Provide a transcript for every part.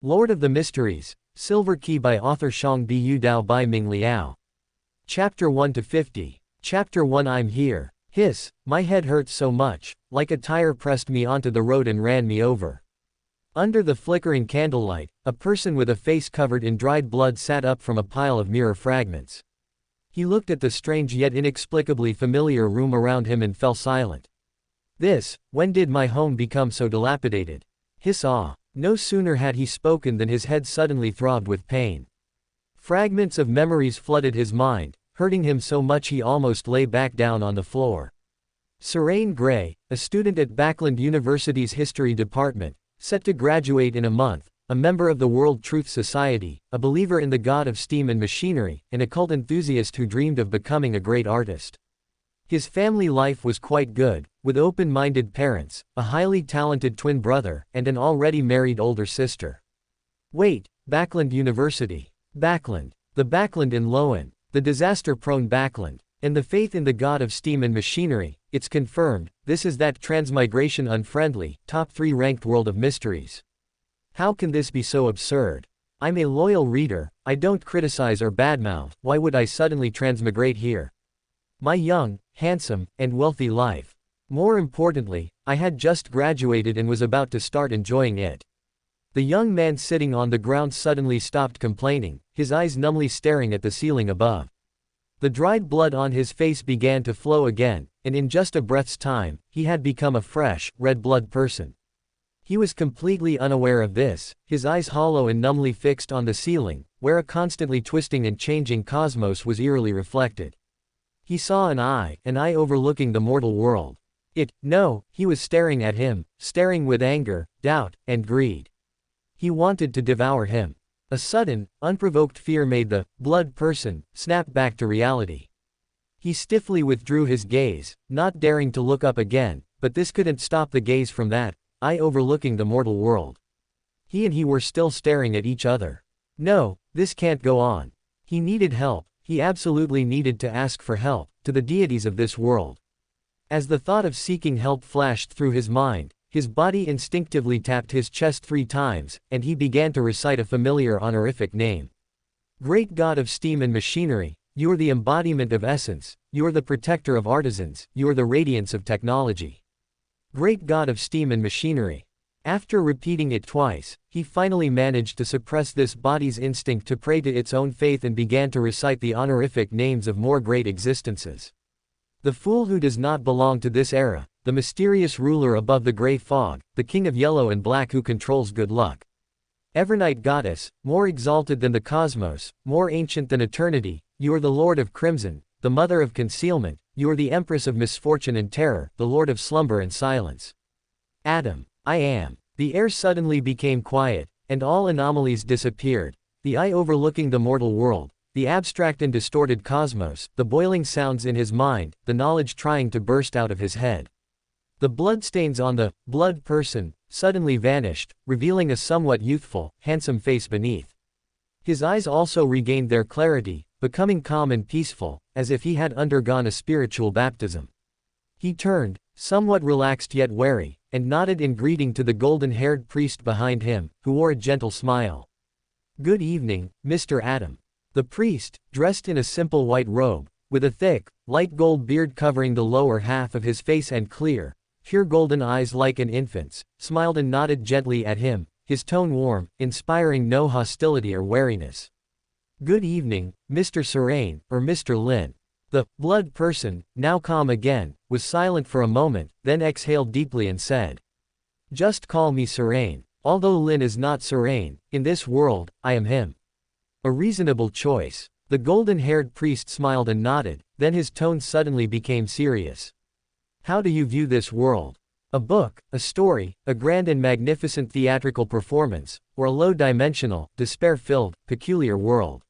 Lord of the Mysteries, Silver Key by author Xiang Bu Dao by Ming Liao. Chapter 1-50. Chapter 1. I'm here. Hiss, my head hurts so much, like a tire pressed me onto the road and ran me over. Under the flickering candlelight, a person with a face covered in dried blood sat up from a pile of mirror fragments. He looked at the strange yet inexplicably familiar room around him and fell silent. When did my home become so dilapidated? Hiss ah. No sooner had he spoken than his head suddenly throbbed with pain. Fragments of memories flooded his mind, hurting him so much he almost lay back down on the floor. Serene Gray, a student at Backland University's History Department, set to graduate in a month, a member of the World Truth Society, a believer in the God of steam and machinery, an occult enthusiast who dreamed of becoming a great artist. His family life was quite good, with open-minded parents, a highly talented twin brother, and an already married older sister. Wait, Backland University. Backland. The Backland in Loan. The disaster-prone Backland. And the faith in the God of steam and machinery, it's confirmed, this is that transmigration unfriendly, top 3 ranked world of mysteries. How can this be so absurd? I'm a loyal reader, I don't criticize or badmouth, why would I suddenly transmigrate here? My young, handsome, and wealthy life. More importantly, I had just graduated and was about to start enjoying it. The young man sitting on the ground suddenly stopped complaining, his eyes numbly staring at the ceiling above. The dried blood on his face began to flow again, and in just a breath's time, he had become a fresh, red-blood person. He was completely unaware of this, his eyes hollow and numbly fixed on the ceiling, where a constantly twisting and changing cosmos was eerily reflected. He saw an eye overlooking the mortal world. He was staring at him, staring with anger, doubt, and greed. He wanted to devour him. A sudden, unprovoked fear made the blood person snap back to reality. He stiffly withdrew his gaze, not daring to look up again, but this couldn't stop the gaze from that eye overlooking the mortal world. He and he were still staring at each other. No, this can't go on. He needed help. He absolutely needed to ask for help, to the deities of this world. As the thought of seeking help flashed through his mind, his body instinctively tapped his chest 3 times, and he began to recite a familiar honorific name. Great God of steam and machinery, you are the embodiment of essence, you are the protector of artisans, you are the radiance of technology. Great God of steam and machinery. After repeating it twice, he finally managed to suppress this body's instinct to pray to its own faith and began to recite the honorific names of more great existences. The fool who does not belong to this era, the mysterious ruler above the gray fog, the king of yellow and black who controls good luck. Evernight goddess, more exalted than the cosmos, more ancient than eternity, you are the Lord of Crimson, the mother of concealment, you are the empress of misfortune and terror, the lord of slumber and silence. Adam. I am. The air suddenly became quiet, and all anomalies disappeared, the eye overlooking the mortal world, the abstract and distorted cosmos, the boiling sounds in his mind, the knowledge trying to burst out of his head. The bloodstains on the blood person suddenly vanished, revealing a somewhat youthful, handsome face beneath. His eyes also regained their clarity, becoming calm and peaceful, as if he had undergone a spiritual baptism. He turned, somewhat relaxed yet wary, and nodded in greeting to the golden-haired priest behind him, who wore a gentle smile. Good evening, Mr. Adam. The priest, dressed in a simple white robe, with a thick, light gold beard covering the lower half of his face and clear, pure golden eyes like an infant's, smiled and nodded gently at him, his tone warm, inspiring no hostility or wariness. Good evening, Mr. Serene, or Mr. Lin. The blood person, now calm again, was silent for a moment, then exhaled deeply and said, just call me Serene. Although Lin is not Serene, in this world, I am him. A reasonable choice. The golden-haired priest smiled and nodded, then his tone suddenly became serious. How do you view this world? A book, a story, a grand and magnificent theatrical performance, or a low-dimensional, despair-filled, peculiar world?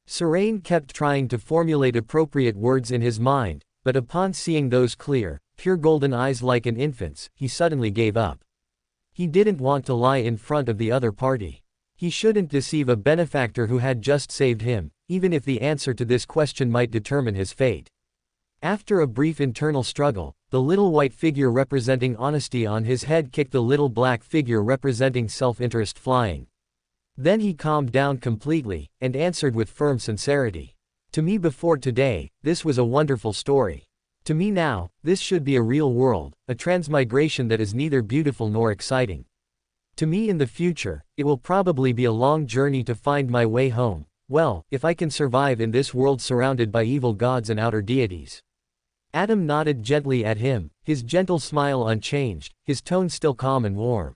Serene kept trying to formulate appropriate words in his mind, but upon seeing those clear, pure golden eyes like an infant's, he suddenly gave up. He didn't want to lie in front of the other party. He shouldn't deceive a benefactor who had just saved him, even if the answer to this question might determine his fate. After a brief internal struggle, the little white figure representing honesty on his head kicked the little black figure representing self-interest flying. Then he calmed down completely, and answered with firm sincerity. To me before today, this was a wonderful story. To me now, this should be a real world, a transmigration that is neither beautiful nor exciting. To me in the future, it will probably be a long journey to find my way home, well, if I can survive in this world surrounded by evil gods and outer deities. Adam nodded gently at him, his gentle smile unchanged, his tone still calm and warm.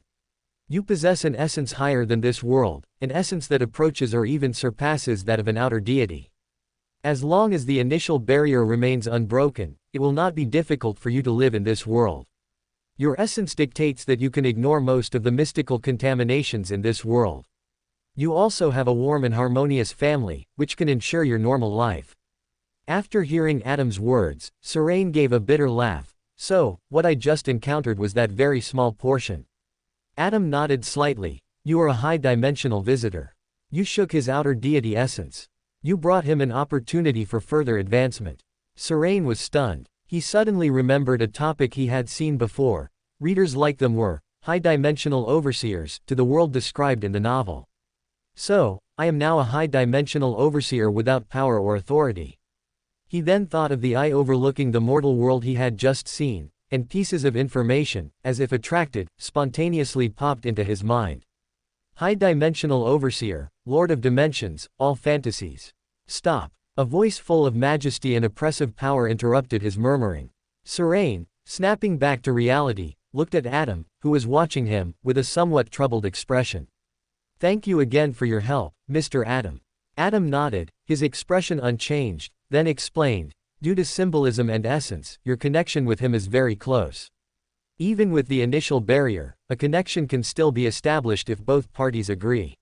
You possess an essence higher than this world, an essence that approaches or even surpasses that of an outer deity. As long as the initial barrier remains unbroken, it will not be difficult for you to live in this world. Your essence dictates that you can ignore most of the mystical contaminations in this world. You also have a warm and harmonious family, which can ensure your normal life. After hearing Adam's words, Serain gave a bitter laugh. So, what I just encountered was that very small portion. Adam nodded slightly. You are a high-dimensional visitor. You shook his outer deity essence. You brought him an opportunity for further advancement. Serain was stunned. He suddenly remembered a topic he had seen before. Readers like them were high-dimensional overseers to the world described in the novel. So, I am now a high-dimensional overseer without power or authority. He then thought of the eye overlooking the mortal world he had just seen, and pieces of information, as if attracted, spontaneously popped into his mind. High-dimensional overseer, lord of dimensions, all fantasies. Stop. A voice full of majesty and oppressive power interrupted his murmuring. Serain, snapping back to reality, looked at Adam, who was watching him, with a somewhat troubled expression. Thank you again for your help, Mr. Adam. Adam nodded, his expression unchanged, then explained, due to symbolism and essence, your connection with him is very close. Even with the initial barrier, a connection can still be established if both parties agree.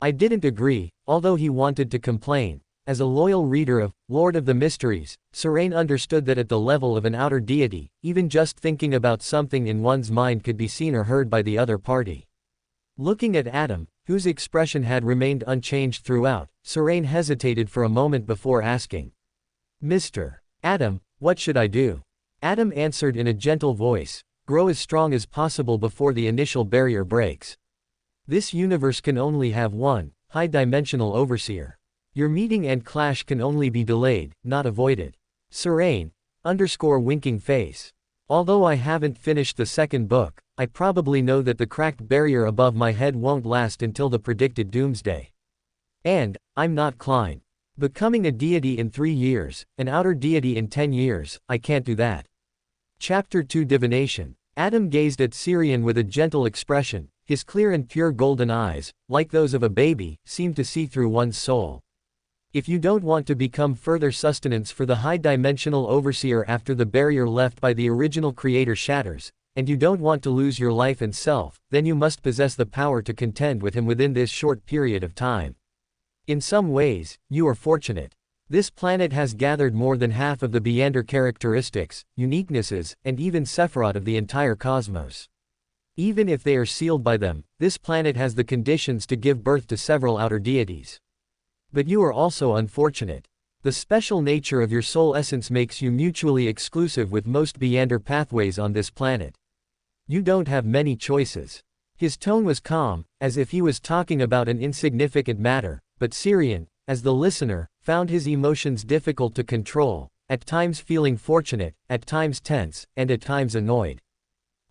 I didn't agree, although he wanted to complain. As a loyal reader of Lord of the Mysteries, Serain understood that at the level of an outer deity, even just thinking about something in one's mind could be seen or heard by the other party. Looking at Adam, whose expression had remained unchanged throughout, Serain hesitated for a moment before asking. Mr. Adam, what should I do? Adam answered in a gentle voice, grow as strong as possible before the initial barrier breaks. This universe can only have one, high-dimensional overseer. Your meeting and clash can only be delayed, not avoided. Serain, winking face. Although I haven't finished the second book, I probably know that the cracked barrier above my head won't last until the predicted doomsday. And, I'm not Klein. Becoming a deity in 3 years, an outer deity in 10 years, I can't do that. Chapter 2 Divination. Adam gazed at Sirian with a gentle expression, his clear and pure golden eyes, like those of a baby, seemed to see through one's soul. If you don't want to become further sustenance for the high-dimensional overseer after the barrier left by the original creator shatters, and you don't want to lose your life and self, then you must possess the power to contend with him within this short period of time. In some ways, you are fortunate. This planet has gathered more than half of the Beyonder characteristics, uniquenesses, and even Sephiroth of the entire cosmos. Even if they are sealed by them, this planet has the conditions to give birth to several outer deities. But you are also unfortunate. The special nature of your soul essence makes you mutually exclusive with most Beyonder pathways on this planet. You don't have many choices. His tone was calm, as if he was talking about an insignificant matter, but Sirian, as the listener, found his emotions difficult to control, at times feeling fortunate, at times tense, and at times annoyed.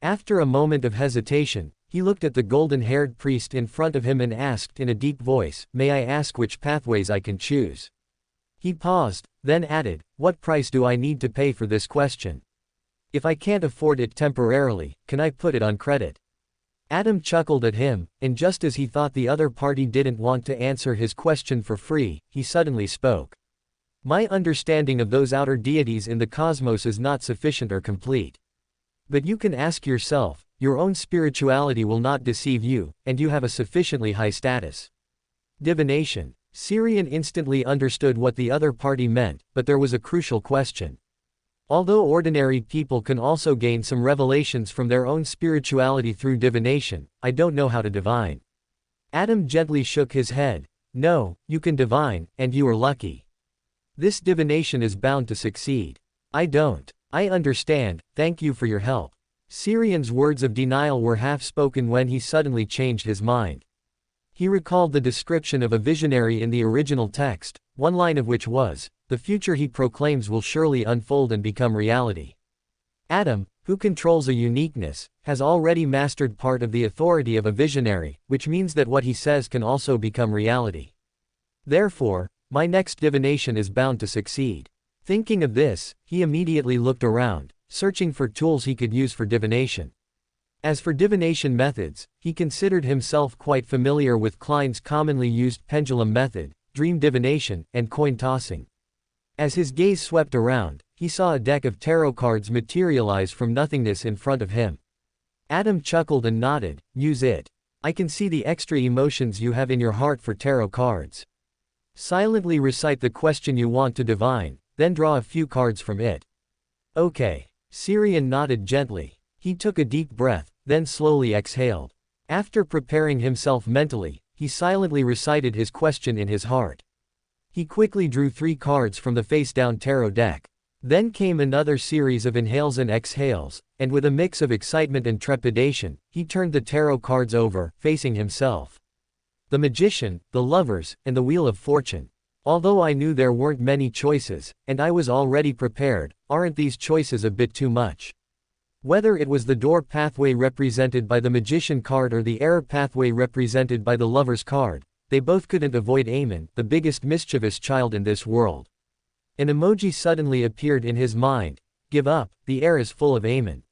After a moment of hesitation, he looked at the golden-haired priest in front of him and asked in a deep voice, "May I ask which pathways I can choose?" He paused, then added, "What price do I need to pay for this question? If I can't afford it temporarily, can I put it on credit?" Adam chuckled at him, and just as he thought the other party didn't want to answer his question for free, he suddenly spoke. "My understanding of those outer deities in the cosmos is not sufficient or complete. But you can ask yourself, your own spirituality will not deceive you, and you have a sufficiently high status." Divination. Sirian instantly understood what the other party meant, but there was a crucial question. Although ordinary people can also gain some revelations from their own spirituality through divination, I don't know how to divine. Adam gently shook his head. No, you can divine, and you are lucky. This divination is bound to succeed. I don't. I understand, thank you for your help. Sirian's words of denial were half spoken when he suddenly changed his mind. He recalled the description of a visionary in the original text, one line of which was, "The future he proclaims will surely unfold and become reality." Adam, who controls a uniqueness, has already mastered part of the authority of a visionary, which means that what he says can also become reality. Therefore, my next divination is bound to succeed. Thinking of this, he immediately looked around, searching for tools he could use for divination. As for divination methods, he considered himself quite familiar with Klein's commonly used pendulum method, dream divination, and coin tossing. As his gaze swept around, he saw a deck of tarot cards materialize from nothingness in front of him. Adam chuckled and nodded. "Use it. I can see the extra emotions you have in your heart for tarot cards. Silently recite the question you want to divine, then draw a few cards from it." "Okay." Syrian nodded gently. He took a deep breath, then slowly exhaled. After preparing himself mentally, he silently recited his question in his heart. He quickly drew 3 cards from the face-down tarot deck. Then came another series of inhales and exhales, and with a mix of excitement and trepidation, he turned the tarot cards over, facing himself. The Magician, the Lovers, and the Wheel of Fortune. Although I knew there weren't many choices, and I was already prepared, aren't these choices a bit too much? Whether it was the door pathway represented by the Magician card or the error pathway represented by the Lover's card, they both couldn't avoid Amon, the biggest mischievous child in this world. An emoji suddenly appeared in his mind. "Give up, the air is full of Amon."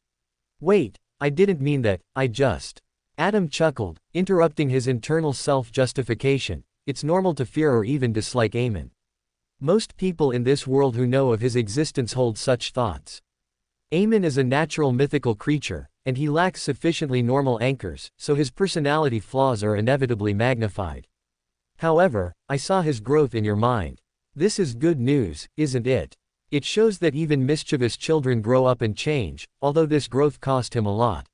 "Wait, I didn't mean that, I just..." Adam chuckled, interrupting his internal self-justification. "It's normal to fear or even dislike Amon. Most people in this world who know of his existence hold such thoughts. Amon is a natural mythical creature, and he lacks sufficiently normal anchors, so his personality flaws are inevitably magnified. However, I saw his growth in your mind. This is good news, isn't it? It shows that even mischievous children grow up and change, although this growth cost him a lot."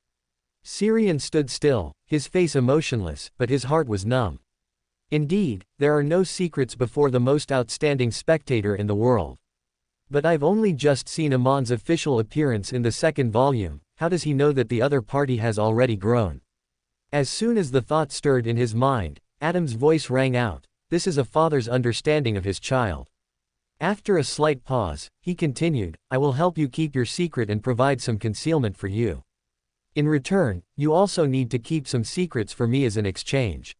Syrian stood still, his face emotionless, but his heart was numb. Indeed, there are no secrets before the most outstanding spectator in the world. But I've only just seen Amon's official appearance in the 2nd volume, how does he know that the other party has already grown? As soon as the thought stirred in his mind, Adam's voice rang out. This is a father's understanding of his child. After a slight pause, he continued, "I will help you keep your secret and provide some concealment for you. In return, you also need to keep some secrets for me as an exchange.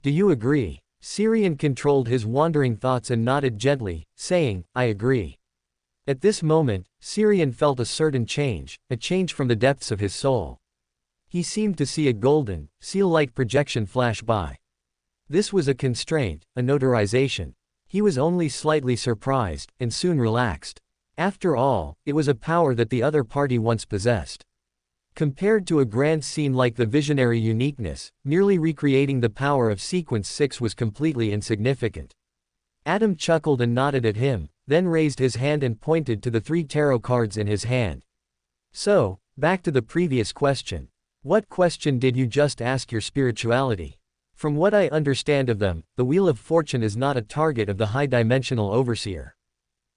Do you agree?" Syrian controlled his wandering thoughts and nodded gently, saying, "I agree." At this moment, Syrian felt a certain change, a change from the depths of his soul. He seemed to see a golden, seal-like projection flash by. This was a constraint, a notarization. He was only slightly surprised, and soon relaxed. After all, it was a power that the other party once possessed. Compared to a grand scene like the visionary uniqueness, merely recreating the power of Sequence 6 was completely insignificant. Adam chuckled and nodded at him, then raised his hand and pointed to the 3 tarot cards in his hand. "So, back to the previous question. What question did you just ask your spirituality? From what I understand of them, the Wheel of Fortune is not a target of the high-dimensional overseer."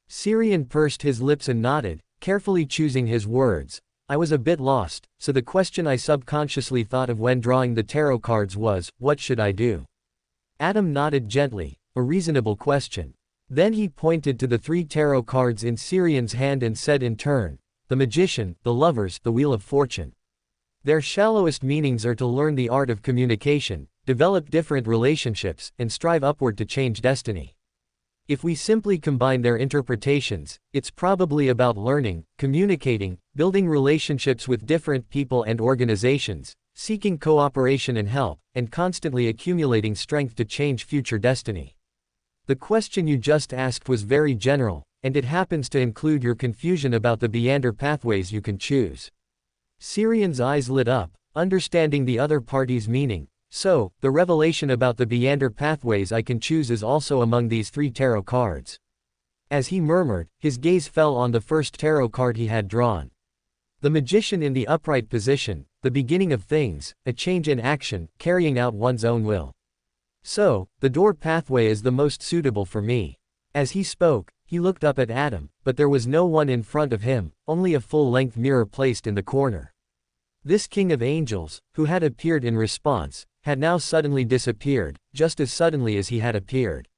Syrian pursed his lips and nodded, carefully choosing his words. "I was a bit lost, so the question I subconsciously thought of when drawing the tarot cards was, what should I do?" Adam nodded gently. "A reasonable question." Then he pointed to the 3 tarot cards in Syrian's hand and said in turn, "The Magician, the Lovers, the Wheel of Fortune. Their shallowest meanings are to learn the art of communication, develop different relationships, and strive upward to change destiny. If we simply combine their interpretations, it's probably about learning, communicating, building relationships with different people and organizations, seeking cooperation and help, and constantly accumulating strength to change future destiny. The question you just asked was very general, and it happens to include your confusion about the meander pathways you can choose." Syrian's eyes lit up, understanding the other party's meaning. "So, the revelation about the meander pathways I can choose is also among these 3 tarot cards." As he murmured, his gaze fell on the first tarot card he had drawn. The Magician in the upright position, the beginning of things, a change in action, carrying out one's own will. "So, the door pathway is the most suitable for me." As he spoke, he looked up at Adam, but there was no one in front of him, only a full-length mirror placed in the corner. This King of Angels, who had appeared in response, had now suddenly disappeared, just as suddenly as he had appeared.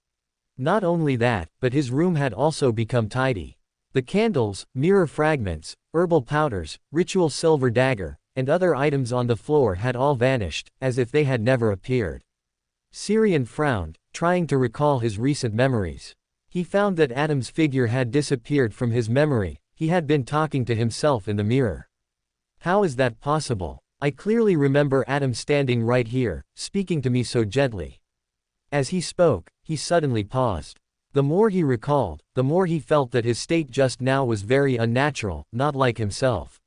Not only that, but his room had also become tidy. The candles, mirror fragments, herbal powders, ritual silver dagger, and other items on the floor had all vanished, as if they had never appeared. Syrian frowned, trying to recall his recent memories. He found that Adam's figure had disappeared from his memory. He had been talking to himself in the mirror. How is that possible? I clearly remember Adam standing right here, speaking to me so gently. As he spoke, he suddenly paused. The more he recalled, the more he felt that his state just now was very unnatural, not like himself.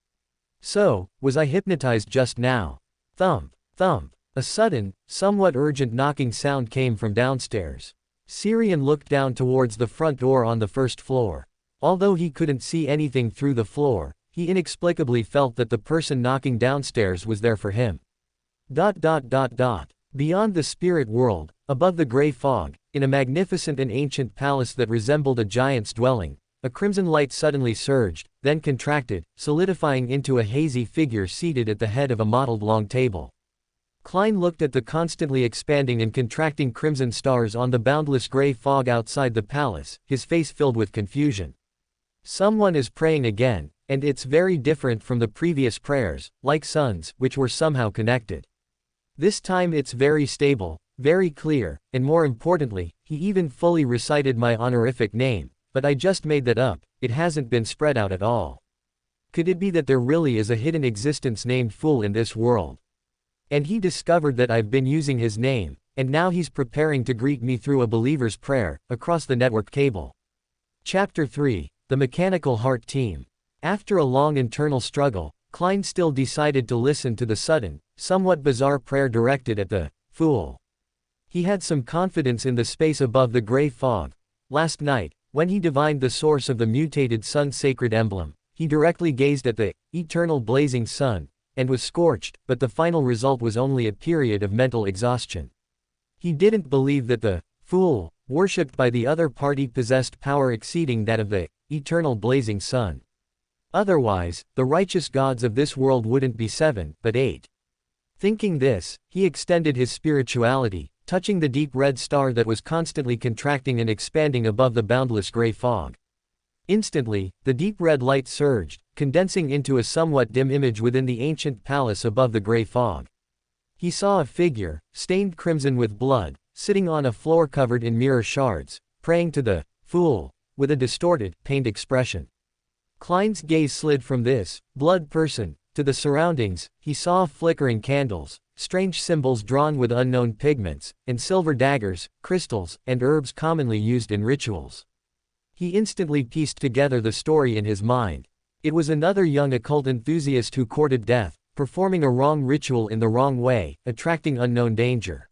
So, was I hypnotized just now? Thump, thump. A sudden, somewhat urgent knocking sound came from downstairs. Syrian looked down towards the front door on the first floor. Although he couldn't see anything through the floor, he inexplicably felt that the person knocking downstairs was there for him. Beyond the spirit world, above the gray fog, in a magnificent and ancient palace that resembled a giant's dwelling, a crimson light suddenly surged, then contracted, solidifying into a hazy figure seated at the head of a mottled long table. Klein looked at the constantly expanding and contracting crimson stars on the boundless gray fog outside the palace, his face filled with confusion. Someone is praying again, and it's very different from the previous prayers, like suns, which were somehow connected. This time it's very stable, very clear, and more importantly, he even fully recited my honorific name, but I just made that up, it hasn't been spread out at all. Could it be that there really is a hidden existence named Fool in this world? And he discovered that I've been using his name, and now he's preparing to greet me through a believer's prayer, across the network cable. Chapter 3, The Mechanical Heart Team. After a long internal struggle, Klein still decided to listen to the sudden, somewhat bizarre prayer directed at the Fool. He had some confidence in the space above the gray fog. Last night, when he divined the source of the mutated sun's sacred emblem, he directly gazed at the eternal blazing sun, and was scorched, but the final result was only a period of mental exhaustion. He didn't believe that the Fool, worshipped by the other party, possessed power exceeding that of the eternal blazing sun. Otherwise, the righteous gods of this world wouldn't be 7, but 8. Thinking this, he extended his spirituality, touching the deep red star that was constantly contracting and expanding above the boundless gray fog. Instantly, the deep red light surged, condensing into a somewhat dim image within the ancient palace above the gray fog. He saw a figure, stained crimson with blood, sitting on a floor covered in mirror shards, praying to the Fool, with a distorted, pained expression. Klein's gaze slid from this blood person to the surroundings. He saw flickering candles, strange symbols drawn with unknown pigments, and silver daggers, crystals, and herbs commonly used in rituals. He instantly pieced together the story in his mind. It was another young occult enthusiast who courted death, performing a wrong ritual in the wrong way, attracting unknown danger.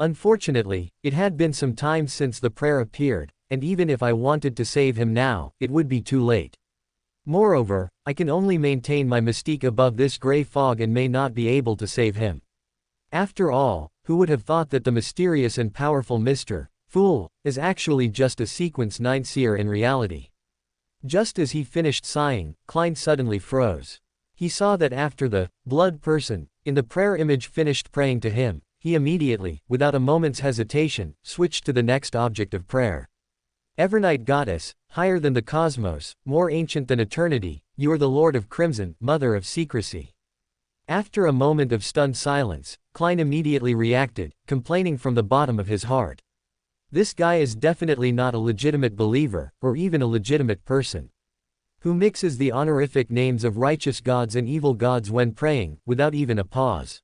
Unfortunately, it had been some time since the prayer appeared, and even if I wanted to save him now, it would be too late. Moreover, I can only maintain my mystique above this gray fog and may not be able to save him. After all, who would have thought that the mysterious and powerful Mr. Fool is actually just a sequence 9 seer in reality? Just as he finished sighing, Klein suddenly froze. He saw that after the blood person in the prayer image finished praying to him, he immediately, without a moment's hesitation, switched to the next object of prayer. Evernight goddess, higher than the cosmos, more ancient than eternity, you are the Lord of Crimson, Mother of Secrecy. After a moment of stunned silence, Klein immediately reacted, complaining from the bottom of his heart. This guy is definitely not a legitimate believer, or even a legitimate person. Who mixes the honorific names of righteous gods and evil gods when praying, without even a pause?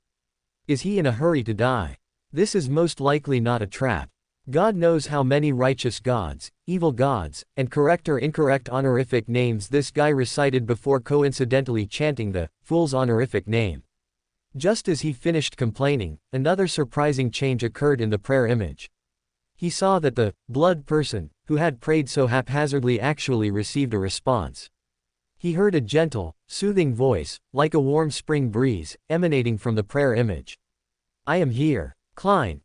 Is he in a hurry to die? This is most likely not a trap. God knows how many righteous gods, evil gods, and correct or incorrect honorific names this guy recited before coincidentally chanting the Fool's honorific name. Just as he finished complaining, another surprising change occurred in the prayer image. He saw that the blood person, who had prayed so haphazardly, actually received a response. He heard a gentle, soothing voice, like a warm spring breeze, emanating from the prayer image. I am here, Klein.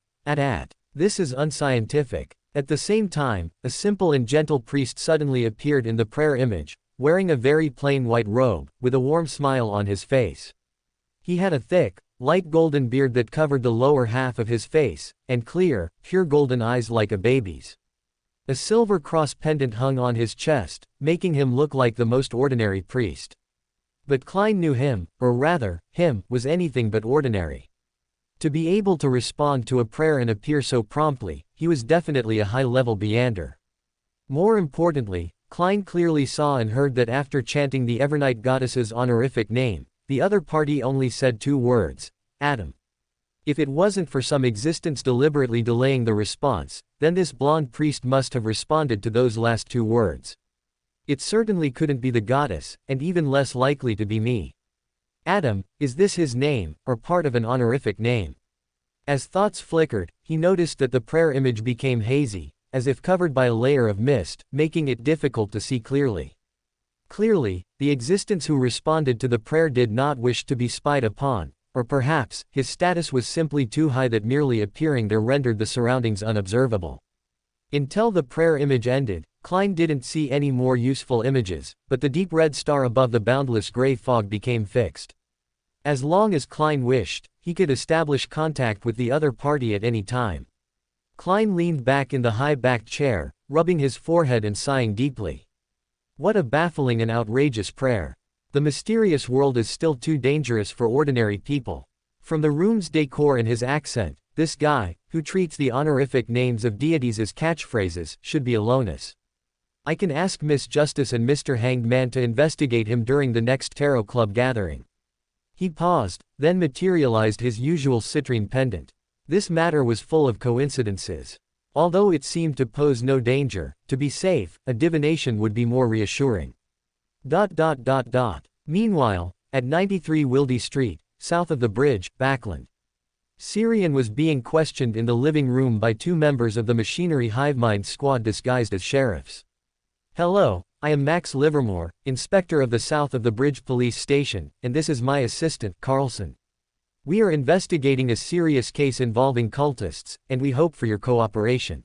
This is unscientific. At the same time, a simple and gentle priest suddenly appeared in the prayer image, wearing a very plain white robe, with a warm smile on his face. He had a thick, light golden beard that covered the lower half of his face, and clear, pure golden eyes like a baby's. A silver cross pendant hung on his chest, making him look like the most ordinary priest. But Klein knew him, or rather, him, was anything but ordinary. To be able to respond to a prayer and appear so promptly, he was definitely a high-level Beander. More importantly, Klein clearly saw and heard that after chanting the Evernight goddess's honorific name, the other party only said 2 words, Adam. If it wasn't for some existence deliberately delaying the response, then this blonde priest must have responded to those last 2 words. It certainly couldn't be the goddess, and even less likely to be me. Adam, is this his name, or part of an honorific name? As thoughts flickered, he noticed that the prayer image became hazy, as if covered by a layer of mist, making it difficult to see clearly. Clearly, the existence who responded to the prayer did not wish to be spied upon, or perhaps, his status was simply too high that merely appearing there rendered the surroundings unobservable. Until the prayer image ended, Klein didn't see any more useful images, but the deep red star above the boundless gray fog became fixed. As long as Klein wished, he could establish contact with the other party at any time. Klein leaned back in the high-backed chair, rubbing his forehead and sighing deeply. What a baffling and outrageous prayer. The mysterious world is still too dangerous for ordinary people. From the room's decor and his accent, this guy, who treats the honorific names of deities as catchphrases, should be aloneness. I can ask Miss Justice and Mr. Hanged Man to investigate him during the next Tarot Club gathering. He paused, then materialized his usual citrine pendant. This matter was full of coincidences. Although it seemed to pose no danger, to be safe, a divination would be more reassuring. Meanwhile, at 93 Wildy Street, south of the bridge, Backland. Syrian was being questioned in the living room by 2 members of the Machinery Hivemind squad disguised as sheriffs. Hello, I am Max Livermore, inspector of the south of the bridge police station, and this is my assistant, Carlson. We are investigating a serious case involving cultists, and we hope for your cooperation.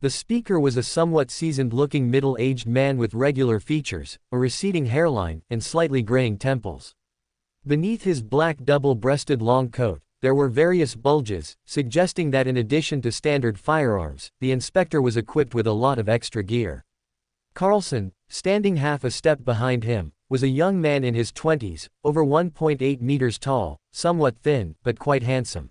The speaker was a somewhat seasoned-looking middle-aged man with regular features, a receding hairline, and slightly graying temples. Beneath his black double-breasted long coat, there were various bulges, suggesting that in addition to standard firearms, the inspector was equipped with a lot of extra gear. Carlson, standing half a step behind him, was a young man in his 20s, over 1.8 meters tall, somewhat thin, but quite handsome.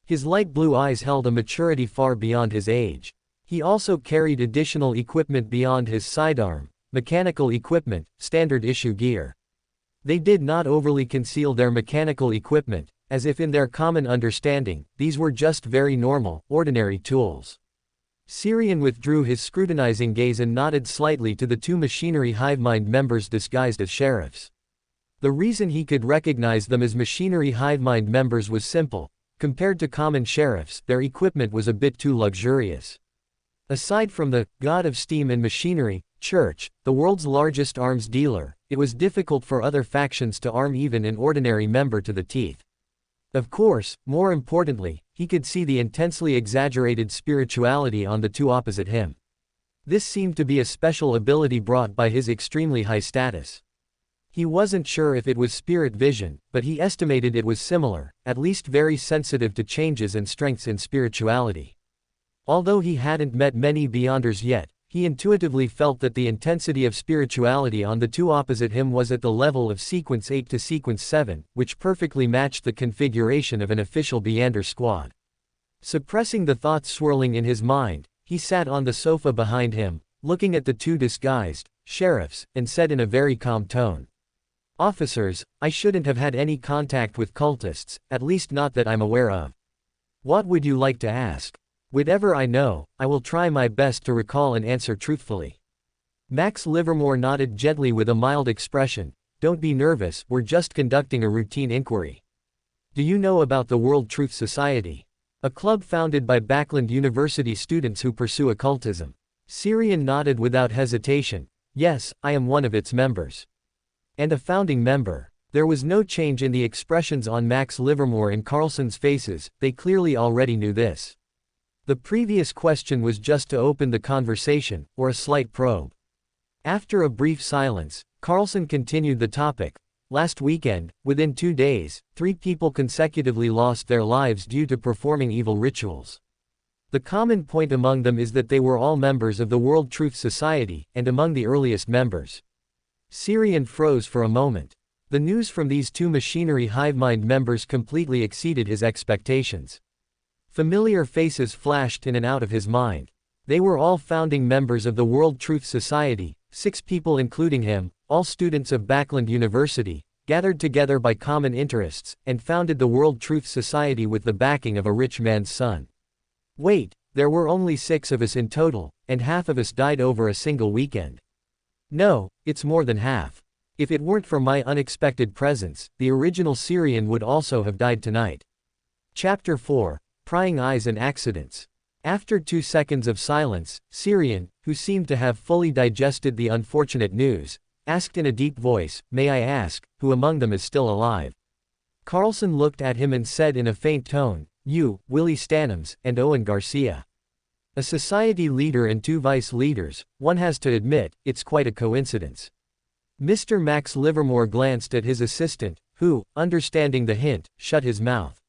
His light blue eyes held a maturity far beyond his age. He also carried additional equipment beyond his sidearm, mechanical equipment, standard issue gear. They did not overly conceal their mechanical equipment, as if in their common understanding, these were just very normal, ordinary tools. Syrian withdrew his scrutinizing gaze and nodded slightly to the 2 Machinery Hivemind members disguised as sheriffs. The reason he could recognize them as Machinery Hivemind members was simple. Compared to common sheriffs, their equipment was a bit too luxurious. Aside from the God of Steam and Machinery Church, the world's largest arms dealer, it was difficult for other factions to arm even an ordinary member to the teeth. Of course, more importantly, he could see the intensely exaggerated spirituality on the 2 opposite him. This seemed to be a special ability brought by his extremely high status. He wasn't sure if it was spirit vision, but he estimated it was similar, at least very sensitive to changes and strengths in spirituality. Although he hadn't met many Beyonders yet, he intuitively felt that the intensity of spirituality on the 2 opposite him was at the level of Sequence 8 to Sequence 7, which perfectly matched the configuration of an official Beyonder squad. Suppressing the thoughts swirling in his mind, he sat on the sofa behind him, looking at the 2 disguised sheriffs, and said in a very calm tone, "Officers, I shouldn't have had any contact with cultists, at least not that I'm aware of. What would you like to ask? Whatever I know, I will try my best to recall and answer truthfully." Max Livermore nodded gently with a mild expression. "Don't be nervous, we're just conducting a routine inquiry. Do you know about the World Truth Society? A club founded by Backland University students who pursue occultism." Syrian nodded without hesitation. "Yes, I am one of its members. And a founding member." There was no change in the expressions on Max Livermore and Carlson's faces, they clearly already knew this. The previous question was just to open the conversation, or a slight probe. After a brief silence, Carlson continued the topic. last weekend, within 2 days, 3 people consecutively lost their lives due to performing evil rituals. The common point among them is that they were all members of the World Truth Society, and among the earliest members. Syrian froze for a moment. The news from these 2 machinery hive-mind members completely exceeded his expectations. Familiar faces flashed in and out of his mind. They were all founding members of the World Truth Society, 6 people including him, all students of Backland University, gathered together by common interests, and founded the World Truth Society with the backing of a rich man's son. Wait, there were only 6 of us in total, and half of us died over a single weekend. No, it's more than half. If it weren't for my unexpected presence, the original Syrian would also have died tonight. Chapter 4, Prying Eyes and Accidents. After 2 seconds of silence, Syrian, who seemed to have fully digested the unfortunate news, asked in a deep voice, "May I ask, who among them is still alive?" Carlson looked at him and said in a faint tone, "You, Willie Stanhams, and Owen Garcia." A society leader and 2 vice leaders, one has to admit, it's quite a coincidence. Mr. Max Livermore glanced at his assistant, who, understanding the hint, shut his mouth.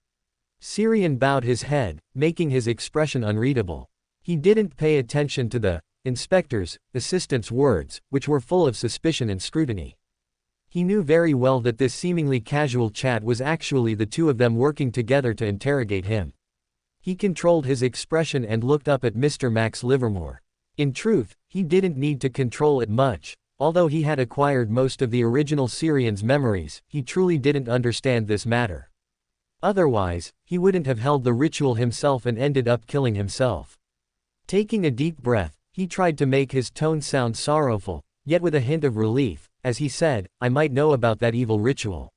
Syrian bowed his head, making his expression unreadable. He didn't pay attention to the inspector's assistant's words, which were full of suspicion and scrutiny. He knew very well that this seemingly casual chat was actually the 2 of them working together to interrogate him. He controlled his expression and looked up at Mr. Max Livermore. In truth, he didn't need to control it much. Although he had acquired most of the original Syrian's memories, he truly didn't understand this matter. Otherwise, he wouldn't have held the ritual himself and ended up killing himself. Taking a deep breath, he tried to make his tone sound sorrowful, yet with a hint of relief, as he said, "I might know about that evil ritual.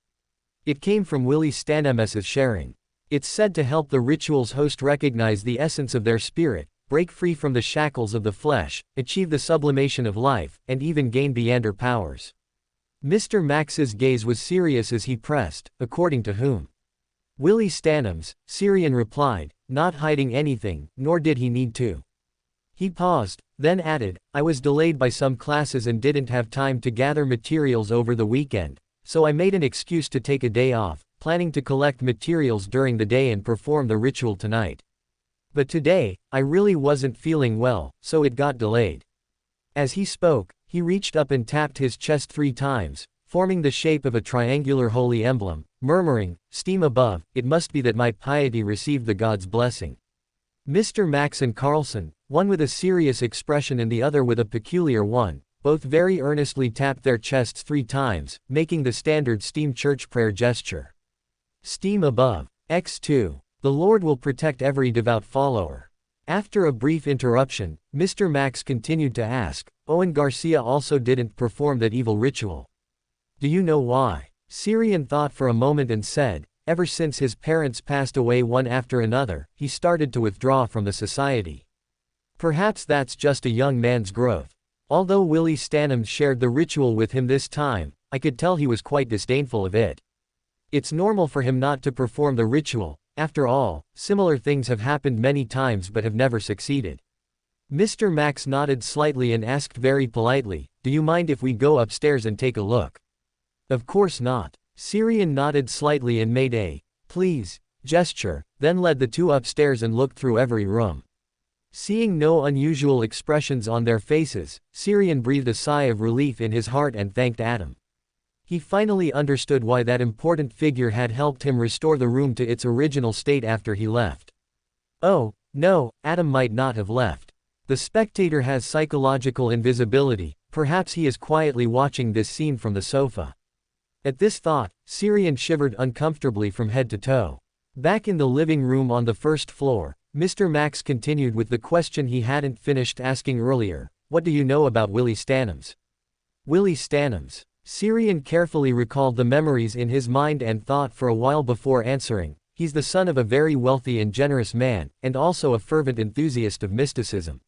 It came from Willie Stanhams's sharing. It's said to help the ritual's host recognize the essence of their spirit, break free from the shackles of the flesh, achieve the sublimation of life, and even gain Beyonder powers." Mr. Max's gaze was serious as he pressed, "According to whom?" "Willie Stanhams," Syrian replied, not hiding anything, nor did he need to. He paused, then added, "I was delayed by some classes and didn't have time to gather materials over the weekend, so I made an excuse to take a day off, planning to collect materials during the day and perform the ritual tonight. But today, I really wasn't feeling well, so it got delayed." As he spoke, he reached up and tapped his chest 3 times, forming the shape of a triangular holy emblem, murmuring, "Steam above, it must be that my piety received the God's blessing." Mr. Max and Carlson, one with a serious expression and the other with a peculiar one, both very earnestly tapped their chests 3 times, making the standard steam church prayer gesture. "Steam above. X2. The Lord will protect every devout follower." After a brief interruption, Mr. Max continued to ask, "Owen Garcia also didn't perform that evil ritual. Do you know why?" Syrian thought for a moment and said, "Ever since his parents passed away one after another, he started to withdraw from the society. Perhaps that's just a young man's growth. Although Willie Stanhams shared the ritual with him this time, I could tell he was quite disdainful of it. It's normal for him not to perform the ritual. After all, similar things have happened many times but have never succeeded." Mr. Max nodded slightly and asked very politely, "Do you mind if we go upstairs and take a look?" "Of course not." Syrian nodded slightly and made a "please" gesture, then led the 2 upstairs and looked through every room. Seeing no unusual expressions on their faces, Syrian breathed a sigh of relief in his heart and thanked Adam. He finally understood why that important figure had helped him restore the room to its original state after he left. Oh, no, Adam might not have left. The spectator has psychological invisibility, perhaps he is quietly watching this scene from the sofa. At this thought, Syrian shivered uncomfortably from head to toe. Back in the living room on the 1st floor, Mr. Max continued with the question he hadn't finished asking earlier, "What do you know about Willie Stanhams?" Willie Stanhams. Syrian carefully recalled the memories in his mind and thought for a while before answering. "He's the son of a very wealthy and generous man, and also a fervent enthusiast of mysticism.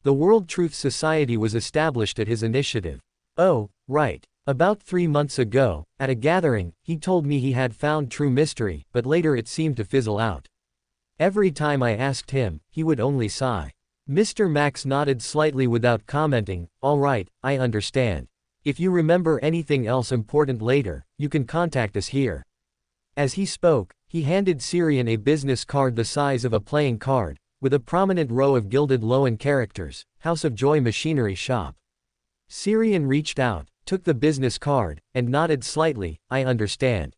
The World Truth Society was established at his initiative." "Oh, right. About 3 months ago, at a gathering, he told me he had found true mystery, but later it seemed to fizzle out. Every time I asked him, he would only sigh." Mr. Max nodded slightly without commenting. "All right, I understand. If you remember anything else important later, you can contact us here. As he spoke, he handed Syrian a business card the size of a playing card, with a prominent row of gilded Loan characters, House of Joy Machinery Shop. Syrian reached out, took the business card, and nodded slightly, I understand.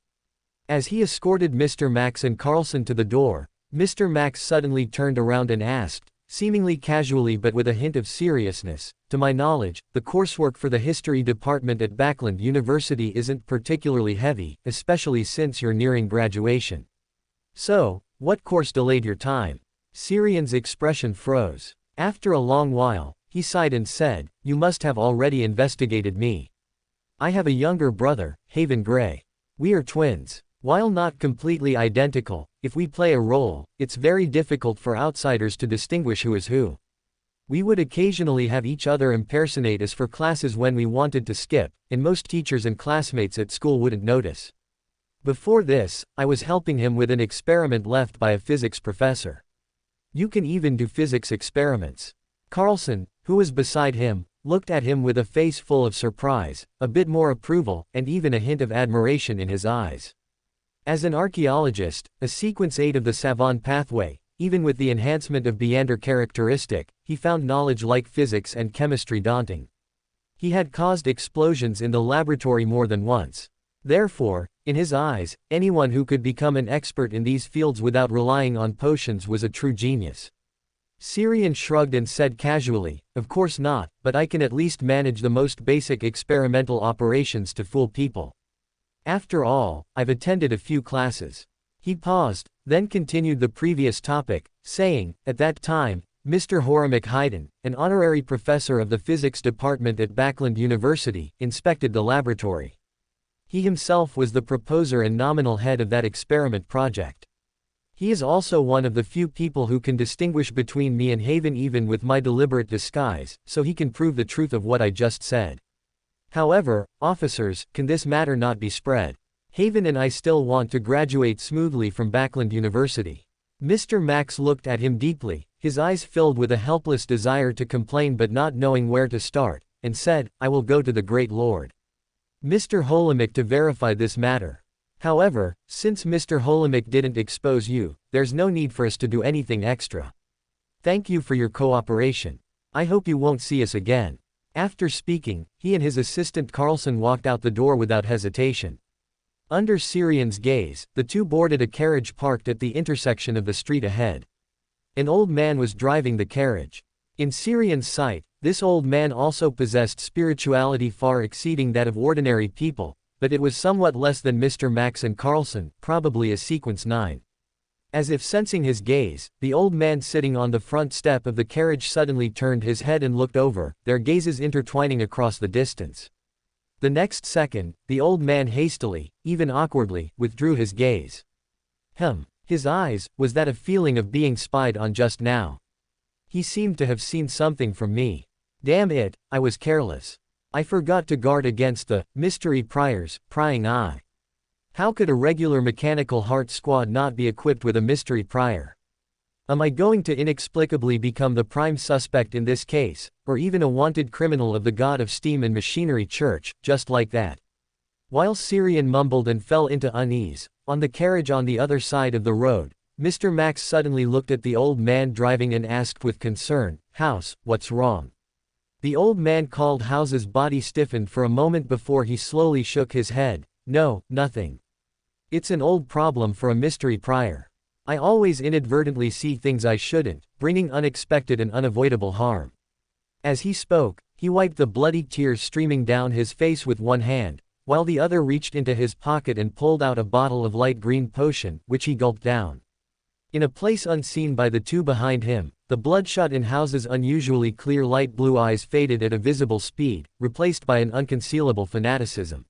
As he escorted Mr. Max and Carlson to the door, Mr. Max suddenly turned around and asked, seemingly casually but with a hint of seriousness, to my knowledge, the coursework for the history department at Backland University isn't particularly heavy, especially since you're nearing graduation. So, what course delayed your time? Syrian's expression froze. After a long while, he sighed and said, you must have already investigated me. I have a younger brother, Haven Gray. We are twins. While not completely identical, if we play a role, it's very difficult for outsiders to distinguish who is who. We would occasionally have each other impersonate us for classes when we wanted to skip, and most teachers and classmates at school wouldn't notice. Before this, I was helping him with an experiment left by a physics professor. You can even do physics experiments. Carlson, who was beside him, looked at him with a face full of surprise, a bit more approval, and even a hint of admiration in his eyes. As an archaeologist, a sequence 8 of the Savant pathway, even with the enhancement of Beander characteristic, he found knowledge like physics and chemistry daunting. He had caused explosions in the laboratory more than once. Therefore, in his eyes, anyone who could become an expert in these fields without relying on potions was a true genius. Syrian shrugged and said casually, of course not, but I can at least manage the most basic experimental operations to fool people. After all, I've attended a few classes. He paused, then continued the previous topic, saying, at that time, Mr. Horace Hayden, an honorary professor of the physics department at Backland University, inspected the laboratory. He himself was the proposer and nominal head of that experiment project. He is also one of the few people who can distinguish between me and Haven even with my deliberate disguise, so he can prove the truth of what I just said. However, officers, can this matter not be spread? Haven and I still want to graduate smoothly from Backland University. Mr. Max looked at him deeply, his eyes filled with a helpless desire to complain but not knowing where to start, and said, I will go to the great Lord Mr. Holemick to verify this matter. However, since Mr. Holemick didn't expose you, there's no need for us to do anything extra. Thank you for your cooperation. I hope you won't see us again. After speaking, he and his assistant Carlson walked out the door without hesitation. Under Syrian's gaze, the two boarded a carriage parked at the intersection of the street ahead. An old man was driving the carriage. In Syrian's sight, this old man also possessed spirituality far exceeding that of ordinary people, but it was somewhat less than Mr. Max and Carlson, probably a sequence 9. As if sensing his gaze, the old man sitting on the front step of the carriage suddenly turned his head and looked over, their gazes intertwining across the distance. The next second, the old man hastily, even awkwardly, withdrew his gaze. His eyes, was that a feeling of being spied on just now? He seemed to have seen something from me. Damn it, I was careless. I forgot to guard against the mystery prior's prying eye. How could a regular mechanical heart squad not be equipped with a mystery prior? Am I going to inexplicably become the prime suspect in this case, or even a wanted criminal of the God of Steam and Machinery Church, just like that? While Syrian mumbled and fell into unease, on the carriage on the other side of the road, Mr. Max suddenly looked at the old man driving and asked with concern, House, what's wrong? The old man called House's body stiffened for a moment before he slowly shook his head. No, nothing. It's an old problem for a mystery prior. I always inadvertently see things I shouldn't, bringing unexpected and unavoidable harm. As he spoke, he wiped the bloody tears streaming down his face with one hand, while the other reached into his pocket and pulled out a bottle of light green potion, which he gulped down. In a place unseen by the two behind him, the bloodshot in House's unusually clear light blue eyes faded at a visible speed, replaced by an unconcealable fanaticism.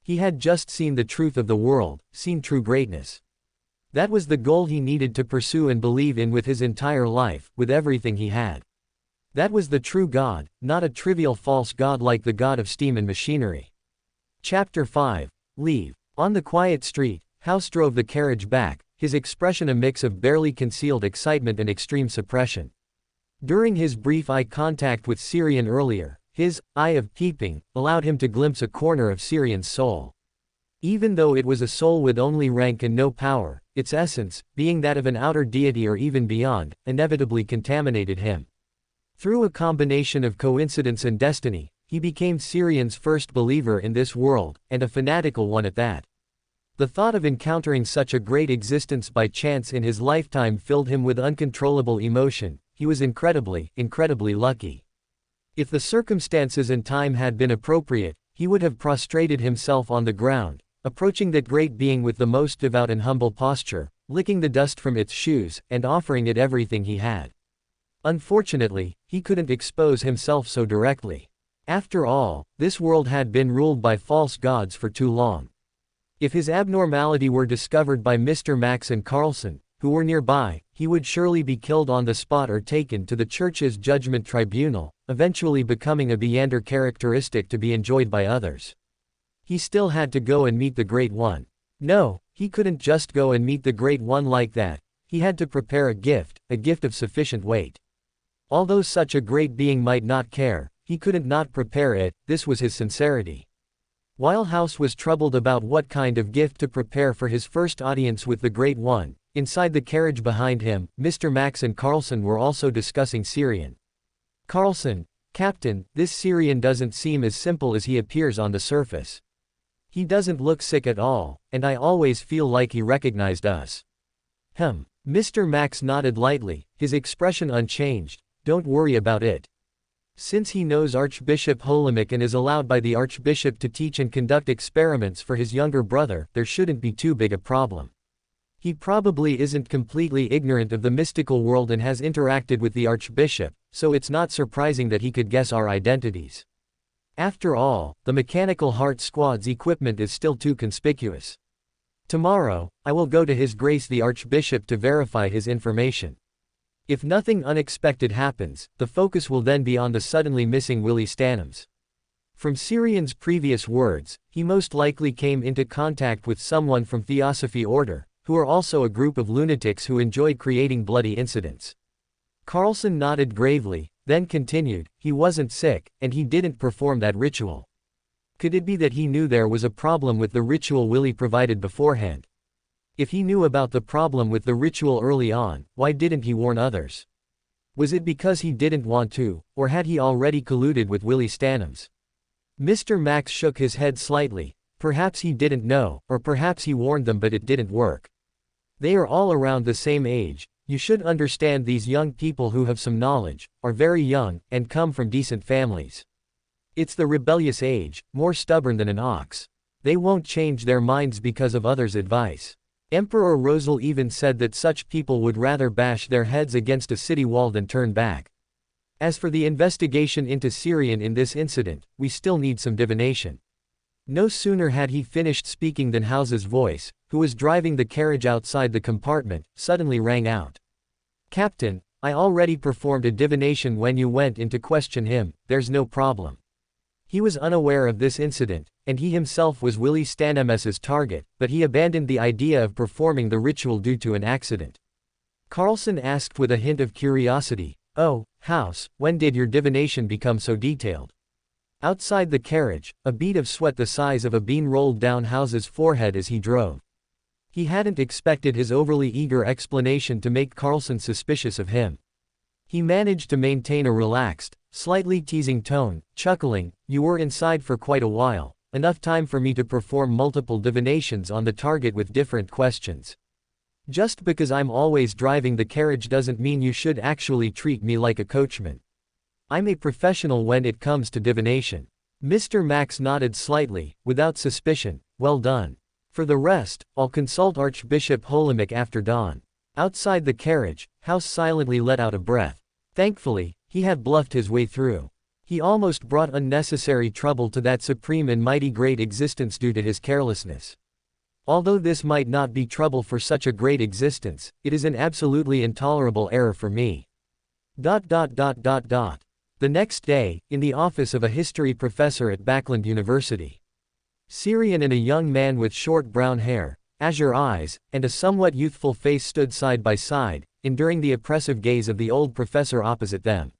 He had just seen the truth of the world, seen true greatness. That was the goal he needed to pursue and believe in with his entire life, with everything he had. That was the true God, not a trivial false god like the God of Steam and Machinery. Chapter 5. Leave. On the quiet street, House drove the carriage back, his expression a mix of barely concealed excitement and extreme suppression. During his brief eye contact with Syrian earlier, His eye of peeping allowed him to glimpse a corner of Syrian's soul. Even though it was a soul with only rank and no power, its essence, being that of an outer deity or even beyond, inevitably contaminated him. Through a combination of coincidence and destiny, he became Syrian's first believer in this world, and a fanatical one at that. The thought of encountering such a great existence by chance in his lifetime filled him with uncontrollable emotion. He was incredibly lucky. If the circumstances and time had been appropriate, he would have prostrated himself on the ground, approaching that great being with the most devout and humble posture, licking the dust from its shoes, and offering it everything he had. Unfortunately, he couldn't expose himself so directly. After all, this world had been ruled by false gods for too long. If his abnormality were discovered by Mr. Max and Carlson, who were nearby, he would surely be killed on the spot or taken to the church's judgment tribunal, eventually becoming a Beander characteristic to be enjoyed by others. He still had to go and meet the Great One. No, he couldn't just go and meet the Great One like that. He had to prepare a gift of sufficient weight. Although such a great being might not care, he couldn't not prepare it. This was his sincerity. While House was troubled about what kind of gift to prepare for his first audience with the Great One, inside the carriage behind him, Mr. Max and Carlson were also discussing Syrian. Carlson, Captain, this Syrian doesn't seem as simple as he appears on the surface. He doesn't look sick at all, and I always feel like he recognized us. Mr. Max nodded lightly, his expression unchanged. Don't worry about it. Since he knows Archbishop Holymick and is allowed by the Archbishop to teach and conduct experiments for his younger brother, there shouldn't be too big a problem. He probably isn't completely ignorant of the mystical world and has interacted with the Archbishop, so it's not surprising that he could guess our identities. After all, the Mechanical Heart Squad's equipment is still too conspicuous. Tomorrow, I will go to His Grace the Archbishop to verify his information. If nothing unexpected happens, the focus will then be on the suddenly missing Willie Stanham's. From Syrian's previous words, he most likely came into contact with someone from Theosophy Order, who are also a group of lunatics who enjoy creating bloody incidents. Carlson nodded gravely, then continued, he wasn't sick, and he didn't perform that ritual. Could it be that he knew there was a problem with the ritual Willie provided beforehand? If he knew about the problem with the ritual early on, why didn't he warn others? Was it because he didn't want to, or had he already colluded with Willie Stanham's? Mr. Max shook his head slightly. Perhaps he didn't know, or perhaps he warned them but it didn't work. They are all around the same age. You should understand these young people who have some knowledge, are very young, and come from decent families. It's the rebellious age, more stubborn than an ox. They won't change their minds because of others' advice. Emperor Rosal even said that such people would rather bash their heads against a city wall than turn back. As for the investigation into Syrian in this incident, we still need some divination. No sooner had he finished speaking than House's voice, who was driving the carriage outside the compartment, suddenly rang out. Captain, I already performed a divination when you went in to question him, there's no problem. He was unaware of this incident, and he himself was Willie Stanham's target, but he abandoned the idea of performing the ritual due to an accident. Carlson asked with a hint of curiosity, Oh, House, when did your divination become so detailed? Outside the carriage, a bead of sweat the size of a bean rolled down House's forehead as he drove. He hadn't expected his overly eager explanation to make Carlson suspicious of him. He managed to maintain a relaxed, slightly teasing tone, chuckling, You were inside for quite a while, enough time for me to perform multiple divinations on the target with different questions. Just because I'm always driving the carriage doesn't mean you should actually treat me like a coachman. I'm a professional when it comes to divination. Mr. Max nodded slightly, without suspicion. Well done. For the rest, I'll consult Archbishop Holymick after dawn. Outside the carriage, House silently let out a breath. Thankfully, he had bluffed his way through. He almost brought unnecessary trouble to that supreme and mighty great existence due to his carelessness. Although this might not be trouble for such a great existence, it is an absolutely intolerable error for me. The next day, in the office of a history professor at Backland University. Syrian and a young man with short brown hair, azure eyes, and a somewhat youthful face stood side by side, enduring the oppressive gaze of the old professor opposite them.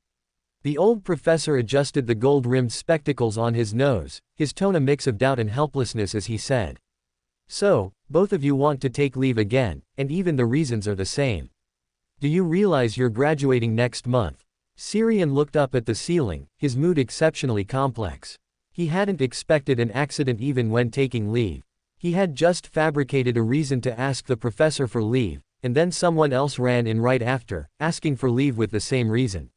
The old professor adjusted the gold-rimmed spectacles on his nose, his tone a mix of doubt and helplessness as he said. So, both of you want to take leave again, and even the reasons are the same. Do you realize you're graduating next month? Syrian looked up at the ceiling, his mood exceptionally complex. He hadn't expected an accident even when taking leave. He had just fabricated a reason to ask the professor for leave, and then someone else ran in right after, asking for leave with the same reason.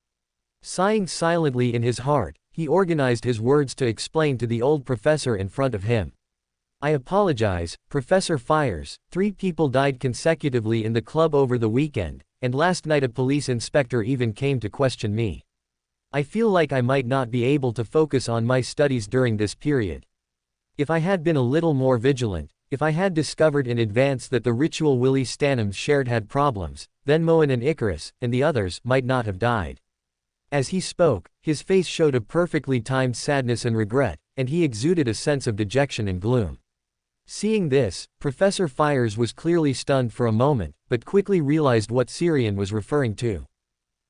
Sighing silently in his heart, he organized his words to explain to the old professor in front of him. I apologize, Professor Fires, 3 people died consecutively in the club over the weekend, and last night a police inspector even came to question me. I feel like I might not be able to focus on my studies during this period. If I had been a little more vigilant, if I had discovered in advance that the ritual Willie Stanham's shared had problems, then Moen and Icarus, and the others, might not have died. As he spoke, his face showed a perfectly timed sadness and regret, and he exuded a sense of dejection and gloom. Seeing this, Professor Fires was clearly stunned for a moment, but quickly realized what Syrian was referring to.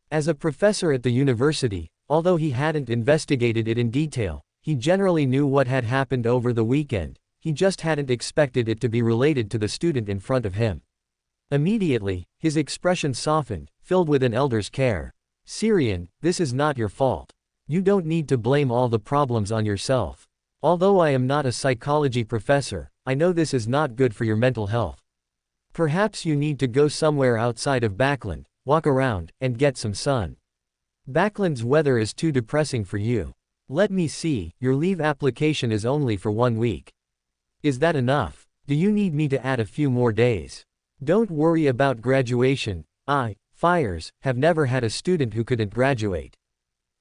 As a professor at the university, although he hadn't investigated it in detail, he generally knew what had happened over the weekend, he just hadn't expected it to be related to the student in front of him. Immediately, his expression softened, filled with an elder's care. Syrian, this is not your fault. You don't need to blame all the problems on yourself. Although I am not a psychology professor, I know this is not good for your mental health. Perhaps you need to go somewhere outside of Backland, walk around, and get some sun. Backland's weather is too depressing for you. Let me see, your leave application is only for 1 week. Is that enough? Do you need me to add a few more days? Don't worry about graduation, Fires, have never had a student who couldn't graduate.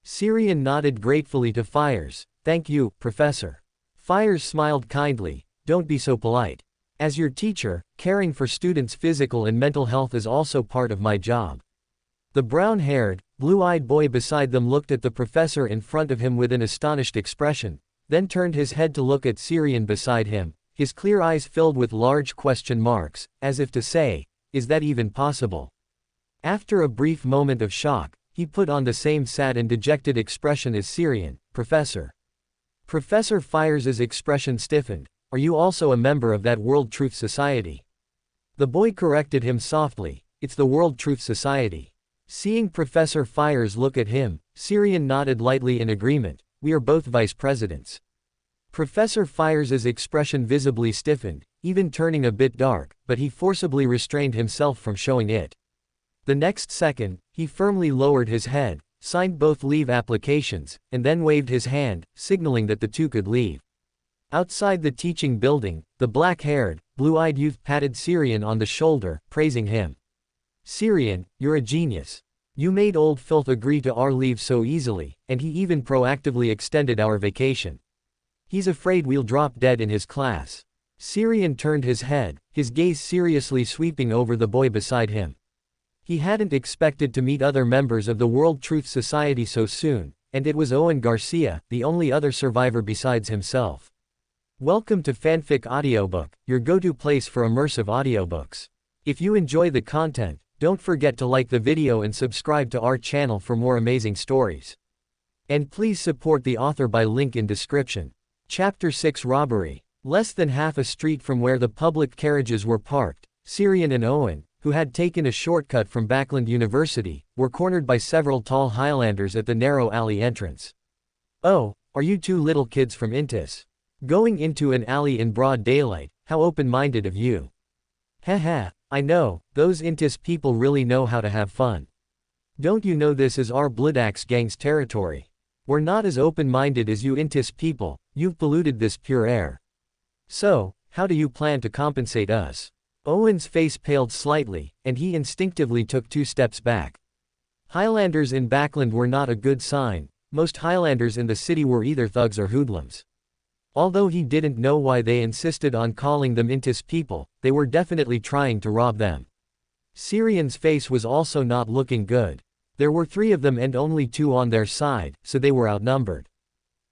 Syrian nodded gratefully to Fires. Thank you, Professor. Fires smiled kindly. Don't be so polite. As your teacher, caring for students' physical and mental health is also part of my job. The brown-haired, blue-eyed boy beside them looked at the professor in front of him with an astonished expression, then turned his head to look at Syrian beside him, his clear eyes filled with large question marks, as if to say, is that even possible? After a brief moment of shock, he put on the same sad and dejected expression as Syrian. Professor. Professor Fires' expression stiffened. Are you also a member of that World Truth Society? The boy corrected him softly. It's the World Truth Society. Seeing Professor Fires look at him, Syrian nodded lightly in agreement. We are both vice presidents. Professor Fires' expression visibly stiffened, even turning a bit dark, but he forcibly restrained himself from showing it. The next second, he firmly lowered his head, signed both leave applications, and then waved his hand, signaling that the two could leave. Outside the teaching building, the black-haired, blue-eyed youth patted Syrian on the shoulder, praising him. Syrian, you're a genius. You made old filth agree to our leave so easily, and he even proactively extended our vacation. He's afraid we'll drop dead in his class. Syrian turned his head, his gaze seriously sweeping over the boy beside him. He hadn't expected to meet other members of the World Truth Society so soon, and it was Owen Garcia, the only other survivor besides himself. Welcome to Fanfic Audiobook, your go-to place for immersive audiobooks. If you enjoy the content, don't forget to like the video and subscribe to our channel for more amazing stories. And please support the author by link in description. Chapter 6 Robbery. Less than half a street from where the public carriages were parked, Syrian and Owen, who had taken a shortcut from Backland University, were cornered by several tall Highlanders at the narrow alley entrance. Oh, are you two little kids from Intis? Going into an alley in broad daylight, how open-minded of you. Haha, I know, those Intis people really know how to have fun. Don't you know this is our Bloodaxe gang's territory? We're not as open-minded as you Intis people, you've polluted this pure air. So, how do you plan to compensate us? Owen's face paled slightly, and he instinctively took 2 steps back. Highlanders in Backland were not a good sign. Most Highlanders in the city were either thugs or hoodlums. Although he didn't know why they insisted on calling them Intis people, they were definitely trying to rob them. Syrian's face was also not looking good. There were 3 of them and only 2 on their side, so they were outnumbered.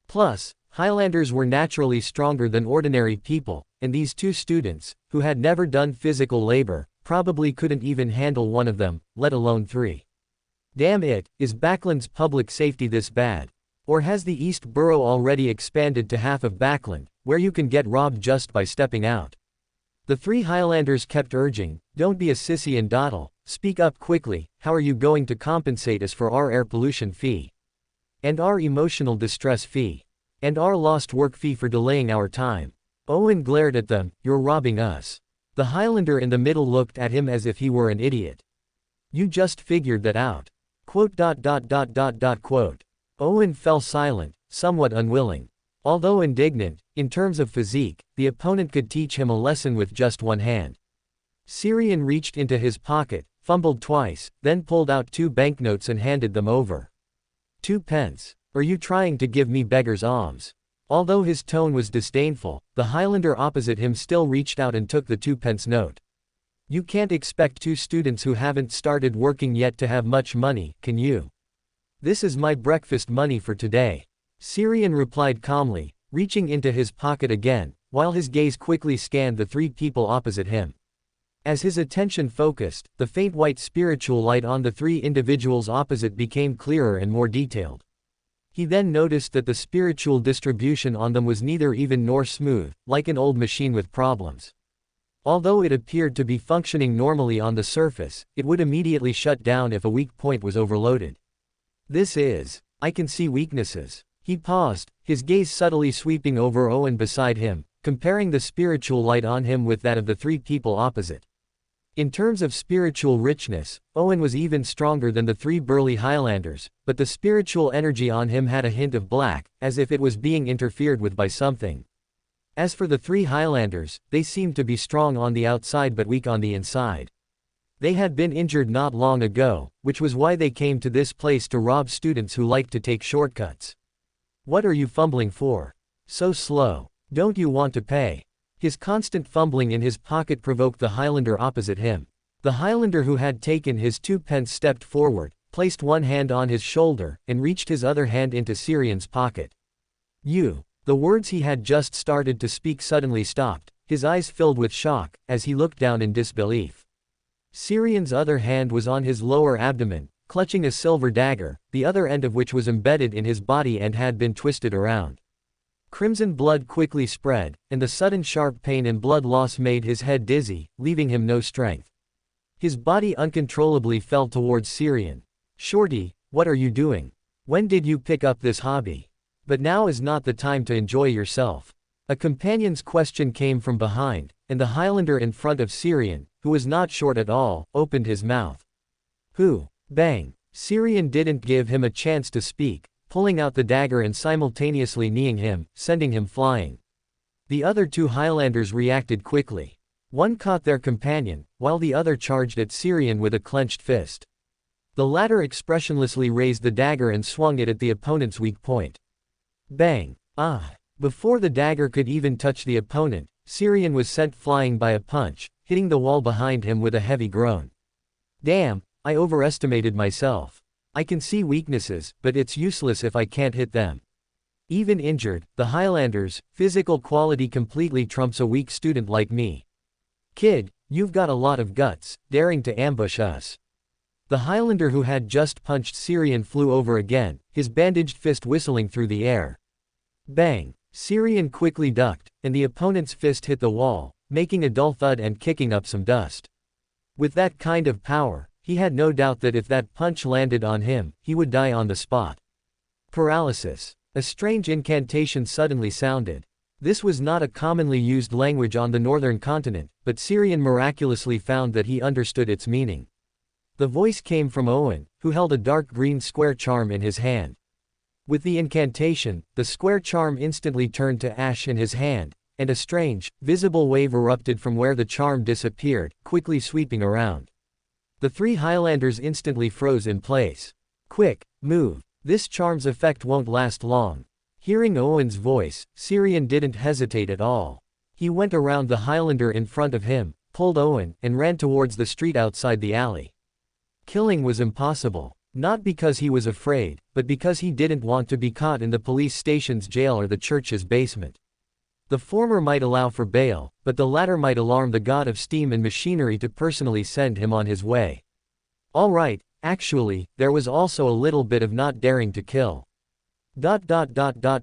Plus, Highlanders were naturally stronger than ordinary people, and these 2 students, who had never done physical labor, probably couldn't even handle one of them, let alone 3. Damn it, is Backland's public safety this bad? Or has the East Borough already expanded to half of Backland, where you can get robbed just by stepping out? The three Highlanders kept urging, don't be a sissy and dawdle, speak up quickly, how are you going to compensate us for our air pollution fee? And our emotional distress fee? And our lost work fee for delaying our time? Owen glared at them, you're robbing us. The Highlander in the middle looked at him as if he were an idiot. You just figured that out. Quote. Owen fell silent, somewhat unwilling. Although indignant, in terms of physique, the opponent could teach him a lesson with just one hand. Syrian reached into his pocket, fumbled twice, then pulled out 2 banknotes and handed them over. 2 pence. Are you trying to give me beggar's alms? Although his tone was disdainful, the Highlander opposite him still reached out and took the 2 pence note. You can't expect 2 students who haven't started working yet to have much money, can you? This is my breakfast money for today. Syrian replied calmly, reaching into his pocket again, while his gaze quickly scanned the 3 people opposite him. As his attention focused, the faint white spiritual light on the 3 individuals opposite became clearer and more detailed. He then noticed that the spiritual distribution on them was neither even nor smooth, like an old machine with problems. Although it appeared to be functioning normally on the surface, it would immediately shut down if a weak point was overloaded. I can see weaknesses. He paused, his gaze subtly sweeping over Owen beside him, comparing the spiritual light on him with that of the 3 people opposite. In terms of spiritual richness, Owen was even stronger than the 3 burly Highlanders, but the spiritual energy on him had a hint of black, as if it was being interfered with by something. As for the 3 Highlanders, they seemed to be strong on the outside but weak on the inside. They had been injured not long ago, which was why they came to this place to rob students who liked to take shortcuts. What are you fumbling for? So slow. Don't you want to pay? His constant fumbling in his pocket provoked the Highlander opposite him. The Highlander who had taken his 2 pence stepped forward, placed one hand on his shoulder, and reached his other hand into Syrian's pocket. You. The words he had just started to speak suddenly stopped, his eyes filled with shock, as he looked down in disbelief. Syrian's other hand was on his lower abdomen, clutching a silver dagger, the other end of which was embedded in his body and had been twisted around. Crimson blood quickly spread, and the sudden sharp pain and blood loss made his head dizzy, leaving him no strength. His body uncontrollably fell towards Syrian. Shorty, what are you doing? When did you pick up this hobby? But now is not the time to enjoy yourself. A companion's question came from behind, and the Highlander in front of Syrian, who was not short at all, opened his mouth. Who? Bang! Syrian didn't give him a chance to speak, pulling out the dagger and simultaneously kneeing him, sending him flying. The other 2 Highlanders reacted quickly. One caught their companion, while the other charged at Syrian with a clenched fist. The latter expressionlessly raised the dagger and swung it at the opponent's weak point. Bang! Ah! Before the dagger could even touch the opponent, Syrian was sent flying by a punch, hitting the wall behind him with a heavy groan. Damn, I overestimated myself. I can see weaknesses, but it's useless if I can't hit them. Even injured, the Highlanders' physical quality completely trumps a weak student like me. Kid, you've got a lot of guts, daring to ambush us. The Highlander who had just punched Syrian flew over again, his bandaged fist whistling through the air. Bang! Syrian quickly ducked, and the opponent's fist hit the wall, making a dull thud and kicking up some dust. With that kind of power, he had no doubt that if that punch landed on him, he would die on the spot. Paralysis. A strange incantation suddenly sounded. This was not a commonly used language on the northern continent, but Syrian miraculously found that he understood its meaning. The voice came from Owen, who held a dark green square charm in his hand. With the incantation, the square charm instantly turned to ash in his hand, and a strange, visible wave erupted from where the charm disappeared, quickly sweeping around. The 3 Highlanders instantly froze in place. Quick, move. This charm's effect won't last long. Hearing Owen's voice, Syrian didn't hesitate at all. He went around the Highlander in front of him, pulled Owen, and ran towards the street outside the alley. Killing was impossible, not because he was afraid, but because he didn't want to be caught in the police station's jail or the church's basement. The former might allow for bail, but the latter might alarm the god of steam and machinery to personally send him on his way. All right, Actually, there was also a little bit of not daring to kill. Wildy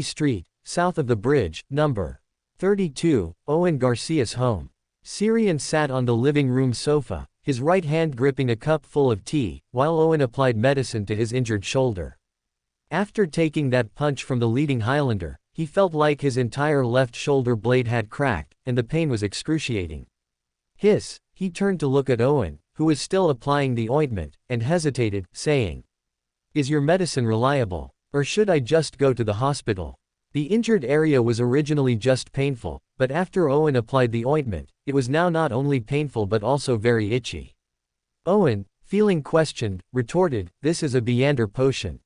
Street, south of the bridge, number 32, Owen Garcia's home. Syrian sat on the living room sofa, his right hand gripping a cup full of tea, while Owen applied medicine to his injured shoulder. After taking that punch from the leading Highlander, he felt like his entire left shoulder blade had cracked, and the pain was excruciating. He turned to look at Owen, who was still applying the ointment, and hesitated, saying, "Is your medicine reliable? Or should I just go to the hospital?" The injured area was originally just painful, but after Owen applied the ointment, it was now not only painful but also very itchy. Owen, feeling questioned, retorted, "This is a Beander potion.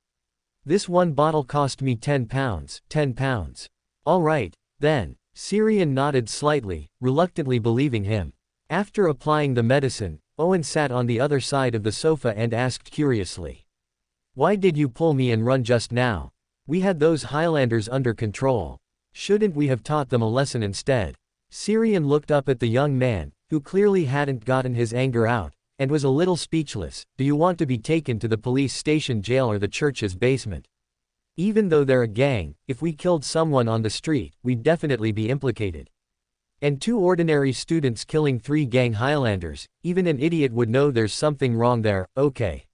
This one bottle cost me 10 pounds, 10 pounds. All right, then." Syrian nodded slightly, reluctantly believing him. After applying the medicine, Owen sat on the other side of the sofa and asked curiously, "Why did you pull me and run just now? We had those Highlanders under control. Shouldn't we have taught them a lesson instead?" Syrian looked up at the young man, who clearly hadn't gotten his anger out, and was a little speechless. "Do you want to be taken to the police station jail or the church's basement? Even though they're a gang, if we killed someone on the street, we'd definitely be implicated. And 2 ordinary students killing 3 gang Highlanders, even an idiot would know there's something wrong there, okay."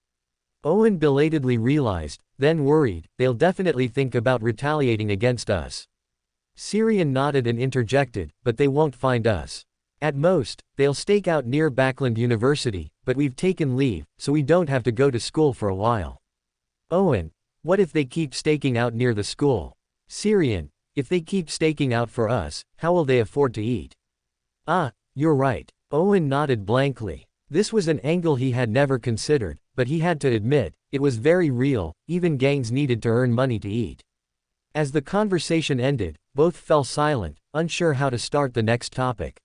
Owen belatedly realized, then worried, "They'll definitely think about retaliating against us." Syrian nodded and interjected, "But they won't find us. At most, they'll stake out near Backland University, but we've taken leave, so we don't have to go to school for a while." Owen, "What if they keep staking out near the school?" Syrian, "If they keep staking out for us, how will they afford to eat?" "Ah, you're right." Owen nodded blankly. This was an angle he had never considered, but he had to admit, it was very real. Even gangs needed to earn money to eat. As the conversation ended, both fell silent, unsure how to start the next topic.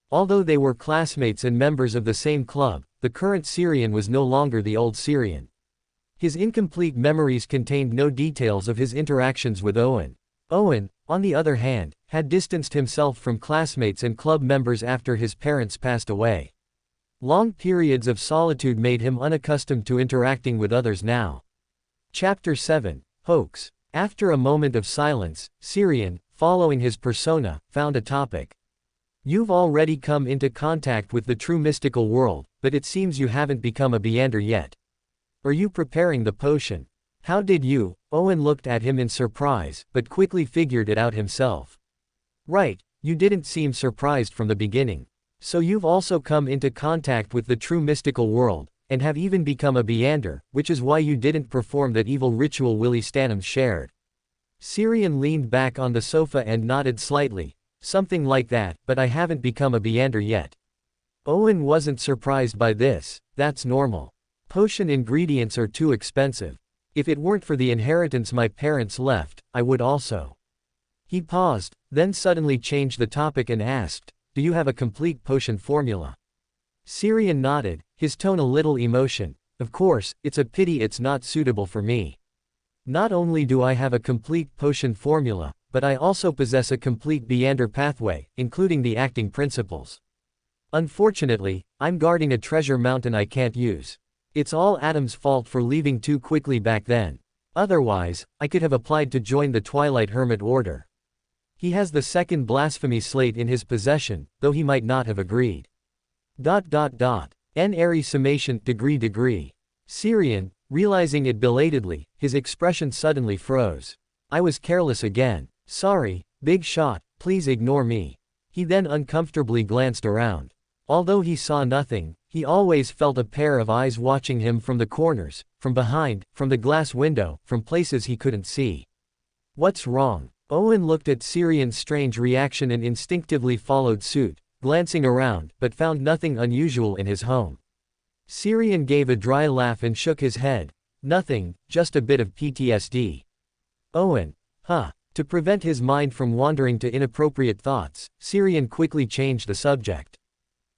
Although they were classmates and members of the same club, the current Syrian was no longer the old Syrian. His incomplete memories contained no details of his interactions with Owen. Owen, on the other hand, had distanced himself from classmates and club members after his parents passed away. Long periods of solitude made him unaccustomed to interacting with others now. Chapter 7, Hoax. After a moment of silence, Syrian, following his persona, found a topic. "You've already come into contact with the true mystical world, but it seems you haven't become a Beander yet. Are you preparing the potion? How did you?" Owen looked at him in surprise, but quickly figured it out himself. "Right, you didn't seem surprised from the beginning. So you've also come into contact with the true mystical world, and have even become a Beander, which is why you didn't perform that evil ritual Willie Stanham shared." Syrian leaned back on the sofa and nodded slightly. "Something like that, but I haven't become a Beander yet." Owen wasn't surprised by this. That's normal. Potion ingredients are too expensive. If it weren't for the inheritance my parents left, I would also. He paused, then suddenly changed the topic and asked, "Do you have a complete potion formula?" Syrian nodded, his tone a little emotion. "Of course, it's a pity it's not suitable for me. Not only do I have a complete potion formula, but I also possess a complete Beander pathway, including the acting principles. Unfortunately, I'm guarding a treasure mountain I can't use. It's all Adam's fault for leaving too quickly back then. Otherwise, I could have applied to join the Twilight Hermit Order. He has the second blasphemy slate in his possession, though he might not have agreed. N airy summation degree. Syrian, realizing it belatedly, his expression suddenly froze. "I was careless again. Sorry, big shot, please ignore me." He then uncomfortably glanced around. Although he saw nothing, he always felt a pair of eyes watching him from the corners, from behind, from the glass window, from places he couldn't see. "What's wrong?" Owen looked at Syrian's strange reaction and instinctively followed suit, glancing around, but found nothing unusual in his home. Syrian gave a dry laugh and shook his head. "Nothing, just a bit of PTSD." Owen, huh? To prevent his mind from wandering to inappropriate thoughts, Syrian quickly changed the subject.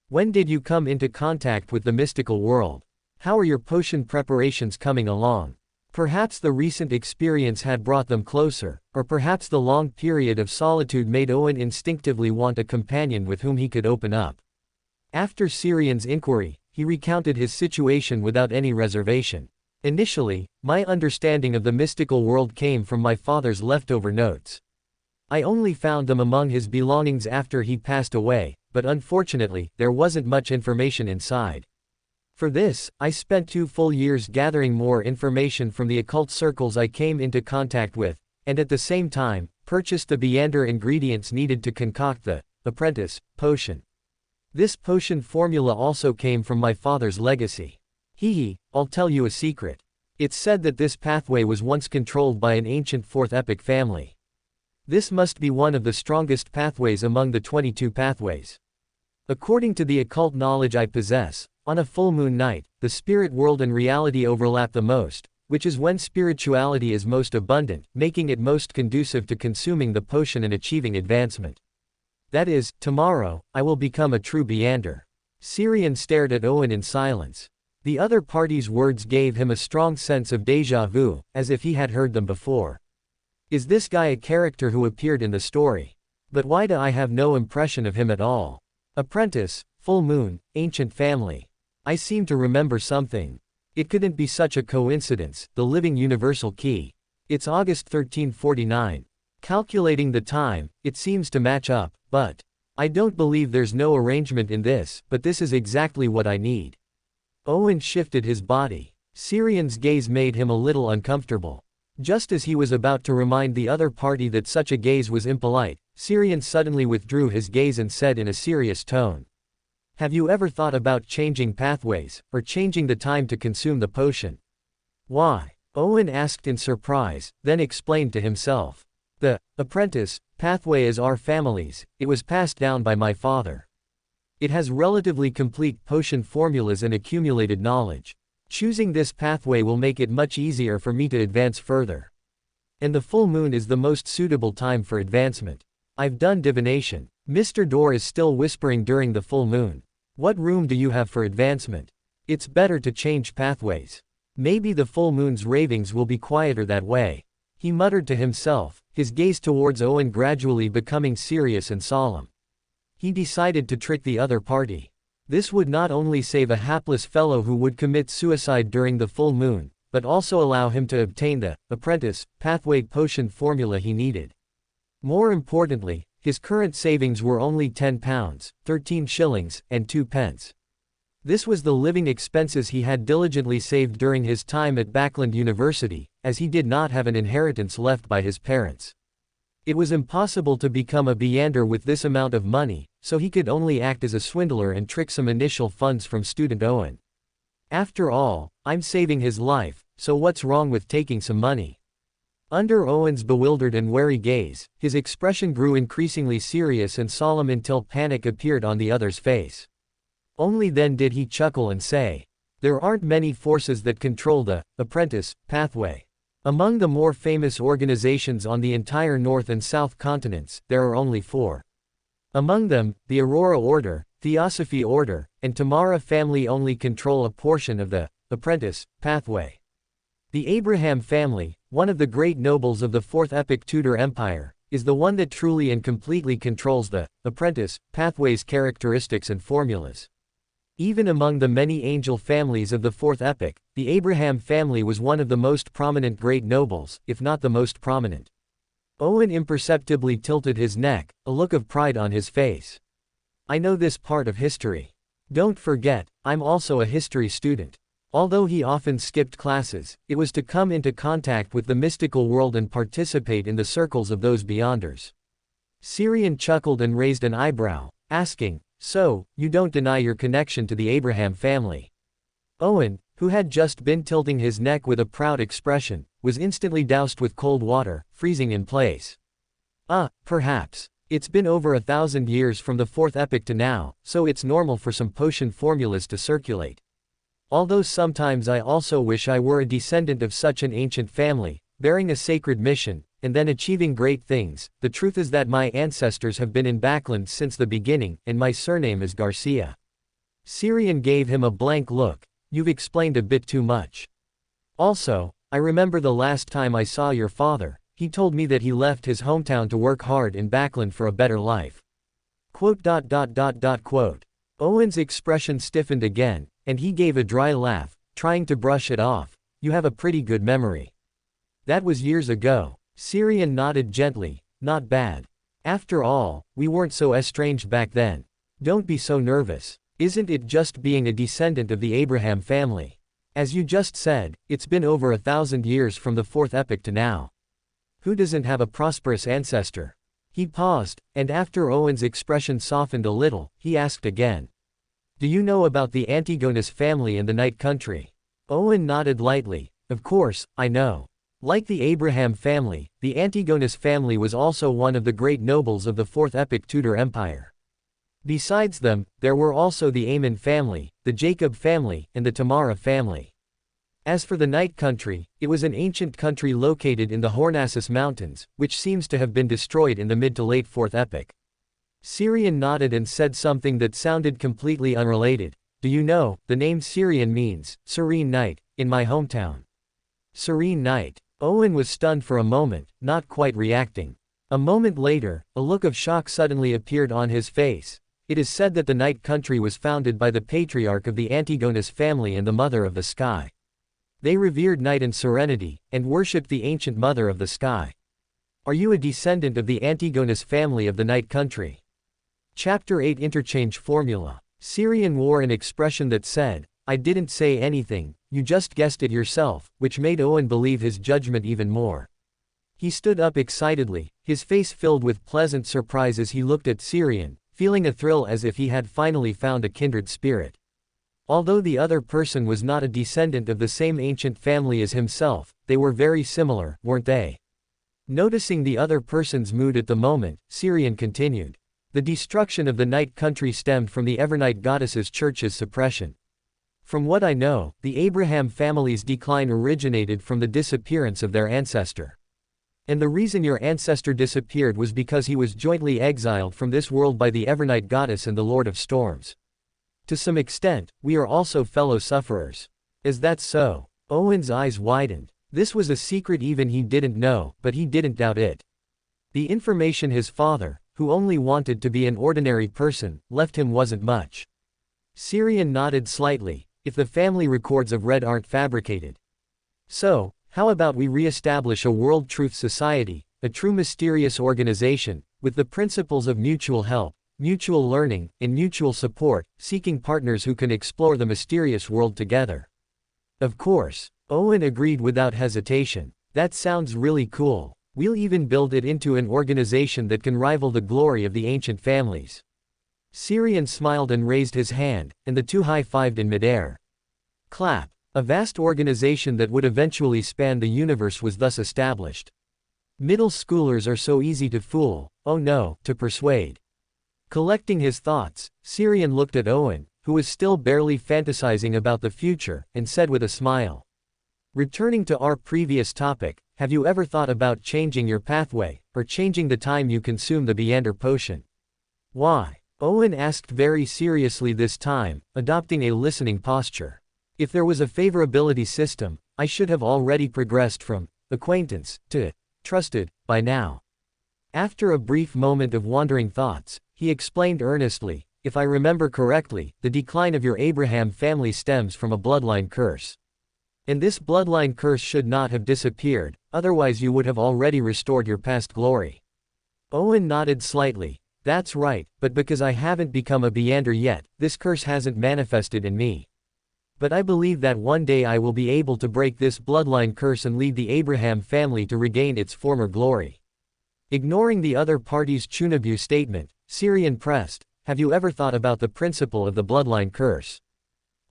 "When did you come into contact with the mystical world? How are your potion preparations coming along? Perhaps the recent experience had brought them closer, or perhaps the long period of solitude made Owen instinctively want a companion with whom he could open up." After Syrian's inquiry, he recounted his situation without any reservation. Initially, my understanding of the mystical world came from my father's leftover notes. I only found them among his belongings after he passed away, but unfortunately, there wasn't much information inside. For this, I spent 2 full years gathering more information from the occult circles I came into contact with, and at the same time, purchased the Beander ingredients needed to concoct the apprentice potion. This potion formula also came from my father's legacy. I'll tell you a secret. It's said that this pathway was once controlled by an ancient 4th epoch family. This must be one of the strongest pathways among the 22 pathways. According to the occult knowledge I possess, on a full moon night, the spirit world and reality overlap the most, which is when spirituality is most abundant, making it most conducive to consuming the potion and achieving advancement. That is, tomorrow, I will become a true Beander. Xiang stared at Owen in silence. The other party's words gave him a strong sense of déjà vu, as if he had heard them before. Is this guy a character who appeared in the story? But why do I have no impression of him at all? Apprentice, full moon, ancient family. I seem to remember something. It couldn't be such a coincidence, the living universal key. It's August 1349. Calculating the time, it seems to match up, but I don't believe there's no arrangement in this, but this is exactly what I need. Owen shifted his body. Xiang's gaze made him a little uncomfortable. Just as he was about to remind the other party that such a gaze was impolite, Xiang suddenly withdrew his gaze and said in a serious tone. Have you ever thought about changing pathways, or changing the time to consume the potion? Why? Owen asked in surprise, then explained to himself. The apprentice pathway is our family's, it was passed down by my father. It has relatively complete potion formulas and accumulated knowledge. Choosing this pathway will make it much easier for me to advance further. And the full moon is the most suitable time for advancement. I've done divination. Mr. Dorr is still whispering during the full moon. What room do you have for advancement? It's better to change pathways. Maybe the full moon's ravings will be quieter that way. He muttered to himself, his gaze towards Owen gradually becoming serious and solemn. He decided to trick the other party. This would not only save a hapless fellow who would commit suicide during the full moon, but also allow him to obtain the apprentice pathway potion formula he needed. More importantly, his current savings were only £10, 13 shillings, and 2 pence. This was the living expenses he had diligently saved during his time at Backland University, as he did not have an inheritance left by his parents. It was impossible to become a Beander with this amount of money, so he could only act as a swindler and trick some initial funds from student Owen. After all, I'm saving his life, so what's wrong with taking some money? Under Owen's bewildered and wary gaze, his expression grew increasingly serious and solemn until panic appeared on the other's face. Only then did he chuckle and say, there aren't many forces that control the apprentice pathway. Among the more famous organizations on the entire North and South continents, there are only 4. Among them, the Aurora Order, Theosophy Order, and Tamara family only control a portion of the apprentice pathway. The Abraham family, one of the great nobles of the 4th epoch Tudor Empire, is the one that truly and completely controls the apprentice pathway's characteristics and formulas. Even among the many angel families of the 4th epoch, the Abraham family was one of the most prominent great nobles, if not the most prominent. Owen imperceptibly tilted his neck, a look of pride on his face. I know this part of history. Don't forget, I'm also a history student. Although he often skipped classes, it was to come into contact with the mystical world and participate in the circles of those beyonders. Xiang chuckled and raised an eyebrow, asking, so, you don't deny your connection to the Abraham family? Owen, who had just been tilting his neck with a proud expression, was instantly doused with cold water, freezing in place. Perhaps. It's been over 1,000 years from the 4th epoch to now, so it's normal for some potion formulas to circulate. Although sometimes I also wish I were a descendant of such an ancient family, bearing a sacred mission, and then achieving great things. The truth is that my ancestors have been in Backland since the beginning, and my surname is Garcia. Xiang gave him a blank look. You've explained a bit too much. Also, I remember the last time I saw your father, he told me that he left his hometown to work hard in Backland for a better life. Quote. Owen's expression stiffened again, And he gave a dry laugh, trying to brush it off. You have a pretty good memory. That was years ago. Syrian nodded gently. Not bad. After all, we weren't so estranged back then. Don't be so nervous. Isn't it just being a descendant of the Abraham family? As you just said, it's been over 1,000 years from the fourth epoch to now. Who doesn't have a prosperous ancestor? He paused, and after Owen's expression softened a little, he asked again. Do you know about the Antigonus family in the Night Country? Owen nodded lightly. Of course, I know. Like the Abraham family, the Antigonus family was also one of the great nobles of the fourth epoch Tudor Empire. Besides them, there were also the Amun family, the Jacob family, and the Tamara family. As for the Night Country, it was an ancient country located in the Hornasus Mountains, which seems to have been destroyed in the mid to late fourth epoch. Syrian nodded and said something that sounded completely unrelated. Do you know, the name Syrian means, serene night, in my hometown. Serene night. Owen was stunned for a moment, not quite reacting. A moment later, a look of shock suddenly appeared on his face. It is said that the Night Country was founded by the patriarch of the Antigonus family and the Mother of the Sky. They revered night and serenity, and worshipped the ancient Mother of the Sky. Are you a descendant of the Antigonus family of the Night Country? Chapter 8 Interchange Formula. Syrian wore an expression that said, I didn't say anything, you just guessed it yourself, which made Owen believe his judgment even more. He stood up excitedly, his face filled with pleasant surprise as he looked at Syrian, feeling a thrill as if he had finally found a kindred spirit. Although the other person was not a descendant of the same ancient family as himself, they were very similar, weren't they? Noticing the other person's mood at the moment, Syrian continued. The destruction of the Night Country stemmed from the Evernight Goddess's church's suppression. From what I know, the Abraham family's decline originated from the disappearance of their ancestor. And the reason your ancestor disappeared was because he was jointly exiled from this world by the Evernight Goddess and the Lord of Storms. To some extent, we are also fellow sufferers. Is that so? Owen's eyes widened. This was a secret even he didn't know, but he didn't doubt it. The information his father, who only wanted to be an ordinary person, left him wasn't much. Syrian nodded slightly. If the family records of Red aren't fabricated. So, how about we re-establish a World Truth Society, a true mysterious organization, with the principles of mutual help, mutual learning, and mutual support, seeking partners who can explore the mysterious world together. Of course, Owen agreed without hesitation. That sounds really cool. We'll even build it into an organization that can rival the glory of the ancient families. Syrian smiled and raised his hand, and the two high-fived in midair. Clap. A vast organization that would eventually span the universe was thus established. Middle schoolers are so easy to fool, oh no, to persuade. Collecting his thoughts, Syrian looked at Owen, who was still barely fantasizing about the future, and said with a smile. Returning to our previous topic, have you ever thought about changing your pathway, or changing the time you consume the Beander potion? Why? Owen asked very seriously this time, adopting a listening posture. If there was a favorability system, I should have already progressed from acquaintance to trusted by now. After a brief moment of wandering thoughts, he explained earnestly, if I remember correctly, the decline of your Abraham family stems from a bloodline curse. And this bloodline curse should not have disappeared, otherwise you would have already restored your past glory. Owen nodded slightly. That's right, but because I haven't become a Beander yet, this curse hasn't manifested in me. But I believe that one day I will be able to break this bloodline curse and lead the Abraham family to regain its former glory. Ignoring the other party's Chunabu statement, Syrian pressed, have you ever thought about the principle of the bloodline curse?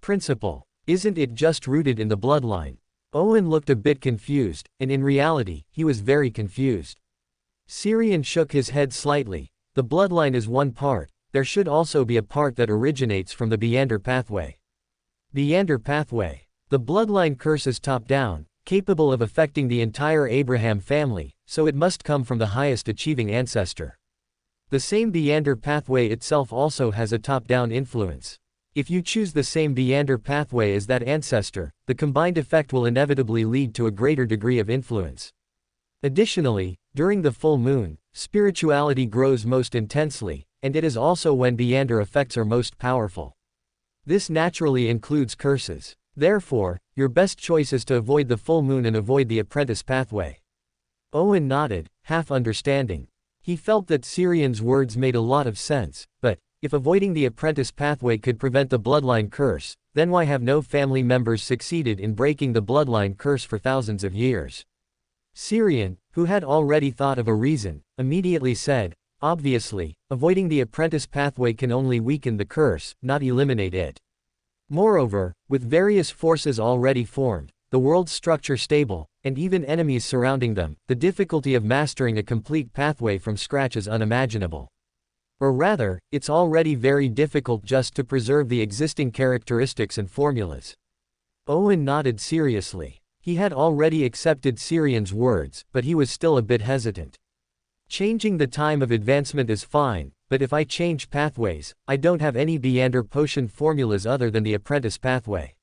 Principle? Isn't it just rooted in the bloodline? Owen looked a bit confused, and in reality, he was very confused. Syrian shook his head slightly. The bloodline is one part, there should also be a part that originates from the Beander pathway. Beander pathway. The bloodline curse is top-down, capable of affecting the entire Abraham family, so it must come from the highest achieving ancestor. The same Beander pathway itself also has a top-down influence. If you choose the same Beander pathway as that ancestor, the combined effect will inevitably lead to a greater degree of influence. Additionally, during the full moon, spirituality grows most intensely, and it is also when Beander effects are most powerful. This naturally includes curses. Therefore, your best choice is to avoid the full moon and avoid the apprentice pathway. Owen nodded, half understanding. He felt that Syrian's words made a lot of sense, but, if avoiding the apprentice pathway could prevent the bloodline curse, then why have no family members succeeded in breaking the bloodline curse for thousands of years? Syrian, who had already thought of a reason, immediately said, obviously, avoiding the apprentice pathway can only weaken the curse, not eliminate it. Moreover, with various forces already formed, the world's structure stable, and even enemies surrounding them, the difficulty of mastering a complete pathway from scratch is unimaginable. Or rather, it's already very difficult just to preserve the existing characteristics and formulas. Owen nodded seriously. He had already accepted Syrian's words, but he was still a bit hesitant. Changing the time of advancement is fine, but if I change pathways, I don't have any Beander potion formulas other than the apprentice pathway.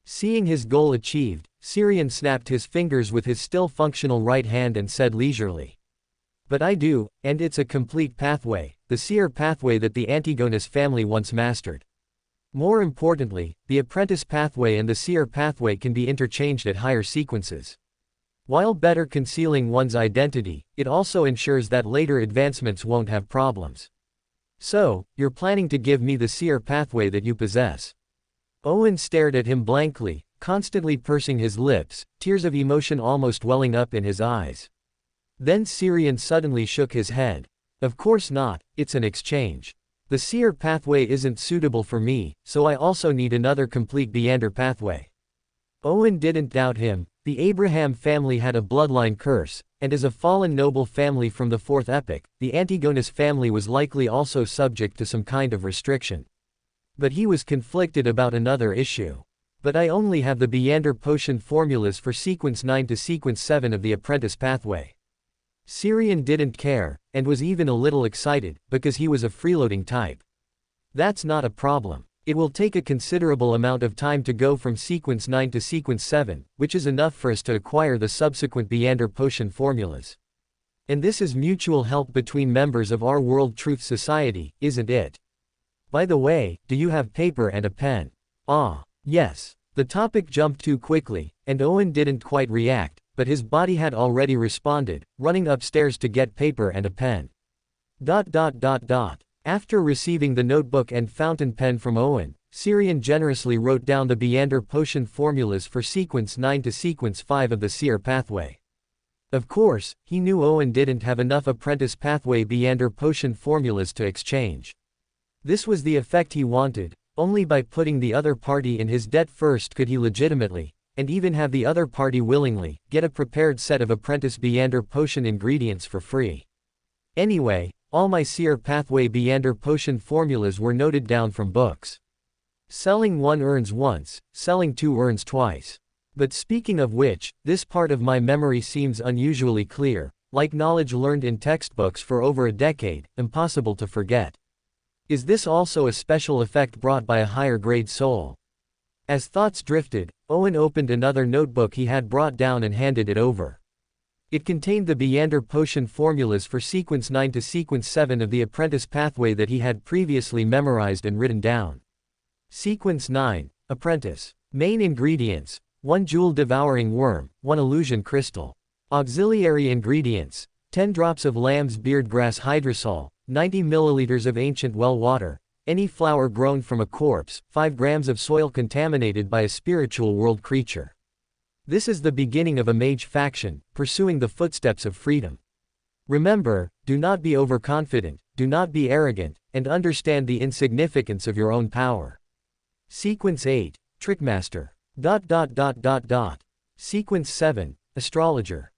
Seeing his goal achieved, Syrian snapped his fingers with his still functional right hand and said leisurely. But I do, and it's a complete pathway, the seer pathway that the Antigonus family once mastered. More importantly, the apprentice pathway and the seer pathway can be interchanged at higher sequences. While better concealing one's identity, it also ensures that later advancements won't have problems. So, you're planning to give me the seer pathway that you possess? Owen stared at him blankly, constantly pursing his lips, tears of emotion almost welling up in his eyes. Then Syrian suddenly shook his head. Of course not, it's an exchange. The seer pathway isn't suitable for me, so I also need another complete Beander pathway. Owen didn't doubt him. The Abraham family had a bloodline curse, and as a fallen noble family from the fourth epoch, the Antigonus family was likely also subject to some kind of restriction. But he was conflicted about another issue. But I only have the Beander potion formulas for sequence 9 to sequence 7 of the apprentice pathway. Syrian didn't care, and was even a little excited, because he was a freeloading type. That's not a problem. It will take a considerable amount of time to go from sequence 9 to sequence 7, which is enough for us to acquire the subsequent Beander potion formulas. And this is mutual help between members of our World Truth Society, isn't it? By the way, do you have paper and a pen? Ah, yes. The topic jumped too quickly, and Owen didn't quite react, but his body had already responded, running upstairs to get paper and a pen. After receiving the notebook and fountain pen from Owen, Syrian generously wrote down the Beander potion formulas for sequence 9 to sequence 5 of the seer pathway. Of course, he knew Owen didn't have enough apprentice pathway Beander potion formulas to exchange. This was the effect he wanted. Only by putting the other party in his debt first could he legitimately, and even have the other party willingly, get a prepared set of apprentice Beander potion ingredients for free. Anyway, all my seer pathway Beander potion formulas were noted down from books. Selling one earns once, selling two earns twice. But speaking of which, this part of my memory seems unusually clear, like knowledge learned in textbooks for over a decade, impossible to forget. Is this also a special effect brought by a higher grade soul? As thoughts drifted, Owen opened another notebook he had brought down and handed it over. It contained the Beander potion formulas for sequence 9 to sequence 7 of the apprentice pathway that he had previously memorized and written down. Sequence 9, Apprentice. Main ingredients: 1 jewel-devouring worm, 1 illusion crystal. Auxiliary ingredients: 10 drops of lamb's beard grass hydrosol, 90 milliliters of ancient well water, any flower grown from a corpse, 5 grams of soil contaminated by a spiritual world creature. This is the beginning of a mage faction, pursuing the footsteps of freedom. Remember, do not be overconfident, do not be arrogant, and understand the insignificance of your own power. Sequence 8, Trickmaster. Sequence 7, Astrologer.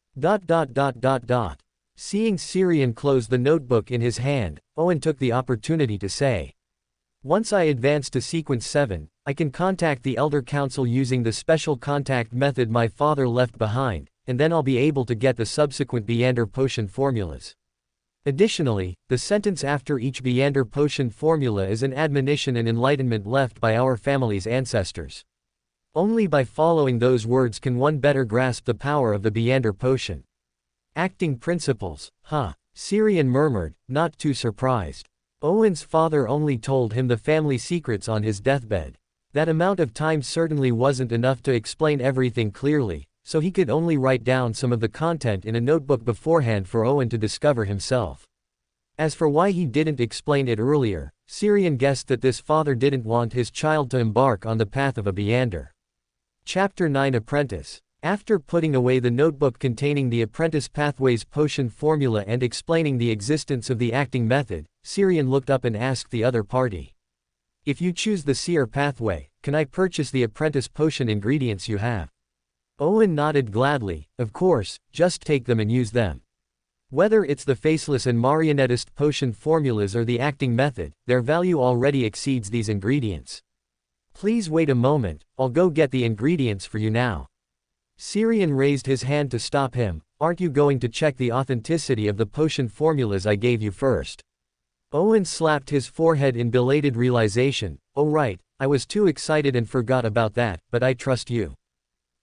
Seeing Syrian close the notebook in his hand, Owen took the opportunity to say, once I advance to sequence 7, I can contact the Elder Council using the special contact method my father left behind, and then I'll be able to get the subsequent Beander potion formulas. Additionally, the sentence after each Beander potion formula is an admonition and enlightenment left by our family's ancestors. Only by following those words can one better grasp the power of the Beander potion. Acting principles, huh? Syrian murmured, not too surprised. Owen's father only told him the family secrets on his deathbed. That amount of time certainly wasn't enough to explain everything clearly, so he could only write down some of the content in a notebook beforehand for Owen to discover himself. As for why he didn't explain it earlier, Xiang guessed that this father didn't want his child to embark on the path of a meander. Chapter 9 Apprentice. After putting away the notebook containing the apprentice pathways potion formula and explaining the existence of the acting method, Xiang looked up and asked the other party. If you choose the seer pathway, can I purchase the apprentice potion ingredients you have? Owen nodded gladly. Of course, just take them and use them. Whether it's the faceless and marionettist potion formulas or the acting method, their value already exceeds these ingredients. Please wait a moment, I'll go get the ingredients for you now. Xiang raised his hand to stop him. Aren't you going to check the authenticity of the potion formulas I gave you first? Owen slapped his forehead in belated realization. Oh right, I was too excited and forgot about that, but I trust you.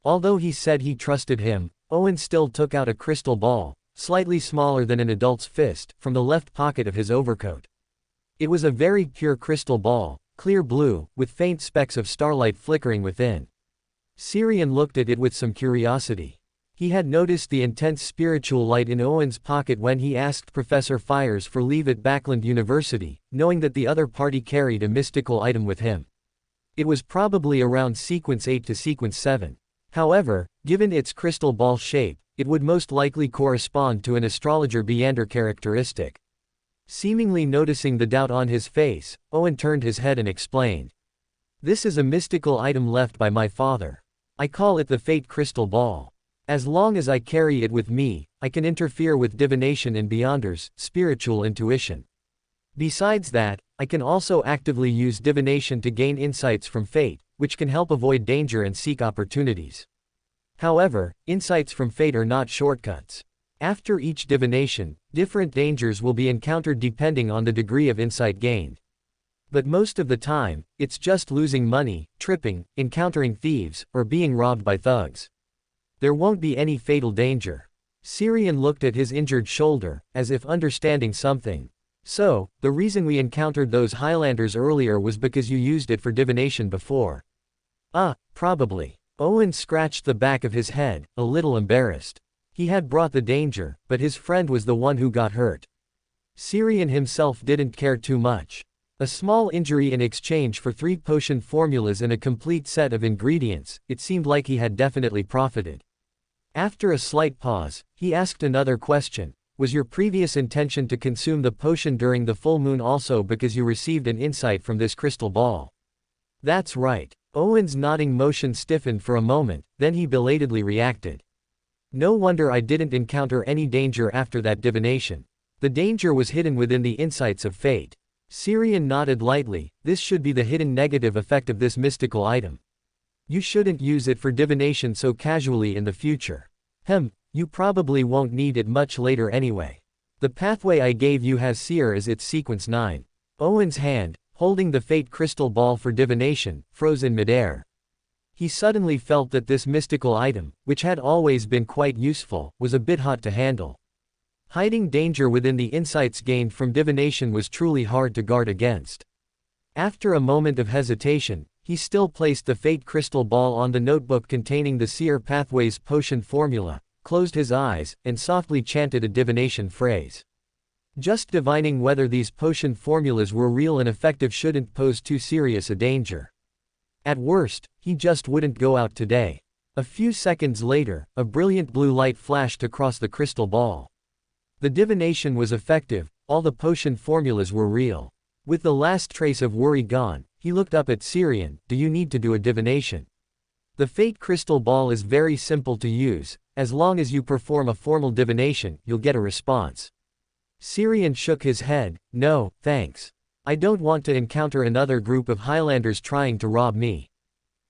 Although he said he trusted him, Owen still took out a crystal ball, slightly smaller than an adult's fist, from the left pocket of his overcoat. It was a very pure crystal ball, clear blue, with faint specks of starlight flickering within. Xiang looked at it with some curiosity. He had noticed the intense spiritual light in Owen's pocket when he asked Professor Fires for leave at Backland University, knowing that the other party carried a mystical item with him. It was probably around sequence 8 to sequence 7. However, given its crystal ball shape, it would most likely correspond to an astrologer meander characteristic. Seemingly noticing the doubt on his face, Owen turned his head and explained. This is a mystical item left by my father. I call it the Fate Crystal Ball. As long as I carry it with me, I can interfere with divination and beyonders, spiritual intuition. Besides that, I can also actively use divination to gain insights from fate, which can help avoid danger and seek opportunities. However, insights from fate are not shortcuts. After each divination, different dangers will be encountered depending on the degree of insight gained. But most of the time, it's just losing money, tripping, encountering thieves, or being robbed by thugs. There won't be any fatal danger. Xiang looked at his injured shoulder, as if understanding something. So, the reason we encountered those Highlanders earlier was because you used it for divination before. Probably. Owen scratched the back of his head, a little embarrassed. He had brought the danger, but his friend was the one who got hurt. Xiang himself didn't care too much. A small injury in exchange for 3 potion formulas and a complete set of ingredients, it seemed like he had definitely profited. After a slight pause, he asked another question. Was your previous intention to consume the potion during the full moon also because you received an insight from this crystal ball? That's right. Owen's nodding motion stiffened for a moment, then he belatedly reacted. No wonder I didn't encounter any danger after that divination. The danger was hidden within the insights of fate. Xiang nodded lightly. This should be the hidden negative effect of this mystical item. You shouldn't use it for divination so casually in the future. You probably won't need it much later anyway. The pathway I gave you has seer as its sequence 9. Owen's hand, holding the fate crystal ball for divination, froze in midair. He suddenly felt that this mystical item, which had always been quite useful, was a bit hot to handle. Hiding danger within the insights gained from divination was truly hard to guard against. After a moment of hesitation, he still placed the fate crystal ball on the notebook containing the seer pathways potion formula, closed his eyes, and softly chanted a divination phrase. Just divining whether these potion formulas were real and effective shouldn't pose too serious a danger. At worst, he just wouldn't go out today. A few seconds later, a brilliant blue light flashed across the crystal ball. The divination was effective, all the potion formulas were real. With the last trace of worry gone, he looked up at Xiang. Do you need to do a divination? The fate crystal ball is very simple to use. As long as you perform a formal divination, you'll get a response. Xiang shook his head. No, thanks. I don't want to encounter another group of Highlanders trying to rob me.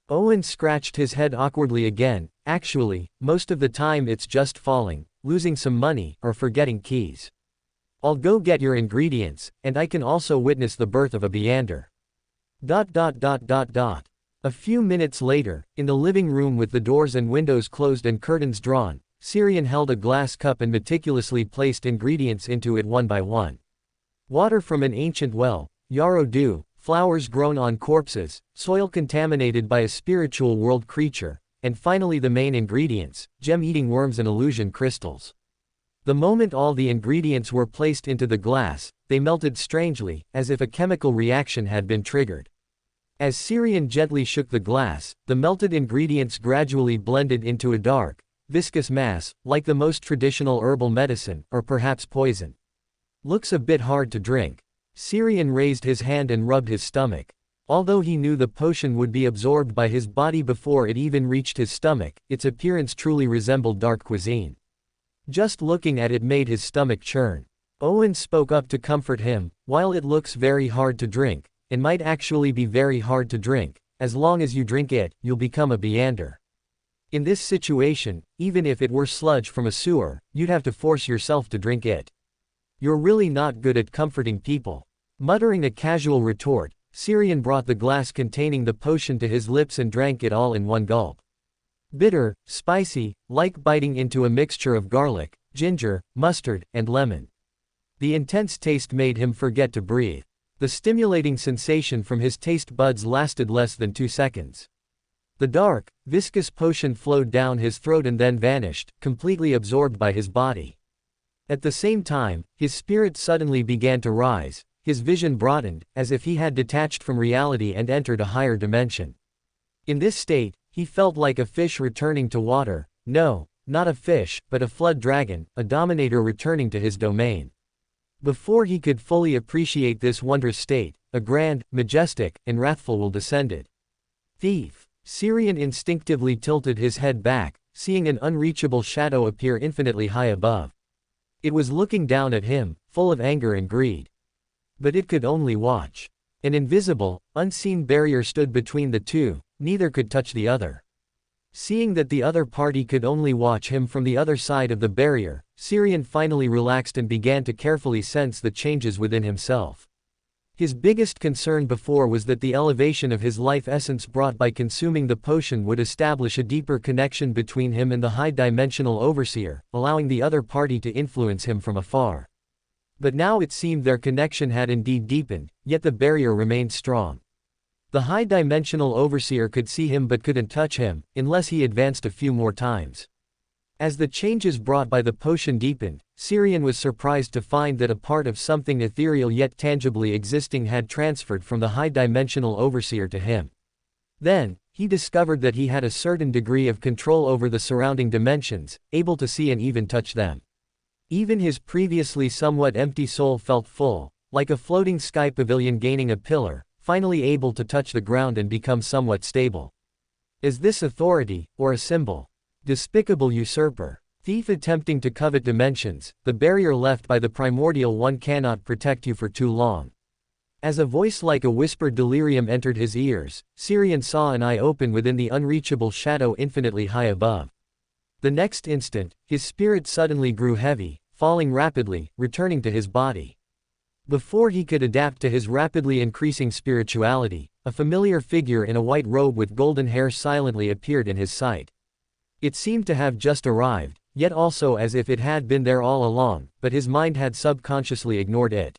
Owen scratched his head awkwardly again. Actually, most of the time it's just falling, losing some money, or forgetting keys. I'll go get your ingredients, and I can also witness the birth of a meander. A few minutes later, in the living room with the doors and windows closed and curtains drawn, Xiang held a glass cup and meticulously placed ingredients into it one by one. Water from an ancient well, yarrow dew, flowers grown on corpses, soil contaminated by a spiritual world creature, and finally the main ingredients, gem-eating worms and illusion crystals. The moment all the ingredients were placed into the glass, they melted strangely, as if a chemical reaction had been triggered. As Syrian gently shook the glass, the melted ingredients gradually blended into a dark, viscous mass, like the most traditional herbal medicine, or perhaps poison. Looks a bit hard to drink. Syrian raised his hand and rubbed his stomach. Although he knew the potion would be absorbed by his body before it even reached his stomach, its appearance truly resembled dark cuisine. Just looking at it made his stomach churn. Owen spoke up to comfort him. While it looks very hard to drink, it might actually be very hard to drink. As long as you drink it, you'll become a Beander. In this situation, even if it were sludge from a sewer, you'd have to force yourself to drink it. You're really not good at comforting people. Muttering a casual retort, Syrian brought the glass containing the potion to his lips and drank it all in one gulp. Bitter, spicy, like biting into a mixture of garlic, ginger, mustard, and lemon. The intense taste made him forget to breathe. The stimulating sensation from his taste buds lasted less than 2 seconds. The dark, viscous potion flowed down his throat and then vanished, completely absorbed by his body. At the same time, his spirit suddenly began to rise, his vision broadened, as if he had detached from reality and entered a higher dimension. In this state, he felt like a fish returning to water. No, not a fish, but a flood dragon, a dominator returning to his domain. Before he could fully appreciate this wondrous state, a grand, majestic, and wrathful will descended. Thief! Syrian instinctively tilted his head back, seeing an unreachable shadow appear infinitely high above. It was looking down at him, full of anger and greed. But it could only watch. An invisible, unseen barrier stood between the two, neither could touch the other. Seeing that the other party could only watch him from the other side of the barrier, Syrian finally relaxed and began to carefully sense the changes within himself. His biggest concern before was that the elevation of his life essence brought by consuming the potion would establish a deeper connection between him and the high-dimensional overseer, allowing the other party to influence him from afar. But now it seemed their connection had indeed deepened, yet the barrier remained strong. The high-dimensional overseer could see him but couldn't touch him, unless he advanced a few more times. As the changes brought by the potion deepened, Syrian was surprised to find that a part of something ethereal yet tangibly existing had transferred from the high-dimensional overseer to him. Then, he discovered that he had a certain degree of control over the surrounding dimensions, able to see and even touch them. Even his previously somewhat empty soul felt full, like a floating sky pavilion gaining a pillar, finally able to touch the ground and become somewhat stable. Is this authority, or a symbol? Despicable usurper. Thief attempting to covet dimensions, the barrier left by the primordial one cannot protect you for too long. As a voice like a whispered delirium entered his ears, Syrian saw an eye open within the unreachable shadow infinitely high above. The next instant, his spirit suddenly grew heavy, falling rapidly, returning to his body. Before he could adapt to his rapidly increasing spirituality, a familiar figure in a white robe with golden hair silently appeared in his sight. It seemed to have just arrived, yet also as if it had been there all along, but his mind had subconsciously ignored it.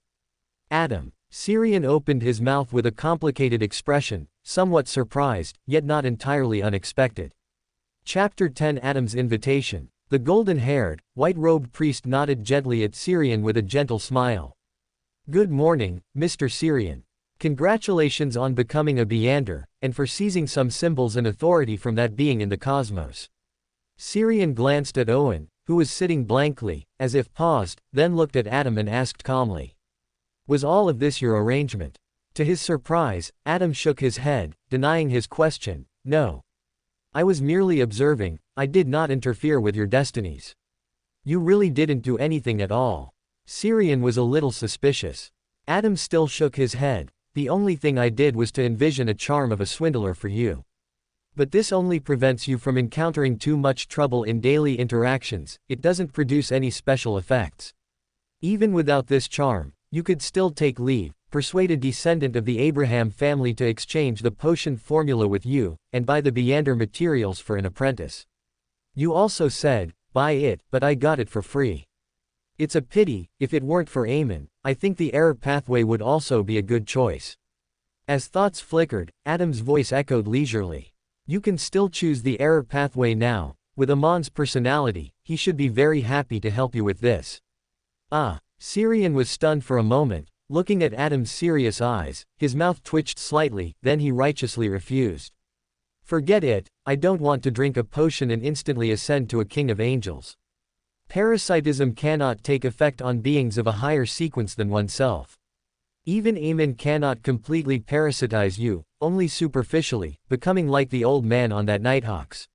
Adam. Syrian opened his mouth with a complicated expression, somewhat surprised, yet not entirely unexpected. Chapter 10 Adam's Invitation. The golden-haired, white-robed priest nodded gently at Syrian with a gentle smile. Good morning, Mr. Syrian. Congratulations on becoming a Beander, and for seizing some symbols and authority from that being in the cosmos. Syrian glanced at Owen, who was sitting blankly, as if paused, then looked at Adam and asked calmly. Was all of this your arrangement? To his surprise, Adam shook his head, denying his question. No. I was merely observing, I did not interfere with your destinies. You really didn't do anything at all. Syrian was a little suspicious. Adam still shook his head. The only thing I did was to envision a charm of a swindler for you. But this only prevents you from encountering too much trouble in daily interactions, it doesn't produce any special effects. Even without this charm, you could still take leave, persuade a descendant of the Abraham family to exchange the potion formula with you, and buy the Beander materials for an apprentice. You also said, buy it, but I got it for free. It's a pity, if it weren't for Amen, I think the error pathway would also be a good choice. As thoughts flickered, Adam's voice echoed leisurely. You can still choose the error pathway now. With Amon's personality, he should be very happy to help you with this. Ah, Syrian was stunned for a moment, looking at Adam's serious eyes. His mouth twitched slightly, then he righteously refused. Forget it, I don't want to drink a potion and instantly ascend to a king of angels. Parasitism cannot take effect on beings of a higher sequence than oneself. Even Amen cannot completely parasitize you, only superficially, becoming like the old man on that Nighthawks.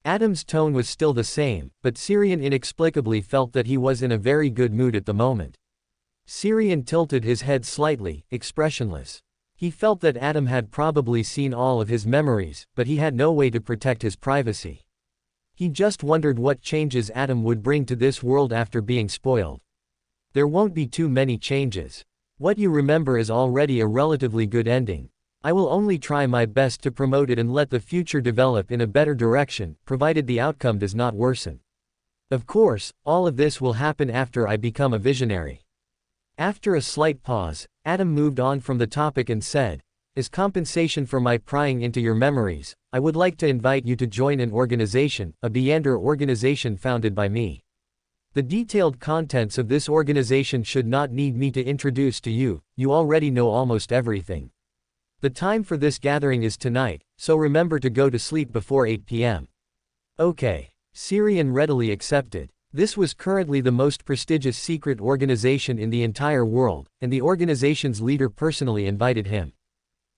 Adam's tone was still the same, but Syrian inexplicably felt that he was in a very good mood at the moment. Syrian tilted his head slightly, expressionless. He felt that Adam had probably seen all of his memories, but he had no way to protect his privacy. He just wondered what changes Adam would bring to this world after being spoiled. There won't be too many changes. What you remember is already a relatively good ending. I will only try my best to promote it and let the future develop in a better direction, provided the outcome does not worsen. Of course, all of this will happen after I become a visionary. After a slight pause, Adam moved on from the topic and said, as compensation for my prying into your memories, I would like to invite you to join an organization, a Beander organization founded by me. The detailed contents of this organization should not need me to introduce to you, you already know almost everything. The time for this gathering is tonight, so remember to go to sleep before 8 p.m. Okay. Syrian readily accepted. This was currently the most prestigious secret organization in the entire world, and the organization's leader personally invited him.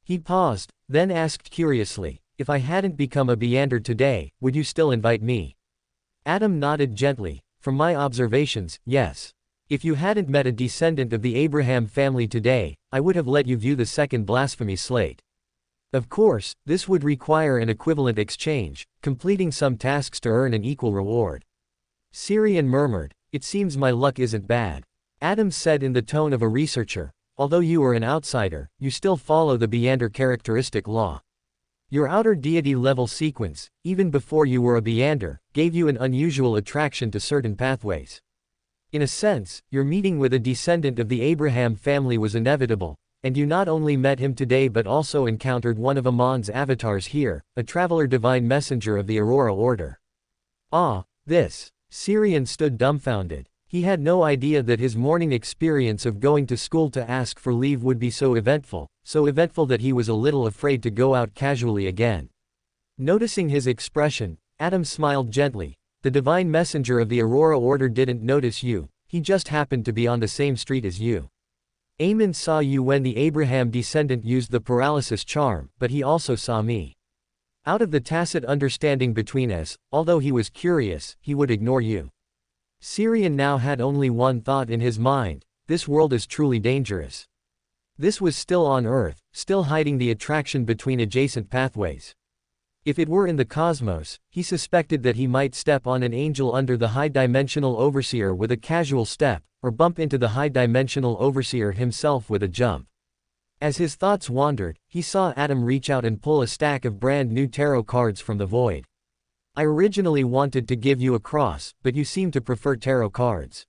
He paused, then asked curiously, if I hadn't become a Beander today, would you still invite me? Adam nodded gently. From my observations, yes. If you hadn't met a descendant of the Abraham family today, I would have let you view the second blasphemy slate. Of course, this would require an equivalent exchange, completing some tasks to earn an equal reward. Syrian murmured, it seems my luck isn't bad. Adam said in the tone of a researcher, although you are an outsider, you still follow the Beander characteristic law. Your outer deity level sequence, even before you were a Beander, gave you an unusual attraction to certain pathways. In a sense, your meeting with a descendant of the Abraham family was inevitable, and you not only met him today but also encountered one of Amon's avatars here, a traveler divine messenger of the Aurora Order. Ah, this. Syrian stood dumbfounded. He had no idea that his morning experience of going to school to ask for leave would be so eventful that he was a little afraid to go out casually again. Noticing his expression, Adam smiled gently. The divine messenger of the Aurora Order didn't notice you, he just happened to be on the same street as you. Amen saw you when the Abraham descendant used the paralysis charm, but he also saw me. Out of the tacit understanding between us, although he was curious, he would ignore you. Syrian now had only one thought in his mind, this world is truly dangerous. This was still on Earth, still hiding the attraction between adjacent pathways. If it were in the cosmos, he suspected that he might step on an angel under the high-dimensional overseer with a casual step, or bump into the high-dimensional overseer himself with a jump. As his thoughts wandered, he saw Adam reach out and pull a stack of brand new tarot cards from the void. I originally wanted to give you a cross, but you seem to prefer tarot cards.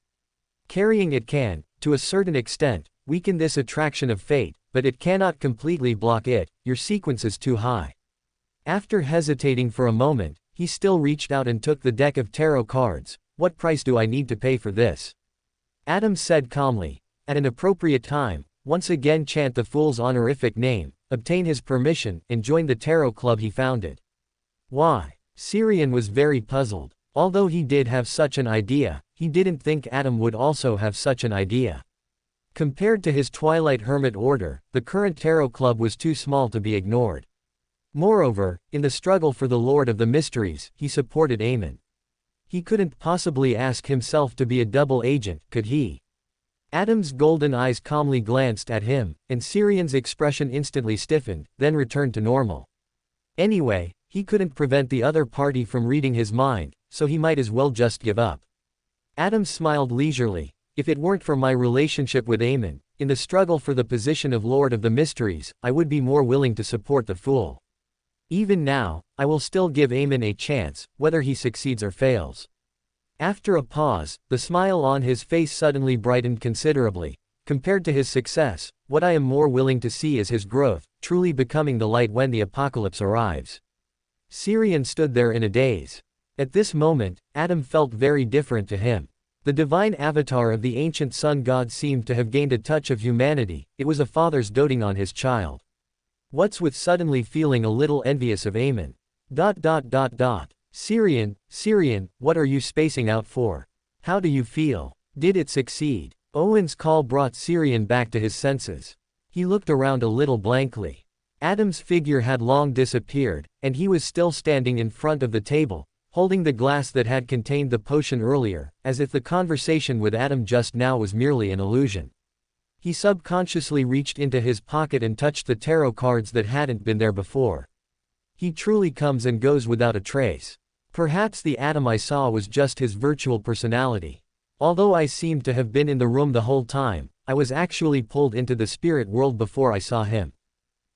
Carrying it can, to a certain extent, weaken this attraction of fate, but it cannot completely block it, your sequence is too high. After hesitating for a moment, he still reached out and took the deck of tarot cards. What price do I need to pay for this? Adam said calmly. At an appropriate time, once again chant the fool's honorific name, obtain his permission, and join the tarot club he founded. Why? Syrian was very puzzled. Although he did have such an idea, he didn't think Adam would also have such an idea. Compared to his Twilight Hermit order, the current tarot club was too small to be ignored. Moreover, in the struggle for the Lord of the Mysteries, he supported Amen. He couldn't possibly ask himself to be a double agent, could he? Adam's golden eyes calmly glanced at him, and Syrian's expression instantly stiffened, then returned to normal. Anyway, he couldn't prevent the other party from reading his mind, so he might as well just give up. Adam smiled leisurely. If it weren't for my relationship with Amen, in the struggle for the position of Lord of the Mysteries, I would be more willing to support the fool. Even now, I will still give Amen a chance, whether he succeeds or fails. After a pause, the smile on his face suddenly brightened considerably. Compared to his success, what I am more willing to see is his growth, truly becoming the light when the apocalypse arrives. Syrian stood there in a daze. At this moment, Adam felt very different to him. The divine avatar of the ancient sun god seemed to have gained a touch of humanity. It was a father's doting on his child. What's with suddenly feeling a little envious of Amen? Syrian, what are you spacing out for? How do you feel? Did it succeed? Owen's call brought Syrian back to his senses. He looked around a little blankly. Adam's figure had long disappeared, and he was still standing in front of the table, holding the glass that had contained the potion earlier, as if the conversation with Adam just now was merely an illusion. He subconsciously reached into his pocket and touched the tarot cards that hadn't been there before. He truly comes and goes without a trace. Perhaps the Adam I saw was just his virtual personality. Although I seemed to have been in the room the whole time, I was actually pulled into the spirit world before I saw him.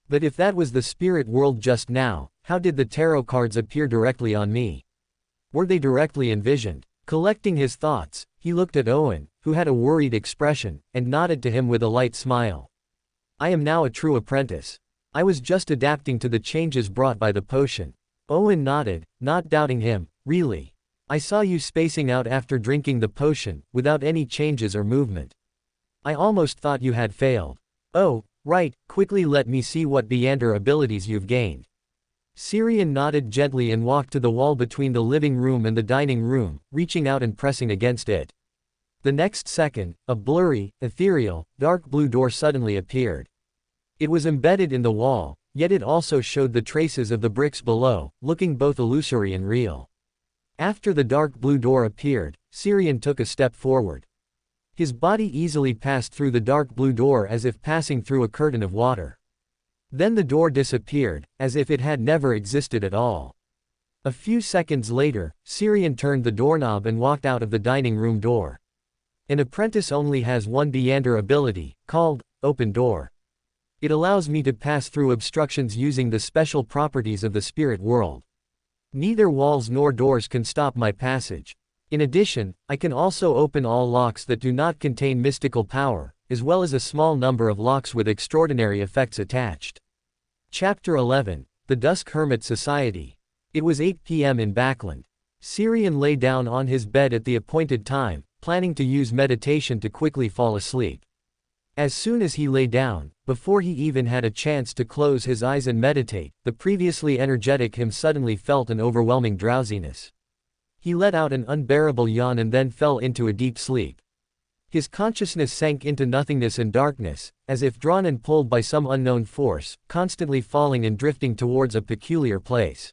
But if that was the spirit world just now, how did the tarot cards appear directly on me? Were they directly envisioned? Collecting his thoughts, he looked at Owen, who had a worried expression, and nodded to him with a light smile. I am now a true apprentice. I was just adapting to the changes brought by the potion. Owen nodded, not doubting him. Really? I saw you spacing out after drinking the potion, without any changes or movement. I almost thought you had failed. Oh, right, quickly let me see what Beyander abilities you've gained. Syrian nodded gently and walked to the wall between the living room and the dining room, reaching out and pressing against it. The next second, a blurry, ethereal, dark blue door suddenly appeared. It was embedded in the wall, yet it also showed the traces of the bricks below, looking both illusory and real. After the dark blue door appeared, Syrian took a step forward. His body easily passed through the dark blue door as if passing through a curtain of water. Then the door disappeared, as if it had never existed at all. A few seconds later, Syrian turned the doorknob and walked out of the dining room door. An apprentice only has one Beyander ability, called Open Door. It allows me to pass through obstructions using the special properties of the spirit world. Neither walls nor doors can stop my passage. In addition, I can also open all locks that do not contain mystical power, as well as a small number of locks with extraordinary effects attached. Chapter 11, The Dusk Hermit Society. It was 8 p.m. in Backland. Syrian lay down on his bed at the appointed time, planning to use meditation to quickly fall asleep. As soon as he lay down, before he even had a chance to close his eyes and meditate, the previously energetic him suddenly felt an overwhelming drowsiness. He let out an unbearable yawn and then fell into a deep sleep. His consciousness sank into nothingness and darkness, as if drawn and pulled by some unknown force, constantly falling and drifting towards a peculiar place.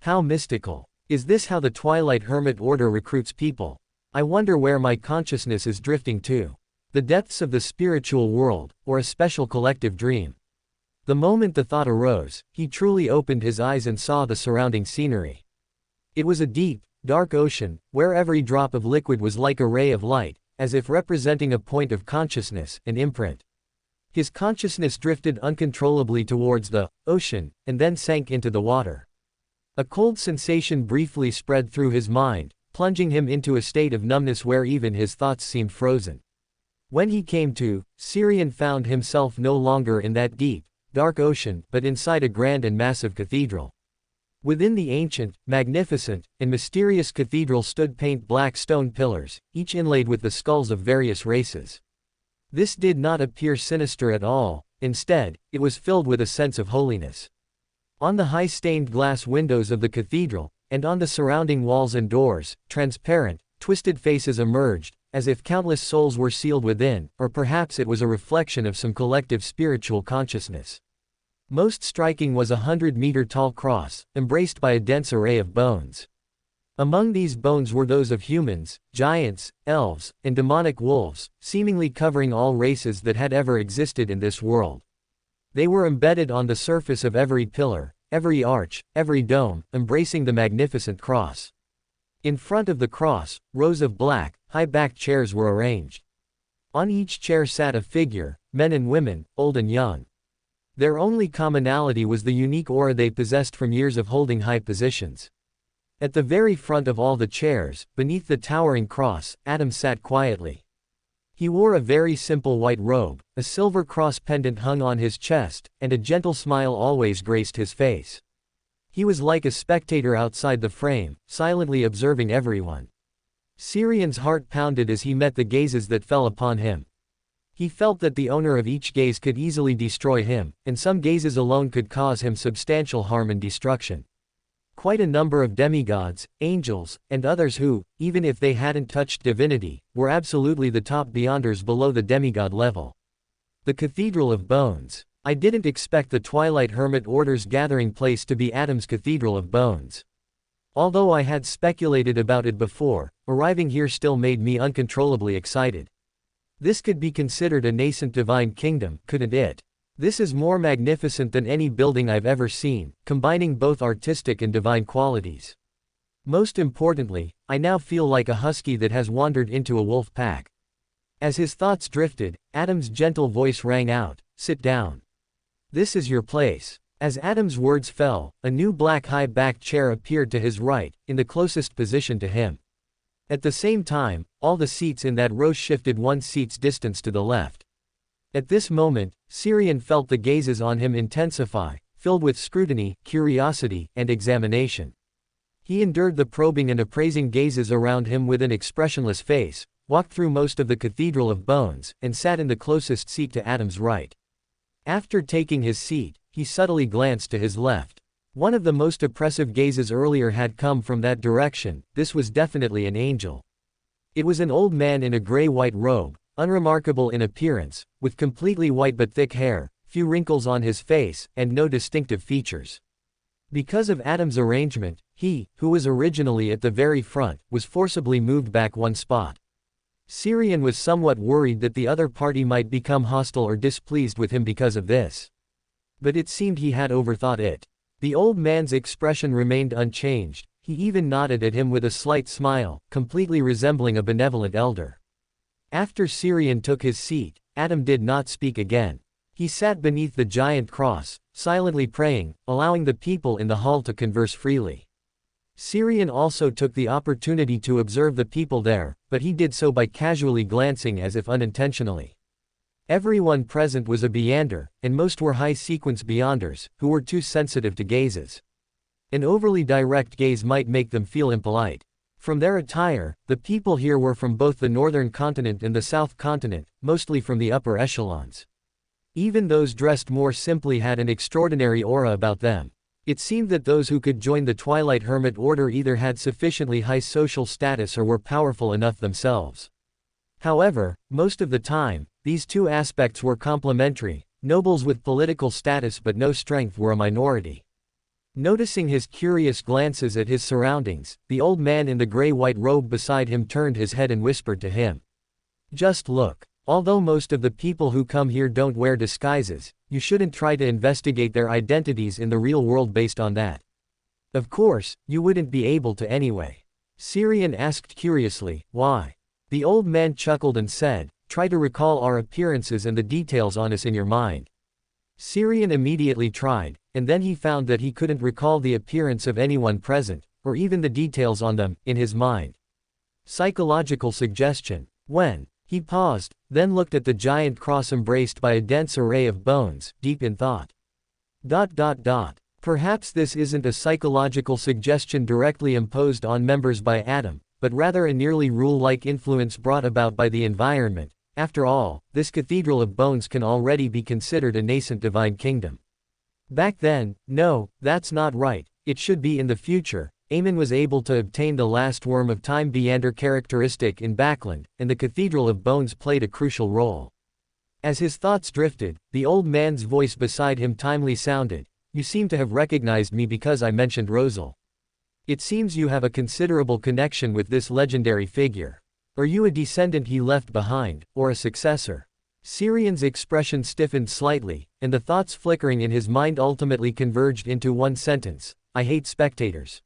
How mystical. Is this how the Twilight Hermit Order recruits people? I wonder where my consciousness is drifting to. The depths of the spiritual world, or a special collective dream. The moment the thought arose, he truly opened his eyes and saw the surrounding scenery. It was a deep, dark ocean, where every drop of liquid was like a ray of light, as if representing a point of consciousness, an imprint. His consciousness drifted uncontrollably towards the ocean, and then sank into the water. A cold sensation briefly spread through his mind, plunging him into a state of numbness where even his thoughts seemed frozen. When he came to, Syrian found himself no longer in that deep, dark ocean, but inside a grand and massive cathedral. Within the ancient, magnificent, and mysterious cathedral stood paint-black stone pillars, each inlaid with the skulls of various races. This did not appear sinister at all, instead, it was filled with a sense of holiness. On the high stained glass windows of the cathedral, and on the surrounding walls and doors, transparent, twisted faces emerged, as if countless souls were sealed within, or perhaps it was a reflection of some collective spiritual consciousness. Most striking was a 100-meter-tall cross, embraced by a dense array of bones. Among these bones were those of humans, giants, elves, and demonic wolves, seemingly covering all races that had ever existed in this world. They were embedded on the surface of every pillar, every arch, every dome, embracing the magnificent cross. In front of the cross, rows of black, high-backed chairs were arranged. On each chair sat a figure, men and women, old and young. Their only commonality was the unique aura they possessed from years of holding high positions. At the very front of all the chairs, beneath the towering cross, Adam sat quietly. He wore a very simple white robe, a silver cross pendant hung on his chest, and a gentle smile always graced his face. He was like a spectator outside the frame, silently observing everyone. Syrian's heart pounded as he met the gazes that fell upon him. He felt that the owner of each gaze could easily destroy him, and some gazes alone could cause him substantial harm and destruction. Quite a number of demigods, angels, and others who, even if they hadn't touched divinity, were absolutely the top beyonders below the demigod level. The Cathedral of Bones. I didn't expect the Twilight Hermit Order's gathering place to be Adam's Cathedral of Bones. Although I had speculated about it before, arriving here still made me uncontrollably excited. This could be considered a nascent divine kingdom, couldn't it? This is more magnificent than any building I've ever seen, combining both artistic and divine qualities. Most importantly, I now feel like a husky that has wandered into a wolf pack. As his thoughts drifted, Adam's gentle voice rang out, "Sit down. This is your place." As Adam's words fell, a new black high-backed chair appeared to his right, in the closest position to him. At the same time, all the seats in that row shifted 1 seat's distance to the left. At this moment, Syrian felt the gazes on him intensify, filled with scrutiny, curiosity, and examination. He endured the probing and appraising gazes around him with an expressionless face, walked through most of the Cathedral of Bones, and sat in the closest seat to Adam's right. After taking his seat, he subtly glanced to his left. One of the most oppressive gazes earlier had come from that direction. This was definitely an angel. It was an old man in a gray-white robe, unremarkable in appearance, with completely white but thick hair, few wrinkles on his face, and no distinctive features. Because of Adam's arrangement, he, who was originally at the very front, was forcibly moved back 1 spot. Syrian was somewhat worried that the other party might become hostile or displeased with him because of this. But it seemed he had overthought it. The old man's expression remained unchanged, he even nodded at him with a slight smile, completely resembling a benevolent elder. After Syrian took his seat, Adam did not speak again. He sat beneath the giant cross, silently praying, allowing the people in the hall to converse freely. Syrian also took the opportunity to observe the people there, but he did so by casually glancing as if unintentionally. Everyone present was a Beyander, and most were high-sequence Beyonders, who were too sensitive to gazes. An overly direct gaze might make them feel impolite. From their attire, the people here were from both the northern continent and the south continent, mostly from the upper echelons. Even those dressed more simply had an extraordinary aura about them. It seemed that those who could join the Twilight Hermit Order either had sufficiently high social status or were powerful enough themselves. However, most of the time, these two aspects were complementary. Nobles with political status but no strength were a minority. Noticing his curious glances at his surroundings, the old man in the gray-white robe beside him turned his head and whispered to him. "Just look. Although most of the people who come here don't wear disguises, you shouldn't try to investigate their identities in the real world based on that. Of course, you wouldn't be able to anyway." Syrian asked curiously, "Why?" The old man chuckled and said, "Try to recall our appearances and the details on us in your mind." Syrian immediately tried, and then he found that he couldn't recall the appearance of anyone present, or even the details on them, in his mind. Psychological suggestion. When he paused, then looked at the giant cross embraced by a dense array of bones, deep in thought. Perhaps this isn't a psychological suggestion directly imposed on members by Adam, but rather a nearly rule-like influence brought about by the environment. After all, this Cathedral of Bones can already be considered a nascent divine kingdom. Back then, no, that's not right, it should be in the future. Aemon was able to obtain the last Worm of Time Beyander characteristic in Backland, and the Cathedral of Bones played a crucial role. As his thoughts drifted, the old man's voice beside him timely sounded, "You seem to have recognized me because I mentioned Rosal. It seems you have a considerable connection with this legendary figure. Are you a descendant he left behind, or a successor?" Syrian's expression stiffened slightly, and the thoughts flickering in his mind ultimately converged into one sentence: "I hate spectators."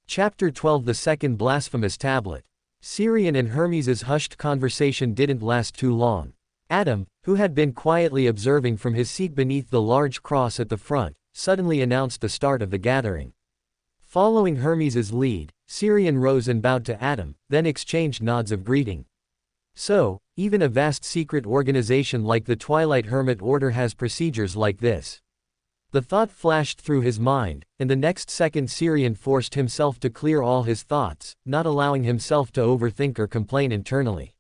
Chapter 12. The Second Blasphemous Tablet. Syrian and Hermes's hushed conversation didn't last too long. Adam, who had been quietly observing from his seat beneath the large cross at the front, suddenly announced the start of the gathering. Following Hermes's lead, Syrian rose and bowed to Adam, then exchanged nods of greeting. So, even a vast secret organization like the Twilight Hermit Order has procedures like this. The thought flashed through his mind, and the next second Syrian forced himself to clear all his thoughts, not allowing himself to overthink or complain internally.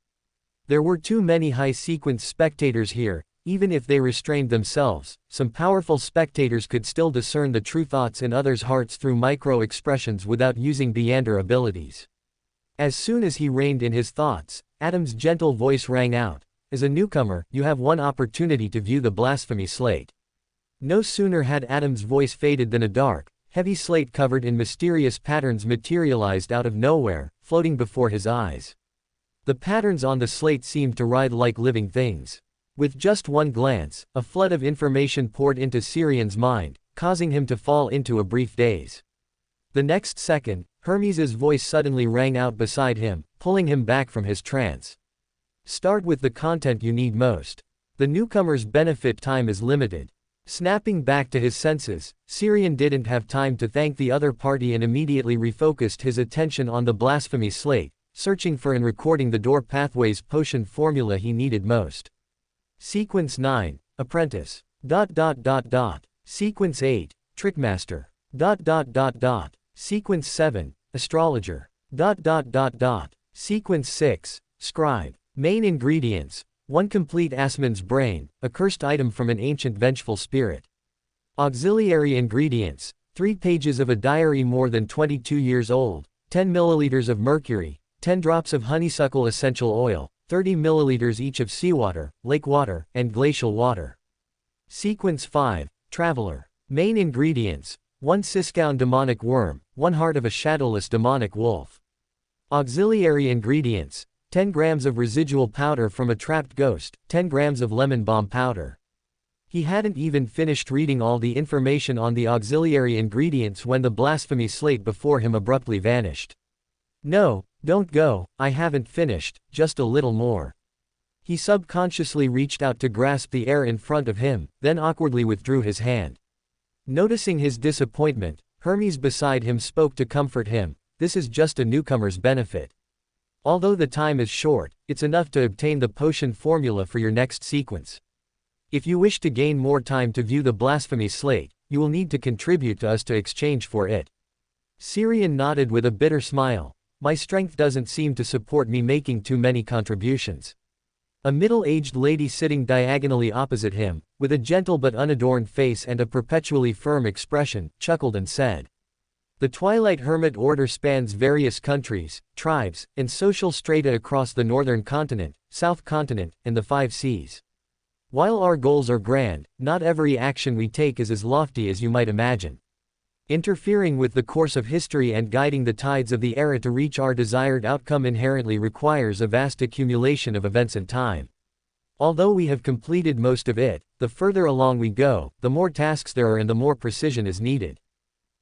There were too many high-sequence spectators here. Even if they restrained themselves, some powerful spectators could still discern the true thoughts in others' hearts through micro-expressions without using Beyonder abilities. As soon as he reined in his thoughts, Adam's gentle voice rang out, "As a newcomer, you have one opportunity to view the blasphemy slate." No sooner had Adam's voice faded than a dark, heavy slate covered in mysterious patterns materialized out of nowhere, floating before his eyes. The patterns on the slate seemed to writhe like living things. With just one glance, a flood of information poured into Syrian's mind, causing him to fall into a brief daze. The next second, Hermes's voice suddenly rang out beside him, pulling him back from his trance. "Start with the content you need most. The newcomer's benefit time is limited." Snapping back to his senses, Syrian didn't have time to thank the other party and immediately refocused his attention on the blasphemy slate, searching for and recording the door pathway's potion formula he needed most. Sequence 9, Apprentice. Sequence 8, Trickmaster. Sequence 7, Astrologer. Sequence 6, Scribe. Main ingredients: 1 complete Asman's brain, a cursed item from an ancient vengeful spirit. Auxiliary ingredients: 3 pages of a diary more than 22 years old, 10 milliliters of mercury, 10 drops of honeysuckle essential oil, 30 milliliters each of seawater, lake water, and glacial water. Sequence 5, Traveler. Main ingredients: 1 Siskoun demonic worm, 1 heart of a shadowless demonic wolf. Auxiliary ingredients: 10 grams of residual powder from a trapped ghost, 10 grams of lemon balm powder. He hadn't even finished reading all the information on the auxiliary ingredients when the blasphemy slate before him abruptly vanished. "No, don't go, I haven't finished, just a little more." He subconsciously reached out to grasp the air in front of him, then awkwardly withdrew his hand. Noticing his disappointment, Hermes beside him spoke to comfort him, "This is just a newcomer's benefit. Although the time is short, it's enough to obtain the potion formula for your next sequence. If you wish to gain more time to view the blasphemy slate, you will need to contribute to us to exchange for it." Syrian nodded with a bitter smile. "My strength doesn't seem to support me making too many contributions." A middle-aged lady sitting diagonally opposite him, with a gentle but unadorned face and a perpetually firm expression, chuckled and said, "The Twilight Hermit Order spans various countries, tribes, and social strata across the northern continent, south continent, and the 5 seas. While our goals are grand, not every action we take is as lofty as you might imagine. Interfering with the course of history and guiding the tides of the era to reach our desired outcome inherently requires a vast accumulation of events and time. Although we have completed most of it, the further along we go, the more tasks there are and the more precision is needed.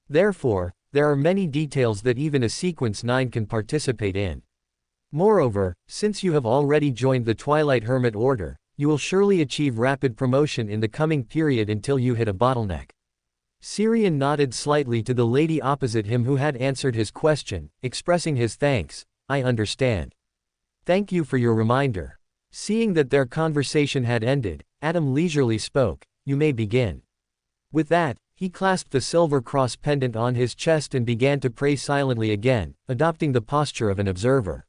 Therefore, there are many details that even a Sequence 9 can participate in. Moreover, since you have already joined the Twilight Hermit Order, you will surely achieve rapid promotion in the coming period until you hit a bottleneck." Syrian nodded slightly to the lady opposite him who had answered his question, expressing his thanks. "I understand. Thank you for your reminder." Seeing that their conversation had ended, Adam leisurely spoke, "You may begin." With that, he clasped the silver cross pendant on his chest and began to pray silently again, adopting the posture of an observer.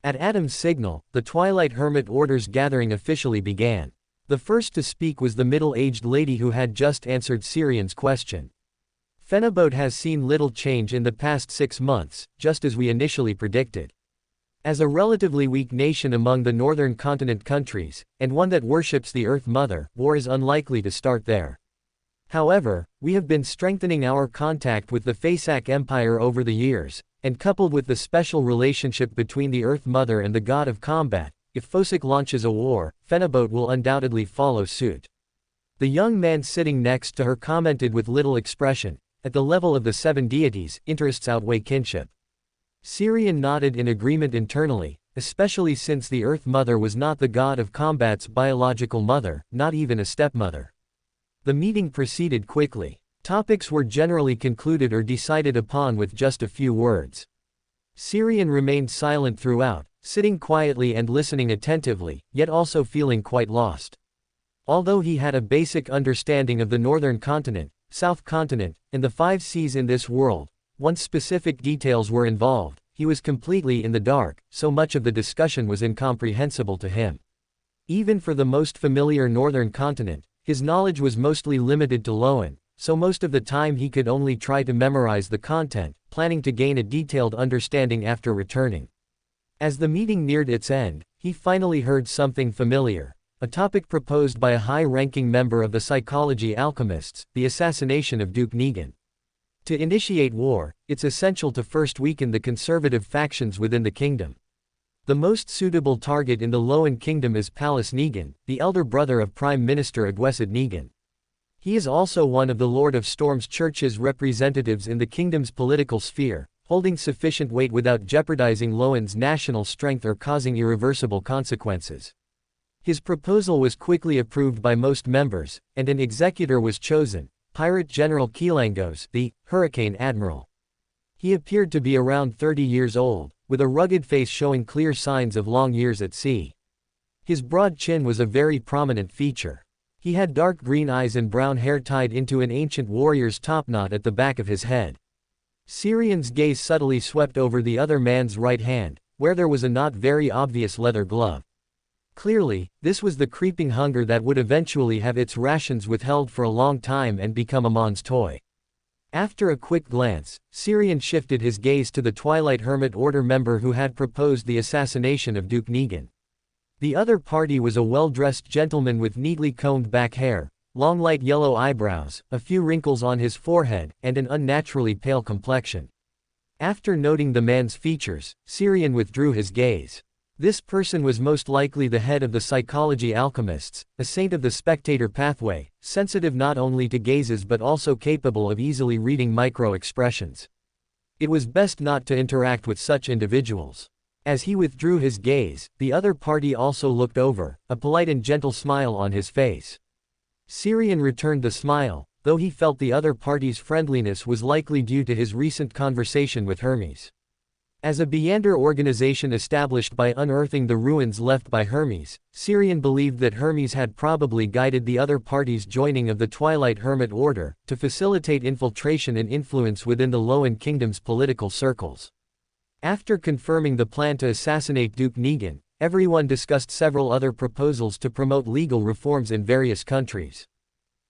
At Adam's signal, the Twilight Hermit Order's gathering officially began. The first to speak was the middle-aged lady who had just answered Syrian's question. "Phenabode has seen little change in the past 6 months, just as we initially predicted. As a relatively weak nation among the northern continent countries, and one that worships the Earth Mother, war is unlikely to start there. However, we have been strengthening our contact with the Fasak Empire over the years, and coupled with the special relationship between the Earth Mother and the God of Combat, if Fosak launches a war, Phenabode will undoubtedly follow suit." The young man sitting next to her commented with little expression, "At the level of the 7 deities, interests outweigh kinship." Syrian nodded in agreement internally, especially since the Earth Mother was not the God of Combat's biological mother, not even a stepmother. The meeting proceeded quickly. Topics were generally concluded or decided upon with just a few words. Syrian remained silent throughout, sitting quietly and listening attentively, yet also feeling quite lost. Although he had a basic understanding of the northern continent, south continent, and the 5 seas in this world, once specific details were involved, he was completely in the dark, so much of the discussion was incomprehensible to him. Even for the most familiar northern continent, his knowledge was mostly limited to Loan, so most of the time he could only try to memorize the content, planning to gain a detailed understanding after returning. As the meeting neared its end, he finally heard something familiar, a topic proposed by a high-ranking member of the psychology alchemists, the assassination of Duke Negan. To initiate war, it's essential to first weaken the conservative factions within the kingdom. The most suitable target in the Loan Kingdom is Palace Negan, the elder brother of Prime Minister Agwesed Negan. He is also one of the Lord of Storm's Church's representatives in the kingdom's political sphere, holding sufficient weight without jeopardizing Loan's national strength or causing irreversible consequences. His proposal was quickly approved by most members, and an executor was chosen, Pirate General Kilangos, the Hurricane Admiral. He appeared to be around 30 years old, with a rugged face showing clear signs of long years at sea. His broad chin was a very prominent feature. He had dark green eyes and brown hair tied into an ancient warrior's topknot at the back of his head. Syrian's gaze subtly swept over the other man's right hand, where there was a not very obvious leather glove. Clearly, this was the creeping hunger that would eventually have its rations withheld for a long time and become Amon's toy. After a quick glance, Syrian shifted his gaze to the Twilight Hermit Order member who had proposed the assassination of Duke Negan. The other party was a well-dressed gentleman with neatly combed back hair, long light yellow eyebrows, a few wrinkles on his forehead, and an unnaturally pale complexion. After noting the man's features, Syrian withdrew his gaze. This person was most likely the head of the psychology alchemists, a saint of the spectator pathway, sensitive not only to gazes but also capable of easily reading micro-expressions. It was best not to interact with such individuals. As he withdrew his gaze, the other party also looked over, a polite and gentle smile on his face. Syrian returned the smile, though he felt the other party's friendliness was likely due to his recent conversation with Hermes. As a Beander organization established by unearthing the ruins left by Hermes, Syrian believed that Hermes had probably guided the other party's joining of the Twilight Hermit Order, to facilitate infiltration and influence within the Loan Kingdom's political circles. After confirming the plan to assassinate Duke Negan, everyone discussed several other proposals to promote legal reforms in various countries.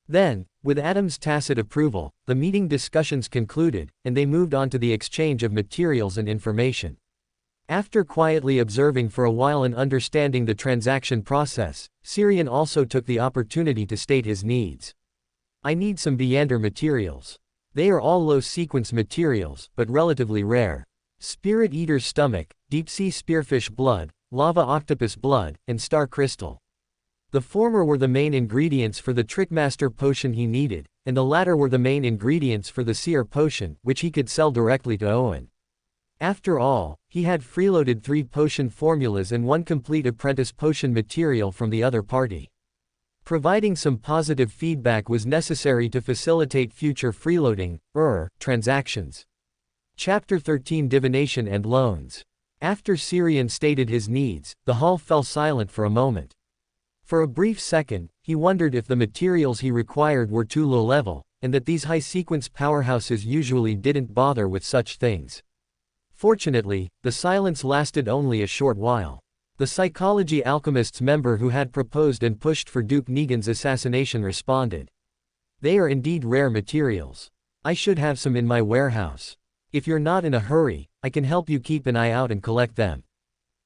Then, with Adam's tacit approval, the meeting discussions concluded, and they moved on to the exchange of materials and information. After quietly observing for a while and understanding the transaction process, Syrian also took the opportunity to state his needs. I need some Beander materials. They are all low-sequence materials, but relatively rare. Spirit Eater's stomach, deep-sea spearfish blood, lava octopus blood, and star crystal. The former were the main ingredients for the Trickmaster potion he needed, and the latter were the main ingredients for the Seer potion, which he could sell directly to Owen. After all, he had freeloaded 3 potion formulas and 1 complete apprentice potion material from the other party. Providing some positive feedback was necessary to facilitate future freeloading, transactions. Chapter 13 Divination and Loans. After Syrian stated his needs, the hall fell silent for a moment. For a brief second, he wondered if the materials he required were too low-level, and that these high-sequence powerhouses usually didn't bother with such things. Fortunately, the silence lasted only a short while. The Psychology Alchemists member who had proposed and pushed for Duke Negan's assassination responded. They are indeed rare materials. I should have some in my warehouse. If you're not in a hurry, I can help you keep an eye out and collect them.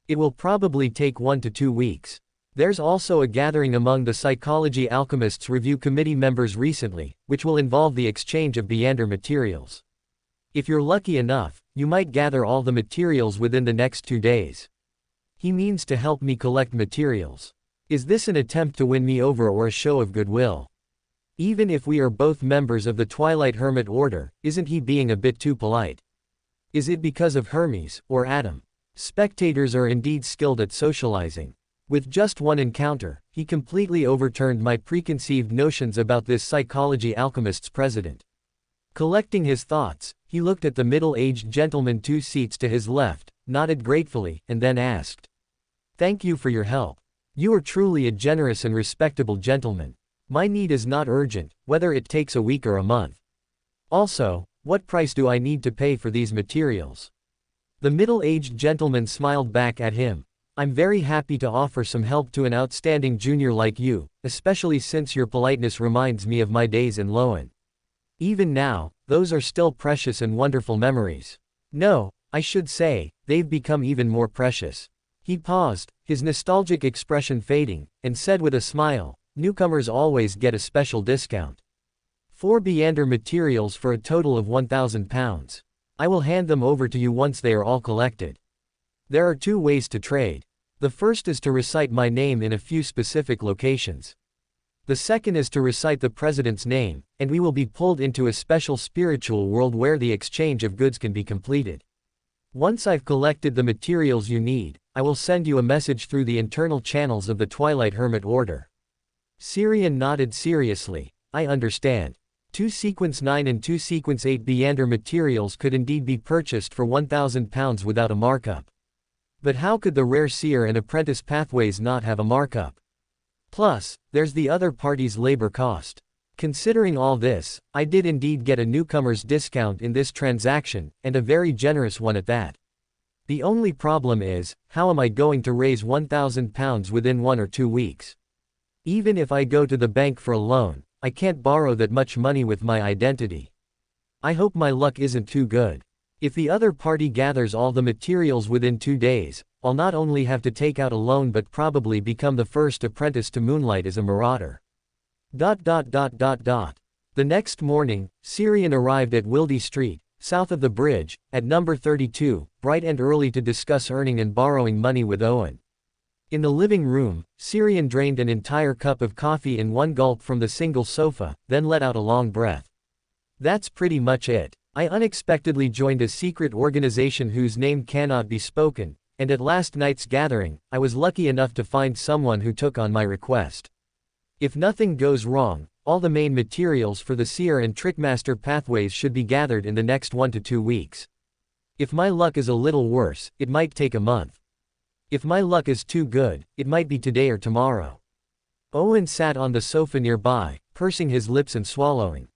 It will probably take 1 to 2 weeks. There's also a gathering among the Psychology Alchemists Review Committee members recently, which will involve the exchange of Beander materials. If you're lucky enough, you might gather all the materials within the next 2 days. He means to help me collect materials. Is this an attempt to win me over or a show of goodwill? Even if we are both members of the Twilight Hermit Order, isn't he being a bit too polite? Is it because of Hermes, or Adam? Spectators are indeed skilled at socializing. With just 1 encounter, he completely overturned my preconceived notions about this Psychology Alchemist's president. Collecting his thoughts, he looked at the middle-aged gentleman 2 seats to his left, nodded gratefully, and then asked. Thank you for your help. You are truly a generous and respectable gentleman. My need is not urgent, whether it takes a week or a month. Also, what price do I need to pay for these materials? The middle-aged gentleman smiled back at him. I'm very happy to offer some help to an outstanding junior like you, especially since your politeness reminds me of my days in Loan. Even now, those are still precious and wonderful memories. No, I should say, they've become even more precious. He paused, his nostalgic expression fading, and said with a smile, newcomers always get a special discount. 4 Biander materials for a total of £1,000. I will hand them over to you once they are all collected. There are 2 ways to trade. The first is to recite my name in a few specific locations. The second is to recite the president's name, and we will be pulled into a special spiritual world where the exchange of goods can be completed. Once I've collected the materials you need, I will send you a message through the internal channels of the Twilight Hermit Order. Syrian nodded seriously. I understand. 2 sequence 9 and 2 sequence 8 Biander materials could indeed be purchased for £1,000 without a markup. But how could the rare seer and apprentice pathways not have a markup? Plus, there's the other party's labor cost. Considering all this, I did indeed get a newcomer's discount in this transaction, and a very generous one at that. The only problem is, how am I going to raise £1,000 within 1 or 2 weeks? Even if I go to the bank for a loan, I can't borrow that much money with my identity. I hope my luck isn't too good. If the other party gathers all the materials within 2 days, I'll not only have to take out a loan but probably become the first apprentice to moonlight as a marauder. The next morning, Syrian arrived at Wildy Street, south of the bridge, at number 32, bright and early to discuss earning and borrowing money with Owen. In the living room, Syrian drained an entire cup of coffee in one gulp from the single sofa, then let out a long breath. That's pretty much it. I unexpectedly joined a secret organization whose name cannot be spoken, and at last night's gathering, I was lucky enough to find someone who took on my request. If nothing goes wrong, all the main materials for the Seer and Trickmaster pathways should be gathered in the next 1 to 2 weeks. If my luck is a little worse, it might take a month. If my luck is too good, it might be today or tomorrow. Owen sat on the sofa nearby, pursing his lips and swallowing.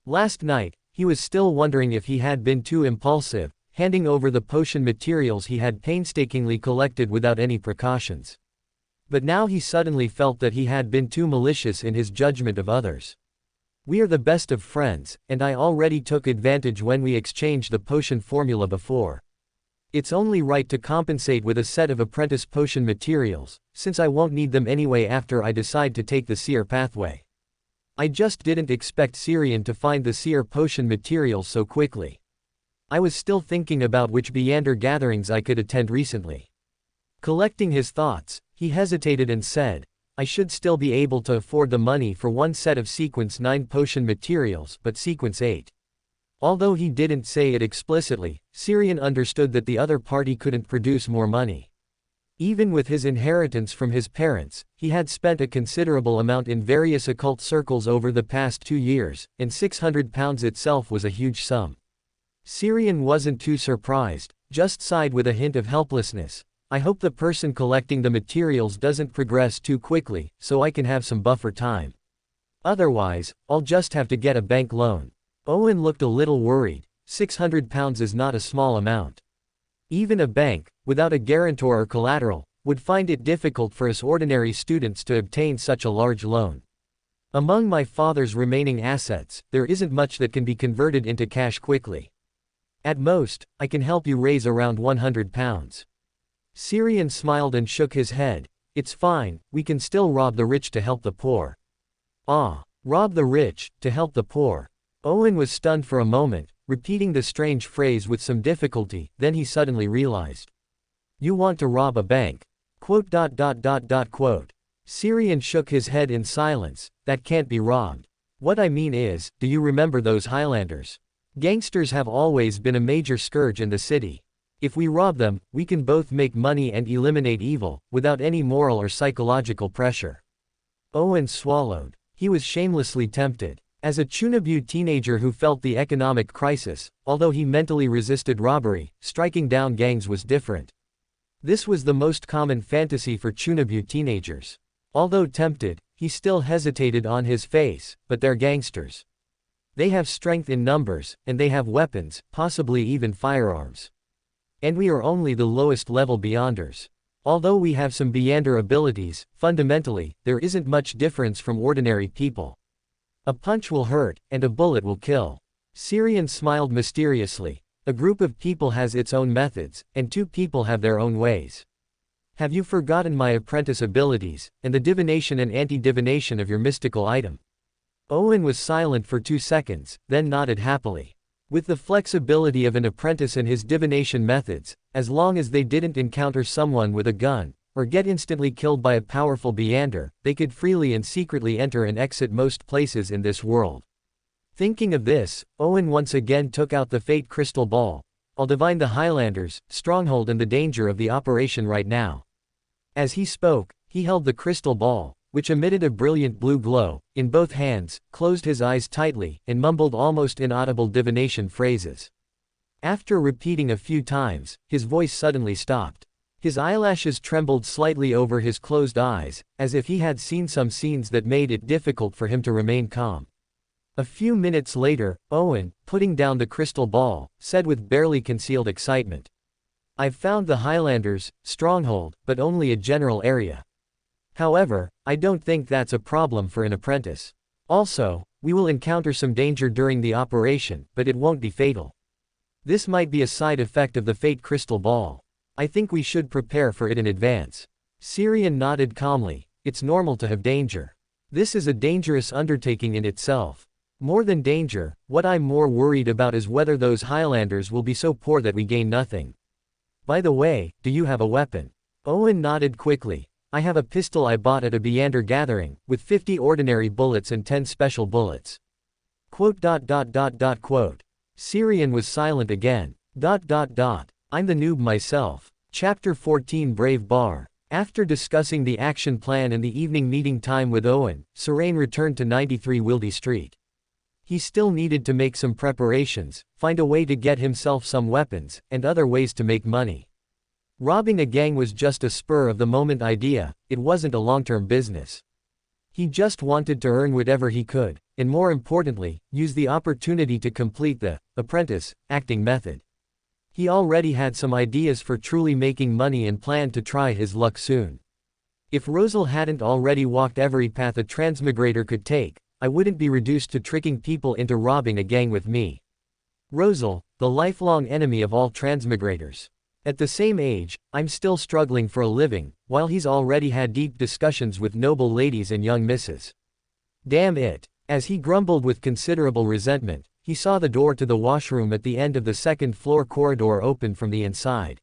Last night, he was still wondering if he had been too impulsive, handing over the potion materials he had painstakingly collected without any precautions. But now he suddenly felt that he had been too malicious in his judgment of others. We are the best of friends, and I already took advantage when we exchanged the potion formula before. It's only right to compensate with a set of apprentice potion materials, since I won't need them anyway after I decide to take the Seer pathway. I just didn't expect Syrian to find the Seer potion materials so quickly. I was still thinking about which Biander gatherings I could attend recently. Collecting his thoughts, he hesitated and said, I should still be able to afford the money for one set of sequence 9 potion materials, but sequence 8. Although he didn't say it explicitly, Syrian understood that the other party couldn't produce more money. Even with his inheritance from his parents, he had spent a considerable amount in various occult circles over the past 2 years, and £600 itself was a huge sum. Syrian wasn't too surprised, just sighed with a hint of helplessness. I hope the person collecting the materials doesn't progress too quickly, so I can have some buffer time. Otherwise, I'll just have to get a bank loan. Owen looked a little worried. £600 is not a small amount. Even a bank, without a guarantor or collateral, would find it difficult for us ordinary students to obtain such a large loan. Among my father's remaining assets, there isn't much that can be converted into cash quickly. At most, I can help you raise around £100. Syrian smiled and shook his head. It's fine, we can still rob the rich to help the poor. Ah, rob the rich, to help the poor. Owen was stunned for a moment, repeating the strange phrase with some difficulty, then he suddenly realized. You want to rob a bank? Quote. Syrian shook his head in silence. That can't be robbed. What I mean is, do you remember those Highlanders? Gangsters have always been a major scourge in the city. If we rob them, we can both make money and eliminate evil, without any moral or psychological pressure. Owen swallowed. He was shamelessly tempted. As a Chunabu teenager who felt the economic crisis, although he mentally resisted robbery, striking down gangs was different. This was the most common fantasy for Chunabu teenagers. Although tempted, he still hesitated on his face, but they're gangsters. They have strength in numbers, and they have weapons, possibly even firearms. And we are only the lowest level beyonders. Although we have some beyonder abilities, fundamentally, there isn't much difference from ordinary people. A punch will hurt, and a bullet will kill. Syrian smiled mysteriously. A group of people has its own methods, and two people have their own ways. Have you forgotten my apprentice abilities, and the divination and anti-divination of your mystical item? Owen was silent for 2 seconds, then nodded happily. With the flexibility of an apprentice and his divination methods, as long as they didn't encounter someone with a gun, or get instantly killed by a powerful beyonder, they could freely and secretly enter and exit most places in this world. Thinking of this, Owen once again took out the fate crystal ball. I'll divine the Highlanders, stronghold and the danger of the operation right now. As he spoke, he held the crystal ball, which emitted a brilliant blue glow, in both hands, closed his eyes tightly, and mumbled almost inaudible divination phrases. After repeating a few times, his voice suddenly stopped. His eyelashes trembled slightly over his closed eyes, as if he had seen some scenes that made it difficult for him to remain calm. A few minutes later, Owen, putting down the crystal ball, said with barely concealed excitement. I've found the Highlanders, stronghold, but only a general area. However, I don't think that's a problem for an apprentice. Also, we will encounter some danger during the operation, but it won't be fatal. This might be a side effect of the fate crystal ball. I think we should prepare for it in advance. Syrian nodded calmly. It's normal to have danger. This is a dangerous undertaking in itself. More than danger, what I'm more worried about is whether those Highlanders will be so poor that we gain nothing. By the way, do you have a weapon? Owen nodded quickly. I have a pistol I bought at a beyonder gathering, with 50 ordinary bullets and 10 special bullets. Quote. Syrian was silent again. I'm the noob myself. Chapter 14 Brave Bar. After discussing the action plan and the evening meeting time with Owen, Serene returned to 93 Wildy Street. He still needed to make some preparations, find a way to get himself some weapons, and other ways to make money. Robbing a gang was just a spur-of-the-moment idea, it wasn't a long-term business. He just wanted to earn whatever he could, and more importantly, use the opportunity to complete the apprentice acting method. He already had some ideas for truly making money and planned to try his luck soon. If Rosal hadn't already walked every path a transmigrator could take, I wouldn't be reduced to tricking people into robbing a gang with me. Rosal, the lifelong enemy of all transmigrators. At the same age, I'm still struggling for a living, while he's already had deep discussions with noble ladies and young misses. Damn it. As he grumbled with considerable resentment, he saw the door to the washroom at the end of the second-floor corridor open from the inside.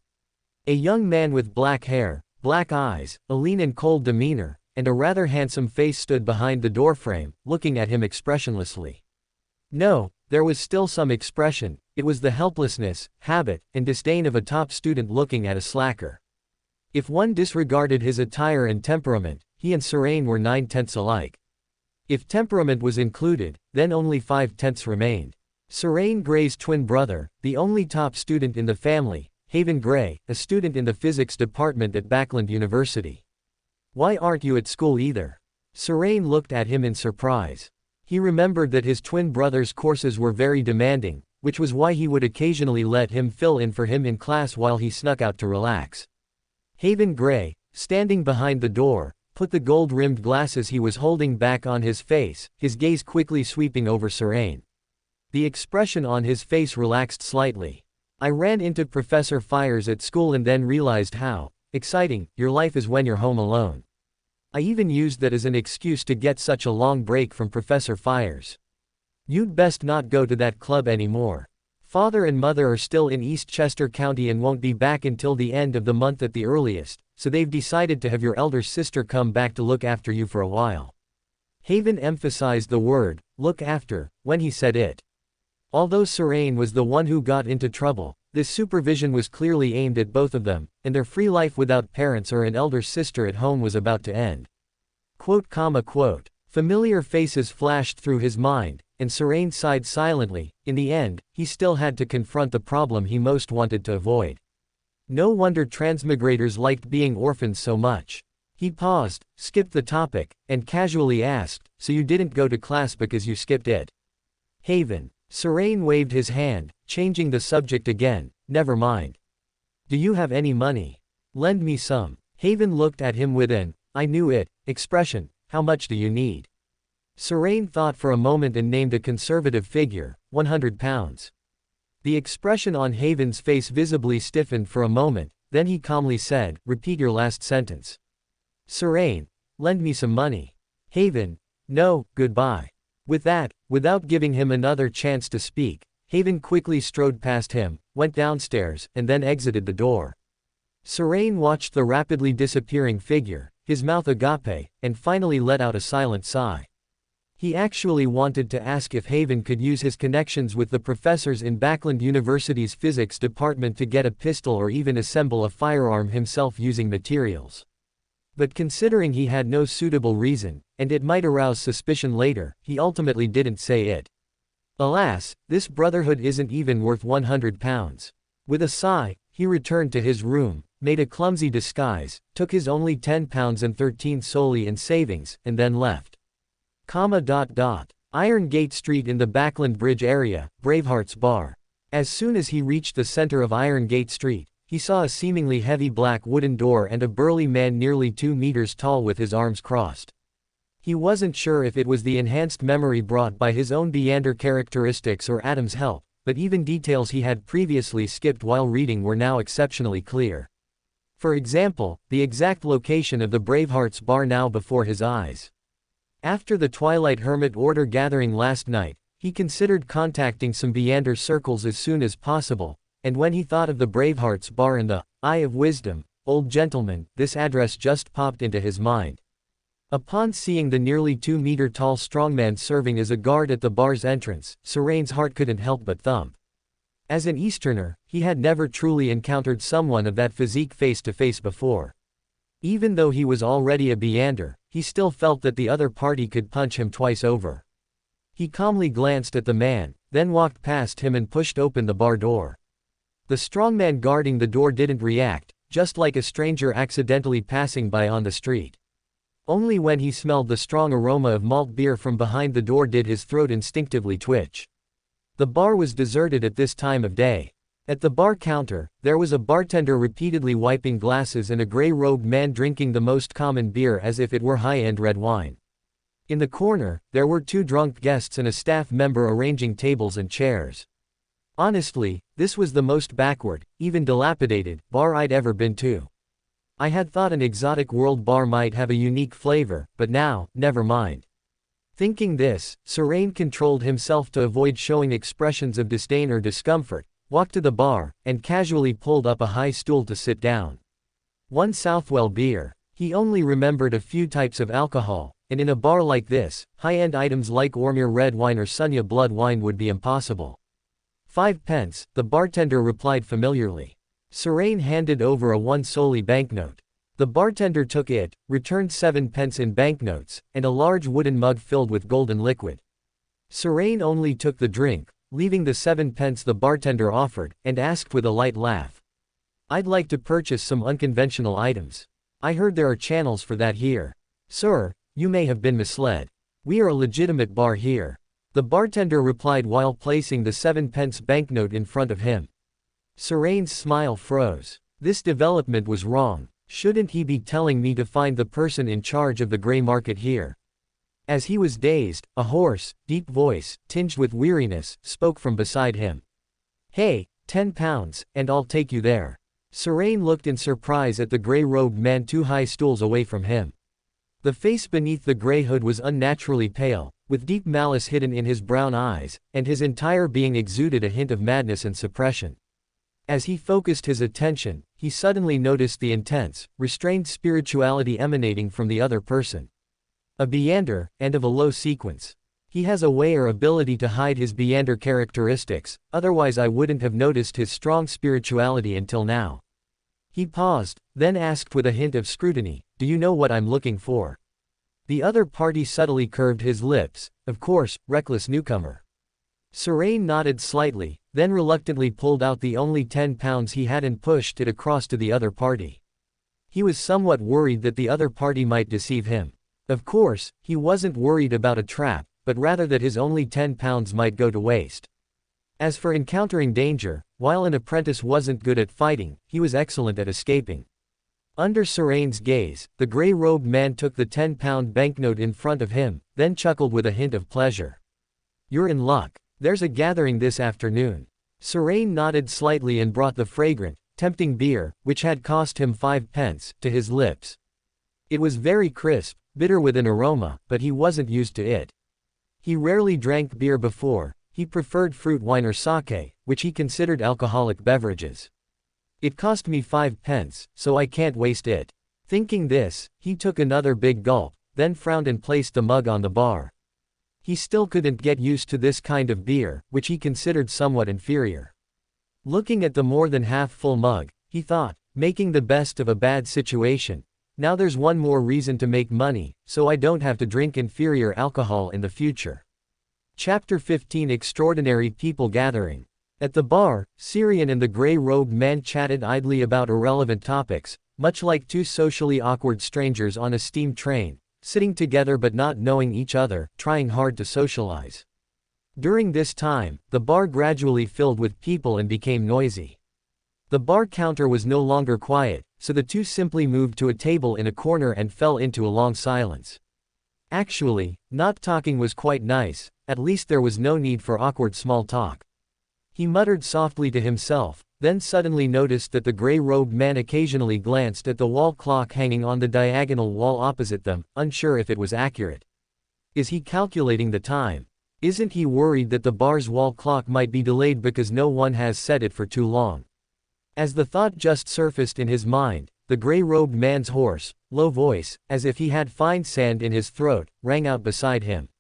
A young man with black hair, black eyes, a lean and cold demeanor, and a rather handsome face stood behind the doorframe, looking at him expressionlessly. No, there was still some expression, it was the helplessness, habit, and disdain of a top student looking at a slacker. If one disregarded his attire and temperament, he and Serene were 9/10 alike. If temperament was included, then only 5/10 remained. Serene Gray's twin brother, the only top student in the family, Haven Gray, a student in the physics department at Backland University. Why aren't you at school either? Serene looked at him in surprise. He remembered that his twin brother's courses were very demanding, which was why he would occasionally let him fill in for him in class while he snuck out to relax. Haven Gray, standing behind the door, put the gold-rimmed glasses he was holding back on his face, his gaze quickly sweeping over Serene. The expression on his face relaxed slightly. I ran into Professor Fires at school and then realized how exciting your life is when you're home alone. I even used that as an excuse to get such a long break from Professor Fires. You'd best not go to that club anymore. Father and mother are still in Eastchester County and won't be back until the end of the month at the earliest, so they've decided to have your elder sister come back to look after you for a while. Haven emphasized the word, look after, when he said it. Although Serene was the one who got into trouble, this supervision was clearly aimed at both of them, and their free life without parents or an elder sister at home was about to end. Quote. Familiar faces flashed through his mind, and Serain sighed silently. In the end, he still had to confront the problem he most wanted to avoid. No wonder transmigrators liked being orphans so much. He paused, skipped the topic, and casually asked, "So you didn't go to class because you skipped it?" Haven. Serain waved his hand, changing the subject again. "Never mind. Do you have any money? Lend me some." Haven looked at him with an "I knew it" expression. "How much do you need?" Serain thought for a moment and named a conservative figure, 100 pounds. The expression on Haven's face visibly stiffened for a moment, then he calmly said, "Repeat your last sentence." Serain. "Lend me some money." Haven. "No, goodbye." With that, without giving him another chance to speak, Haven quickly strode past him, went downstairs, and then exited the door. Serain watched the rapidly disappearing figure, his mouth agape, and finally let out a silent sigh. He actually wanted to ask if Haven could use his connections with the professors in Backland University's physics department to get a pistol or even assemble a firearm himself using materials. But considering he had no suitable reason, and it might arouse suspicion later, he ultimately didn't say it. Alas, this brotherhood isn't even worth 100 pounds. With a sigh, he returned to his room, made a clumsy disguise, took his only 10 pounds and 13 solely in savings, and then left. Iron Gate Street in the Backland Bridge area, Braveheart's bar. As soon as he reached the center of Iron Gate Street, he saw a seemingly heavy black wooden door and a burly man nearly 2 meters tall with his arms crossed. He wasn't sure if it was the enhanced memory brought by his own Beander characteristics or Adam's help, but even details he had previously skipped while reading were now exceptionally clear. For example, the exact location of the Braveheart's bar now before his eyes. After the Twilight Hermit Order gathering last night, he considered contacting some Beander circles as soon as possible, and when he thought of the Braveheart's bar and the Eye of Wisdom, old gentleman, this address just popped into his mind. Upon seeing the nearly 2-meter-tall strongman serving as a guard at the bar's entrance, Serain's heart couldn't help but thump. As an Easterner, he had never truly encountered someone of that physique face to face before. Even though he was already a Beander, he still felt that the other party could punch him twice over. He calmly glanced at the man, then walked past him and pushed open the bar door. The strongman guarding the door didn't react, just like a stranger accidentally passing by on the street. Only when he smelled the strong aroma of malt beer from behind the door did his throat instinctively twitch. The bar was deserted at this time of day. At the bar counter, there was a bartender repeatedly wiping glasses and a gray-robed man drinking the most common beer as if it were high-end red wine. In the corner, there were 2 drunk guests and a staff member arranging tables and chairs. Honestly, this was the most backward, even dilapidated, bar I'd ever been to. I had thought an exotic world bar might have a unique flavor, but now, never mind. Thinking this, Serain controlled himself to avoid showing expressions of disdain or discomfort, walked to the bar, and casually pulled up a high stool to sit down. 1 Southwell beer. He only remembered a few types of alcohol, and in a bar like this, high-end items like Ormir red wine or Sunya blood wine would be impossible. 5 pence, the bartender replied familiarly. Serain handed over a 1 solely banknote. The bartender took it, returned 7 pence in banknotes, and a large wooden mug filled with golden liquid. Serain only took the drink, leaving the 7 pence the bartender offered, and asked with a light laugh. "I'd like to purchase some unconventional items. I heard there are channels for that here." "Sir, you may have been misled. We are a legitimate bar here," the bartender replied while placing the 7 pence banknote in front of him. Serain's smile froze. This development was wrong. Shouldn't he be telling me to find the person in charge of the gray market here? As he was dazed, a hoarse, deep voice, tinged with weariness, spoke from beside him. "Hey, 10 pounds, and I'll take you there." Serain looked in surprise at the gray-robed man 2 high stools away from him. The face beneath the gray hood was unnaturally pale, with deep malice hidden in his brown eyes, and his entire being exuded a hint of madness and suppression. As he focused his attention, he suddenly noticed the intense, restrained spirituality emanating from the other person. A Beander, and of a low sequence. He has a way or ability to hide his Beander characteristics, otherwise I wouldn't have noticed his strong spirituality until now. He paused, then asked with a hint of scrutiny, "Do you know what I'm looking for?" The other party subtly curved his lips, of course, reckless newcomer. Serain nodded slightly, then reluctantly pulled out the only 10 pounds he had and pushed it across to the other party. He was somewhat worried that the other party might deceive him. Of course, he wasn't worried about a trap, but rather that his only 10 pounds might go to waste. As for encountering danger, while an apprentice wasn't good at fighting, he was excellent at escaping. Under Serain's gaze, the gray-robed man took the 10-pound banknote in front of him, then chuckled with a hint of pleasure. "You're in luck. There's a gathering this afternoon." Serain nodded slightly and brought the fragrant, tempting beer, which had cost him 5 pence, to his lips. It was very crisp, bitter with an aroma, but he wasn't used to it. He rarely drank beer before. He preferred fruit wine or sake, which he considered alcoholic beverages. "It cost me 5 pence, so I can't waste it." Thinking this, he took another big gulp, then frowned and placed the mug on the bar. He still couldn't get used to this kind of beer, which he considered somewhat inferior. Looking at the more than half-full mug, he thought, making the best of a bad situation. Now there's one more reason to make money, so I don't have to drink inferior alcohol in the future. Chapter 15 Extraordinary People Gathering. At the bar, Syrian and the gray-robed man chatted idly about irrelevant topics, much like two socially awkward strangers on a steam train, sitting together but not knowing each other, trying hard to socialize. During this time, the bar gradually filled with people and became noisy. The bar counter was no longer quiet, so the two simply moved to a table in a corner and fell into a long silence. Actually, not talking was quite nice, at least there was no need for awkward small talk. He muttered softly to himself, then suddenly noticed that the gray-robed man occasionally glanced at the wall clock hanging on the diagonal wall opposite them, unsure if it was accurate. Is he calculating the time? Isn't he worried that the bar's wall clock might be delayed because no one has set it for too long? As the thought just surfaced in his mind, the gray-robed man's hoarse, low voice, as if he had fine sand in his throat, rang out beside him.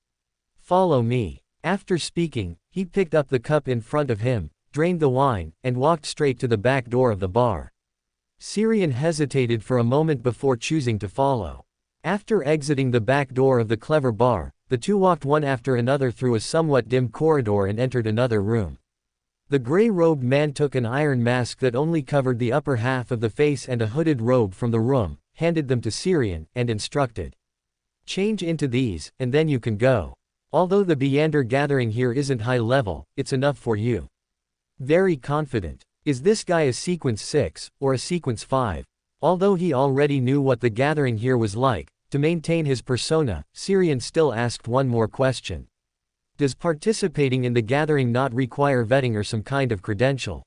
"Follow me." After speaking, he picked up the cup in front of him, drained the wine, and walked straight to the back door of the bar. Syrian hesitated for a moment before choosing to follow. After exiting the back door of the clever bar, the two walked one after another through a somewhat dim corridor and entered another room. The gray-robed man took an iron mask that only covered the upper half of the face and a hooded robe from the room, handed them to Syrian, and instructed. "Change into these, and then you can go. Although the Beander gathering here isn't high level, it's enough for you." Very confident. Is this guy a sequence 6, or a sequence 5? Although he already knew what the gathering here was like, to maintain his persona, Syrian still asked one more question. Does participating in the gathering not require vetting or some kind of credential?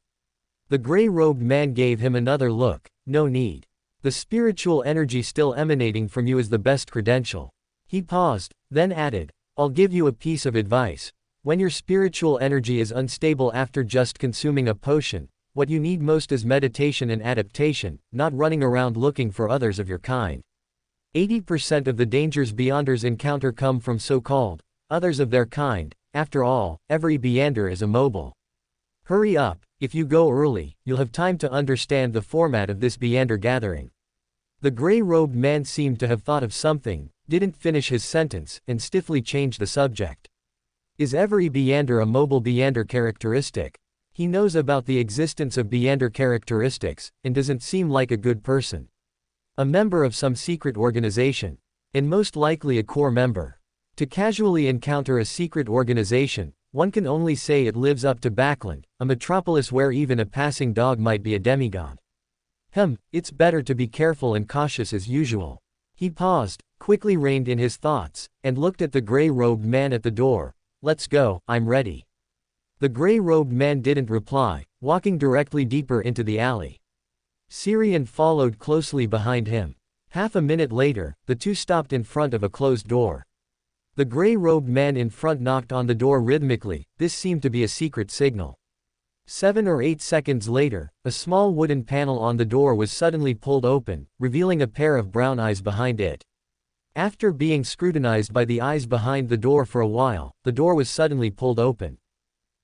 The gray-robed man gave him another look. No need. The spiritual energy still emanating from you is the best credential. He paused, then added, "I'll give you a piece of advice. When your spiritual energy is unstable after just consuming a potion, what you need most is meditation and adaptation, not running around looking for others of your kind. 80% of the dangers Beyonders encounter come from so-called others of their kind. After all, every Beander is immobile. Hurry up. If you go early, you'll have time to understand the format of this Beander gathering." The gray-robed man seemed to have thought of something, didn't finish his sentence, and stiffly changed the subject. Is every Beander a mobile Beander characteristic? He knows about the existence of Beander characteristics, and doesn't seem like a good person. A member of some secret organization. And most likely a core member. To casually encounter a secret organization, one can only say it lives up to Backland, a metropolis where even a passing dog might be a demigod. It's better to be careful and cautious as usual. He paused, quickly reined in his thoughts, and looked at the gray-robed man at the door. "Let's go, I'm ready." The gray-robed man didn't reply, walking directly deeper into the alley. Syrian followed closely behind him. Half a minute later, the two stopped in front of a closed door. The gray-robed man in front knocked on the door rhythmically. This seemed to be a secret signal. 7 or 8 seconds later, a small wooden panel on the door was suddenly pulled open, revealing a pair of brown eyes behind it. After being scrutinized by the eyes behind the door for a while, the door was suddenly pulled open.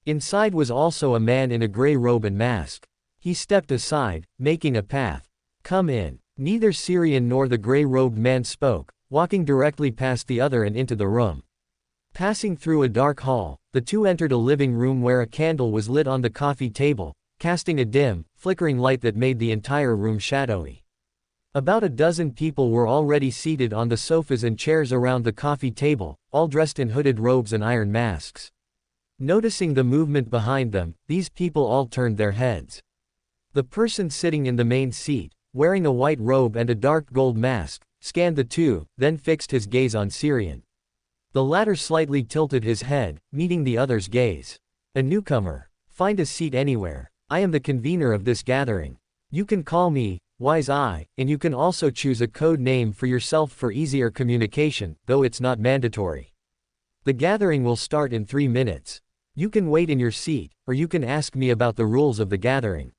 Inside was also a man in a gray robe and mask. He stepped aside, making a path. "Come in." Neither Syrian nor the gray-robed man spoke, walking directly past the other and into the room. Passing through a dark hall, the two entered a living room where a candle was lit on the coffee table, casting a dim, flickering light that made the entire room shadowy. About a dozen people were already seated on the sofas and chairs around the coffee table, all dressed in hooded robes and iron masks. Noticing the movement behind them, these people all turned their heads. The person sitting in the main seat, wearing a white robe and a dark gold mask, scanned the two, then fixed his gaze on Syrian. The latter slightly tilted his head, meeting the other's gaze. A newcomer. Find a seat anywhere. I am the convener of this gathering. You can call me Wise Eye, and you can also choose a code name for yourself for easier communication, though it's not mandatory. The gathering will start in 3 minutes. You can wait in your seat, or you can ask me about the rules of the gathering.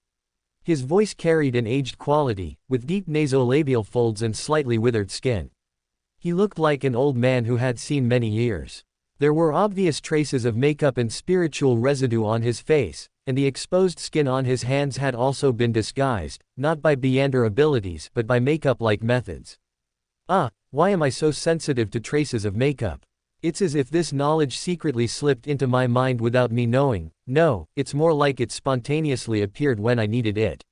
His voice carried an aged quality, with deep nasolabial folds and slightly withered skin. He looked like an old man who had seen many years. There were obvious traces of makeup and spiritual residue on his face, and the exposed skin on his hands had also been disguised, not by Beyonder abilities but by makeup-like methods. Why am I so sensitive to traces of makeup? It's as if this knowledge secretly slipped into my mind without me knowing. No, it's more like it spontaneously appeared when I needed it.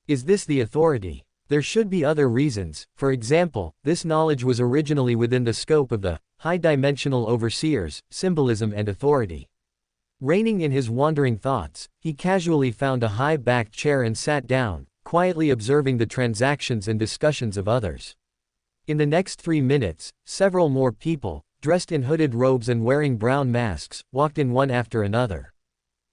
Is this the authority? There should be other reasons. For example, this knowledge was originally within the scope of the high-dimensional overseers, symbolism and authority. Reining in his wandering thoughts, he casually found a high-backed chair and sat down, quietly observing the transactions and discussions of others. In the next 3 minutes, several more people, dressed in hooded robes and wearing brown masks, walked in one after another.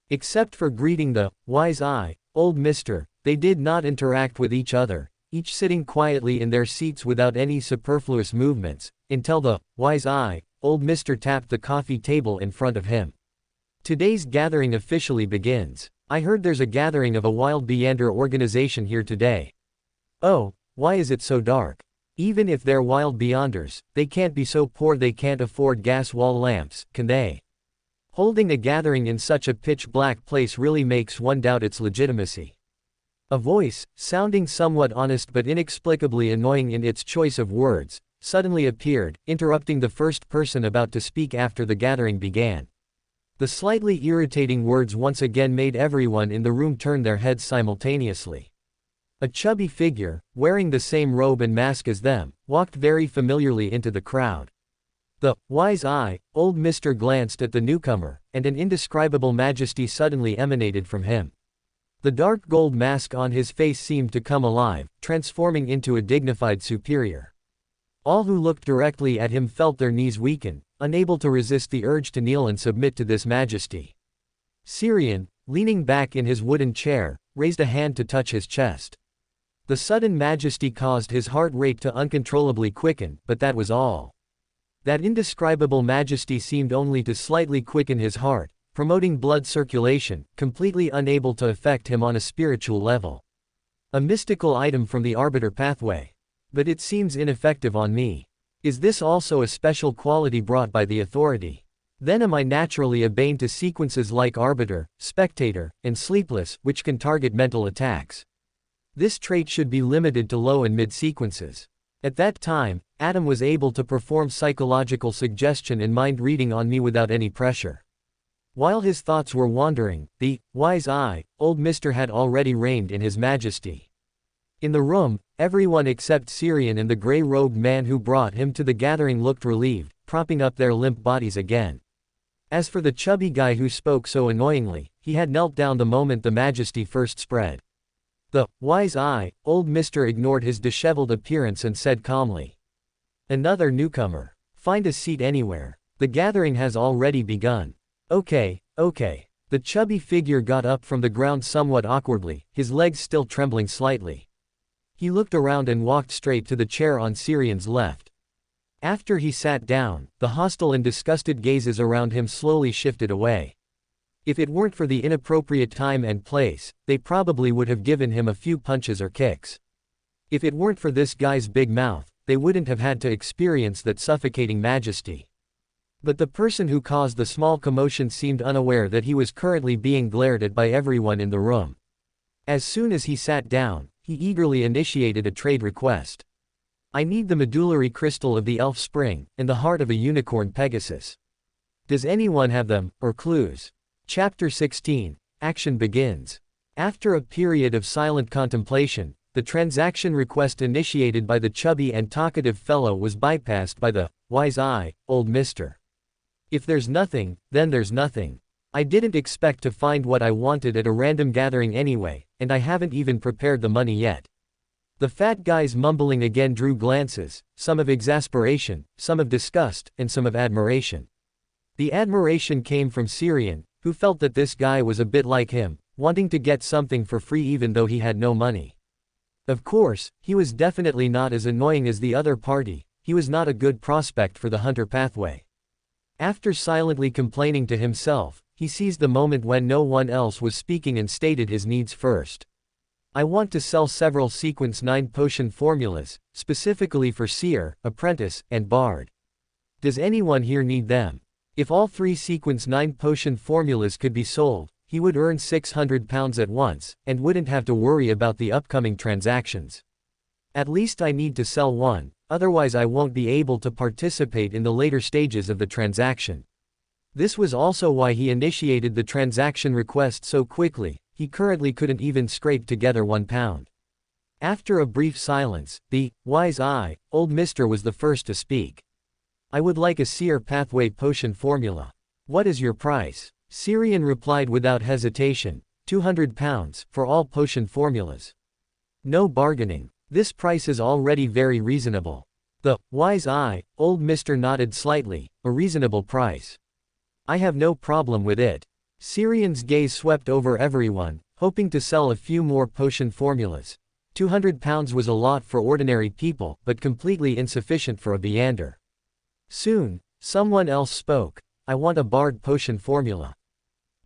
Except for greeting the Wise Eye, Old Mister, they did not interact with each other, each sitting quietly in their seats without any superfluous movements, until the Wise Eye, Old Mister tapped the coffee table in front of him. Today's gathering officially begins. I heard there's a gathering of a wild Beyonder organization here today. Oh, why is it so dark? Even if they're wild Beyonders, they can't be so poor they can't afford gas wall lamps, can they? Holding a gathering in such a pitch-black place really makes one doubt its legitimacy. A voice, sounding somewhat honest but inexplicably annoying in its choice of words, suddenly appeared, interrupting the first person about to speak after the gathering began. The slightly irritating words once again made everyone in the room turn their heads simultaneously. A chubby figure, wearing the same robe and mask as them, walked very familiarly into the crowd. The Wise Eye, Old Mister glanced at the newcomer, and an indescribable majesty suddenly emanated from him. The dark gold mask on his face seemed to come alive, transforming into a dignified superior. All who looked directly at him felt their knees weaken, unable to resist the urge to kneel and submit to this majesty. Syrian, leaning back in his wooden chair, raised a hand to touch his chest. The sudden majesty caused his heart rate to uncontrollably quicken, but that was all. That indescribable majesty seemed only to slightly quicken his heart, promoting blood circulation, completely unable to affect him on a spiritual level. A mystical item from the Arbiter pathway. But it seems ineffective on me. Is this also a special quality brought by the authority? Then am I naturally a bane to sequences like Arbiter, Spectator, and Sleepless, which can target mental attacks? This trait should be limited to low and mid sequences. At that time, Adam was able to perform psychological suggestion and mind reading on me without any pressure. While his thoughts were wandering, the Wise Eye, Old Mister had already reigned in his majesty. In the room, everyone except Syrian and the gray-robed man who brought him to the gathering looked relieved, propping up their limp bodies again. As for the chubby guy who spoke so annoyingly, he had knelt down the moment the majesty first spread. The Wise Eye, Old Mister ignored his disheveled appearance and said calmly. Another newcomer. Find a seat anywhere. The gathering has already begun. Okay. The chubby figure got up from the ground somewhat awkwardly, his legs still trembling slightly. He looked around and walked straight to the chair on Syrian's left. After he sat down, the hostile and disgusted gazes around him slowly shifted away. If it weren't for the inappropriate time and place, they probably would have given him a few punches or kicks. If it weren't for this guy's big mouth, they wouldn't have had to experience that suffocating majesty. But the person who caused the small commotion seemed unaware that he was currently being glared at by everyone in the room. As soon as he sat down, he eagerly initiated a trade request. I need the medullary crystal of the elf spring, and the heart of a unicorn Pegasus. Does anyone have them, or clues? Chapter 16. Action begins. After a period of silent contemplation, the transaction request initiated by the chubby and talkative fellow was bypassed by the wise eye, old mister. If there's nothing, then there's nothing. I didn't expect to find what I wanted at a random gathering anyway, and I haven't even prepared the money yet. The fat guy's mumbling again drew glances, some of exasperation, some of disgust, and some of admiration. The admiration came from Syrian, who felt that this guy was a bit like him, wanting to get something for free even though he had no money. Of course, he was definitely not as annoying as the other party, he was not a good prospect for the hunter pathway. After silently complaining to himself, he seized the moment when no one else was speaking and stated his needs first. I want to sell several sequence 9 potion formulas, specifically for seer, apprentice, and bard. Does anyone here need them? If all 3 sequence 9 potion formulas could be sold, he would earn £600 at once, and wouldn't have to worry about the upcoming transactions. At least I need to sell one, otherwise I won't be able to participate in the later stages of the transaction. This was also why he initiated the transaction request so quickly, he currently couldn't even scrape together £1. After a brief silence, the wise eye, old mister was the first to speak. I would like a seer pathway potion formula. What is your price? Syrian replied without hesitation, £200, for all potion formulas. No bargaining. This price is already very reasonable. The wise eye, old mister nodded slightly, a reasonable price. I have no problem with it. Syrian's gaze swept over everyone, hoping to sell a few more potion formulas. £200 was a lot for ordinary people, but completely insufficient for a Beander. Soon, someone else spoke. I want a bard potion formula.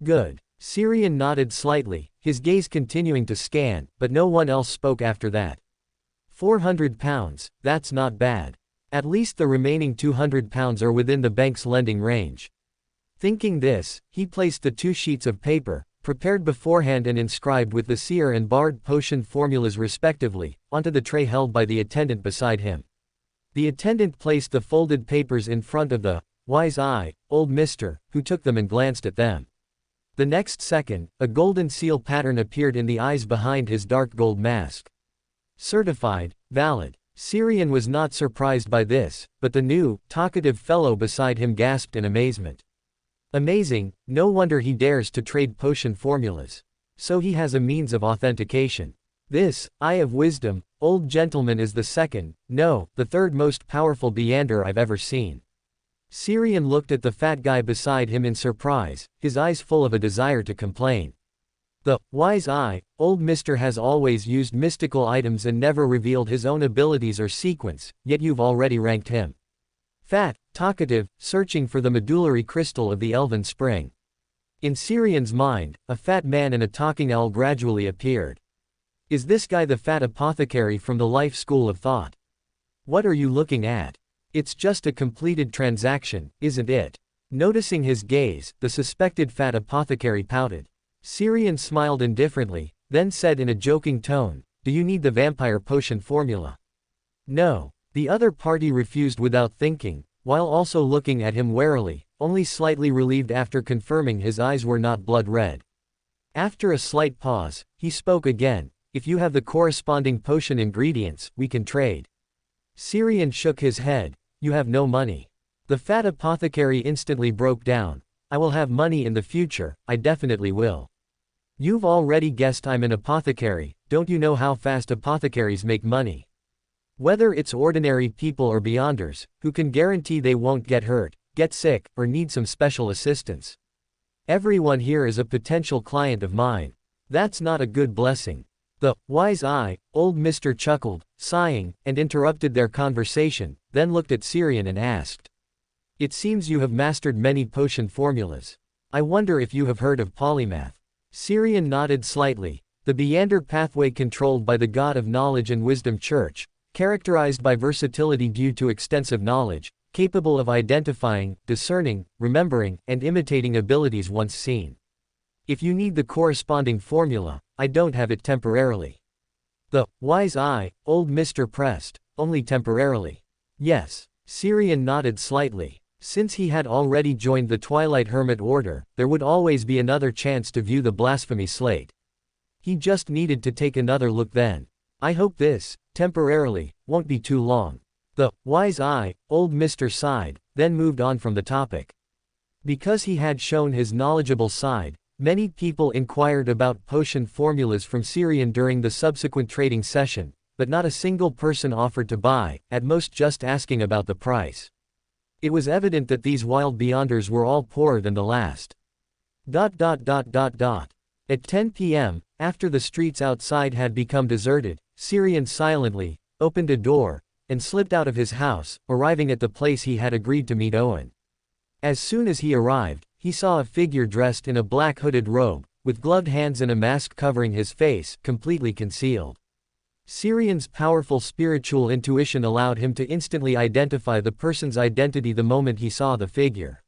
Good. Syrian nodded slightly, his gaze continuing to scan, but no one else spoke after that. £400, that's not bad. At least the remaining £200 are within the bank's lending range. Thinking this, he placed the 2 sheets of paper, prepared beforehand and inscribed with the seer and bard potion formulas respectively, onto the tray held by the attendant beside him. The attendant placed the folded papers in front of the wise eye, old mister, who took them and glanced at them. The next second, a golden seal pattern appeared in the eyes behind his dark gold mask. Certified, valid. Syrian was not surprised by this, but the new, talkative fellow beside him gasped in amazement. Amazing, no wonder he dares to trade potion formulas. So he has a means of authentication. This, eye of wisdom, old gentleman is the second, no, the third most powerful Beander I've ever seen. Syrian looked at the fat guy beside him in surprise, his eyes full of a desire to complain. The wise eye, old mister has always used mystical items and never revealed his own abilities or sequence, yet you've already ranked him. Fat, talkative, searching for the medullary crystal of the elven spring. In Syrian's mind, a fat man and a talking owl gradually appeared. Is this guy the fat apothecary from the life school of thought? What are you looking at? It's just a completed transaction, isn't it? Noticing his gaze, the suspected fat apothecary pouted. Syrian smiled indifferently, then said in a joking tone, do you need the vampire potion formula? No. The other party refused without thinking, while also looking at him warily, only slightly relieved after confirming his eyes were not blood red. After a slight pause, he spoke again, if you have the corresponding potion ingredients, we can trade. Syrian shook his head, you have no money. The fat apothecary instantly broke down, I will have money in the future, I definitely will. You've already guessed I'm an apothecary, don't you know how fast apothecaries make money? Whether it's ordinary people or Beanders, who can guarantee they won't get hurt, get sick, or need some special assistance. Everyone here is a potential client of mine. That's not a good blessing. The wise eye, old mister chuckled, sighing, and interrupted their conversation, then looked at Syrian and asked. It seems you have mastered many potion formulas. I wonder if you have heard of polymath. Syrian nodded slightly. The Beander pathway controlled by the God of Knowledge and Wisdom Church, characterized by versatility due to extensive knowledge, capable of identifying, discerning, remembering, and imitating abilities once seen. If you need the corresponding formula, I don't have it temporarily. The wise eye, old mister pressed. only temporarily. Yes. Syrian nodded slightly. Since he had already joined the Twilight Hermit Order, there would always be another chance to view the blasphemy slate. He just needed to take another look then. I hope this, temporarily, won't be too long. The wise eye, old Mr. sighed, then moved on from the topic. Because he had shown his knowledgeable side, many people inquired about potion formulas from Syrian during the subsequent trading session, but not a single person offered to buy, at most just asking about the price. It was evident that these wild beyonders were all poorer than the last. At 10 p.m., after the streets outside had become deserted, Syrian silently opened a door and slipped out of his house, arriving at the place he had agreed to meet Owen. As soon as he arrived, he saw a figure dressed in a black hooded robe, with gloved hands and a mask covering his face, completely concealed. Syrian's powerful spiritual intuition allowed him to instantly identify the person's identity the moment he saw the figure.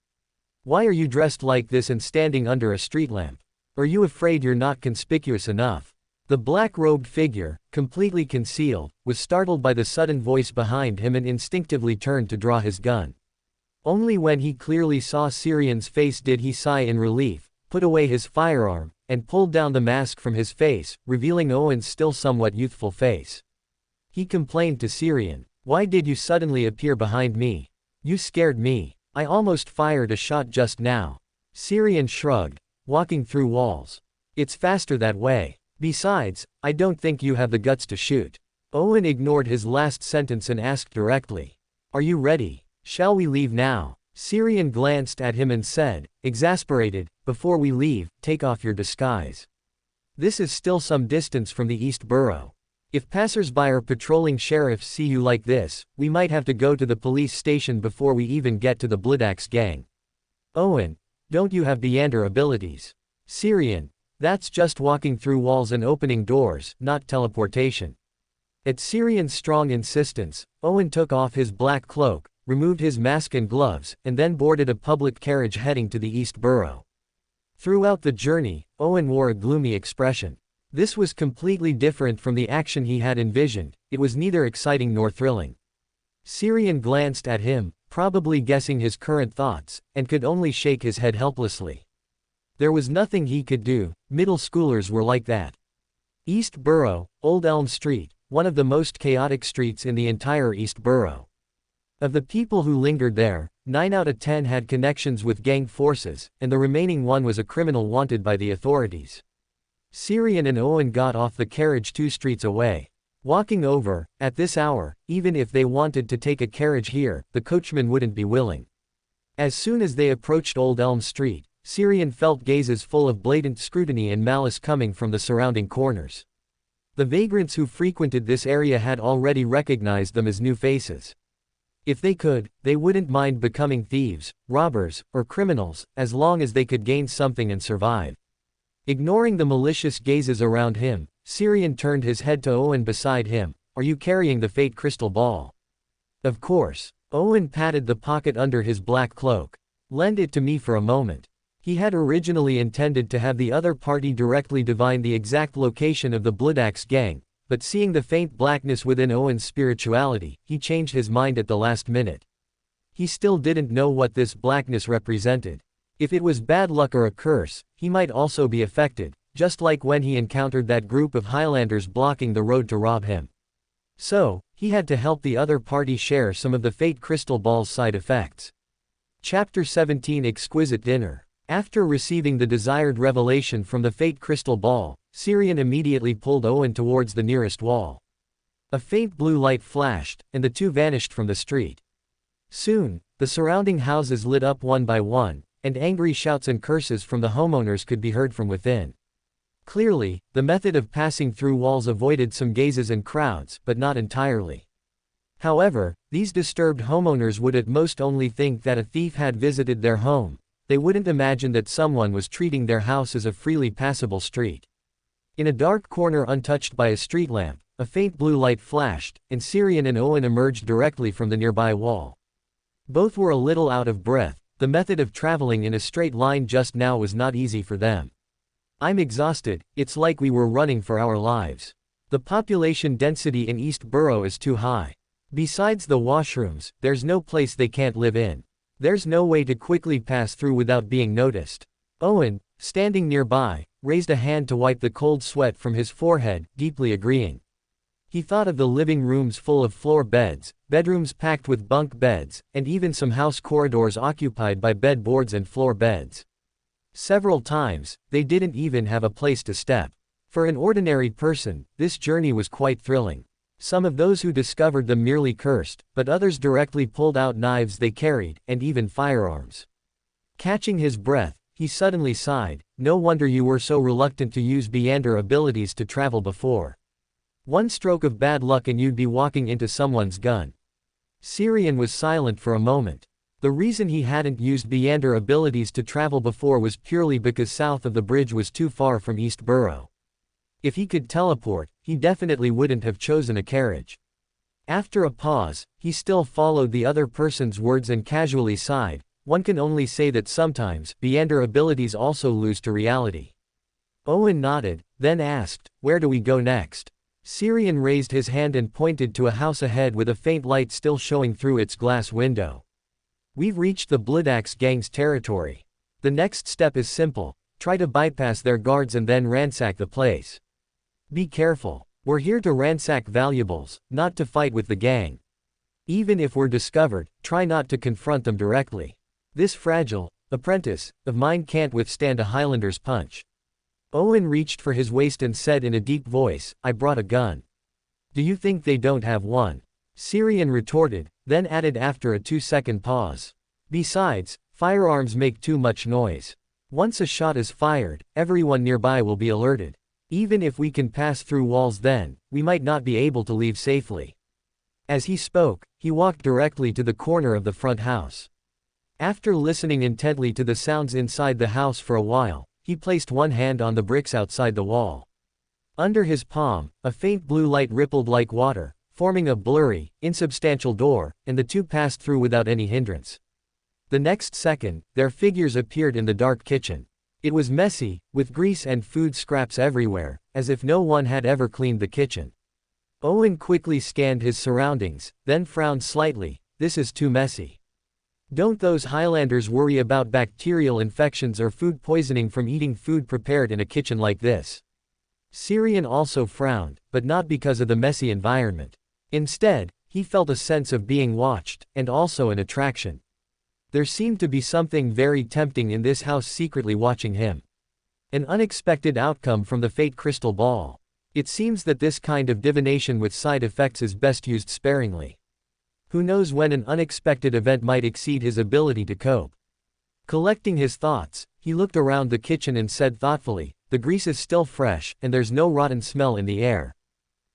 Why are you dressed like this and standing under a street lamp? Are you afraid you're not conspicuous enough? The black-robed figure, completely concealed, was startled by the sudden voice behind him and instinctively turned to draw his gun. Only when he clearly saw Syrian's face did he sigh in relief, put away his firearm, and pulled down the mask from his face, revealing Owen's still somewhat youthful face. He complained to Syrian, "Why did you suddenly appear behind me? You scared me. I almost fired a shot just now." Syrian shrugged, "Walking through walls. It's faster that way. Besides, I don't think you have the guts to shoot." Owen ignored his last sentence and asked directly, "Are you ready? Shall we leave now?" Syrian glanced at him and said, exasperated, "Before we leave, take off your disguise. This is still some distance from the East Borough. If passers-by or patrolling sheriffs see you like this, we might have to go to the police station before we even get to the Bloodaxe gang." "Owen, don't you have Beyonder abilities?" Syrian, "That's just walking through walls and opening doors, not teleportation." At Syrian's strong insistence, Owen took off his black cloak, removed his mask and gloves, and then boarded a public carriage heading to the East Borough. Throughout the journey, Owen wore a gloomy expression. This was completely different from the action he had envisioned. It was neither exciting nor thrilling. Syrian glanced at him, probably guessing his current thoughts, and could only shake his head helplessly. There was nothing he could do. Middle schoolers were like that. East Borough, Old Elm Street, one of the most chaotic streets in the entire East Borough. Of the people who lingered there, 9 out of 10 had connections with gang forces, and the remaining one was a criminal wanted by the authorities. Syrian and Owen got off the carriage 2 streets away. Walking over, at this hour, even if they wanted to take a carriage here, the coachman wouldn't be willing. As soon as they approached Old Elm Street, Syrian felt gazes full of blatant scrutiny and malice coming from the surrounding corners. The vagrants who frequented this area had already recognized them as new faces. If they could, they wouldn't mind becoming thieves, robbers, or criminals, as long as they could gain something and survive. Ignoring the malicious gazes around him, Syrian turned his head to Owen beside him. "Are you carrying the fate crystal ball?" "Of course." Owen patted the pocket under his black cloak. "Lend it to me for a moment." He had originally intended to have the other party directly divine the exact location of the Bloodaxe gang, but seeing the faint blackness within Owen's spirituality, he changed his mind at the last minute. He still didn't know what this blackness represented. If it was bad luck or a curse, he might also be affected, just like when he encountered that group of Highlanders blocking the road to rob him. So, he had to help the other party share some of the fate crystal ball's side effects. Chapter 17 Exquisite Dinner. After receiving the desired revelation from the fate crystal ball, Syrian immediately pulled Owen towards the nearest wall. A faint blue light flashed, and the two vanished from the street. Soon, the surrounding houses lit up one by one, and angry shouts and curses from the homeowners could be heard from within. Clearly, the method of passing through walls avoided some gazes and crowds, but not entirely. However, these disturbed homeowners would at most only think that a thief had visited their home. They wouldn't imagine that someone was treating their house as a freely passable street. In a dark corner untouched by a street lamp, a faint blue light flashed, and Syrian and Owen emerged directly from the nearby wall. Both were a little out of breath. The method of traveling in a straight line just now was not easy for them. "I'm exhausted. It's like we were running for our lives. The population density in East Borough is too high. Besides the washrooms, there's no place they can't live in. There's no way to quickly pass through without being noticed. Owen, standing nearby, raised a hand to wipe the cold sweat from his forehead, deeply agreeing. He thought of the living rooms full of floor beds, bedrooms packed with bunk beds, and even some house corridors occupied by bed boards and floor beds. Several times, they didn't even have a place to step. For an ordinary person, this journey was quite thrilling. Some of those who discovered them merely cursed, but others directly pulled out knives they carried, and even firearms. Catching his breath, he suddenly sighed. No wonder you were so reluctant to use Beander abilities to travel before. One stroke of bad luck and you'd be walking into someone's gun. Syrian was silent for a moment. The reason he hadn't used Beander abilities to travel before was purely because south of the bridge was too far from East Borough. If he could teleport, he definitely wouldn't have chosen a carriage. After a pause, he still followed the other person's words and casually sighed. One can only say that sometimes, Beander abilities also lose to reality. Owen nodded, then asked, "Where do we go next?" Syrian raised his hand and pointed to a house ahead with a faint light still showing through its glass window. "We've reached the Bloodaxe gang's territory. The next step is simple. Try to bypass their guards and then ransack the place. Be careful. We're here to ransack valuables, not to fight with the gang. Even if we're discovered, try not to confront them directly. This fragile apprentice of mine can't withstand a Highlander's punch." Owen reached for his waist and said in a deep voice, "I brought a gun." "Do you think they don't have one?" Syrian retorted, then added after a 2-second pause. "Besides, firearms make too much noise. Once a shot is fired, everyone nearby will be alerted. Even if we can pass through walls then, we might not be able to leave safely." As he spoke, he walked directly to the corner of the front house. After listening intently to the sounds inside the house for a while, he placed one hand on the bricks outside the wall. Under his palm, a faint blue light rippled like water, forming a blurry, insubstantial door, and the two passed through without any hindrance. The next second, their figures appeared in the dark kitchen. It was messy, with grease and food scraps everywhere, as if no one had ever cleaned the kitchen. Owen quickly scanned his surroundings, then frowned slightly. "This is too messy. Don't those Highlanders worry about bacterial infections or food poisoning from eating food prepared in a kitchen like this?" Syrian also frowned, but not because of the messy environment. Instead, he felt a sense of being watched, and also an attraction. There seemed to be something very tempting in this house secretly watching him. An unexpected outcome from the fate crystal ball. It seems that this kind of divination with side effects is best used sparingly. Who knows when an unexpected event might exceed his ability to cope. Collecting his thoughts, he looked around the kitchen and said thoughtfully, "The grease is still fresh, and there's no rotten smell in the air.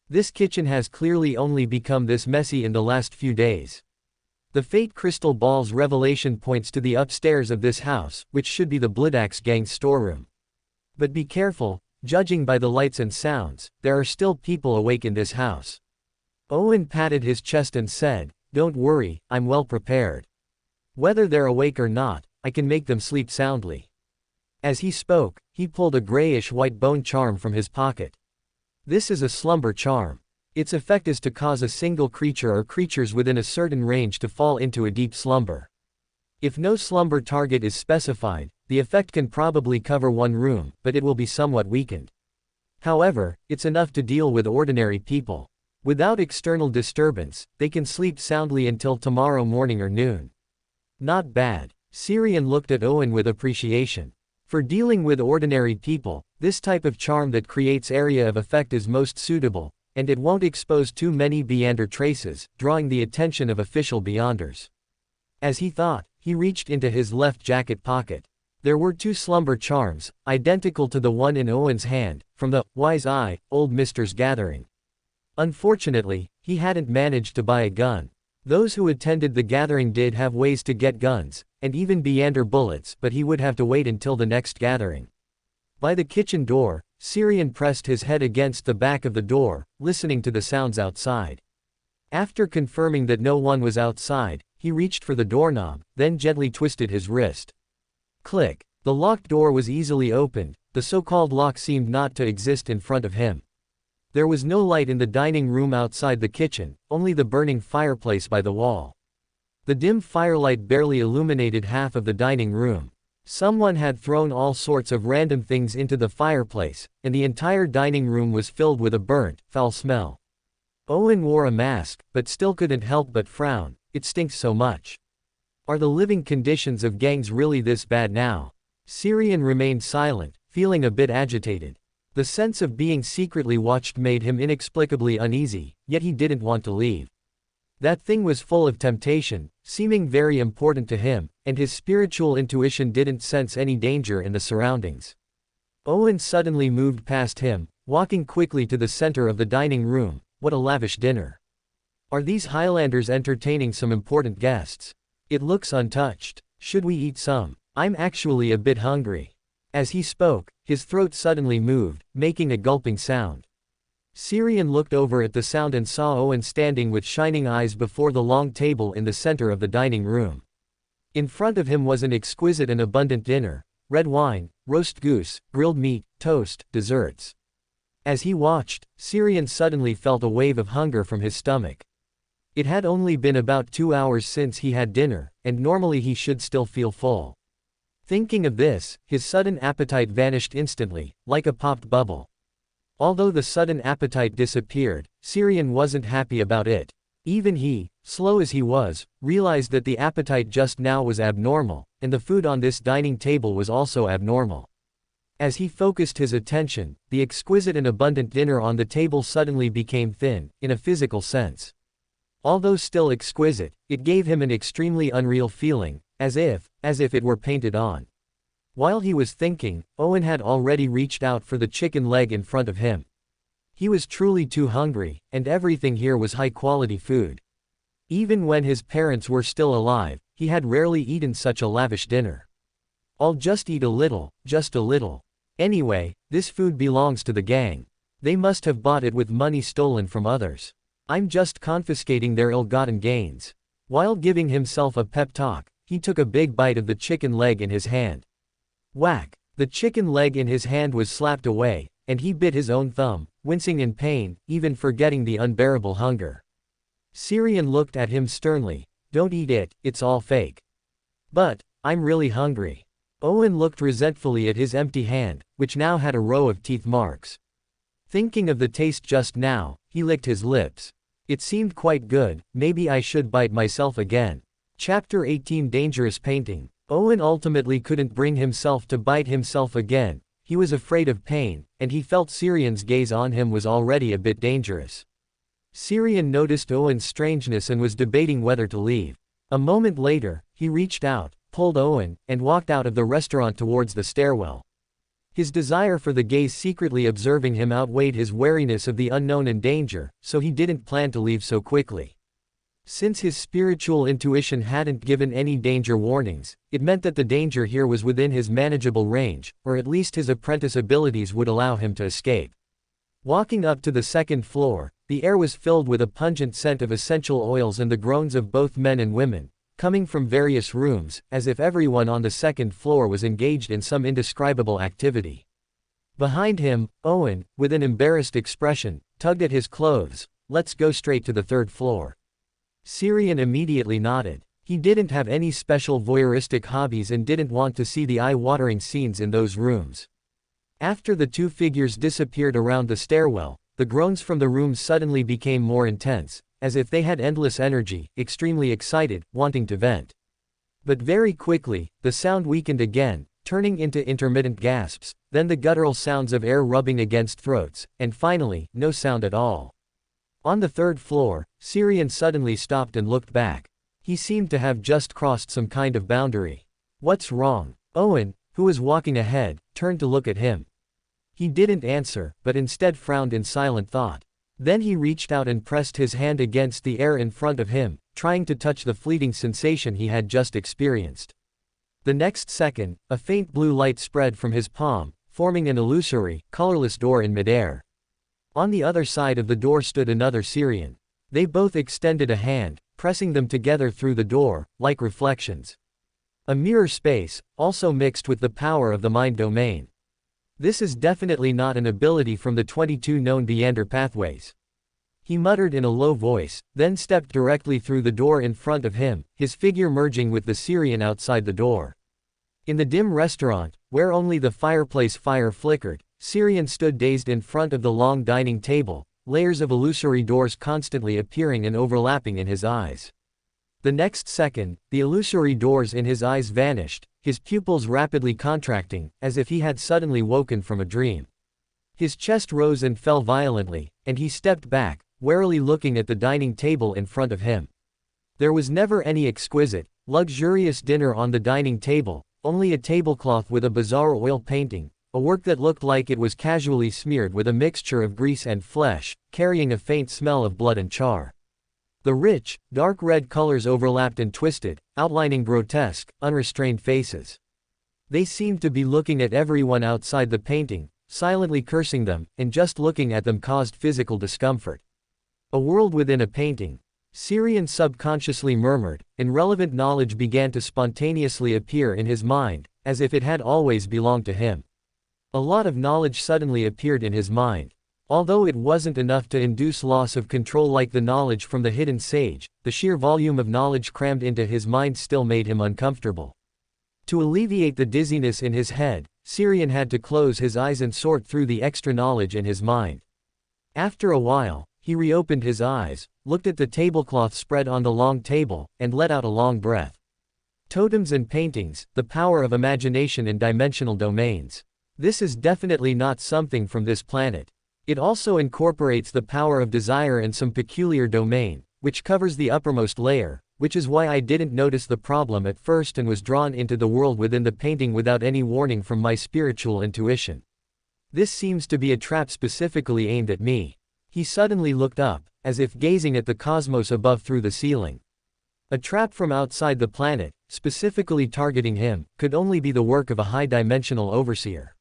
This kitchen has clearly only become this messy in the last few days. The fate crystal ball's revelation points to the upstairs of this house, which should be the Bloodaxe gang's storeroom. But be careful, judging by the lights and sounds, there are still people awake in this house." Owen patted his chest and said, "Don't worry, I'm well prepared. Whether they're awake or not, I can make them sleep soundly." As he spoke, he pulled a grayish-white bone charm from his pocket. This is a slumber charm. Its effect is to cause a single creature or creatures within a certain range to fall into a deep slumber. If no slumber target is specified, the effect can probably cover one room, but it will be somewhat weakened. However, it's enough to deal with ordinary people. Without external disturbance, they can sleep soundly until tomorrow morning or noon. Not bad. Syrian looked at Owen with appreciation. For dealing with ordinary people, this type of charm that creates area of effect is most suitable, and it won't expose too many Beander traces, drawing the attention of official Beyonders. As he thought, he reached into his left jacket pocket. There were 2 slumber charms, identical to the one in Owen's hand, from the Wise Eye, Old Mister's gathering. Unfortunately, he hadn't managed to buy a gun. Those who attended the gathering did have ways to get guns, and even Beander bullets, but he would have to wait until the next gathering. By the kitchen door, Syrian pressed his head against the back of the door, listening to the sounds outside. After confirming that no one was outside, he reached for the doorknob, then gently twisted his wrist. Click. The locked door was easily opened. The so-called lock seemed not to exist in front of him. There was no light in the dining room outside the kitchen, only the burning fireplace by the wall. The dim firelight barely illuminated half of the dining room. Someone had thrown all sorts of random things into the fireplace, and the entire dining room was filled with a burnt, foul smell. Owen wore a mask, but still couldn't help but frown. It stinks so much. Are the living conditions of gangs really this bad now? Syrian remained silent, feeling a bit agitated. The sense of being secretly watched made him inexplicably uneasy, yet he didn't want to leave. That thing was full of temptation, seeming very important to him, and his spiritual intuition didn't sense any danger in the surroundings. Owen suddenly moved past him, walking quickly to the center of the dining room. What a lavish dinner. Are these Highlanders entertaining some important guests? It looks untouched. Should we eat some? I'm actually a bit hungry. As he spoke, his throat suddenly moved, making a gulping sound. Syrian looked over at the sound and saw Owen standing with shining eyes before the long table in the center of the dining room. In front of him was an exquisite and abundant dinner: red wine, roast goose, grilled meat, toast, desserts. As he watched, Syrian suddenly felt a wave of hunger from his stomach. It had only been about 2 hours since he had dinner, and normally he should still feel full. Thinking of this, his sudden appetite vanished instantly, like a popped bubble. Although the sudden appetite disappeared, Syrian wasn't happy about it. Even he, slow as he was, realized that the appetite just now was abnormal, and the food on this dining table was also abnormal. As he focused his attention, the exquisite and abundant dinner on the table suddenly became thin, in a physical sense. Although still exquisite, it gave him an extremely unreal feeling, as if it were painted on. While he was thinking, Owen had already reached out for the chicken leg in front of him. He was truly too hungry, and everything here was high-quality food. Even when his parents were still alive, he had rarely eaten such a lavish dinner. I'll just eat a little, just a little. Anyway, this food belongs to the gang. They must have bought it with money stolen from others. I'm just confiscating their ill-gotten gains. While giving himself a pep talk, he took a big bite of the chicken leg in his hand. Whack! The chicken leg in his hand was slapped away, and he bit his own thumb, wincing in pain, even forgetting the unbearable hunger. Syrian looked at him sternly. Don't eat it, it's all fake. But I'm really hungry. Owen looked resentfully at his empty hand, which now had a row of teeth marks. Thinking of the taste just now, he licked his lips. It seemed quite good. Maybe I should bite myself again. Chapter 18: Dangerous Painting. Owen ultimately couldn't bring himself to bite himself again. He was afraid of pain, and he felt Syrian's gaze on him was already a bit dangerous. Syrian noticed Owen's strangeness and was debating whether to leave. A moment later, he reached out, pulled Owen, and walked out of the restaurant towards the stairwell. His desire for the gaze secretly observing him outweighed his wariness of the unknown and danger, so he didn't plan to leave so quickly. Since his spiritual intuition hadn't given any danger warnings, it meant that the danger here was within his manageable range, or at least his apprentice abilities would allow him to escape. Walking up to the second floor, the air was filled with a pungent scent of essential oils and the groans of both men and women, coming from various rooms, as if everyone on the second floor was engaged in some indescribable activity. Behind him, Owen, with an embarrassed expression, tugged at his clothes. Let's go straight to the third floor. Syrian immediately nodded. He didn't have any special voyeuristic hobbies and didn't want to see the eye-watering scenes in those rooms. After the two figures disappeared around the stairwell, the groans from the rooms suddenly became more intense, as if they had endless energy, extremely excited, wanting to vent. But very quickly, the sound weakened again, turning into intermittent gasps, then the guttural sounds of air rubbing against throats, and finally, no sound at all. On the third floor, Syrian suddenly stopped and looked back. He seemed to have just crossed some kind of boundary. What's wrong? Owen, who was walking ahead, turned to look at him. He didn't answer, but instead frowned in silent thought. Then he reached out and pressed his hand against the air in front of him, trying to touch the fleeting sensation he had just experienced. The next second, a faint blue light spread from his palm, forming an illusory, colorless door in midair. On the other side of the door stood another Syrian. They both extended a hand, pressing them together through the door, like reflections. A mirror space, also mixed with the power of the mind domain. This is definitely not an ability from the 22 known Beyonder pathways. He muttered in a low voice, then stepped directly through the door in front of him, his figure merging with the Syrian outside the door. In the dim restaurant, where only the fireplace fire flickered, Syrian stood dazed in front of the long dining table, layers of illusory doors constantly appearing and overlapping in his eyes. The next second, the illusory doors in his eyes vanished, his pupils rapidly contracting, as if he had suddenly woken from a dream. His chest rose and fell violently, and he stepped back, warily looking at the dining table in front of him. There was never any exquisite, luxurious dinner on the dining table, only a tablecloth with a bizarre oil painting, a work that looked like it was casually smeared with a mixture of grease and flesh, carrying a faint smell of blood and char. The rich, dark red colors overlapped and twisted, outlining grotesque, unrestrained faces. They seemed to be looking at everyone outside the painting, silently cursing them, and just looking at them caused physical discomfort. A world within a painting. Syrian subconsciously murmured, and relevant knowledge began to spontaneously appear in his mind, as if it had always belonged to him. A lot of knowledge suddenly appeared in his mind. Although it wasn't enough to induce loss of control like the knowledge from the hidden sage, the sheer volume of knowledge crammed into his mind still made him uncomfortable. To alleviate the dizziness in his head, Syrian had to close his eyes and sort through the extra knowledge in his mind. After a while, he reopened his eyes, looked at the tablecloth spread on the long table, and let out a long breath. Totems and paintings, the power of imagination in dimensional domains. This is definitely not something from this planet. It also incorporates the power of desire in some peculiar domain, which covers the uppermost layer, which is why I didn't notice the problem at first and was drawn into the world within the painting without any warning from my spiritual intuition. This seems to be a trap specifically aimed at me. He suddenly looked up, as if gazing at the cosmos above through the ceiling. A trap from outside the planet, specifically targeting him, could only be the work of a high-dimensional overseer.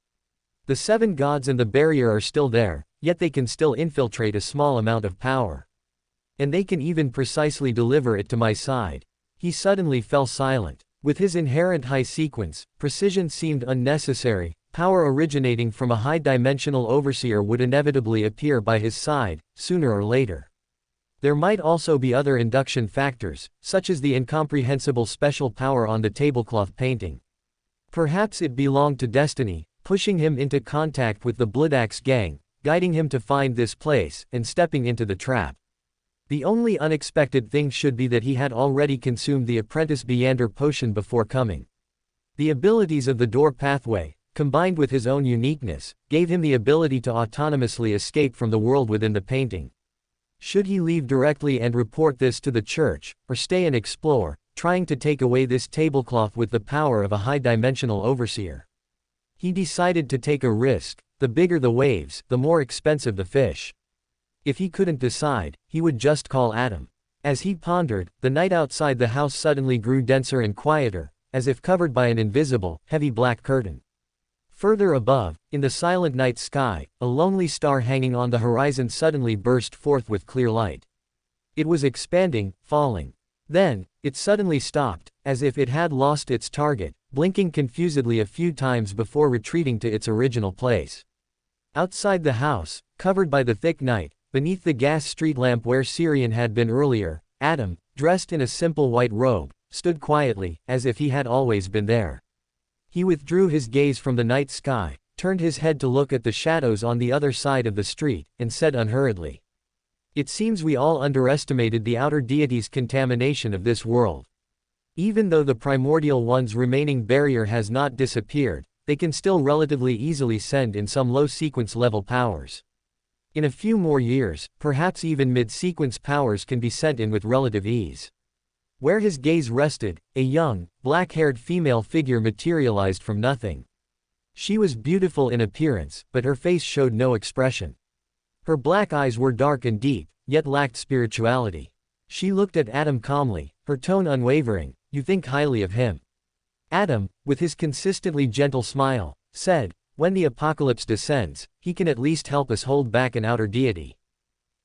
The 7 gods and the barrier are still there, yet they can still infiltrate a small amount of power. And they can even precisely deliver it to my side. He suddenly fell silent. With his inherent high sequence, precision seemed unnecessary. Power originating from a high-dimensional overseer would inevitably appear by his side, sooner or later. There might also be other induction factors, such as the incomprehensible special power on the tablecloth painting. Perhaps it belonged to destiny, pushing him into contact with the Bloodaxe gang, guiding him to find this place, and stepping into the trap. The only unexpected thing should be that he had already consumed the Apprentice Beyonder potion before coming. The abilities of the door pathway, combined with his own uniqueness, gave him the ability to autonomously escape from the world within the painting. Should he leave directly and report this to the church, or stay and explore, trying to take away this tablecloth with the power of a high-dimensional overseer? He decided to take a risk. The bigger the waves, the more expensive the fish. If he couldn't decide, he would just call Adam. As he pondered, the night outside the house suddenly grew denser and quieter, as if covered by an invisible, heavy black curtain. Further above, in the silent night sky, a lonely star hanging on the horizon suddenly burst forth with clear light. It was expanding, falling. Then, it suddenly stopped, as if it had lost its target, blinking confusedly a few times before retreating to its original place. Outside the house, covered by the thick night, beneath the gas street lamp where Syrian had been earlier, Adam, dressed in a simple white robe, stood quietly, as if he had always been there. He withdrew his gaze from the night sky, turned his head to look at the shadows on the other side of the street, and said unhurriedly, "It seems we all underestimated the outer deity's contamination of this world. Even though the primordial one's remaining barrier has not disappeared, they can still relatively easily send in some low-sequence level powers. In a few more years, perhaps even mid-sequence powers can be sent in with relative ease." Where his gaze rested, a young, black-haired female figure materialized from nothing. She was beautiful in appearance, but her face showed no expression. Her black eyes were dark and deep, yet lacked spirituality. She looked at Adam calmly, her tone unwavering. "You think highly of him." Adam, with his consistently gentle smile, said, "When the apocalypse descends, he can at least help us hold back an outer deity.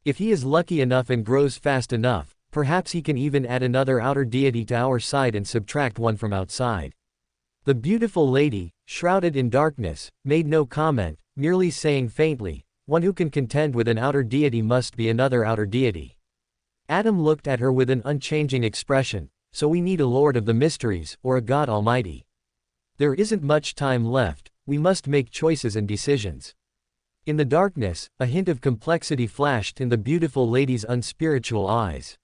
If he is lucky enough and grows fast enough, perhaps he can even add another outer deity to our side and subtract one from outside." The beautiful lady, shrouded in darkness, made no comment, merely saying faintly, "One who can contend with an outer deity must be another outer deity." Adam looked at her with an unchanging expression. "So we need a Lord of the Mysteries, or a God Almighty. There isn't much time left, we must make choices and decisions." In the darkness, a hint of complexity flashed in the beautiful lady's unspiritual eyes.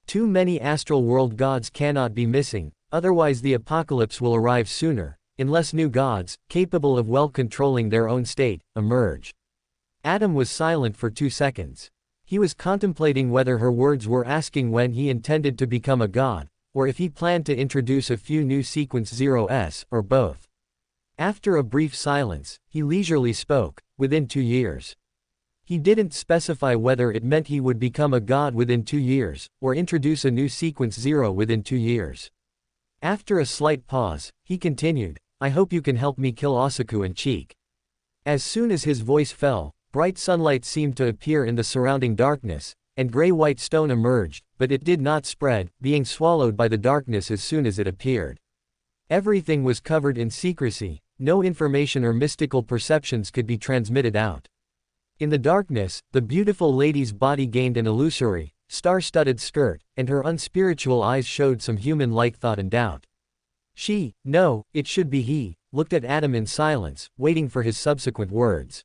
Too many astral world gods cannot be missing, otherwise the apocalypse will arrive sooner, unless new gods, capable of well controlling their own state, emerge. Adam was silent for 2 seconds. He was contemplating whether her words were asking when he intended to become a god, or if he planned to introduce a few new sequence zeros, or both. After a brief silence, he leisurely spoke, "Within 2 years." He didn't specify whether it meant he would become a god within 2 years, or introduce a new sequence 0 within 2 years. After a slight pause, he continued, "I hope you can help me kill Osaku and Cheek." As soon as his voice fell, bright sunlight seemed to appear in the surrounding darkness, and gray-white stone emerged, but it did not spread, being swallowed by the darkness as soon as it appeared. Everything was covered in secrecy, no information or mystical perceptions could be transmitted out. In the darkness, the beautiful lady's body gained an illusory, star-studded skirt, and her unspiritual eyes showed some human-like thought and doubt. She, no, it should be he, looked at Adam in silence, waiting for his subsequent words.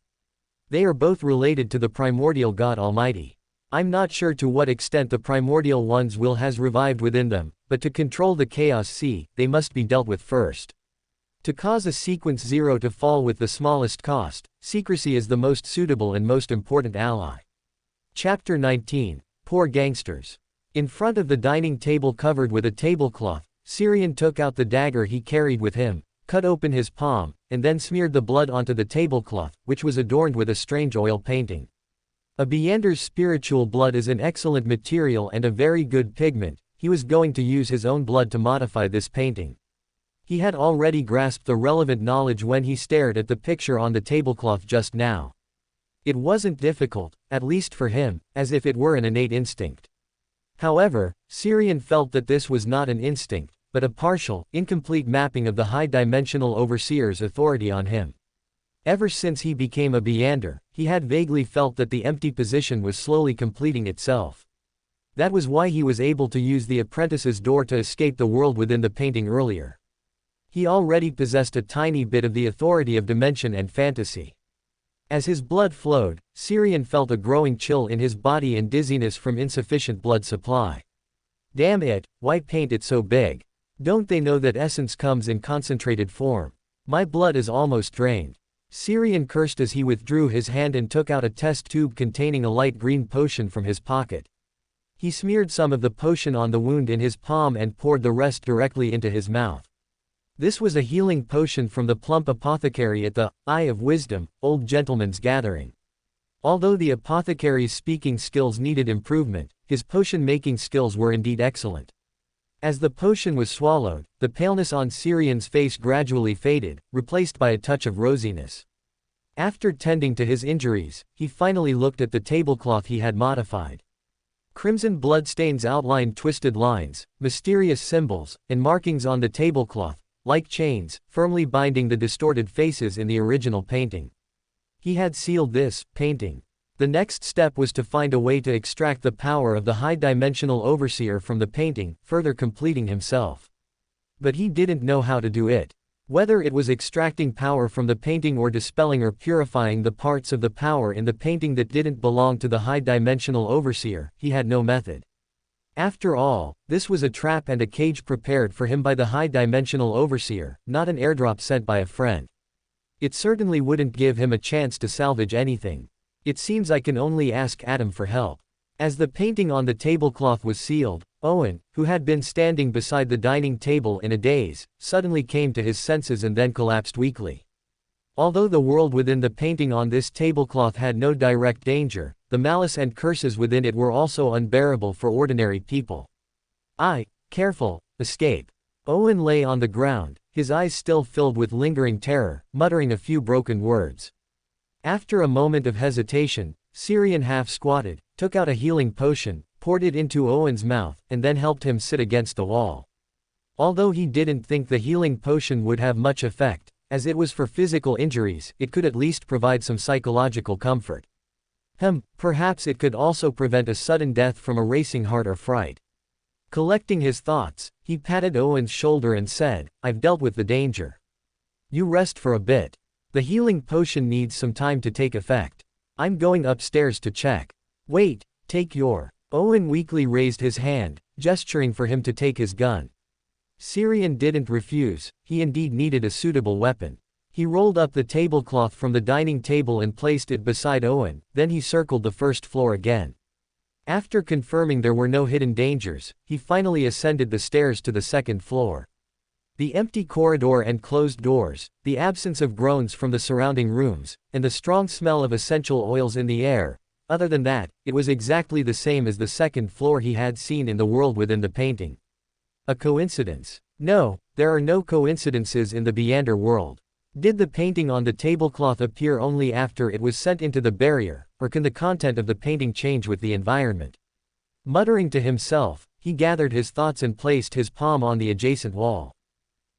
They are both related to the primordial God Almighty. I'm not sure to what extent the primordial one's will has revived within them, but to control the chaos sea, they must be dealt with first. To cause a sequence 0 to fall with the smallest cost, secrecy is the most suitable and most important ally. Chapter 19. Poor Gangsters. In front of the dining table covered with a tablecloth, Syrian took out the dagger he carried with him, cut open his palm, and then smeared the blood onto the tablecloth, which was adorned with a strange oil painting. A Beyander's spiritual blood is an excellent material and a very good pigment. He was going to use his own blood to modify this painting. He had already grasped the relevant knowledge when he stared at the picture on the tablecloth just now. It wasn't difficult, at least for him, as if it were an innate instinct. However, Syrian felt that this was not an instinct, but a partial, incomplete mapping of the high-dimensional overseer's authority on him. Ever since he became a Beyander, he had vaguely felt that the empty position was slowly completing itself. That was why he was able to use the apprentice's door to escape the world within the painting earlier. He already possessed a tiny bit of the authority of dimension and fantasy. As his blood flowed, Syrian felt a growing chill in his body and dizziness from insufficient blood supply. Damn it, why paint it so big? Don't they know that essence comes in concentrated form? My blood is almost drained. Syrian cursed as he withdrew his hand and took out a test tube containing a light green potion from his pocket. He smeared some of the potion on the wound in his palm and poured the rest directly into his mouth. This was a healing potion from the plump apothecary at the Eye of Wisdom, Old Gentleman's Gathering. Although the apothecary's speaking skills needed improvement, his potion-making skills were indeed excellent. As the potion was swallowed, the paleness on Syrian's face gradually faded, replaced by a touch of rosiness. After tending to his injuries, he finally looked at the tablecloth he had modified. Crimson bloodstains outlined twisted lines, mysterious symbols, and markings on the tablecloth, like chains, firmly binding the distorted faces in the original painting. He had sealed this painting. The next step was to find a way to extract the power of the high-dimensional overseer from the painting, further completing himself. But he didn't know how to do it. Whether it was extracting power from the painting or dispelling or purifying the parts of the power in the painting that didn't belong to the high-dimensional overseer, he had no method. After all, this was a trap and a cage prepared for him by the high-dimensional overseer, not an airdrop sent by a friend. It certainly wouldn't give him a chance to salvage anything. It seems I can only ask Adam for help. As the painting on the tablecloth was sealed, Owen, who had been standing beside the dining table in a daze, suddenly came to his senses and then collapsed weakly. Although the world within the painting on this tablecloth had no direct danger, the malice and curses within it were also unbearable for ordinary people. Careful, escape. Owen lay on the ground, his eyes still filled with lingering terror, muttering a few broken words. After a moment of hesitation, Syrian half-squatted, took out a healing potion, poured it into Owen's mouth, and then helped him sit against the wall. Although he didn't think the healing potion would have much effect, as it was for physical injuries, it could at least provide some psychological comfort. Perhaps it could also prevent a sudden death from a racing heart or fright. Collecting his thoughts, he patted Owen's shoulder and said, "I've dealt with the danger. You rest for a bit. The healing potion needs some time to take effect. I'm going upstairs to check." "Wait, take your..." Owen weakly raised his hand, gesturing for him to take his gun. Syrian didn't refuse, he indeed needed a suitable weapon. He rolled up the tablecloth from the dining table and placed it beside Owen, then he circled the first floor again. After confirming there were no hidden dangers, he finally ascended the stairs to the second floor. The empty corridor and closed doors, the absence of groans from the surrounding rooms, and the strong smell of essential oils in the air. Other than that, it was exactly the same as the second floor he had seen in the world within the painting. A coincidence? No, there are no coincidences in the Beyonder world. Did the painting on the tablecloth appear only after it was sent into the barrier, or can the content of the painting change with the environment? Muttering to himself, he gathered his thoughts and placed his palm on the adjacent wall.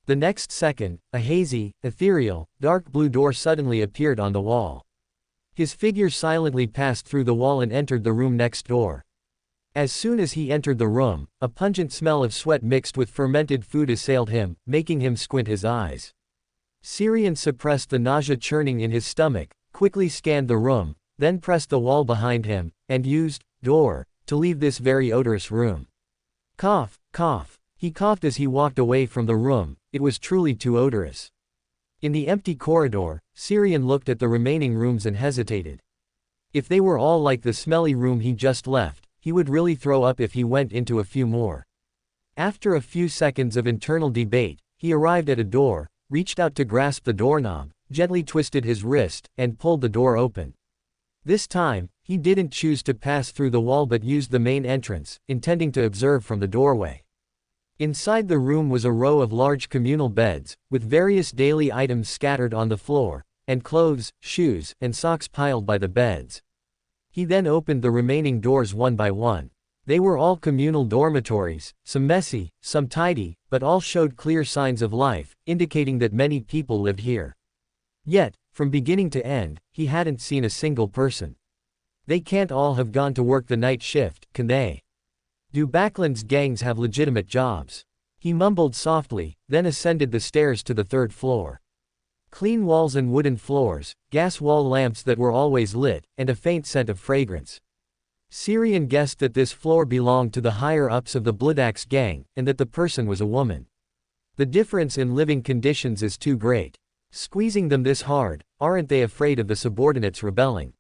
The next second, a hazy, ethereal, dark blue door suddenly appeared on the wall. His figure silently passed through the wall and entered the room next door. As soon as he entered the room, a pungent smell of sweat mixed with fermented food assailed him, making him squint his eyes. Syrian suppressed the nausea churning in his stomach, quickly scanned the room, then pressed the wall behind him, and used door to leave this very odorous room. Cough, cough. He coughed as he walked away from the room, it was truly too odorous. In the empty corridor, Syrian looked at the remaining rooms and hesitated. If they were all like the smelly room he just left, he would really throw up if he went into a few more. After a few seconds of internal debate, he arrived at a door, reached out to grasp the doorknob, gently twisted his wrist, and pulled the door open. This time, he didn't choose to pass through the wall but used the main entrance, intending to observe from the doorway. Inside the room was a row of large communal beds, with various daily items scattered on the floor, and clothes, shoes, and socks piled by the beds. He then opened the remaining doors one by one. They were all communal dormitories, some messy, some tidy, but all showed clear signs of life, indicating that many people lived here. Yet, from beginning to end, he hadn't seen a single person. They can't all have gone to work the night shift, can they? Do Backlund's gangs have legitimate jobs? He mumbled softly, then ascended the stairs to the third floor. Clean walls and wooden floors, gas wall lamps that were always lit, and a faint scent of fragrance. Syrian guessed that this floor belonged to the higher-ups of the Bloodaxe gang, and that the person was a woman. The difference in living conditions is too great. Squeezing them this hard, aren't they afraid of the subordinates rebelling?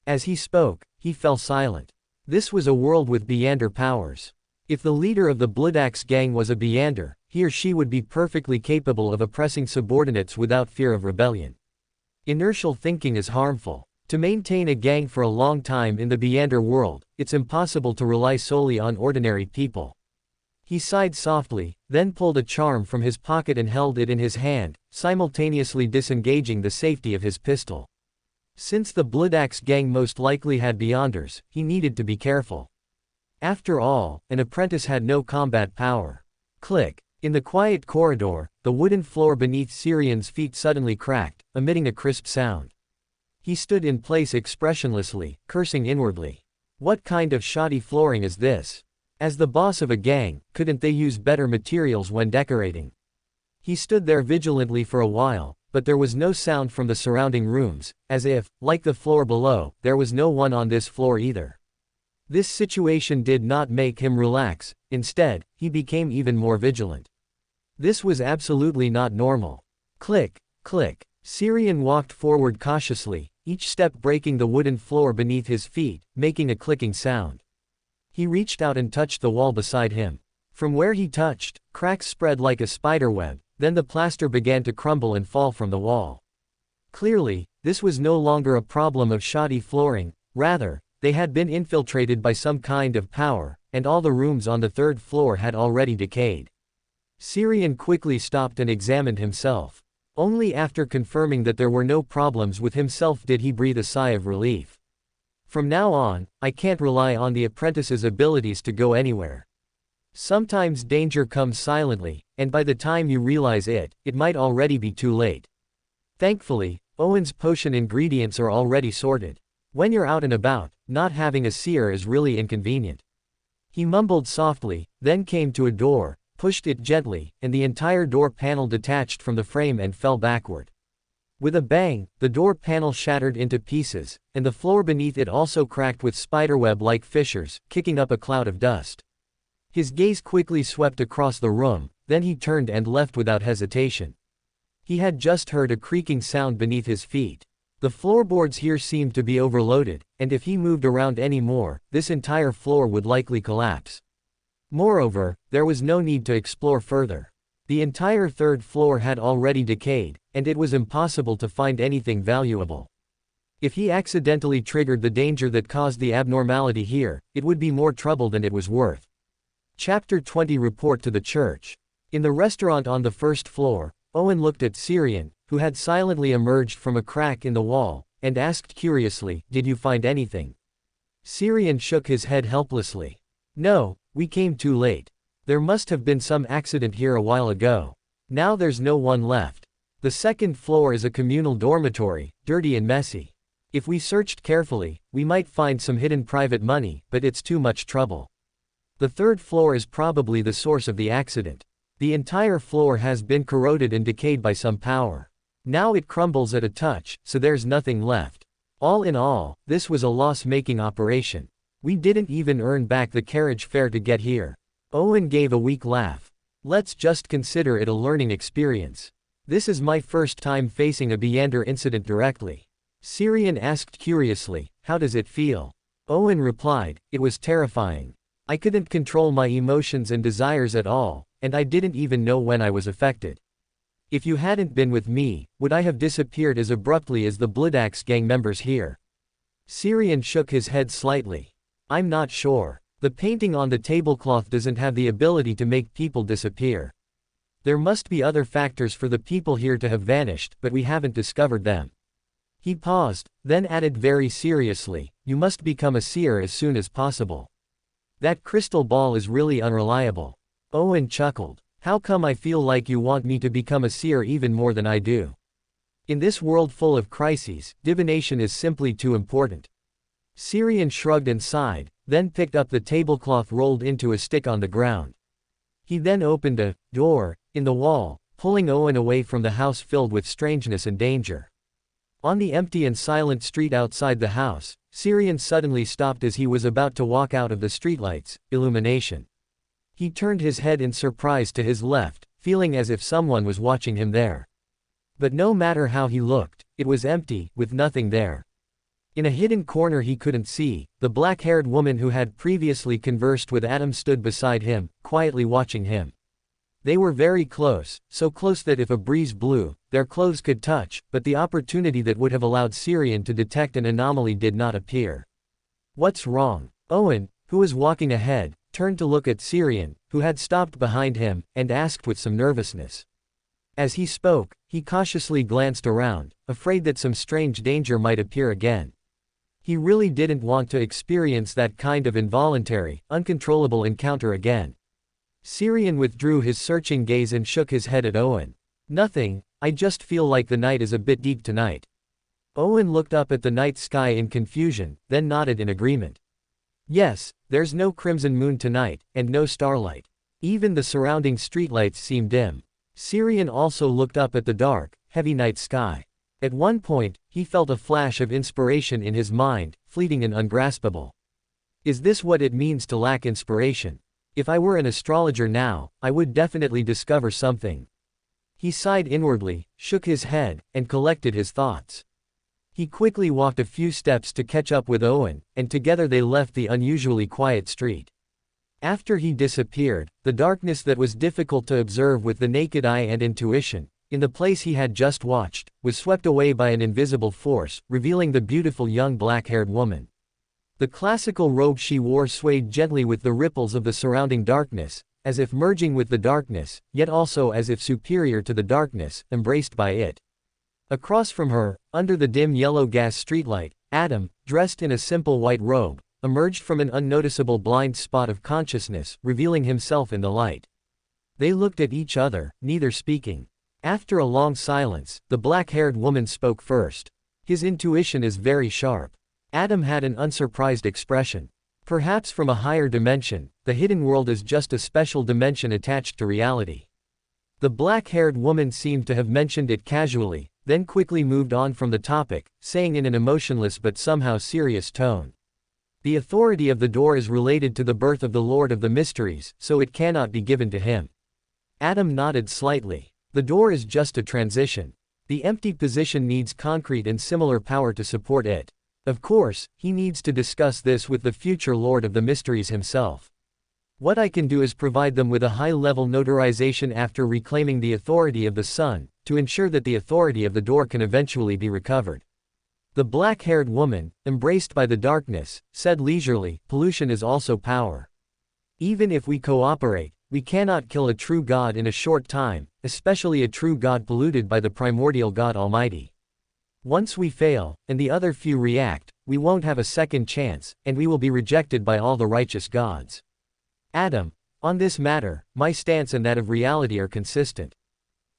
As he spoke, he fell silent. This was a world with Beyonder powers. If the leader of the Bloodaxe gang was a Beyonder, he or she would be perfectly capable of oppressing subordinates without fear of rebellion. Inertial thinking is harmful. To maintain a gang for a long time in the Beyonder world, it's impossible to rely solely on ordinary people. He sighed softly, then pulled a charm from his pocket and held it in his hand, simultaneously disengaging the safety of his pistol. Since the Bloodaxe gang most likely had Beyonders, he needed to be careful. After all, an apprentice had no combat power. Click. In the quiet corridor, the wooden floor beneath Syrian's feet suddenly cracked, emitting a crisp sound. He stood in place expressionlessly, cursing inwardly. What kind of shoddy flooring is this? As the boss of a gang, couldn't they use better materials when decorating? He stood there vigilantly for a while, but there was no sound from the surrounding rooms, as if, like the floor below, there was no one on this floor either. This situation did not make him relax, instead, he became even more vigilant. This was absolutely not normal. Click, click. Syrian walked forward cautiously, each step breaking the wooden floor beneath his feet, making a clicking sound. He reached out and touched the wall beside him. From where he touched, cracks spread like a spiderweb, then the plaster began to crumble and fall from the wall. Clearly, this was no longer a problem of shoddy flooring, rather, they had been infiltrated by some kind of power, and all the rooms on the third floor had already decayed. Syrian quickly stopped and examined himself. Only after confirming that there were no problems with himself did he breathe a sigh of relief. From now on, I can't rely on the apprentice's abilities to go anywhere. Sometimes danger comes silently, and by the time you realize it, it might already be too late. Thankfully, Owen's potion ingredients are already sorted. When you're out and about, not having a seer is really inconvenient. He mumbled softly, then came to a door, pushed it gently, and the entire door panel detached from the frame and fell backward. With a bang, the door panel shattered into pieces, and the floor beneath it also cracked with spiderweb-like fissures, kicking up a cloud of dust. His gaze quickly swept across the room, then he turned and left without hesitation. He had just heard a creaking sound beneath his feet. The floorboards here seemed to be overloaded, and if he moved around any more, this entire floor would likely collapse. Moreover, there was no need to explore further. The entire third floor had already decayed, and it was impossible to find anything valuable. If he accidentally triggered the danger that caused the abnormality here, it would be more trouble than it was worth. Chapter 20 Report to the Church. In the restaurant on the first floor, Owen looked at Syrian, who had silently emerged from a crack in the wall, and asked curiously, "Did you find anything?" Syrian shook his head helplessly. "No, we came too late. There must have been some accident here a while ago. Now there's no one left. The second floor is a communal dormitory, dirty and messy. If we searched carefully, we might find some hidden private money, but it's too much trouble. The third floor is probably the source of the accident. The entire floor has been corroded and decayed by some power. Now it crumbles at a touch, so there's nothing left. All in all, this was a loss-making operation. We didn't even earn back the carriage fare to get here." Owen gave a weak laugh. "Let's just consider it a learning experience. This is my first time facing a Beander incident directly." Syrian asked curiously, "How does it feel?" Owen replied, "It was terrifying. I couldn't control my emotions and desires at all, and I didn't even know when I was affected. If you hadn't been with me, would I have disappeared as abruptly as the Bloodaxe gang members here?" Syrian shook his head slightly. "I'm not sure. The painting on the tablecloth doesn't have the ability to make people disappear. There must be other factors for the people here to have vanished, but we haven't discovered them." He paused, then added very seriously, "You must become a seer as soon as possible. That crystal ball is really unreliable." Owen chuckled. "How come I feel like you want me to become a seer even more than I do? In this world full of crises, divination is simply too important." Syrian shrugged and sighed, then picked up the tablecloth rolled into a stick on the ground. He then opened a door in the wall, pulling Owen away from the house filled with strangeness and danger. On the empty and silent street outside the house, Syrian suddenly stopped as he was about to walk out of the streetlights' illumination. He turned his head in surprise to his left, feeling as if someone was watching him there. But no matter how he looked, it was empty, with nothing there. In a hidden corner he couldn't see, the black-haired woman who had previously conversed with Adam stood beside him, quietly watching him. They were very close, so close that if a breeze blew, their clothes could touch, but the opportunity that would have allowed Syrian to detect an anomaly did not appear. "What's wrong?" Owen, who was walking ahead, turned to look at Syrian, who had stopped behind him, and asked with some nervousness. As he spoke, he cautiously glanced around, afraid that some strange danger might appear again. He really didn't want to experience that kind of involuntary, uncontrollable encounter again. Syrian withdrew his searching gaze and shook his head at Owen. "Nothing, I just feel like the night is a bit deep tonight." Owen looked up at the night sky in confusion, then nodded in agreement. "Yes, there's no crimson moon tonight, and no starlight. Even the surrounding streetlights seem dim." Syrian also looked up at the dark, heavy night sky. At one point, he felt a flash of inspiration in his mind, fleeting and ungraspable. Is this what it means to lack inspiration? If I were an astrologer now, I would definitely discover something. He sighed inwardly, shook his head, and collected his thoughts. He quickly walked a few steps to catch up with Owen, and together they left the unusually quiet street. After he disappeared, the darkness that was difficult to observe with the naked eye and intuition, in the place he had just watched, was swept away by an invisible force, revealing the beautiful young black-haired woman. The classical robe she wore swayed gently with the ripples of the surrounding darkness, as if merging with the darkness, yet also as if superior to the darkness, embraced by it. Across from her, under the dim yellow gas streetlight, Adam, dressed in a simple white robe, emerged from an unnoticeable blind spot of consciousness, revealing himself in the light. They looked at each other, neither speaking. After a long silence, the black-haired woman spoke first. His intuition is very sharp. Adam had an unsurprised expression. Perhaps from a higher dimension, the hidden world is just a special dimension attached to reality. The black-haired woman seemed to have mentioned it casually, then quickly moved on from the topic, saying in an emotionless but somehow serious tone. The authority of the door is related to the birth of the Lord of the Mysteries, so it cannot be given to him. Adam nodded slightly. The door is just a transition. The empty position needs concrete and similar power to support it. Of course, he needs to discuss this with the future Lord of the Mysteries himself. What I can do is provide them with a high-level notarization after reclaiming the authority of the sun, to ensure that the authority of the door can eventually be recovered. The black-haired woman, embraced by the darkness, said leisurely, pollution is also power. Even if we cooperate, we cannot kill a true God in a short time, especially a true God polluted by the primordial God Almighty. Once we fail, and the other few react, we won't have a second chance, and we will be rejected by all the righteous gods. Adam, on this matter, my stance and that of reality are consistent.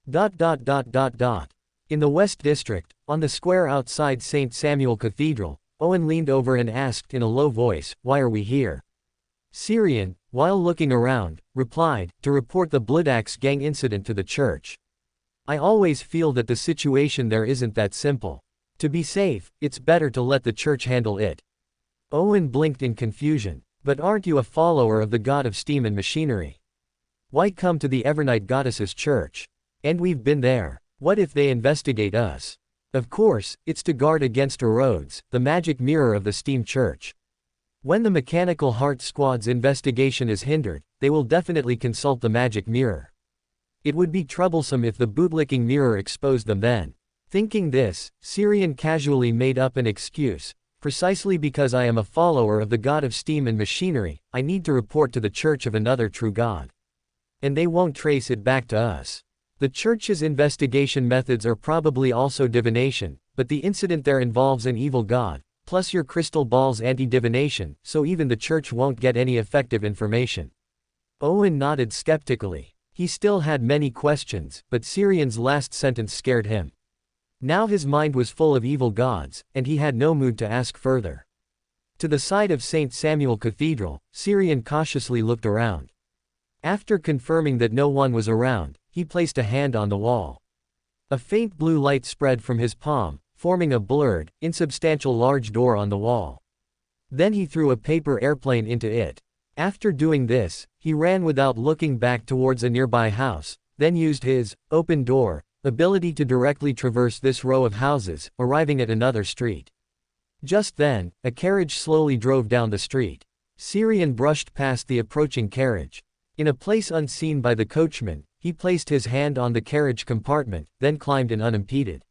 In the West District, on the square outside St. Samuel Cathedral, Owen leaned over and asked in a low voice, "Why are we here?" Syrian, while looking around, replied, "To report the Bloodaxe gang incident to the church. I always feel that the situation there isn't that simple. To be safe, it's better to let the church handle it." Owen blinked in confusion. "But aren't you a follower of the god of steam and machinery? Why come to the Evernight Goddess's church? And we've been there. What if they investigate us?" "Of course, it's to guard against Erodes, the magic mirror of the steam church. When the Mechanical Heart Squad's investigation is hindered, they will definitely consult the magic mirror. It would be troublesome if the bootlicking mirror exposed them then." Thinking this, Syrian casually made up an excuse. "Precisely because I am a follower of the god of steam and machinery, I need to report to the church of another true god. And they won't trace it back to us. The church's investigation methods are probably also divination, but the incident there involves an evil god, plus your crystal ball's anti-divination, so even the church won't get any effective information." Owen nodded skeptically. He still had many questions, but Syrian's last sentence scared him. Now his mind was full of evil gods, and he had no mood to ask further. To the side of St. Samuel Cathedral, Syrian cautiously looked around. After confirming that no one was around, he placed a hand on the wall. A faint blue light spread from his palm, forming a blurred, insubstantial large door on the wall. Then he threw a paper airplane into it. After doing this, he ran without looking back towards a nearby house, then used his open door ability to directly traverse this row of houses, arriving at another street. Just then, a carriage slowly drove down the street. Syrian brushed past the approaching carriage. In a place unseen by the coachman, he placed his hand on the carriage compartment, then climbed in unimpeded.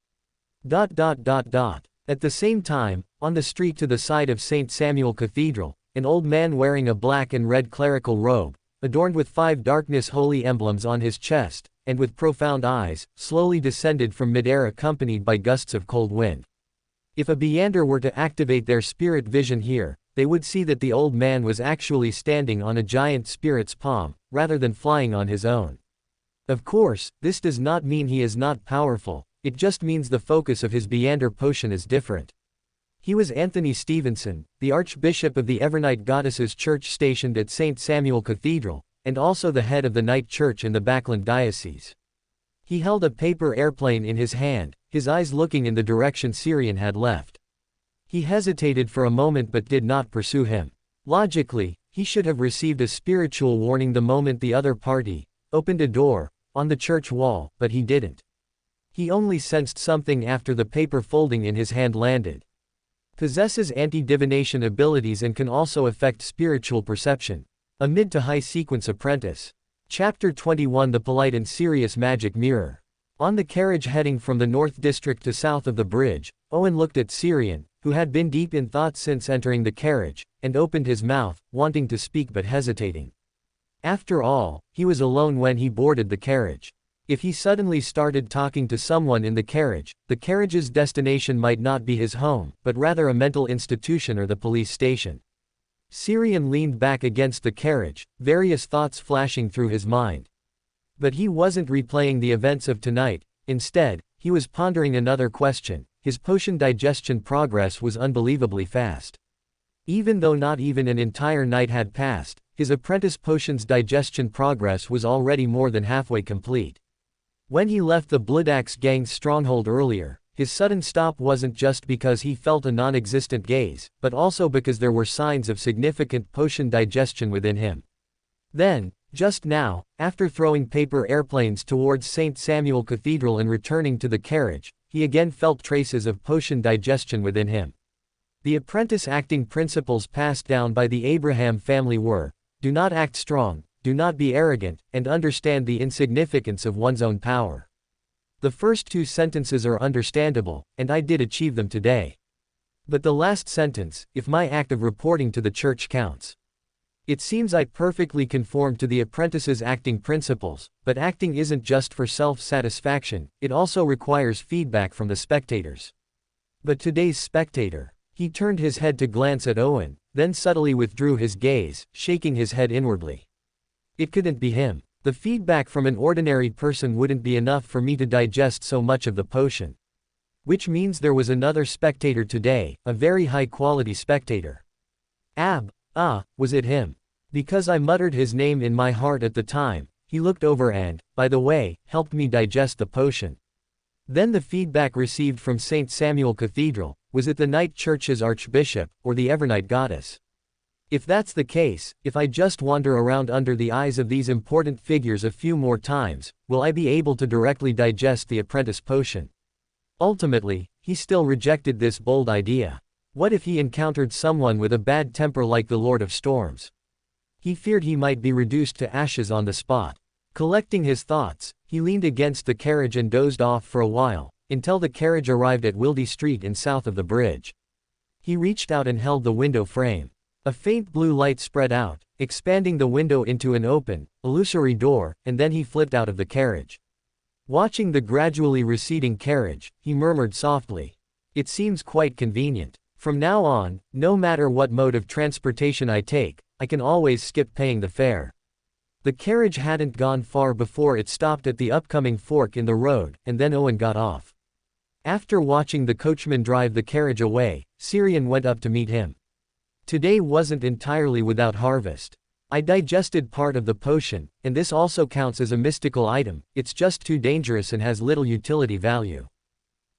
At the same time, on the street to the side of St. Samuel Cathedral, an old man wearing a black and red clerical robe, adorned with 5 darkness holy emblems on his chest, and with profound eyes, slowly descended from midair accompanied by gusts of cold wind. If a Beander were to activate their spirit vision here, they would see that the old man was actually standing on a giant spirit's palm, rather than flying on his own. Of course, this does not mean he is not powerful, it just means the focus of his Beander potion is different. He was Anthony Stevenson, the Archbishop of the Evernight Goddess's Church stationed at St. Samuel Cathedral, and also the head of the Night Church in the Backland Diocese. He held a paper airplane in his hand, his eyes looking in the direction Syrian had left. He hesitated for a moment but did not pursue him. Logically, he should have received a spiritual warning the moment the other party opened a door on the church wall, but he didn't. He only sensed something after the paper folding in his hand landed. Possesses anti-divination abilities and can also affect spiritual perception. A mid to high sequence apprentice. Chapter 21 The Polite and Serious Magic Mirror. On the carriage heading from the North District to south of the bridge, Owen looked at Syrian, who had been deep in thought since entering the carriage, and opened his mouth, wanting to speak but hesitating. After all, he was alone when he boarded the carriage. If he suddenly started talking to someone in the carriage's destination might not be his home, but rather a mental institution or the police station. Syrian leaned back against the carriage, various thoughts flashing through his mind. But he wasn't replaying the events of tonight. Instead, he was pondering another question. His potion digestion progress was unbelievably fast. Even though not even an entire night had passed, his apprentice potion's digestion progress was already more than halfway complete. When he left the Bloodaxe gang's stronghold earlier, his sudden stop wasn't just because he felt a non-existent gaze, but also because there were signs of significant potion digestion within him. Then, just now, after throwing paper airplanes towards St. Samuel Cathedral and returning to the carriage, he again felt traces of potion digestion within him. The apprentice acting principles passed down by the Abraham family were: do not act strong, do not be arrogant, and understand the insignificance of one's own power. The first two sentences are understandable, and I did achieve them today. But the last sentence, if my act of reporting to the church counts. It seems I perfectly conform to the apprentice's acting principles, but acting isn't just for self-satisfaction, it also requires feedback from the spectators. But today's spectator. He turned his head to glance at Owen, then subtly withdrew his gaze, shaking his head inwardly. It couldn't be him. The feedback from an ordinary person wouldn't be enough for me to digest so much of the potion. Which means there was another spectator today, a very high-quality spectator. Was it him? Because I muttered his name in my heart at the time, he looked over and, by the way, helped me digest the potion. Then the feedback received from St. Samuel Cathedral, was it the night church's archbishop, or the Evernight goddess? If that's the case, if I just wander around under the eyes of these important figures a few more times, will I be able to directly digest the apprentice potion? Ultimately, he still rejected this bold idea. What if he encountered someone with a bad temper like the Lord of Storms? He feared he might be reduced to ashes on the spot. Collecting his thoughts, he leaned against the carriage and dozed off for a while, until the carriage arrived at Wildy Street in south of the bridge. He reached out and held the window frame. A faint blue light spread out, expanding the window into an open, illusory door, and then he flipped out of the carriage. Watching the gradually receding carriage, he murmured softly, "It seems quite convenient. From now on, no matter what mode of transportation I take, I can always skip paying the fare." The carriage hadn't gone far before it stopped at the upcoming fork in the road, and then Owen got off. After watching the coachman drive the carriage away, Syrian went up to meet him. Today wasn't entirely without harvest. I digested part of the potion, and this also counts as a mystical item, it's just too dangerous and has little utility value.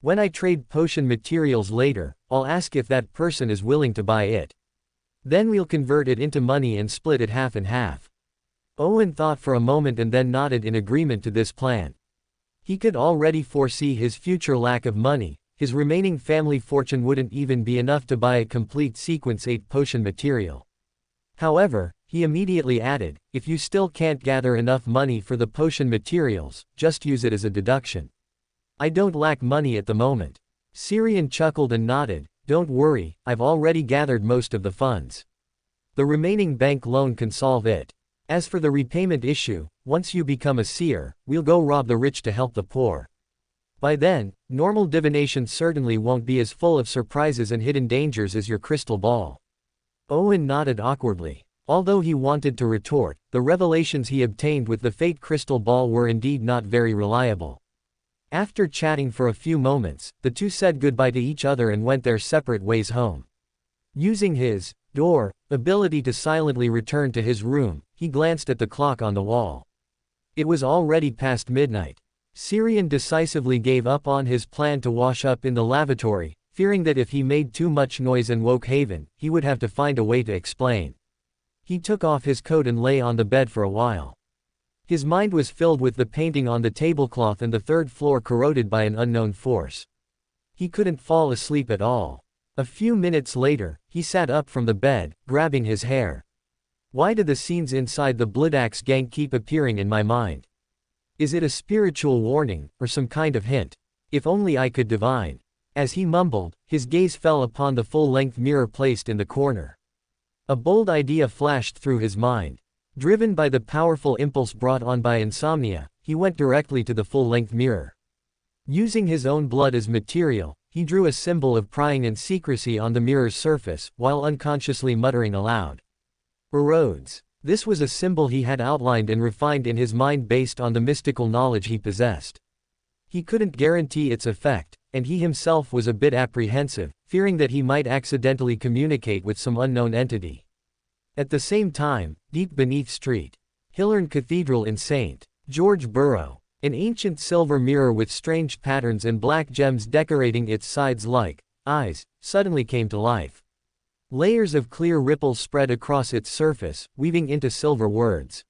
When I trade potion materials later, I'll ask if that person is willing to buy it. Then we'll convert it into money and split it half and half. Owen thought for a moment and then nodded in agreement to this plan. He could already foresee his future lack of money. His remaining family fortune wouldn't even be enough to buy a complete Sequence 8 potion material. However, he immediately added, if you still can't gather enough money for the potion materials, just use it as a deduction. I don't lack money at the moment. Syrian chuckled and nodded, don't worry, I've already gathered most of the funds. The remaining bank loan can solve it. As for the repayment issue, once you become a seer, we'll go rob the rich to help the poor. By then, normal divination certainly won't be as full of surprises and hidden dangers as your crystal ball. Owen nodded awkwardly. Although he wanted to retort, the revelations he obtained with the fate crystal ball were indeed not very reliable. After chatting for a few moments, the two said goodbye to each other and went their separate ways home. Using his door ability to silently return to his room, he glanced at the clock on the wall. It was already past midnight. Syrian decisively gave up on his plan to wash up in the lavatory, fearing that if he made too much noise and woke Haven, he would have to find a way to explain. He took off his coat and lay on the bed for a while. His mind was filled with the painting on the tablecloth and the third floor corroded by an unknown force. He couldn't fall asleep at all. A few minutes later, he sat up from the bed, grabbing his hair. Why do the scenes inside the Bloodaxe gang keep appearing in my mind? Is it a spiritual warning, or some kind of hint? If only I could divine. As he mumbled, his gaze fell upon the full-length mirror placed in the corner. A bold idea flashed through his mind. Driven by the powerful impulse brought on by insomnia, he went directly to the full-length mirror. Using his own blood as material, he drew a symbol of prying and secrecy on the mirror's surface, while unconsciously muttering aloud. Erodes. This was a symbol he had outlined and refined in his mind based on the mystical knowledge he possessed. He couldn't guarantee its effect, and he himself was a bit apprehensive, fearing that he might accidentally communicate with some unknown entity. At the same time, deep beneath St. Hilary Cathedral in St. George Borough, an ancient silver mirror with strange patterns and black gems decorating its sides like eyes, suddenly came to life. Layers of clear ripples spread across its surface, weaving into silver words.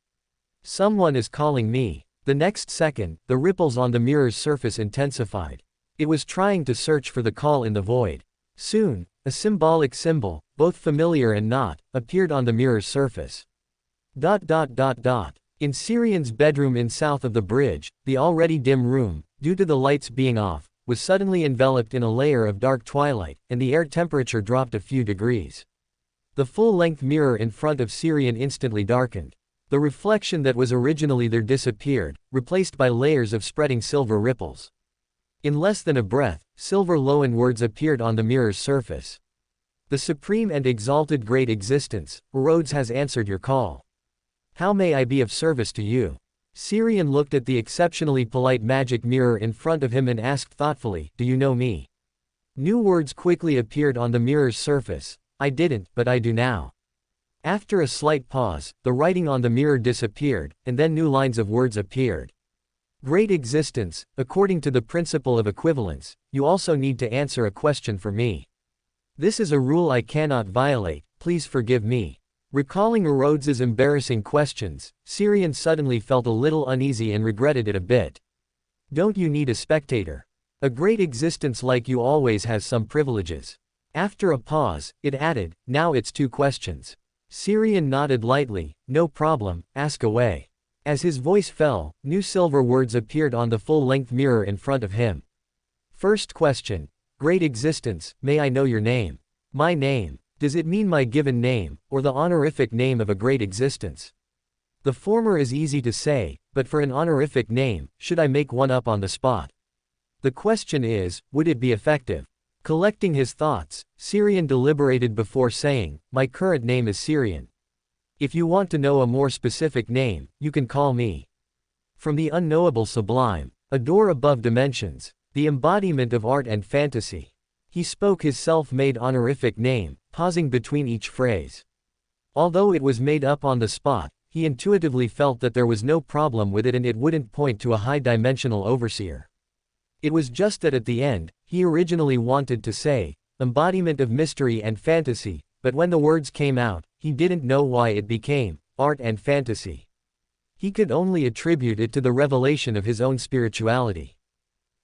"Someone is calling me." The next second, the ripples on the mirror's surface intensified. It was trying to search for the call in the void. Soon, a symbolic symbol, both familiar and not, appeared on the mirror's surface. In Syrian's bedroom in south of the bridge, the already dim room, due to the lights being off, was suddenly enveloped in a layer of dark twilight, and the air temperature dropped a few degrees. The full-length mirror in front of Syrian instantly darkened. The reflection that was originally there disappeared, replaced by layers of spreading silver ripples. In less than a breath, silver loan words appeared on the mirror's surface. "The supreme and exalted great existence, Rhodes has answered your call. How may I be of service to you?" Syrian looked at the exceptionally polite magic mirror in front of him and asked thoughtfully, "Do you know me?" New words quickly appeared on the mirror's surface. "I didn't, but I do now." After a slight pause, the writing on the mirror disappeared, and then new lines of words appeared. "Great existence, according to the principle of equivalence, you also need to answer a question for me. This is a rule I cannot violate, please forgive me." Recalling Rhodes's embarrassing questions, Syrian suddenly felt a little uneasy and regretted it a bit. "Don't you need a spectator? A great existence like you always has some privileges." After a pause, it added, "Now it's 2 questions." Syrian nodded lightly, "No problem, ask away." As his voice fell, new silver words appeared on the full-length mirror in front of him. First question. "Great existence, may I know your name?" "My name. Does it mean my given name, or the honorific name of a great existence?" "The former is easy to say, but for an honorific name, should I make one up on the spot?" "The question is, would it be effective?" Collecting his thoughts, Syrian deliberated before saying, "My current name is Syrian. If you want to know a more specific name, you can call me from the unknowable sublime, a door above dimensions, the embodiment of art and fantasy." He spoke his self-made honorific name, pausing between each phrase. Although it was made up on the spot, he intuitively felt that there was no problem with it and it wouldn't point to a high-dimensional overseer. It was just that at the end, he originally wanted to say, embodiment of mystery and fantasy, but when the words came out, he didn't know why it became art and fantasy. He could only attribute it to the revelation of his own spirituality.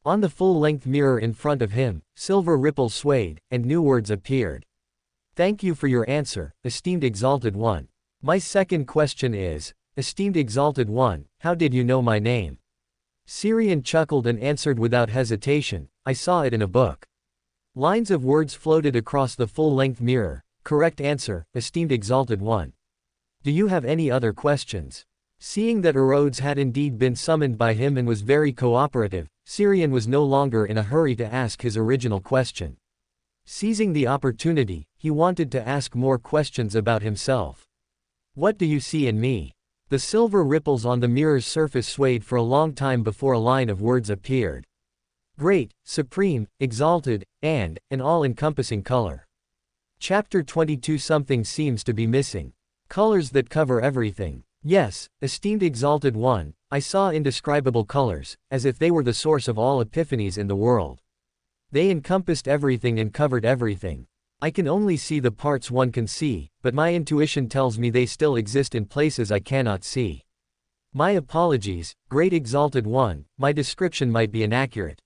On the full-length mirror in front of him, silver ripples swayed, and new words appeared. "Thank you for your answer, esteemed exalted one. My second question is, esteemed exalted one, how did you know my name?" Syrian chuckled and answered without hesitation, "I saw it in a book." Lines of words floated across the full-length mirror. Correct answer, esteemed exalted one. "Do you have any other questions?" Seeing that Rhodes had indeed been summoned by him and was very cooperative, Syrian was no longer in a hurry to ask his original question. Seizing the opportunity, he wanted to ask more questions about himself. "What do you see in me?" The silver ripples on the mirror's surface swayed for a long time before a line of words appeared. "Great, supreme, exalted, and an all-encompassing color." Chapter 22. Something seems to be missing. Colors that cover everything. Yes, esteemed exalted one, I saw indescribable colors, as if they were the source of all epiphanies in the world. They encompassed everything and covered everything. I can only see the parts one can see, but my intuition tells me they still exist in places I cannot see. My apologies, great exalted one, my description might be inaccurate.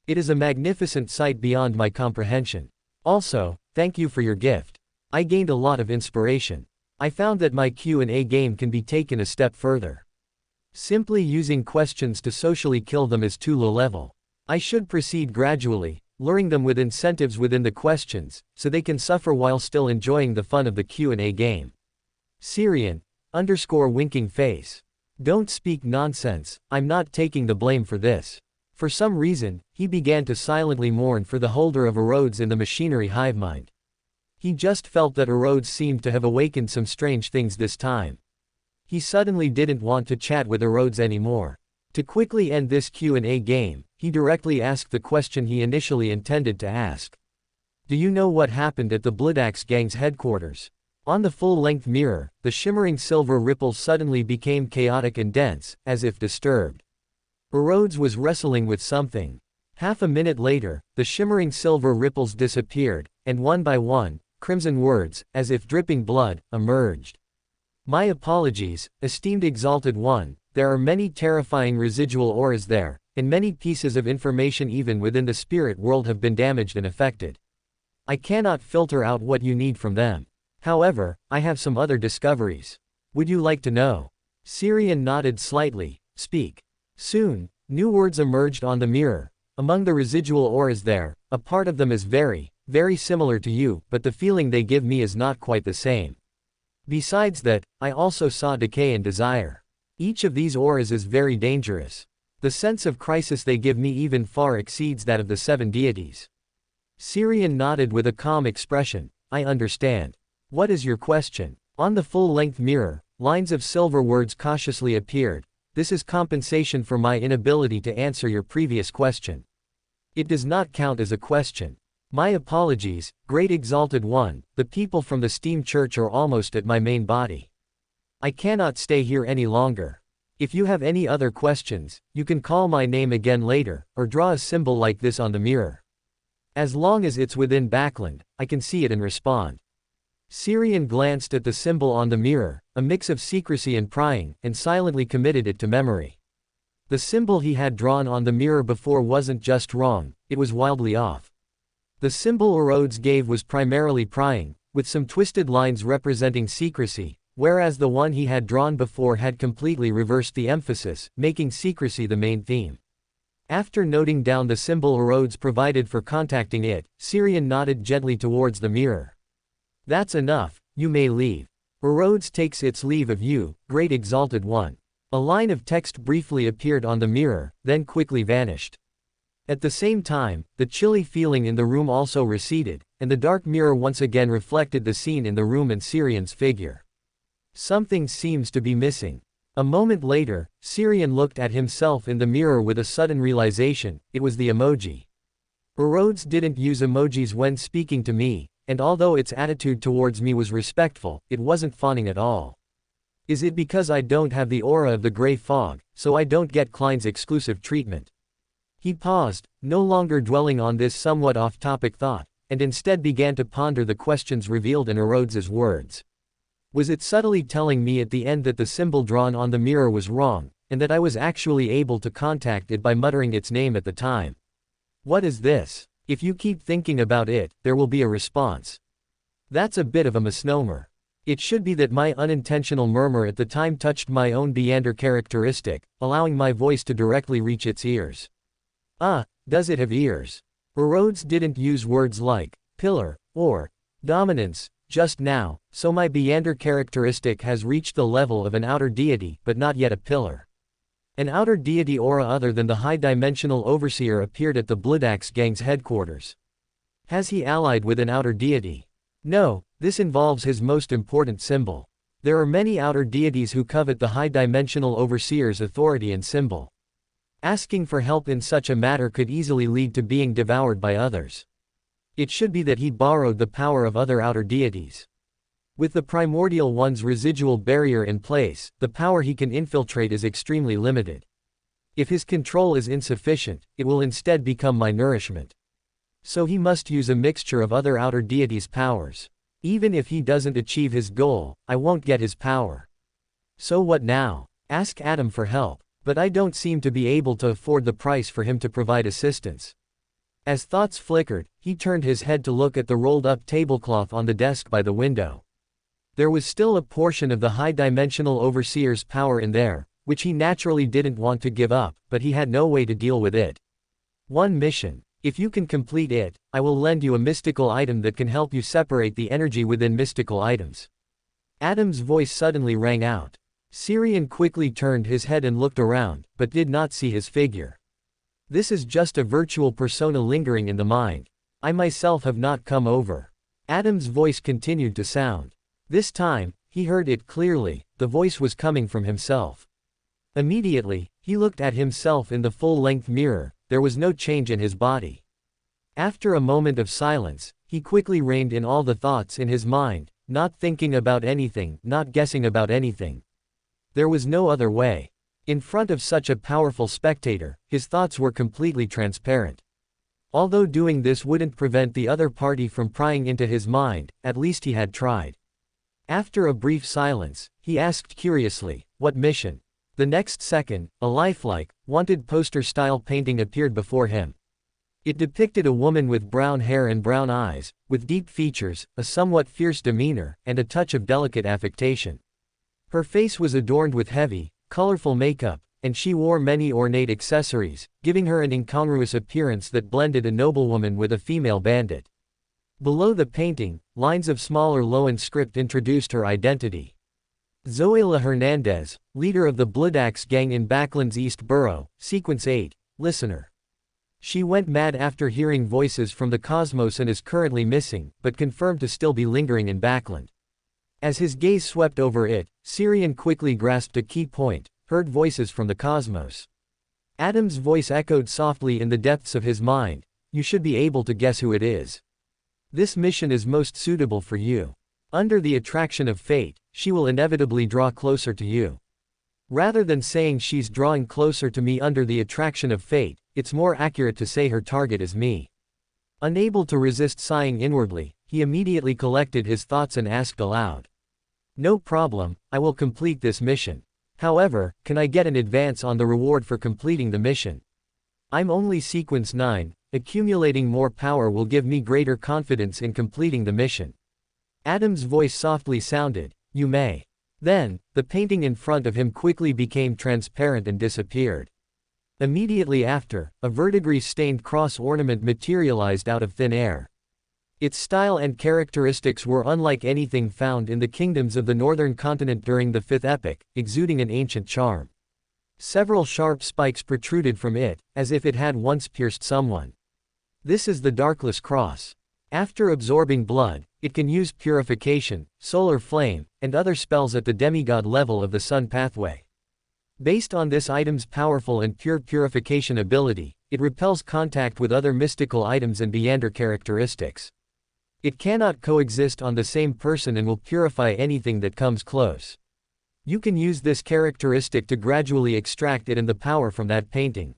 It is a magnificent sight beyond my comprehension. Also, thank you for your gift. I gained a lot of inspiration. I found that my Q&A game can be taken a step further. Simply using questions to socially kill them is too low level. I should proceed gradually, luring them with incentives within the questions, so they can suffer while still enjoying the fun of the Q&A game. Syrian _ winking face. Don't speak nonsense, I'm not taking the blame for this. For some reason, he began to silently mourn for the holder of Rhodes in the machinery hive mind. He just felt that Erodes seemed to have awakened some strange things this time. He suddenly didn't want to chat with Erodes anymore. To quickly end this Q&A game, he directly asked the question he initially intended to ask. Do you know what happened at the Bloodaxe gang's headquarters? On the full-length mirror, the shimmering silver ripples suddenly became chaotic and dense, as if disturbed. Erodes was wrestling with something. Half a minute later, the shimmering silver ripples disappeared, and one by one, crimson words, as if dripping blood, emerged. My apologies, esteemed Exalted One, there are many terrifying residual auras there, and many pieces of information even within the spirit world have been damaged and affected. I cannot filter out what you need from them. However, I have some other discoveries. Would you like to know? Syrian nodded slightly. Speak. Soon, new words emerged on the mirror. Among the residual auras there, a part of them is very, very similar to you, but the feeling they give me is not quite the same. Besides that, I also saw decay and desire. Each of these auras is very dangerous. The sense of crisis they give me even far exceeds that of the 7 deities. Syrian nodded with a calm expression. I understand. What is your question? On the full-length mirror, lines of silver words cautiously appeared. This is compensation for my inability to answer your previous question. It does not count as a question. My apologies, Great Exalted One, the people from the Steam Church are almost at my main body. I cannot stay here any longer. If you have any other questions, you can call my name again later, or draw a symbol like this on the mirror. As long as it's within backland, I can see it and respond. Syrian glanced at the symbol on the mirror, a mix of secrecy and prying, and silently committed it to memory. The symbol he had drawn on the mirror before wasn't just wrong, it was wildly off. The symbol Erodes gave was primarily prying, with some twisted lines representing secrecy, whereas the one he had drawn before had completely reversed the emphasis, making secrecy the main theme. After noting down the symbol Erodes provided for contacting it, Syrian nodded gently towards the mirror. That's enough, you may leave. Erodes takes its leave of you, Great Exalted One. A line of text briefly appeared on the mirror, then quickly vanished. At the same time, the chilly feeling in the room also receded, and the dark mirror once again reflected the scene in the room and Syrian's figure. Something seems to be missing. A moment later, Syrian looked at himself in the mirror with a sudden realization, it was the emoji. Erodes didn't use emojis when speaking to me, and although its attitude towards me was respectful, it wasn't fawning at all. Is it because I don't have the aura of the gray fog, so I don't get Klein's exclusive treatment? He paused, no longer dwelling on this somewhat off-topic thought, and instead began to ponder the questions revealed in Erodes's words. Was it subtly telling me at the end that the symbol drawn on the mirror was wrong, and that I was actually able to contact it by muttering its name at the time? What is this? If you keep thinking about it, there will be a response. That's a bit of a misnomer. It should be that my unintentional murmur at the time touched my own Beander characteristic, allowing my voice to directly reach its ears. Does it have ears? Erodes didn't use words like pillar or dominance just now, so my Beander characteristic has reached the level of an outer deity, but not yet a pillar. An outer deity aura other than the high-dimensional overseer appeared at the Bloodaxe gang's headquarters. Has he allied with an outer deity? No, this involves his most important symbol. There are many outer deities who covet the high-dimensional overseer's authority and symbol. Asking for help in such a matter could easily lead to being devoured by others. It should be that he borrowed the power of other outer deities. With the primordial one's residual barrier in place, the power he can infiltrate is extremely limited. If his control is insufficient, it will instead become my nourishment. So he must use a mixture of other outer deities' powers. Even if he doesn't achieve his goal, I won't get his power. So what now? Ask Adam for help, but I don't seem to be able to afford the price for him to provide assistance. As thoughts flickered, he turned his head to look at the rolled-up tablecloth on the desk by the window. There was still a portion of the high-dimensional overseer's power in there, which he naturally didn't want to give up, but he had no way to deal with it. One mission. If you can complete it, I will lend you a mystical item that can help you separate the energy within mystical items. Adam's voice suddenly rang out. Syrian quickly turned his head and looked around, but did not see his figure. This is just a virtual persona lingering in the mind. I myself have not come over. Adam's voice continued to sound. This time, he heard it clearly, the voice was coming from himself. Immediately, he looked at himself in the full-length mirror, there was no change in his body. After a moment of silence, he quickly reined in all the thoughts in his mind, not thinking about anything, not guessing about anything. There was no other way. In front of such a powerful spectator, his thoughts were completely transparent. Although doing this wouldn't prevent the other party from prying into his mind, at least he had tried. After a brief silence, he asked curiously, "What mission?" The next second, a lifelike, wanted poster-style painting appeared before him. It depicted a woman with brown hair and brown eyes, with deep features, a somewhat fierce demeanor, and a touch of delicate affectation. Her face was adorned with heavy, colorful makeup, and she wore many ornate accessories, giving her an incongruous appearance that blended a noblewoman with a female bandit. Below the painting, lines of smaller Loan script introduced her identity. Zoila Hernandez, leader of the Bloodaxe gang in Backland's East Borough, Sequence 8, listener. She went mad after hearing voices from the cosmos and is currently missing, but confirmed to still be lingering in Backland. As his gaze swept over it, Syrian quickly grasped a key point, heard voices from the cosmos. Adam's voice echoed softly in the depths of his mind, "You should be able to guess who it is. This mission is most suitable for you. Under the attraction of fate, she will inevitably draw closer to you." Rather than saying she's drawing closer to me under the attraction of fate, it's more accurate to say her target is me. Unable to resist sighing inwardly, he immediately collected his thoughts and asked aloud. "No problem, I will complete this mission. However, can I get an advance on the reward for completing the mission? I'm only Sequence 9, accumulating more power will give me greater confidence in completing the mission." Adam's voice softly sounded, "You may." Then, the painting in front of him quickly became transparent and disappeared. Immediately after, a verdigris-stained cross ornament materialized out of thin air. Its style and characteristics were unlike anything found in the kingdoms of the northern continent during the Fifth Epoch, exuding an ancient charm. Several sharp spikes protruded from it, as if it had once pierced someone. This is the Darkless Cross. After absorbing blood, it can use purification, solar flame, and other spells at the demigod level of the sun pathway. Based on this item's powerful and pure purification ability, it repels contact with other mystical items and Beander characteristics. It cannot coexist on the same person and will purify anything that comes close. You can use this characteristic to gradually extract it and the power from that painting.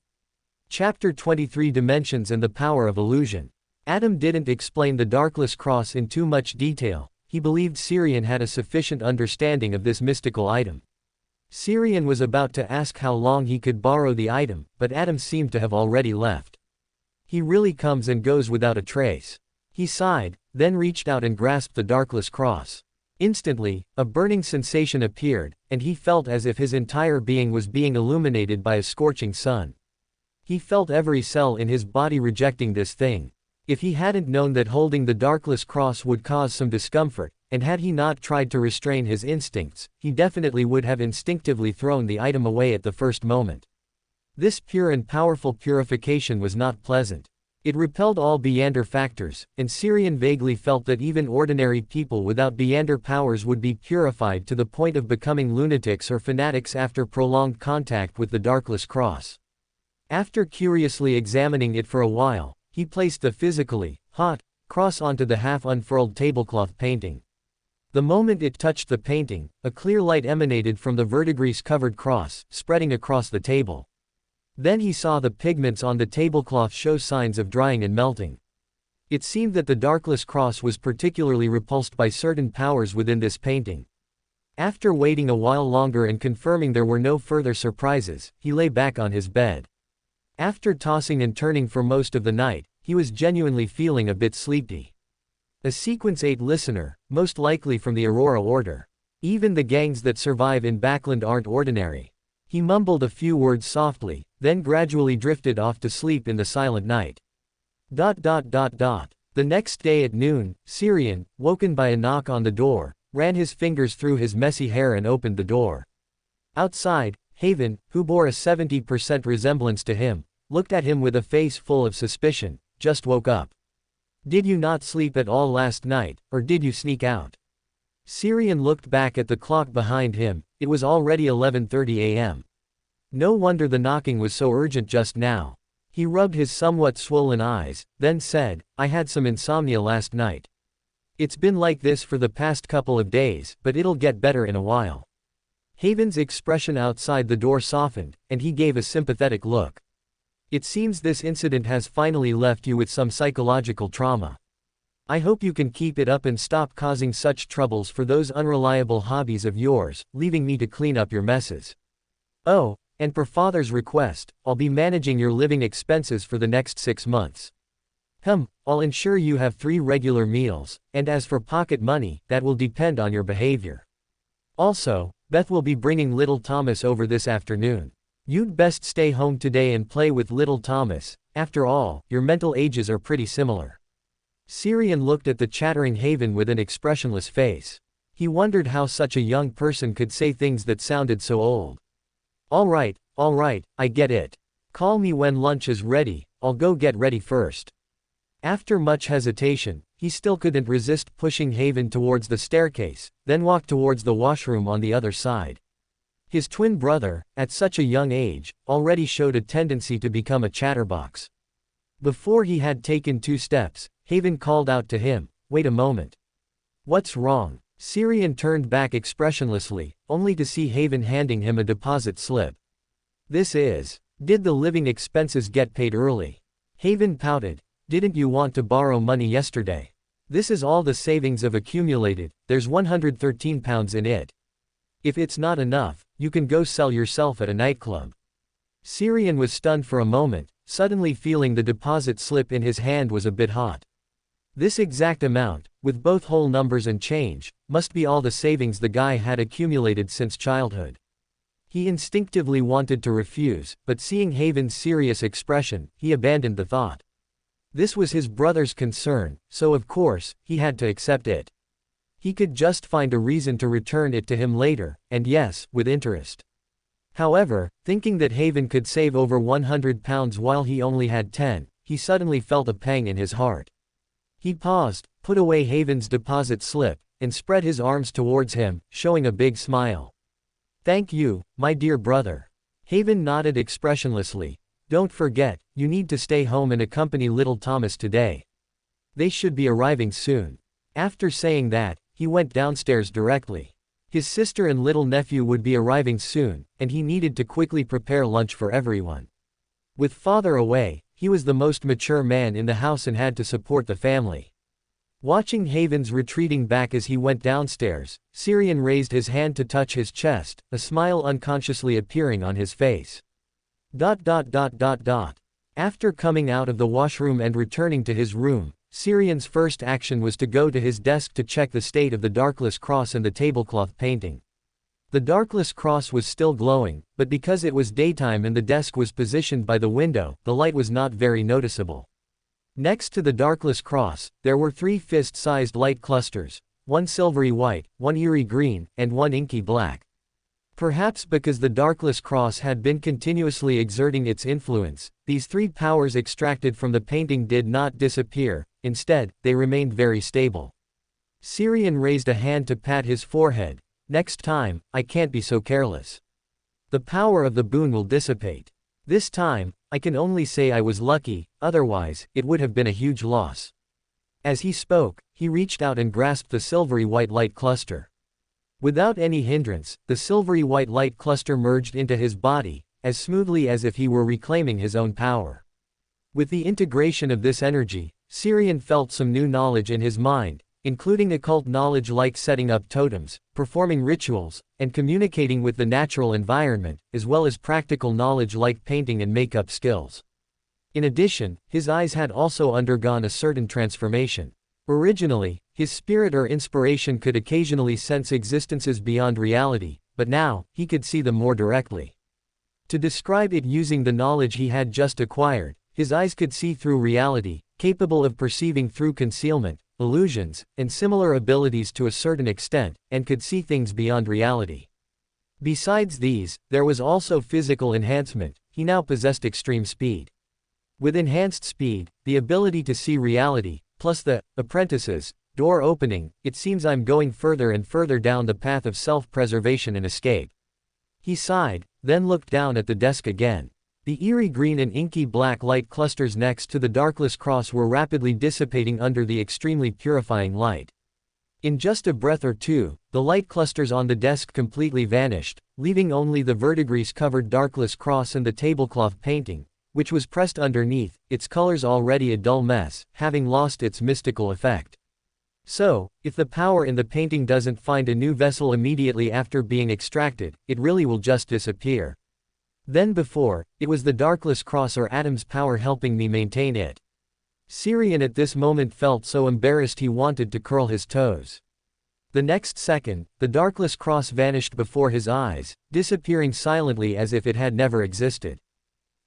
Chapter 23 Dimensions and the Power of Illusion. Adam didn't explain the Darkless Cross in too much detail, he believed Syrian had a sufficient understanding of this mystical item. Syrian was about to ask how long he could borrow the item, but Adam seemed to have already left. He really comes and goes without a trace. He sighed, then reached out and grasped the Darkless Cross. Instantly, a burning sensation appeared, and he felt as if his entire being was being illuminated by a scorching sun. He felt every cell in his body rejecting this thing. If he hadn't known that holding the Darkless Cross would cause some discomfort, and had he not tried to restrain his instincts, he definitely would have instinctively thrown the item away at the first moment. This pure and powerful purification was not pleasant. It repelled all Beander factors, and Syrian vaguely felt that even ordinary people without Beander powers would be purified to the point of becoming lunatics or fanatics after prolonged contact with the Darkless Cross. After curiously examining it for a while, he placed the physically hot cross onto the half-unfurled tablecloth painting. The moment it touched the painting, a clear light emanated from the verdigris-covered cross, spreading across the table. Then he saw the pigments on the tablecloth show signs of drying and melting. It seemed that the Darkless Cross was particularly repulsed by certain powers within this painting. After waiting a while longer and confirming there were no further surprises, he lay back on his bed. After tossing and turning for most of the night, he was genuinely feeling a bit sleepy. A Sequence 8 listener, most likely from the Aurora Order. Even the gangs that survive in Backland aren't ordinary. He mumbled a few words softly, then gradually drifted off to sleep in the silent night. The next day at noon, Syrian, woken by a knock on the door, ran his fingers through his messy hair and opened the door. Outside, Haven, who bore a 70% resemblance to him, looked at him with a face full of suspicion. "Just woke up. Did you not sleep at all last night, or did you sneak out? Syrian looked back at the clock behind him. It was already 11:30 a.m. No wonder the knocking was so urgent just now. He rubbed his somewhat swollen eyes, then said, I had some insomnia last night. It's been like this for the past couple of days, but it'll get better in a while. Haven's expression outside the door softened, and he gave a sympathetic look. It seems this incident has finally left you with some psychological trauma. I hope you can keep it up and stop causing such troubles for those unreliable hobbies of yours, leaving me to clean up your messes. Oh, and per father's request, I'll be managing your living expenses for the next 6 months. I'll ensure you have 3 regular meals, and as for pocket money, that will depend on your behavior. Also, Beth will be bringing little Thomas over this afternoon. You'd best stay home today and play with little Thomas. After all, your mental ages are pretty similar. Syrian looked at the chattering Haven with an expressionless face. He wondered how such a young person could say things that sounded so old. All right, I get it. Call me when lunch is ready, I'll go get ready first. After much hesitation, he still couldn't resist pushing Haven towards the staircase, then walked towards the washroom on the other side. His twin brother, at such a young age, already showed a tendency to become a chatterbox. Before he had taken 2 steps, Haven called out to him, wait a moment. What's wrong? Syrian turned back expressionlessly, only to see Haven handing him a deposit slip. Did the living expenses get paid early? Haven pouted, didn't you want to borrow money yesterday? This is all the savings I've accumulated, there's £113 in it. If it's not enough, you can go sell yourself at a nightclub. Syrian was stunned for a moment, suddenly feeling the deposit slip in his hand was a bit hot. This exact amount, with both whole numbers and change, must be all the savings the guy had accumulated since childhood. He instinctively wanted to refuse, but seeing Haven's serious expression, he abandoned the thought. This was his brother's concern, so of course, he had to accept it. He could just find a reason to return it to him later, and yes, with interest. However, thinking that Haven could save over £100 while he only had 10, he suddenly felt a pang in his heart. He paused, put away Haven's deposit slip, and spread his arms towards him, showing a big smile. Thank you, my dear brother. Haven nodded expressionlessly. Don't forget, you need to stay home and accompany little Thomas today. They should be arriving soon. After saying that, he went downstairs directly. His sister and little nephew would be arriving soon, and he needed to quickly prepare lunch for everyone. With father away, he was the most mature man in the house and had to support the family. Watching Haven's retreating back as he went downstairs, Syrian raised his hand to touch his chest, a smile unconsciously appearing on his face. After coming out of the washroom and returning to his room, Syrian's first action was to go to his desk to check the state of the Darkless Cross and the tablecloth painting. The Darkless Cross was still glowing, but because it was daytime and the desk was positioned by the window, the light was not very noticeable. Next to the Darkless Cross, there were 3 fist-sized light clusters, one silvery white, one eerie green, and one inky black. Perhaps because the Darkless Cross had been continuously exerting its influence, these 3 powers extracted from the painting did not disappear, instead, they remained very stable. Syrian raised a hand to pat his forehead. Next time, I can't be so careless. The power of the boon will dissipate. This time, I can only say I was lucky, otherwise, it would have been a huge loss. As he spoke, he reached out and grasped the silvery white light cluster. Without any hindrance, the silvery white light cluster merged into his body, as smoothly as if he were reclaiming his own power. With the integration of this energy, Syrian felt some new knowledge in his mind, including occult knowledge like setting up totems, performing rituals, and communicating with the natural environment, as well as practical knowledge like painting and makeup skills. In addition, his eyes had also undergone a certain transformation. Originally, his spirit or inspiration could occasionally sense existences beyond reality, but now, he could see them more directly. To describe it using the knowledge he had just acquired, his eyes could see through reality, capable of perceiving through concealment, illusions, and similar abilities to a certain extent, and could see things beyond reality. Besides these, there was also physical enhancement. He now possessed extreme speed. With enhanced speed, the ability to see reality, plus the apprentices door opening, it seems I'm going further and further down the path of self-preservation and escape. He sighed, then looked down at the desk again. The eerie green and inky black light clusters next to the darkless cross were rapidly dissipating under the extremely purifying light. In just a breath or two, the light clusters on the desk completely vanished, leaving only the verdigris-covered darkless cross and the tablecloth painting, which was pressed underneath, its colors already a dull mess, having lost its mystical effect. So, if the power in the painting doesn't find a new vessel immediately after being extracted, it really will just disappear. Then before, it was the darkless cross or Adam's power helping me maintain it. Syrian at this moment felt so embarrassed he wanted to curl his toes. The next second, the darkless cross vanished before his eyes, disappearing silently as if it had never existed.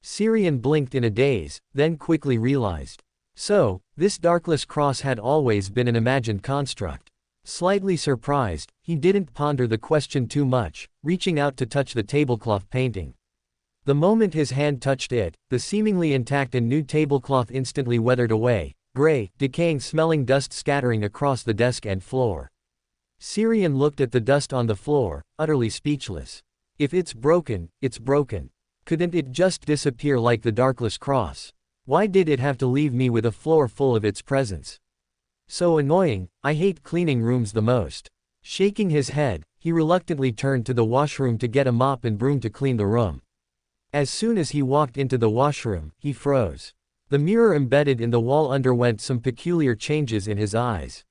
Syrian blinked in a daze, then quickly realized. So, this darkless cross had always been an imagined construct. Slightly surprised, he didn't ponder the question too much, reaching out to touch the tablecloth painting. The moment his hand touched it, the seemingly intact and new tablecloth instantly weathered away, gray, decaying smelling dust scattering across the desk and floor. Syrian looked at the dust on the floor, utterly speechless. If it's broken, it's broken. Couldn't it just disappear like the darkless cross? Why did it have to leave me with a floor full of its presence? So annoying, I hate cleaning rooms the most. Shaking his head, he reluctantly turned to the washroom to get a mop and broom to clean the room. As soon as he walked into the washroom, he froze. The mirror embedded in the wall underwent some peculiar changes in his eyes.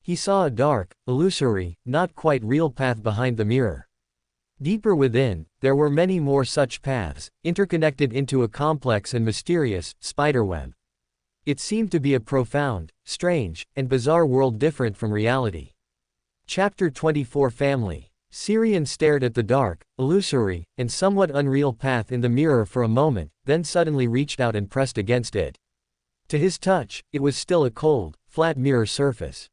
He saw a dark, illusory, not quite real path behind the mirror. Deeper within, there were many more such paths, interconnected into a complex and mysterious spiderweb. It seemed to be a profound, strange, and bizarre world different from reality. Chapter 24 Family. Syrian stared at the dark, illusory, and somewhat unreal path in the mirror for a moment, then suddenly reached out and pressed against it. To his touch, it was still a cold, flat mirror surface.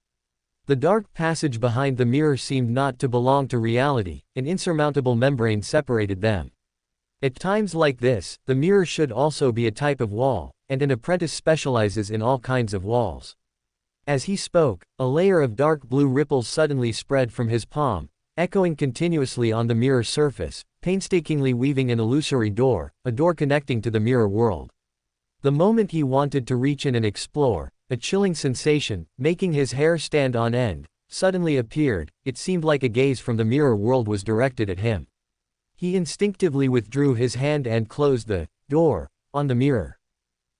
The dark passage behind the mirror seemed not to belong to reality, an insurmountable membrane separated them. At times like this, the mirror should also be a type of wall, and an apprentice specializes in all kinds of walls. As he spoke, a layer of dark blue ripples suddenly spread from his palm, echoing continuously on the mirror surface, painstakingly weaving an illusory door, a door connecting to the mirror world. The moment he wanted to reach in and explore, a chilling sensation, making his hair stand on end, suddenly appeared. It seemed like a gaze from the mirror world was directed at him. He instinctively withdrew his hand and closed the door on the mirror.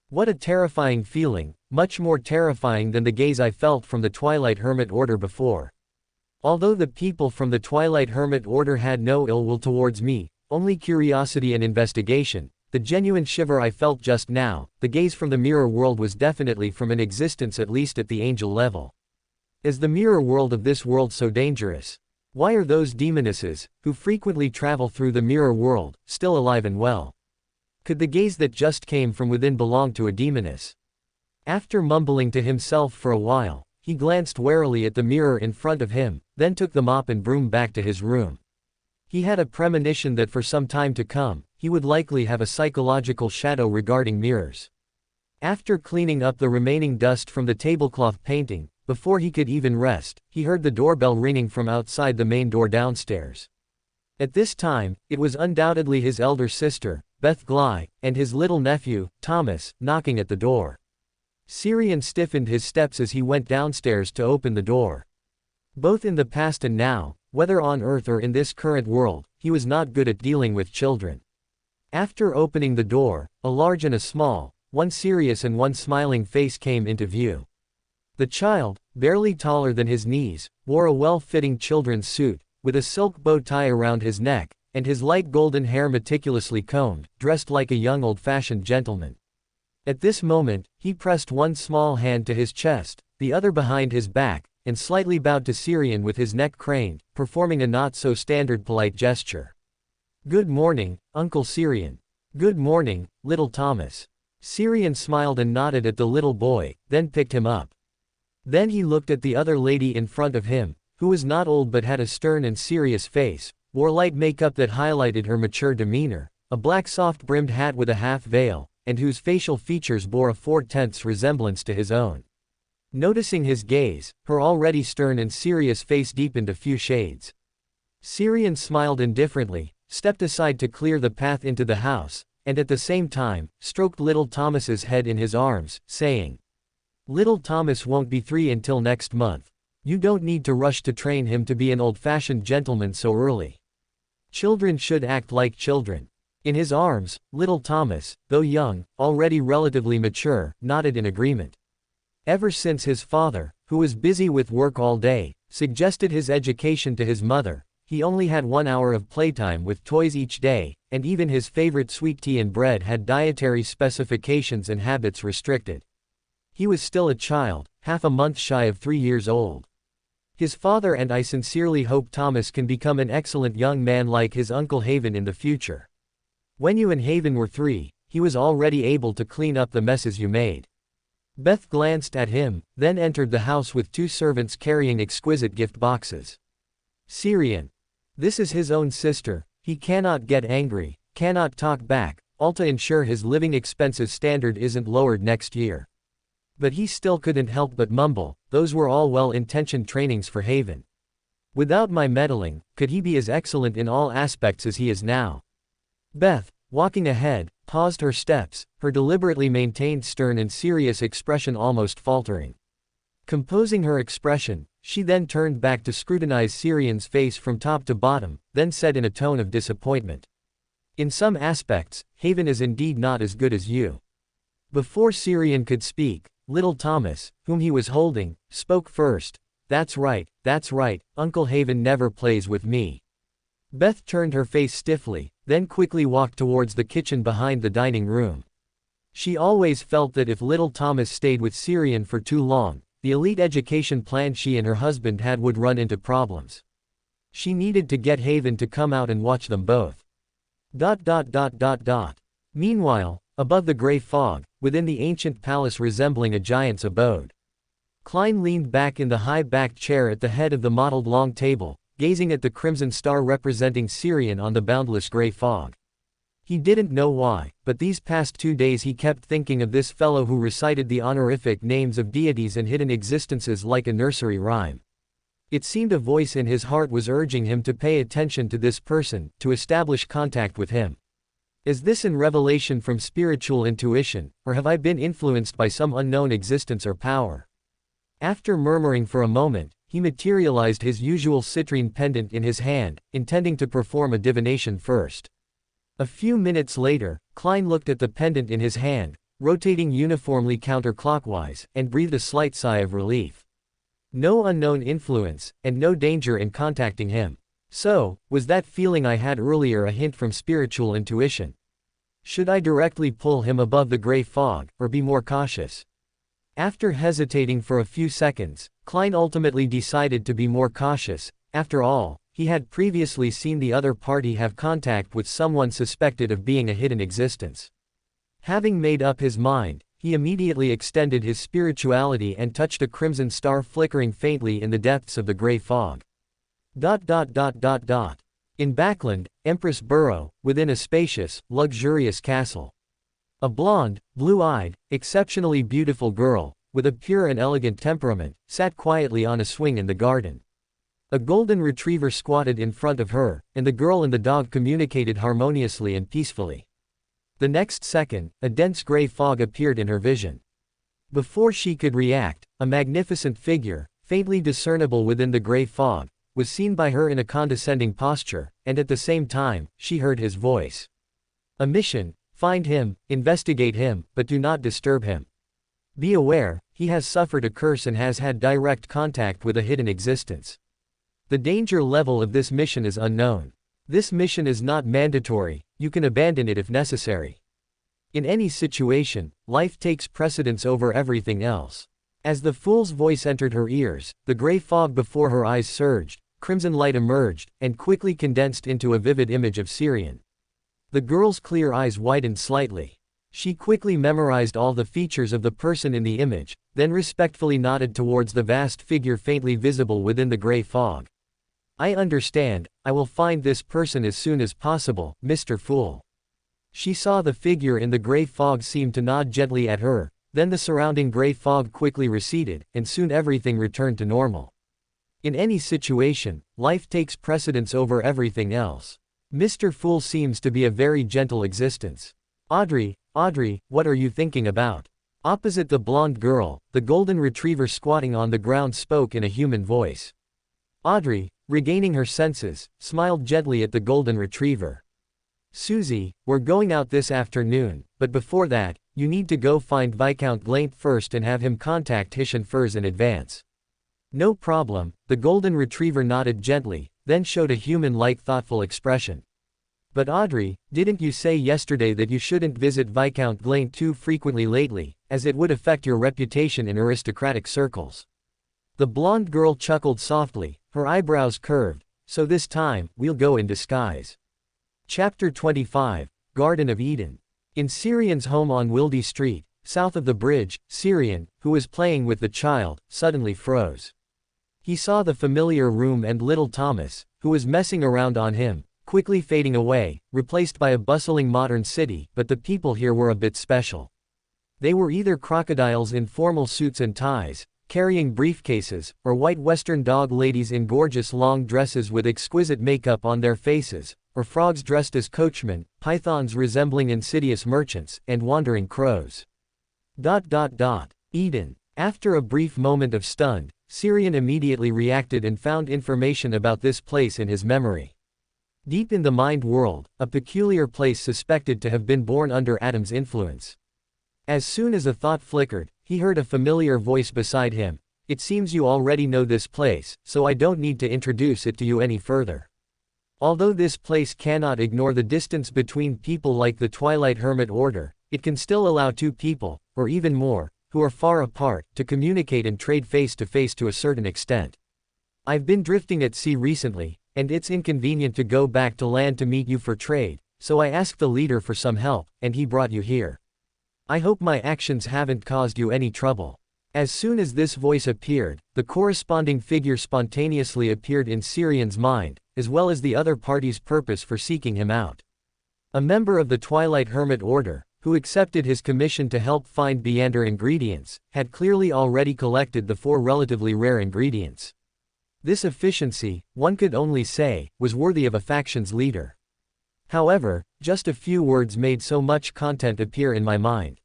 What a terrifying feeling, much more terrifying than the gaze I felt from the Twilight Hermit Order before. Although the people from the Twilight Hermit Order had no ill will towards me, only curiosity and investigation, the genuine shiver I felt just now, the gaze from the mirror world was definitely from an existence at least at the angel level. Is the mirror world of this world so dangerous? Why are those demonesses, who frequently travel through the mirror world, still alive and well? Could the gaze that just came from within belong to a demoness? After mumbling to himself for a while, he glanced warily at the mirror in front of him, then took the mop and broom back to his room. He had a premonition that for some time to come, he would likely have a psychological shadow regarding mirrors. After cleaning up the remaining dust from the tablecloth painting, before he could even rest, he heard the doorbell ringing from outside the main door downstairs. At this time, it was undoubtedly his elder sister, Beth Gly, and his little nephew, Thomas, knocking at the door. Syrian stiffened his steps as he went downstairs to open the door. Both in the past and now, whether on Earth or in this current world, he was not good at dealing with children. After opening the door, a large and a small, one serious and one smiling face came into view. The child, barely taller than his knees, wore a well-fitting children's suit, with a silk bow tie around his neck, and his light golden hair meticulously combed, dressed like a young old-fashioned gentleman. At this moment, he pressed one small hand to his chest, the other behind his back, and slightly bowed to Syrian with his neck craned, performing a not-so-standard polite gesture. "Good morning, Uncle Syrian." "Good morning, little Thomas." Syrian smiled and nodded at the little boy, then picked him up. Then he looked at the other lady in front of him, who was not old but had a stern and serious face, wore light makeup that highlighted her mature demeanor, a black soft-brimmed hat with a half veil, and whose facial features bore a 4/10 resemblance to his own. Noticing his gaze, her already stern and serious face deepened a few shades. Syrian smiled indifferently, stepped aside to clear the path into the house, and at the same time, stroked little Thomas's head in his arms, saying, "Little Thomas won't be 3 until next month. You don't need to rush to train him to be an old-fashioned gentleman so early. Children should act like children." In his arms, little Thomas, though young, already relatively mature, nodded in agreement. Ever since his father, who was busy with work all day, suggested his education to his mother, he only had 1 hour of playtime with toys each day, and even his favorite sweet tea and bread had dietary specifications and habits restricted. He was still a child, half a month shy of 3 years old. His father and I sincerely hope Thomas can become an excellent young man like his Uncle Haven in the future. When you and Haven were 3, he was already able to clean up the messes you made. Beth glanced at him, then entered the house with 2 servants carrying exquisite gift boxes. Syrian. This is his own sister, he cannot get angry, cannot talk back, all to ensure his living expenses standard isn't lowered next year. But he still couldn't help but mumble, those were all well-intentioned trainings for Haven. Without my meddling, could he be as excellent in all aspects as he is now? Beth, walking ahead, paused her steps, her deliberately maintained stern and serious expression almost faltering. Composing her expression, she then turned back to scrutinize Syrian's face from top to bottom, then said in a tone of disappointment, "In some aspects, Haven is indeed not as good as you." Before Syrian could speak, little Thomas, whom he was holding, spoke first. That's right, Uncle Haven never plays with me." Beth turned her face stiffly, then quickly walked towards the kitchen behind the dining room. She always felt that if little Thomas stayed with Syrian for too long, the elite education plan she and her husband had would run into problems. She needed to get Haven to come out and watch them both. Meanwhile, above the gray fog, within the ancient palace resembling a giant's abode, Klein leaned back in the high-backed chair at the head of the mottled long table, gazing at the crimson star representing Syrian on the boundless gray fog. He didn't know why, but these past 2 days he kept thinking of this fellow who recited the honorific names of deities and hidden existences like a nursery rhyme. It seemed a voice in his heart was urging him to pay attention to this person, to establish contact with him. Is this an revelation from spiritual intuition, or have I been influenced by some unknown existence or power? After murmuring for a moment, he materialized his usual citrine pendant in his hand, intending to perform a divination first. A few minutes later, Klein looked at the pendant in his hand, rotating uniformly counterclockwise, and breathed a slight sigh of relief. No unknown influence, and no danger in contacting him. So, was that feeling I had earlier a hint from spiritual intuition? Should I directly pull him above the gray fog, or be more cautious? After hesitating for a few seconds, Klein ultimately decided to be more cautious. After all, he had previously seen the other party have contact with someone suspected of being a hidden existence. Having made up his mind, he immediately extended his spirituality and touched a crimson star flickering faintly in the depths of the gray fog. In Backland, Empress Borough, within a spacious, luxurious castle. A blonde, blue-eyed, exceptionally beautiful girl, with a pure and elegant temperament, sat quietly on a swing in the garden. A golden retriever squatted in front of her, and the girl and the dog communicated harmoniously and peacefully. The next second, a dense gray fog appeared in her vision. Before she could react, a magnificent figure, faintly discernible within the gray fog, was seen by her in a condescending posture, and at the same time, she heard his voice. A mission: find him, investigate him, but do not disturb him. Be aware, he has suffered a curse and has had direct contact with a hidden existence. The danger level of this mission is unknown. This mission is not mandatory, you can abandon it if necessary. In any situation, life takes precedence over everything else. As the fool's voice entered her ears, the gray fog before her eyes surged, crimson light emerged, and quickly condensed into a vivid image of Syrian. The girl's clear eyes widened slightly. She quickly memorized all the features of the person in the image, then respectfully nodded towards the vast figure faintly visible within the gray fog. I understand, I will find this person as soon as possible, Mr. Fool. She saw the figure in the gray fog seem to nod gently at her, then the surrounding gray fog quickly receded, and soon everything returned to normal. In any situation, life takes precedence over everything else. Mr. Fool seems to be a very gentle existence. Audrey, what are you thinking about? Opposite the blonde girl, the golden retriever squatting on the ground spoke in a human voice. Audrey, regaining her senses, smiled gently at the golden retriever. Susie, we're going out this afternoon, but before that, you need to go find Viscount Glaint first and have him contact Hishan Furs in advance. No problem, the golden retriever nodded gently, then showed a human-like thoughtful expression. But Audrey, didn't you say yesterday that you shouldn't visit Viscount Glaint too frequently lately, as it would affect your reputation in aristocratic circles? The blonde girl chuckled softly, her eyebrows curved. So this time, we'll go in disguise. Chapter 25, Garden of Eden. In Syrian's home on Wildy Street, south of the bridge, Syrian, who was playing with the child, suddenly froze. He saw the familiar room and little Thomas, who was messing around on him, quickly fading away, replaced by a bustling modern city, but the people here were a bit special. They were either crocodiles in formal suits and ties, carrying briefcases, or white Western dog ladies in gorgeous long dresses with exquisite makeup on their faces, or frogs dressed as coachmen, pythons resembling insidious merchants, and wandering crows. Eden. After a brief moment of stunned, Syrian immediately reacted and found information about this place in his memory. Deep in the mind world, a peculiar place suspected to have been born under Adam's influence. As soon as a thought flickered, he heard a familiar voice beside him. It seems you already know this place, so I don't need to introduce it to you any further. Although this place cannot ignore the distance between people like the Twilight Hermit Order, it can still allow two people, or even more, who are far apart, to communicate and trade face to face to a certain extent. I've been drifting at sea recently, and it's inconvenient to go back to land to meet you for trade, so I asked the leader for some help, and he brought you here. I hope my actions haven't caused you any trouble. As soon as this voice appeared, the corresponding figure spontaneously appeared in Syrian's mind, as well as the other party's purpose for seeking him out. A member of the Twilight Hermit Order, who accepted his commission to help find Beander ingredients, had clearly already collected the 4 relatively rare ingredients. This efficiency, one could only say, was worthy of a faction's leader. However, just a few words made so much content appear in my mind.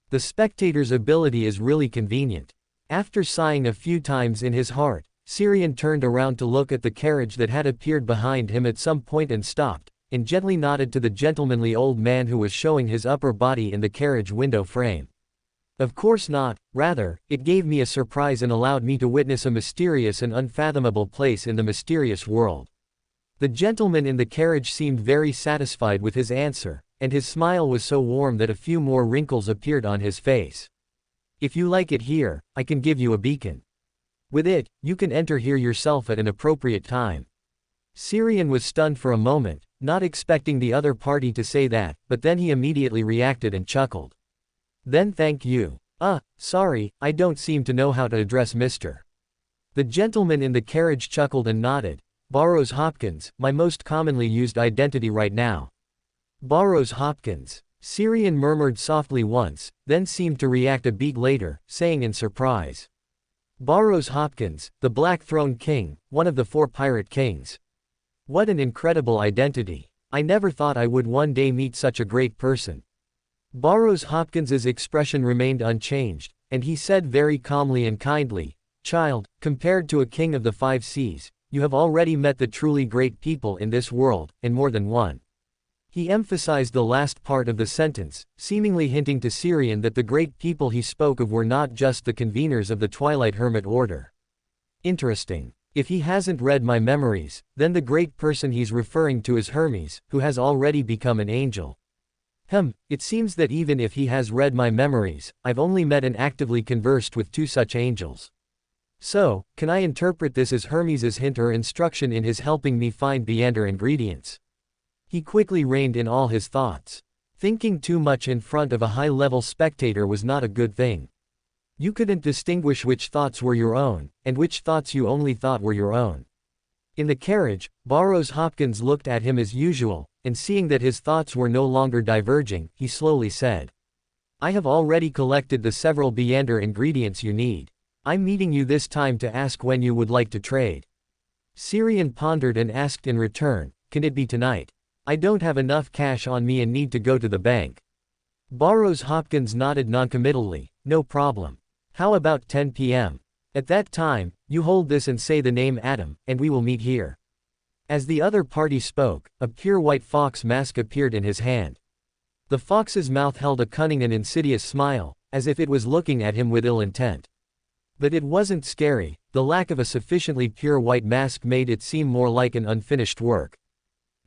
The spectator's ability is really convenient. After sighing a few times in his heart, Syrian turned around to look at the carriage that had appeared behind him at some point and stopped, and gently nodded to the gentlemanly old man who was showing his upper body in the carriage window frame. Of course not, rather, it gave me a surprise and allowed me to witness a mysterious and unfathomable place in the mysterious world. The gentleman in the carriage seemed very satisfied with his answer, and his smile was so warm that a few more wrinkles appeared on his face. If you like it here, I can give you a beacon. With it, you can enter here yourself at an appropriate time. Syrian was stunned for a moment, not expecting the other party to say that, but then he immediately reacted and chuckled. Then thank you. Sorry, I don't seem to know how to address Mr. The gentleman in the carriage chuckled and nodded. Burroughs Hopkins, my most commonly used identity right now. Burroughs Hopkins. Syrian murmured softly once, then seemed to react a beat later, saying in surprise. Burroughs Hopkins, the Black Throne King, one of the 4 pirate kings. What an incredible identity. I never thought I would one day meet such a great person. Burroughs Hopkins's expression remained unchanged, and he said very calmly and kindly, Child, compared to a king of the 5 seas, you have already met the truly great people in this world, and more than one. He emphasized the last part of the sentence, seemingly hinting to Syrian that the great people he spoke of were not just the conveners of the Twilight Hermit Order. Interesting. If he hasn't read my memories, then the great person he's referring to is Hermes, who has already become an angel. It seems that even if he has read my memories, I've only met and actively conversed with 2 such angels. So, can I interpret this as Hermes's hint or instruction in his helping me find Beander ingredients? He quickly reined in all his thoughts. Thinking too much in front of a high-level spectator was not a good thing. You couldn't distinguish which thoughts were your own, and which thoughts you only thought were your own. In the carriage, Burroughs Hopkins looked at him as usual, and seeing that his thoughts were no longer diverging, he slowly said. I have already collected the several Biander ingredients you need. I'm meeting you this time to ask when you would like to trade. Syrian pondered and asked in return, can it be tonight? I don't have enough cash on me and need to go to the bank. Burroughs Hopkins nodded noncommittally, no problem. How about 10 p.m.? At that time, you hold this and say the name Adam, and we will meet here. As the other party spoke, a pure white fox mask appeared in his hand. The fox's mouth held a cunning and insidious smile, as if it was looking at him with ill intent. But it wasn't scary, the lack of a sufficiently pure white mask made it seem more like an unfinished work.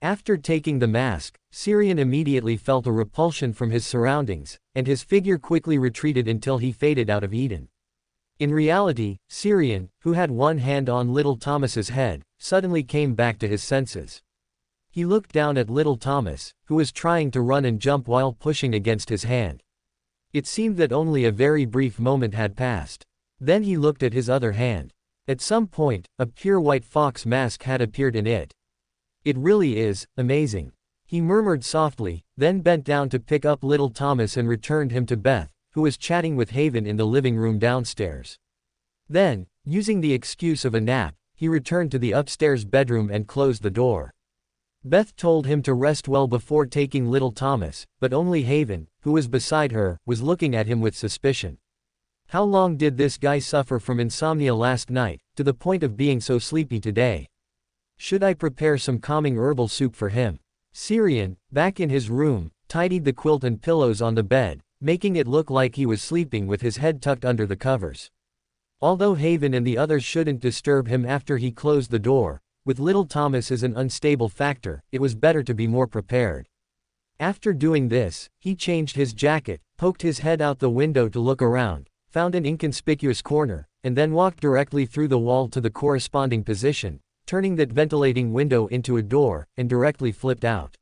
After taking the mask, Syrian immediately felt a repulsion from his surroundings, and his figure quickly retreated until he faded out of Eden. In reality, Syrian, who had one hand on little Thomas's head, suddenly came back to his senses. He looked down at little Thomas, who was trying to run and jump while pushing against his hand. It seemed that only a very brief moment had passed. Then he looked at his other hand. At some point, a pure white fox mask had appeared in it. It really is amazing. He murmured softly, then bent down to pick up little Thomas and returned him to Beth, who was chatting with Haven in the living room downstairs. Then, using the excuse of a nap, he returned to the upstairs bedroom and closed the door. Beth told him to rest well before taking little Thomas, but only Haven, who was beside her, was looking at him with suspicion. How long did this guy suffer from insomnia last night, to the point of being so sleepy today? Should I prepare some calming herbal soup for him? Syrian, back in his room, tidied the quilt and pillows on the bed, making it look like he was sleeping with his head tucked under the covers. Although Haven and the others shouldn't disturb him after he closed the door, with little Thomas as an unstable factor, it was better to be more prepared. After doing this, he changed his jacket, poked his head out the window to look around, found an inconspicuous corner, and then walked directly through the wall to the corresponding position, turning that ventilating window into a door, and directly flipped out.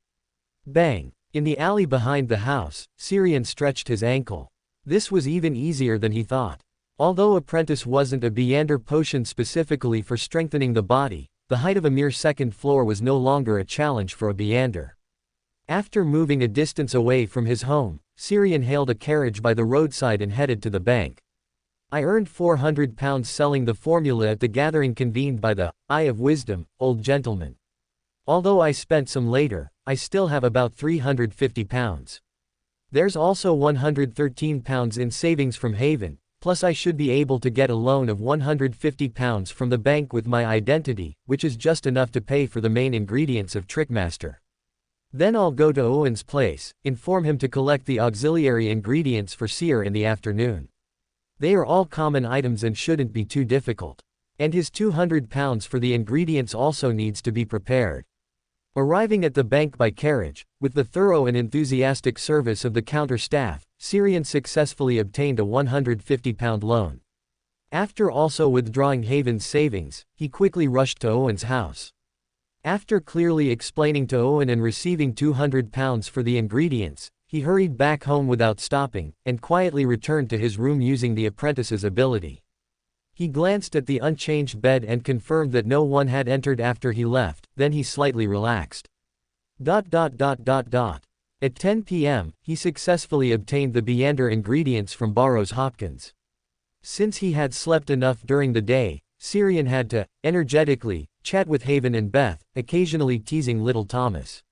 Bang! In the alley behind the house, Syrian stretched his ankle. This was even easier than he thought. Although Apprentice wasn't a Biander potion specifically for strengthening the body, the height of a mere second floor was no longer a challenge for a Biander. After moving a distance away from his home, Syrian hailed a carriage by the roadside and headed to the bank. I earned £400 selling the formula at the gathering convened by the Eye of Wisdom, old gentleman. Although I spent some later, I still have about £350. There's also £113 in savings from Haven, plus I should be able to get a loan of £150 from the bank with my identity, which is just enough to pay for the main ingredients of Trickmaster. Then I'll go to Owen's place, inform him to collect the auxiliary ingredients for Seer in the afternoon. They are all common items and shouldn't be too difficult. And his £200 for the ingredients also needs to be prepared. Arriving at the bank by carriage, with the thorough and enthusiastic service of the counter staff, Syrian successfully obtained a £150 loan. After also withdrawing Haven's savings, he quickly rushed to Owen's house. After clearly explaining to Owen and receiving £200 for the ingredients, he hurried back home without stopping, and quietly returned to his room using the apprentice's ability. He glanced at the unchanged bed and confirmed that no one had entered after he left, then he slightly relaxed. At 10 p.m., he successfully obtained the Biander ingredients from Burroughs Hopkins. Since he had slept enough during the day, Syrian had to, energetically, chat with Haven and Beth, occasionally teasing little Thomas.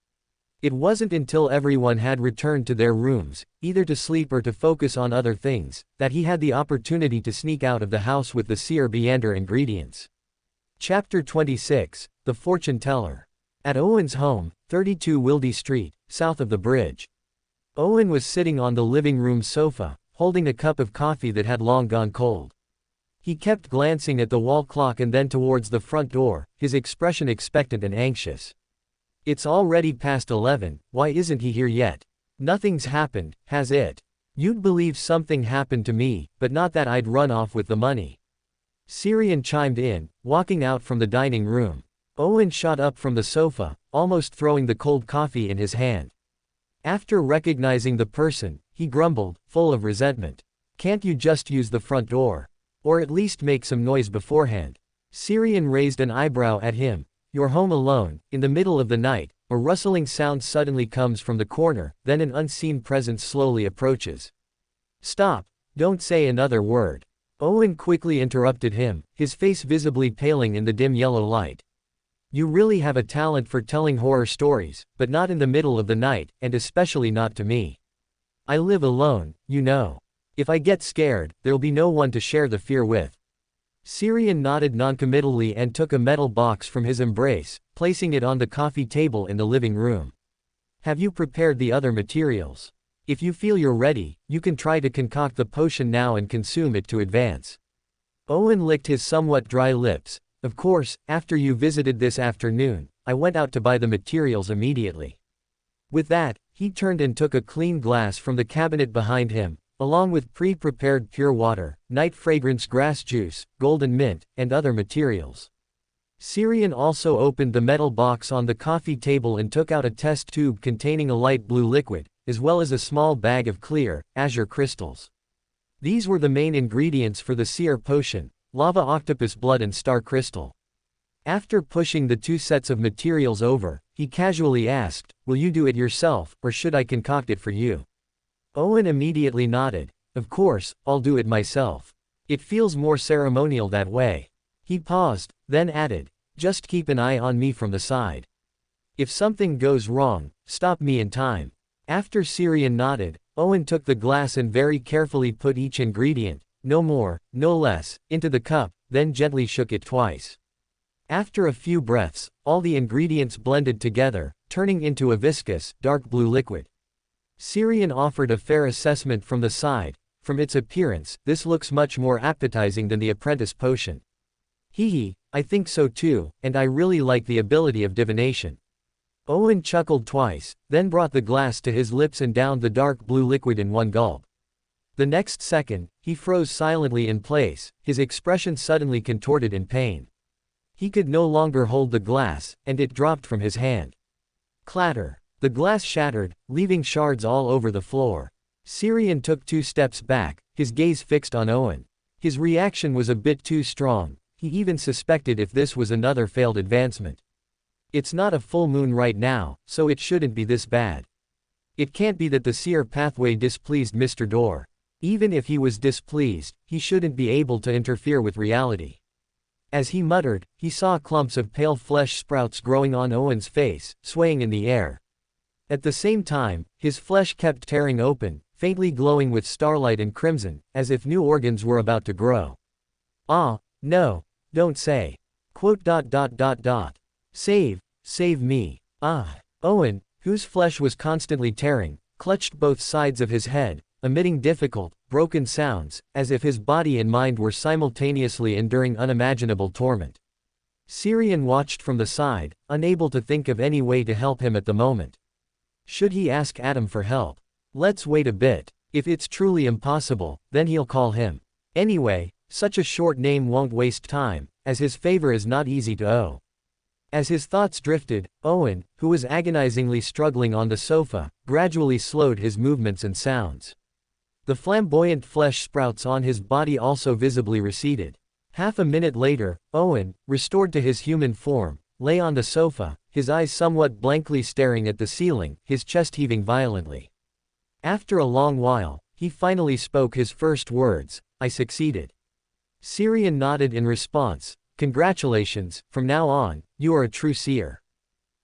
It wasn't until everyone had returned to their rooms, either to sleep or to focus on other things, that he had the opportunity to sneak out of the house with the Seer Biander ingredients. Chapter 26, The Fortune Teller. At Owen's home, 32 Wildy Street, south of the bridge. Owen was sitting on the living room sofa, holding a cup of coffee that had long gone cold. He kept glancing at the wall clock and then towards the front door, his expression expectant and anxious. It's already past 11, why isn't he here yet? Nothing's happened, has it? You'd believe something happened to me, but not that I'd run off with the money. Syrian chimed in, walking out from the dining room. Owen shot up from the sofa, almost throwing the cold coffee in his hand. After recognizing the person, he grumbled, full of resentment. Can't you just use the front door? Or at least make some noise beforehand? Syrian raised an eyebrow at him. You're home alone, in the middle of the night, a rustling sound suddenly comes from the corner, then an unseen presence slowly approaches. Stop, don't say another word. Owen quickly interrupted him, his face visibly paling in the dim yellow light. You really have a talent for telling horror stories, but not in the middle of the night, and especially not to me. I live alone, you know. If I get scared, there'll be no one to share the fear with. Syrian nodded noncommittally and took a metal box from his embrace, placing it on the coffee table in the living room. Have you prepared the other materials? If you feel you're ready, you can try to concoct the potion now and consume it to advance. Owen licked his somewhat dry lips. Of course, after you visited this afternoon, I went out to buy the materials immediately. With that, he turned and took a clean glass from the cabinet behind him, along with pre-prepared pure water, night fragrance grass juice, golden mint, and other materials. Syrian also opened the metal box on the coffee table and took out a test tube containing a light blue liquid, as well as a small bag of clear, azure crystals. These were the main ingredients for the seer potion: lava octopus blood and star crystal. After pushing the two sets of materials over, he casually asked, "Will you do it yourself, or should I concoct it for you?" Owen immediately nodded. "Of course, I'll do it myself. It feels more ceremonial that way." He paused, then added, "Just keep an eye on me from the side. If something goes wrong, stop me in time." After Syrian nodded, Owen took the glass and very carefully put each ingredient, no more, no less, into the cup, then gently shook it twice. After a few breaths, all the ingredients blended together, turning into a viscous, dark blue liquid. Syrian offered a fair assessment from the side. "From its appearance, this looks much more appetizing than the apprentice potion." "Hee, I think so too, and I really like the ability of divination." Owen chuckled twice, then brought the glass to his lips and downed the dark blue liquid in one gulp. The next second, he froze silently in place, his expression suddenly contorted in pain. He could no longer hold the glass, and it dropped from his hand. Clatter. The glass shattered, leaving shards all over the floor. Syrian took 2 steps back, his gaze fixed on Owen. His reaction was a bit too strong. He even suspected if this was another failed advancement. It's not a full moon right now, so it shouldn't be this bad. It can't be that the seer pathway displeased Mr. Dorr. Even if he was displeased, he shouldn't be able to interfere with reality. As he muttered, he saw clumps of pale flesh sprouts growing on Owen's face, swaying in the air. At the same time, his flesh kept tearing open, faintly glowing with starlight and crimson, as if new organs were about to grow. "Ah, no, don't say. Quote. Save me. Ah." Owen, whose flesh was constantly tearing, clutched both sides of his head, emitting difficult, broken sounds, as if his body and mind were simultaneously enduring unimaginable torment. Syrian watched from the side, unable to think of any way to help him at the moment. Should he ask Adam for help? Let's wait a bit. If it's truly impossible, then he'll call him. Anyway, such a short name won't waste time, as his favor is not easy to owe. As his thoughts drifted, Owen, who was agonizingly struggling on the sofa, gradually slowed his movements and sounds. The flamboyant flesh sprouts on his body also visibly receded. Half a minute later, Owen, restored to his human form, lay on the sofa, his eyes somewhat blankly staring at the ceiling, his chest heaving violently. After a long while, he finally spoke his first words: "I succeeded." Syrian nodded in response. "Congratulations, from now on, you are a true seer."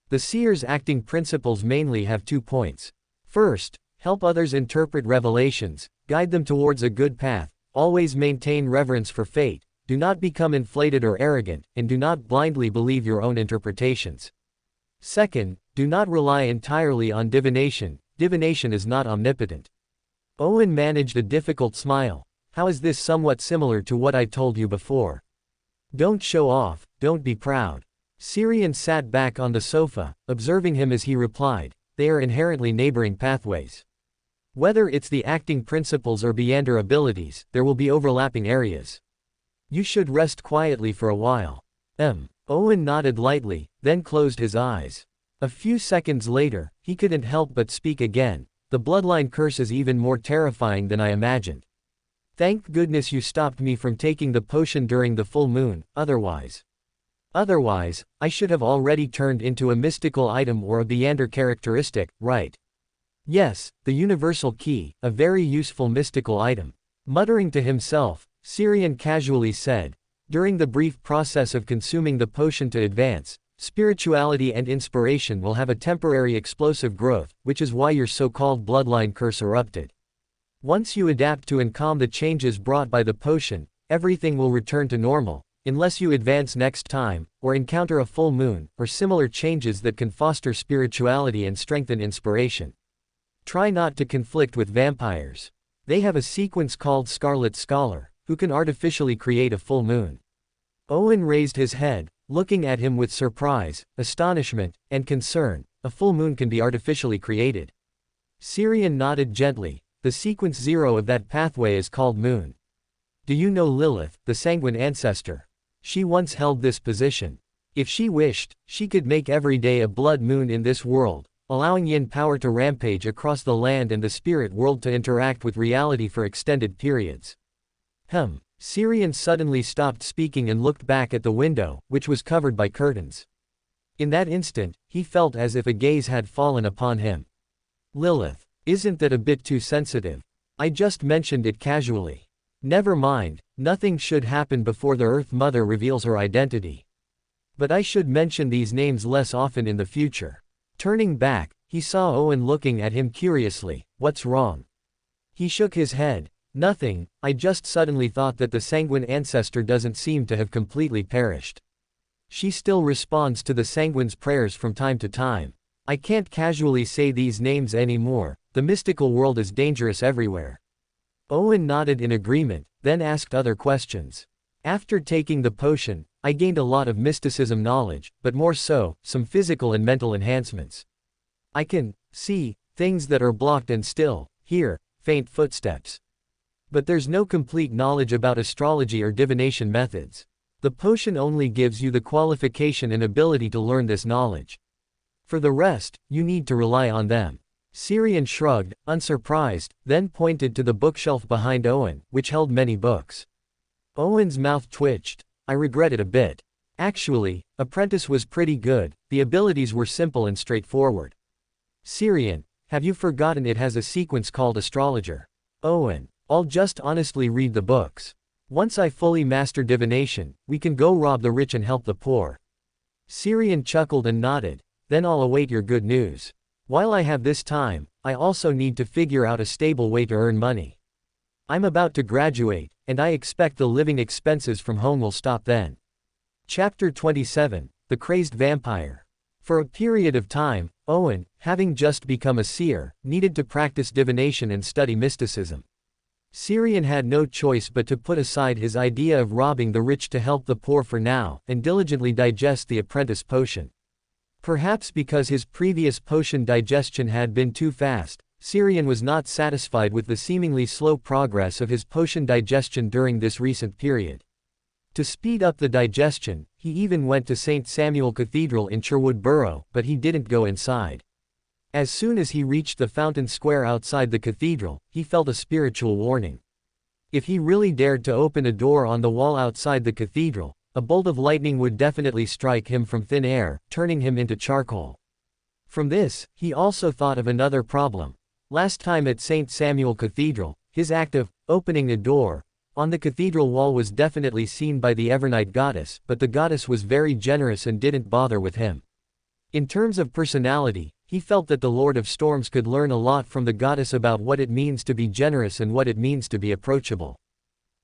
The seer's acting principles mainly have 2 points. First, help others interpret revelations, guide them towards a good path, always maintain reverence for fate, do not become inflated or arrogant, and do not blindly believe your own interpretations. Second, do not rely entirely on divination. Divination is not omnipotent. Owen managed a difficult smile. "How is this somewhat similar to what I told you before?" "Don't show off, don't be proud." Syrian sat back on the sofa, observing him as he replied, "They are inherently neighboring pathways. Whether it's the acting principles or Beander abilities, there will be overlapping areas. You should rest quietly for a while." Owen nodded lightly, then closed his eyes. A few seconds later, he couldn't help but speak again. "The bloodline curse is even more terrifying than I imagined. Thank goodness you stopped me from taking the potion during the full moon, otherwise, I should have already turned into a mystical item or a Beander characteristic, right?" Yes, the universal key, a very useful mystical item. Muttering to himself, Syrian casually said, during the brief process of consuming the potion to advance, spirituality and inspiration will have a temporary explosive growth, which is why your so-called bloodline curse erupted. Once you adapt to and calm the changes brought by the potion, everything will return to normal, unless you advance next time, or encounter a full moon, or similar changes that can foster spirituality and strengthen inspiration. Try not to conflict with vampires. They have a sequence called Scarlet Scholar, who can artificially create a full moon. Owen raised his head, looking at him with surprise, astonishment, and concern. A full moon can be artificially created. Syrian nodded gently. The sequence 0 of that pathway is called moon. Do you know Lilith, the sanguine ancestor? She once held this position. If she wished, she could make every day a blood moon in this world, allowing yin power to rampage across the land and the spirit world to interact with reality for extended periods. Syrian suddenly stopped speaking and looked back at the window, which was covered by curtains. In that instant, he felt as if a gaze had fallen upon him. Lilith, isn't that a bit too sensitive? I just mentioned it casually. Never mind, nothing should happen before the Earth Mother reveals her identity. But I should mention these names less often in the future. Turning back, he saw Owen looking at him curiously. What's wrong? He shook his head. Nothing, I just suddenly thought that the sanguine ancestor doesn't seem to have completely perished. She still responds to the sanguine's prayers from time to time. I can't casually say these names anymore, the mystical world is dangerous everywhere. Owen nodded in agreement, then asked other questions. After taking the potion, I gained a lot of mysticism knowledge, but more so, some physical and mental enhancements. I can see things that are blocked and still hear faint footsteps. But there's no complete knowledge about astrology or divination methods. The potion only gives you the qualification and ability to learn this knowledge. For the rest, you need to rely on them. Syrian shrugged, unsurprised, then pointed to the bookshelf behind Owen, which held many books. Owen's mouth twitched. I regret it a bit. Actually, Apprentice was pretty good, the abilities were simple and straightforward. Syrian, have you forgotten it has a sequence called Astrologer? Owen, I'll just honestly read the books. Once I fully master divination, we can go rob the rich and help the poor. Syrian chuckled and nodded. Then I'll await your good news. While I have this time, I also need to figure out a stable way to earn money. I'm about to graduate, and I expect the living expenses from home will stop then. Chapter 27, The Crazed Vampire. For a period of time, Owen, having just become a seer, needed to practice divination and study mysticism. Syrian had no choice but to put aside his idea of robbing the rich to help the poor for now, and diligently digest the apprentice potion. Perhaps because his previous potion digestion had been too fast, Syrian was not satisfied with the seemingly slow progress of his potion digestion during this recent period. To speed up the digestion, he even went to St. Samuel Cathedral in Sherwood Borough, but he didn't go inside. As soon as he reached the fountain square outside the cathedral, he felt a spiritual warning. If he really dared to open a door on the wall outside the cathedral, a bolt of lightning would definitely strike him from thin air, turning him into charcoal. From this, he also thought of another problem. Last time at St. Samuel Cathedral, his act of opening a door on the cathedral wall was definitely seen by the Evernight goddess, but the goddess was very generous and didn't bother with him. In terms of personality, he felt that the Lord of Storms could learn a lot from the goddess about what it means to be generous and what it means to be approachable.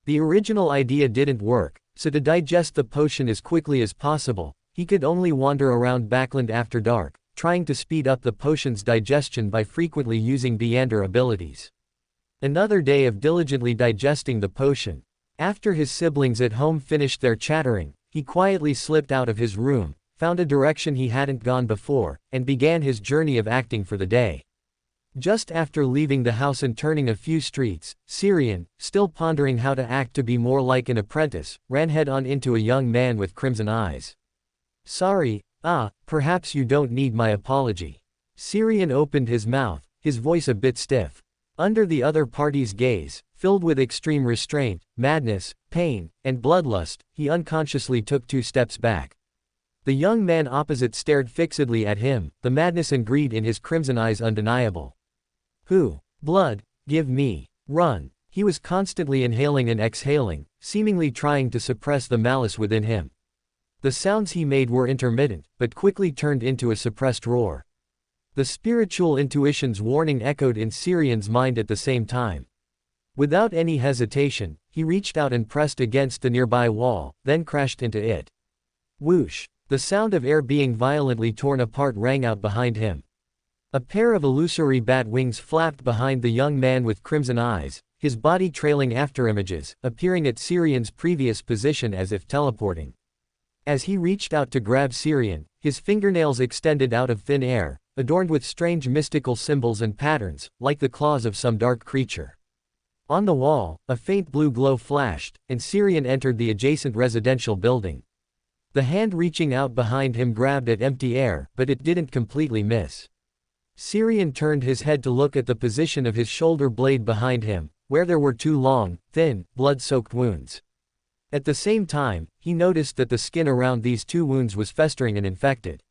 The original idea didn't work, so to digest the potion as quickly as possible, he could only wander around Backland after dark, trying to speed up the potion's digestion by frequently using Beander abilities. Another day of diligently digesting the potion. After his siblings at home finished their chattering, he quietly slipped out of his room, found a direction he hadn't gone before, and began his journey of acting for the day. Just after leaving the house and turning a few streets, Syrian, still pondering how to act to be more like an apprentice, ran head-on into a young man with crimson eyes. Sorry, perhaps you don't need my apology. Syrian opened his mouth, his voice a bit stiff. Under the other party's gaze, filled with extreme restraint, madness, pain, and bloodlust, he unconsciously took 2 steps back. The young man opposite stared fixedly at him, the madness and greed in his crimson eyes undeniable. Who? Blood, give me. Run. He was constantly inhaling and exhaling, seemingly trying to suppress the malice within him. The sounds he made were intermittent, but quickly turned into a suppressed roar. The spiritual intuition's warning echoed in Syrian's mind at the same time. Without any hesitation, he reached out and pressed against the nearby wall, then crashed into it. Whoosh! The sound of air being violently torn apart rang out behind him. A pair of illusory bat wings flapped behind the young man with crimson eyes, his body trailing after images, appearing at Syrian's previous position as if teleporting. As he reached out to grab Syrian, his fingernails extended out of thin air, adorned with strange mystical symbols and patterns, like the claws of some dark creature. On the wall, a faint blue glow flashed, and Syrian entered the adjacent residential building. The hand reaching out behind him grabbed at empty air, but it didn't completely miss. Syrian turned his head to look at the position of his shoulder blade behind him, where there were two long, thin, blood-soaked wounds. At the same time, he noticed that the skin around these two wounds was festering and infected.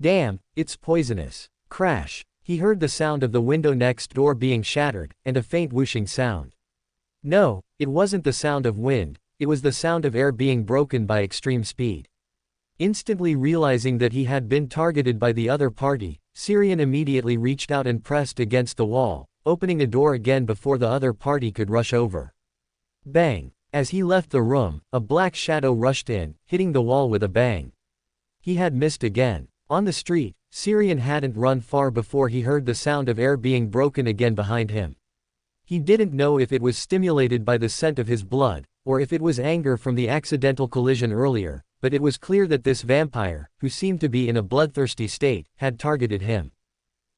Damn, it's poisonous. Crash. He heard the sound of the window next door being shattered, and a faint whooshing sound. No, it wasn't the sound of wind, it was the sound of air being broken by extreme speed. Instantly realizing that he had been targeted by the other party, Syrian immediately reached out and pressed against the wall, opening a door again before the other party could rush over. Bang! As he left the room, a black shadow rushed in, hitting the wall with a bang. He had missed again. On the street, Syrian hadn't run far before he heard the sound of air being broken again behind him. He didn't know if it was stimulated by the scent of his blood, or if it was anger from the accidental collision earlier, but it was clear that this vampire, who seemed to be in a bloodthirsty state, had targeted him.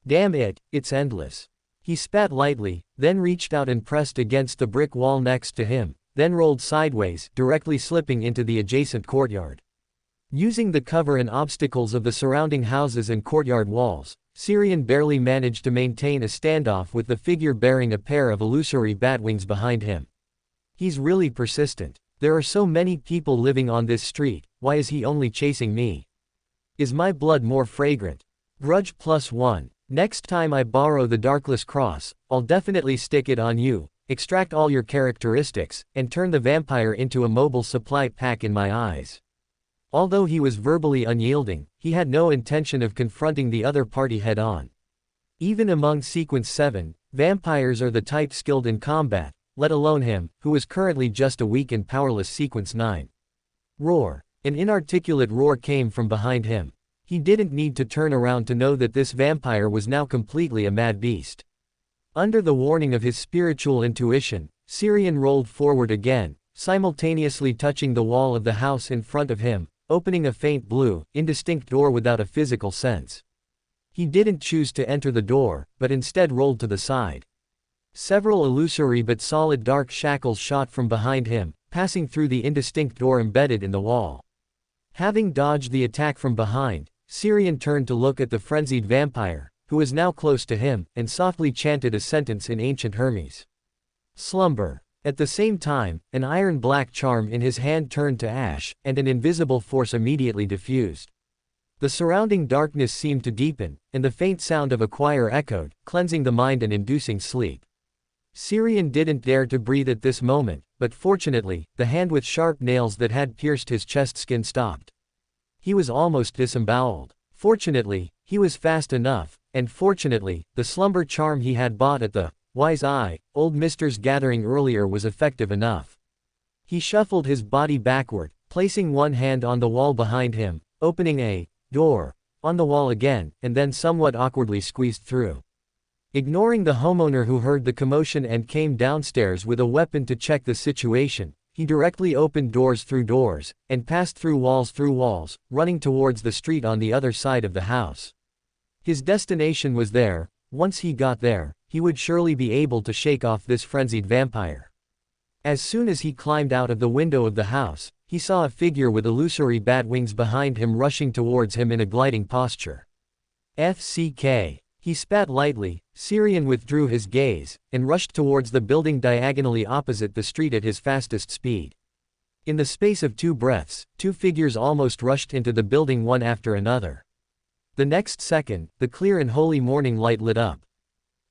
Damn it, it's endless. He spat lightly, then reached out and pressed against the brick wall next to him, then rolled sideways, directly slipping into the adjacent courtyard. Using the cover and obstacles of the surrounding houses and courtyard walls, Syrian barely managed to maintain a standoff with the figure bearing a pair of illusory bat wings behind him. He's really persistent. There are so many people living on this street, why is he only chasing me? Is my blood more fragrant? Grudge +1. Next time I borrow the Darkless Cross, I'll definitely stick it on you, extract all your characteristics, and turn the vampire into a mobile supply pack in my eyes. Although he was verbally unyielding, he had no intention of confronting the other party head-on. Even among Sequence 7, vampires are the type skilled in combat, let alone him, who was currently just a weak and powerless Sequence 9. Roar. An inarticulate roar came from behind him. He didn't need to turn around to know that this vampire was now completely a mad beast. Under the warning of his spiritual intuition, Syrian rolled forward again, simultaneously touching the wall of the house in front of him, opening a faint blue, indistinct door without a physical sense. He didn't choose to enter the door, but instead rolled to the side. Several illusory but solid dark shackles shot from behind him, passing through the indistinct door embedded in the wall. Having dodged the attack from behind, Syrian turned to look at the frenzied vampire, who was now close to him, and softly chanted a sentence in ancient Hermes. Slumber. At the same time, an iron-black charm in his hand turned to ash, and an invisible force immediately diffused. The surrounding darkness seemed to deepen, and the faint sound of a choir echoed, cleansing the mind and inducing sleep. Syrian didn't dare to breathe at this moment, but fortunately, the hand with sharp nails that had pierced his chest skin stopped. He was almost disemboweled. Fortunately, he was fast enough, and fortunately, the slumber charm he had bought at the Wise Eye, Old Mister's gathering earlier was effective enough. He shuffled his body backward, placing one hand on the wall behind him, opening a door on the wall again, and then somewhat awkwardly squeezed through. Ignoring the homeowner who heard the commotion and came downstairs with a weapon to check the situation, he directly opened doors, and passed through walls, running towards the street on the other side of the house. His destination was there. Once he got there, he would surely be able to shake off this frenzied vampire. As soon as he climbed out of the window of the house, he saw a figure with illusory bat wings behind him rushing towards him in a gliding posture. FCK. He spat lightly. Syrian withdrew his gaze, and rushed towards the building diagonally opposite the street at his fastest speed. In the space of 2 breaths, 2 figures almost rushed into the building one after another. The next second, the clear and holy morning light lit up.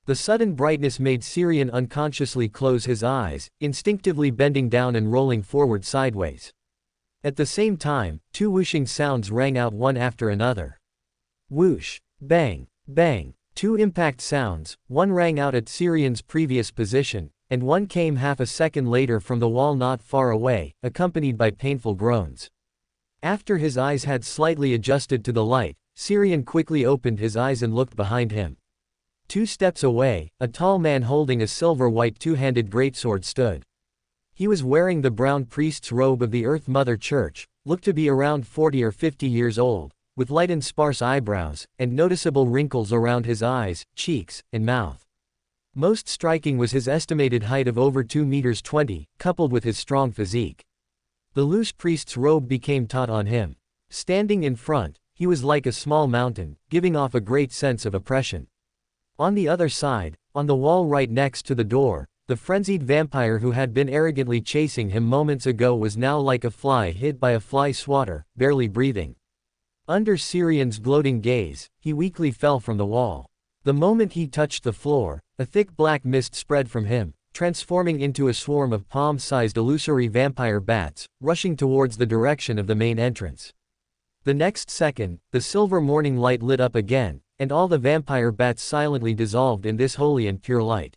The sudden brightness made Syrian unconsciously close his eyes, instinctively bending down and rolling forward sideways. At the same time, two whooshing sounds rang out one after another. Whoosh! Bang! Bang! Two impact sounds, one rang out at Syrian's previous position, and one came half a second later from the wall not far away, accompanied by painful groans. After his eyes had slightly adjusted to the light, Syrian quickly opened his eyes and looked behind him. 2 steps away, a tall man holding a silver-white two-handed greatsword stood. He was wearing the brown priest's robe of the Earth Mother Church, looked to be around 40 or 50 years old, with light and sparse eyebrows, and noticeable wrinkles around his eyes, cheeks, and mouth. Most striking was his estimated height of over 2 meters 20, coupled with his strong physique. The loose priest's robe became taut on him. Standing in front, he was like a small mountain, giving off a great sense of oppression. On the other side, on the wall right next to the door, the frenzied vampire who had been arrogantly chasing him moments ago was now like a fly hit by a fly swatter, barely breathing. Under Syrian's gloating gaze, he weakly fell from the wall. The moment he touched the floor, a thick black mist spread from him, transforming into a swarm of palm-sized illusory vampire bats, rushing towards the direction of the main entrance. The next second, the silver morning light lit up again, and all the vampire bats silently dissolved in this holy and pure light.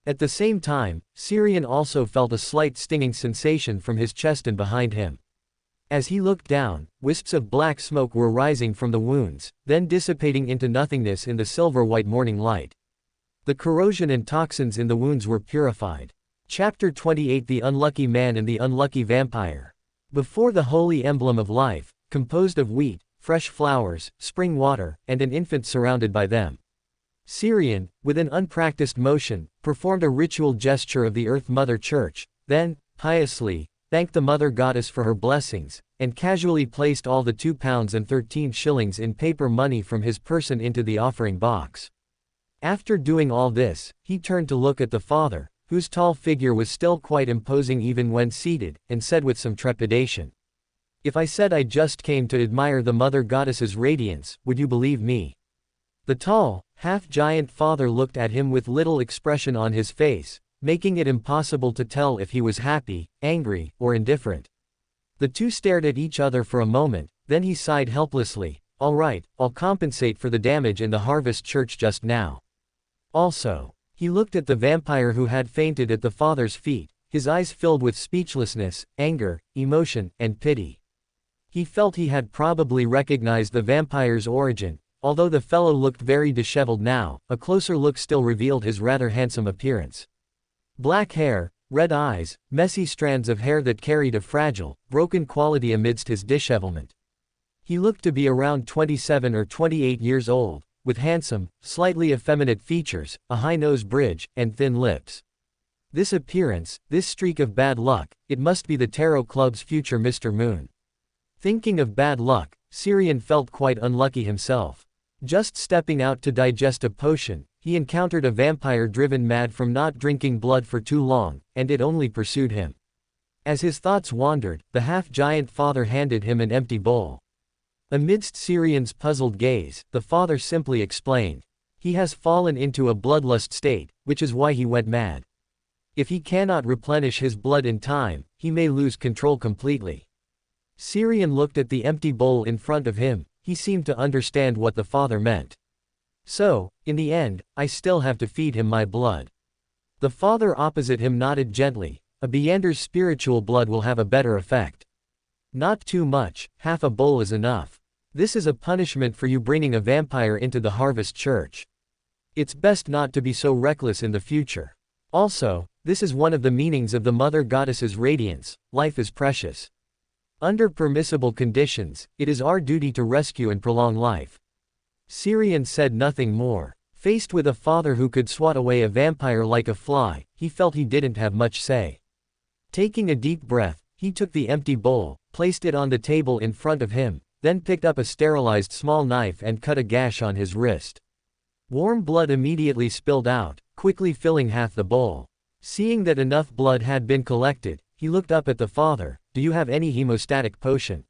At the same time, Syrian also felt a slight stinging sensation from his chest and behind him. As he looked down, wisps of black smoke were rising from the wounds, then dissipating into nothingness in the silver-white morning light. The corrosion and toxins in the wounds were purified. Chapter 28: The Unlucky Man and the Unlucky Vampire. Before the holy emblem of life, composed of wheat, fresh flowers, spring water, and an infant surrounded by them, Syrian, with an unpracticed motion, performed a ritual gesture of the Earth Mother Church, then, piously, thanked the Mother Goddess for her blessings, and casually placed all the 2 pounds and 13 shillings in paper money from his person into the offering box. After doing all this, he turned to look at the father, whose tall figure was still quite imposing even when seated, and said with some trepidation, "If I said I just came to admire the Mother Goddess's radiance, would you believe me?" The tall, half-giant father looked at him with little expression on his face, making it impossible to tell if he was happy, angry, or indifferent. The two stared at each other for a moment, then he sighed helplessly, "All right, I'll compensate for the damage in the Harvest Church just now." Also, he looked at the vampire who had fainted at the father's feet, his eyes filled with speechlessness, anger, emotion, and pity. He felt he had probably recognized the vampire's origin. Although the fellow looked very disheveled now, a closer look still revealed his rather handsome appearance. Black hair, red eyes, messy strands of hair that carried a fragile, broken quality amidst his dishevelment. He looked to be around 27 or 28 years old, with handsome, slightly effeminate features, a high nose bridge, and thin lips. This appearance, this streak of bad luck, it must be the Tarot Club's future Mr. Moon. Thinking of bad luck, Syrian felt quite unlucky himself. Just stepping out to digest a potion, he encountered a vampire driven mad from not drinking blood for too long, and it only pursued him. As his thoughts wandered, the half-giant father handed him an empty bowl. Amidst Syrian's puzzled gaze, the father simply explained, "He has fallen into a bloodlust state, which is why he went mad. If he cannot replenish his blood in time, he may lose control completely." Syrian looked at the empty bowl in front of him. He seemed to understand what the father meant. "So, in the end, I still have to feed him my blood." The father opposite him nodded gently, "A Beyander's spiritual blood will have a better effect. Not too much, half a bowl is enough. This is a punishment for you bringing a vampire into the Harvest Church. It's best not to be so reckless in the future. Also, this is one of the meanings of the Mother Goddess's radiance, life is precious. Under permissible conditions, it is our duty to rescue and prolong life." Syrian said nothing more. Faced with a father who could swat away a vampire like a fly, he felt he didn't have much say. Taking a deep breath, he took the empty bowl, placed it on the table in front of him, then picked up a sterilized small knife and cut a gash on his wrist. Warm blood immediately spilled out, quickly filling half the bowl. Seeing that enough blood had been collected, he looked up at the father, "Do you have any hemostatic potion?"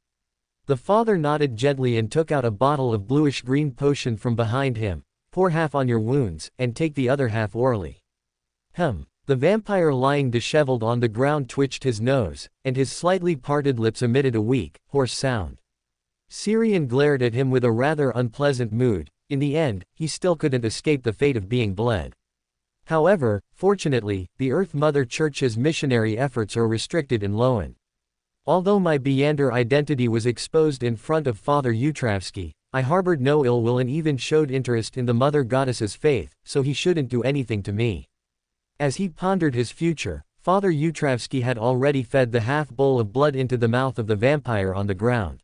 The father nodded gently and took out a bottle of bluish-green potion from behind him, pour half on your wounds, and take the other half orally. The vampire lying disheveled on the ground twitched his nose, and his slightly parted lips emitted a weak, hoarse sound. Syrian glared at him with a rather unpleasant mood. In the end, he still couldn't escape the fate of being bled. However, fortunately, the Earth Mother Church's missionary efforts are restricted in Loan. Although my Beander identity was exposed in front of Father Utravsky, I harbored no ill will and even showed interest in the Mother Goddess's faith, so he shouldn't do anything to me. As he pondered his future, Father Utravsky had already fed the half-bowl of blood into the mouth of the vampire on the ground.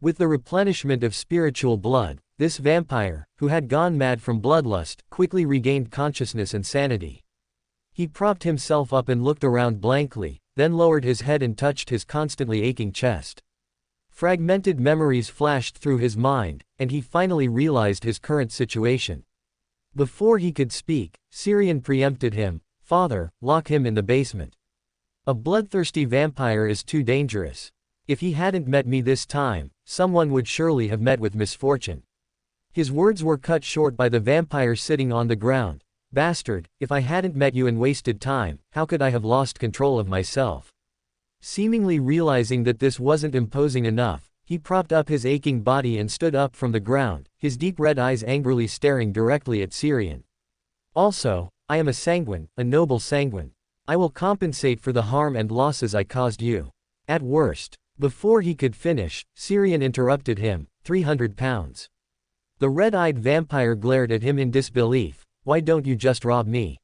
With the replenishment of spiritual blood, this vampire, who had gone mad from bloodlust, quickly regained consciousness and sanity. He propped himself up and looked around blankly, then lowered his head and touched his constantly aching chest. Fragmented memories flashed through his mind, and he finally realized his current situation. Before he could speak, Syrian preempted him. "Father, lock him in the basement. A bloodthirsty vampire is too dangerous. If he hadn't met me this time, someone would surely have met with misfortune." His words were cut short by the vampire sitting on the ground. "Bastard, if I hadn't met you and wasted time, how could I have lost control of myself?" Seemingly realizing that this wasn't imposing enough, he propped up his aching body and stood up from the ground, his deep red eyes angrily staring directly at Syrian. "Also, I am a sanguine, a noble sanguine. I will compensate for the harm and losses I caused you. At worst." Before he could finish, Syrian interrupted him. 300 pounds. The red-eyed vampire glared at him in disbelief. "Why don't you just rob me?"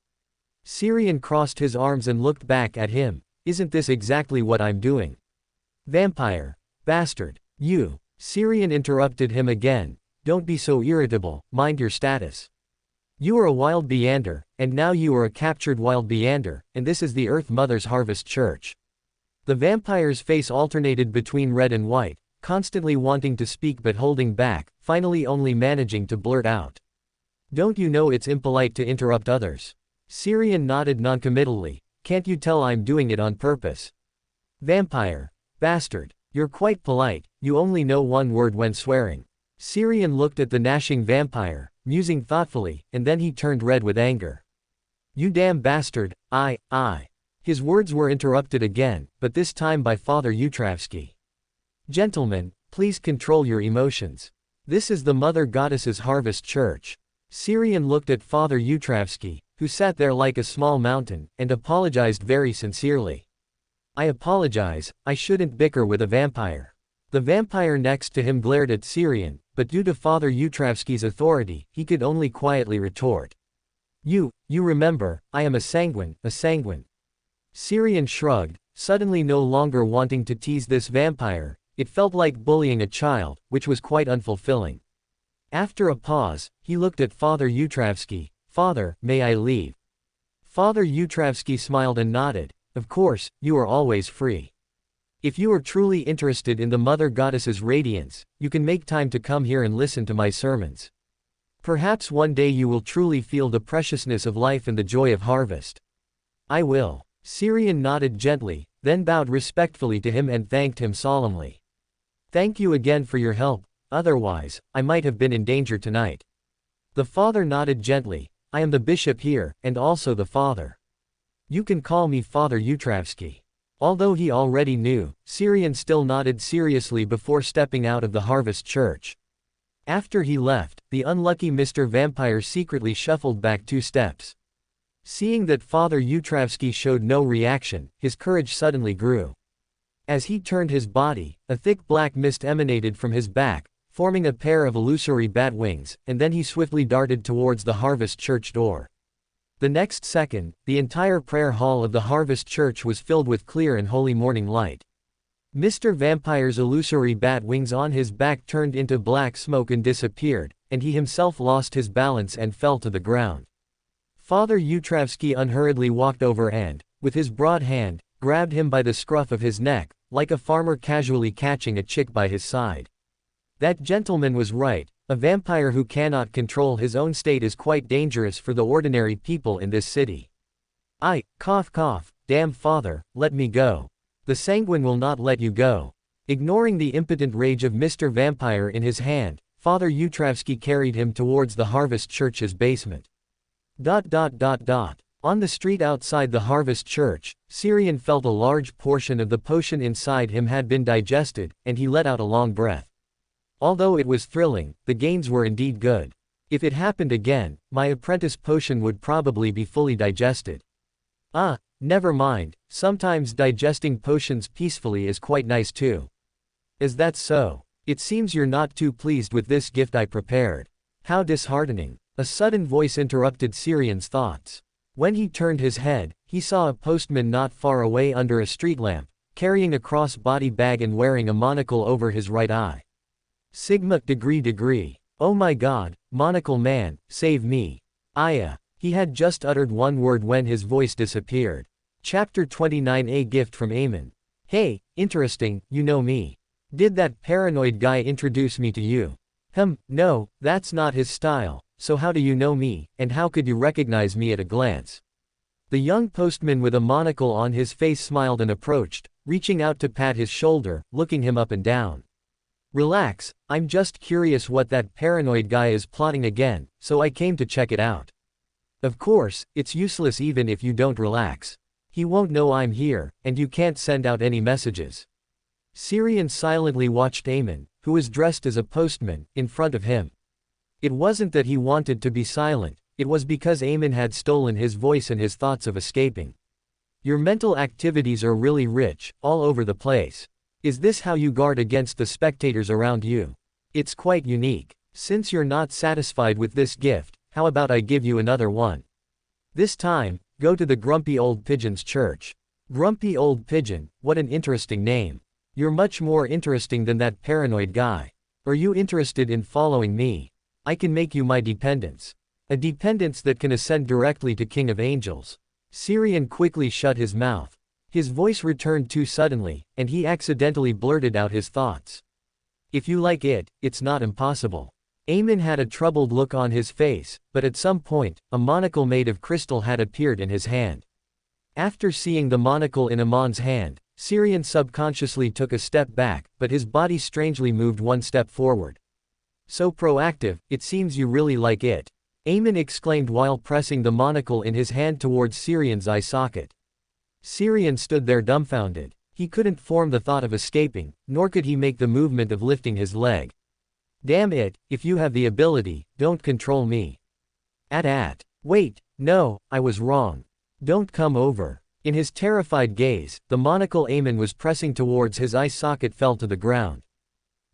Syrian crossed his arms and looked back at him. "Isn't this exactly what I'm doing?" "Vampire. Bastard. You." Syrian interrupted him again. "Don't be so irritable, mind your status. You are a wild Beander, and now you are a captured wild Beander, and this is the Earth Mother's Harvest Church." The vampire's face alternated between red and white, constantly wanting to speak but holding back, finally only managing to blurt out. "Don't you know it's impolite to interrupt others?" Syrian nodded noncommittally. "Can't you tell I'm doing it on purpose?" "Vampire. Bastard. You're quite polite, you only know one word when swearing." Syrian looked at the gnashing vampire, musing thoughtfully, and then he turned red with anger. "You damn bastard, I. His words were interrupted again, but this time by Father Utravsky. "Gentlemen, please control your emotions. This is the Mother Goddess's Harvest Church." Syrian looked at Father Utravsky, who sat there like a small mountain, and apologized very sincerely. "I apologize, I shouldn't bicker with a vampire." The vampire next to him glared at Syrian, but due to Father Utravsky's authority, he could only quietly retort. You remember, I am a sanguine. Syrian shrugged, suddenly no longer wanting to tease this vampire. It felt like bullying a child, which was quite unfulfilling. After a pause, he looked at Father Utravsky. "Father, may I leave?" Father Utravsky smiled and nodded. "Of course, you are always free. If you are truly interested in the Mother Goddess's radiance, you can make time to come here and listen to my sermons. Perhaps one day you will truly feel the preciousness of life and the joy of harvest." "I will." Syrian nodded gently, then bowed respectfully to him and thanked him solemnly. "Thank you again for your help, otherwise, I might have been in danger tonight." The father nodded gently. "I am the bishop here, and also the father. You can call me Father Utravsky." Although he already knew, Syrian still nodded seriously before stepping out of the Harvest Church. After he left, the unlucky Mr. Vampire secretly shuffled back 2 steps. Seeing that Father Utravsky showed no reaction, his courage suddenly grew. As he turned his body, a thick black mist emanated from his back, forming a pair of illusory bat wings, and then he swiftly darted towards the Harvest Church door. The next second, the entire prayer hall of the Harvest Church was filled with clear and holy morning light. Mr. Vampire's illusory bat wings on his back turned into black smoke and disappeared, and he himself lost his balance and fell to the ground. Father Utravsky unhurriedly walked over and, with his broad hand, grabbed him by the scruff of his neck, like a farmer casually catching a chick by his side. That gentleman was right. A vampire who cannot control his own state is quite dangerous for the ordinary people in this city. Cough, damn father, let me go. The sanguine will not let you go." Ignoring the impotent rage of Mr. Vampire in his hand, Father Utravsky carried him towards the Harvest Church's basement. On the street outside the Harvest Church, Syrian felt a large portion of the potion inside him had been digested, and he let out a long breath. Although it was thrilling, the gains were indeed good. If it happened again, my apprentice potion would probably be fully digested. Never mind, sometimes digesting potions peacefully is quite nice too. Is that so? It seems you're not too pleased with this gift I prepared. How disheartening. A sudden voice interrupted Syrian's thoughts. When he turned his head, he saw a postman not far away under a street lamp, carrying a cross-body bag and wearing a monocle over his right eye. Sigma degree. Oh my God, monocle man, save me. Aya. He had just uttered one word when his voice disappeared. Chapter 29. A gift from Amen. Hey, interesting, you know me. Did that paranoid guy introduce me to you? No, that's not his style. So how do you know me, and how could you recognize me at a glance? The young postman with a monocle on his face smiled and approached, reaching out to pat his shoulder, looking him up and down. Relax, I'm just curious what that paranoid guy is plotting again, so I came to check it out. Of course, it's useless even if you don't relax. He won't know I'm here, and you can't send out any messages. Syrian silently watched Amen, who was dressed as a postman, in front of him. It wasn't that he wanted to be silent, it was because Amen had stolen his voice and his thoughts of escaping. Your mental activities are really rich, all over the place. Is this how you guard against the spectators around you? It's quite unique. Since you're not satisfied with this gift, how about I give you another one? This time, go to the Grumpy Old Pigeon's church. Grumpy Old Pigeon, what an interesting name. You're much more interesting than that paranoid guy. Are you interested in following me? I can make you my dependence. A dependence that can ascend directly to King of Angels. Syrian quickly shut his mouth. His voice returned too suddenly, and he accidentally blurted out his thoughts. If you like it, it's not impossible. Amen had a troubled look on his face, but at some point, a monocle made of crystal had appeared in his hand. After seeing the monocle in Amon's hand, Syrian subconsciously took a step back, but his body strangely moved one step forward. So proactive, it seems you really like it. Amen exclaimed while pressing the monocle in his hand towards Syrian's eye socket. Syrian stood there dumbfounded. He couldn't form the thought of escaping, nor could he make the movement of lifting his leg. Damn it, if you have the ability, don't control me. Wait, no, I was wrong. Don't come over. In his terrified gaze, the monocle Amen was pressing towards his eye socket fell to the ground.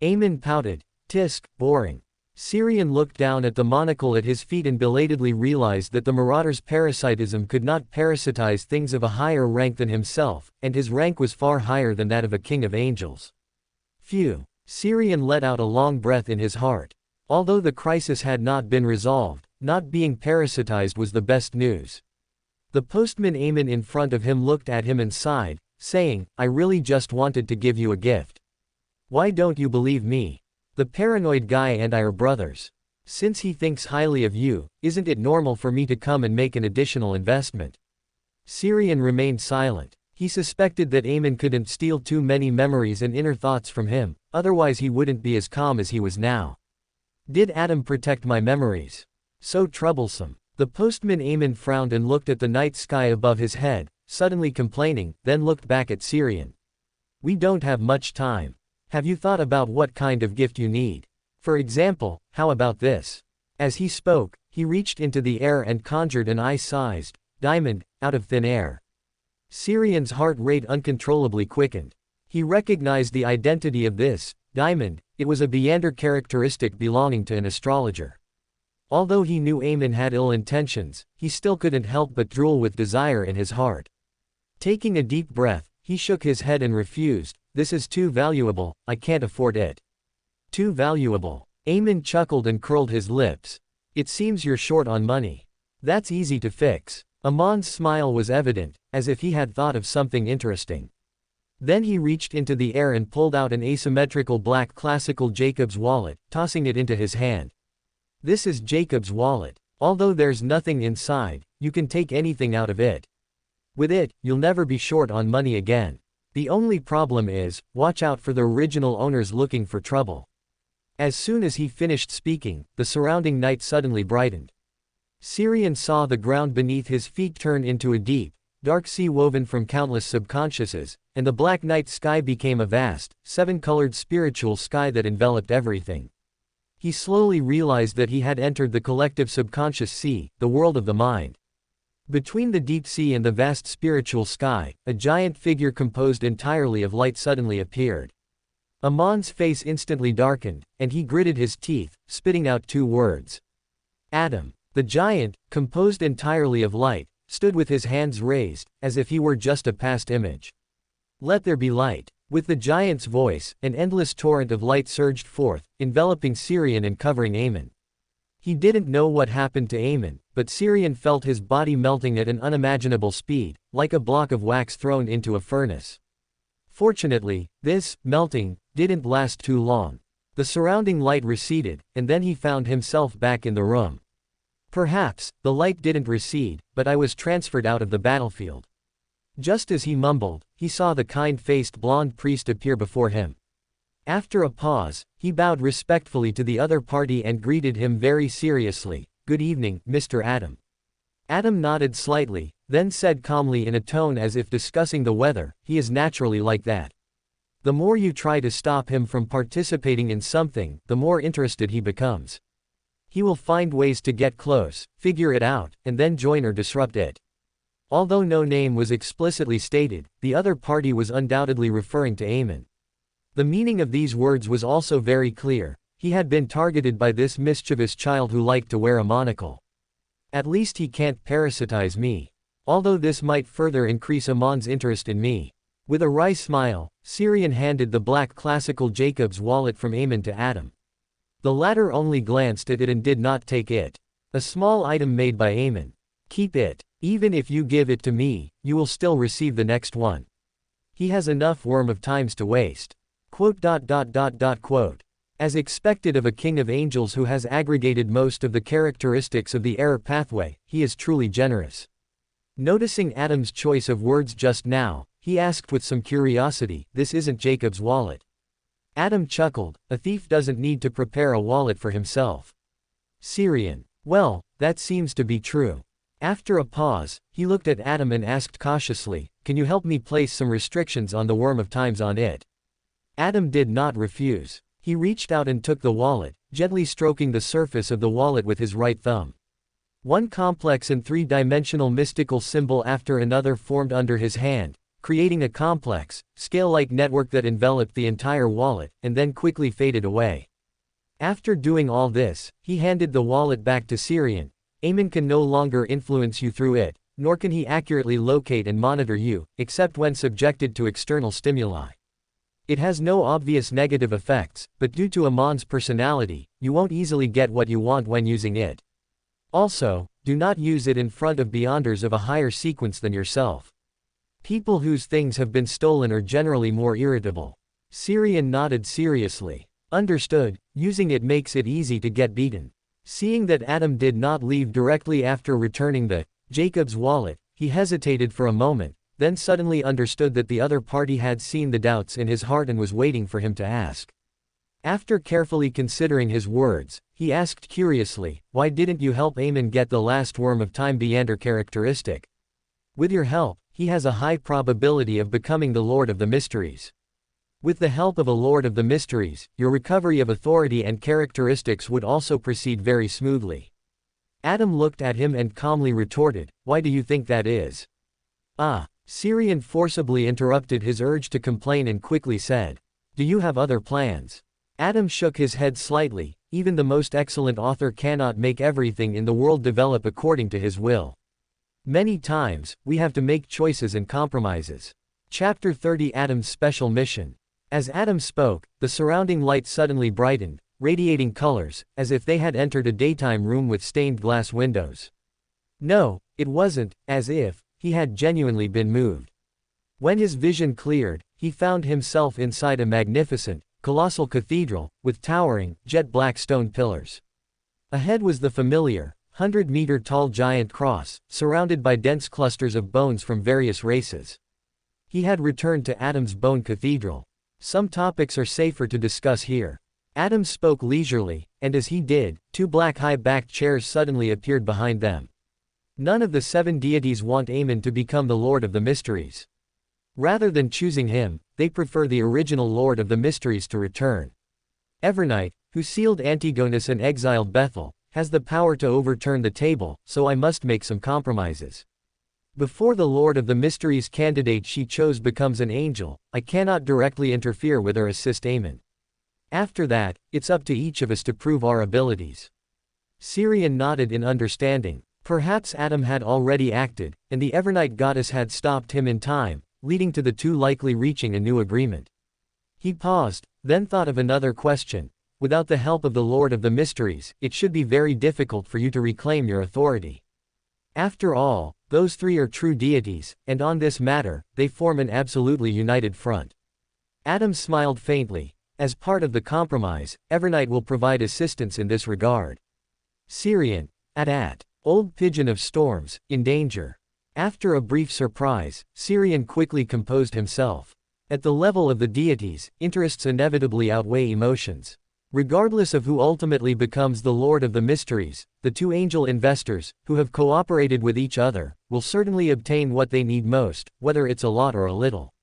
Amen pouted. Tisk, boring. Syrian looked down at the monocle at his feet and belatedly realized that the marauder's parasitism could not parasitize things of a higher rank than himself, and his rank was far higher than that of a king of angels. Phew. Syrian let out a long breath in his heart. Although the crisis had not been resolved, not being parasitized was the best news. The postman Amen in front of him looked at him and sighed, saying, I really just wanted to give you a gift. Why don't you believe me? The paranoid guy and I are brothers. Since he thinks highly of you, isn't it normal for me to come and make an additional investment? Syrian remained silent. He suspected that Amen couldn't steal too many memories and inner thoughts from him, otherwise he wouldn't be as calm as he was now. Did Adam protect my memories? So troublesome. The postman Amen frowned and looked at the night sky above his head, suddenly complaining, then looked back at Syrian. We don't have much time. Have you thought about what kind of gift you need? For example, how about this? As he spoke, he reached into the air and conjured an eye-sized diamond out of thin air. Syrian's heart rate uncontrollably quickened. He recognized the identity of this diamond. It was a Beander characteristic belonging to an astrologer. Although he knew Amen had ill intentions, he still couldn't help but drool with desire in his heart. Taking a deep breath, he shook his head and refused. This is too valuable, I can't afford it. Too valuable. Amen chuckled and curled his lips. It seems you're short on money. That's easy to fix. Amon's smile was evident, as if he had thought of something interesting. Then he reached into the air and pulled out an asymmetrical black classical Jacob's wallet, tossing it into his hand. This is Jacob's wallet. Although there's nothing inside, you can take anything out of it. With it, you'll never be short on money again. The only problem is, watch out for the original owners looking for trouble. As soon as he finished speaking, the surrounding night suddenly brightened. Syrian saw the ground beneath his feet turn into a deep, dark sea woven from countless subconsciouses, and the black night sky became a vast, seven-colored spiritual sky that enveloped everything. He slowly realized that he had entered the collective subconscious sea, the world of the mind. Between the deep sea and the vast spiritual sky, a giant figure composed entirely of light suddenly appeared. Amon's face instantly darkened, and he gritted his teeth, spitting out two words. Adam. The giant, composed entirely of light, stood with his hands raised, as if he were just a past image. Let there be light. With the giant's voice, an endless torrent of light surged forth, enveloping Syrian and covering Amon. He didn't know what happened to Amon, but Syrian felt his body melting at an unimaginable speed, like a block of wax thrown into a furnace. Fortunately, this melting didn't last too long. The surrounding light receded, and then he found himself back in the room. Perhaps, the light didn't recede, but I was transferred out of the battlefield. Just as he mumbled, he saw the kind-faced blond priest appear before him. After a pause, he bowed respectfully to the other party and greeted him very seriously. Good evening, Mr. Adam. Adam nodded slightly, then said calmly in a tone as if discussing the weather, he is naturally like that. The more you try to stop him from participating in something, the more interested he becomes. He will find ways to get close, figure it out, and then join or disrupt it. Although no name was explicitly stated, the other party was undoubtedly referring to Amon. The meaning of these words was also very clear. He had been targeted by this mischievous child who liked to wear a monocle. At least he can't parasitize me. Although this might further increase Amon's interest in me. With a wry smile, Syrian handed the black classical Jacob's wallet from Amon to Adam. The latter only glanced at it and did not take it. A small item made by Amon. Keep it. Even if you give it to me, you will still receive the next one. He has enough worm of times to waste. Quote. As expected of a king of angels who has aggregated most of the characteristics of the error pathway, he is truly generous. Noticing Adam's choice of words just now, he asked with some curiosity, this isn't Jacob's wallet. Adam chuckled, a thief doesn't need to prepare a wallet for himself. Syrian. Well, that seems to be true. After a pause, he looked at Adam and asked cautiously, can you help me place some restrictions on the worm of times on it? Adam did not refuse. He reached out and took the wallet, gently stroking the surface of the wallet with his right thumb. One complex and three-dimensional mystical symbol after another formed under his hand, creating a complex, scale-like network that enveloped the entire wallet, and then quickly faded away. After doing all this, he handed the wallet back to Syrian. Amon can no longer influence you through it, nor can he accurately locate and monitor you, except when subjected to external stimuli. It has no obvious negative effects, but due to Amon's personality, you won't easily get what you want when using it. Also, do not use it in front of beyonders of a higher sequence than yourself. People whose things have been stolen are generally more irritable. Syrian nodded seriously. Understood, using it makes it easy to get beaten. Seeing that Adam did not leave directly after returning the Jacob's wallet, he hesitated for a moment, then suddenly understood that the other party had seen the doubts in his heart and was waiting for him to ask. After carefully considering his words, he asked curiously, why didn't you help Amon get the last worm of time Beander characteristic? With your help, he has a high probability of becoming the Lord of the Mysteries. With the help of a Lord of the Mysteries, your recovery of authority and characteristics would also proceed very smoothly. Adam looked at him and calmly retorted, why do you think that is? Syrian forcibly interrupted his urge to complain and quickly said, do you have other plans? Adam shook his head slightly, even the most excellent author cannot make everything in the world develop according to his will. Many times, we have to make choices and compromises. Chapter 30 Adam's Special Mission. As Adam spoke, the surrounding light suddenly brightened, radiating colors, as if they had entered a daytime room with stained glass windows. No, it wasn't, as if he had genuinely been moved. When his vision cleared, he found himself inside a magnificent, colossal cathedral, with towering, jet-black stone pillars. Ahead was the familiar, 100-meter-tall giant cross, surrounded by dense clusters of bones from various races. He had returned to Adam's Bone Cathedral. Some topics are safer to discuss here. Adam spoke leisurely, and as he did, two black high-backed chairs suddenly appeared behind them. None of the 7 deities want Amen to become the Lord of the Mysteries. Rather than choosing him, they prefer the original Lord of the Mysteries to return. Evernight, who sealed Antigonus and exiled Bethel, has the power to overturn the table, so I must make some compromises. Before the Lord of the Mysteries candidate she chose becomes an angel, I cannot directly interfere with or assist Amen. After that, it's up to each of us to prove our abilities. Syrian nodded in understanding. Perhaps Adam had already acted, and the Evernight goddess had stopped him in time, leading to the two likely reaching a new agreement. He paused, then thought of another question. Without the help of the Lord of the Mysteries, it should be very difficult for you to reclaim your authority. After all, those 3 are true deities, and on this matter, they form an absolutely united front. Adam smiled faintly. As part of the compromise, Evernight will provide assistance in this regard. Syrian, at. Old Pigeon of Storms, in danger. After a brief surprise, Syrian quickly composed himself. At the level of the deities, interests inevitably outweigh emotions. Regardless of who ultimately becomes the Lord of the Mysteries, the 2 angel investors, who have cooperated with each other, will certainly obtain what they need most, whether it's a lot or a little.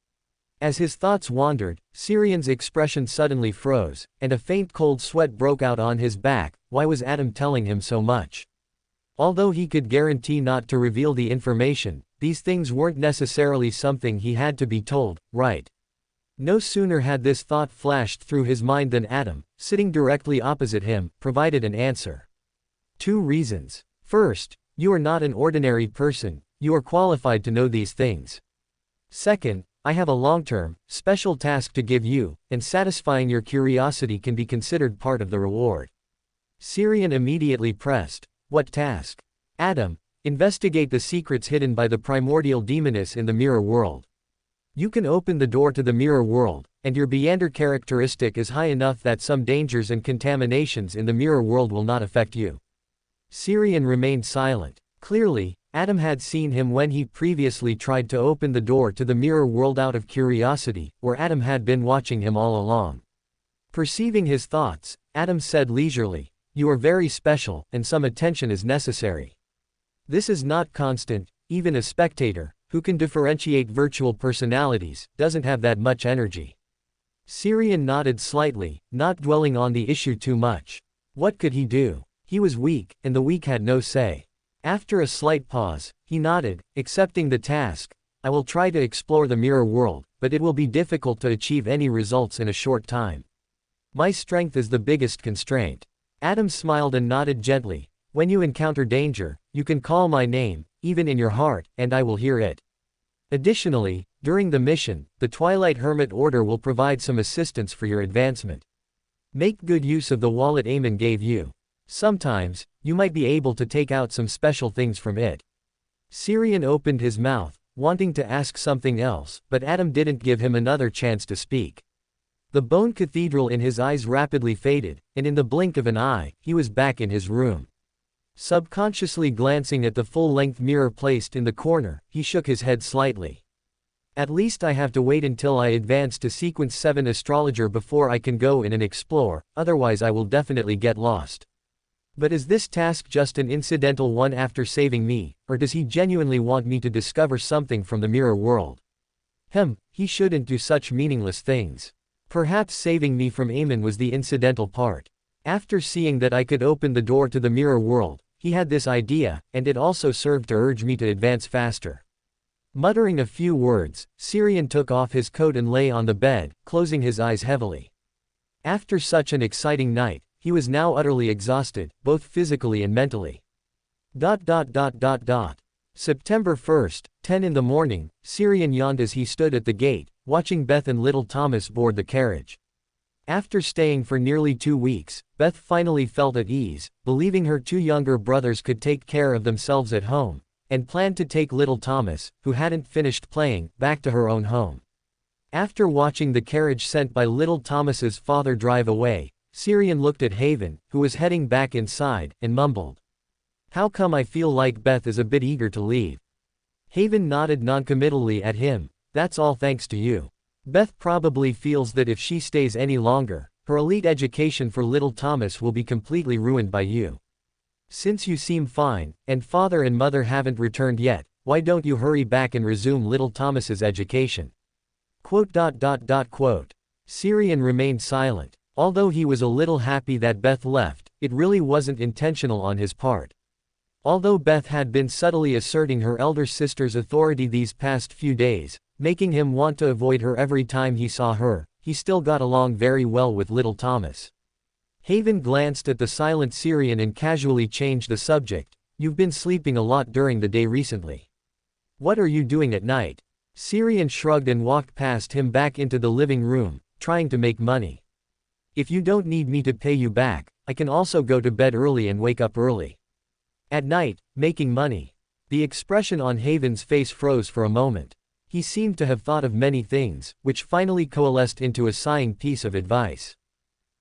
As his thoughts wandered, Syrian's expression suddenly froze, and a faint cold sweat broke out on his back. Why was Adam telling him so much? Although he could guarantee not to reveal the information, these things weren't necessarily something he had to be told, right? No sooner had this thought flashed through his mind than Adam, sitting directly opposite him, provided an answer. 2 reasons. First, you are not an ordinary person, you are qualified to know these things. Second, I have a long-term, special task to give you, and satisfying your curiosity can be considered part of the reward. Syrian immediately pressed. What task? Adam, investigate the secrets hidden by the primordial demoness in the mirror world. You can open the door to the mirror world, and your Beander characteristic is high enough that some dangers and contaminations in the mirror world will not affect you. Syrian remained silent. Clearly, Adam had seen him when he previously tried to open the door to the mirror world out of curiosity, or Adam had been watching him all along. Perceiving his thoughts, Adam said leisurely, "You are very special, and some attention is necessary. This is not constant, even a spectator, who can differentiate virtual personalities, doesn't have that much energy." Syrian nodded slightly, not dwelling on the issue too much. What could he do? He was weak, and the weak had no say. After a slight pause, he nodded, accepting the task. I will try to explore the mirror world, but it will be difficult to achieve any results in a short time. My strength is the biggest constraint. Adam smiled and nodded gently. When you encounter danger, you can call my name, even in your heart, and I will hear it. Additionally, during the mission, the Twilight Hermit Order will provide some assistance for your advancement. Make good use of the wallet Amen gave you. Sometimes, you might be able to take out some special things from it. Syrian opened his mouth, wanting to ask something else, but Adam didn't give him another chance to speak. The bone cathedral in his eyes rapidly faded, and in the blink of an eye, he was back in his room. Subconsciously glancing at the full-length mirror placed in the corner, he shook his head slightly. At least I have to wait until I advance to sequence 7 astrologer before I can go in and explore, otherwise I will definitely get lost. But is this task just an incidental one after saving me, or does he genuinely want me to discover something from the mirror world? He shouldn't do such meaningless things. Perhaps saving me from Amen was the incidental part. After seeing that I could open the door to the mirror world, he had this idea, and it also served to urge me to advance faster. Muttering a few words, Syrian took off his coat and lay on the bed, closing his eyes heavily. After such an exciting night, he was now utterly exhausted, both physically and mentally. September 1st, 10 in the morning, Syrian yawned as he stood at the gate, watching Beth and little Thomas board the carriage. After staying for nearly 2 weeks, Beth finally felt at ease, believing her 2 younger brothers could take care of themselves at home, and planned to take little Thomas, who hadn't finished playing, back to her own home. After watching the carriage sent by little Thomas's father drive away, Syrian looked at Haven, who was heading back inside, and mumbled, "How come I feel like Beth is a bit eager to leave?" Haven nodded noncommittally at him. "That's all thanks to you. Beth probably feels that if she stays any longer, Her elite education for little Thomas will be completely ruined by you. Since you seem fine, and father and mother haven't returned yet, why don't you hurry back and resume little Thomas's education? Syrian remained silent. Although he was a little happy that Beth left, it really wasn't intentional on his part. Although Beth had been subtly asserting her elder sister's authority these past few days, making him want to avoid her every time he saw her, he still got along very well with little Thomas. Haven glanced at the silent Syrian and casually changed the subject. You've been sleeping a lot during the day recently. What are you doing at night? Syrian shrugged and walked past him back into the living room, trying to make money. If you don't need me to pay you back, I can also go to bed early and wake up early. At night, making money. The expression on Haven's face froze for a moment. He seemed to have thought of many things, which finally coalesced into a sighing piece of advice.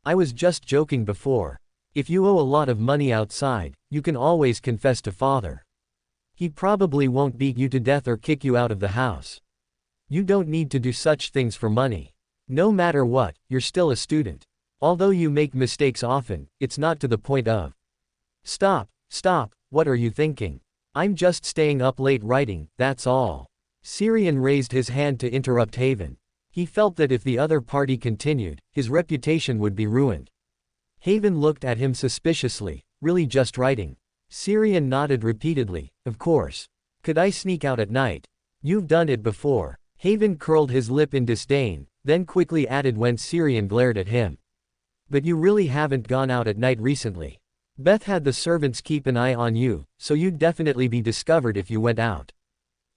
I was just joking before. If you owe a lot of money outside, you can always confess to father. He probably won't beat you to death or kick you out of the house. You don't need to do such things for money. No matter what, you're still a student. Although you make mistakes often, it's not to the point of. Stop, what are you thinking? I'm just staying up late writing, that's all. Syrian raised his hand to interrupt Haven. He felt that if the other party continued, his reputation would be ruined. Haven looked at him suspiciously. Really just writing? Syrian nodded repeatedly. Of course. Could I sneak out at night? You've done it before. Haven curled his lip in disdain, then quickly added when Syrian glared at him. But you really haven't gone out at night recently. Beth had the servants keep an eye on you, so you'd definitely be discovered if you went out.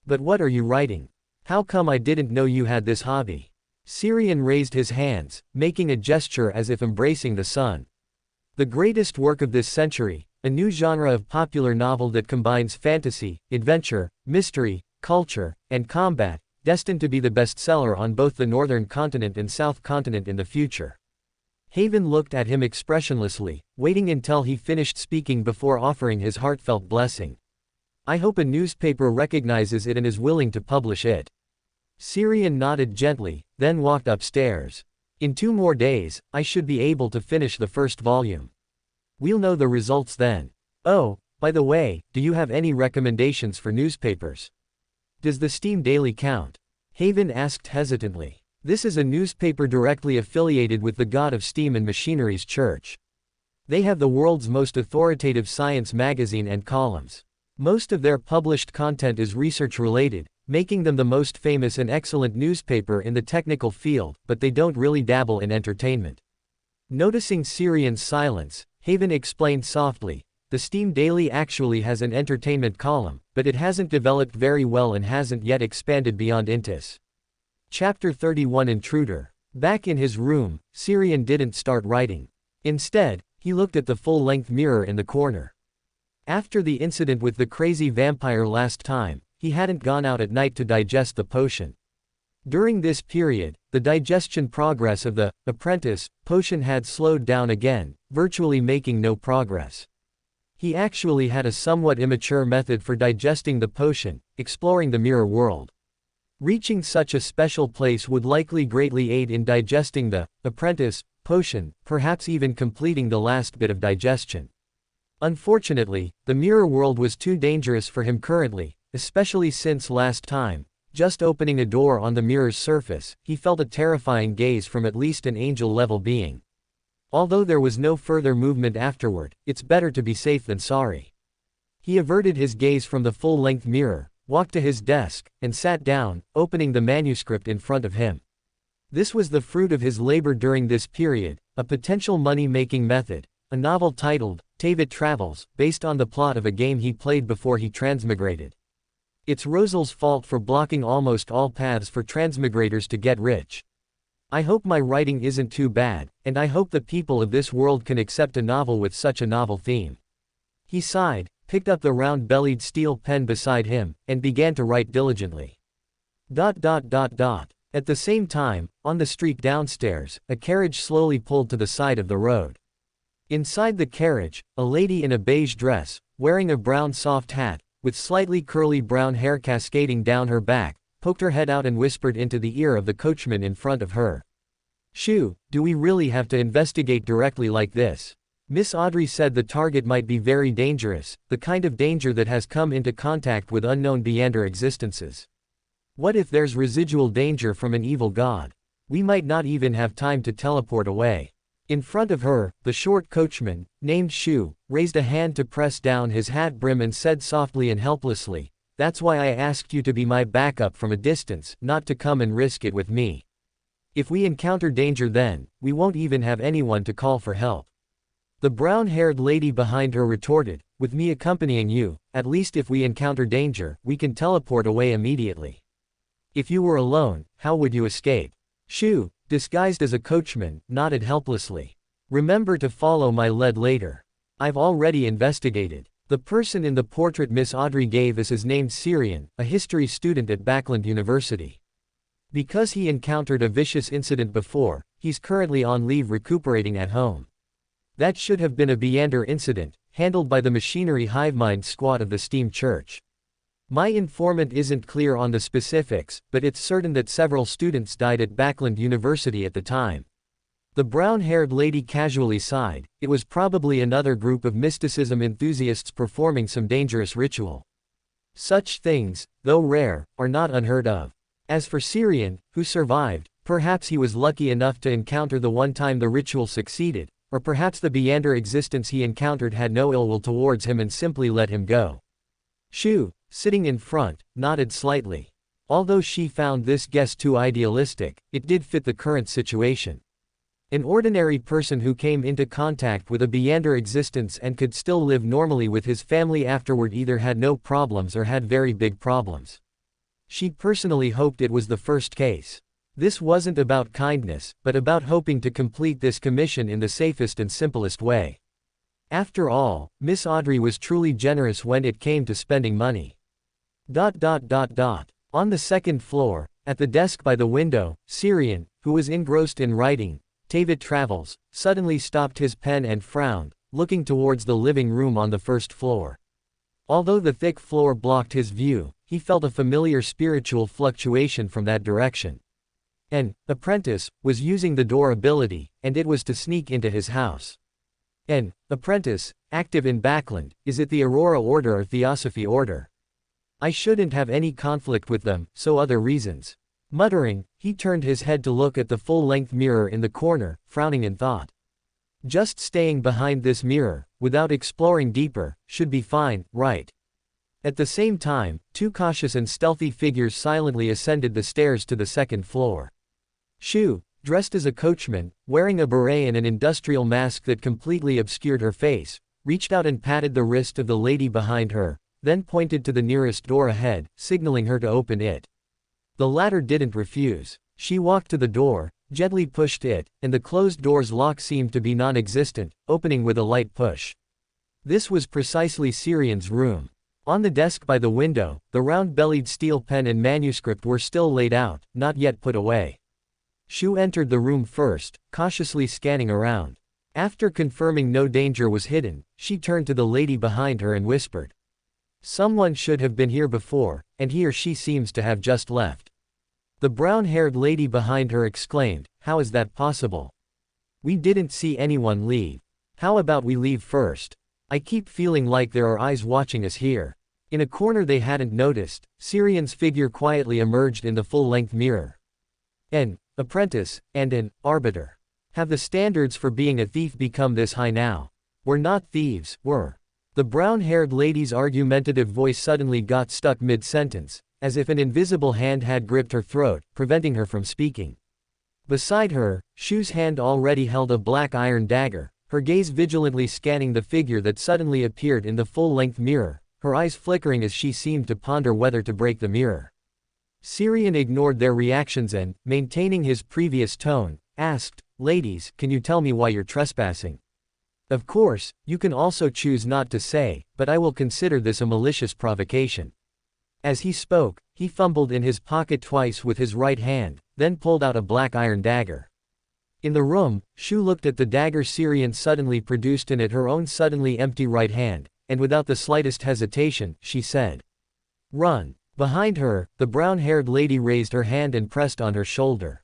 But what are you writing? How come I didn't know you had this hobby? Syrian raised his hands, making a gesture as if embracing the sun. The greatest work of this century, a new genre of popular novel that combines fantasy, adventure, mystery, culture, and combat, destined to be the bestseller on both the northern continent and south continent in the future. Haven looked at him expressionlessly, waiting until he finished speaking before offering his heartfelt blessing. I hope a newspaper recognizes it and is willing to publish it. Syrian nodded gently, then walked upstairs. In 2 more days, I should be able to finish the first volume. We'll know the results then. Oh, by the way, do you have any recommendations for newspapers? Does the Steam Daily count? Haven asked hesitantly. This is a newspaper directly affiliated with the God of Steam and Machinery's church. They have the world's most authoritative science magazine and columns. Most of their published content is research-related, making them the most famous and excellent newspaper in the technical field, but they don't really dabble in entertainment. Noticing Syrian's silence, Haven explained softly, the Steam Daily actually has an entertainment column, but it hasn't developed very well and hasn't yet expanded beyond Intis. Chapter 31 Intruder. Back in his room, Syrian didn't start writing. Instead, he looked at the full-length mirror in the corner. After the incident with the crazy vampire last time, he hadn't gone out at night to digest the potion. During this period, the digestion progress of the apprentice potion had slowed down again, virtually making no progress. He actually had a somewhat immature method for digesting the potion, exploring the mirror world. Reaching such a special place would likely greatly aid in digesting the apprentice potion, perhaps even completing the last bit of digestion. Unfortunately, the mirror world was too dangerous for him currently, especially since last time, just opening a door on the mirror's surface, he felt a terrifying gaze from at least an angel-level being. Although there was no further movement afterward, it's better to be safe than sorry. He averted his gaze from the full-length mirror, walked to his desk, and sat down, opening the manuscript in front of him. This was the fruit of his labor during this period, a potential money-making method, a novel titled, Tavit Travels, based on the plot of a game he played before he transmigrated. It's Rosal's fault for blocking almost all paths for transmigrators to get rich. I hope my writing isn't too bad, and I hope the people of this world can accept a novel with such a novel theme. He sighed, picked up the round-bellied steel pen beside him, and began to write diligently. At the same time, on the street downstairs, a carriage slowly pulled to the side of the road. Inside the carriage, a lady in a beige dress, wearing a brown soft hat, with slightly curly brown hair cascading down her back, poked her head out and whispered into the ear of the coachman in front of her. Shu, do we really have to investigate directly like this? Miss Audrey said the target might be very dangerous, the kind of danger that has come into contact with unknown Beyonder existences. What if there's residual danger from an evil god? We might not even have time to teleport away. In front of her, the short coachman, named Shu, raised a hand to press down his hat brim and said softly and helplessly, "That's why I asked you to be my backup from a distance, not to come and risk it with me. If we encounter danger then, we won't even have anyone to call for help." The brown-haired lady behind her retorted, "With me accompanying you, at least if we encounter danger, we can teleport away immediately. If you were alone, how would you escape?" Shu, disguised as a coachman, nodded helplessly. "Remember to follow my lead later. I've already investigated." The person in the portrait Miss Audrey gave us is named Syrian, a history student at Backland University. Because he encountered a vicious incident before, he's currently on leave recuperating at home. That should have been a Beyonder incident, handled by the machinery hivemind squad of the Steam Church. My informant isn't clear on the specifics, but it's certain that several students died at Backland University at the time. The brown-haired lady casually sighed. It was probably another group of mysticism enthusiasts performing some dangerous ritual. Such things, though rare, are not unheard of. As for Syrian, who survived, perhaps he was lucky enough to encounter the one time the ritual succeeded, or perhaps the Beyonder existence he encountered had no ill will towards him and simply let him go. Shu, sitting in front, nodded slightly. Although she found this guess too idealistic, it did fit the current situation. An ordinary person who came into contact with a Beyonder existence and could still live normally with his family afterward either had no problems or had very big problems. She personally hoped it was the first case. This wasn't about kindness, but about hoping to complete this commission in the safest and simplest way. After all, Miss Audrey was truly generous when it came to spending money. On the second floor, at the desk by the window, Syrian, who was engrossed in writing, David Travels, suddenly stopped his pen and frowned, looking towards the living room on the first floor. Although the thick floor blocked his view, he felt a familiar spiritual fluctuation from that direction. An apprentice was using the door ability, and it was to sneak into his house. An apprentice, active in Backland, is it the Aurora Order or Theosophy Order? I shouldn't have any conflict with them, so other reasons. Muttering, he turned his head to look at the full-length mirror in the corner, frowning in thought. Just staying behind this mirror, without exploring deeper, should be fine, right? At the same time, two cautious and stealthy figures silently ascended the stairs to the second floor. Shu, dressed as a coachman, wearing a beret and an industrial mask that completely obscured her face, reached out and patted the wrist of the lady behind her, then pointed to the nearest door ahead, signaling her to open it. The latter didn't refuse. She walked to the door, gently pushed it, and the closed door's lock seemed to be non-existent, opening with a light push. This was precisely Syrian's room. On the desk by the window, the round-bellied steel pen and manuscript were still laid out, not yet put away. Shu entered the room first, cautiously scanning around. After confirming no danger was hidden, she turned to the lady behind her and whispered. Someone should have been here before, and he or she seems to have just left. The brown-haired lady behind her exclaimed, "How is that possible? We didn't see anyone leave. How about we leave first? I keep feeling like there are eyes watching us here." In a corner they hadn't noticed, Syrian's figure quietly emerged in the full-length mirror. An apprentice, and an arbiter. Have the standards for being a thief become this high now? We're not thieves, we're. The brown-haired lady's argumentative voice suddenly got stuck mid-sentence, as if an invisible hand had gripped her throat, preventing her from speaking. Beside her, Shu's hand already held a black iron dagger, her gaze vigilantly scanning the figure that suddenly appeared in the full-length mirror, her eyes flickering as she seemed to ponder whether to break the mirror. Syrian ignored their reactions and, maintaining his previous tone, asked, "Ladies, can you tell me why you're trespassing? Of course, you can also choose not to say, but I will consider this a malicious provocation." As he spoke, he fumbled in his pocket twice with his right hand, then pulled out a black iron dagger. In the room, Shu looked at the dagger Syrian suddenly produced and at her own suddenly empty right hand, and without the slightest hesitation, she said, "Run." Behind her, the brown-haired lady raised her hand and pressed on her shoulder.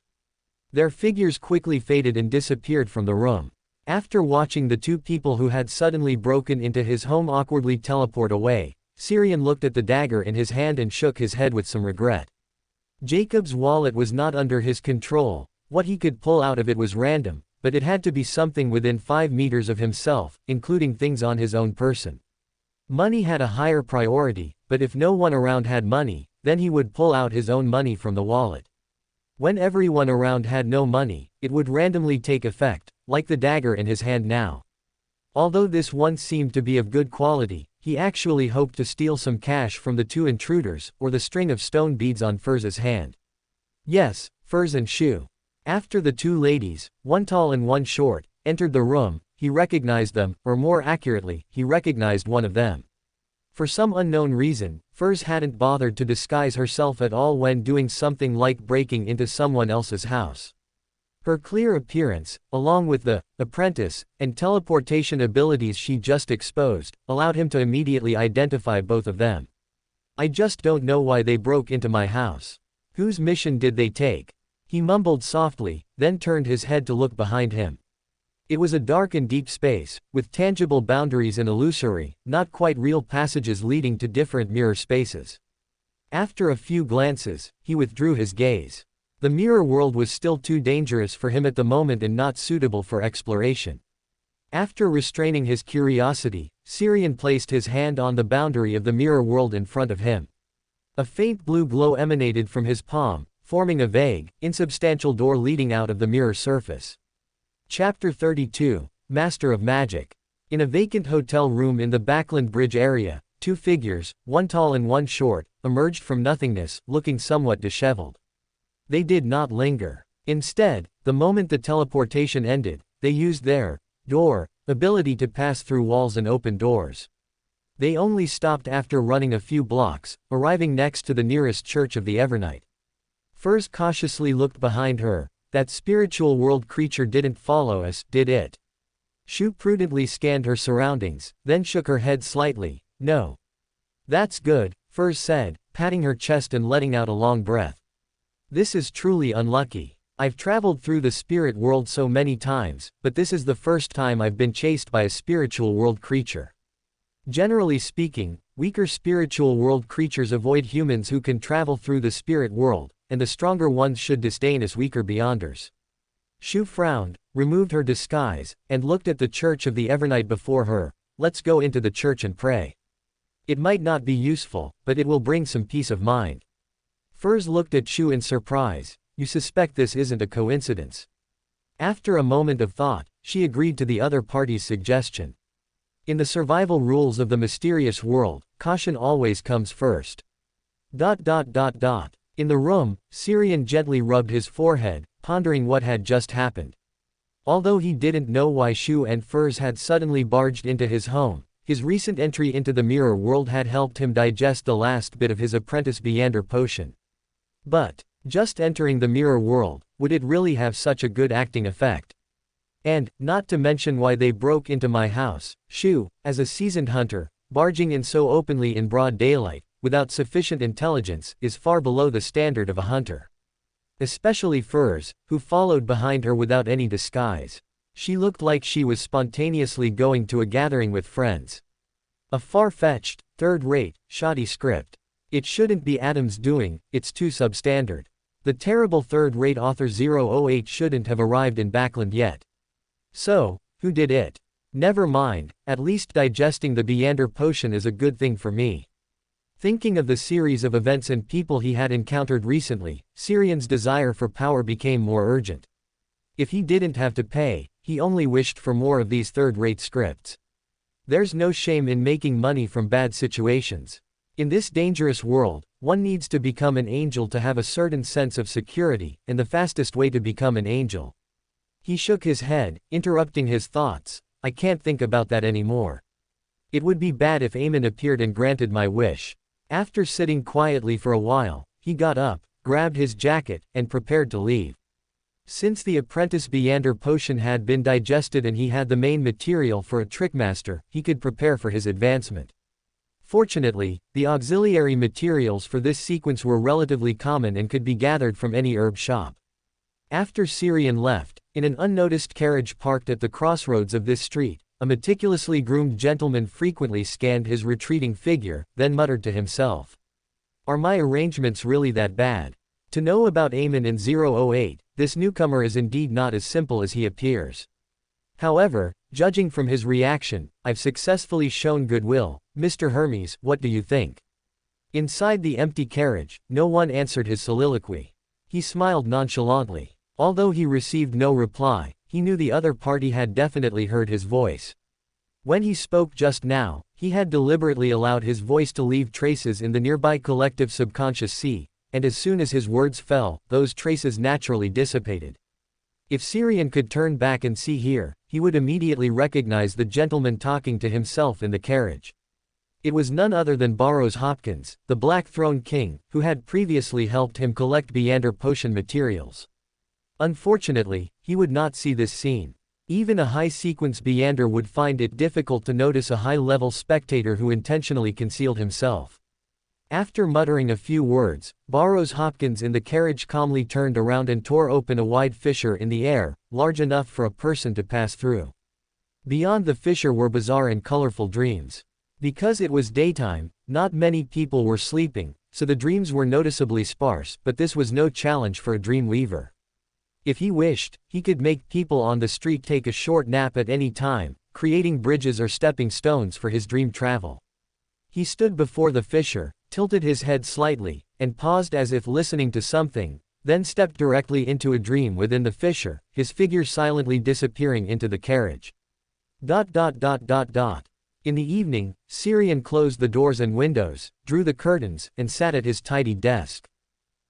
Their figures quickly faded and disappeared from the room. After watching the two people who had suddenly broken into his home awkwardly teleport away, Xiang looked at the dagger in his hand and shook his head with some regret. Jacob's wallet was not under his control. What he could pull out of it was random, but it had to be something within 5 meters of himself, including things on his own person. Money had a higher priority, but if no one around had money, then he would pull out his own money from the wallet. When everyone around had no money, it would randomly take effect, like the dagger in his hand now. Although this one seemed to be of good quality, he actually hoped to steal some cash from the two intruders, or the string of stone beads on Firz's hand. Yes, Firz and Shu. After the two ladies, one tall and one short, entered the room, he recognized them, or more accurately, he recognized one of them. For some unknown reason, Firz hadn't bothered to disguise herself at all when doing something like breaking into someone else's house. Her clear appearance, along with the apprentice and teleportation abilities she just exposed, allowed him to immediately identify both of them. I just don't know why they broke into my house. Whose mission did they take? He mumbled softly, then turned his head to look behind him. It was a dark and deep space, with tangible boundaries and illusory, not quite real passages leading to different mirror spaces. After a few glances, he withdrew his gaze. The mirror world was still too dangerous for him at the moment and not suitable for exploration. After restraining his curiosity, Xiang placed his hand on the boundary of the mirror world in front of him. A faint blue glow emanated from his palm, forming a vague, insubstantial door leading out of the mirror surface. Chapter 32, Master of Magic. In a vacant hotel room in the Backland Bridge area, two figures, one tall and one short, emerged from nothingness, looking somewhat disheveled. They did not linger. Instead, the moment the teleportation ended, they used their door ability to pass through walls and open doors. They only stopped after running a few blocks, arriving next to the nearest church of the Evernight. Firz cautiously looked behind her. That spiritual world creature didn't follow us, did it? Shu prudently scanned her surroundings, then shook her head slightly. No. That's good, Firz said, patting her chest and letting out a long breath. This is truly unlucky. I've traveled through the spirit world so many times, but this is the first time I've been chased by a spiritual world creature. Generally speaking, weaker spiritual world creatures avoid humans who can travel through the spirit world, and the stronger ones should disdain us weaker beyonders. Shu frowned, removed her disguise, and looked at the church of the Evernight before her. Let's go into the church and pray. It might not be useful, but it will bring some peace of mind. Firz looked at Shu in surprise. You suspect this isn't a coincidence? After a moment of thought, she agreed to the other party's suggestion. In the survival rules of the mysterious world, caution always comes first. In the room, Xiang gently rubbed his forehead, pondering what had just happened. Although he didn't know why Shu and Firz had suddenly barged into his home, his recent entry into the mirror world had helped him digest the last bit of his apprentice Meander potion. But, just entering the mirror world, would it really have such a good acting effect? And, not to mention why they broke into my house, Shu, as a seasoned hunter, barging in so openly in broad daylight, without sufficient intelligence, is far below the standard of a hunter. Especially Firz, who followed behind her without any disguise. She looked like she was spontaneously going to a gathering with friends. A far-fetched, third-rate, shoddy script. It shouldn't be Adam's doing, it's too substandard. The terrible third-rate author 008 shouldn't have arrived in Backland yet. So, who did it? Never mind, at least digesting the Meander potion is a good thing for me. Thinking of the series of events and people he had encountered recently, Xiang's desire for power became more urgent. If he didn't have to pay, he only wished for more of these third-rate scripts. There's no shame in making money from bad situations. In this dangerous world, one needs to become an angel to have a certain sense of security, and the fastest way to become an angel. He shook his head, interrupting his thoughts. I can't think about that anymore. It would be bad if Aemon appeared and granted my wish. After sitting quietly for a while, he got up, grabbed his jacket, and prepared to leave. Since the apprentice Meander potion had been digested and he had the main material for a trickmaster, he could prepare for his advancement. Fortunately, the auxiliary materials for this sequence were relatively common and could be gathered from any herb shop. After Syrian left, in an unnoticed carriage parked at the crossroads of this street, a meticulously groomed gentleman frequently scanned his retreating figure, then muttered to himself. Are my arrangements really that bad? To know about Eamon in 008, this newcomer is indeed not as simple as he appears. However, judging from his reaction, I've successfully shown goodwill. Mr. Hermes, what do you think? Inside the empty carriage, no one answered his soliloquy. He smiled nonchalantly. Although he received no reply, he knew the other party had definitely heard his voice. When he spoke just now, he had deliberately allowed his voice to leave traces in the nearby collective subconscious sea, and as soon as his words fell, those traces naturally dissipated. If Syrian could turn back and see here, he would immediately recognize the gentleman talking to himself in the carriage. It was none other than Barrows Hopkins, the Black Throne King, who had previously helped him collect Beyonder potion materials. Unfortunately, he would not see this scene. Even a high-sequence Beyonder would find it difficult to notice a high-level spectator who intentionally concealed himself. After muttering a few words, Barrows Hopkins in the carriage calmly turned around and tore open a wide fissure in the air, large enough for a person to pass through. Beyond the fissure were bizarre and colorful dreams. Because it was daytime, not many people were sleeping, so the dreams were noticeably sparse, but this was no challenge for a dream weaver. If he wished, he could make people on the street take a short nap at any time, creating bridges or stepping stones for his dream travel. He stood before the fissure, tilted his head slightly, and paused as if listening to something, then stepped directly into a dream within the fissure, his figure silently disappearing into the carriage. In the evening, Syrian closed the doors and windows, drew the curtains, and sat at his tidy desk.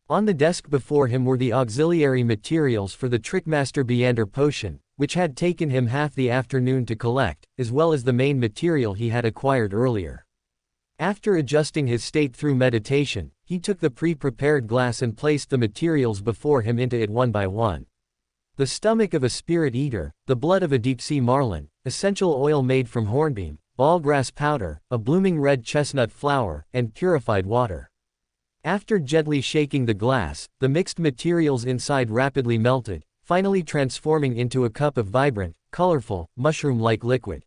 On the desk before him were the auxiliary materials for the Trickmaster Beyonder potion, which had taken him half the afternoon to collect, as well as the main material he had acquired earlier. After adjusting his state through meditation, he took the pre-prepared glass and placed the materials before him into it one by one. The stomach of a spirit eater, the blood of a deep-sea marlin, essential oil made from hornbeam, ballgrass powder, a blooming red chestnut flower, and purified water. After gently shaking the glass, the mixed materials inside rapidly melted, finally transforming into a cup of vibrant, colorful, mushroom-like liquid.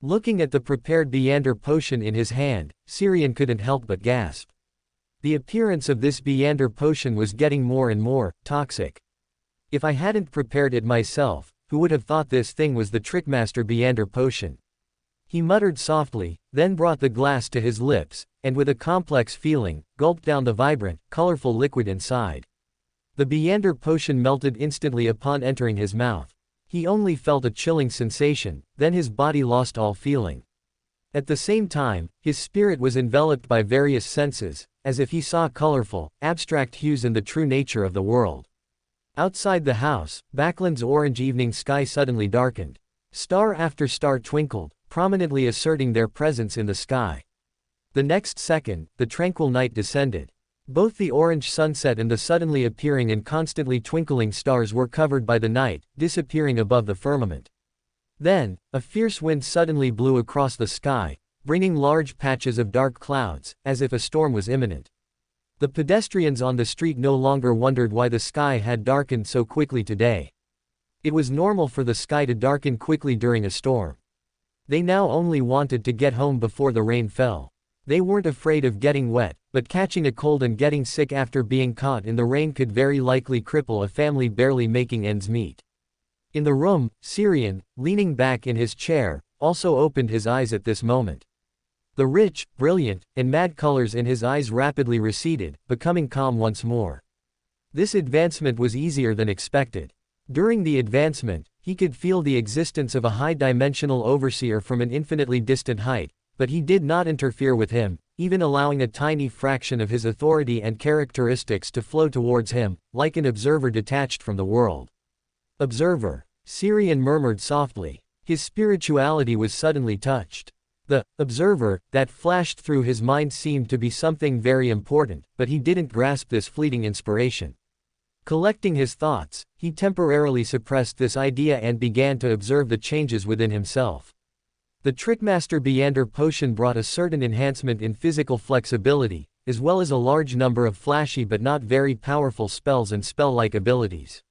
Looking at the prepared Beyonder potion in his hand, Syrian couldn't help but gasp. The appearance of this Beyonder potion was getting more and more toxic. If I hadn't prepared it myself, who would have thought this thing was the Trickmaster Beyonder potion? He muttered softly, then brought the glass to his lips, and with a complex feeling, gulped down the vibrant, colorful liquid inside. The Beyonder potion melted instantly upon entering his mouth. He only felt a chilling sensation, then his body lost all feeling. At the same time, his spirit was enveloped by various senses, as if he saw colorful, abstract hues in the true nature of the world. Outside the house, Backland's orange evening sky suddenly darkened. Star after star twinkled, prominently asserting their presence in the sky. The next second, the tranquil night descended. Both the orange sunset and the suddenly appearing and constantly twinkling stars were covered by the night, disappearing above the firmament. Then, a fierce wind suddenly blew across the sky, bringing large patches of dark clouds, as if a storm was imminent. The pedestrians on the street no longer wondered why the sky had darkened so quickly today. It was normal for the sky to darken quickly during a storm. They now only wanted to get home before the rain fell. They weren't afraid of getting wet, but catching a cold and getting sick after being caught in the rain could very likely cripple a family barely making ends meet. In the room, Syrian, leaning back in his chair, also opened his eyes at this moment. The rich, brilliant, and mad colors in his eyes rapidly receded, becoming calm once more. This advancement was easier than expected. During the advancement, he could feel the existence of a high-dimensional overseer from an infinitely distant height, but he did not interfere with him, even allowing a tiny fraction of his authority and characteristics to flow towards him, like an observer detached from the world. Observer, Syrian murmured softly. His spirituality was suddenly touched. The observer that flashed through his mind seemed to be something very important, but he didn't grasp this fleeting inspiration. Collecting his thoughts, he temporarily suppressed this idea and began to observe the changes within himself. The Trickmaster Beyonder potion brought a certain enhancement in physical flexibility, as well as a large number of flashy but not very powerful spells and spell-like abilities.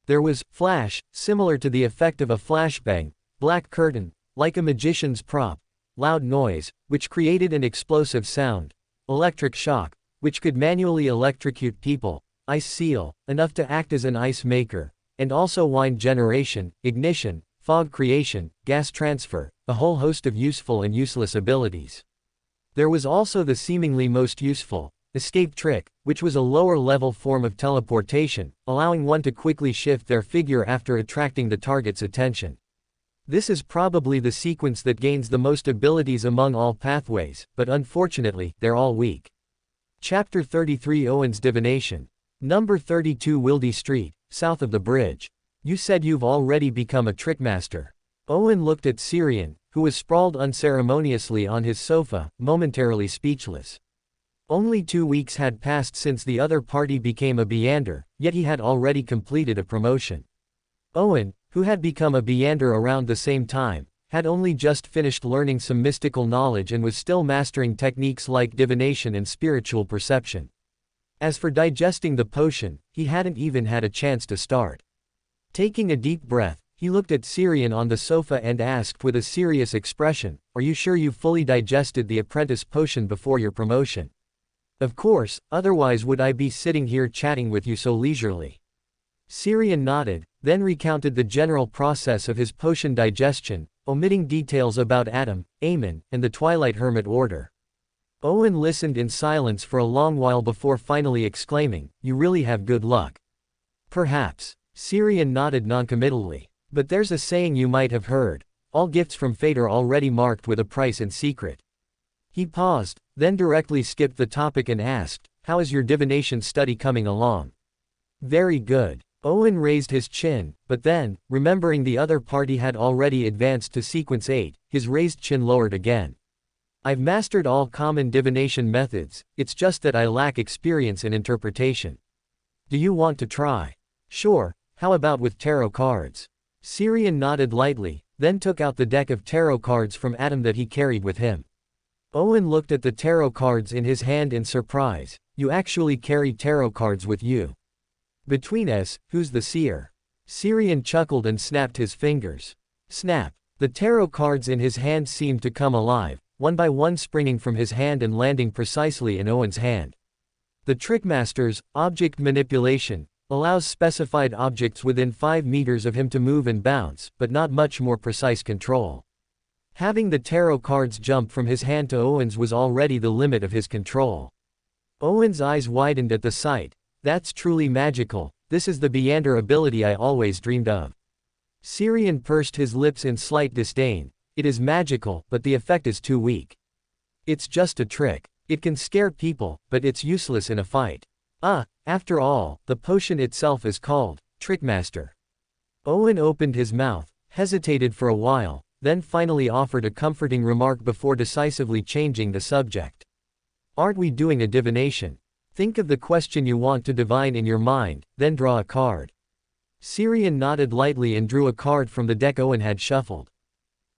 There was, flash, similar to the effect of a flashbang, black curtain, like a magician's prop, loud noise, which created an explosive sound, electric shock, which could manually electrocute people, ice seal, enough to act as an ice maker, and also wind generation, ignition, fog creation, gas transfer, a whole host of useful and useless abilities. There was also the seemingly most useful, escape trick, which was a lower-level form of teleportation, allowing one to quickly shift their figure after attracting the target's attention. This is probably the sequence that gains the most abilities among all pathways, but unfortunately, they're all weak. Chapter 33 Owen's Divination. Number 32 Wildy Street, south of the bridge. You said you've already become a trickmaster. Owen looked at Syrian, who was sprawled unceremoniously on his sofa, momentarily speechless. Only 2 weeks had passed since the other party became a Beander, yet he had already completed a promotion. Owen, who had become a Beander around the same time, had only just finished learning some mystical knowledge and was still mastering techniques like divination and spiritual perception. As for digesting the potion, he hadn't even had a chance to start. Taking a deep breath, he looked at Syrian on the sofa and asked with a serious expression, "Are you sure you've fully digested the apprentice potion before your promotion?" "Of course, otherwise would I be sitting here chatting with you so leisurely?" Syrian nodded, then recounted the general process of his potion digestion, omitting details about Adam, Amen, and the Twilight Hermit Order. Owen listened in silence for a long while before finally exclaiming, "You really have good luck." "Perhaps." Syrian nodded noncommittally. "But there's a saying you might have heard, all gifts from fate are already marked with a price in secret." He paused, then directly skipped the topic and asked, "How is your divination study coming along?" "Very good." Owen raised his chin, but then, remembering the other party had already advanced to sequence 8, his raised chin lowered again. "I've mastered all common divination methods, it's just that I lack experience in interpretation." "Do you want to try?" "Sure, how about with tarot cards?" Syrian nodded lightly, then took out the deck of tarot cards from Adam that he carried with him. Owen looked at the tarot cards in his hand in surprise. "You actually carry tarot cards with you?" "Between us, who's the seer?" Syrian chuckled and snapped his fingers. Snap! The tarot cards in his hand seemed to come alive, one by one springing from his hand and landing precisely in Owen's hand. The Trickmaster's object manipulation allows specified objects within 5 meters of him to move and bounce, but not much more precise control. Having the tarot cards jump from his hand to Owen's was already the limit of his control. Owen's eyes widened at the sight. "That's truly magical, this is the Beander ability I always dreamed of." Syrian pursed his lips in slight disdain. "It is magical, but the effect is too weak. It's just a trick. It can scare people, but it's useless in a fight. After all, the potion itself is called Trickmaster." Owen opened his mouth, hesitated for a while, then finally offered a comforting remark before decisively changing the subject. "Aren't we doing a divination? Think of the question you want to divine in your mind, then draw a card." Syrian nodded lightly and drew a card from the deck Owen had shuffled.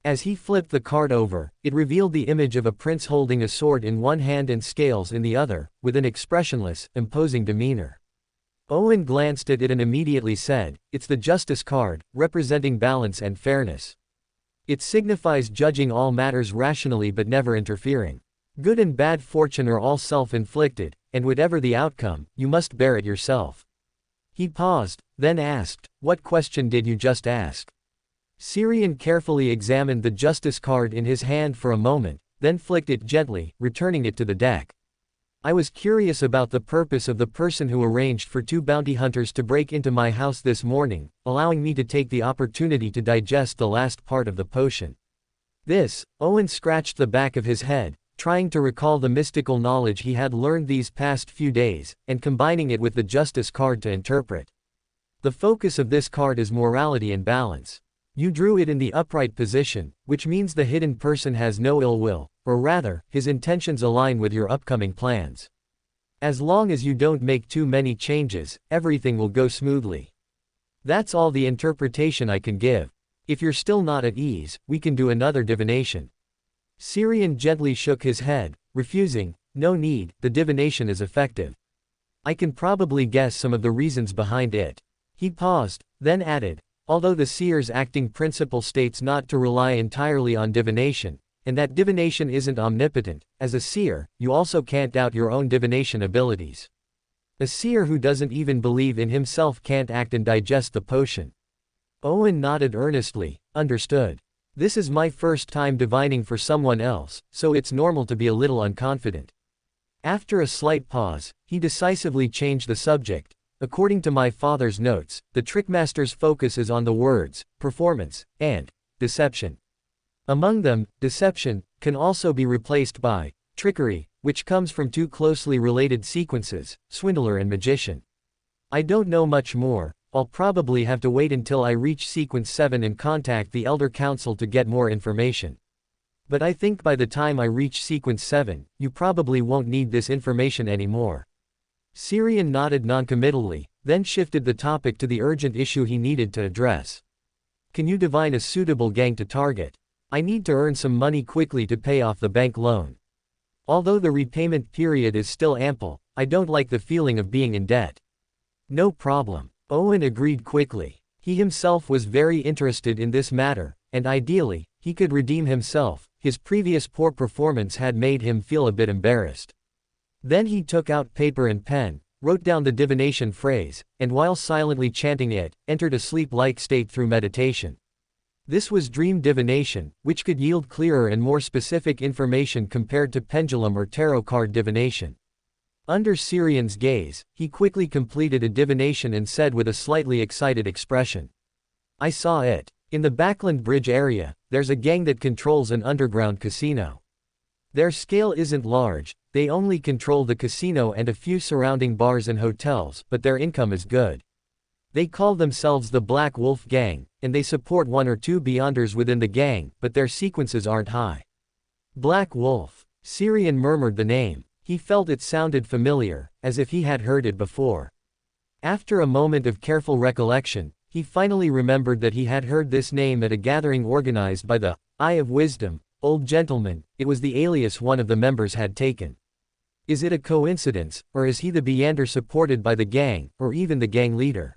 As he flipped the card over, it revealed the image of a prince holding a sword in one hand and scales in the other, with an expressionless, imposing demeanor. Owen glanced at it and immediately said, "It's the Justice card, representing balance and fairness. It signifies judging all matters rationally but never interfering. Good and bad fortune are all self-inflicted, and whatever the outcome, you must bear it yourself." He paused, then asked, "What question did you just ask?" Syrian carefully examined the Justice card in his hand for a moment, then flicked it gently, returning it to the deck. "I was curious about the purpose of the person who arranged for 2 bounty hunters to break into my house this morning, allowing me to take the opportunity to digest the last part of the potion." Owen scratched the back of his head, trying to recall the mystical knowledge he had learned these past few days, and combining it with the Justice card to interpret. "The focus of this card is morality and balance. You drew it in the upright position, which means the hidden person has no ill will, or rather, his intentions align with your upcoming plans. As long as you don't make too many changes, everything will go smoothly. That's all the interpretation I can give. If you're still not at ease, we can do another divination." Syrian gently shook his head, refusing. "No need, the divination is effective. I can probably guess some of the reasons behind it." He paused, Then added, although the seer's acting principle states not to rely entirely on divination, and that divination isn't omnipotent, as a seer, you also can't doubt your own divination abilities. A seer who doesn't even believe in himself can't act and digest the potion. Owen nodded earnestly, understood. This is my first time divining for someone else, so it's normal to be a little unconfident. After a slight pause, he decisively changed the subject. According to my father's notes, the trickmaster's focus is on the words, performance, and deception. Among them, deception can also be replaced by trickery, which comes from two closely related sequences, swindler and magician. I don't know much more. I'll probably have to wait until I reach sequence 7 and contact the Elder Council to get more information. But I think by the time I reach sequence 7, you probably won't need this information anymore. Syrian nodded noncommittally, then shifted the topic to the urgent issue he needed to address. Can you divine a suitable gang to target? I need to earn some money quickly to pay off the bank loan. Although the repayment period is still ample, I don't like the feeling of being in debt. No problem. Owen agreed quickly. He himself was very interested in this matter, and ideally, he could redeem himself. His previous poor performance had made him feel a bit embarrassed. Then he took out paper and pen, wrote down the divination phrase, and while silently chanting it, entered a sleep-like state through meditation. This was dream divination, which could yield clearer and more specific information compared to pendulum or tarot card divination. Under Syrian's gaze, he quickly completed a divination and said with a slightly excited expression. I saw it. In the Backland Bridge area, there's a gang that controls an underground casino. Their scale isn't large, they only control the casino and a few surrounding bars and hotels, but their income is good. They call themselves the Black Wolf Gang, and they support one or two Beyonders within the gang, but their sequences aren't high. Black Wolf. Syrian murmured the name. He felt it sounded familiar, as if he had heard it before. After a moment of careful recollection, he finally remembered that he had heard this name at a gathering organized by the Eye of Wisdom, Old Gentleman. It was the alias one of the members had taken. Is it a coincidence, or is he the Beyonder supported by the gang, or even the gang leader?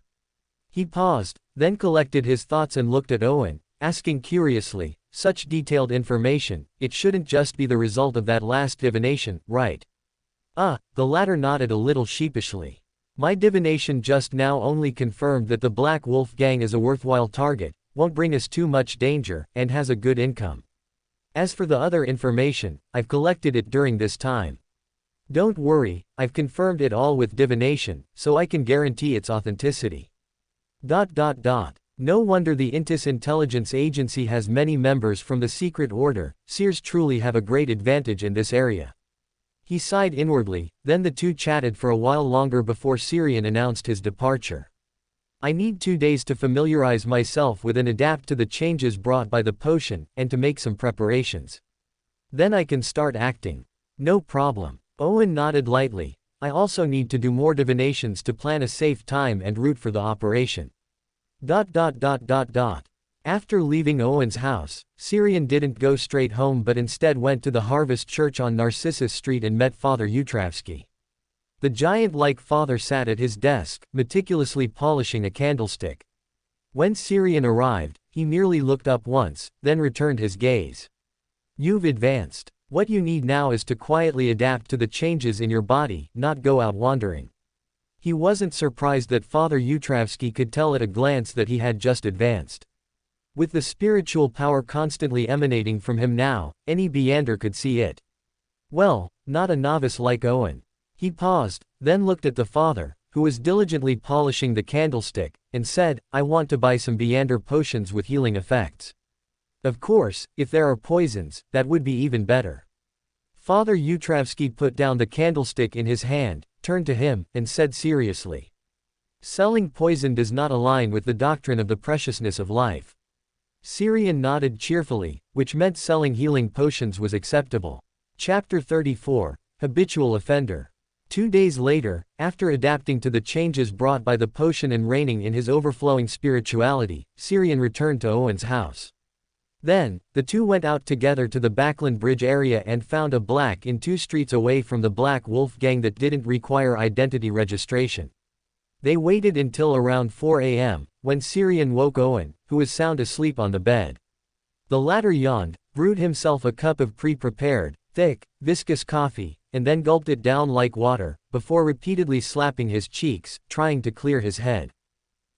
He paused, then collected his thoughts and looked at Owen, asking curiously, such detailed information, it shouldn't just be the result of that last divination, right? The latter nodded a little sheepishly. My divination just now only confirmed that the Black Wolf Gang is a worthwhile target, won't bring us too much danger, and has a good income. As for the other information, I've collected it during this time. Don't worry, I've confirmed it all with divination, so I can guarantee its authenticity. No wonder the Intis intelligence agency has many members from the secret order. Seers truly have a great advantage in this area. He sighed inwardly, then the two chatted for a while longer before Syrian announced his departure. I need 2 days to familiarize myself with and adapt to the changes brought by the potion, and to make some preparations. Then I can start acting. No problem. Owen nodded lightly. I also need to do more divinations to plan a safe time and route for the operation. After leaving Owen's house, Syrian didn't go straight home but instead went to the Harvest Church on Narcissus Street and met Father Utravsky. The giant-like father sat at his desk, meticulously polishing a candlestick. When Syrian arrived, he merely looked up once, then returned his gaze. You've advanced. What you need now is to quietly adapt to the changes in your body, not go out wandering. He wasn't surprised that Father Utravsky could tell at a glance that he had just advanced. With the spiritual power constantly emanating from him now, any Beyonder could see it. Well, not a novice like Owen. He paused, then looked at the father, who was diligently polishing the candlestick, and said, I want to buy some Beyonder potions with healing effects. Of course, if there are poisons, that would be even better. Father Utravsky put down the candlestick in his hand, turned to him, and said seriously. Selling poison does not align with the doctrine of the preciousness of life. Syrian nodded cheerfully, which meant selling healing potions was acceptable. Chapter 34, Habitual Offender. 2 days later, after adapting to the changes brought by the potion and reigning in his overflowing spirituality, Syrian returned to Owen's house. Then, the two went out together to the Backland Bridge area and found a black inn 2 streets away from the Black Wolf Gang that didn't require identity registration. They waited until around 4 a.m., when Syrian woke Owen, who was sound asleep on the bed. The latter yawned, brewed himself a cup of pre-prepared, thick, viscous coffee, and then gulped it down like water, before repeatedly slapping his cheeks, trying to clear his head.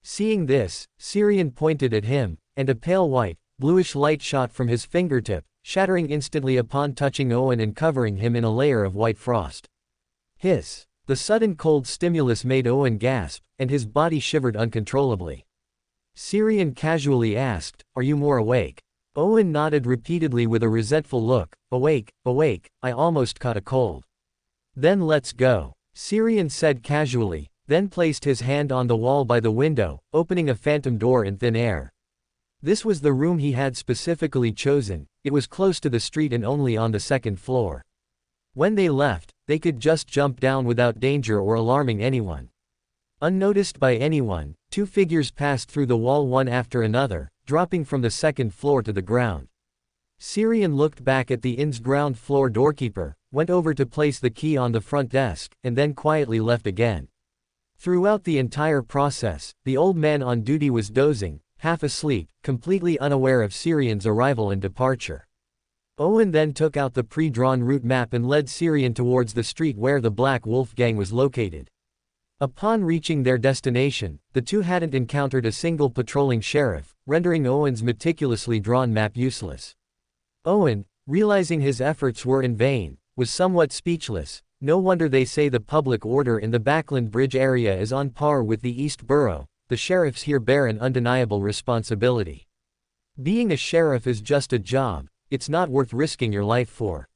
Seeing this, Syrian pointed at him, and a pale white, bluish light shot from his fingertip, shattering instantly upon touching Owen and covering him in a layer of white frost. Hiss! The sudden cold stimulus made Owen gasp, and his body shivered uncontrollably. Syrian casually asked, "Are you more awake?" Owen nodded repeatedly with a resentful look. "Awake, awake, I almost caught a cold." "Then let's go," Syrian said casually, then placed his hand on the wall by the window, opening a phantom door in thin air. This was the room he had specifically chosen. It was close to the street and only on the second floor. When they left, they could just jump down without danger or alarming anyone. Unnoticed by anyone, two figures passed through the wall one after another, dropping from the second floor to the ground. Syrian looked back at the inn's ground floor doorkeeper, went over to place the key on the front desk, and then quietly left again. Throughout the entire process, the old man on duty was dozing, half asleep, completely unaware of Syrian's arrival and departure. Owen then took out the pre-drawn route map and led Syrian towards the street where the Black Wolf gang was located. Upon reaching their destination, the two hadn't encountered a single patrolling sheriff, rendering Owen's meticulously drawn map useless. Owen, realizing his efforts were in vain, was somewhat speechless. No wonder they say the public order in the Backland Bridge area is on par with the East Borough. The sheriffs here bear an undeniable responsibility. Being a sheriff is just a job, it's not worth risking your life for.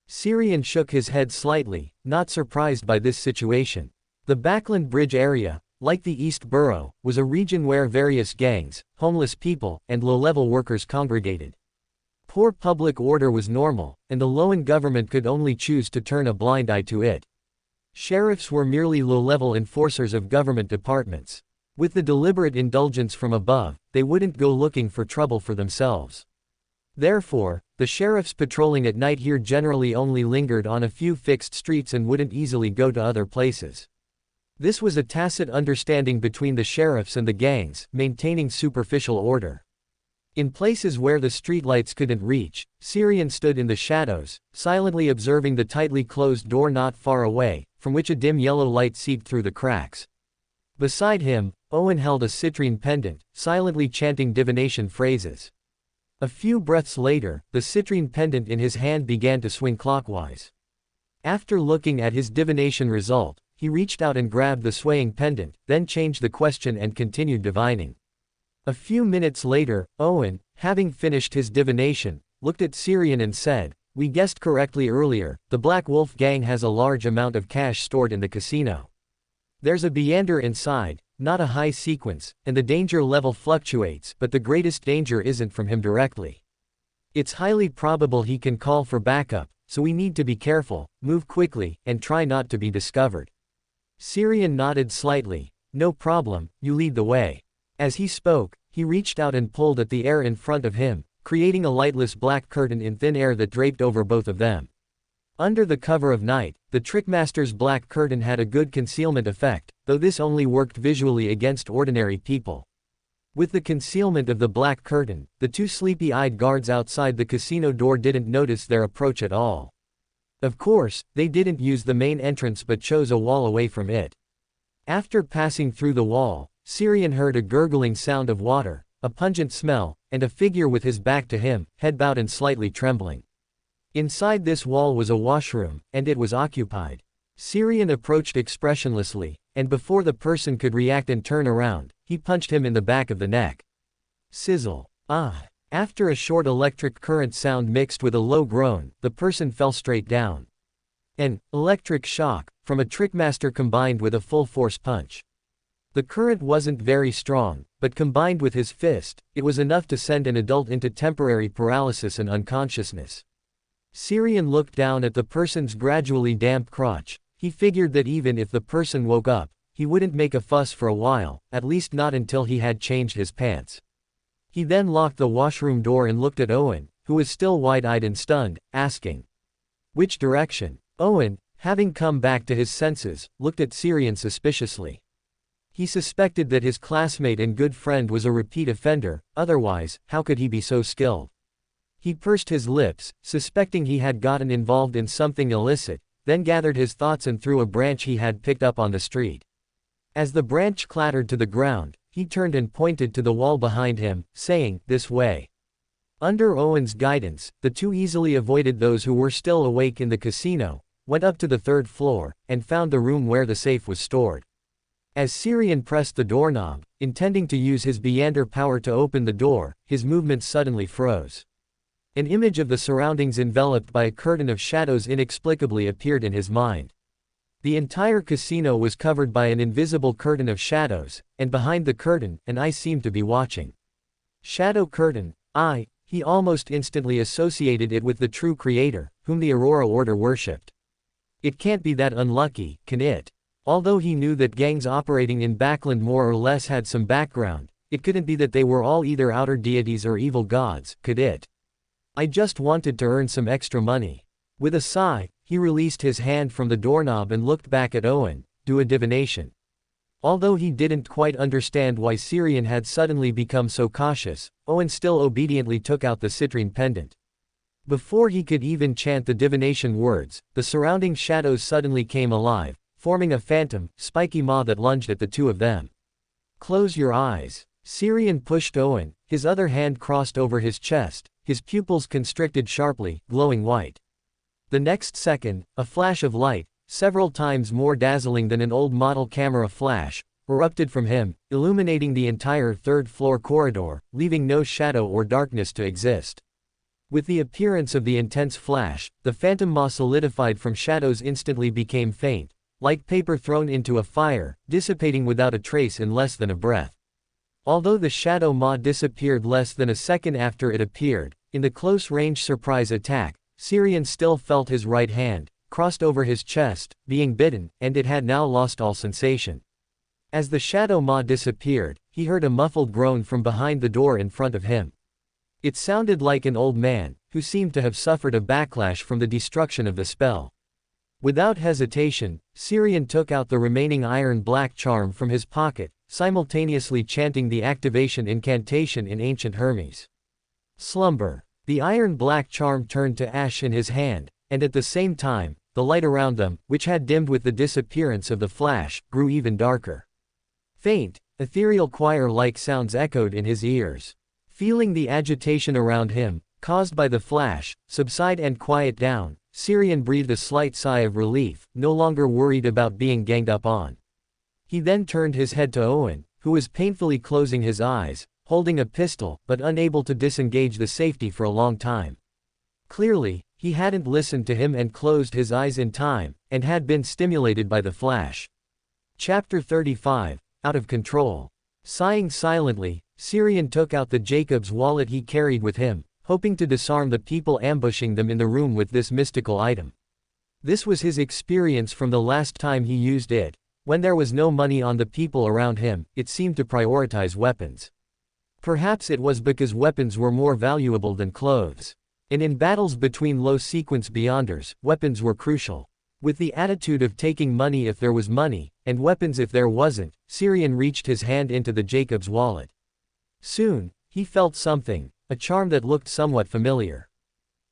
Syrian shook his head slightly, not surprised by this situation. The Backland Bridge area, like the East Borough, was a region where various gangs, homeless people, and low-level workers congregated. Poor public order was normal, and the Loan government could only choose to turn a blind eye to it. Sheriffs were merely low-level enforcers of government departments. With the deliberate indulgence from above, they wouldn't go looking for trouble for themselves. Therefore, the sheriffs patrolling at night here generally only lingered on a few fixed streets and wouldn't easily go to other places. This was a tacit understanding between the sheriffs and the gangs, maintaining superficial order. In places where the streetlights couldn't reach, Syrian stood in the shadows, silently observing the tightly closed door not far away, from which a dim yellow light seeped through the cracks. Beside him, Owen held a citrine pendant, silently chanting divination phrases. A few breaths later, the citrine pendant in his hand began to swing clockwise. After looking at his divination result, he reached out and grabbed the swaying pendant, then changed the question and continued divining. A few minutes later, Owen, having finished his divination, looked at Syrian and said, "We guessed correctly earlier, the Black Wolf gang has a large amount of cash stored in the casino. There's a Beander inside, not a high sequence, and the danger level fluctuates, but the greatest danger isn't from him directly. It's highly probable he can call for backup, so we need to be careful, move quickly, and try not to be discovered." Syrian nodded slightly. "No problem, you lead the way." As he spoke, he reached out and pulled at the air in front of him, creating a lightless black curtain in thin air that draped over both of them. Under the cover of night, the Trickmaster's black curtain had a good concealment effect, though this only worked visually against ordinary people. With the concealment of the black curtain, the two sleepy-eyed guards outside the casino door didn't notice their approach at all. Of course, they didn't use the main entrance but chose a wall away from it. After passing through the wall, Syrian heard a gurgling sound of water, a pungent smell, and a figure with his back to him, head bowed and slightly trembling. Inside this wall was a washroom, and it was occupied. Syrian approached expressionlessly, and before the person could react and turn around, he punched him in the back of the neck. Sizzle. Ah! After a short electric current sound mixed with a low groan, the person fell straight down. An electric shock from a Trickmaster combined with a full-force punch. The current wasn't very strong, but combined with his fist, it was enough to send an adult into temporary paralysis and unconsciousness. Syrian looked down at the person's gradually damp crotch. He figured that even if the person woke up, he wouldn't make a fuss for a while, at least not until he had changed his pants. He then locked the washroom door and looked at Owen, who was still wide-eyed and stunned, asking, "Which direction?" Owen, having come back to his senses, looked at Syrian suspiciously. He suspected that his classmate and good friend was a repeat offender, otherwise, how could he be so skilled? He pursed his lips, suspecting he had gotten involved in something illicit, then gathered his thoughts and threw a branch he had picked up on the street. As the branch clattered to the ground, he turned and pointed to the wall behind him, saying, "This way." Under Owen's guidance, the two easily avoided those who were still awake in the casino, went up to the third floor, and found the room where the safe was stored. As Syrian pressed the doorknob, intending to use his Beyonder power to open the door, his movements suddenly froze. An image of the surroundings enveloped by a curtain of shadows inexplicably appeared in his mind. The entire casino was covered by an invisible curtain of shadows, and behind the curtain, an eye seemed to be watching. Shadow curtain, eye, he almost instantly associated it with the true creator, whom the Aurora Order worshipped. It can't be that unlucky, can it? Although he knew that gangs operating in Backland more or less had some background, it couldn't be that they were all either outer deities or evil gods, could it? I just wanted to earn some extra money. With a sigh, he released his hand from the doorknob and looked back at Owen, do a divination. Although he didn't quite understand why Syrian had suddenly become so cautious, Owen still obediently took out the citrine pendant. Before he could even chant the divination words, the surrounding shadows suddenly came alive, forming a phantom, spiky maw that lunged at the two of them. "Close your eyes." Syrian pushed Owen, his other hand crossed over his chest, his pupils constricted sharply, glowing white. The next second, a flash of light, several times more dazzling than an old model camera flash, erupted from him, illuminating the entire third-floor corridor, leaving no shadow or darkness to exist. With the appearance of the intense flash, the phantom maw solidified from shadows instantly became faint, like paper thrown into a fire, dissipating without a trace in less than a breath. Although the shadow maw disappeared less than a second after it appeared, in the close-range surprise attack, Syrian still felt his right hand, crossed over his chest, being bitten, and it had now lost all sensation. As the shadow maw disappeared, he heard a muffled groan from behind the door in front of him. It sounded like an old man, who seemed to have suffered a backlash from the destruction of the spell. Without hesitation, Syrian took out the remaining iron black charm from his pocket, simultaneously chanting the activation incantation in ancient Hermes. Slumber. The iron black charm turned to ash in his hand, and at the same time, the light around them, which had dimmed with the disappearance of the flash, grew even darker. Faint, ethereal choir-like sounds echoed in his ears. Feeling the agitation around him, caused by the flash, subside and quiet down, Syrian breathed a slight sigh of relief, no longer worried about being ganged up on. He then turned his head to Owen, who was painfully closing his eyes, holding a pistol, but unable to disengage the safety for a long time. Clearly, he hadn't listened to him and closed his eyes in time, and had been stimulated by the flash. Chapter 35, Out of Control. Sighing silently, Syrian took out the Jacob's wallet he carried with him, hoping to disarm the people ambushing them in the room with this mystical item. This was his experience from the last time he used it. When there was no money on the people around him, it seemed to prioritize weapons. Perhaps it was because weapons were more valuable than clothes. And in battles between low-sequence Beyonders, weapons were crucial. With the attitude of taking money if there was money, and weapons if there wasn't, Syrian reached his hand into the Jacob's wallet. Soon, he felt something, a charm that looked somewhat familiar.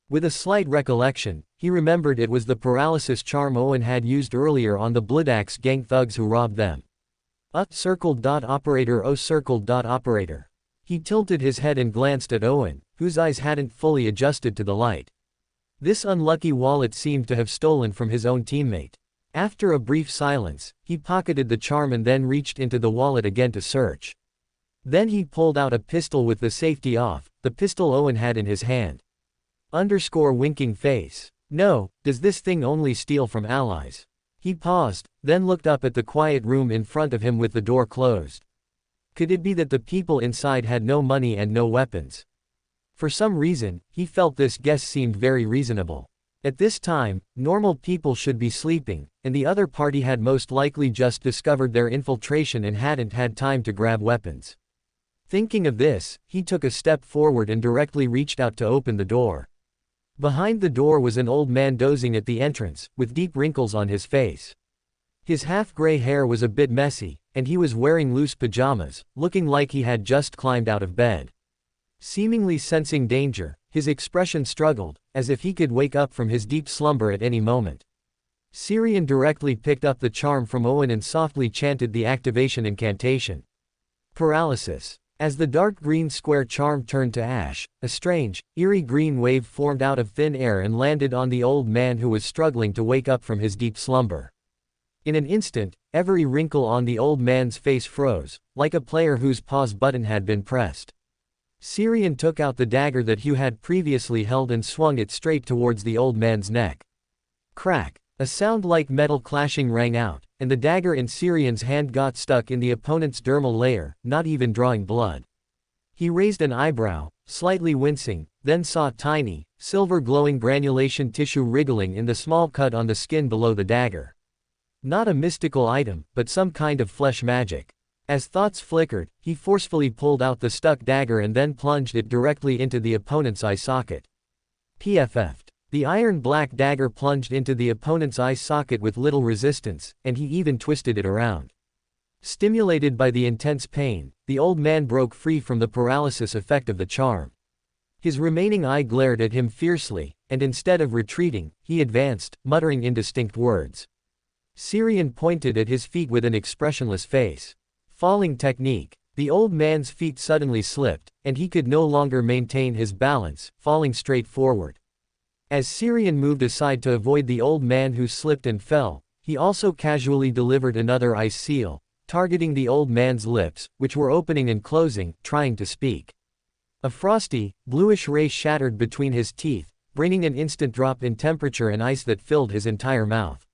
With a slight recollection, he remembered it was the paralysis charm Owen had used earlier on the Bloodaxe gang thugs who robbed them. Operator. Operator. He tilted his head and glanced at Owen, whose eyes hadn't fully adjusted to the light. This unlucky wallet seemed to have stolen from his own teammate. After a brief silence, he pocketed the charm and then reached into the wallet again to search. Then he pulled out a pistol with the safety off, the pistol Owen had in his hand. Winking face. No, does this thing only steal from allies? He paused, then looked up at the quiet room in front of him with the door closed. Could it be that the people inside had no money and no weapons? For some reason, he felt this guess seemed very reasonable. At this time, normal people should be sleeping, and the other party had most likely just discovered their infiltration and hadn't had time to grab weapons. Thinking of this, he took a step forward and directly reached out to open the door. Behind the door was an old man dozing at the entrance, with deep wrinkles on his face. His half-gray hair was a bit messy, and he was wearing loose pajamas, looking like he had just climbed out of bed. Seemingly sensing danger, his expression struggled, as if he could wake up from his deep slumber at any moment. Syrian directly picked up the charm from Owen and softly chanted the activation incantation. Paralysis. As the dark green square charm turned to ash, a strange, eerie green wave formed out of thin air and landed on the old man who was struggling to wake up from his deep slumber. In an instant, every wrinkle on the old man's face froze, like a player whose pause button had been pressed. Syrian took out the dagger that Hugh had previously held and swung it straight towards the old man's neck. Crack! A sound like metal clashing rang out, and the dagger in Syrian's hand got stuck in the opponent's dermal layer, not even drawing blood. He raised an eyebrow, slightly wincing, then saw tiny, silver glowing granulation tissue wriggling in the small cut on the skin below the dagger. Not a mystical item, but some kind of flesh magic. As thoughts flickered, he forcefully pulled out the stuck dagger and then plunged it directly into the opponent's eye socket. PFF'd. The iron-black dagger plunged into the opponent's eye socket with little resistance, and he even twisted it around. Stimulated by the intense pain, the old man broke free from the paralysis effect of the charm. His remaining eye glared at him fiercely, and instead of retreating, he advanced, muttering indistinct words. Syrian pointed at his feet with an expressionless face. Falling technique. The old man's feet suddenly slipped, and he could no longer maintain his balance, falling straight forward. As Syrian moved aside to avoid the old man who slipped and fell, he also casually delivered another ice seal, targeting the old man's lips, which were opening and closing, trying to speak. A frosty, bluish ray shattered between his teeth, bringing an instant drop in temperature and ice that filled his entire mouth.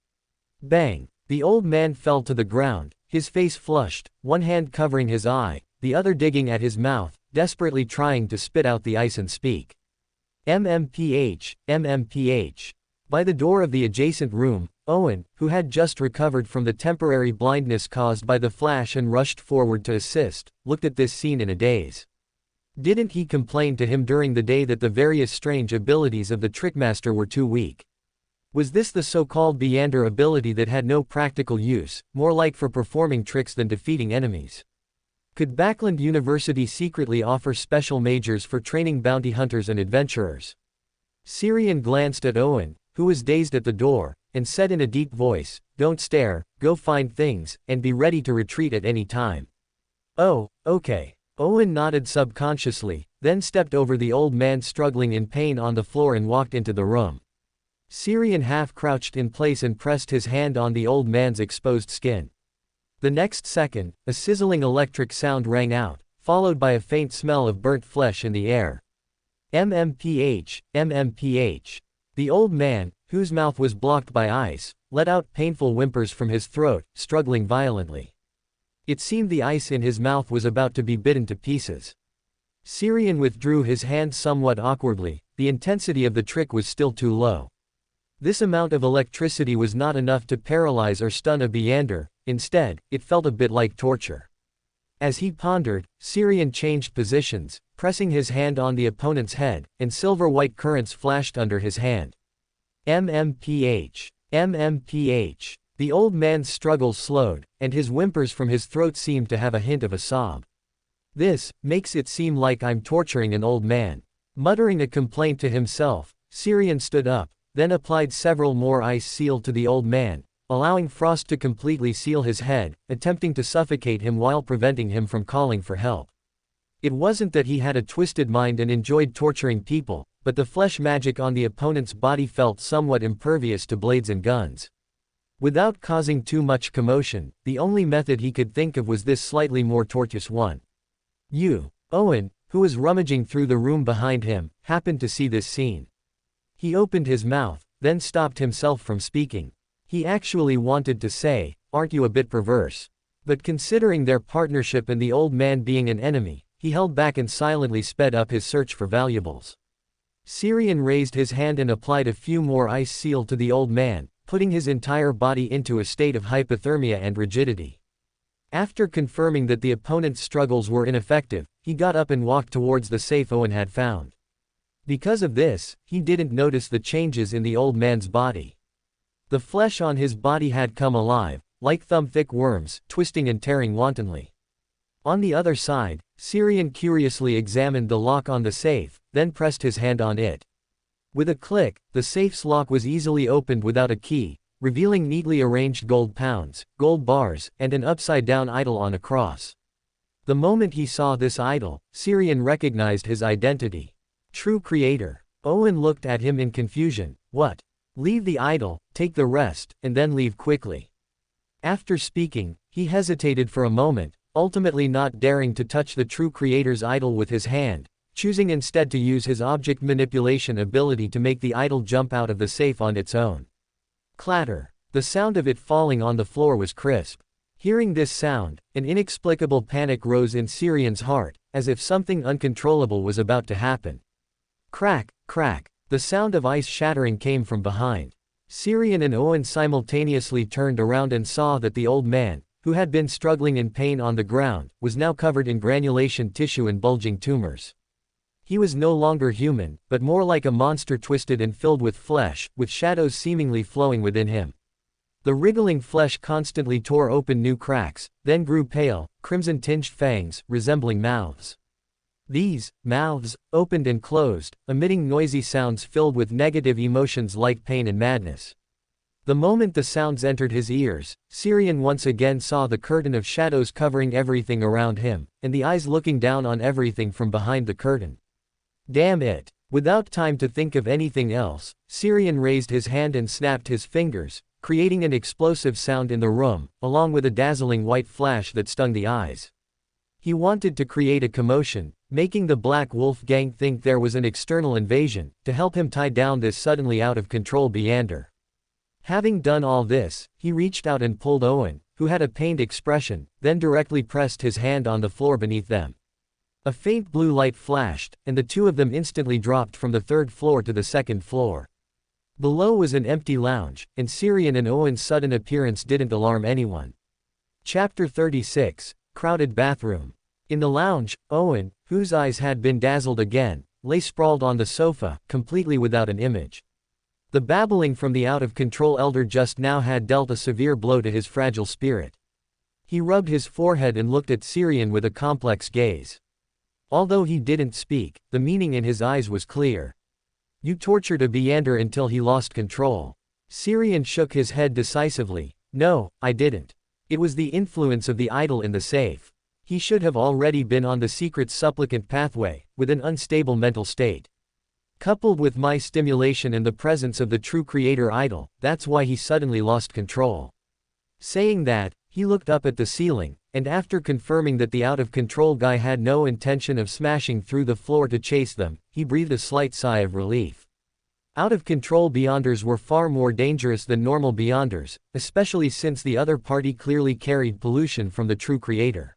Bang! The old man fell to the ground, his face flushed, one hand covering his eye, the other digging at his mouth, desperately trying to spit out the ice and speak. MMPH, MMPH. By the door of the adjacent room, Owen, who had just recovered from the temporary blindness caused by the flash and rushed forward to assist, looked at this scene in a daze. Didn't he complain to him during the day that the various strange abilities of the Trickmaster were too weak? Was this the so-called Beyonder ability that had no practical use, more like for performing tricks than defeating enemies? Could Backland University secretly offer special majors for training bounty hunters and adventurers? Syrian glanced at Owen, who was dazed at the door, and said in a deep voice, "Don't stare, go find things, and be ready to retreat at any time." "Oh, okay." Owen nodded subconsciously, then stepped over the old man struggling in pain on the floor and walked into the room. Syrian half-crouched in place and pressed his hand on the old man's exposed skin. The next second, a sizzling electric sound rang out, followed by a faint smell of burnt flesh in the air. MMPH, MMPH. The old man, whose mouth was blocked by ice, let out painful whimpers from his throat, struggling violently. It seemed the ice in his mouth was about to be bitten to pieces. Syrian withdrew his hand somewhat awkwardly, the intensity of the trick was still too low. This amount of electricity was not enough to paralyze or stun a Beyonder, instead, it felt a bit like torture. As he pondered, Syrian changed positions, pressing his hand on the opponent's head, and silver-white currents flashed under his hand. MMPH. MMPH. The old man's struggles slowed, and his whimpers from his throat seemed to have a hint of a sob. "This makes it seem like I'm torturing an old man." Muttering a complaint to himself, Syrian stood up, then applied several more ice seal to the old man, allowing frost to completely seal his head, attempting to suffocate him while preventing him from calling for help. It wasn't that he had a twisted mind and enjoyed torturing people, but the flesh magic on the opponent's body felt somewhat impervious to blades and guns. Without causing too much commotion, the only method he could think of was this slightly more tortuous one. Owen, who was rummaging through the room behind him, happened to see this scene. He opened his mouth, then stopped himself from speaking. He actually wanted to say, "Aren't you a bit perverse?" But considering their partnership and the old man being an enemy, he held back and silently sped up his search for valuables. Syrian raised his hand and applied a few more ice seal to the old man, putting his entire body into a state of hypothermia and rigidity. After confirming that the opponent's struggles were ineffective, he got up and walked towards the safe Owen had found. Because of this, he didn't notice the changes in the old man's body. The flesh on his body had come alive, like thumb-thick worms, twisting and tearing wantonly. On the other side, Syrian curiously examined the lock on the safe, then pressed his hand on it. With a click, the safe's lock was easily opened without a key, revealing neatly arranged gold pounds, gold bars, and an upside-down idol on a cross. The moment he saw this idol, Syrian recognized his identity. True Creator. Owen looked at him in confusion. What? Leave the idol, take the rest, and then leave quickly. After speaking, he hesitated for a moment, ultimately not daring to touch the True Creator's idol with his hand, choosing instead to use his object manipulation ability to make the idol jump out of the safe on its own. Clatter. The sound of it falling on the floor was crisp. Hearing this sound, an inexplicable panic rose in Syrian's heart, as if something uncontrollable was about to happen. Crack, crack. The sound of ice shattering came from behind. Syrian and Owen simultaneously turned around and saw that the old man, who had been struggling in pain on the ground, was now covered in granulation tissue and bulging tumors. He was no longer human, but more like a monster twisted and filled with flesh, with shadows seemingly flowing within him. The wriggling flesh constantly tore open new cracks, then grew pale, crimson-tinged fangs, resembling mouths. These mouths opened and closed, emitting noisy sounds filled with negative emotions like pain and madness. The moment the sounds entered his ears, Syrian once again saw the curtain of shadows covering everything around him, and the eyes looking down on everything from behind the curtain. Damn it! Without time to think of anything else, Syrian raised his hand and snapped his fingers, creating an explosive sound in the room, along with a dazzling white flash that stung the eyes. He wanted to create a commotion, making the Black Wolf gang think there was an external invasion, to help him tie down this suddenly out-of-control Beander. Having done all this, he reached out and pulled Owen, who had a pained expression, then directly pressed his hand on the floor beneath them. A faint blue light flashed, and the two of them instantly dropped from the third floor to the second floor. Below was an empty lounge, and Syrian and Owen's sudden appearance didn't alarm anyone. Chapter 36, Crowded Bathroom. In the lounge, Owen, whose eyes had been dazzled again, lay sprawled on the sofa, completely without an image. The babbling from the out-of-control elder just now had dealt a severe blow to his fragile spirit. He rubbed his forehead and looked at Syrian with a complex gaze. Although he didn't speak, the meaning in his eyes was clear. You tortured a Beander until he lost control. Syrian shook his head decisively. No, I didn't. It was the influence of the idol in the safe. He should have already been on the secret supplicant pathway, with an unstable mental state. Coupled with my stimulation and the presence of the True Creator idol, that's why he suddenly lost control. Saying that, he looked up at the ceiling, and after confirming that the out-of-control guy had no intention of smashing through the floor to chase them, he breathed a slight sigh of relief. Out-of-control Beyonders were far more dangerous than normal Beyonders, especially since the other party clearly carried pollution from the True Creator.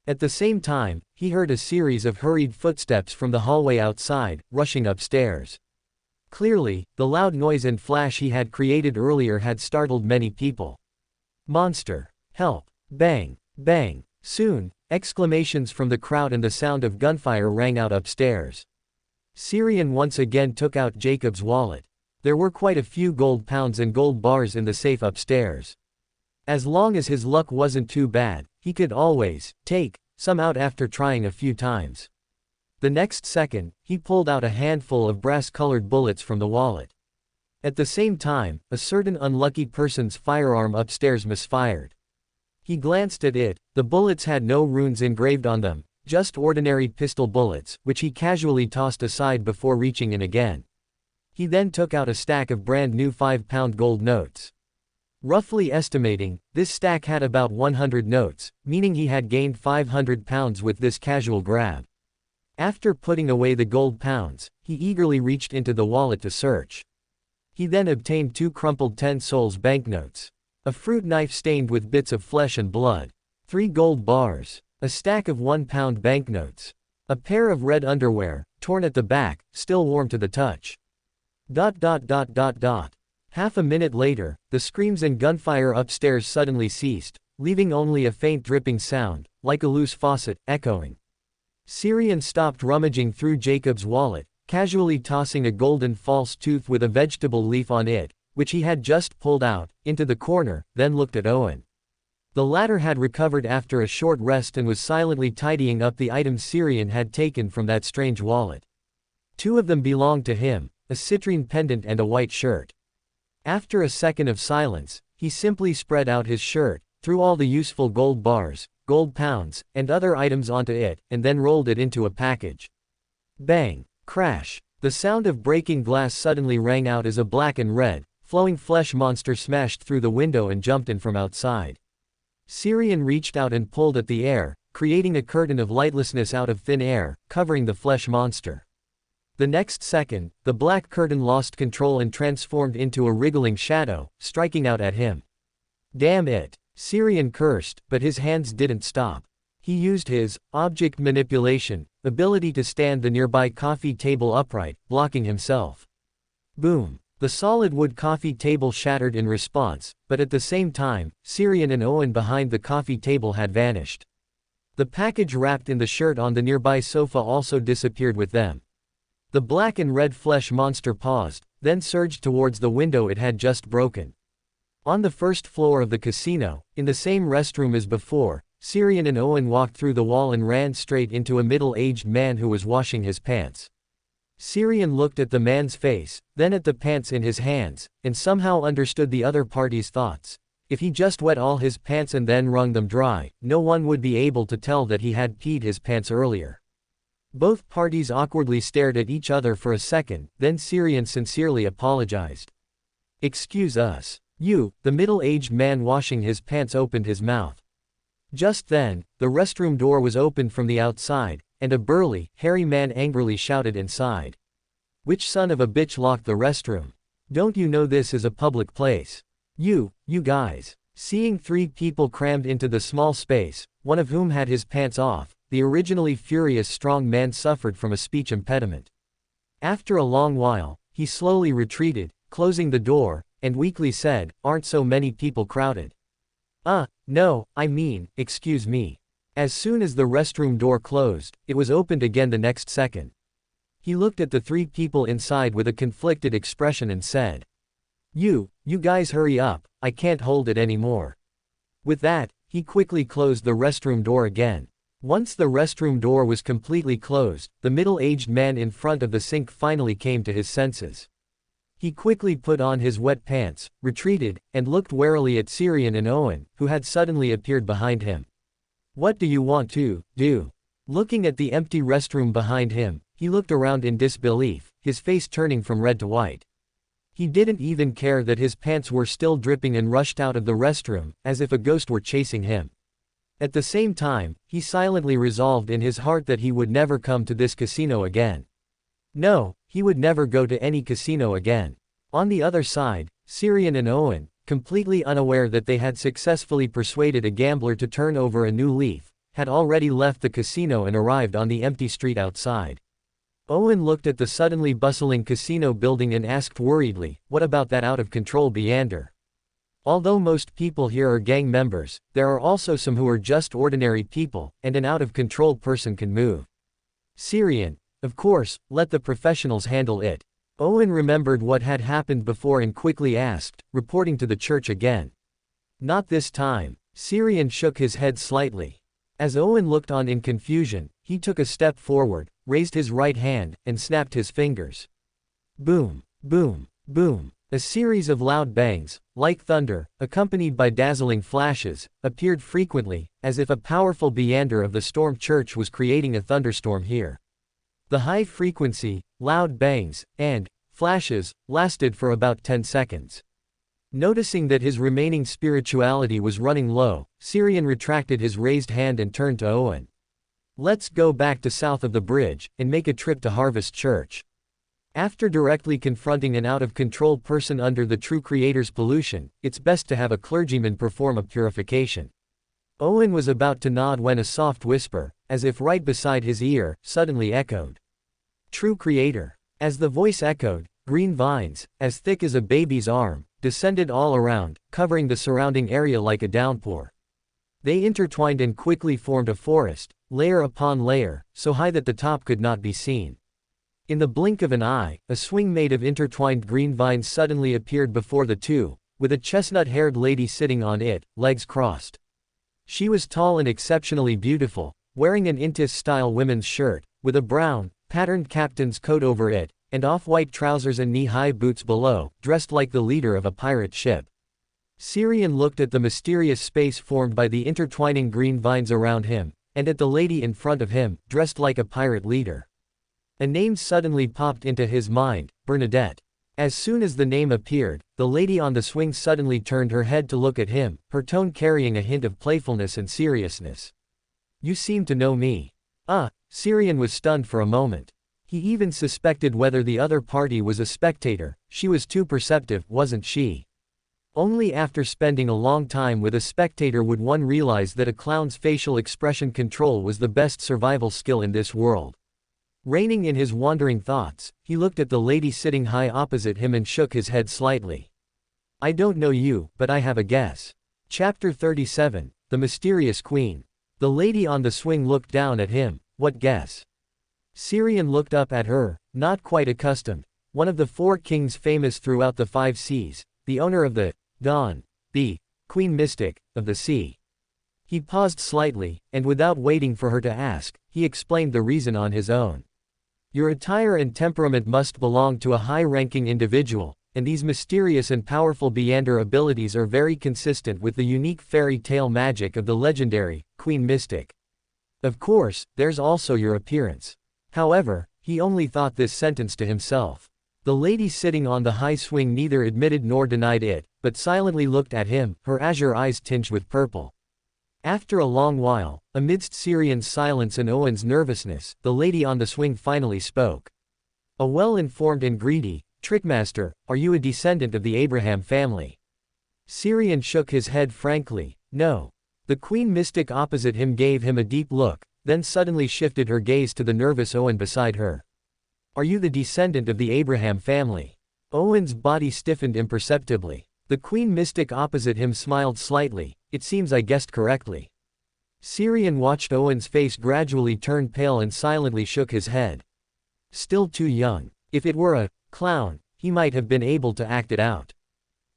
At the same time, he heard a series of hurried footsteps from the hallway outside, rushing upstairs. Clearly, the loud noise and flash he had created earlier had startled many people. Monster! Help! Bang! Bang! Soon, exclamations from the crowd and the sound of gunfire rang out upstairs. Syrian once again took out Jacob's wallet. There were quite a few gold pounds and gold bars in the safe upstairs. As long as his luck wasn't too bad, he could always take some out after trying a few times. The next second, he pulled out a handful of brass-colored bullets from the wallet. At the same time, a certain unlucky person's firearm upstairs misfired. He glanced at it. The bullets had no runes engraved on them, just ordinary pistol bullets, which he casually tossed aside before reaching in again. He then took out a stack of brand new 5-pound gold notes. Roughly estimating, this stack had about 100 notes, meaning he had gained 500 pounds with this casual grab. After putting away the gold pounds, he eagerly reached into the wallet to search. He then obtained 2 crumpled 10 sols banknotes, a fruit knife stained with bits of flesh and blood, 3 gold bars, a stack of 1-pound banknotes, a pair of red underwear, torn at the back, still warm to the touch. Half a minute later, the screams and gunfire upstairs suddenly ceased, leaving only a faint dripping sound, like a loose faucet, echoing. Syrian stopped rummaging through Jacob's wallet, casually tossing a golden false tooth with a vegetable leaf on it, which he had just pulled out, into the corner, then looked at Owen. The latter had recovered after a short rest and was silently tidying up the items Syrian had taken from that strange wallet. Two of them belonged to him, a citrine pendant and a white shirt. After a second of silence, he simply spread out his shirt, threw all the useful gold bars, gold pounds, and other items onto it, and then rolled it into a package. Bang! Crash! The sound of breaking glass suddenly rang out as a black and red, flowing flesh monster smashed through the window and jumped in from outside. Syrian reached out and pulled at the air, creating a curtain of lightlessness out of thin air, covering the flesh monster. The next second, the black curtain lost control and transformed into a wriggling shadow, striking out at him. Damn it! Syrian cursed, but his hands didn't stop. He used his object manipulation ability to stand the nearby coffee table upright, blocking himself. Boom! The solid wood coffee table shattered in response, but at the same time, Syrian and Owen behind the coffee table had vanished. The package wrapped in the shirt on the nearby sofa also disappeared with them. The black and red flesh monster paused, then surged towards the window it had just broken. On the first floor of the casino, in the same restroom as before, Syrian and Owen walked through the wall and ran straight into a middle-aged man who was washing his pants. Syrian looked at the man's face, then at the pants in his hands, and somehow understood the other party's thoughts. If he just wet all his pants and then wrung them dry, no one would be able to tell that he had peed his pants earlier. Both parties awkwardly stared at each other for a second, then Syrian sincerely apologized. "Excuse us." The middle-aged man washing his pants opened his mouth. Just then, the restroom door was opened from the outside, and a burly, hairy man angrily shouted inside. "Which son of a bitch locked the restroom? Don't you know this is a public place? You guys." Seeing three people crammed into the small space, one of whom had his pants off, the originally furious strong man suffered from a speech impediment. After a long while, he slowly retreated, closing the door, and weakly said, "Aren't so many people crowded?" No, I mean, excuse me." As soon as the restroom door closed, it was opened again the next second. He looked at the three people inside with a conflicted expression and said, You guys hurry up, I can't hold it anymore." With that, he quickly closed the restroom door again. Once the restroom door was completely closed, the middle-aged man in front of the sink finally came to his senses. He quickly put on his wet pants, retreated, and looked warily at Syrian and Owen, who had suddenly appeared behind him. "What do you want to do?" Looking at the empty restroom behind him, he looked around in disbelief, his face turning from red to white. He didn't even care that his pants were still dripping and rushed out of the restroom, as if a ghost were chasing him. At the same time, he silently resolved in his heart that he would never come to this casino again. No, he would never go to any casino again. On the other side, Syrian and Owen, completely unaware that they had successfully persuaded a gambler to turn over a new leaf, had already left the casino and arrived on the empty street outside. Owen looked at the suddenly bustling casino building and asked worriedly, "What about that out-of-control Beander?" Although most people here are gang members, there are also some who are just ordinary people, and an out-of-control person can move. Syrian, of course, let the professionals handle it. Owen remembered what had happened before and quickly asked, reporting to the church again. Not this time. Syrian shook his head slightly. As Owen looked on in confusion, he took a step forward, raised his right hand, and snapped his fingers. Boom, boom, boom. A series of loud bangs, like thunder, accompanied by dazzling flashes, appeared frequently, as if a powerful Beander of the Storm Church was creating a thunderstorm here. The high-frequency, loud bangs, and flashes, lasted for about 10 seconds. Noticing that his remaining spirituality was running low, Syrian retracted his raised hand and turned to Owen. "Let's go back to south of the bridge, and make a trip to Harvest Church." After directly confronting an out-of-control person under the true creator's pollution, it's best to have a clergyman perform a purification. Owen was about to nod when a soft whisper, as if right beside his ear, suddenly echoed. "True creator." As the voice echoed, green vines, as thick as a baby's arm, descended all around, covering the surrounding area like a downpour. They intertwined and quickly formed a forest, layer upon layer, so high that the top could not be seen. In the blink of an eye, a swing made of intertwined green vines suddenly appeared before the two, with a chestnut-haired lady sitting on it, legs crossed. She was tall and exceptionally beautiful, wearing an Intis-style women's shirt, with a brown, patterned captain's coat over it, and off-white trousers and knee-high boots below, dressed like the leader of a pirate ship. Syrian looked at the mysterious space formed by the intertwining green vines around him, and at the lady in front of him, dressed like a pirate leader. A name suddenly popped into his mind, Bernadette. As soon as the name appeared, the lady on the swing suddenly turned her head to look at him, her tone carrying a hint of playfulness and seriousness. "You seem to know me." Syrian was stunned for a moment. He even suspected whether the other party was a spectator. She was too perceptive, wasn't she? Only after spending a long time with a spectator would one realize that a clown's facial expression control was the best survival skill in this world. Reining in his wandering thoughts, he looked at the lady sitting high opposite him and shook his head slightly. "I don't know you, but I have a guess." Chapter 37, The Mysterious Queen. The lady on the swing looked down at him. "What guess?" Syrian looked up at her, not quite accustomed. One of the 4 kings famous throughout the 5 seas, the owner of the Dawn, the Queen Mystic, of the sea. He paused slightly, and without waiting for her to ask, he explained the reason on his own. "Your attire and temperament must belong to a high-ranking individual, and these mysterious and powerful Beyonder abilities are very consistent with the unique fairy tale magic of the legendary Queen Mystic. Of course, there's also your appearance." However, he only thought this sentence to himself. The lady sitting on the high swing neither admitted nor denied it, but silently looked at him, her azure eyes tinged with purple. After a long while, amidst Syrian's silence and Owen's nervousness, the lady on the swing finally spoke. "A well-informed and greedy trickmaster, are you a descendant of the Abraham family?" Syrian shook his head frankly. "No." The Queen Mystic opposite him gave him a deep look, then suddenly shifted her gaze to the nervous Owen beside her. "Are you the descendant of the Abraham family?" Owen's body stiffened imperceptibly. The Queen Mystic opposite him smiled slightly. "It seems I guessed correctly." Syrian watched Owen's face gradually turn pale and silently shook his head. Still too young. If it were a clown, he might have been able to act it out.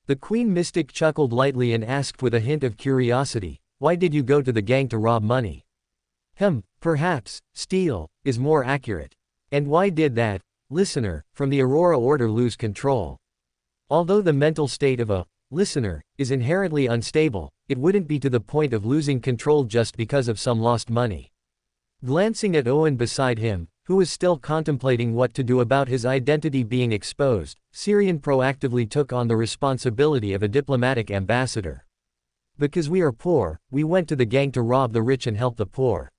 The Queen Mystic chuckled lightly and asked with a hint of curiosity, "Why did you go to the gang to rob money?" Perhaps, steal, is more accurate. "And why did that listener from the Aurora Order lose control?" Although the mental state of a listener is inherently unstable, it wouldn't be to the point of losing control just because of some lost money. Glancing at Owen beside him, who was still contemplating what to do about his identity being exposed, Syrian proactively took on the responsibility of a diplomatic ambassador. "Because we are poor, we went to the gang to rob the rich and help the poor."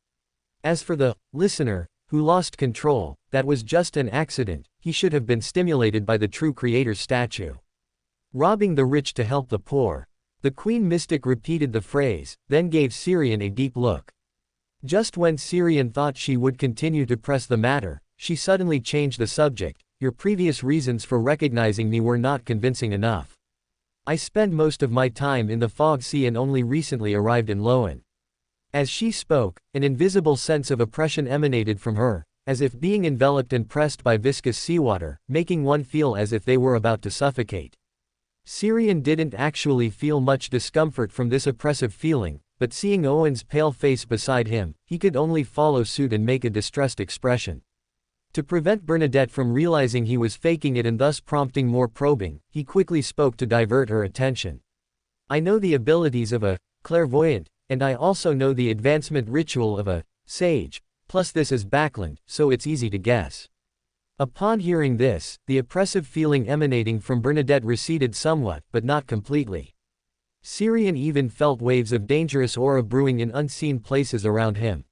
As for the listener who lost control, that was just an accident. He should have been stimulated by the true creator's statue. "Robbing the rich to help the poor." The Queen Mystic repeated the phrase, then gave Syrian a deep look. Just when Syrian thought she would continue to press the matter, she suddenly changed the subject. "Your previous reasons for recognizing me were not convincing enough. I spend most of my time in the Fog Sea and only recently arrived in Loan." As she spoke, an invisible sense of oppression emanated from her, as if being enveloped and pressed by viscous seawater, making one feel as if they were about to suffocate. Syrian didn't actually feel much discomfort from this oppressive feeling, but seeing Owen's pale face beside him, he could only follow suit and make a distressed expression. To prevent Bernadette from realizing he was faking it and thus prompting more probing, he quickly spoke to divert her attention. "I know the abilities of a clairvoyant, and I also know the advancement ritual of a sage, plus this is backland, so it's easy to guess." Upon hearing this, the oppressive feeling emanating from Bernadette receded somewhat, but not completely. Syrian even felt waves of dangerous aura brewing in unseen places around him.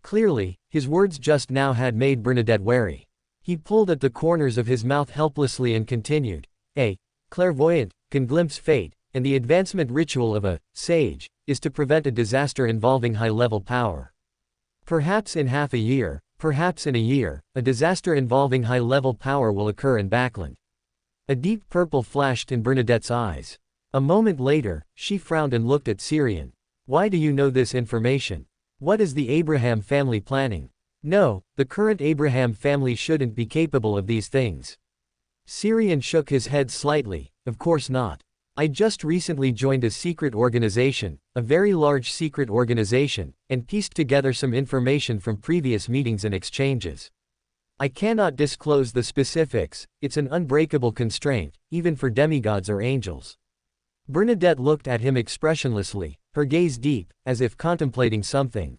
Clearly, his words just now had made Bernadette wary. He pulled at the corners of his mouth helplessly and continued, "A clairvoyant can glimpse fate, and the advancement ritual of a sage is to prevent a disaster involving high-level power. Perhaps in half a year, perhaps in a year, a disaster involving high-level power will occur in Backland." A deep purple flashed in Bernadette's eyes. A moment later, she frowned and looked at Syrian. "Why do you know this information? What is the Abraham family planning?" "No, the current Abraham family shouldn't be capable of these things." Syrian shook his head slightly. "Of course not. I just recently joined a secret organization, a very large secret organization, and pieced together some information from previous meetings and exchanges. I cannot disclose the specifics, it's an unbreakable constraint, even for demigods or angels. Bernadette looked at him expressionlessly, her gaze deep, as if contemplating something.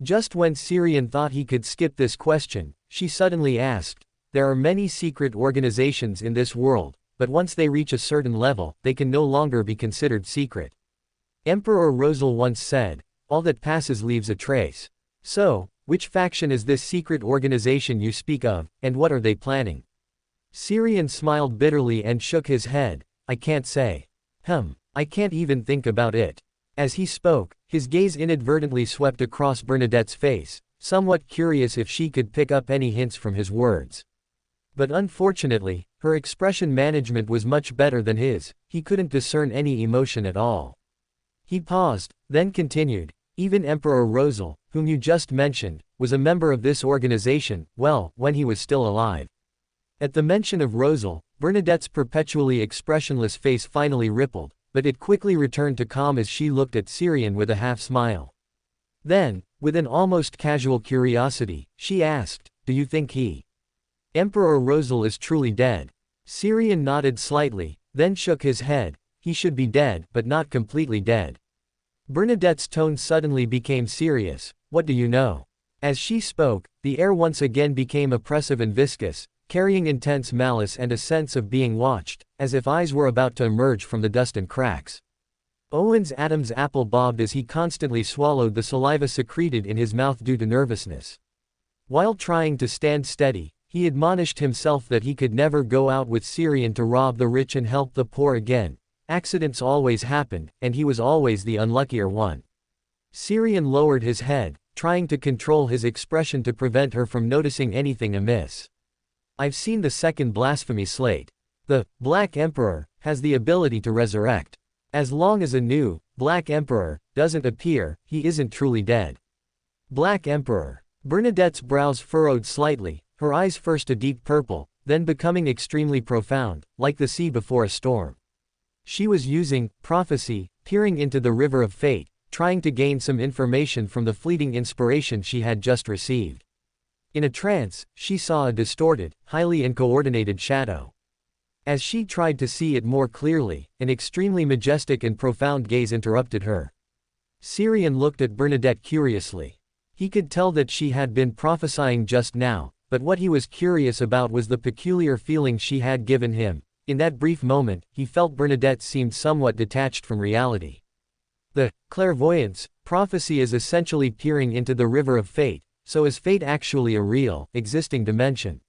Just when Syrian thought he could skip this question, she suddenly asked, "There are many secret organizations in this world, but once they reach a certain level, they can no longer be considered secret. Emperor Rosal once said, 'All that passes leaves a trace.' So, which faction is this secret organization you speak of, and what are they planning?" Syrian smiled bitterly and shook his head. "I can't say. I can't even think about it." As he spoke, his gaze inadvertently swept across Bernadette's face, somewhat curious if she could pick up any hints from his words. But unfortunately, her expression management was much better than his, he couldn't discern any emotion at all. He paused, then continued, "Even Emperor Rosal, whom you just mentioned, was a member of this organization, well, when he was still alive." At the mention of Rosal, Bernadette's perpetually expressionless face finally rippled, but it quickly returned to calm as she looked at Syrian with a half-smile. Then, with an almost casual curiosity, she asked, "Do you think Emperor Rosal is truly dead?" Syrian nodded slightly, then shook his head. "He should be dead, but not completely dead." Bernadette's tone suddenly became serious. "What do you know?" As she spoke, the air once again became oppressive and viscous, carrying intense malice and a sense of being watched, as if eyes were about to emerge from the dust and cracks. Owen's Adam's apple bobbed as he constantly swallowed the saliva secreted in his mouth due to nervousness. While trying to stand steady, he admonished himself that he could never go out with Syrian to rob the rich and help the poor again. Accidents always happened, and he was always the unluckier one. Syrian lowered his head, trying to control his expression to prevent her from noticing anything amiss. "I've seen the second blasphemy slate. The Black Emperor has the ability to resurrect. As long as a new Black Emperor doesn't appear, he isn't truly dead." Black Emperor. Bernadette's brows furrowed slightly, her eyes first a deep purple, then becoming extremely profound, like the sea before a storm. She was using prophecy, peering into the river of fate, trying to gain some information from the fleeting inspiration she had just received. In a trance, she saw a distorted, highly uncoordinated shadow. As she tried to see it more clearly, an extremely majestic and profound gaze interrupted her. Syrian looked at Bernadette curiously. He could tell that she had been prophesying just now, but what he was curious about was the peculiar feeling she had given him. In that brief moment, he felt Bernadette seemed somewhat detached from reality. The clairvoyance, prophecy is essentially peering into the river of fate, so is fate actually a real, existing dimension?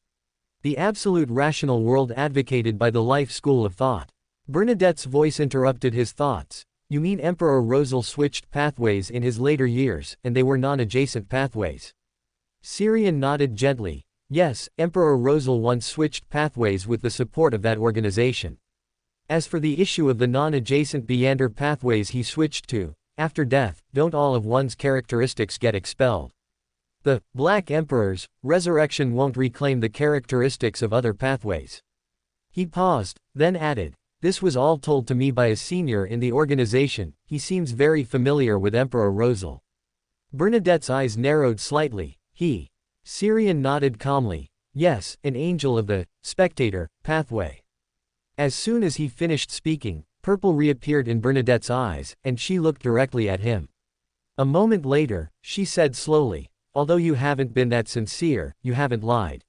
The absolute rational world advocated by the life school of thought. Bernadette's voice interrupted his thoughts. "You mean Emperor Rosal switched pathways in his later years, and they were non-adjacent pathways?" Syrian nodded gently. "Yes, Emperor Rosal once switched pathways with the support of that organization. As for the issue of the non-adjacent Beander pathways he switched to, after death, don't all of one's characteristics get expelled? The Black Emperor's resurrection won't reclaim the characteristics of other pathways." He paused, then added, "This was all told to me by a senior in the organization, he seems very familiar with Emperor Rosal." Bernadette's eyes narrowed slightly. "He?" Syrian nodded calmly. "Yes, an angel of the spectator pathway." As soon as he finished speaking, purple reappeared in Bernadette's eyes, and she looked directly at him. A moment later, she said slowly, "Although you haven't been that sincere, you haven't lied.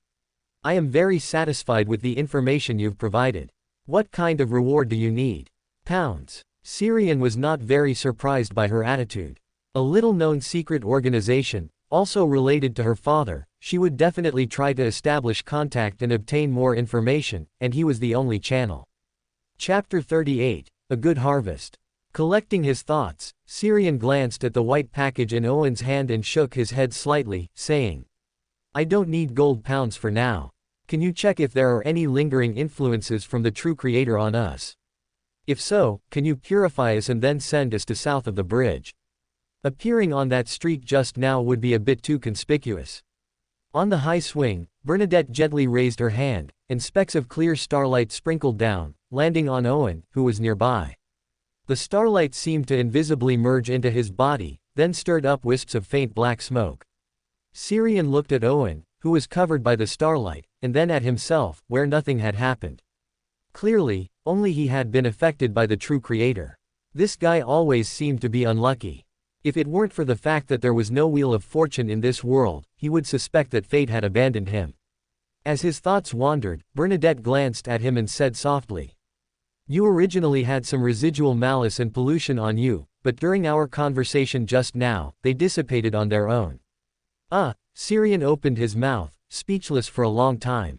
I am very satisfied with the information you've provided. What kind of reward do you need?" "Pounds." Syrian was not very surprised by her attitude. A little-known secret organization, also related to her father, she would definitely try to establish contact and obtain more information, and he was the only channel. Chapter 38, A Good Harvest. Collecting his thoughts, Syrian glanced at the white package in Owen's hand and shook his head slightly, saying, "I don't need gold pounds for now. Can you check if there are any lingering influences from the true creator on us? If so, can you purify us and then send us to south of the bridge? Appearing on that street just now would be a bit too conspicuous." On the high swing, Bernadette gently raised her hand, and specks of clear starlight sprinkled down, landing on Owen, who was nearby. The starlight seemed to invisibly merge into his body, then stirred up wisps of faint black smoke. Syrian looked at Owen, who was covered by the starlight, and then at himself, where nothing had happened. Clearly, only he had been affected by the true creator. This guy always seemed to be unlucky. If it weren't for the fact that there was no wheel of fortune in this world, he would suspect that fate had abandoned him. As his thoughts wandered, Bernadette glanced at him and said softly, "You originally had some residual malice and pollution on you, but during our conversation just now, they dissipated on their own." Syrian opened his mouth, speechless for a long time.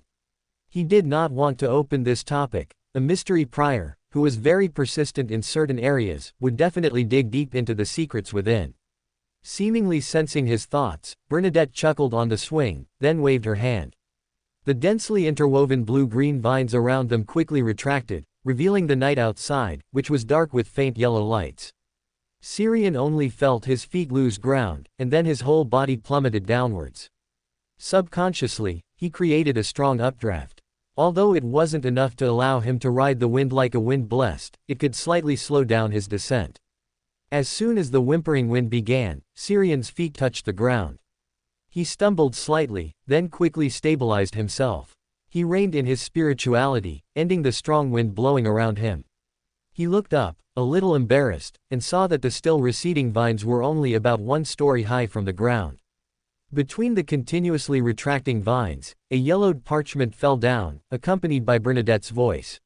He did not want to open this topic. A mystery prior, who was very persistent in certain areas, would definitely dig deep into the secrets within. Seemingly sensing his thoughts, Bernadette chuckled on the swing, then waved her hand. The densely interwoven blue-green vines around them quickly retracted, revealing the night outside, which was dark with faint yellow lights. Syrian only felt his feet lose ground, and then his whole body plummeted downwards. Subconsciously, he created a strong updraft. Although it wasn't enough to allow him to ride the wind like a wind blessed, it could slightly slow down his descent. As soon as the whimpering wind began, Syrian's feet touched the ground. He stumbled slightly, then quickly stabilized himself. He reined in his spirituality, ending the strong wind blowing around him. He looked up, a little embarrassed, and saw that the still receding vines were only about 1 story high from the ground. Between the continuously retracting vines, a yellowed parchment fell down, accompanied by Bernadette's voice.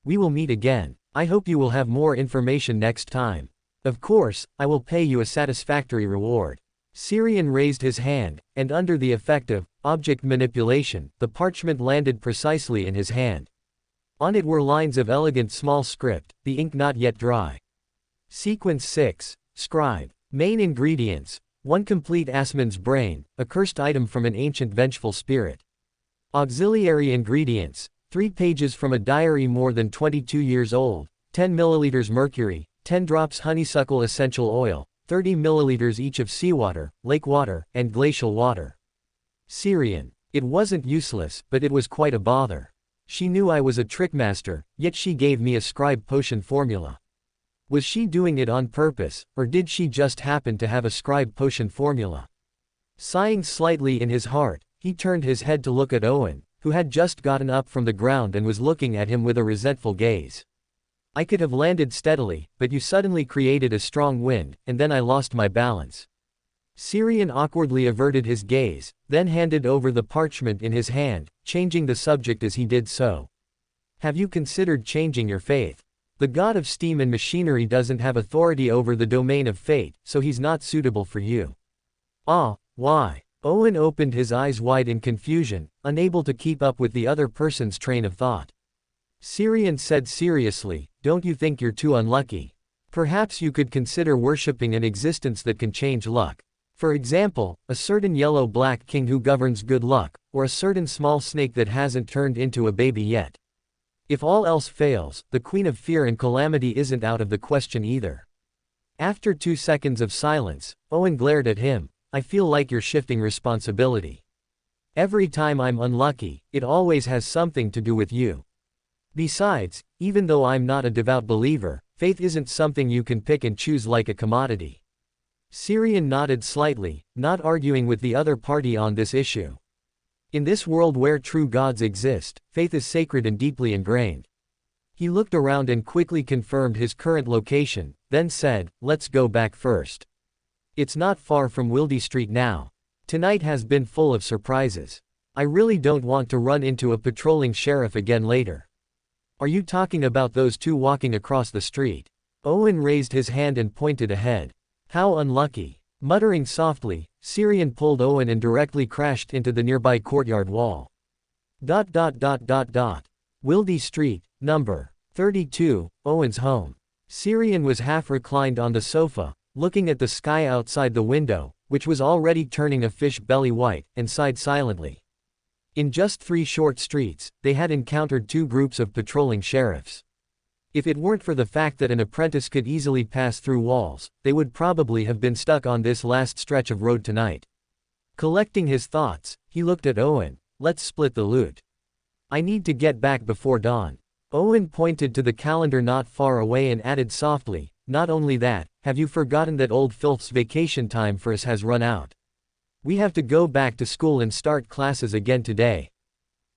"We will meet again. I hope you will have more information next time. Of course, I will pay you a satisfactory reward." Syrian raised his hand, and under the effect of object manipulation, the parchment landed precisely in his hand. On it were lines of elegant small script, the ink not yet dry. Sequence 6. Scribe. Main ingredients. 1 complete Asman's brain, a cursed item from an ancient vengeful spirit. Auxiliary ingredients. 3 pages from a diary more than 22 years old, 10 milliliters mercury, 10 drops honeysuckle essential oil, 30 milliliters each of seawater, lake water, and glacial water. Syrian. It wasn't useless, but it was quite a bother. She knew I was a trickmaster, yet she gave me a scribe potion formula. Was she doing it on purpose, or did she just happen to have a scribe potion formula? Sighing slightly in his heart, he turned his head to look at Owen, who had just gotten up from the ground and was looking at him with a resentful gaze. "I could have landed steadily, but you suddenly created a strong wind, and then I lost my balance." Syrian awkwardly averted his gaze, then handed over the parchment in his hand, changing the subject as he did so. "Have you considered changing your faith? The god of steam and machinery doesn't have authority over the domain of fate, so he's not suitable for you." Why? Owen opened his eyes wide in confusion, unable to keep up with the other person's train of thought. Syrian said seriously, "Don't you think you're too unlucky? Perhaps you could consider worshipping an existence that can change luck. For example, a certain yellow-black king who governs good luck, or a certain small snake that hasn't turned into a baby yet. If all else fails, the queen of fear and calamity isn't out of the question either." After 2 seconds of silence, Owen glared at him. "I feel like you're shifting responsibility. Every time I'm unlucky, it always has something to do with you. Besides, even though I'm not a devout believer, faith isn't something you can pick and choose like a commodity." Syrian nodded slightly, not arguing with the other party on this issue. In this world where true gods exist, faith is sacred and deeply ingrained. He looked around and quickly confirmed his current location, then said, "Let's go back first. It's not far from Wildy Street now. Tonight has been full of surprises. I really don't want to run into a patrolling sheriff again later." "Are you talking about those 2 walking across the street?" Owen raised his hand and pointed ahead. "How unlucky." Muttering softly, Syrian pulled Owen and directly crashed into the nearby courtyard wall. Wildy Street, number 32, Owen's home. Syrian was half reclined on the sofa, looking at the sky outside the window, which was already turning a fish belly white, and sighed silently. In just 3 short streets, they had encountered 2 groups of patrolling sheriffs. If it weren't for the fact that an apprentice could easily pass through walls, they would probably have been stuck on this last stretch of road tonight. Collecting his thoughts, he looked at Owen. "Let's split the loot." I need to get back before dawn. Owen pointed to the calendar not far away and added softly, not only that, have you forgotten that old Filth's vacation time for us has run out? We have to go back to school and start classes again today.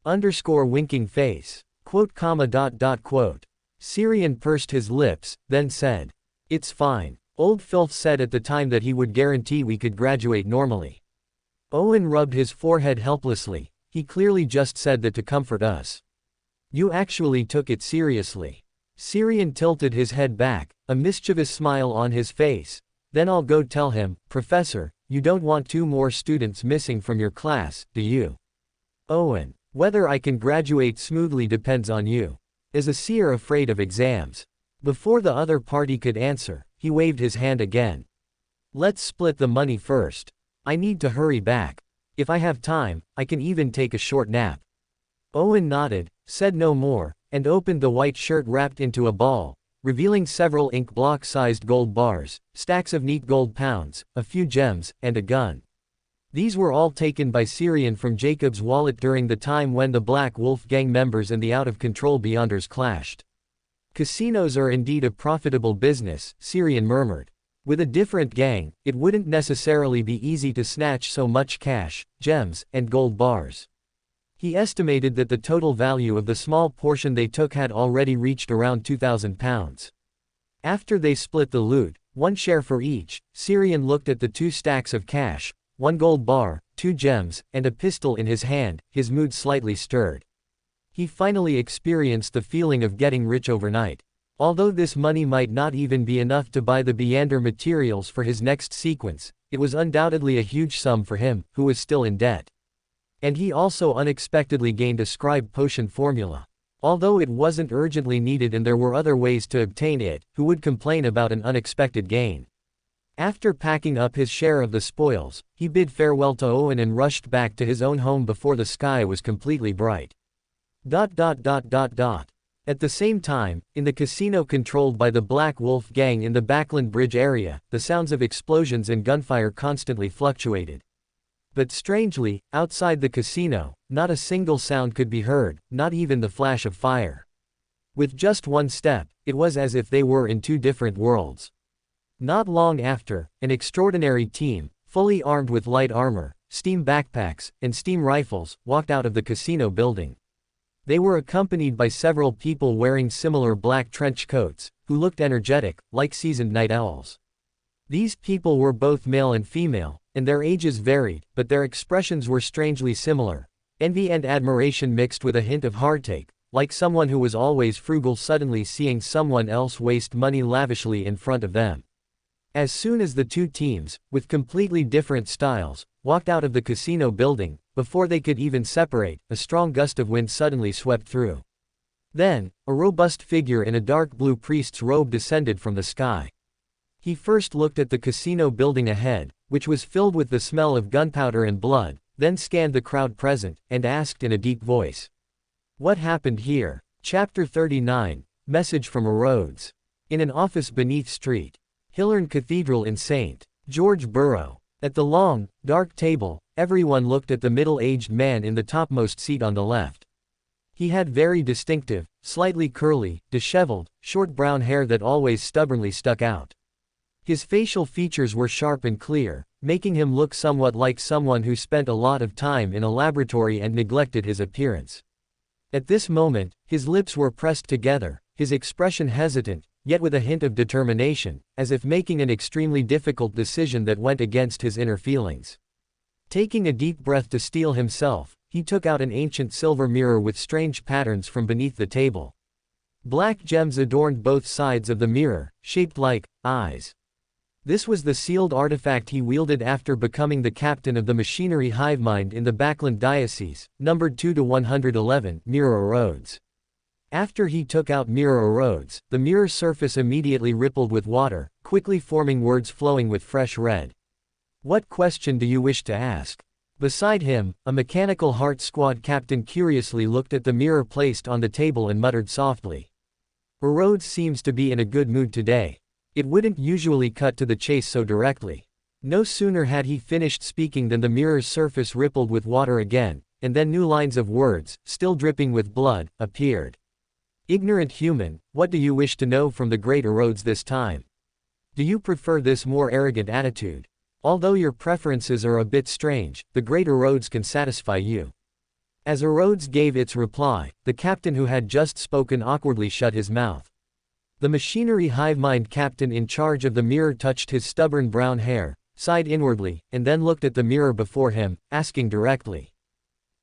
Underscore winking face. Quote comma dot dot quote. Syrian pursed his lips, then said. It's fine. Old Filth said at the time that he would guarantee we could graduate normally. Owen rubbed his forehead helplessly. He clearly just said that to comfort us. You actually took it seriously. Syrian tilted his head back, a mischievous smile on his face. Then I'll go tell him, Professor, you don't want 2 more students missing from your class, do you? Owen, whether I can graduate smoothly depends on you. Is a seer afraid of exams? Before the other party could answer, he waved his hand again. Let's split the money first. I need to hurry back. If I have time, I can even take a short nap. Owen nodded, said no more, and opened the white shirt wrapped into a ball, revealing several ink block-sized gold bars, stacks of neat gold pounds, a few gems, and a gun. These were all taken by Syrian from Jacob's wallet during the time when the Black Wolf gang members and the out-of-control Beyonders clashed. Casinos are indeed a profitable business, Syrian murmured. With a different gang, it wouldn't necessarily be easy to snatch so much cash, gems, and gold bars. He estimated that the total value of the small portion they took had already reached around £2,000. After they split the loot, 1 share for each, Syrian looked at the 2 stacks of cash, 1 gold bar, 2 gems, and a pistol in his hand, his mood slightly stirred. He finally experienced the feeling of getting rich overnight. Although this money might not even be enough to buy the Beyonder materials for his next sequence, it was undoubtedly a huge sum for him, who was still in debt. And he also unexpectedly gained a scribe potion formula. Although it wasn't urgently needed and there were other ways to obtain it, who would complain about an unexpected gain? After packing up his share of the spoils, he bid farewell to Owen and rushed back to his own home before the sky was completely bright. At the same time, in the casino controlled by the Black Wolf gang in the Backland Bridge area, the sounds of explosions and gunfire constantly fluctuated. But strangely, outside the casino, not a single sound could be heard, not even the flash of fire. With just 1 step, it was as if they were in 2 different worlds. Not long after, an extraordinary team, fully armed with light armor, steam backpacks, and steam rifles, walked out of the casino building. They were accompanied by several people wearing similar black trench coats, who looked energetic, like seasoned night owls. These people were both male and female, and their ages varied, but their expressions were strangely similar. Envy and admiration mixed with a hint of heartache, like someone who was always frugal suddenly seeing someone else waste money lavishly in front of them. As soon as the 2 teams, with completely different styles, walked out of the casino building, before they could even separate, a strong gust of wind suddenly swept through. Then, a robust figure in a dark blue priest's robe descended from the sky. He first looked at the casino building ahead, which was filled with the smell of gunpowder and blood, then scanned the crowd present, and asked in a deep voice. What happened here? Chapter 39, Message from a Rhodes. In an office beneath St. Hilary Cathedral in St. George Borough. At the long, dark table, everyone looked at the middle-aged man in the topmost seat on the left. He had very distinctive, slightly curly, disheveled, short brown hair that always stubbornly stuck out. His facial features were sharp and clear, making him look somewhat like someone who spent a lot of time in a laboratory and neglected his appearance. At this moment, his lips were pressed together, his expression hesitant, yet with a hint of determination, as if making an extremely difficult decision that went against his inner feelings. Taking a deep breath to steel himself, he took out an ancient silver mirror with strange patterns from beneath the table. Black gems adorned both sides of the mirror, shaped like eyes. This was the sealed artifact he wielded after becoming the captain of the machinery hivemind in the Backland Diocese, numbered 2 to 111, Mirror Roads. After he took out Mirror Roads, the mirror surface immediately rippled with water, quickly forming words flowing with fresh red. What question do you wish to ask? Beside him, a mechanical heart squad captain curiously looked at the mirror placed on the table and muttered softly. Rhodes seems to be in a good mood today. It wouldn't usually cut to the chase so directly. No sooner had he finished speaking than the mirror's surface rippled with water again, and then new lines of words, still dripping with blood, appeared. Ignorant human, what do you wish to know from the great Erodes this time? Do you prefer this more arrogant attitude? Although your preferences are a bit strange, the great Erodes can satisfy you. As Erodes gave its reply, the captain who had just spoken awkwardly shut his mouth. The machinery hive-mind captain in charge of the mirror touched his stubborn brown hair, sighed inwardly, and then looked at the mirror before him, asking directly.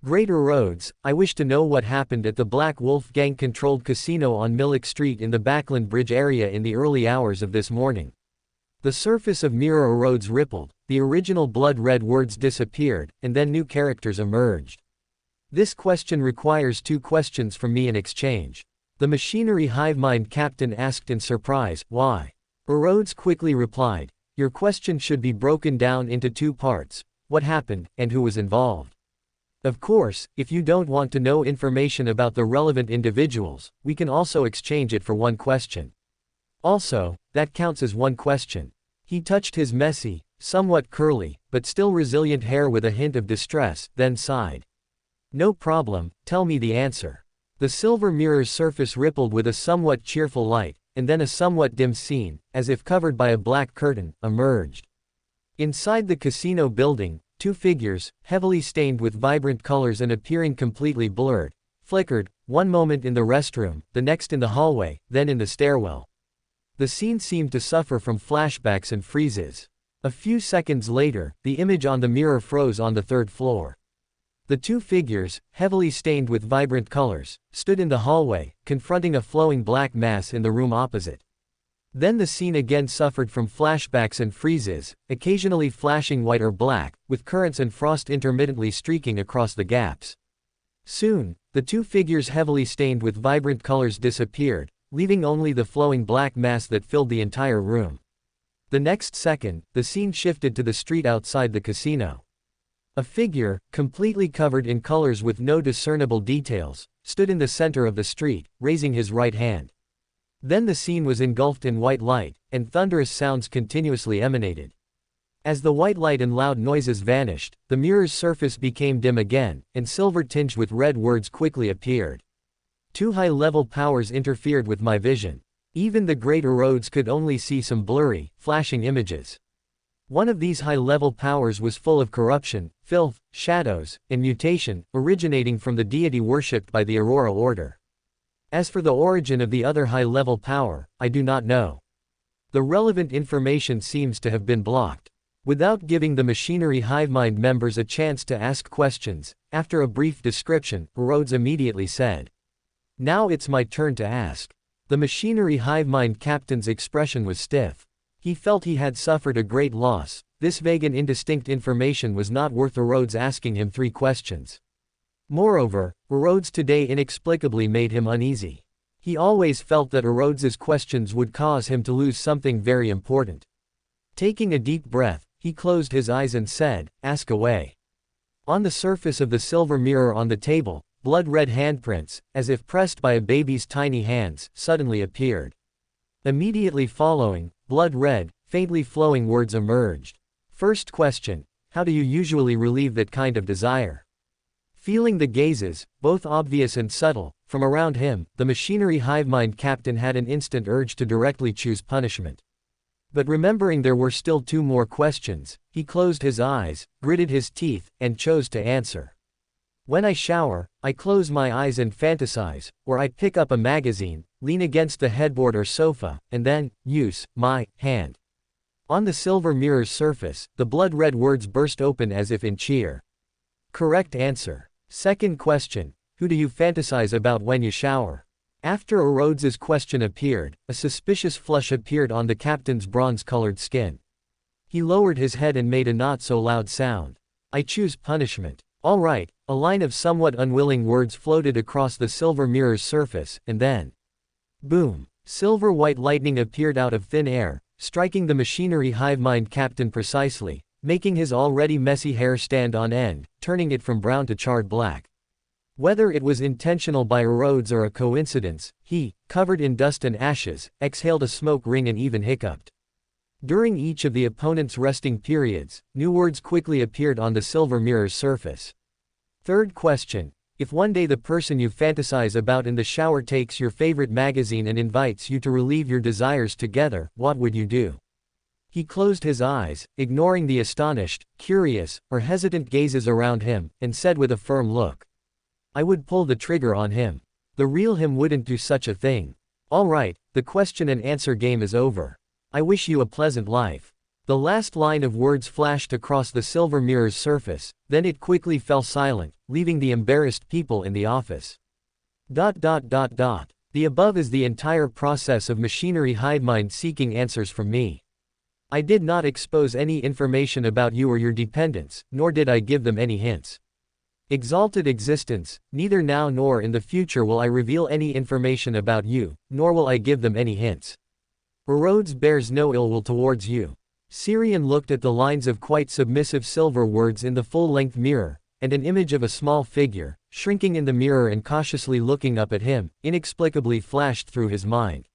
Great Erodes, I wish to know what happened at the Black Wolf gang-controlled casino on Millick Street in the Backland Bridge area in the early hours of this morning. The surface of mirror Erodes rippled, the original blood-red words disappeared, and then new characters emerged. This question requires 2 questions from me in exchange. The machinery hive-mind captain asked in surprise, why? Erodes quickly replied, your question should be broken down into 2 parts, what happened, and who was involved. Of course, if you don't want to know information about the relevant individuals, we can also exchange it for 1 question. Also, that counts as 1 question. He touched his messy, somewhat curly, but still resilient hair with a hint of distress, then sighed. No problem, tell me the answer. The silver mirror's surface rippled with a somewhat cheerful light, and then a somewhat dim scene, as if covered by a black curtain, emerged. Inside the casino building, 2 figures, heavily stained with vibrant colors and appearing completely blurred, flickered, one moment in the restroom, the next in the hallway, then in the stairwell. The scene seemed to suffer from flashbacks and freezes. A few seconds later, the image on the mirror froze on the 3rd floor. The 2 figures, heavily stained with vibrant colors, stood in the hallway, confronting a flowing black mass in the room opposite. Then the scene again suffered from flashbacks and freezes, occasionally flashing white or black, with currents and frost intermittently streaking across the gaps. Soon, the 2 figures heavily stained with vibrant colors disappeared, leaving only the flowing black mass that filled the entire room. The next second, the scene shifted to the street outside the casino. A figure, completely covered in colors with no discernible details, stood in the center of the street, raising his right hand. Then the scene was engulfed in white light, and thunderous sounds continuously emanated. As the white light and loud noises vanished, the mirror's surface became dim again, and silver tinged with red words quickly appeared. 2 high-level powers interfered with my vision. Even the great Erodes could only see some blurry, flashing images. One of these high-level powers was full of corruption, filth, shadows, and mutation, originating from the deity worshipped by the Aurora Order. As for the origin of the other high-level power, I do not know. The relevant information seems to have been blocked. Without giving the machinery hivemind members a chance to ask questions, after a brief description, Erodes immediately said, now it's my turn to ask. The machinery hivemind captain's expression was stiff. He felt he had suffered a great loss. This vague and indistinct information was not worth Erodes asking him 3 questions. Moreover, Erodes today inexplicably made him uneasy. He always felt that Erodes's questions would cause him to lose something very important. Taking a deep breath, he closed his eyes and said, ask away. On the surface of the silver mirror on the table, blood-red handprints, as if pressed by a baby's tiny hands, suddenly appeared. Immediately following, blood-red, faintly flowing words emerged. First question, how do you usually relieve that kind of desire? Feeling the gazes, both obvious and subtle, from around him, the machinery hivemind captain had an instant urge to directly choose punishment. But remembering there were still 2 more questions, he closed his eyes, gritted his teeth, and chose to answer. When I shower, I close my eyes and fantasize, or I pick up a magazine, lean against the headboard or sofa, and then, use my hand. On the silver mirror's surface, the blood-red words burst open as if in cheer. Correct answer. Second question, who do you fantasize about when you shower? After Erodes's question appeared, a suspicious flush appeared on the captain's bronze-colored skin. He lowered his head and made a not-so-loud sound. I choose punishment. All right, a line of somewhat unwilling words floated across the silver mirror's surface, and then, boom, silver-white lightning appeared out of thin air, striking the machinery hivemind captain precisely, making his already messy hair stand on end, turning it from brown to charred black. Whether it was intentional by Erodes or a coincidence, he, covered in dust and ashes, exhaled a smoke ring and even hiccuped. During each of the opponent's resting periods, new words quickly appeared on the silver mirror's surface. Third question. If one day the person you fantasize about in the shower takes your favorite magazine and invites you to relieve your desires together, what would you do? He closed his eyes, ignoring the astonished, curious, or hesitant gazes around him, and said with a firm look. I would pull the trigger on him. The real him wouldn't do such a thing. All right, the question and answer game is over. I wish you a pleasant life. The last line of words flashed across the silver mirror's surface, then it quickly fell silent, leaving the embarrassed people in the office. The above is the entire process of machinery hive mind seeking answers from me. I did not expose any information about you or your dependents, nor did I give them any hints. Exalted existence, neither now nor in the future will I reveal any information about you, nor will I give them any hints. Rhodes bears no ill will towards you. Syrian looked at the lines of quite submissive silver words in the full-length mirror, and an image of a small figure, shrinking in the mirror and cautiously looking up at him, inexplicably flashed through his mind.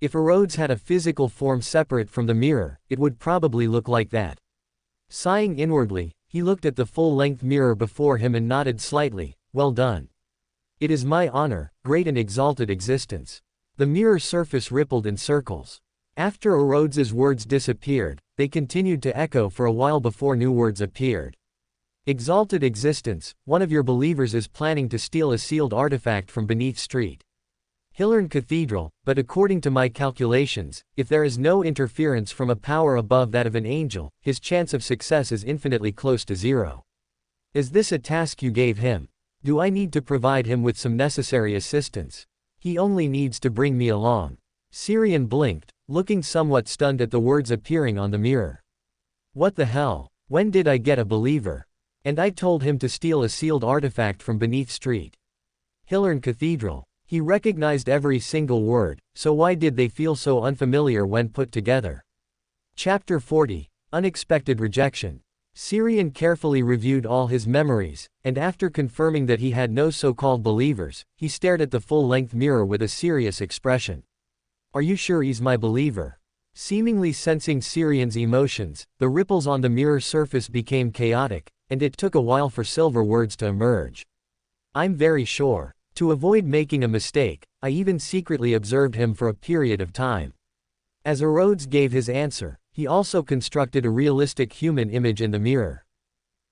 If Rhodes had a physical form separate from the mirror, it would probably look like that. Sighing inwardly, he looked at the full-length mirror before him and nodded slightly. Well done. It is my honor, great and exalted existence. The mirror surface rippled in circles. After Rhodes's words disappeared, they continued to echo for a while before new words appeared. Exalted existence, one of your believers is planning to steal a sealed artifact from beneath Street Hillern Cathedral, but according to my calculations, if there is no interference from a power above that of an angel, his chance of success is infinitely close to zero. Is this a task you gave him? Do I need to provide him with some necessary assistance? He only needs to bring me along. Syrian blinked, looking somewhat stunned at the words appearing on the mirror. What the hell? When did I get a believer? And I told him to steal a sealed artifact from beneath Street Hillern Cathedral. He recognized every single word, so why did they feel so unfamiliar when put together? Chapter 40. Unexpected Rejection. Syrian carefully reviewed all his memories, and after confirming that he had no so-called believers, he stared at the full-length mirror with a serious expression. Are you sure he's my believer? Seemingly sensing Syrian's emotions, the ripples on the mirror surface became chaotic, and it took a while for silver words to emerge. I'm very sure. To avoid making a mistake, I even secretly observed him for a period of time. As Rhodes gave his answer, he also constructed a realistic human image in the mirror.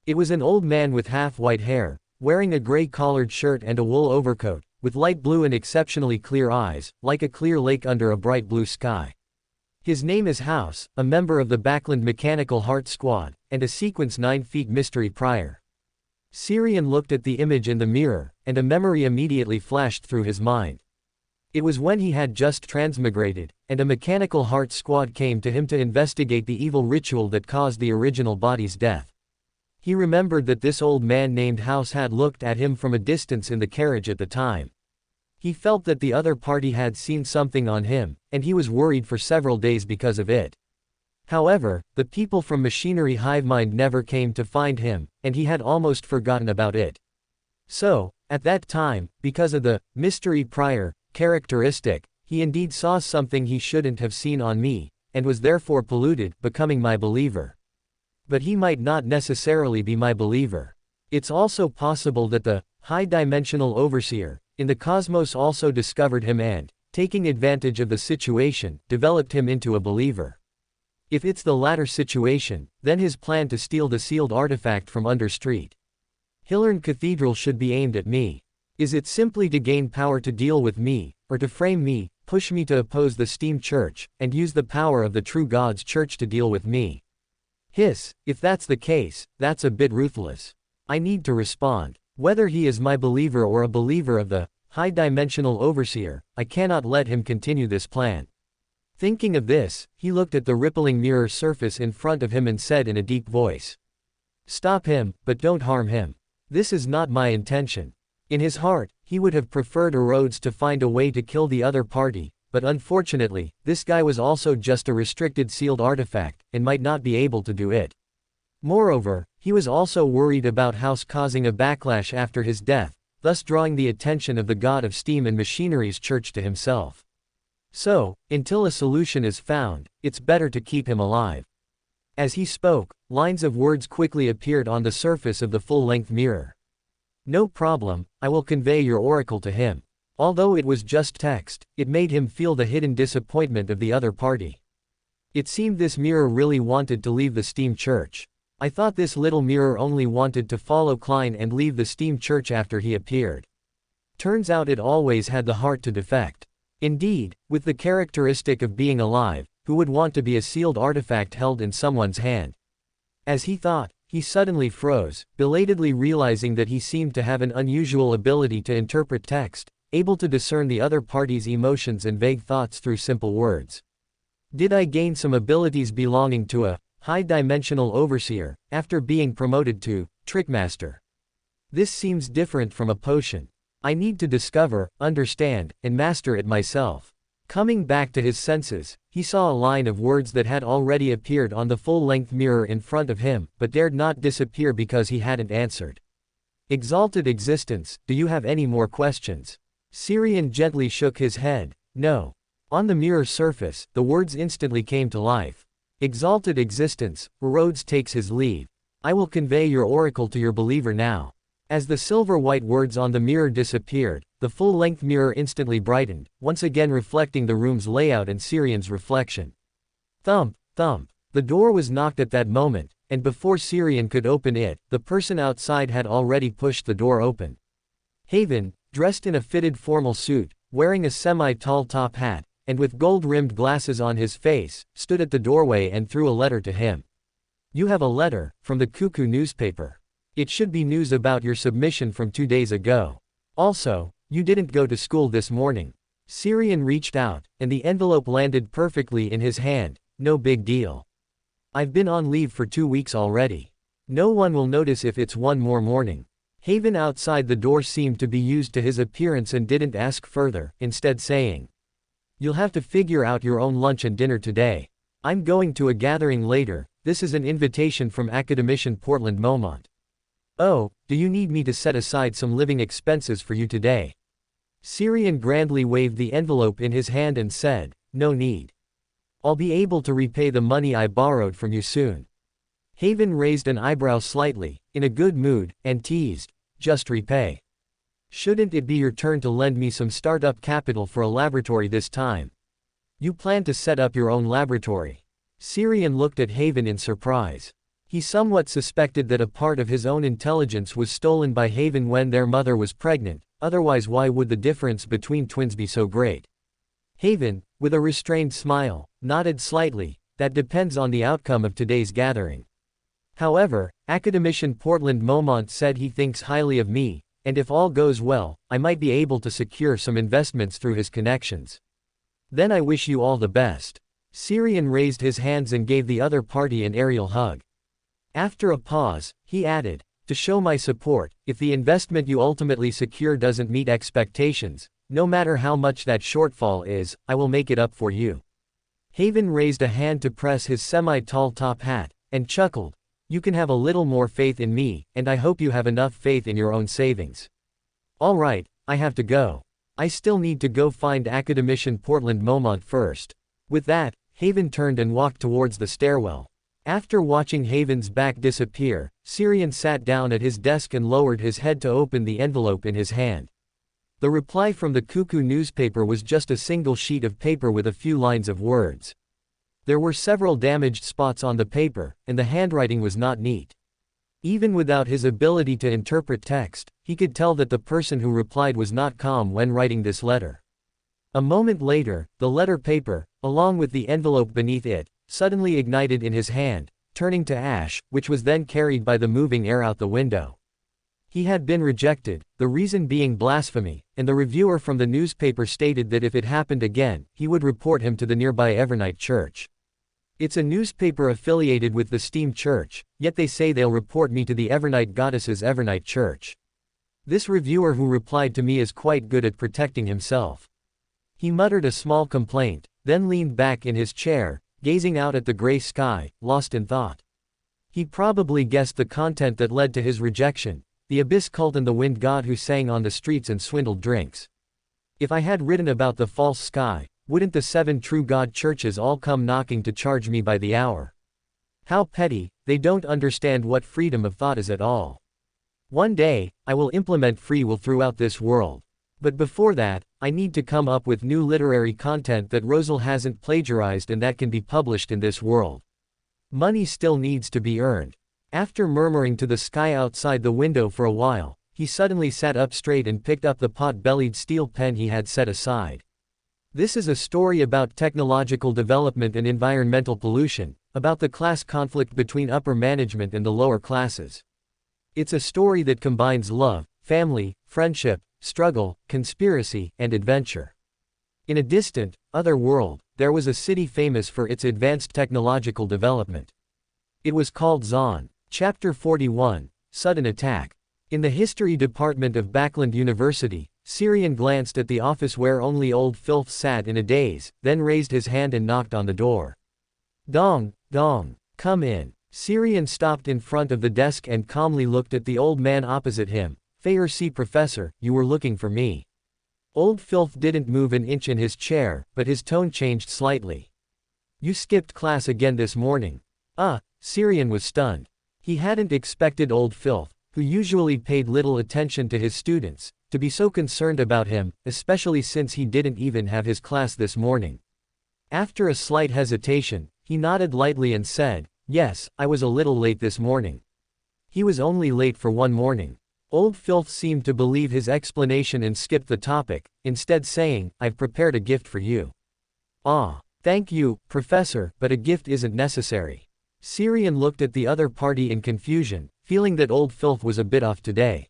It was an old man with half-white hair, wearing a gray collared shirt and a wool overcoat, with light blue and exceptionally clear eyes, like a clear lake under a bright blue sky. His name is House, a member of the Backland Mechanical Heart Squad, and a Sequence 9 Feet Mystery Prior. Syrian looked at the image in the mirror, and a memory immediately flashed through his mind. It was when he had just transmigrated, and a Mechanical Heart Squad came to him to investigate the evil ritual that caused the original body's death. He remembered that this old man named House had looked at him from a distance in the carriage at the time. He felt that the other party had seen something on him, and he was worried for several days because of it. However, the people from Machinery Hivemind never came to find him, and he had almost forgotten about it. So, at that time, because of the mystery prior characteristic, he indeed saw something he shouldn't have seen on me, and was therefore polluted, becoming my believer. But he might not necessarily be my believer. It's also possible that the high-dimensional overseer in the cosmos also discovered him and, taking advantage of the situation, developed him into a believer. If it's the latter situation, then his plan to steal the sealed artifact from under Street Hillern Cathedral should be aimed at me. Is it simply to gain power to deal with me, or to frame me, push me to oppose the Steam Church, and use the power of the true God's Church to deal with me? If that's the case, that's a bit ruthless. I need to respond. Whether he is my believer or a believer of the high-dimensional overseer, I cannot let him continue this plan. Thinking of this, he looked at the rippling mirror surface in front of him and said in a deep voice. Stop him, but don't harm him. This is not my intention. In his heart, he would have preferred Rhodes to find a way to kill the other party, but unfortunately, this guy was also just a restricted sealed artifact, and might not be able to do it. Moreover, he was also worried about House causing a backlash after his death, thus drawing the attention of the God of Steam and Machinery's church to himself. So, until a solution is found, it's better to keep him alive. As he spoke, lines of words quickly appeared on the surface of the full-length mirror. No problem, I will convey your oracle to him. Although it was just text, it made him feel the hidden disappointment of the other party. It seemed this mirror really wanted to leave the steam church. I thought this little mirror only wanted to follow Klein and leave the steam church after he appeared. Turns out it always had the heart to defect. Indeed, with the characteristic of being alive, who would want to be a sealed artifact held in someone's hand? As he thought, he suddenly froze, belatedly realizing that he seemed to have an unusual ability to interpret text, able to discern the other party's emotions and vague thoughts through simple words. Did I gain some abilities belonging to a high-dimensional overseer, after being promoted to trickmaster? This seems different from a potion. I need to discover, understand, and master it myself. Coming back to his senses, he saw a line of words that had already appeared on the full-length mirror in front of him, but dared not disappear because he hadn't answered. Exalted existence, do you have any more questions? Syrian gently shook his head. No. On the mirror surface, the words instantly came to life. Exalted existence, Rhodes takes his leave. I will convey your oracle to your believer now. As the silver-white words on the mirror disappeared, the full-length mirror instantly brightened, once again reflecting the room's layout and Syrian's reflection. Thump, thump. The door was knocked at that moment, and before Syrian could open it, the person outside had already pushed the door open. Haven, dressed in a fitted formal suit, wearing a semi-tall top hat, and with gold-rimmed glasses on his face, stood at the doorway and threw a letter to him. You have a letter, from the Cuckoo newspaper. It should be news about your submission from 2 days ago. Also, you didn't go to school this morning. Syrian reached out, and the envelope landed perfectly in his hand. No big deal. I've been on leave for 2 weeks already. No one will notice if it's one more morning. Haven outside the door seemed to be used to his appearance and didn't ask further, instead saying, You'll have to figure out your own lunch and dinner today. I'm going to a gathering later. This is an invitation from Academician Portland Momont. Oh, do you need me to set aside some living expenses for you today? Syrian grandly waved the envelope in his hand and said, No need. I'll be able to repay the money I borrowed from you soon. Haven raised an eyebrow slightly, in a good mood, and teased, Just repay. Shouldn't it be your turn to lend me some startup capital for a laboratory this time? You plan to set up your own laboratory? Syrian looked at Haven in surprise. He somewhat suspected that a part of his own intelligence was stolen by Haven when their mother was pregnant, otherwise why would the difference between twins be so great? Haven, with a restrained smile, nodded slightly. That depends on the outcome of today's gathering. However, Academician Portland Momont said he thinks highly of me, and if all goes well, I might be able to secure some investments through his connections. Then I wish you all the best. Syrian raised his hands and gave the other party an aerial hug. After a pause, he added, To show my support, if the investment you ultimately secure doesn't meet expectations, no matter how much that shortfall is, I will make it up for you. Haven raised a hand to press his semi-tall top hat, and chuckled. You can have a little more faith in me, and I hope you have enough faith in your own savings. All right, I have to go. I still need to go find Academician Portland Momont first. With that, Haven turned and walked towards the stairwell. After watching Haven's back disappear, Syrian sat down at his desk and lowered his head to open the envelope in his hand. The reply from the Cuckoo newspaper was just a single sheet of paper with a few lines of words. There were several damaged spots on the paper, and the handwriting was not neat. Even without his ability to interpret text, he could tell that the person who replied was not calm when writing this letter. A moment later, the letter paper, along with the envelope beneath it, suddenly ignited in his hand, turning to ash, which was then carried by the moving air out the window. He had been rejected, the reason being blasphemy, and the reviewer from the newspaper stated that if it happened again, he would report him to the nearby Evernight Church. It's a newspaper affiliated with the Steam Church, yet they say they'll report me to the Evernight Goddess's Evernight Church. This reviewer who replied to me is quite good at protecting himself. He muttered a small complaint, then leaned back in his chair, gazing out at the gray sky, lost in thought. He probably guessed the content that led to his rejection, the abyss cult and the wind god who sang on the streets and swindled drinks. If I had written about the false sky, wouldn't the 7 true God churches all come knocking to charge me by the hour? How petty, they don't understand what freedom of thought is at all. One day, I will implement free will throughout this world. But before that, I need to come up with new literary content that Rosal hasn't plagiarized and that can be published in this world. Money still needs to be earned. After murmuring to the sky outside the window for a while, he suddenly sat up straight and picked up the pot-bellied steel pen he had set aside. This is a story about technological development and environmental pollution, about the class conflict between upper management and the lower classes. It's a story that combines love, family, friendship, struggle, conspiracy, and adventure. In a distant, other world, there was a city famous for its advanced technological development. It was called Zon. Chapter 41, Sudden Attack. In the history department of Backland University, Syrian glanced at the office where only old Filth sat in a daze, then raised his hand and knocked on the door. Dong, dong, come in. Syrian stopped in front of the desk and calmly looked at the old man opposite him. "See, Professor, you were looking for me." Old Filth didn't move an inch in his chair, but his tone changed slightly. "You skipped class again this morning." Syrian was stunned. He hadn't expected old Filth, who usually paid little attention to his students, to be so concerned about him, especially since he didn't even have his class this morning. After a slight hesitation, he nodded lightly and said, "Yes, I was a little late this morning." He was only late for one morning. Old Filth seemed to believe his explanation and skipped the topic, instead saying, "I've prepared a gift for you." Thank you, Professor, but a gift isn't necessary." Syrian looked at the other party in confusion, feeling that old Filth was a bit off today.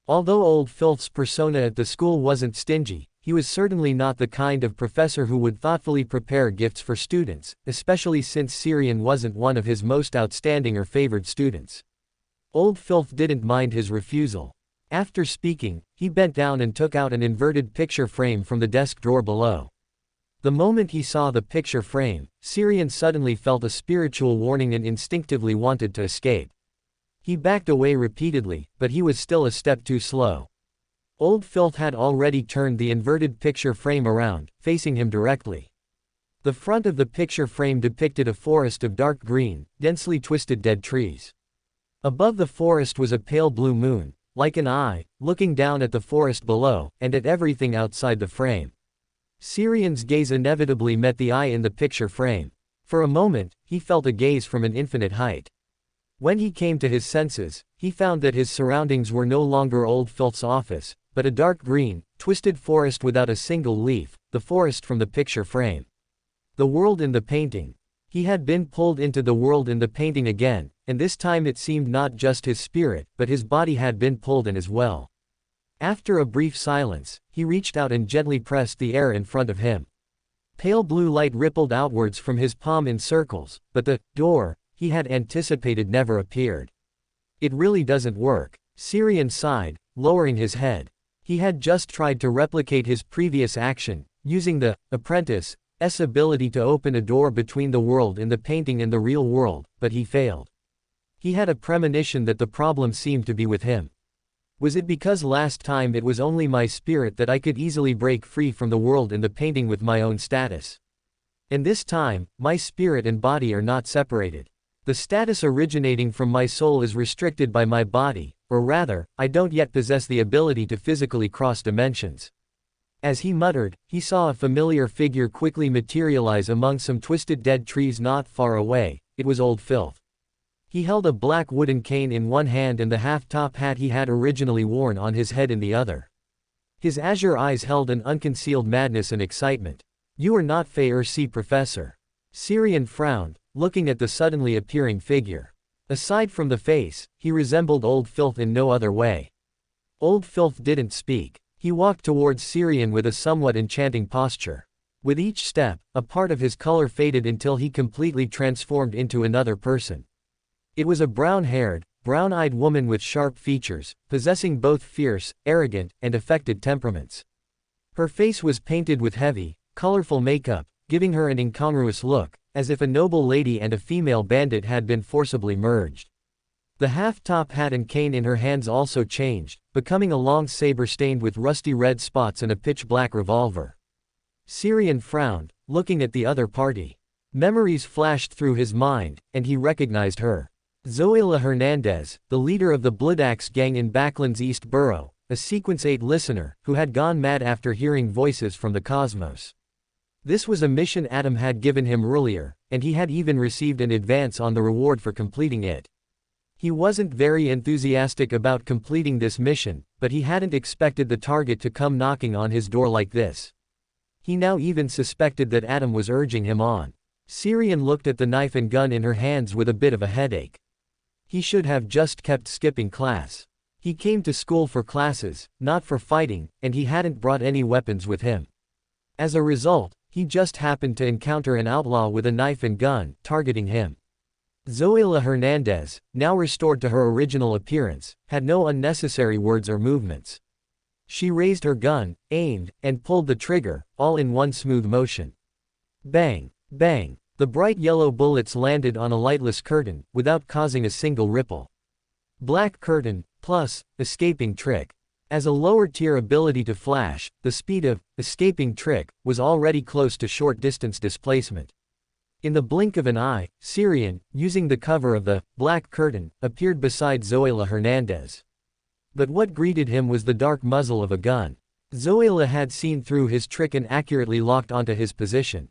Although old Filth's persona at the school wasn't stingy, he was certainly not the kind of professor who would thoughtfully prepare gifts for students, especially since Syrian wasn't one of his most outstanding or favored students. Old Filth didn't mind his refusal. After speaking, he bent down and took out an inverted picture frame from the desk drawer below. The moment he saw the picture frame, Syrian suddenly felt a spiritual warning and instinctively wanted to escape. He backed away repeatedly, but he was still a step too slow. Old Filth had already turned the inverted picture frame around, facing him directly. The front of the picture frame depicted a forest of dark green, densely twisted dead trees. Above the forest was a pale blue moon, like an eye, looking down at the forest below, and at everything outside the frame. Syrian's gaze inevitably met the eye in the picture frame. For a moment, he felt a gaze from an infinite height. When he came to his senses, he found that his surroundings were no longer old Filth's office, but a dark green, twisted forest without a single leaf, the forest from the picture frame. The world in the painting. He had been pulled into the world in the painting again, and this time it seemed not just his spirit, but his body had been pulled in as well. After a brief silence, he reached out and gently pressed the air in front of him. Pale blue light rippled outwards from his palm in circles, but the door he had anticipated never appeared. "It really doesn't work," Syrian sighed, lowering his head. He had just tried to replicate his previous action, using the apprentice's ability to open a door between the world in the painting and the real world, but he failed. He had a premonition that the problem seemed to be with him. Was it because last time it was only my spirit that I could easily break free from the world in the painting with my own status? And this time, my spirit and body are not separated. The status originating from my soul is restricted by my body, or rather, I don't yet possess the ability to physically cross dimensions. As he muttered, he saw a familiar figure quickly materialize among some twisted dead trees not far away. It was old Filth. He held a black wooden cane in one hand and the half-top hat he had originally worn on his head in the other. His azure eyes held an unconcealed madness and excitement. "You are not see, Professor." Syrian frowned, looking at the suddenly appearing figure. Aside from the face, he resembled old Filth in no other way. Old Filth didn't speak. He walked towards Syrian with a somewhat enchanting posture. With each step, a part of his color faded until he completely transformed into another person. It was a brown-haired, brown-eyed woman with sharp features, possessing both fierce, arrogant, and affected temperaments. Her face was painted with heavy, colorful makeup, giving her an incongruous look, as if a noble lady and a female bandit had been forcibly merged. The half-top hat and cane in her hands also changed, becoming a long saber stained with rusty red spots and a pitch-black revolver. Syrian frowned, looking at the other party. Memories flashed through his mind, and he recognized her. Zoila Hernandez, the leader of the Bloodaxe gang in Backland's East Borough, a Sequence 8 listener, who had gone mad after hearing voices from the cosmos. This was a mission Adam had given him earlier, and he had even received an advance on the reward for completing it. He wasn't very enthusiastic about completing this mission, but he hadn't expected the target to come knocking on his door like this. He now even suspected that Adam was urging him on. Syrian looked at the knife and gun in her hands with a bit of a headache. He should have just kept skipping class. He came to school for classes, not for fighting, and he hadn't brought any weapons with him. As a result, he just happened to encounter an outlaw with a knife and gun, targeting him. Zoila Hernandez, now restored to her original appearance, had no unnecessary words or movements. She raised her gun, aimed, and pulled the trigger, all in one smooth motion. Bang! Bang! The bright yellow bullets landed on a lightless curtain, without causing a single ripple. Black curtain, plus, escaping trick. As a lower-tier ability to flash, the speed of escaping trick was already close to short-distance displacement. In the blink of an eye, Syrian, using the cover of the black curtain, appeared beside Zoila Hernandez. But what greeted him was the dark muzzle of a gun. Zoila had seen through his trick and accurately locked onto his position.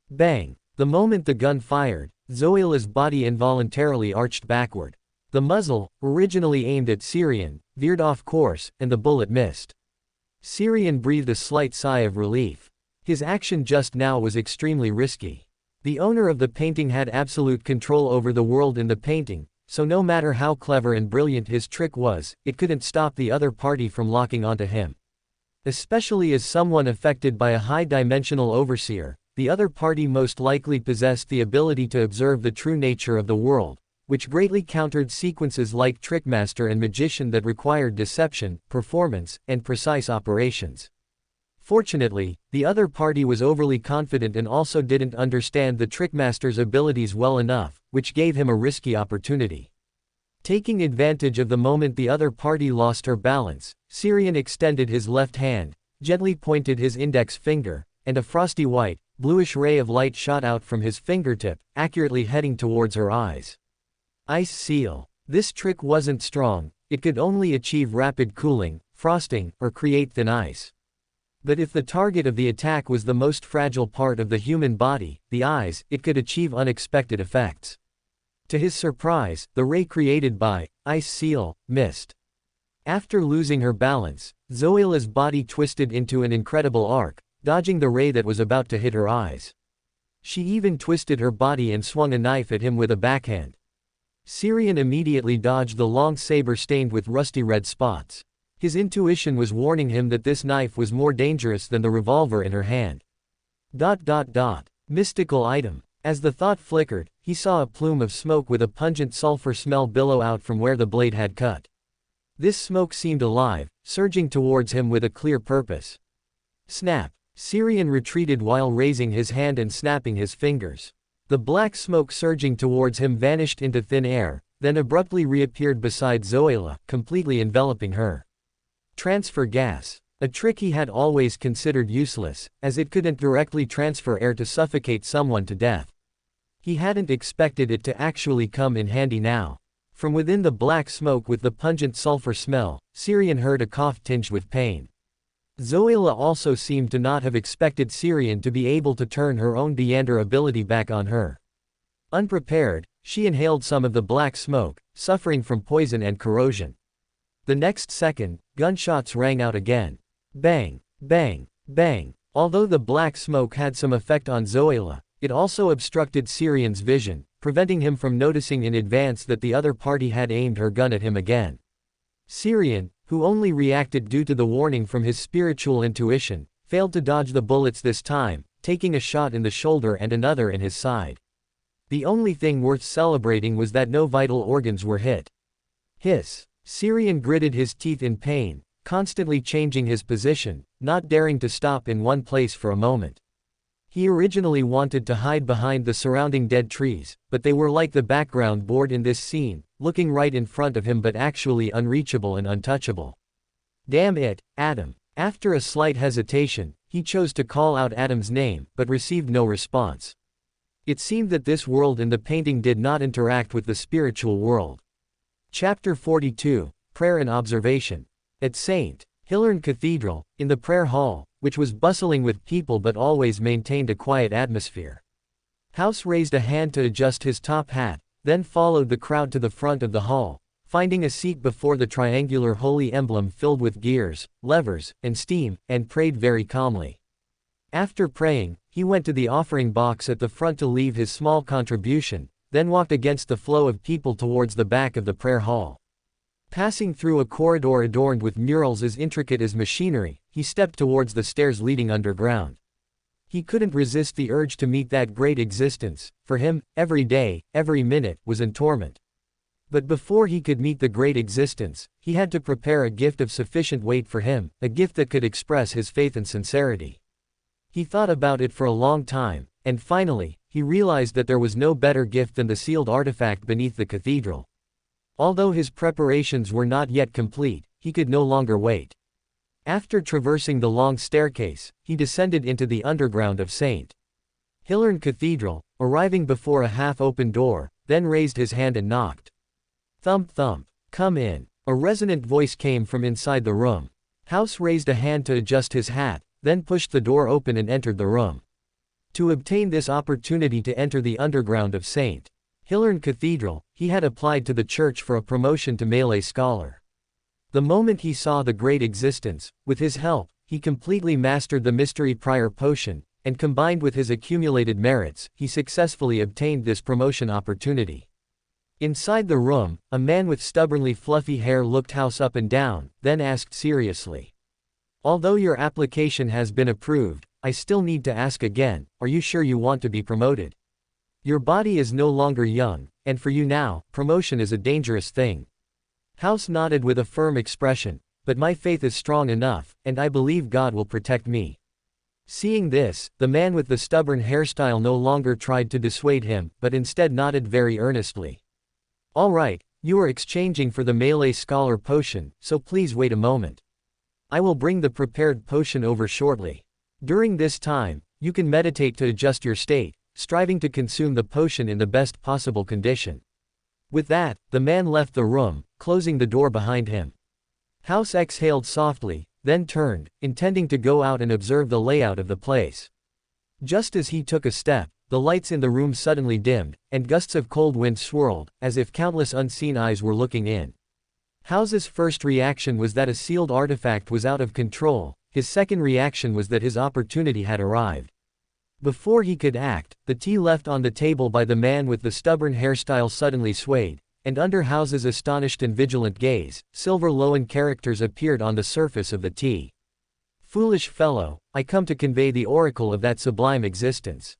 Bang! The moment the gun fired, Zoila's body involuntarily arched backward. The muzzle, originally aimed at Syrian, veered off course, and the bullet missed. Syrian breathed a slight sigh of relief. His action just now was extremely risky. The owner of the painting had absolute control over the world in the painting, so no matter how clever and brilliant his trick was, it couldn't stop the other party from locking onto him. Especially as someone affected by a high-dimensional overseer, the other party most likely possessed the ability to observe the true nature of the world, which greatly countered sequences like Trickmaster and Magician that required deception, performance, and precise operations. Fortunately, the other party was overly confident and also didn't understand the Trickmaster's abilities well enough, which gave him a risky opportunity. Taking advantage of the moment the other party lost her balance, Syrian extended his left hand, gently pointed his index finger, and a frosty white, bluish ray of light shot out from his fingertip, accurately heading towards her eyes. Ice seal. This trick wasn't strong, it could only achieve rapid cooling, frosting, or create thin ice. But if the target of the attack was the most fragile part of the human body, the eyes, it could achieve unexpected effects. To his surprise, the ray created by Ice Seal missed. After losing her balance, Zoila's body twisted into an incredible arc, dodging the ray that was about to hit her eyes. She even twisted her body and swung a knife at him with a backhand. Syrian immediately dodged the long saber stained with rusty red spots. His intuition was warning him that this knife was more dangerous than the revolver in her hand. Mystical item. As the thought flickered, he saw a plume of smoke with a pungent sulfur smell billow out from where the blade had cut. This smoke seemed alive, surging towards him with a clear purpose. Snap! Syrian retreated while raising his hand and snapping his fingers. The black smoke surging towards him vanished into thin air, then abruptly reappeared beside Zoila, completely enveloping her. Transfer gas. A trick he had always considered useless, as it couldn't directly transfer air to suffocate someone to death. He hadn't expected it to actually come in handy now. From within the black smoke with the pungent sulfur smell, Syrian heard a cough tinged with pain. Zoila also seemed to not have expected Syrian to be able to turn her own Deander ability back on her. Unprepared, she inhaled some of the black smoke, suffering from poison and corrosion. The next second, gunshots rang out again. Bang! Bang! Bang! Although the black smoke had some effect on Zoila, it also obstructed Syrian's vision, preventing him from noticing in advance that the other party had aimed her gun at him again. Syrian, who only reacted due to the warning from his spiritual intuition, failed to dodge the bullets this time, taking a shot in the shoulder and another in his side. The only thing worth celebrating was that no vital organs were hit. Hiss! Syrian gritted his teeth in pain, constantly changing his position, not daring to stop in one place for a moment. He originally wanted to hide behind the surrounding dead trees, but they were like the background board in this scene, looking right in front of him but actually unreachable and untouchable. Damn it, Adam. After a slight hesitation, he chose to call out Adam's name, but received no response. It seemed that this world in the painting did not interact with the spiritual world. Chapter 42, Prayer and Observation. At St. Hilarion Cathedral, in the prayer hall, which was bustling with people but always maintained a quiet atmosphere. House raised a hand to adjust his top hat, then followed the crowd to the front of the hall, finding a seat before the triangular holy emblem filled with gears, levers, and steam, and prayed very calmly. After praying, he went to the offering box at the front to leave his small contribution, then walked against the flow of people towards the back of the prayer hall. Passing through a corridor adorned with murals as intricate as machinery, he stepped towards the stairs leading underground. He couldn't resist the urge to meet that great existence. For him, every day, every minute, was in torment. But before he could meet the great existence, he had to prepare a gift of sufficient weight for him, a gift that could express his faith and sincerity. He thought about it for a long time, and finally, he realized that there was no better gift than the sealed artifact beneath the cathedral. Although his preparations were not yet complete, he could no longer wait. After traversing the long staircase, he descended into the underground of St. Hilarion Cathedral, arriving before a half-open door, then raised his hand and knocked. Thump thump. Come in. A resonant voice came from inside the room. House raised a hand to adjust his hat, then pushed the door open and entered the room. To obtain this opportunity to enter the underground of St. Hilarion Cathedral, he had applied to the church for a promotion to Malay scholar. The moment he saw the great existence, with his help, he completely mastered the mystery prior potion, and combined with his accumulated merits, he successfully obtained this promotion opportunity. Inside the room, a man with stubbornly fluffy hair looked House up and down, then asked seriously. Although your application has been approved, I still need to ask again, are you sure you want to be promoted? Your body is no longer young, and for you now, promotion is a dangerous thing. House nodded with a firm expression, but my faith is strong enough, and I believe God will protect me. Seeing this, the man with the stubborn hairstyle no longer tried to dissuade him, but instead nodded very earnestly. All right, you are exchanging for the Malay scholar potion, so please wait a moment. I will bring the prepared potion over shortly. During this time, you can meditate to adjust your state, striving to consume the potion in the best possible condition. With that, the man left the room, closing the door behind him. House exhaled softly, then turned, intending to go out and observe the layout of the place. Just as he took a step, the lights in the room suddenly dimmed, and gusts of cold wind swirled, as if countless unseen eyes were looking in. House's first reaction was that a sealed artifact was out of control. His second reaction was that his opportunity had arrived. Before he could act, the tea left on the table by the man with the stubborn hairstyle suddenly swayed, and under House's astonished and vigilant gaze, silver Loan characters appeared on the surface of the tea. Foolish fellow, I come to convey the oracle of that sublime existence.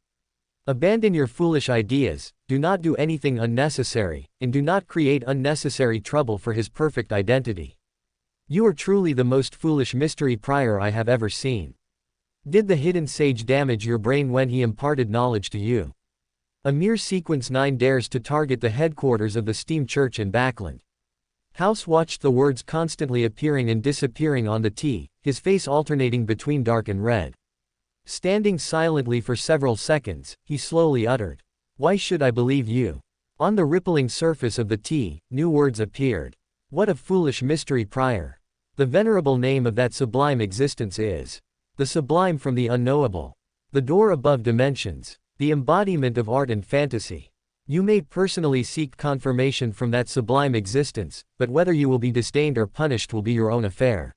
Abandon your foolish ideas, do not do anything unnecessary, and do not create unnecessary trouble for his perfect identity. You are truly the most foolish mystery prior I have ever seen. Did the hidden sage damage your brain when he imparted knowledge to you? A mere sequence 9 dares to target the headquarters of the Steam Church in Backland. House watched the words constantly appearing and disappearing on the tea, his face alternating between dark and red. Standing silently for several seconds, he slowly uttered, "Why should I believe you?" On the rippling surface of the tea, new words appeared. What a foolish mystery prior. The venerable name of that sublime existence is the sublime from the unknowable, the door above dimensions, the embodiment of art and fantasy. You may personally seek confirmation from that sublime existence, but whether you will be disdained or punished will be your own affair.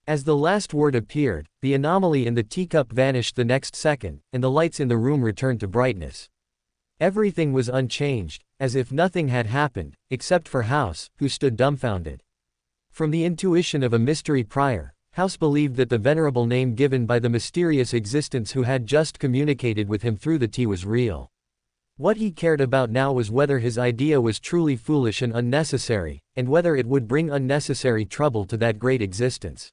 As the last word appeared, the anomaly in the teacup vanished the next second, and the lights in the room returned to brightness. Everything was unchanged, as if nothing had happened, except for House, who stood dumbfounded. From the intuition of a mystery prior, House believed that the venerable name given by the mysterious existence who had just communicated with him through the tea was real. What he cared about now was whether his idea was truly foolish and unnecessary, and whether it would bring unnecessary trouble to that great existence.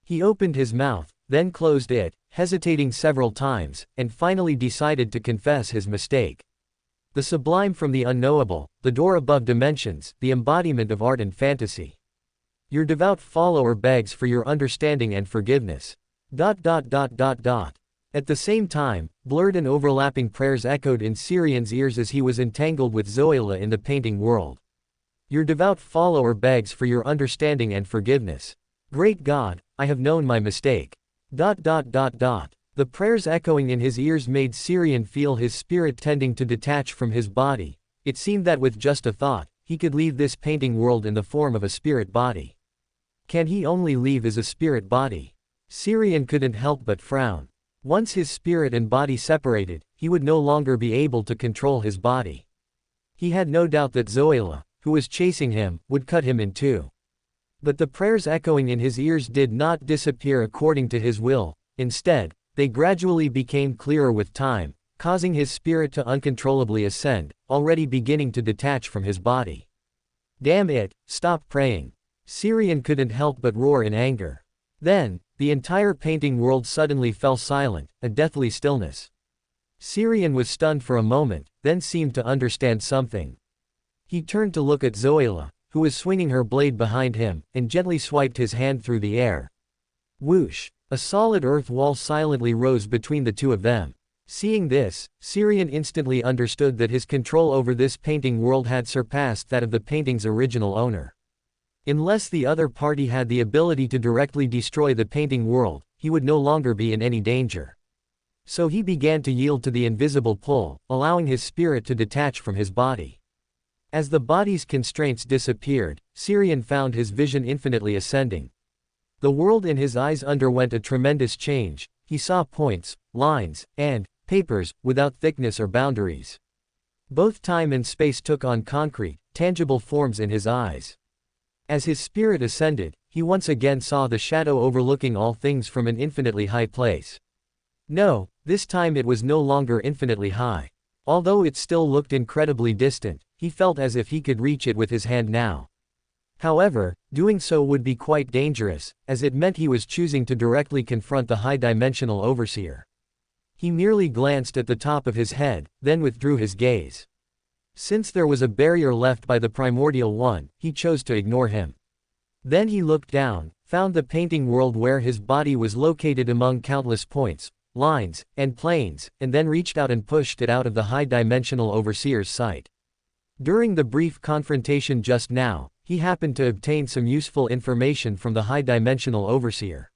He opened his mouth, then closed it, hesitating several times, and finally decided to confess his mistake. The sublime from the unknowable, the door above dimensions, the embodiment of art and fantasy. Your devout follower begs for your understanding and forgiveness. ... At the same time, blurred and overlapping prayers echoed in Syrian's ears as he was entangled with Zoila in the painting world. Your devout follower begs for your understanding and forgiveness. Great God, I have known my mistake. The prayers echoing in his ears made Syrian feel his spirit tending to detach from his body. It seemed that with just a thought, he could leave this painting world in the form of a spirit body. Can he only leave as a spirit body? Syrian couldn't help but frown. Once his spirit and body separated, he would no longer be able to control his body. He had no doubt that Zoila, who was chasing him, would cut him in two. But the prayers echoing in his ears did not disappear according to his will. Instead, they gradually became clearer with time, causing his spirit to uncontrollably ascend, already beginning to detach from his body. Damn it, stop praying. Syrian couldn't help but roar in anger. Then, the entire painting world suddenly fell silent, a deathly stillness. Syrian was stunned for a moment, then seemed to understand something. He turned to look at Zoila, who was swinging her blade behind him, and gently swiped his hand through the air. Whoosh! A solid earth wall silently rose between the two of them. Seeing this, Syrian instantly understood that his control over this painting world had surpassed that of the painting's original owner. Unless the other party had the ability to directly destroy the painting world, he would no longer be in any danger. So he began to yield to the invisible pull, allowing his spirit to detach from his body. As the body's constraints disappeared, Syrian found his vision infinitely ascending. The world in his eyes underwent a tremendous change. He saw points, lines, and papers, without thickness or boundaries. Both time and space took on concrete, tangible forms in his eyes. As his spirit ascended, he once again saw the shadow overlooking all things from an infinitely high place. No, this time it was no longer infinitely high. Although it still looked incredibly distant, he felt as if he could reach it with his hand now. However, doing so would be quite dangerous, as it meant he was choosing to directly confront the high-dimensional overseer. He merely glanced at the top of his head, then withdrew his gaze. Since there was a barrier left by the primordial one, he chose to ignore him. Then he looked down, found the painting world where his body was located among countless points, lines, and planes, and then reached out and pushed it out of the high-dimensional overseer's sight. During the brief confrontation just now, he happened to obtain some useful information from the high-dimensional overseer.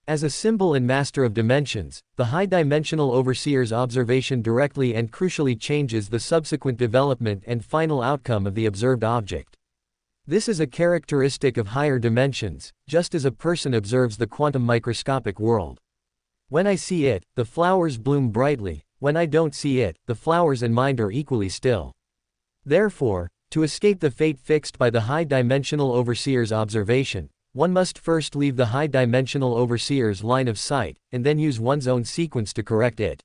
As a symbol and master of dimensions, the high-dimensional overseer's observation directly and crucially changes the subsequent development and final outcome of the observed object. This is a characteristic of higher dimensions, just as a person observes the quantum microscopic world. When I see it, the flowers bloom brightly. When I don't see it, the flowers and mind are equally still. Therefore, to escape the fate fixed by the high-dimensional overseer's observation, one must first leave the high-dimensional overseer's line of sight, and then use one's own sequence to correct it.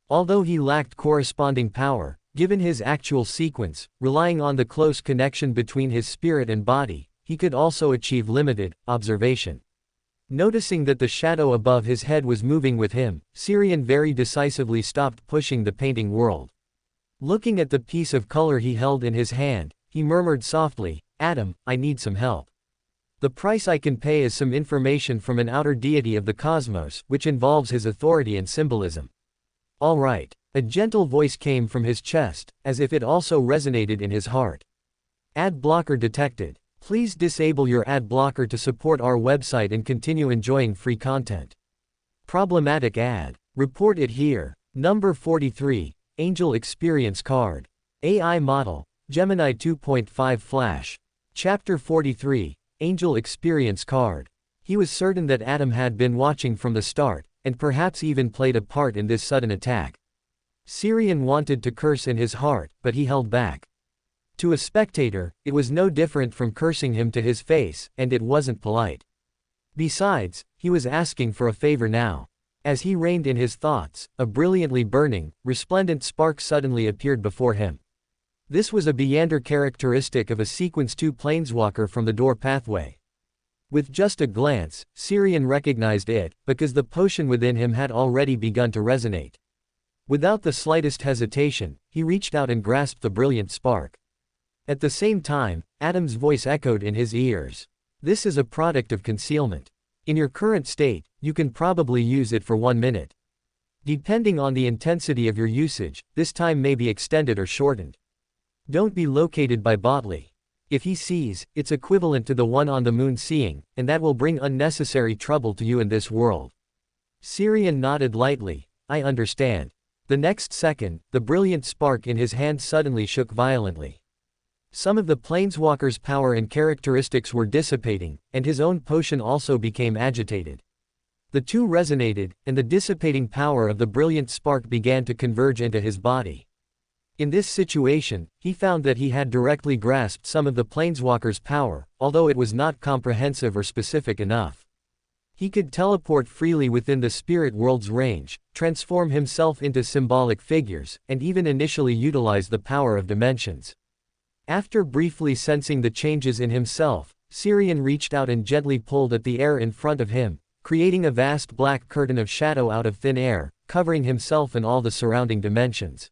Although he lacked corresponding power, given his actual sequence, relying on the close connection between his spirit and body, he could also achieve limited observation. Noticing that the shadow above his head was moving with him, Syrian very decisively stopped pushing the painting world. Looking at the piece of color he held in his hand, he murmured softly, "Adam, I need some help. The price I can pay is some information from an outer deity of the cosmos, which involves his authority and symbolism." "All right." A gentle voice came from his chest, as if it also resonated in his heart. Ad blocker detected. Please disable your ad blocker to support our website and continue enjoying free content. Problematic ad. Report it here. Number 43. Angel Experience Card. AI Model. Gemini 2.5 Flash. Chapter 43. Angel Experience Card. He was certain that Adam had been watching from the start, and perhaps even played a part in this sudden attack. Syrian wanted to curse in his heart, but he held back. To a spectator, it was no different from cursing him to his face, and it wasn't polite. Besides, he was asking for a favor now. As he reined in his thoughts, a brilliantly burning, resplendent spark suddenly appeared before him. This was a Beyonder characteristic of a Sequence 2 planeswalker from the door pathway. With just a glance, Syrian recognized it, because the potion within him had already begun to resonate. Without the slightest hesitation, he reached out and grasped the brilliant spark. At the same time, Adam's voice echoed in his ears. "This is a product of concealment. In your current state, you can probably use it for 1 minute. Depending on the intensity of your usage, this time may be extended or shortened. Don't be located by Botley. If he sees, it's equivalent to the one on the moon seeing, and that will bring unnecessary trouble to you in this world. Syrian nodded lightly. I understand. The next second, the brilliant spark in his hand suddenly shook violently. Some of the planeswalker's power and characteristics were dissipating, and his own potion also became agitated. The two resonated, and the dissipating power of the brilliant spark began to converge into his body. In this situation, he found that he had directly grasped some of the planeswalker's power, although it was not comprehensive or specific enough. He could teleport freely within the spirit world's range, transform himself into symbolic figures, and even initially utilize the power of dimensions. After briefly sensing the changes in himself, Syrian reached out and gently pulled at the air in front of him, creating a vast black curtain of shadow out of thin air, covering himself and all the surrounding dimensions.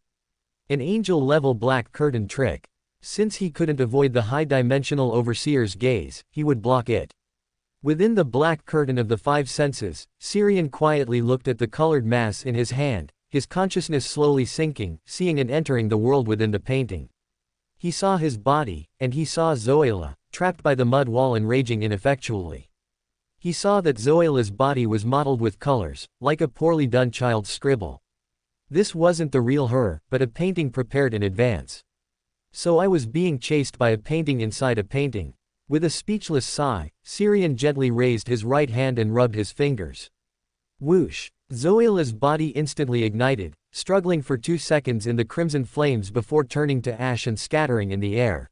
An angel-level black curtain trick. Since he couldn't avoid the high-dimensional overseer's gaze, he would block it. Within the black curtain of the five senses, Syrian quietly looked at the colored mass in his hand, his consciousness slowly sinking, seeing and entering the world within the painting. He saw his body, and he saw Zoila, trapped by the mud wall and raging ineffectually. He saw that Zoila's body was mottled with colors, like a poorly done child's scribble. This wasn't the real her, but a painting prepared in advance. So I was being chased by a painting inside a painting. With a speechless sigh, Syrian gently raised his right hand and rubbed his fingers. Whoosh! Zoila's body instantly ignited, struggling for 2 seconds in the crimson flames before turning to ash and scattering in the air.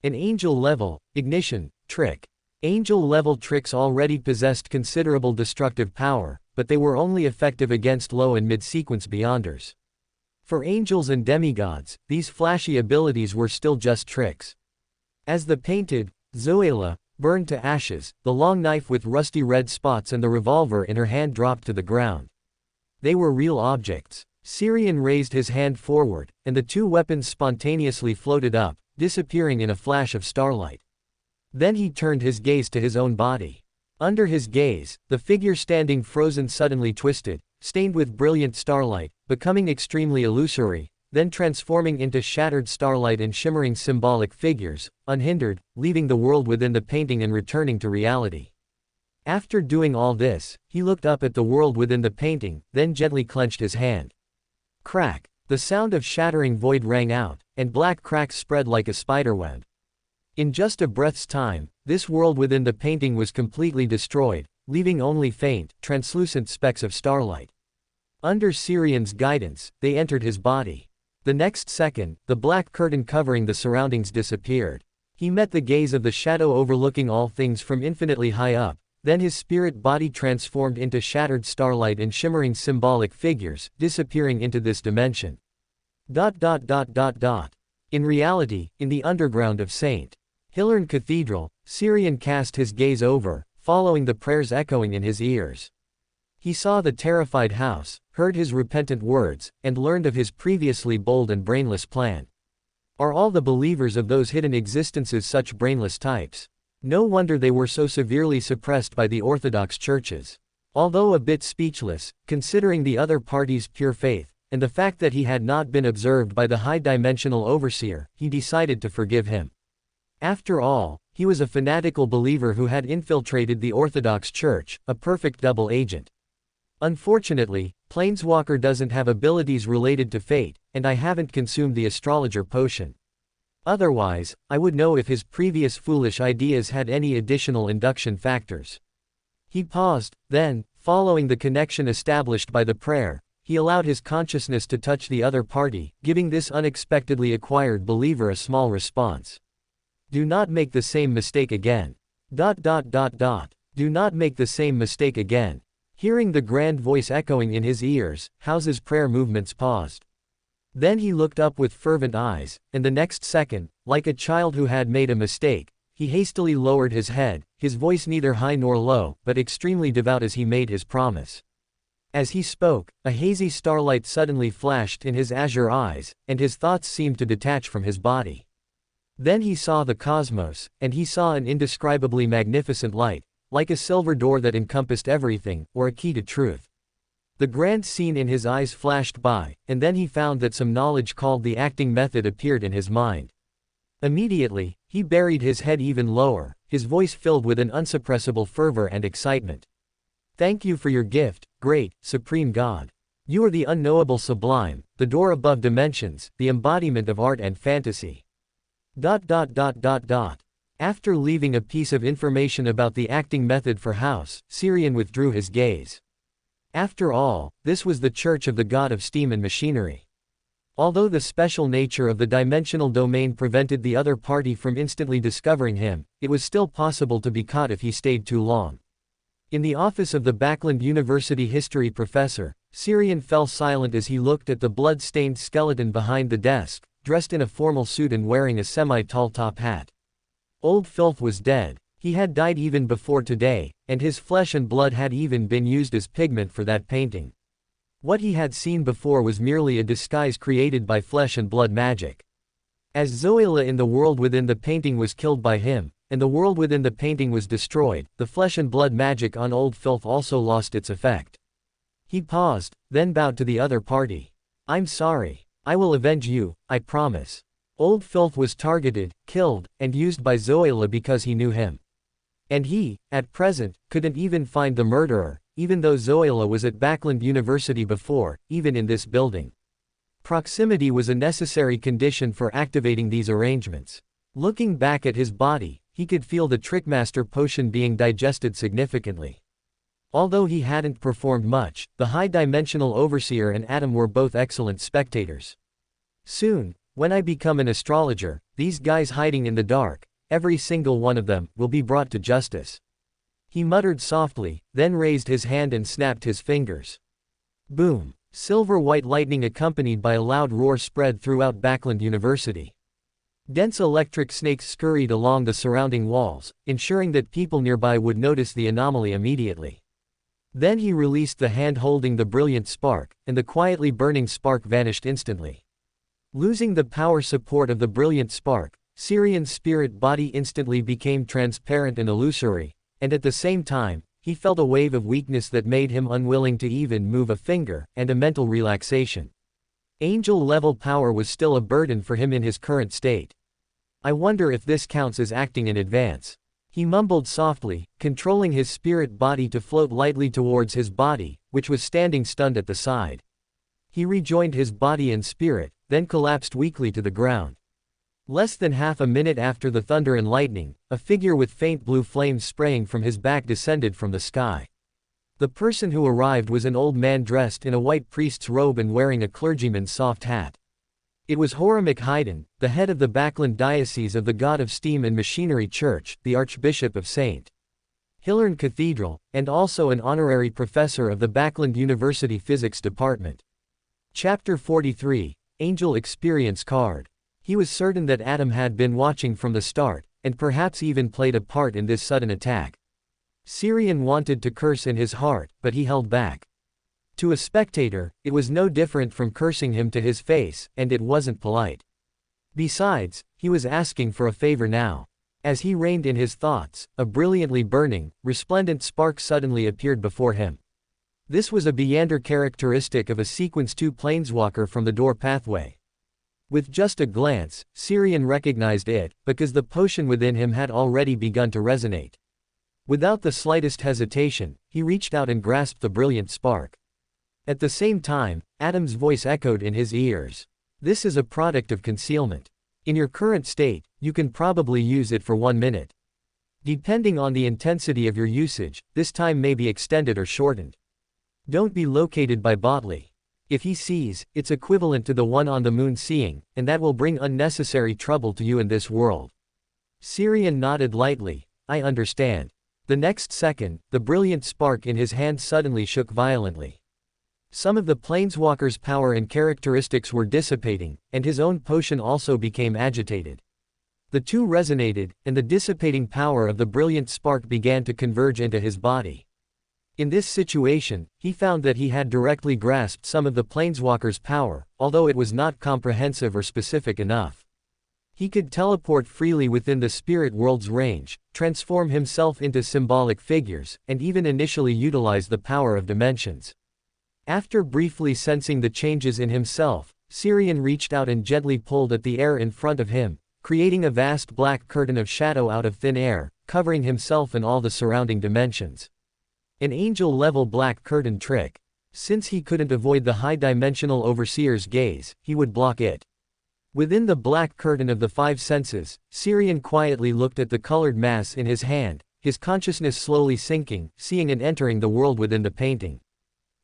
An angel-level ignition trick. Angel-level tricks already possessed considerable destructive power, but they were only effective against low and mid-sequence beyonders. For angels and demigods, these flashy abilities were still just tricks. As the painted Zoila burned to ashes, the long knife with rusty red spots and the revolver in her hand dropped to the ground. They were real objects. Syrian raised his hand forward, and the two weapons spontaneously floated up, disappearing in a flash of starlight. Then he turned his gaze to his own body. Under his gaze, the figure standing frozen suddenly twisted, stained with brilliant starlight, becoming extremely illusory, then transforming into shattered starlight and shimmering symbolic figures, unhindered, leaving the world within the painting and returning to reality. After doing all this, he looked up at the world within the painting, then gently clenched his hand. Crack! The sound of shattering void rang out, and black cracks spread like a spiderweb. In just a breath's time, this world within the painting was completely destroyed, leaving only faint, translucent specks of starlight. Under Syrian's guidance, they entered his body. The next second, the black curtain covering the surroundings disappeared. He met the gaze of the shadow overlooking all things from infinitely high up, then his spirit body transformed into shattered starlight and shimmering symbolic figures, disappearing into this dimension. In reality, in the underground of St. Hilern Cathedral, Syrian cast his gaze over, following the prayers echoing in his ears. He saw the terrified house, heard his repentant words, and learned of his previously bold and brainless plan. Are all the believers of those hidden existences such brainless types? No wonder they were so severely suppressed by the Orthodox churches. Although a bit speechless, considering the other party's pure faith, and the fact that he had not been observed by the high-dimensional overseer, he decided to forgive him. After all, he was a fanatical believer who had infiltrated the Orthodox Church, a perfect double agent. Unfortunately, Planeswalker doesn't have abilities related to fate, and I haven't consumed the astrologer potion. Otherwise, I would know if his previous foolish ideas had any additional induction factors. He paused, then, following the connection established by the prayer, he allowed his consciousness to touch the other party, giving this unexpectedly acquired believer a small response. Do not make the same mistake again. Do not make the same mistake again. Hearing the grand voice echoing in his ears, House's prayer movements paused. Then he looked up with fervent eyes, and the next second, like a child who had made a mistake, he hastily lowered his head, his voice neither high nor low, but extremely devout as he made his promise. As he spoke, a hazy starlight suddenly flashed in his azure eyes, and his thoughts seemed to detach from his body. Then he saw the cosmos, and he saw an indescribably magnificent light, like a silver door that encompassed everything, or a key to truth. The grand scene in his eyes flashed by, and then he found that some knowledge called the acting method appeared in his mind. Immediately, he buried his head even lower, his voice filled with an unsuppressible fervor and excitement. Thank you for your gift, great, supreme God. You are the unknowable sublime, the door above dimensions, the embodiment of art and fantasy. After leaving a piece of information about the acting method for House, Xiang withdrew his gaze. After all, this was the church of the god of steam and machinery. Although the special nature of the dimensional domain prevented the other party from instantly discovering him, it was still possible to be caught if he stayed too long. In the office of the Backland University history professor, Xiang fell silent as he looked at the blood-stained skeleton behind the desk, dressed in a formal suit and wearing a semi-tall top hat. Old Filth was dead. He had died even before today, and his flesh and blood had even been used as pigment for that painting. What he had seen before was merely a disguise created by flesh and blood magic. As Zoila in the world within the painting was killed by him, and the world within the painting was destroyed, the flesh and blood magic on Old Filth also lost its effect. He paused, then bowed to the other party. I'm sorry. I will avenge you, I promise. Old Filth was targeted, killed, and used by Zoila because he knew him. And he, at present, couldn't even find the murderer, even though Zoila was at Backland University before, even in this building. Proximity was a necessary condition for activating these arrangements. Looking back at his body, he could feel the Trickmaster potion being digested significantly. Although he hadn't performed much, the high-dimensional overseer and Adam were both excellent spectators. Soon, when I become an astrologer, these guys hiding in the dark, every single one of them, will be brought to justice. He muttered softly, then raised his hand and snapped his fingers. Boom! Silver-white lightning accompanied by a loud roar spread throughout Backland University. Dense electric snakes scurried along the surrounding walls, ensuring that people nearby would notice the anomaly immediately. Then he released the hand holding the brilliant spark, and the quietly burning spark vanished instantly. Losing the power support of the brilliant spark, Xiang's spirit body instantly became transparent and illusory, and at the same time, he felt a wave of weakness that made him unwilling to even move a finger, and a mental relaxation. Angel-level power was still a burden for him in his current state. I wonder if this counts as acting in advance. He mumbled softly, controlling his spirit body to float lightly towards his body, which was standing stunned at the side. He rejoined his body and spirit, then collapsed weakly to the ground. Less than half a minute after the thunder and lightning, a figure with faint blue flames spraying from his back descended from the sky. The person who arrived was an old man dressed in a white priest's robe and wearing a clergyman's soft hat. It was Horamic Haydn, the head of the Backland Diocese of the God of Steam and Machinery Church, the Archbishop of St. Hilarion Cathedral, and also an honorary professor of the Backland University Physics Department. Chapter 43, Angel Experience Card. He was certain that Adam had been watching from the start, and perhaps even played a part in this sudden attack. Xiang wanted to curse in his heart, but he held back. To a spectator, it was no different from cursing him to his face, and it wasn't polite. Besides, he was asking for a favor now. As he reined in his thoughts, a brilliantly burning, resplendent spark suddenly appeared before him. This was a Beyander characteristic of a Sequence 2 planeswalker from the door pathway. With just a glance, Xiang recognized it, because the potion within him had already begun to resonate. Without the slightest hesitation, he reached out and grasped the brilliant spark. At the same time, Adam's voice echoed in his ears. This is a product of concealment. In your current state, you can probably use it for 1 minute. Depending on the intensity of your usage, this time may be extended or shortened. Don't be located by Botley. If he sees, it's equivalent to the one on the moon seeing, and that will bring unnecessary trouble to you in this world. Xiang nodded lightly. I understand. The next second, the brilliant spark in his hand suddenly shook violently. Some of the planeswalker's power and characteristics were dissipating, and his own potion also became agitated. The two resonated, and the dissipating power of the brilliant spark began to converge into his body. In this situation, he found that he had directly grasped some of the planeswalker's power, although it was not comprehensive or specific enough. He could teleport freely within the spirit world's range, transform himself into symbolic figures, and even initially utilize the power of dimensions. After briefly sensing the changes in himself, Syrian reached out and gently pulled at the air in front of him, creating a vast black curtain of shadow out of thin air, covering himself and all the surrounding dimensions. An angel-level black curtain trick. Since he couldn't avoid the high-dimensional overseer's gaze, he would block it. Within the black curtain of the five senses, Syrian quietly looked at the colored mass in his hand, his consciousness slowly sinking, seeing and entering the world within the painting.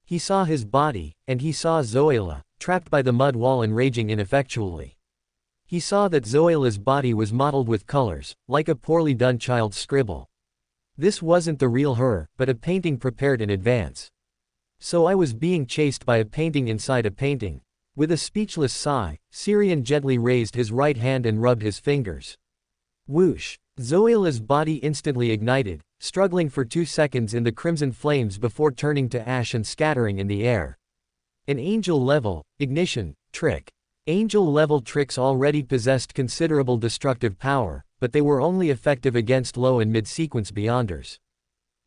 He saw his body, and he saw Zoila, trapped by the mud wall and raging ineffectually. He saw that Zoila's body was mottled with colors, like a poorly done child's scribble. This wasn't the real her, but a painting prepared in advance. So I was being chased by a painting inside a painting. With a speechless sigh, Syrian gently raised his right hand and rubbed his fingers. Whoosh! Zoila's body instantly ignited, struggling for 2 seconds in the crimson flames before turning to ash and scattering in the air. An angel-level ignition trick. Angel-level tricks already possessed considerable destructive power, but they were only effective against low and mid-sequence beyonders.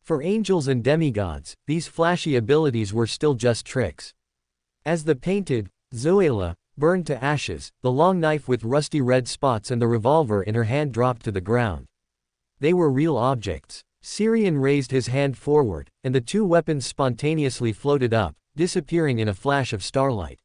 For angels and demigods, these flashy abilities were still just tricks. As the painted Zoila burned to ashes, the long knife with rusty red spots and the revolver in her hand dropped to the ground. They were real objects. Syrian raised his hand forward, and the two weapons spontaneously floated up, disappearing in a flash of starlight.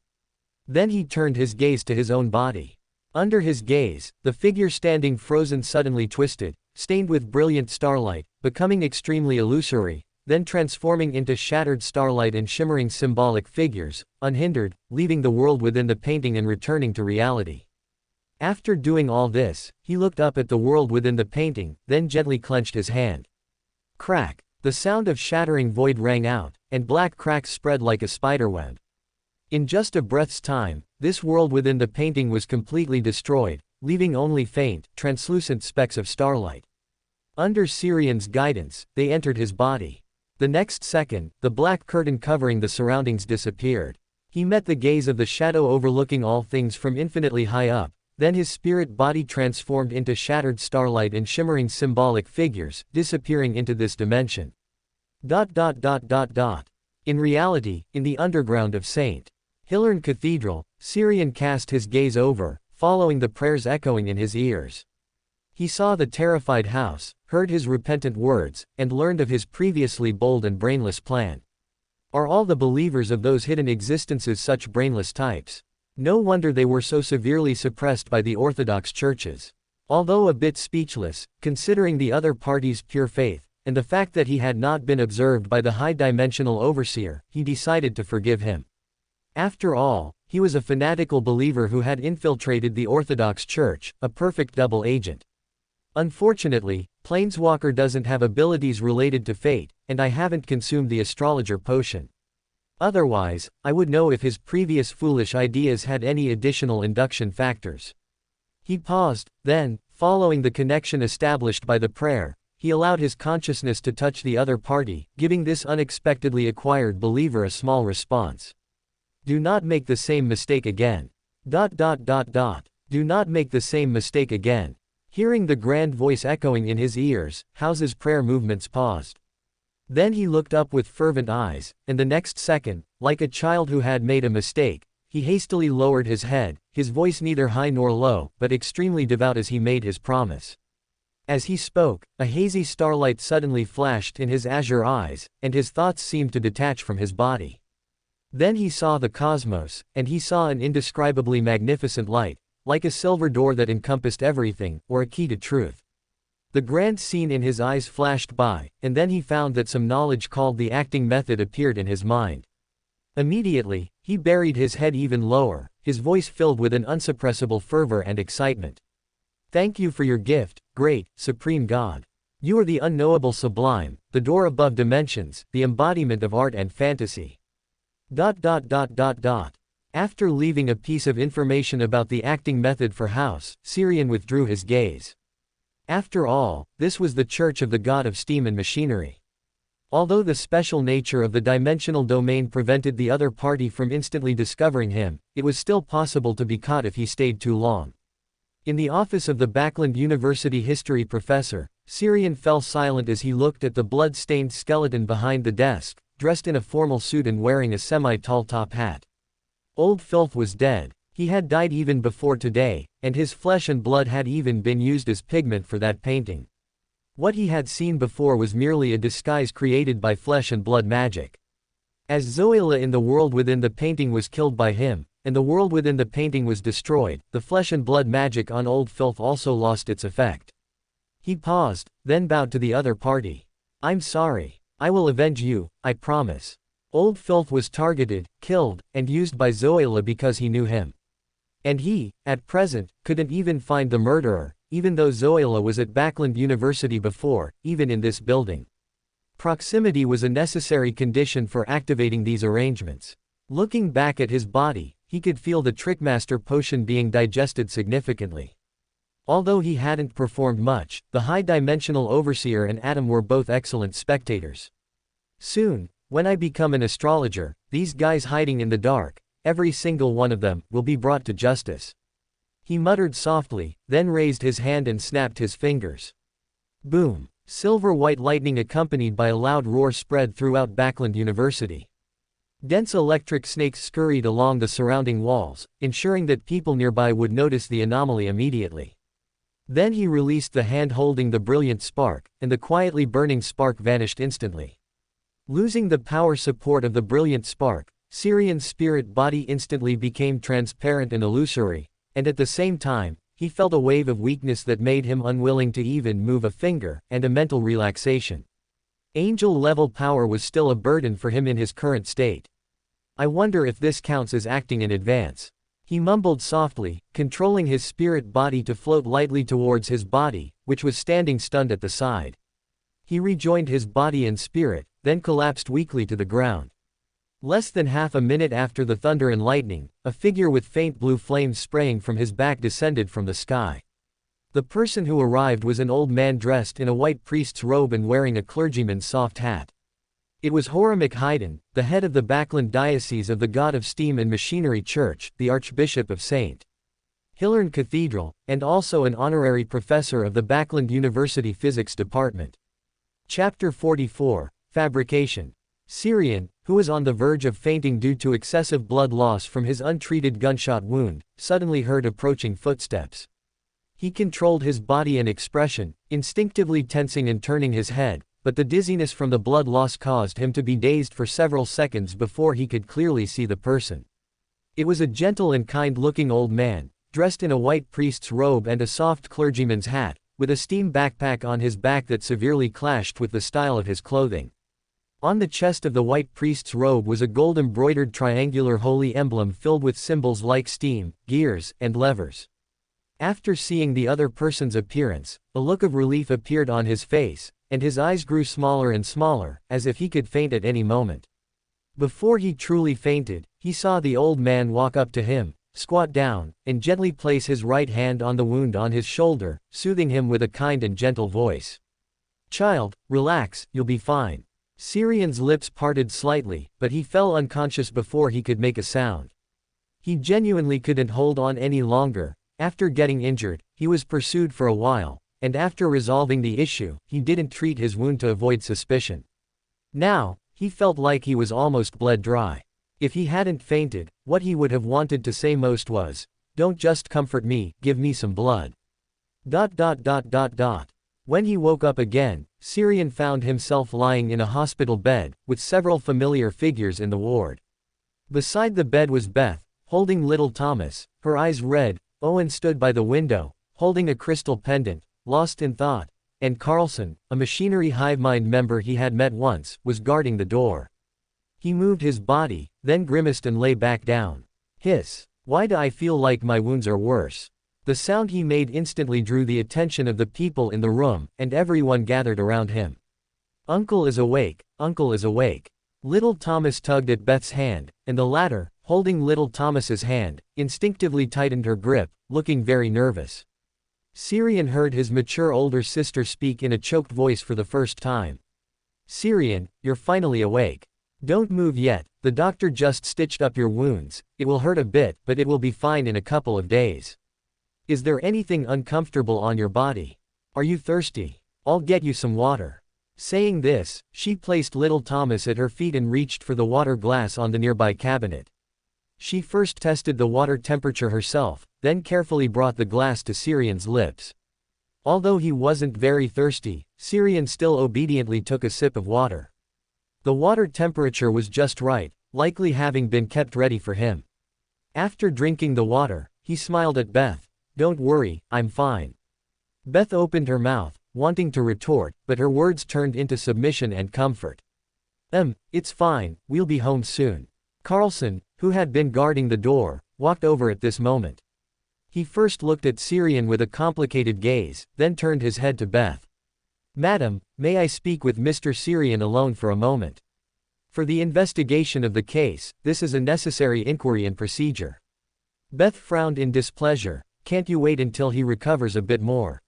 Then he turned his gaze to his own body. Under his gaze, the figure standing frozen suddenly twisted, stained with brilliant starlight, becoming extremely illusory, then transforming into shattered starlight and shimmering symbolic figures, unhindered, leaving the world within the painting and returning to reality. After doing all this, he looked up at the world within the painting, then gently clenched his hand. Crack! The sound of shattering void rang out, and black cracks spread like a spiderweb. In just a breath's time, this world within the painting was completely destroyed, leaving only faint, translucent specks of starlight. Under Syrian's guidance, they entered his body. The next second, the black curtain covering the surroundings disappeared. He met the gaze of the shadow overlooking all things from infinitely high up, then his spirit body transformed into shattered starlight and shimmering symbolic figures, disappearing into this dimension. In reality, in the underground of St. Hilarion Cathedral, Syrian cast his gaze over, following the prayers echoing in his ears. He saw the terrified house, heard his repentant words, and learned of his previously bold and brainless plan. Are all the believers of those hidden existences such brainless types? No wonder they were so severely suppressed by the Orthodox churches. Although a bit speechless, considering the other party's pure faith, and the fact that he had not been observed by the high-dimensional overseer, he decided to forgive him. After all, he was a fanatical believer who had infiltrated the Orthodox Church, a perfect double agent. Unfortunately, Planeswalker doesn't have abilities related to fate, and I haven't consumed the astrologer potion. Otherwise, I would know if his previous foolish ideas had any additional induction factors. He paused, then, following the connection established by the prayer, he allowed his consciousness to touch the other party, giving this unexpectedly acquired believer a small response. Do not make the same mistake again. Do not make the same mistake again. Hearing the grand voice echoing in his ears, House's prayer movements paused. Then he looked up with fervent eyes, and the next second, like a child who had made a mistake, he hastily lowered his head, his voice neither high nor low, but extremely devout as he made his promise. As he spoke, a hazy starlight suddenly flashed in his azure eyes, and his thoughts seemed to detach from his body. Then he saw the cosmos, and he saw an indescribably magnificent light, like a silver door that encompassed everything, or a key to truth. The grand scene in his eyes flashed by, and then he found that some knowledge called the acting method appeared in his mind. Immediately, he buried his head even lower, his voice filled with an unsuppressible fervor and excitement. Thank you for your gift, great, supreme God. You are the unknowable sublime, the door above dimensions, the embodiment of art and fantasy. After leaving a piece of information about the acting method for House, Syrian withdrew his gaze. After all, this was the church of the god of steam and machinery. Although the special nature of the dimensional domain prevented the other party from instantly discovering him, it was still possible to be caught if he stayed too long. In the office of the Backland University history professor, Syrian fell silent as he looked at the blood-stained skeleton behind the desk, dressed in a formal suit and wearing a semi-tall top hat. Old Filth was dead. He had died even before today, and his flesh and blood had even been used as pigment for that painting. What he had seen before was merely a disguise created by flesh and blood magic. As Zoila in the world within the painting was killed by him, and the world within the painting was destroyed, the flesh and blood magic on Old Filth also lost its effect. He paused, then bowed to the other party. "I'm sorry. I will avenge you, I promise." Old Filth was targeted, killed, and used by Zoila because he knew him. And he, at present, couldn't even find the murderer, even though Zoila was at Backland University before, even in this building. Proximity was a necessary condition for activating these arrangements. Looking back at his body, he could feel the Trickmaster potion being digested significantly. Although he hadn't performed much, the high-dimensional Overseer and Atom were both excellent spectators. Soon, when I become an astrologer, these guys hiding in the dark, every single one of them, will be brought to justice. He muttered softly, then raised his hand and snapped his fingers. Boom! Silver-white lightning accompanied by a loud roar spread throughout Backland University. Dense electric snakes scurried along the surrounding walls, ensuring that people nearby would notice the anomaly immediately. Then he released the hand holding the brilliant spark, and the quietly burning spark vanished instantly. Losing the power support of the brilliant spark, Syrian's spirit body instantly became transparent and illusory, and at the same time, he felt a wave of weakness that made him unwilling to even move a finger, and a mental relaxation. Angel-level power was still a burden for him in his current state. I wonder if this counts as acting in advance. He mumbled softly, controlling his spirit body to float lightly towards his body, which was standing stunned at the side. He rejoined his body and spirit, then collapsed weakly to the ground. Less than half a minute after the thunder and lightning, a figure with faint blue flames spraying from his back descended from the sky. The person who arrived was an old man dressed in a white priest's robe and wearing a clergyman's soft hat. It was Horamik Haydn, the head of the Backland Diocese of the God of Steam and Machinery Church, the Archbishop of St. Hilern Cathedral, and also an honorary professor of the Backland University Physics Department. Chapter 44, Fabrication. Syrian, who was on the verge of fainting due to excessive blood loss from his untreated gunshot wound, suddenly heard approaching footsteps. He controlled his body and expression, instinctively tensing and turning his head, but the dizziness from the blood loss caused him to be dazed for several seconds before he could clearly see the person. It was a gentle and kind-looking old man, dressed in a white priest's robe and a soft clergyman's hat, with a steam backpack on his back that severely clashed with the style of his clothing. On the chest of the white priest's robe was a gold-embroidered triangular holy emblem filled with symbols like steam, gears, and levers. After seeing the other person's appearance, a look of relief appeared on his face, and his eyes grew smaller and smaller, as if he could faint at any moment. Before he truly fainted, he saw the old man walk up to him, squat down, and gently place his right hand on the wound on his shoulder, soothing him with a kind and gentle voice. "Child, relax, you'll be fine." Syrian's lips parted slightly, but he fell unconscious before he could make a sound. He genuinely couldn't hold on any longer. After getting injured, he was pursued for a while, and after resolving the issue, he didn't treat his wound to avoid suspicion. Now, he felt like he was almost bled dry. If he hadn't fainted, what he would have wanted to say most was, "Don't just comfort me, give me some blood." When he woke up again, Syrian found himself lying in a hospital bed, with several familiar figures in the ward. Beside the bed was Beth, holding little Thomas, her eyes red. Owen stood by the window, holding a crystal pendant, lost in thought, and Carlson, a machinery hivemind member he had met once, was guarding the door. He moved his body, then grimaced and lay back down. Hiss. Why do I feel like my wounds are worse? The sound he made instantly drew the attention of the people in the room, and everyone gathered around him. Uncle is awake, Uncle is awake. Little Thomas tugged at Beth's hand, and the latter, holding little Thomas's hand, instinctively tightened her grip, looking very nervous. Syrian heard his mature older sister speak in a choked voice for the first time. "Syrian, you're finally awake. Don't move yet, the doctor just stitched up your wounds, it will hurt a bit but it will be fine in a couple of days. Is there anything uncomfortable on your body? Are you thirsty? I'll get you some water." Saying this, she placed little Thomas at her feet and reached for the water glass on the nearby cabinet. She first tested the water temperature herself, then carefully brought the glass to Syrian's lips. Although he wasn't very thirsty, Syrian still obediently took a sip of water. The water temperature was just right, likely having been kept ready for him. After drinking the water, he smiled at Beth. "Don't worry, I'm fine." Beth opened her mouth, wanting to retort, but her words turned into submission and comfort. It's fine, we'll be home soon." Carlson, who had been guarding the door, walked over at this moment. He first looked at Syrian with a complicated gaze, then turned his head to Beth. "Madam, may I speak with Mr. Syrian alone for a moment? For the investigation of the case, this is a necessary inquiry and procedure." Beth frowned in displeasure. "Can't you wait until he recovers a bit more?"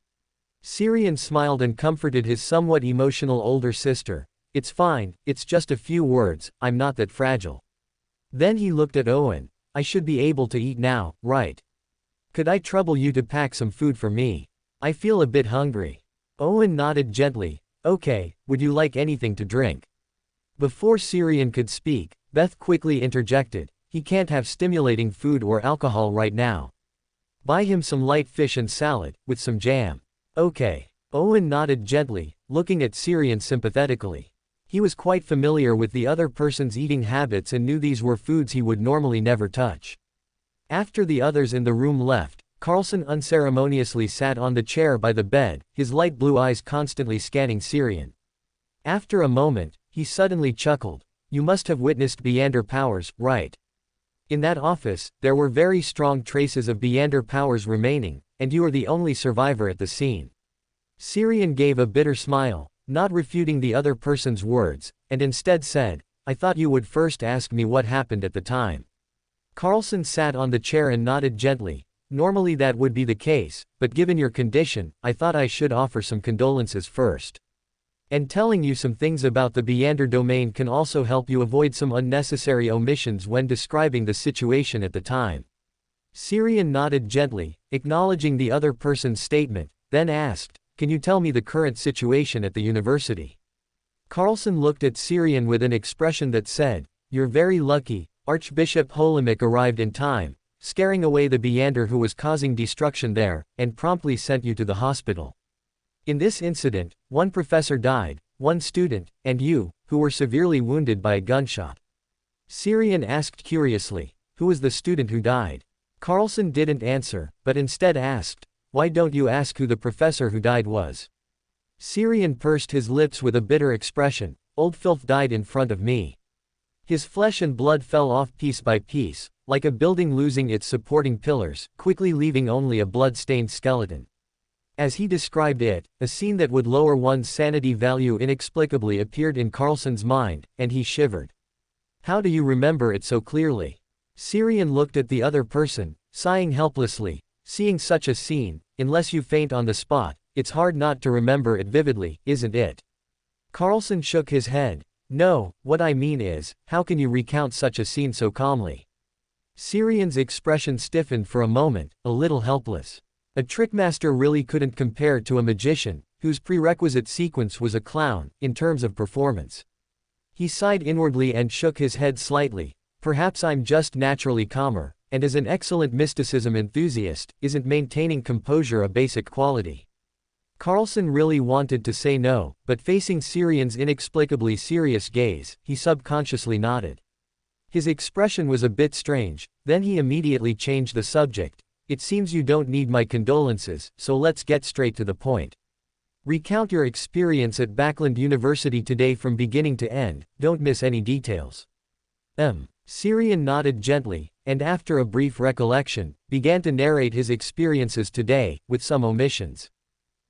Syrian smiled and comforted his somewhat emotional older sister. "It's fine, it's just a few words, I'm not that fragile." Then he looked at Owen. "I should be able to eat now, right? Could I trouble you to pack some food for me? I feel a bit hungry." Owen nodded gently. "Okay, would you like anything to drink?" Before Syrian could speak, Beth quickly interjected. "He can't have stimulating food or alcohol right now. Buy him some light fish and salad, with some jam." "Okay." Owen nodded gently, looking at Syrian sympathetically. He was quite familiar with the other person's eating habits and knew these were foods he would normally never touch. After the others in the room left, Carlson unceremoniously sat on the chair by the bed, his light blue eyes constantly scanning Syrian. After a moment, he suddenly chuckled. "You must have witnessed Beander powers, right? In that office, there were very strong traces of Beander powers remaining, and you are the only survivor at the scene." Syrian gave a bitter smile, not refuting the other person's words, and instead said, "I thought you would first ask me what happened at the time." Carlson sat on the chair and nodded gently. "Normally that would be the case, but given your condition, I thought I should offer some condolences first. And telling you some things about the Beander domain can also help you avoid some unnecessary omissions when describing the situation at the time." Syrian nodded gently, acknowledging the other person's statement, then asked, "Can you tell me the current situation at the university?" Carlson looked at Syrian with an expression that said, "You're very lucky. Archbishop Holemik arrived in time, scaring away the Beander who was causing destruction there, and promptly sent you to the hospital. In this incident, one professor died, one student, and you, who were severely wounded by a gunshot." Syrian asked curiously, "Who was the student who died?" Carlson didn't answer, but instead asked, "Why don't you ask who the professor who died was?" Syrian pursed his lips with a bitter expression. "Old filth died in front of me. His flesh and blood fell off piece by piece, like a building losing its supporting pillars, quickly leaving only a blood-stained skeleton." As he described it, a scene that would lower one's sanity value inexplicably appeared in Carlson's mind, and he shivered. "How do you remember it so clearly?" Syrian looked at the other person, sighing helplessly. "Seeing such a scene, unless you faint on the spot, it's hard not to remember it vividly, isn't it?" Carlson shook his head. "No, what I mean is, how can you recount such a scene so calmly?" Syrian's expression stiffened for a moment, a little helpless. A trickmaster really couldn't compare to a magician, whose prerequisite sequence was a clown, in terms of performance. He sighed inwardly and shook his head slightly. "Perhaps I'm just naturally calmer, and as an excellent mysticism enthusiast, isn't maintaining composure a basic quality?" Carlson really wanted to say no, but facing Syrian's inexplicably serious gaze, he subconsciously nodded. His expression was a bit strange, then he immediately changed the subject. "It seems you don't need my condolences, so let's get straight to the point. Recount your experience at Backland University today from beginning to end, don't miss any details." Syrian nodded gently, and after a brief recollection, began to narrate his experiences today, with some omissions.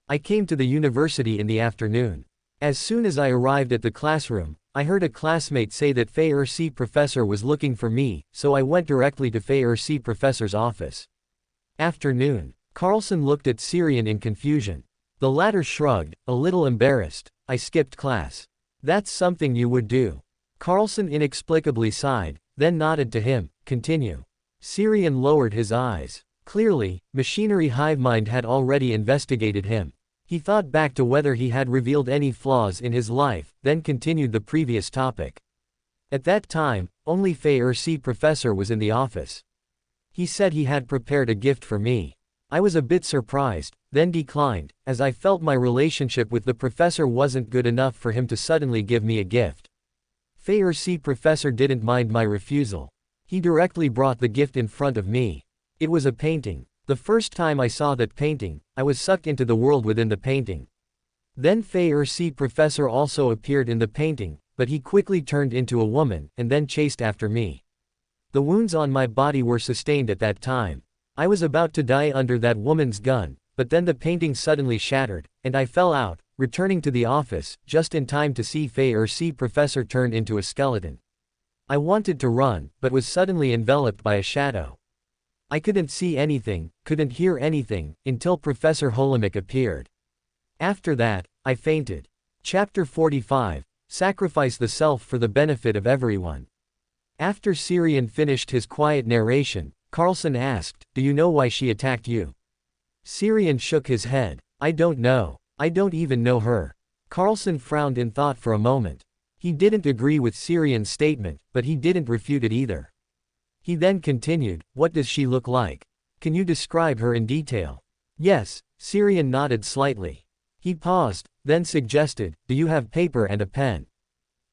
"I came to the university in the afternoon. As soon as I arrived at the classroom, I heard a classmate say that Fei Ersi professor was looking for me, so I went directly to Fei Ersi professor's office." Afternoon. Carlson looked at Syrian in confusion. The latter shrugged, a little embarrassed. "I skipped class." "That's something you would do." Carlson inexplicably sighed, then nodded to him. "Continue." Syrian lowered his eyes. Clearly, Machinery Hivemind had already investigated him. He thought back to whether he had revealed any flaws in his life, then continued the previous topic. At that time, only Fei Ersi Professor was in the office. He said he had prepared a gift for me. I was a bit surprised, then declined, as I felt my relationship with the professor wasn't good enough for him to suddenly give me a gift. Fei Ersi Professor didn't mind my refusal. He directly brought the gift in front of me. It was a painting. The first time I saw that painting, I was sucked into the world within the painting. Then Fei Ersi Professor also appeared in the painting, but he quickly turned into a woman, and then chased after me. The wounds on my body were sustained at that time. I was about to die under that woman's gun, but then the painting suddenly shattered, and I fell out, returning to the office, just in time to see Fei Ersi Professor turn into a skeleton. I wanted to run, but was suddenly enveloped by a shadow. I couldn't see anything, couldn't hear anything, until Professor Holomik appeared. After that, I fainted. Chapter 45. Sacrifice the self for the benefit of everyone. After Syrian finished his quiet narration, Carlson asked, "Do you know why she attacked you?" Syrian shook his head. "I don't know. I don't even know her." Carlson frowned in thought for a moment. He didn't agree with Syrian's statement, but he didn't refute it either. He then continued, "What does she look like? Can you describe her in detail?" "Yes," Syrian nodded slightly. He paused, then suggested, "Do you have paper and a pen?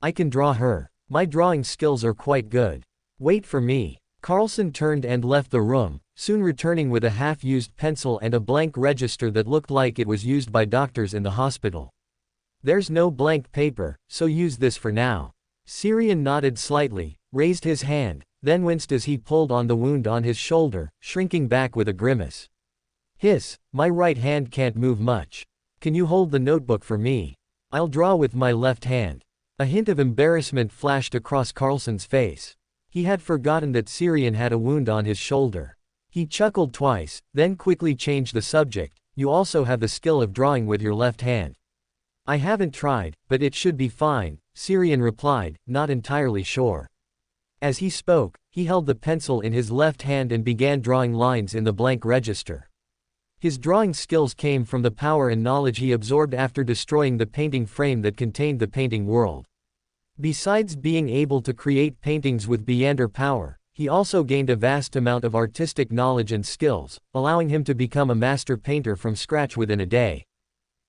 I can draw her. My drawing skills are quite good. Wait for me." Carlson turned and left the room, soon returning with a half-used pencil and a blank register that looked like it was used by doctors in the hospital. "There's no blank paper, so use this for now." Syrian nodded slightly, raised his hand, then winced as he pulled on the wound on his shoulder, shrinking back with a grimace. "Hiss, my right hand can't move much. Can you hold the notebook for me? I'll draw with my left hand." A hint of embarrassment flashed across Carlson's face. He had forgotten that Syrian had a wound on his shoulder. He chuckled twice, then quickly changed the subject. "You also have the skill of drawing with your left hand." "I haven't tried, but it should be fine," Syrian replied, not entirely sure. As he spoke, he held the pencil in his left hand and began drawing lines in the blank register. His drawing skills came from the power and knowledge he absorbed after destroying the painting frame that contained the painting world. Besides being able to create paintings with Beyonder power, he also gained a vast amount of artistic knowledge and skills, allowing him to become a master painter from scratch within a day.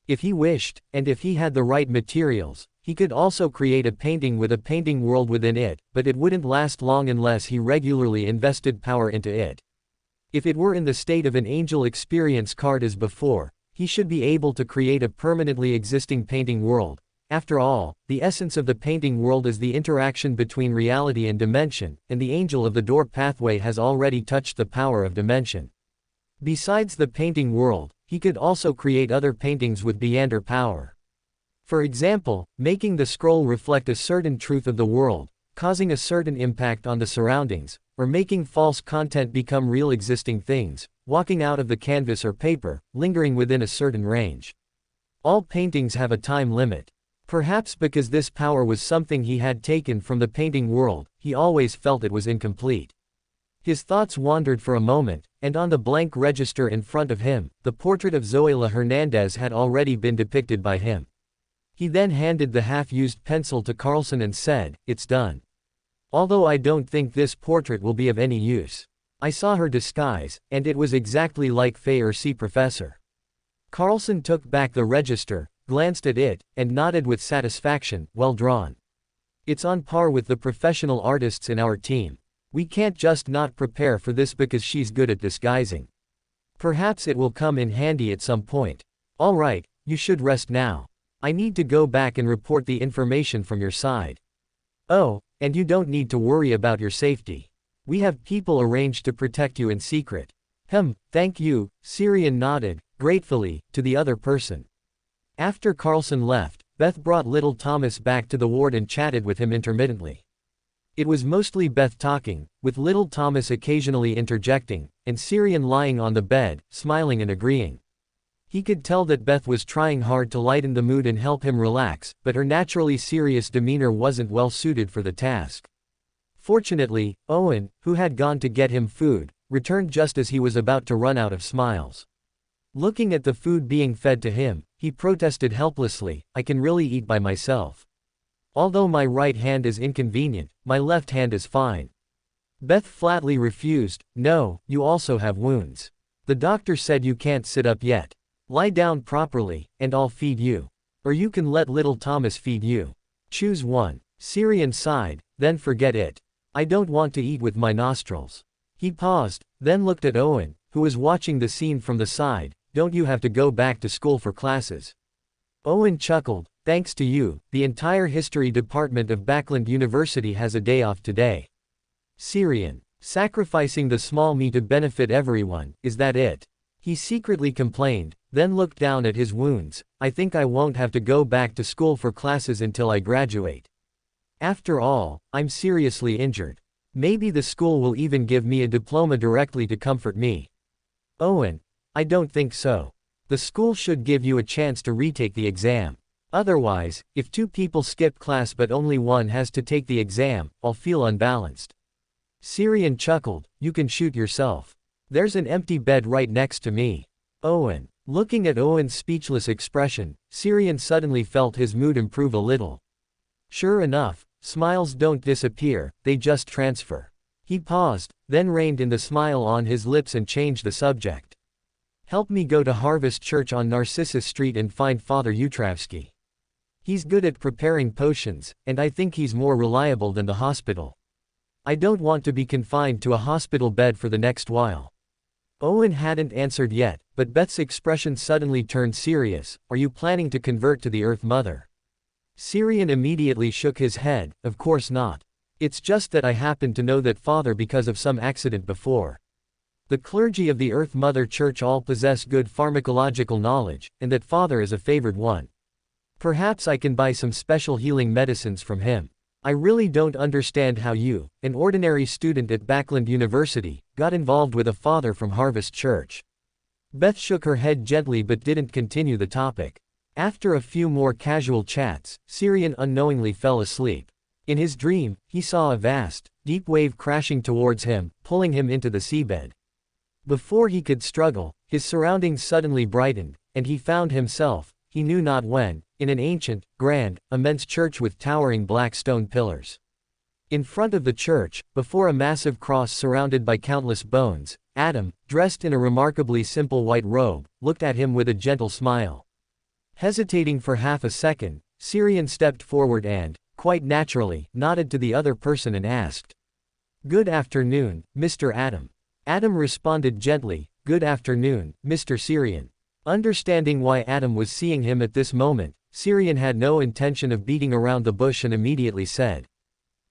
If he wished, and if he had the right materials, he could also create a painting with a painting world within it, but it wouldn't last long unless he regularly invested power into it. If it were in the state of an angel experience card as before, he should be able to create a permanently existing painting world. After all, the essence of the painting world is the interaction between reality and dimension, and the angel of the door pathway has already touched the power of dimension. Besides the painting world, he could also create other paintings with Beyonder power. For example, making the scroll reflect a certain truth of the world, causing a certain impact on the surroundings, or making false content become real existing things, walking out of the canvas or paper, lingering within a certain range. All paintings have a time limit. Perhaps because this power was something he had taken from the painting world, he always felt it was incomplete. His thoughts wandered for a moment, and on the blank register in front of him, the portrait of Zoila Hernandez had already been depicted by him. He then handed the half-used pencil to Carlson and said, "It's done. Although I don't think this portrait will be of any use. I saw her disguise, and it was exactly like Fei Ersi Professor." Carlson took back the register, glanced at it, and nodded with satisfaction. "Well drawn. It's on par with the professional artists in our team. We can't just not prepare for this because she's good at disguising. Perhaps it will come in handy at some point. All right, you should rest now. I need to go back and report the information from your side. Oh, and you don't need to worry about your safety. We have people arranged to protect you in secret." Thank you," Syrian nodded, gratefully, to the other person. After Carlson left, Beth brought little Thomas back to the ward and chatted with him intermittently. It was mostly Beth talking, with little Thomas occasionally interjecting, and Syrian lying on the bed, smiling and agreeing. He could tell that Beth was trying hard to lighten the mood and help him relax, but her naturally serious demeanor wasn't well suited for the task. Fortunately, Owen, who had gone to get him food, returned just as he was about to run out of smiles. Looking at the food being fed to him, he protested helplessly, I can really eat by myself. Although my right hand is inconvenient, my left hand is fine. Beth flatly refused, no, you also have wounds. The doctor said you can't sit up yet. Lie down properly, and I'll feed you. Or you can let little Thomas feed you. Choose one. Syrian sighed, then forget it. I don't want to eat with my nostrils. He paused, then looked at Owen, who was watching the scene from the side. Don't you have to go back to school for classes? Owen chuckled, thanks to you, the entire history department of Backland University has a day off today. Syrian. Sacrificing the small me to benefit everyone, is that it? He secretly complained, then looked down at his wounds. I think I won't have to go back to school for classes until I graduate. After all, I'm seriously injured. Maybe the school will even give me a diploma directly to comfort me. Owen. I don't think so. The school should give you a chance to retake the exam. Otherwise, if two people skip class but only one has to take the exam, I'll feel unbalanced. Syrian chuckled, you can shoot yourself. There's an empty bed right next to me. Owen. Looking at Owen's speechless expression, Syrian suddenly felt his mood improve a little. Sure enough, smiles don't disappear, they just transfer. He paused, then reined in the smile on his lips and changed the subject. Help me go to Harvest Church on Narcissus Street and find Father Utravsky. He's good at preparing potions, and I think he's more reliable than the hospital. I don't want to be confined to a hospital bed for the next while. Owen hadn't answered yet, but Beth's expression suddenly turned serious. Are you planning to convert to the Earth Mother? Syrian immediately shook his head, of course not. It's just that I happen to know that Father because of some accident before. The clergy of the Earth Mother Church all possess good pharmacological knowledge, and that Father is a favored one. Perhaps I can buy some special healing medicines from him. I really don't understand how you, an ordinary student at Backland University, got involved with a father from Harvest Church. Beth shook her head gently but didn't continue the topic. After a few more casual chats, Syrian unknowingly fell asleep. In his dream, he saw a vast, deep wave crashing towards him, pulling him into the seabed. Before he could struggle, his surroundings suddenly brightened, and he found himself, he knew not when, in an ancient, grand, immense church with towering black stone pillars. In front of the church, before a massive cross surrounded by countless bones, Adam, dressed in a remarkably simple white robe, looked at him with a gentle smile. Hesitating for half a second, Syrian stepped forward and, quite naturally, nodded to the other person and asked, "Good afternoon, Mr. Adam." Adam responded gently, "Good afternoon, Mr. Syrian." Understanding why Adam was seeing him at this moment, Syrian had no intention of beating around the bush and immediately said,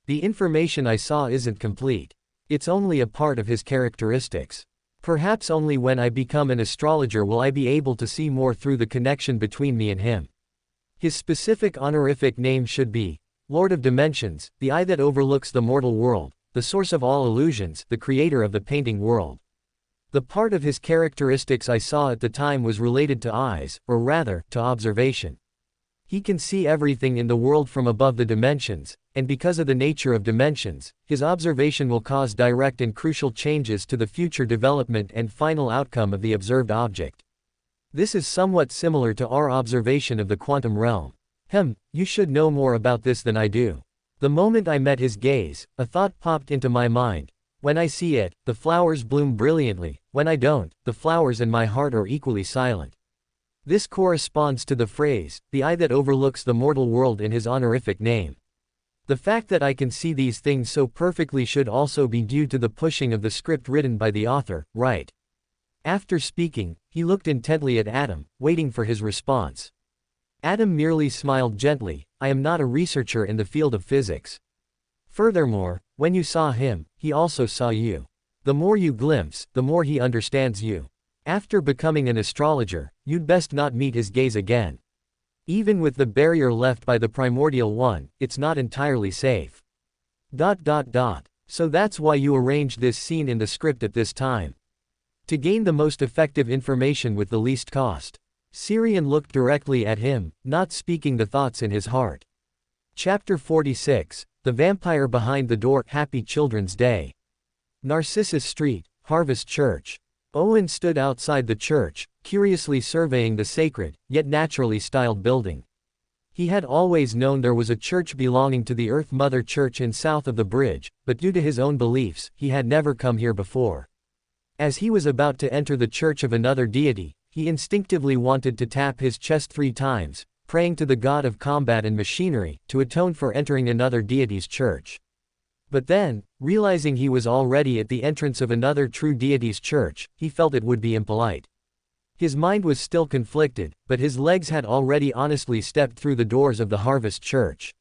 "The information I saw isn't complete. It's only a part of his characteristics. Perhaps only when I become an astrologer will I be able to see more through the connection between me and him. His specific honorific name should be, Lord of Dimensions, the eye that overlooks the mortal world, the source of all illusions, the creator of the painting world. The part of his characteristics I saw at the time was related to eyes, or rather, to observation. He can see everything in the world from above the dimensions, and because of the nature of dimensions, his observation will cause direct and crucial changes to the future development and final outcome of the observed object. This is somewhat similar to our observation of the quantum realm. You should know more about this than I do." The moment I met his gaze, a thought popped into my mind. When I see it, the flowers bloom brilliantly. When I don't, the flowers in my heart are equally silent. This corresponds to the phrase, the eye that overlooks the mortal world in his honorific name. The fact that I can see these things so perfectly should also be due to the pushing of the script written by the author, right? After speaking, he looked intently at Adam, waiting for his response. Adam merely smiled gently, "I am not a researcher in the field of physics. Furthermore, when you saw him, he also saw you. The more you glimpse, the more he understands you. After becoming an astrologer, you'd best not meet his gaze again. Even with the barrier left by the primordial one, it's not entirely safe. So that's why you arranged this scene in the script at this time. To gain the most effective information with the least cost." Syrian looked directly at him, not speaking the thoughts in his heart. Chapter 46, The Vampire Behind the Door. Happy Children's Day. Narcissus Street, Harvest Church. Owen stood outside the church, curiously surveying the sacred, yet naturally styled building. He had always known there was a church belonging to the Earth Mother Church in south of the bridge, but due to his own beliefs, he had never come here before. As he was about to enter the church of another deity, he instinctively wanted to tap his chest 3 times, praying to the god of combat and machinery, to atone for entering another deity's church. But then, realizing he was already at the entrance of another true deity's church, he felt it would be impolite. His mind was still conflicted, but his legs had already honestly stepped through the doors of the Harvest Church.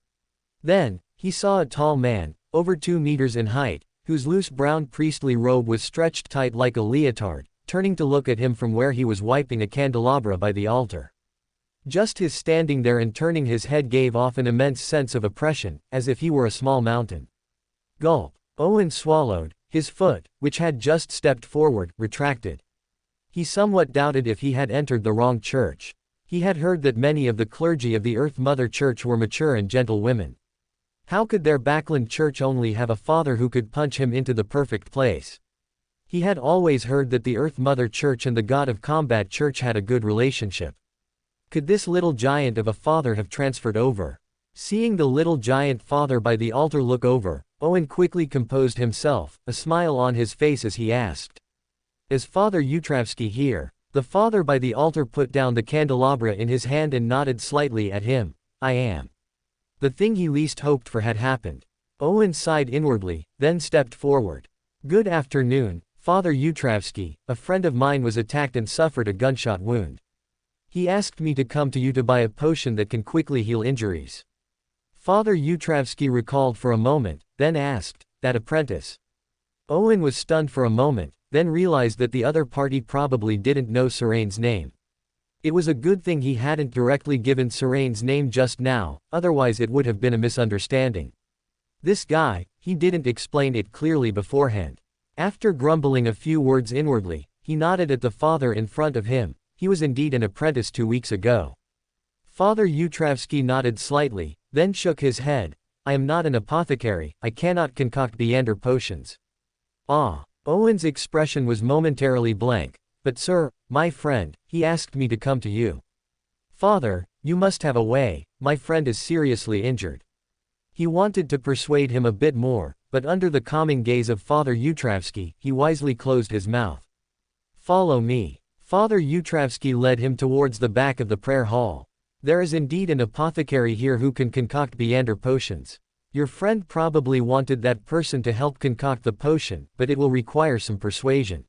Then, he saw a tall man, over 2 meters in height, whose loose brown priestly robe was stretched tight like a leotard, turning to look at him from where he was wiping a candelabra by the altar. Just his standing there and turning his head gave off an immense sense of oppression, as if he were a small mountain. Gulp. Owen swallowed, his foot, which had just stepped forward, retracted. He somewhat doubted if he had entered the wrong church. He had heard that many of the clergy of the Earth Mother Church were mature and gentle women. How could their Backland church only have a father who could punch him into the perfect place? He had always heard that the Earth Mother Church and the God of Combat Church had a good relationship. Could this little giant of a father have transferred over? Seeing the little giant father by the altar look over, Owen quickly composed himself, a smile on his face as he asked. "Is Father Utravsky here?" The father by the altar put down the candelabra in his hand and nodded slightly at him. "I am." The thing he least hoped for had happened. Owen sighed inwardly, then stepped forward. "Good afternoon, Father Utravsky. A friend of mine was attacked and suffered a gunshot wound. He asked me to come to you to buy a potion that can quickly heal injuries." Father Utravsky recalled for a moment, then asked, "That apprentice?" Owen was stunned for a moment, then realized that the other party probably didn't know Serane's name. It was a good thing he hadn't directly given Serane's name just now, otherwise it would have been a misunderstanding. This guy, he didn't explain it clearly beforehand. After grumbling a few words inwardly, he nodded at the father in front of him. He was indeed an apprentice 2 weeks ago. Father Utravsky nodded slightly, then shook his head. "I am not an apothecary, I cannot concoct Beander potions." "Ah." Owen's expression was momentarily blank. "But sir, my friend, he asked me to come to you." "Father, you must have a way, my friend is seriously injured." He wanted to persuade him a bit more, but under the calming gaze of Father Utravsky, he wisely closed his mouth. "Follow me." Father Utravsky led him towards the back of the prayer hall. "There is indeed an apothecary here who can concoct Beander potions. Your friend probably wanted that person to help concoct the potion, but it will require some persuasion."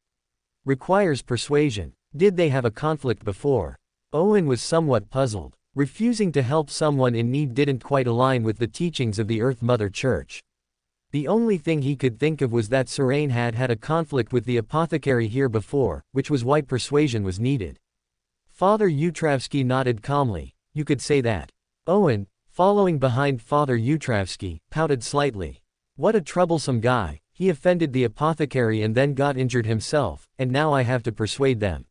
Requires persuasion. Did they have a conflict before? Owen was somewhat puzzled. Refusing to help someone in need didn't quite align with the teachings of the Earth Mother Church. The only thing he could think of was that Serane had had a conflict with the apothecary here before, which was why persuasion was needed. Father Utravsky nodded calmly. "You could say that." Owen, following behind Father Utravsky, pouted slightly. "What a troublesome guy. He offended the apothecary and then got injured himself, and now I have to persuade them."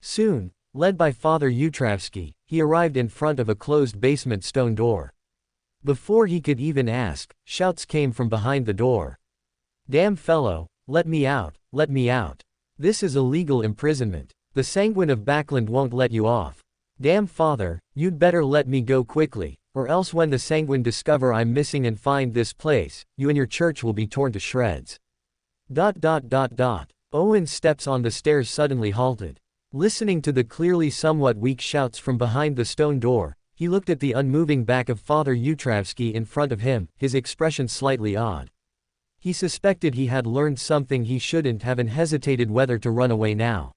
Soon, led by Father Utravsky, he arrived in front of a closed basement stone door. Before he could even ask, shouts came from behind the door. "Damn fellow, let me out, let me out. This is illegal imprisonment. The Sanguine of Backland won't let you off. Damn father, you'd better let me go quickly, or else when the Sanguine discover I'm missing and find this place, you and your church will be torn to shreds." Owen's steps on the stairs suddenly halted. Listening to the clearly somewhat weak shouts from behind the stone door, he looked at the unmoving back of Father Utravsky in front of him, his expression slightly odd. He suspected he had learned something he shouldn't have and hesitated whether to run away now.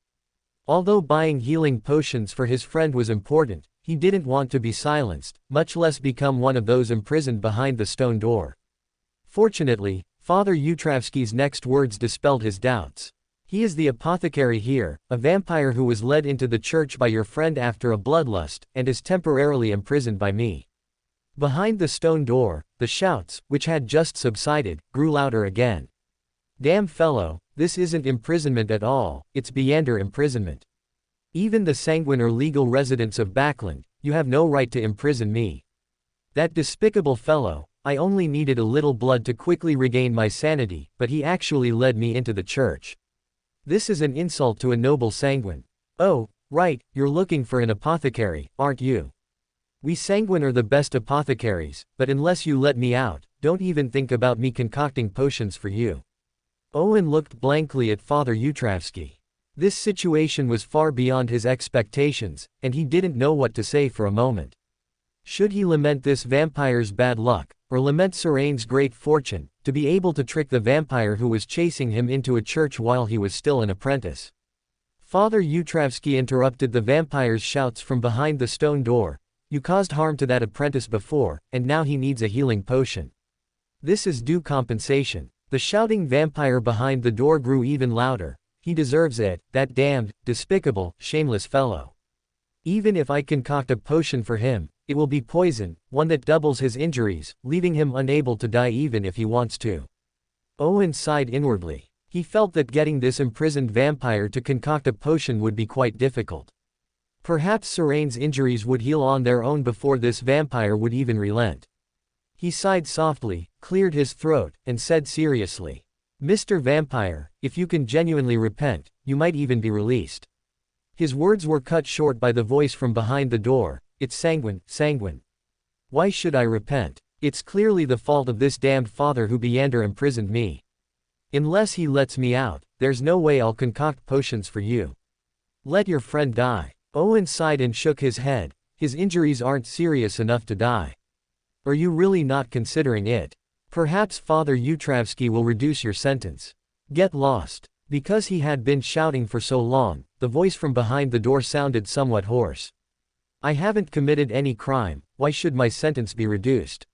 Although buying healing potions for his friend was important, he didn't want to be silenced, much less become one of those imprisoned behind the stone door. Fortunately, Father Utravsky's next words dispelled his doubts. "He is the apothecary here, a vampire who was led into the church by your friend after a bloodlust, and is temporarily imprisoned by me." Behind the stone door, the shouts, which had just subsided, grew louder again. "Damn fellow, this isn't imprisonment at all, it's Beander imprisonment. Even the Sanguine are legal residents of Backland, you have no right to imprison me. That despicable fellow, I only needed a little blood to quickly regain my sanity, but he actually led me into the church. This is an insult to a noble Sanguine. Oh, Right, you're looking for an apothecary, aren't you? We sanguine are the best apothecaries, but unless you let me out, don't even think about me concocting potions for you. Owen looked blankly at Father Yutravsky. This situation was far beyond his expectations, and he didn't know what to say for a moment. Should he lament this vampire's bad luck, or lament Serane's great fortune, to be able to trick the vampire who was chasing him into a church while he was still an apprentice? Father Yutravsky interrupted the vampire's shouts from behind the stone door. You caused harm to that apprentice before, and now he needs a healing potion. This is due compensation. The shouting vampire behind the door grew even louder. He deserves it, that damned, despicable, shameless fellow. Even if I concoct a potion for him, it will be poison, one that doubles his injuries, leaving him unable to die even if he wants to. Owen sighed inwardly. He felt that getting this imprisoned vampire to concoct a potion would be quite difficult. Perhaps Serane's injuries would heal on their own before this vampire would even relent. He sighed softly, cleared his throat, and said seriously, Mr. Vampire, if you can genuinely repent, you might even be released. His words were cut short by the voice from behind the door. It's sanguine. Why should I repent? It's clearly the fault of this damned father who beyonder imprisoned me. Unless he lets me out, there's no way I'll concoct potions for you. Let your friend die. Owen sighed and shook his head. His injuries aren't serious enough to die. Are you really not considering it? Perhaps Father Yutravsky will reduce your sentence. Get lost. Because he had been shouting for so long, the voice from behind the door sounded somewhat hoarse. I haven't committed any crime, why should my sentence be reduced?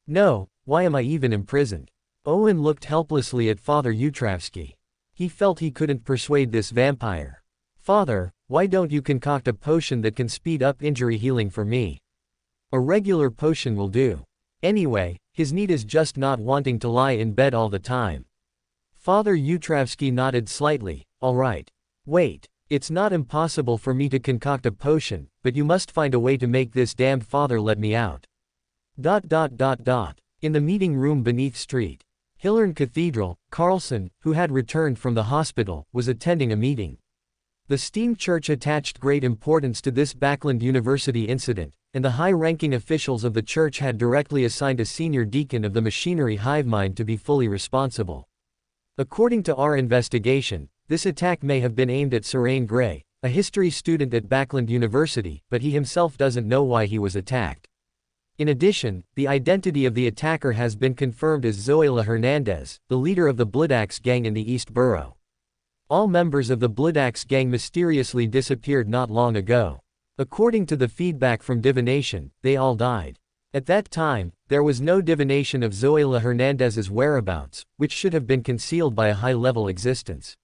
No, why am I even imprisoned? Owen looked helplessly at Father Yutravsky. He felt he couldn't persuade this vampire. Father, why don't you concoct a potion that can speed up injury healing for me? A regular potion will do. Anyway, his need is just not wanting to lie in bed all the time. Father Yutravsky nodded slightly. All right. Wait, it's not impossible for me to concoct a potion, but you must find a way to make this damned father let me out. In the meeting room beneath Street Hillern Cathedral, Carlson, who had returned from the hospital, was attending a meeting. The Steam Church attached great importance to this Backland University incident, and the high-ranking officials of the church had directly assigned a senior deacon of the machinery hive mind to be fully responsible. According to our investigation, this attack may have been aimed at Serane Gray, a history student at Backland University, but he himself doesn't know why he was attacked. In addition, the identity of the attacker has been confirmed as Zoila Hernandez, the leader of the Bloodaxe gang in the East Borough. All members of the Bloodaxe gang mysteriously disappeared not long ago. According to the feedback from divination, they all died. At that time, there was no divination of Zoila Hernandez's whereabouts, which should have been concealed by a high-level existence.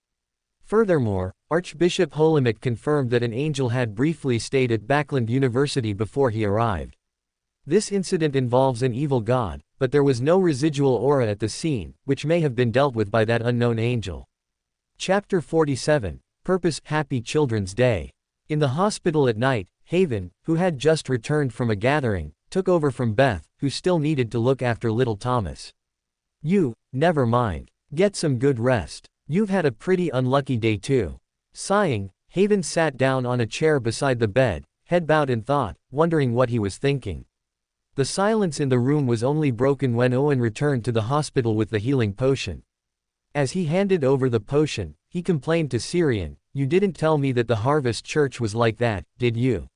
Furthermore, Archbishop Holomic confirmed that an angel had briefly stayed at Backland University before he arrived. This incident involves an evil god, but there was no residual aura at the scene, which may have been dealt with by that unknown angel. Chapter 47. Purpose. Happy Children's Day. In the hospital at night, Haven, who had just returned from a gathering, took over from Beth, who still needed to look after little Thomas. Never mind. Get some good rest. You've had a pretty unlucky day too. Sighing, Haven sat down on a chair beside the bed, head bowed in thought, wondering what he was thinking. The silence in the room was only broken when Owen returned to the hospital with the healing potion. As he handed over the potion, he complained to Syrian, "You didn't tell me that the Harvest Church was like that, did you?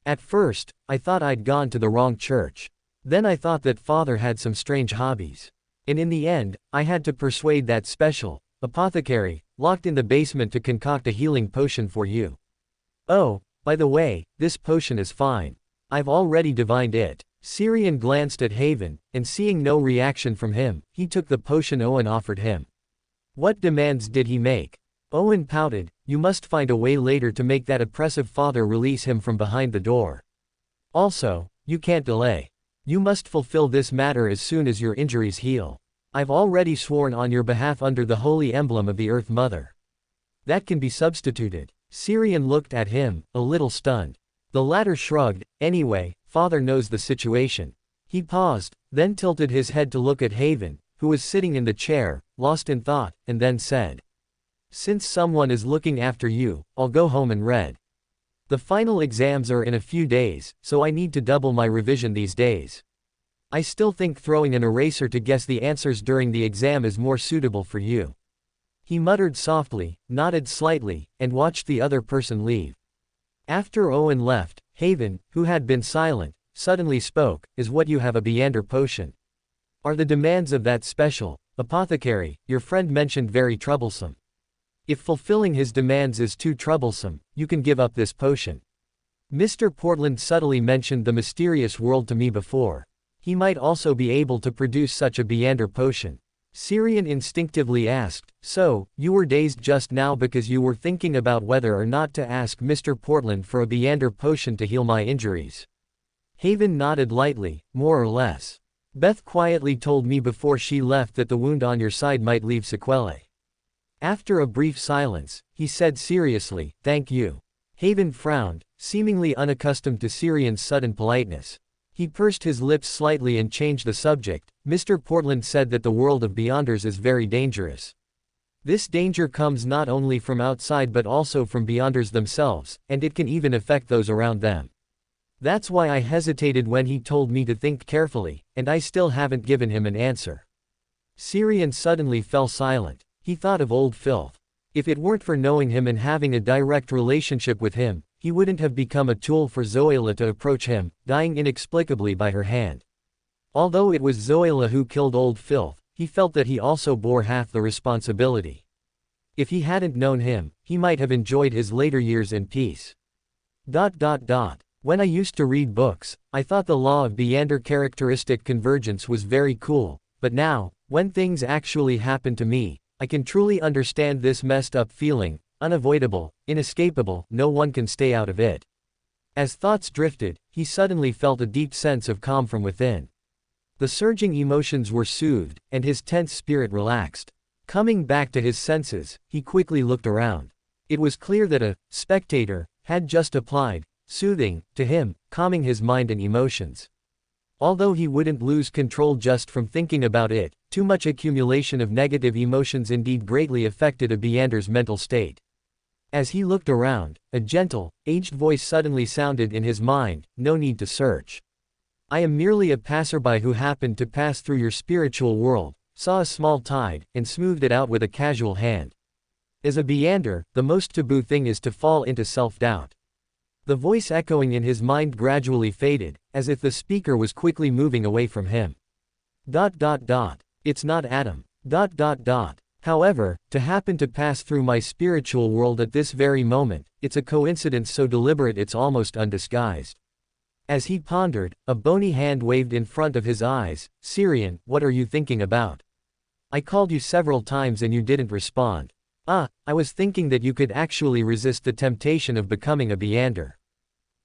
At first, I thought I'd gone to the wrong church. Then I thought that Father had some strange hobbies. And in the end, I had to persuade that special apothecary, locked in the basement to concoct a healing potion for you. Oh, by the way, this potion is fine. I've already divined it." Syrian glanced at Haven, and seeing no reaction from him, he took the potion Owen offered him. What demands did he make? Owen pouted, "You must find a way later to make that oppressive father release him from behind the door. Also, you can't delay. You must fulfill this matter as soon as your injuries heal. I've already sworn on your behalf under the holy emblem of the Earth Mother. That can be substituted." Syrian looked at him, a little stunned. The latter shrugged, "Anyway, Father knows the situation." He paused, then tilted his head to look at Haven, who was sitting in the chair, lost in thought, and then said, "Since someone is looking after you, I'll go home and read." The final exams are in a few days, so I need to double my revision these days. I still think throwing an eraser to guess the answers during the exam is more suitable for you. He muttered softly, nodded slightly, and watched the other person leave. After Owen left, Haven, who had been silent, suddenly spoke, "Is what you have a Beander potion? Are the demands of that special apothecary your friend mentioned very troublesome? If fulfilling his demands is too troublesome, you can give up this potion. Mr. Portland subtly mentioned the mysterious world to me before. He might also be able to produce such a Beander potion." Syrian instinctively asked, "So, you were dazed just now because you were thinking about whether or not to ask Mr. Portland for a Beander potion to heal my injuries?" Haven nodded lightly, more or less. "Beth quietly told me before she left that the wound on your side might leave sequelae." After a brief silence, he said seriously, "Thank you." Haven frowned, seemingly unaccustomed to Syrian's sudden politeness. He pursed his lips slightly and changed the subject. "Mr. Portland said that the world of Beyonders is very dangerous. This danger comes not only from outside but also from Beyonders themselves, and it can even affect those around them. That's why I hesitated when he told me to think carefully, and I still haven't given him an answer." Syrian suddenly fell silent. He thought of old Filth. If it weren't for knowing him and having a direct relationship with him, he wouldn't have become a tool for Zoila to approach him, dying inexplicably by her hand. Although it was Zoila who killed old Filth, he felt that he also bore half the responsibility. If he hadn't known him, he might have enjoyed his later years in peace. When I used to read books, I thought the law of Beander characteristic convergence was very cool, but now, when things actually happen to me, I can truly understand this messed up feeling, unavoidable, inescapable, no one can stay out of it. As thoughts drifted, he suddenly felt a deep sense of calm from within. The surging emotions were soothed, and his tense spirit relaxed. Coming back to his senses, he quickly looked around. It was clear that a spectator had just applied soothing to him, calming his mind and emotions. Although he wouldn't lose control just from thinking about it, too much accumulation of negative emotions indeed greatly affected a Beander's mental state. As he looked around, a gentle, aged voice suddenly sounded in his mind, "No need to search. I am merely a passerby who happened to pass through your spiritual world, saw a small tide, and smoothed it out with a casual hand. As a Beander, the most taboo thing is to fall into self-doubt." The voice echoing in his mind gradually faded, as if the speaker was quickly moving away from him. It's not Adam. However, to happen to pass through my spiritual world at this very moment, it's a coincidence so deliberate it's almost undisguised. As he pondered, a bony hand waved in front of his eyes. "Syrian, what are you thinking about? I called you several times and you didn't respond." I was thinking that you could actually resist the temptation of becoming a Beander."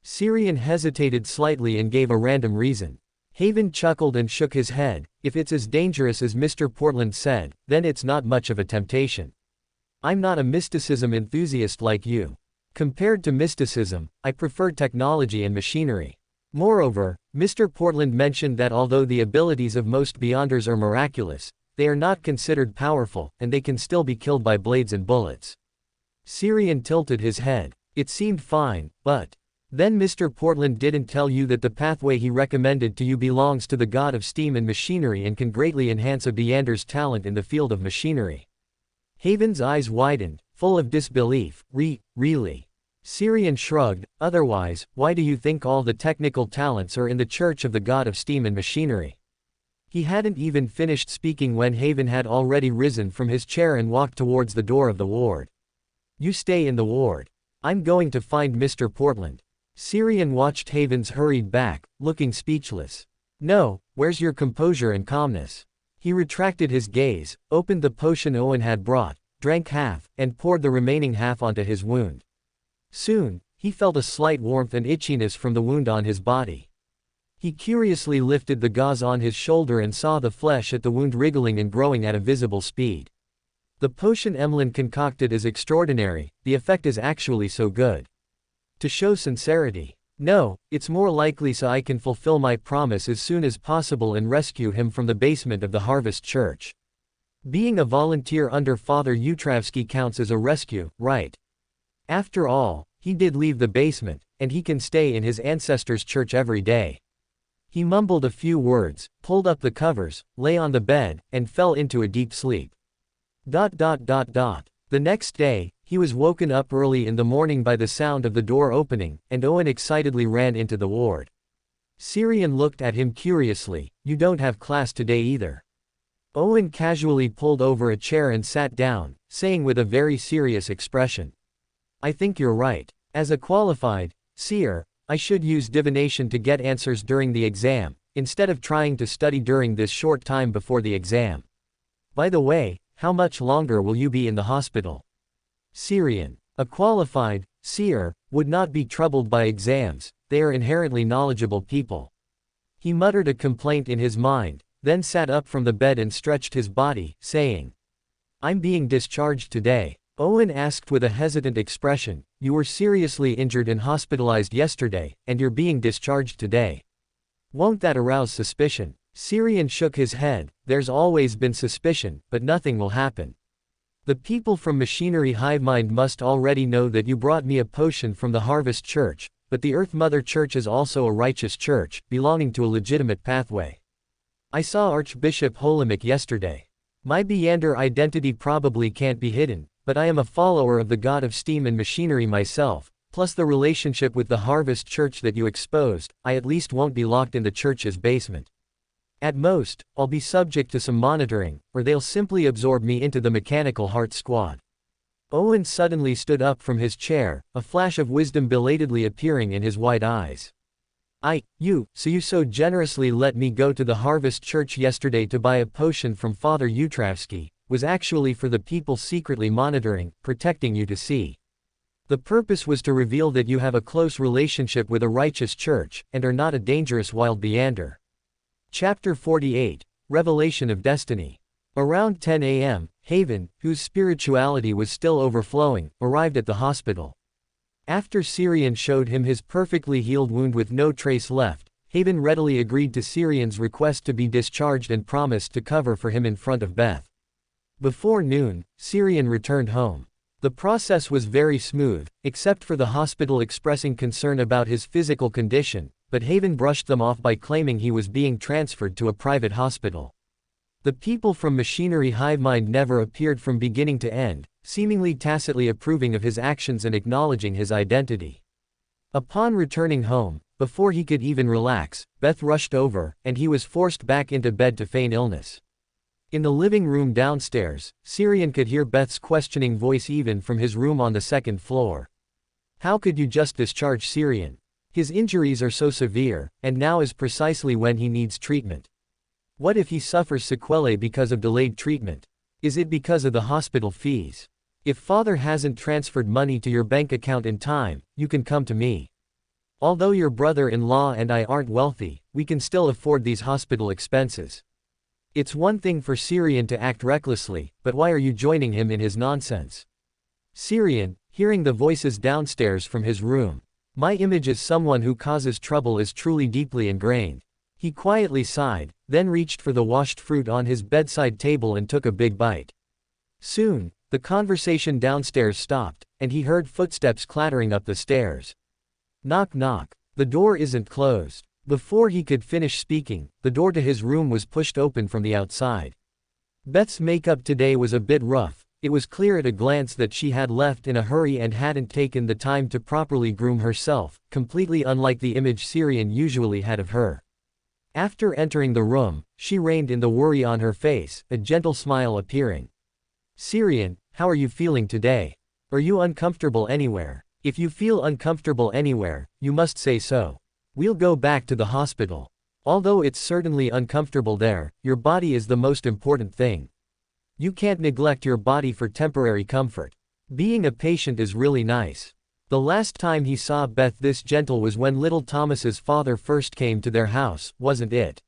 Syrian hesitated slightly and gave a random reason. Haven chuckled and shook his head. "If it's as dangerous as Mr. Portland said, then it's not much of a temptation. I'm not a mysticism enthusiast like you. Compared to mysticism, I prefer technology and machinery. Moreover, Mr. Portland mentioned that although the abilities of most Beyonders are miraculous, they are not considered powerful, and they can still be killed by blades and bullets." Syrian tilted his head. It seemed fine, but then Mr. Portland didn't tell you that the pathway he recommended to you belongs to the god of steam and machinery and can greatly enhance a Beander's talent in the field of machinery. Haven's eyes widened, full of disbelief. Really? Syrian shrugged. "Otherwise, why do you think all the technical talents are in the church of the god of steam and machinery?" He hadn't even finished speaking when Haven had already risen from his chair and walked towards the door of the ward. "You stay in the ward. I'm going to find Mr. Portland." Syrian watched Haven's hurried back, looking speechless. "No, where's your composure and calmness?" He retracted his gaze, opened the potion Owen had brought, drank half, and poured the remaining half onto his wound. Soon, he felt a slight warmth and itchiness from the wound on his body. He curiously lifted the gauze on his shoulder and saw the flesh at the wound wriggling and growing at a visible speed. The potion Emlyn concocted is extraordinary, the effect is actually so good. To show sincerity. No, it's more likely so I can fulfill my promise as soon as possible and rescue him from the basement of the Harvest Church. Being a volunteer under Father Utravsky counts as a rescue, right? After all, He did leave the basement, and he can stay in his ancestors' church every day. He mumbled a few words, pulled up the covers, lay on the bed, and fell into a deep sleep. The next day, he was woken up early in the morning by the sound of the door opening, and Owen excitedly ran into the ward. Syrian looked at him curiously. "You don't have class today either." Owen casually pulled over a chair and sat down, saying with a very serious expression, "I think you're right. As a qualified seer, I should use divination to get answers during the exam, instead of trying to study during this short time before the exam. By the way, how much longer will you be in the hospital?" Syrian. A qualified seer would not be troubled by exams, they are inherently knowledgeable people. He muttered a complaint in his mind, then sat up from the bed and stretched his body, saying, "I'm being discharged today." Owen asked with a hesitant expression, "You were seriously injured and hospitalized yesterday, and you're being discharged today. Won't that arouse suspicion?" Syrian shook his head. "There's always been suspicion, but nothing will happen. The people from Machinery Hivemind must already know that you brought me a potion from the Harvest Church, but the Earth Mother Church is also a righteous church, belonging to a legitimate pathway. I saw Archbishop Holemic yesterday. My Beander identity probably can't be hidden, but I am a follower of the god of steam and machinery myself, plus the relationship with the Harvest Church that you exposed. I at least won't be locked in the church's basement. At most, I'll be subject to some monitoring, or they'll simply absorb me into the Mechanical Heart Squad." Owen suddenly stood up from his chair, a flash of wisdom belatedly appearing in his wide eyes. So you so generously let me go to the Harvest Church yesterday to buy a potion from Father Utravsky, was actually for the people secretly monitoring, protecting you to see. The purpose was to reveal that you have a close relationship with a righteous church, and are not a dangerous wild Beander. Chapter 48, Revelation of Destiny. Around 10 a.m., Haven, whose spirituality was still overflowing, arrived at the hospital. After Syrian showed him his perfectly healed wound with no trace left, Haven readily agreed to Syrian's request to be discharged and promised to cover for him in front of Beth. Before noon, Syrian returned home. The process was very smooth, except for the hospital expressing concern about his physical condition, but Haven brushed them off by claiming he was being transferred to a private hospital. The people from Machinery Hivemind never appeared from beginning to end, seemingly tacitly approving of his actions and acknowledging his identity. Upon returning home, before he could even relax, Beth rushed over, and he was forced back into bed to feign illness. In the living room downstairs, Syrian could hear Beth's questioning voice even from his room on the second floor. "How could you just discharge Syrian? His injuries are so severe, and now is precisely when he needs treatment. What if he suffers sequelae because of delayed treatment? Is it because of the hospital fees? If Father hasn't transferred money to your bank account in time, you can come to me. Although your brother-in-law and I aren't wealthy, we can still afford these hospital expenses. It's one thing for Syrian to act recklessly, but why are you joining him in his nonsense?" Syrian, hearing the voices downstairs from his room. "My image as someone who causes trouble is truly deeply ingrained." He quietly sighed, then reached for the washed fruit on his bedside table and took a big bite. Soon, the conversation downstairs stopped, and he heard footsteps clattering up the stairs. Knock knock. The door isn't closed. Before he could finish speaking, the door to his room was pushed open from the outside. Beth's makeup today was a bit rough. It was clear at a glance that she had left in a hurry and hadn't taken the time to properly groom herself, completely unlike the image Syrian usually had of her. After entering the room, she reined in the worry on her face, a gentle smile appearing. "Syrian, how are you feeling today? Are you uncomfortable anywhere? If you feel uncomfortable anywhere, you must say so. We'll go back to the hospital. Although it's certainly uncomfortable there, your body is the most important thing. You can't neglect your body for temporary comfort. Being a patient is really nice." The last time he saw Beth this gentle was when little Thomas's father first came to their house, wasn't it?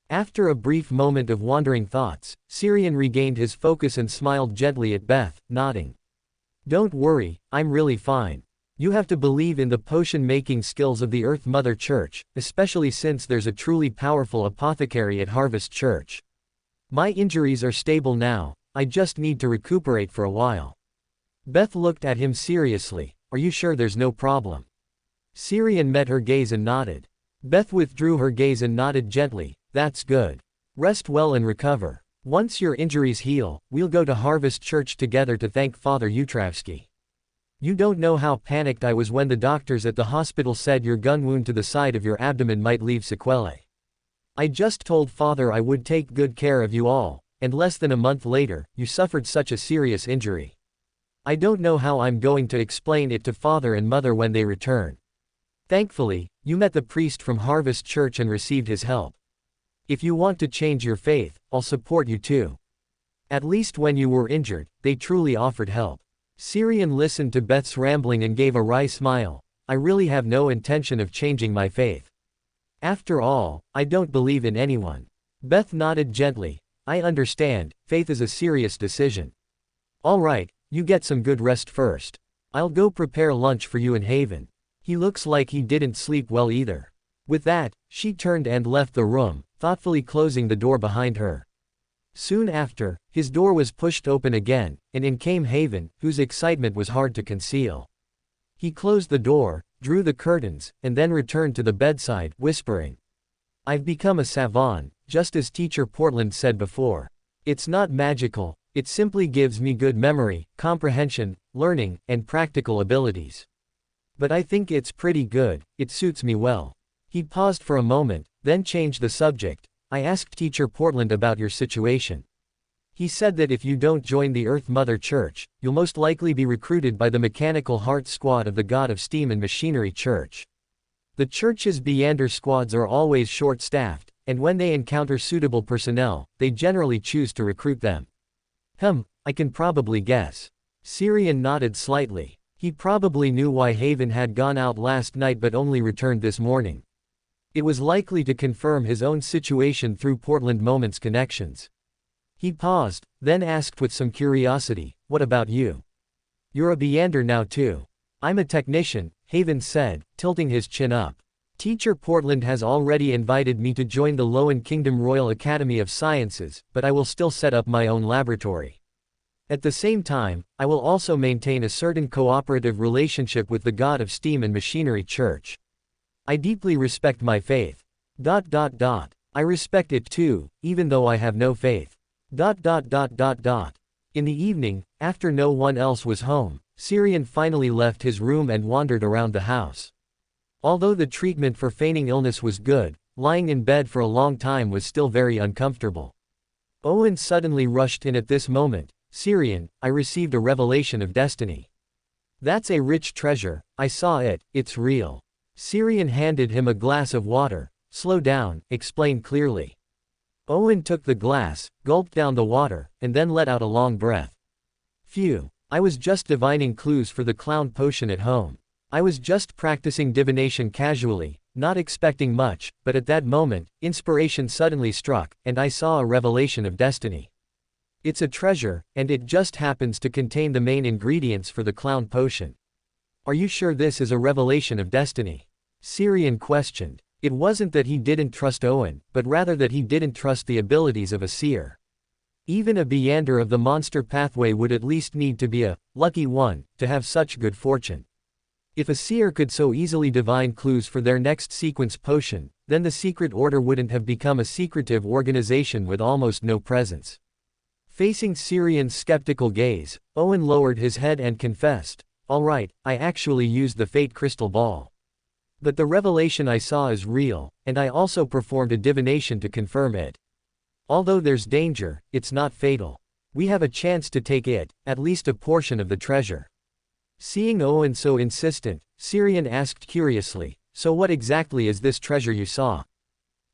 After a brief moment of wandering thoughts, Syrian regained his focus and smiled gently at Beth, nodding. "Don't worry, I'm really fine. You have to believe in the potion-making skills of the Earth Mother Church, especially since there's a truly powerful apothecary at Harvest Church. My injuries are stable now, I just need to recuperate for a while." Beth looked at him seriously. Are you sure there's no problem? Syrian met her gaze and nodded. Beth withdrew her gaze and nodded gently. That's good. Rest well and recover. Once your injuries heal, we'll go to Harvest Church together to thank Father Utravsky. You don't know how panicked I was when the doctors at the hospital said your gun wound to the side of your abdomen might leave sequelae. I just told Father I would take good care of you all, and less than a month later, you suffered such a serious injury. I don't know how I'm going to explain it to Father and Mother when they return. Thankfully, you met the priest from Harvest Church and received his help. If you want to change your faith, I'll support you too. At least when you were injured, they truly offered help. Syrian listened to Beth's rambling and gave a wry smile. I really have no intention of changing my faith. After all, I don't believe in anyone. Beth nodded gently. I understand, faith is a serious decision. All right, you get some good rest first. I'll go prepare lunch for you and Haven. He looks like he didn't sleep well either. With that, she turned and left the room, thoughtfully closing the door behind her. Soon after, his door was pushed open again, and in came Haven, whose excitement was hard to conceal. He closed the door, drew the curtains, and then returned to the bedside, whispering, I've become a savant, just as Teacher Portland said before. It's not magical, it simply gives me good memory, comprehension, learning, and practical abilities. But I think it's pretty good, it suits me well. He paused for a moment, then changed the subject. I asked Teacher Portland about your situation. He said that if you don't join the Earth Mother Church, you'll most likely be recruited by the Mechanical Heart Squad of the God of Steam and Machinery Church. The church's Beander squads are always short-staffed, and when they encounter suitable personnel, they generally choose to recruit them. I can probably guess. Syrian nodded slightly. He probably knew why Haven had gone out last night but only returned this morning. It was likely to confirm his own situation through Portland Moment's connections. He paused, then asked with some curiosity, what about you? You're a Beander now too. I'm a technician, Haven said, tilting his chin up. Teacher Portland has already invited me to join the Lowen Kingdom Royal Academy of Sciences, but I will still set up my own laboratory. At the same time, I will also maintain a certain cooperative relationship with the God of Steam and Machinery Church. I deeply respect my faith. I respect it too, even though I have no faith. In the evening, after no one else was home, Syrian finally left his room and wandered around the house. Although the treatment for feigning illness was good, lying in bed for a long time was still very uncomfortable. Owen suddenly rushed in at this moment. Syrian, I received a revelation of destiny. That's a rich treasure, I saw it, it's real. Syrian handed him a glass of water. Slow down, explain clearly. Owen took the glass, gulped down the water, and then let out a long breath. Phew, I was just divining clues for the clown potion at home. I was just practicing divination casually, not expecting much, but at that moment, inspiration suddenly struck, and I saw a revelation of destiny. It's a treasure, and it just happens to contain the main ingredients for the clown potion. Are you sure this is a revelation of destiny? Syrian questioned. It wasn't that he didn't trust Owen, but rather that he didn't trust the abilities of a seer. Even a Beander of the monster pathway would at least need to be a lucky one to have such good fortune. If a seer could so easily divine clues for their next sequence potion, then the secret order wouldn't have become a secretive organization with almost no presence. Facing Syrian's skeptical gaze, Owen lowered his head and confessed, all right, I actually used the fate crystal ball. But the revelation I saw is real, and I also performed a divination to confirm it. Although there's danger, it's not fatal. We have a chance to take it, at least a portion of the treasure. Seeing Owen so insistent, Syrian asked curiously, so what exactly is this treasure you saw?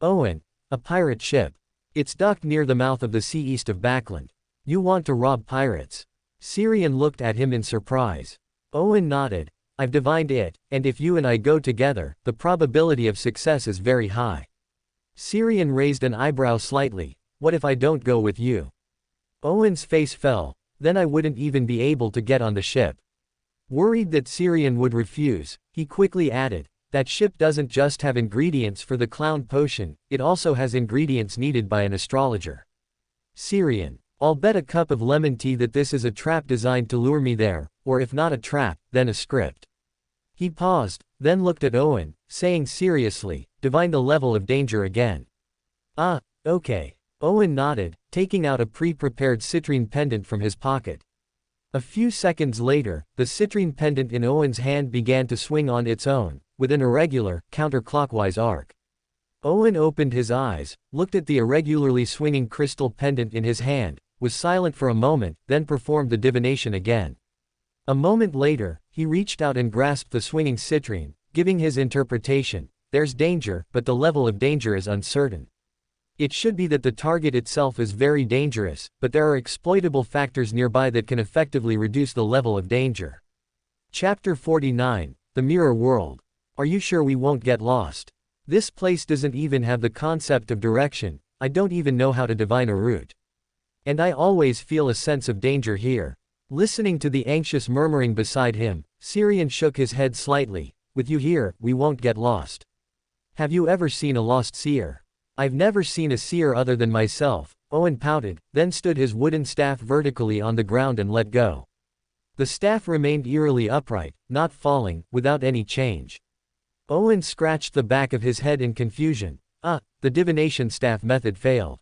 Owen, a pirate ship. It's docked near the mouth of the sea east of Backland. You want to rob pirates? Syrian looked at him in surprise. Owen nodded. I've divined it, and if you and I go together, the probability of success is very high. Syrian raised an eyebrow slightly. What if I don't go with you? Owen's face fell. Then I wouldn't even be able to get on the ship. Worried that Syrian would refuse, he quickly added, that ship doesn't just have ingredients for the clown potion, it also has ingredients needed by an astrologer. Syrian, I'll bet a cup of lemon tea that this is a trap designed to lure me there, or if not a trap, then a script. He paused, then looked at Owen, saying seriously, divine the level of danger again. Ah, okay. Owen nodded, taking out a pre-prepared citrine pendant from his pocket. A few seconds later, the citrine pendant in Owen's hand began to swing on its own, with an irregular, counterclockwise arc. Owen opened his eyes, looked at the irregularly swinging crystal pendant in his hand, was silent for a moment, then performed the divination again. A moment later, he reached out and grasped the swinging citrine, giving his interpretation. There's danger, but the level of danger is uncertain. It should be that the target itself is very dangerous, but there are exploitable factors nearby that can effectively reduce the level of danger. Chapter 49, The Mirror World. Are you sure we won't get lost? This place doesn't even have the concept of direction, I don't even know how to divine a route. And I always feel a sense of danger here. Listening to the anxious murmuring beside him, Syrian shook his head slightly. With you here, we won't get lost. Have you ever seen a lost seer? I've never seen a seer other than myself. Owen pouted, then stood his wooden staff vertically on the ground and let go. The staff remained eerily upright, not falling, without any change. Owen scratched the back of his head in confusion. The divination staff method failed.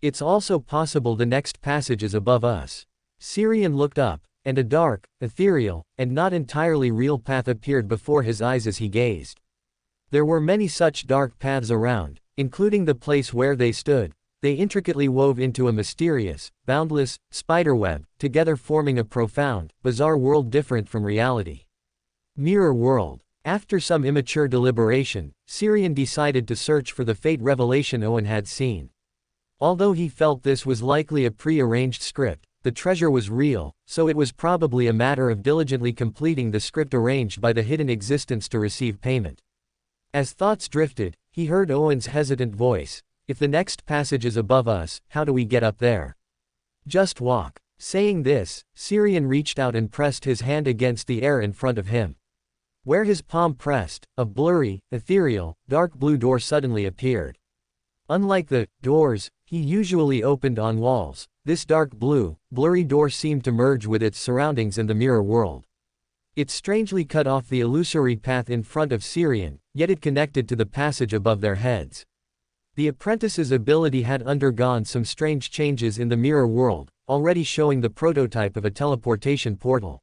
It's also possible the next passage is above us. Syrian looked up, and a dark, ethereal, and not entirely real path appeared before his eyes as he gazed. There were many such dark paths around, including the place where they stood. They intricately wove into a mysterious, boundless, spiderweb, together forming a profound, bizarre world different from reality. Mirror World. After some immature deliberation, Syrian decided to search for the fate revelation Owen had seen. Although he felt this was likely a pre-arranged script, the treasure was real, so it was probably a matter of diligently completing the script arranged by the hidden existence to receive payment. As thoughts drifted, he heard Owen's hesitant voice. If the next passage is above us, how do we get up there? Just walk. Saying this, Syrian reached out and pressed his hand against the air in front of him. Where his palm pressed, a blurry, ethereal, dark blue door suddenly appeared. Unlike the doors he usually opened on walls, this dark blue, blurry door seemed to merge with its surroundings and the mirror world. It strangely cut off the illusory path in front of Syrian, yet it connected to the passage above their heads. The apprentice's ability had undergone some strange changes in the mirror world, already showing the prototype of a teleportation portal.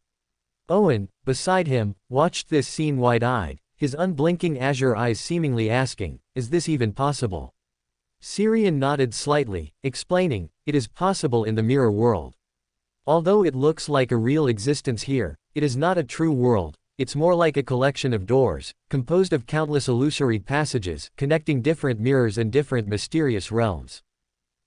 Owen, beside him, watched this scene wide-eyed, his unblinking azure eyes seemingly asking, is this even possible? Syrian nodded slightly, explaining, it is possible in the mirror world. Although it looks like a real existence here, it is not a true world, it's more like a collection of doors, composed of countless illusory passages, connecting different mirrors and different mysterious realms.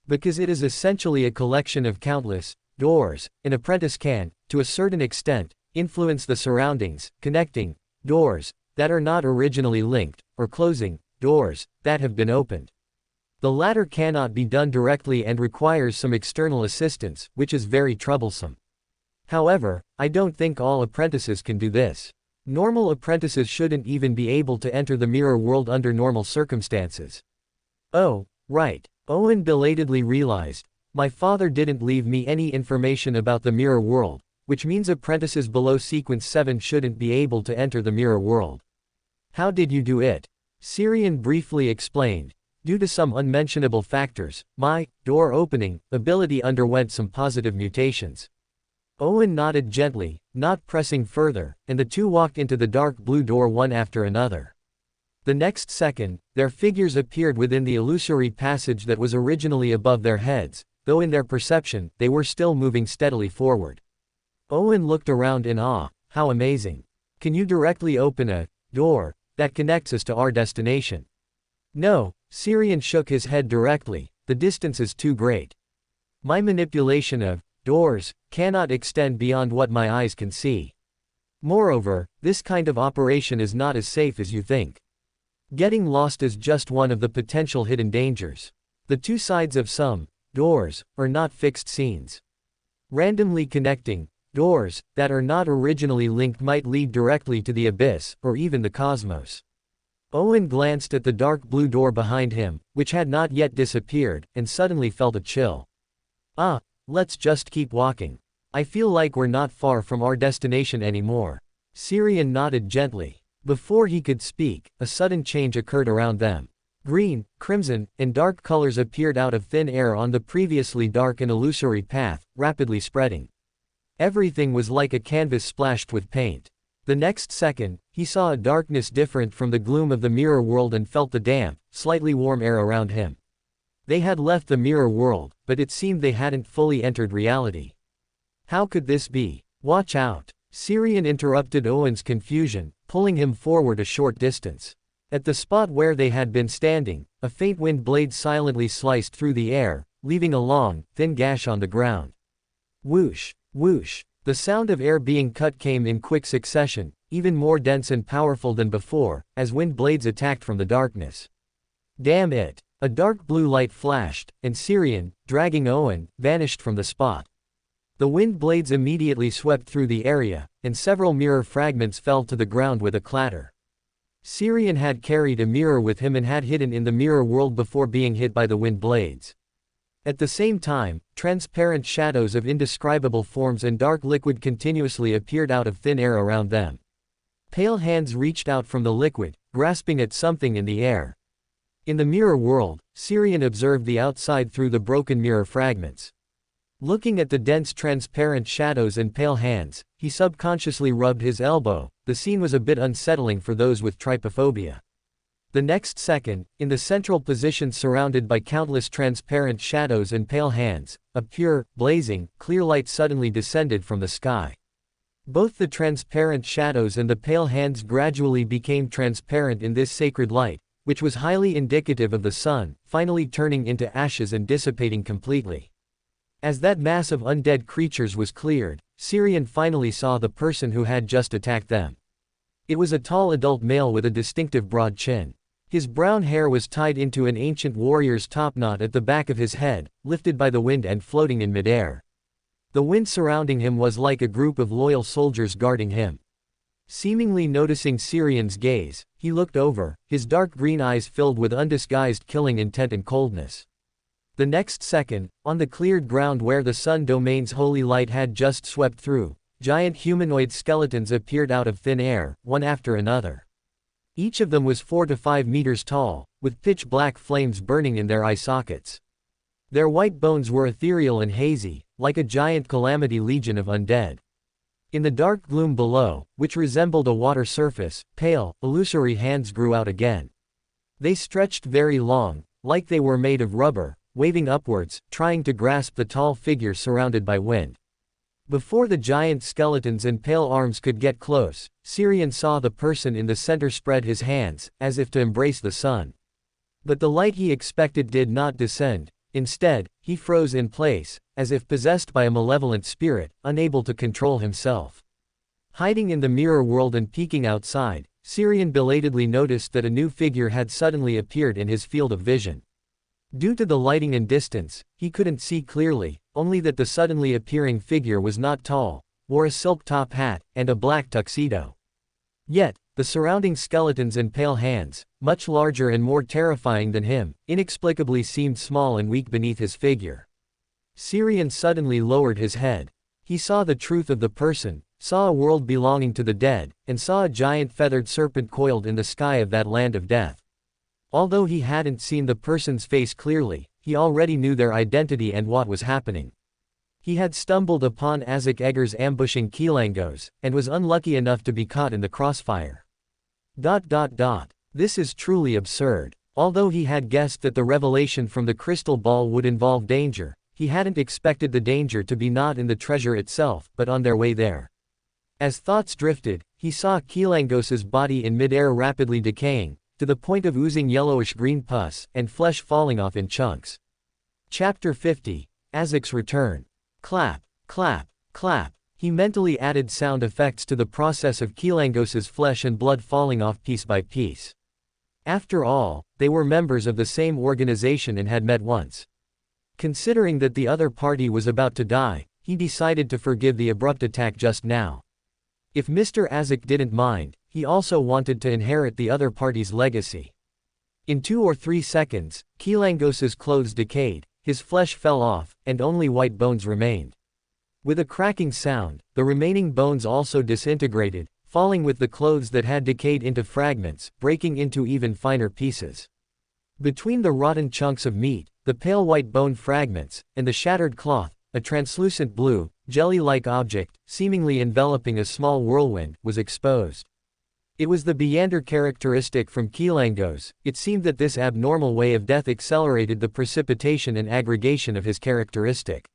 Because it is essentially a collection of countless doors, an apprentice can, to a certain extent, influence the surroundings, connecting doors that are not originally linked, or closing doors that have been opened. The latter cannot be done directly and requires some external assistance, which is very troublesome. However, I don't think all apprentices can do this. Normal apprentices shouldn't even be able to enter the mirror world under normal circumstances. Oh, right. Owen belatedly realized, my father didn't leave me any information about the mirror world, which means apprentices below sequence 7 shouldn't be able to enter the mirror world. How did you do it? Syrian briefly explained. Due to some unmentionable factors, my door opening ability underwent some positive mutations. Owen nodded gently, not pressing further, and the two walked into the dark blue door one after another. The next second, their figures appeared within the illusory passage that was originally above their heads, though in their perception, they were still moving steadily forward. Owen looked around in awe. How amazing. Can you directly open a door that connects us to our destination? No, Syrian shook his head directly, the distance is too great. My manipulation of doors cannot extend beyond what my eyes can see. Moreover, this kind of operation is not as safe as you think. Getting lost is just one of the potential hidden dangers. The two sides of some doors are not fixed scenes. Randomly connecting doors that are not originally linked might lead directly to the abyss, or even the cosmos. Owen glanced at the dark blue door behind him, which had not yet disappeared, and suddenly felt a chill. let's just keep walking. I feel like we're not far from our destination anymore. Syrian nodded gently. Before he could speak, a sudden change occurred around them. Green, crimson, and dark colors appeared out of thin air on the previously dark and illusory path, rapidly spreading. Everything was like a canvas splashed with paint. The next second, he saw a darkness different from the gloom of the mirror world and felt the damp, slightly warm air around him. They had left the mirror world, but it seemed they hadn't fully entered reality. How could this be? Watch out! Syrian interrupted Owen's confusion, pulling him forward a short distance. At the spot where they had been standing, a faint wind blade silently sliced through the air, leaving a long, thin gash on the ground. Whoosh! Whoosh! The sound of air being cut came in quick succession, even more dense and powerful than before, as wind blades attacked from the darkness. Damn it! A dark blue light flashed, and Syrian, dragging Owen, vanished from the spot. The wind blades immediately swept through the area, and several mirror fragments fell to the ground with a clatter. Syrian had carried a mirror with him and had hidden in the mirror world before being hit by the wind blades. At the same time, transparent shadows of indescribable forms and dark liquid continuously appeared out of thin air around them. Pale hands reached out from the liquid, grasping at something in the air. In the mirror world, Syrian observed the outside through the broken mirror fragments. Looking at the dense transparent shadows and pale hands, he subconsciously rubbed his elbow. The scene was a bit unsettling for those with trypophobia. The next second, in the central position surrounded by countless transparent shadows and pale hands, a pure, blazing, clear light suddenly descended from the sky. Both the transparent shadows and the pale hands gradually became transparent in this sacred light, which was highly indicative of the sun, finally turning into ashes and dissipating completely. As that mass of undead creatures was cleared, Syrian finally saw the person who had just attacked them. It was a tall adult male with a distinctive broad chin. His brown hair was tied into an ancient warrior's topknot at the back of his head, lifted by the wind and floating in midair. The wind surrounding him was like a group of loyal soldiers guarding him. Seemingly noticing Syrian's gaze, he looked over, his dark green eyes filled with undisguised killing intent and coldness. The next second, on the cleared ground where the sun domain's holy light had just swept through, giant humanoid skeletons appeared out of thin air, one after another. Each of them was 4 to 5 meters tall, with pitch-black flames burning in their eye sockets. Their white bones were ethereal and hazy, like a giant calamity legion of undead. In the dark gloom below, which resembled a water surface, pale, illusory hands grew out again. They stretched very long, like they were made of rubber, waving upwards, trying to grasp the tall figure surrounded by wind. Before the giant skeletons and pale arms could get close, Syrian saw the person in the center spread his hands, as if to embrace the sun. But the light he expected did not descend. Instead, he froze in place, as if possessed by a malevolent spirit, unable to control himself. Hiding in the mirror world and peeking outside, Syrian belatedly noticed that a new figure had suddenly appeared in his field of vision. Due to the lighting and distance, he couldn't see clearly, only that the suddenly appearing figure was not tall, wore a silk top hat, and a black tuxedo. Yet, the surrounding skeletons and pale hands, much larger and more terrifying than him, inexplicably seemed small and weak beneath his figure. Syrian suddenly lowered his head. He saw the truth of the person, saw a world belonging to the dead, and saw a giant feathered serpent coiled in the sky of that land of death. Although he hadn't seen the person's face clearly, he already knew their identity and what was happening. He had stumbled upon Azek Eggers ambushing Kilangos, and was unlucky enough to be caught in the crossfire. This is truly absurd. Although he had guessed that the revelation from the crystal ball would involve danger, he hadn't expected the danger to be not in the treasure itself, but on their way there. As thoughts drifted, he saw Kilangos's body in midair rapidly decaying, to the point of oozing yellowish-green pus, and flesh falling off in chunks. Chapter 50, Azek's Return. Clap, clap, clap. He mentally added sound effects to the process of Kilangos's flesh and blood falling off piece by piece. After all, they were members of the same organization and had met once. Considering that the other party was about to die, he decided to forgive the abrupt attack just now. If Mr. Azek didn't mind, he also wanted to inherit the other party's legacy. In 2 or 3 seconds, Kilangos's clothes decayed, his flesh fell off, and only white bones remained. With a cracking sound, the remaining bones also disintegrated, falling with the clothes that had decayed into fragments, breaking into even finer pieces. Between the rotten chunks of meat, the pale white bone fragments, and the shattered cloth, a translucent blue, jelly-like object, seemingly enveloping a small whirlwind, was exposed. It was the Beander characteristic from Qilangos. It seemed that this abnormal way of death accelerated the precipitation and aggregation of his characteristic.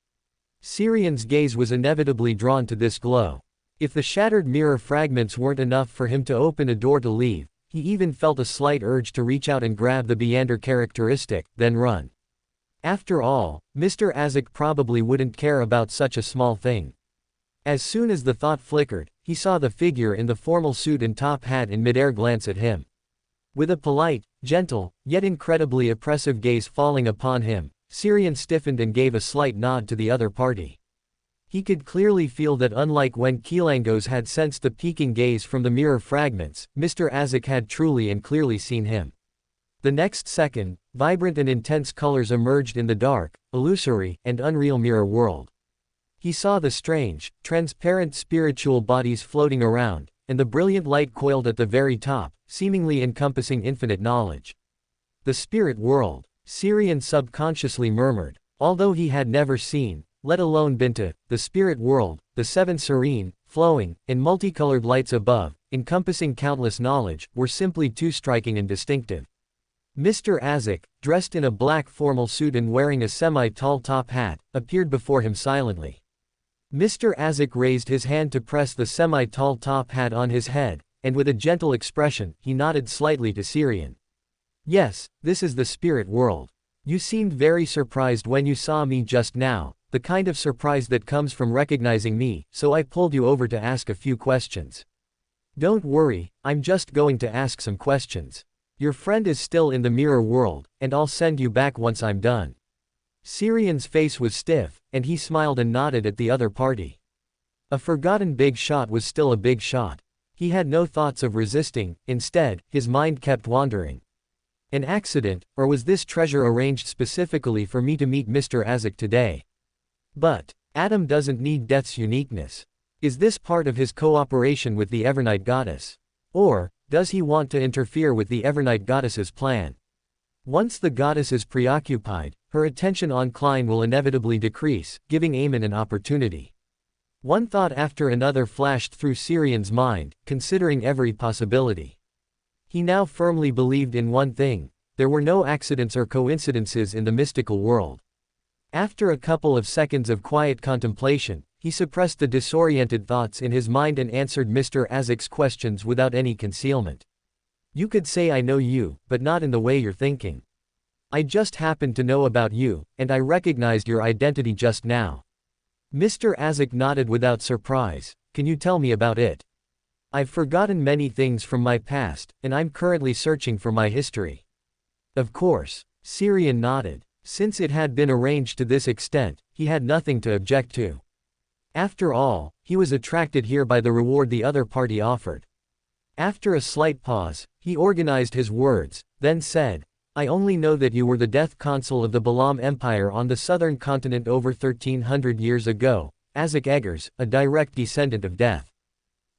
Syrian's gaze was inevitably drawn to this glow. If the shattered mirror fragments weren't enough for him to open a door to leave, he even felt a slight urge to reach out and grab the Beander characteristic, then run. After all, Mr. Azek probably wouldn't care about such a small thing. As soon as the thought flickered, he saw the figure in the formal suit and top hat in midair glance at him. With a polite, gentle, yet incredibly oppressive gaze falling upon him, Syrian stiffened and gave a slight nod to the other party. He could clearly feel that unlike when Qilangos had sensed the peeking gaze from the mirror fragments, Mr. Azek had truly and clearly seen him. The next second, vibrant and intense colors emerged in the dark, illusory, and unreal mirror world. He saw the strange, transparent spiritual bodies floating around, and the brilliant light coiled at the very top, seemingly encompassing infinite knowledge. The spirit world, Syrian subconsciously murmured, although he had never seen, let alone been to, the spirit world, the seven serene, flowing, and multicolored lights above, encompassing countless knowledge, were simply too striking and distinctive. Mr. Azek, dressed in a black formal suit and wearing a semi-tall top hat, appeared before him silently. Mr. Azek raised his hand to press the semi-tall top hat on his head, and with a gentle expression, he nodded slightly to Syrian. Yes, this is the spirit world. You seemed very surprised when you saw me just now, the kind of surprise that comes from recognizing me, so I pulled you over to ask a few questions. Don't worry, I'm just going to ask some questions. Your friend is still in the mirror world, and I'll send you back once I'm done. Syrian's face was stiff, and he smiled and nodded at the other party. A forgotten big shot was still a big shot. He had no thoughts of resisting, instead, his mind kept wandering. An accident, or was this treasure arranged specifically for me to meet Mr. Azek today? But Adam doesn't need Death's uniqueness. Is this part of his cooperation with the Evernight goddess? Or does he want to interfere with the Evernight goddess's plan? Once the goddess is preoccupied, her attention on Klein will inevitably decrease, giving Eamon an opportunity. One thought after another flashed through Syrian's mind, considering every possibility. He now firmly believed in one thing: there were no accidents or coincidences in the mystical world. After a couple of seconds of quiet contemplation, he suppressed the disoriented thoughts in his mind and answered Mr. Azek's questions without any concealment. You could say I know you, but not in the way you're thinking. I just happened to know about you, and I recognized your identity just now. Mr. Azek nodded without surprise. Can you tell me about it? I've forgotten many things from my past, and I'm currently searching for my history. Of course. Syrian nodded. Since it had been arranged to this extent, he had nothing to object to. After all, he was attracted here by the reward the other party offered. After a slight pause, he organized his words, then said, I only know that you were the death consul of the Balam Empire on the southern continent over 1300 years ago, Azek Eggers, a direct descendant of Death.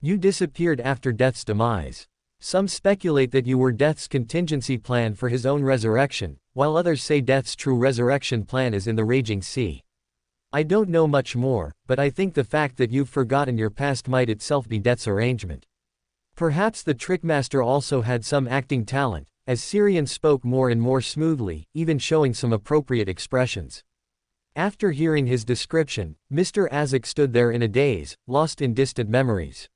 You disappeared after Death's demise. Some speculate that you were Death's contingency plan for his own resurrection, while others say Death's true resurrection plan is in the raging sea. I don't know much more, but I think the fact that you've forgotten your past might itself be Death's arrangement. Perhaps the Trickmaster also had some acting talent, as Syrian spoke more and more smoothly, even showing some appropriate expressions. After hearing his description, Mr. Azek stood there in a daze, lost in distant memories.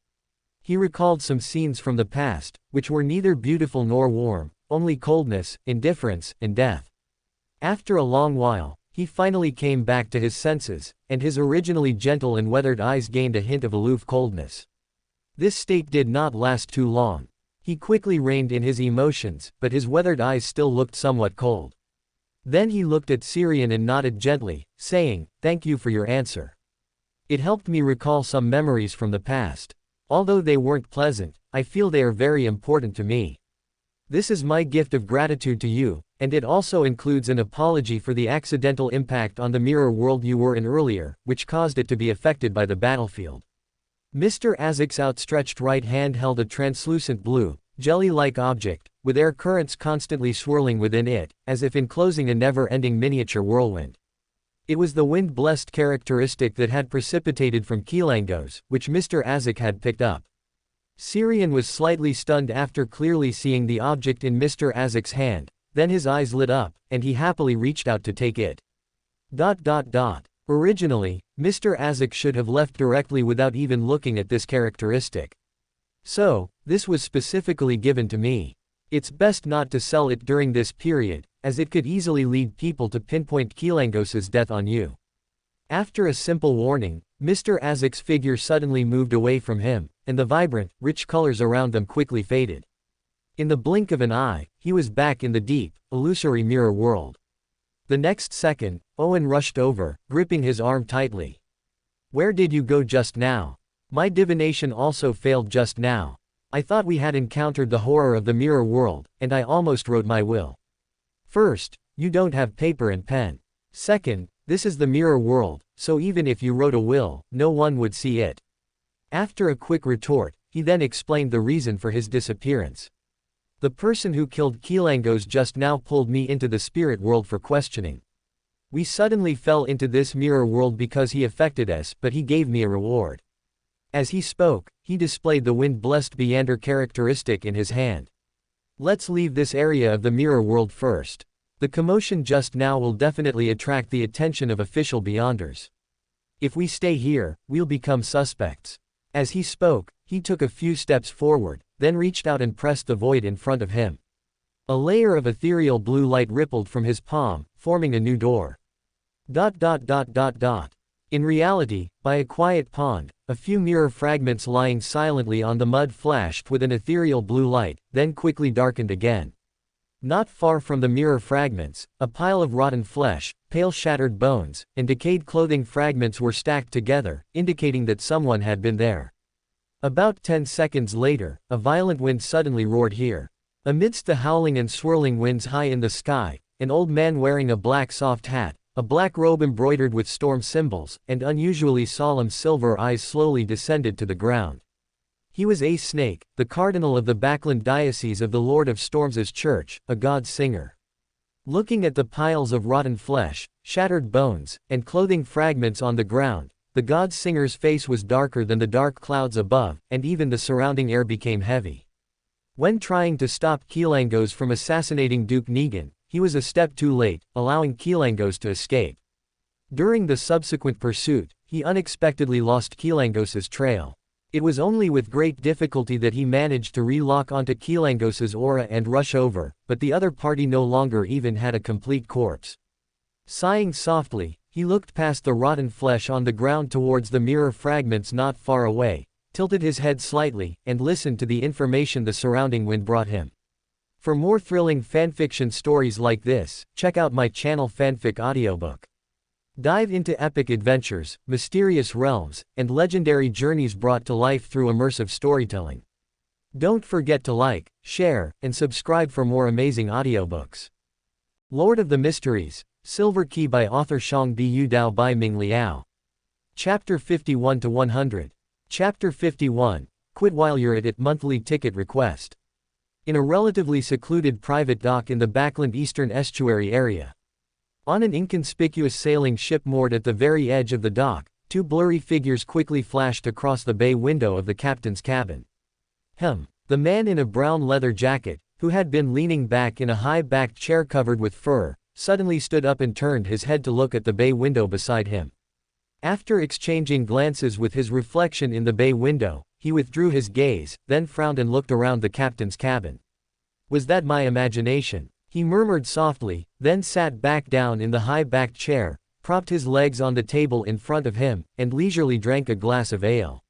He recalled some scenes from the past, which were neither beautiful nor warm, only coldness, indifference, and death. After a long while, he finally came back to his senses, and his originally gentle and weathered eyes gained a hint of aloof coldness. This state did not last too long. He quickly reined in his emotions, but his weathered eyes still looked somewhat cold. Then he looked at Syrian and nodded gently, saying, Thank you for your answer. It helped me recall some memories from the past. Although they weren't pleasant, I feel they are very important to me. This is my gift of gratitude to you, And it also includes an apology for the accidental impact on the mirror world you were in earlier, which caused it to be affected by the battlefield. Mr. Azek's outstretched right hand held a translucent blue, jelly-like object, with air currents constantly swirling within it, as if enclosing a never-ending miniature whirlwind. It was the wind-blessed characteristic that had precipitated from Kilangos, which Mr. Azek had picked up. Syrian was slightly stunned after clearly seeing the object in Mr. Azek's hand, then his eyes lit up, and he happily reached out to take it. Originally, Mr. Azek should have left directly without even looking at this characteristic. So, this was specifically given to me. It's best not to sell it during this period, as it could easily lead people to pinpoint Kilangos's death on you. After a simple warning, Mr. Azek's figure suddenly moved away from him, and the vibrant, rich colors around them quickly faded. In the blink of an eye, he was back in the deep, illusory mirror world. The next second, Owen rushed over, gripping his arm tightly. "Where did you go just now? My divination also failed just now. I thought we had encountered the horror of the mirror world, and I almost wrote my will. First, you don't have paper and pen. Second, this is the mirror world, so even if you wrote a will, no one would see it." After a quick retort, he then explained the reason for his disappearance. "The person who killed Kilangos just now pulled me into the spirit world for questioning. We suddenly fell into this mirror world because he affected us, but he gave me a reward." As he spoke, he displayed the wind-blessed Beander characteristic in his hand. "Let's leave this area of the mirror world first. The commotion just now will definitely attract the attention of official Beyonders. If we stay here, we'll become suspects." As he spoke, he took a few steps forward, then reached out and pressed the void in front of him. A layer of ethereal blue light rippled from his palm, forming a new door. In reality, by a quiet pond, a few mirror fragments lying silently on the mud flashed with an ethereal blue light, then quickly darkened again. Not far from the mirror fragments, a pile of rotten flesh, pale shattered bones, and decayed clothing fragments were stacked together, indicating that someone had been there. About 10 seconds later, a violent wind suddenly roared here. Amidst the howling and swirling winds high in the sky, an old man wearing a black soft hat, a black robe embroidered with storm symbols, and unusually solemn silver eyes slowly descended to the ground. He was a snake, the cardinal of the Backland Diocese of the Lord of Storms' church, a god singer. Looking at the piles of rotten flesh, shattered bones, and clothing fragments on the ground, the god singer's face was darker than the dark clouds above, and even the surrounding air became heavy. When trying to stop Kilangos from assassinating Duke Negan, he was a step too late, allowing Kilangos to escape. During the subsequent pursuit, he unexpectedly lost Kilangos's trail. It was only with great difficulty that he managed to re-lock onto Kilangos's aura and rush over, but the other party no longer even had a complete corpse. Sighing softly, he looked past the rotten flesh on the ground towards the mirror fragments not far away, tilted his head slightly, and listened to the information the surrounding wind brought him. For more thrilling fanfiction stories like this, check out my channel Fanfic Audiobook. Dive into epic adventures, mysterious realms, and legendary journeys brought to life through immersive storytelling. Don't forget to like, share, and subscribe for more amazing audiobooks. Lord of the Mysteries, Silver Key by author Xiang Bu Dao by Ming Liao. Chapter 51-100. Chapter 51, Quit While You're at It Monthly Ticket Request. In a relatively secluded private dock in the Backland Eastern Estuary area. On an inconspicuous sailing ship moored at the very edge of the dock, two blurry figures quickly flashed across the bay window of the captain's cabin. The man in a brown leather jacket, who had been leaning back in a high-backed chair covered with fur, suddenly stood up and turned his head to look at the bay window beside him. After exchanging glances with his reflection in the bay window, he withdrew his gaze, then frowned and looked around the captain's cabin. "Was that my imagination?" he murmured softly, then sat back down in the high-backed chair, propped his legs on the table in front of him, and leisurely drank a glass of ale.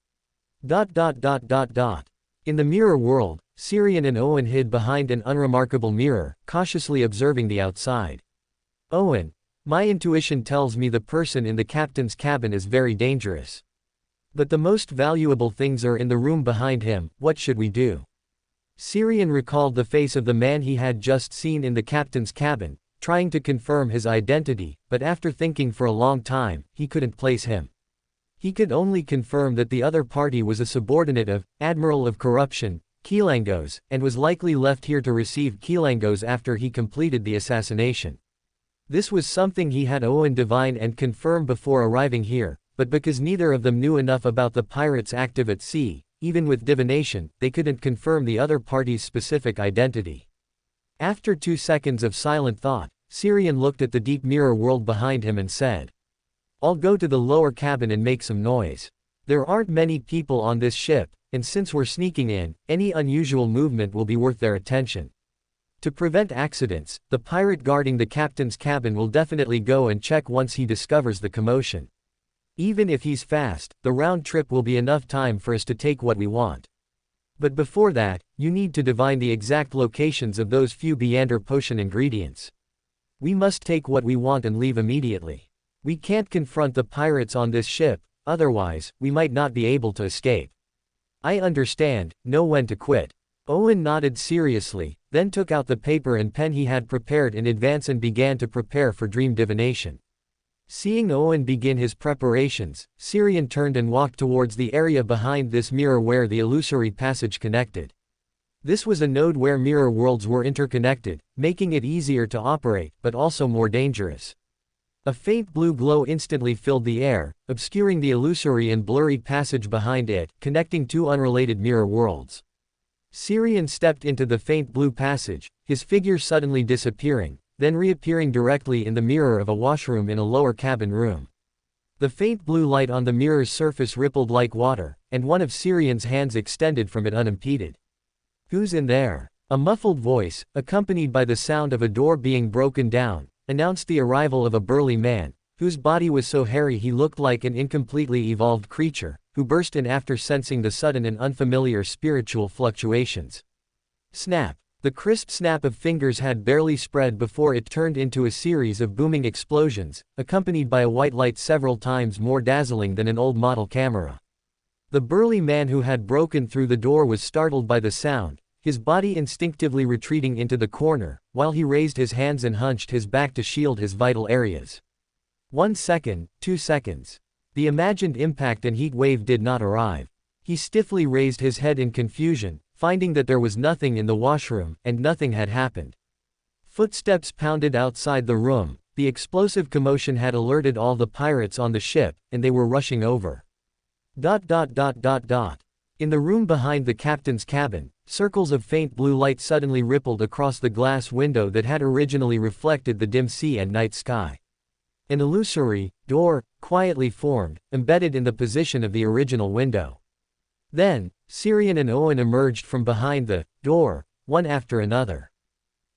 In the mirror world, Syrian and Owen hid behind an unremarkable mirror, cautiously observing the outside. "Owen, my intuition tells me the person in the captain's cabin is very dangerous. But the most valuable things are in the room behind him, what should we do?" Syrian recalled the face of the man he had just seen in the captain's cabin, trying to confirm his identity, but after thinking for a long time, he couldn't place him. He could only confirm that the other party was a subordinate of Admiral of Corruption, Kilangos, and was likely left here to receive Kilangos after he completed the assassination. This was something he had Owen divine and confirm before arriving here, but because neither of them knew enough about the pirates active at sea, even with divination, they couldn't confirm the other party's specific identity. After 2 seconds of silent thought, Syrian looked at the deep mirror world behind him and said, "I'll go to the lower cabin and make some noise. There aren't many people on this ship, and since we're sneaking in, any unusual movement will be worth their attention. To prevent accidents, the pirate guarding the captain's cabin will definitely go and check once he discovers the commotion. Even if he's fast, the round trip will be enough time for us to take what we want. But before that, you need to divine the exact locations of those few Beander potion ingredients. We must take what we want and leave immediately. We can't confront the pirates on this ship, otherwise, we might not be able to escape. I understand, know when to quit." Owen nodded seriously, then took out the paper and pen he had prepared in advance and began to prepare for dream divination. Seeing Owen begin his preparations, Syrian turned and walked towards the area behind this mirror where the illusory passage connected. This was a node where mirror worlds were interconnected, making it easier to operate, but also more dangerous. A faint blue glow instantly filled the air, obscuring the illusory and blurry passage behind it, connecting 2 unrelated mirror worlds. Syrian stepped into the faint blue passage, his figure suddenly disappearing, then reappearing directly in the mirror of a washroom in a lower cabin room. The faint blue light on the mirror's surface rippled like water, and one of Syrian's hands extended from it unimpeded. "Who's in there?" A muffled voice, accompanied by the sound of a door being broken down, announced the arrival of a burly man, whose body was so hairy he looked like an incompletely evolved creature, who burst in after sensing the sudden and unfamiliar spiritual fluctuations. Snap! The crisp snap of fingers had barely spread before it turned into a series of booming explosions, accompanied by a white light several times more dazzling than an old model camera. The burly man who had broken through the door was startled by the sound, his body instinctively retreating into the corner, while he raised his hands and hunched his back to shield his vital areas. 1 second, 2 seconds. The imagined impact and heat wave did not arrive. He stiffly raised his head in confusion, finding that there was nothing in the washroom, and nothing had happened. Footsteps pounded outside the room, the explosive commotion had alerted all the pirates on the ship, and they were rushing over. In the room behind the captain's cabin, circles of faint blue light suddenly rippled across the glass window that had originally reflected the dim sea and night sky. An illusory door quietly formed, embedded in the position of the original window. Then, Syrian and Owen emerged from behind the door, one after another.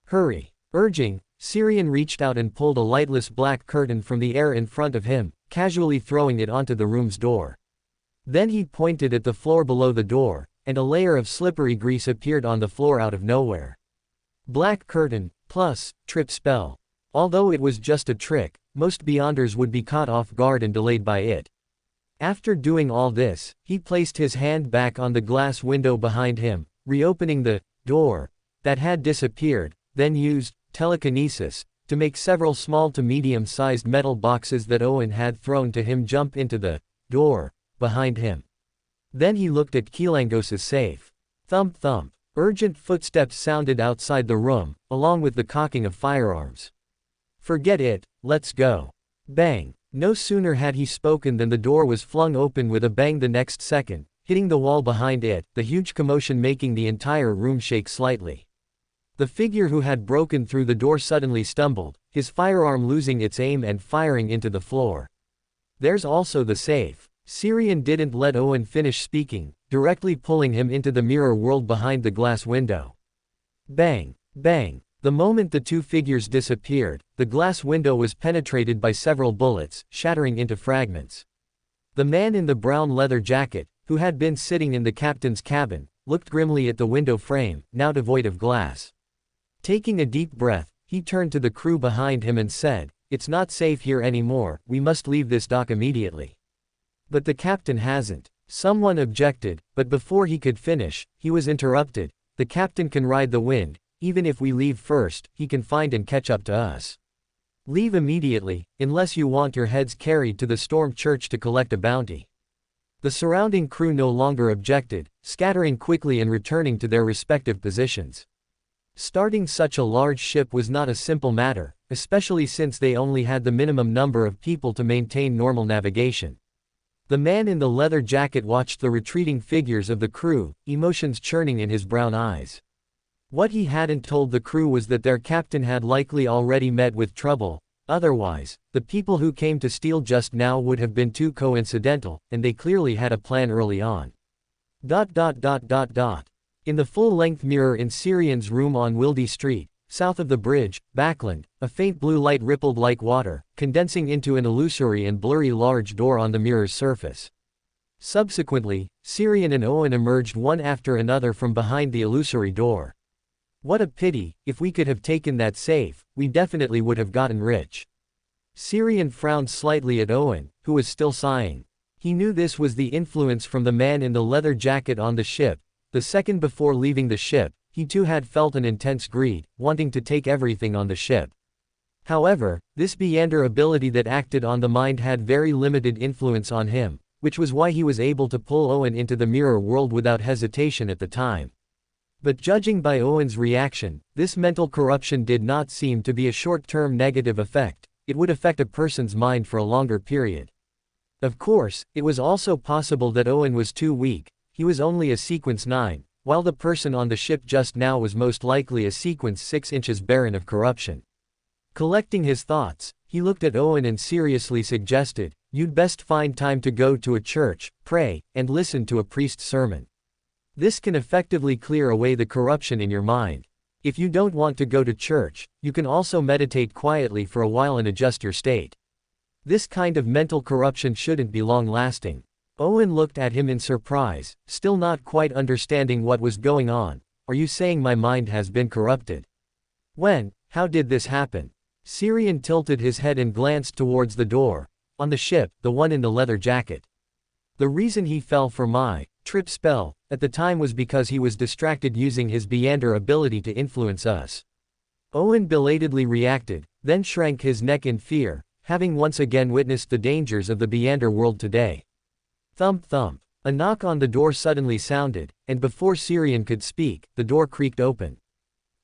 "Hurry!" Urging, Syrian reached out and pulled a lightless black curtain from the air in front of him, casually throwing it onto the room's door. Then he pointed at the floor below the door, and a layer of slippery grease appeared on the floor out of nowhere. Black curtain, plus, trip spell. Although it was just a trick, most Beyonders would be caught off guard and delayed by it. After doing all this, he placed his hand back on the glass window behind him, reopening the door that had disappeared, then used telekinesis to make several small to medium-sized metal boxes that Owen had thrown to him jump into the door behind him. Then he looked at Kilangos's safe. Thump thump. Urgent footsteps sounded outside the room, along with the cocking of firearms. "Forget it, let's go." Bang. No sooner had he spoken than the door was flung open with a bang the next second, hitting the wall behind it, the huge commotion making the entire room shake slightly. The figure who had broken through the door suddenly stumbled, his firearm losing its aim and firing into the floor. "There's also the safe." Syrian didn't let Owen finish speaking, directly pulling him into the mirror world behind the glass window. Bang! Bang! The moment the 2 figures disappeared, the glass window was penetrated by several bullets, shattering into fragments. The man in the brown leather jacket, who had been sitting in the captain's cabin, looked grimly at the window frame, now devoid of glass. Taking a deep breath, he turned to the crew behind him and said, "It's not safe here anymore, we must leave this dock immediately." "But the captain hasn't." Someone objected, but before he could finish, he was interrupted. the captain can ride the wind, even if we leave first, he can find and catch up to us. Leave immediately, unless you want your heads carried to the storm church to collect a bounty. The surrounding crew no longer objected, scattering quickly and returning to their respective positions. Starting such a large ship was not a simple matter, especially since they only had the minimum number of people to maintain normal navigation. The man in the leather jacket watched the retreating figures of the crew, emotions churning in his brown eyes. What he hadn't told the crew was that their captain had likely already met with trouble. Otherwise, the people who came to steal just now would have been too coincidental, and they clearly had a plan early on. In the full-length mirror in Syrian's room on Wildy Street, south of the bridge, Backland, a faint blue light rippled like water, condensing into an illusory and blurry large door on the mirror's surface. Subsequently, Syrian and Owen emerged one after another from behind the illusory door. What a pity, if we could have taken that safe, we definitely would have gotten rich. Syrian frowned slightly at Owen, who was still sighing. He knew this was the influence from the man in the leather jacket on the ship. The second before leaving the ship, he too had felt an intense greed, wanting to take everything on the ship. However, this Beyonder ability that acted on the mind had very limited influence on him, which was why he was able to pull Owen into the mirror world without hesitation at the time. But judging by Owen's reaction, this mental corruption did not seem to be a short-term negative effect. It would affect a person's mind for a longer period. Of course, it was also possible that Owen was too weak. He was only a sequence 9, while the person on the ship just now was most likely a sequence 6 inches barren of corruption. Collecting his thoughts, he looked at Owen and seriously suggested, "You'd best find time to go to a church, pray, and listen to a priest's sermon. This can effectively clear away the corruption in your mind. If you don't want to go to church, you can also meditate quietly for a while and adjust your state. This kind of mental corruption shouldn't be long-lasting." Owen looked at him in surprise, still not quite understanding what was going on. "Are you saying my mind has been corrupted? When? How did this happen?" Syrian tilted his head and glanced towards the door. "On the ship, the one in the leather jacket. The reason he fell for my trip spell at the time was because he was distracted using his Beyonder ability to influence us." Owen belatedly reacted, then shrank his neck in fear, having once again witnessed the dangers of the Beyonder world today. Thump thump. A knock on the door suddenly sounded, and before Syrian could speak, the door creaked open.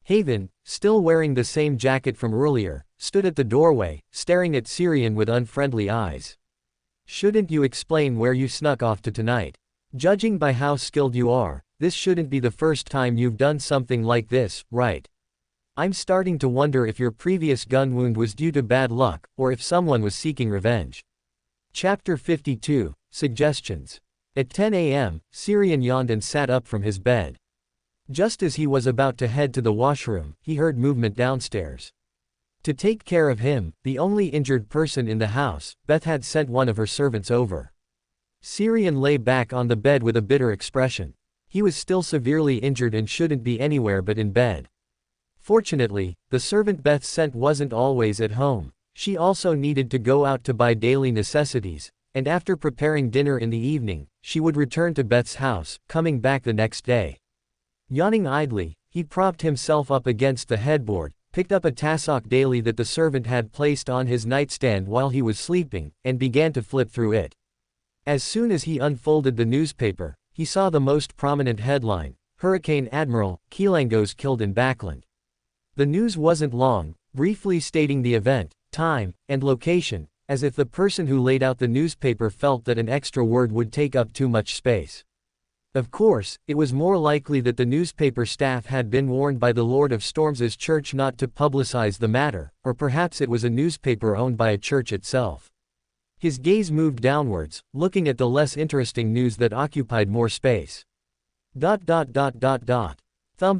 Haven, still wearing the same jacket from earlier, stood at the doorway, staring at Syrian with unfriendly eyes. "Shouldn't you explain where you snuck off to tonight? Judging by how skilled you are, this shouldn't be the first time you've done something like this, right? I'm starting to wonder if your previous gun wound was due to bad luck, or if someone was seeking revenge." Chapter 52, Suggestions. At 10 a.m., Syrian yawned and sat up from his bed. Just as he was about to head to the washroom, he heard movement downstairs. To take care of him, the only injured person in the house, Beth had sent one of her servants over. Syrian lay back on the bed with a bitter expression. He was still severely injured and shouldn't be anywhere but in bed. Fortunately, the servant Beth sent wasn't always at home. She also needed to go out to buy daily necessities, and after preparing dinner in the evening, she would return to Beth's house, coming back the next day. Yawning idly, he propped himself up against the headboard, picked up a Tassoc daily that the servant had placed on his nightstand while he was sleeping, and began to flip through it. As soon as he unfolded the newspaper, he saw the most prominent headline: Hurricane Admiral, Keelangos killed in Backland. The news wasn't long, briefly stating the event, time, and location, as if the person who laid out the newspaper felt that an extra word would take up too much space. Of course, it was more likely that the newspaper staff had been warned by the Lord of Storms' church not to publicize the matter, or perhaps it was a newspaper owned by a church itself. His gaze moved downwards, looking at the less interesting news that occupied more space. Thump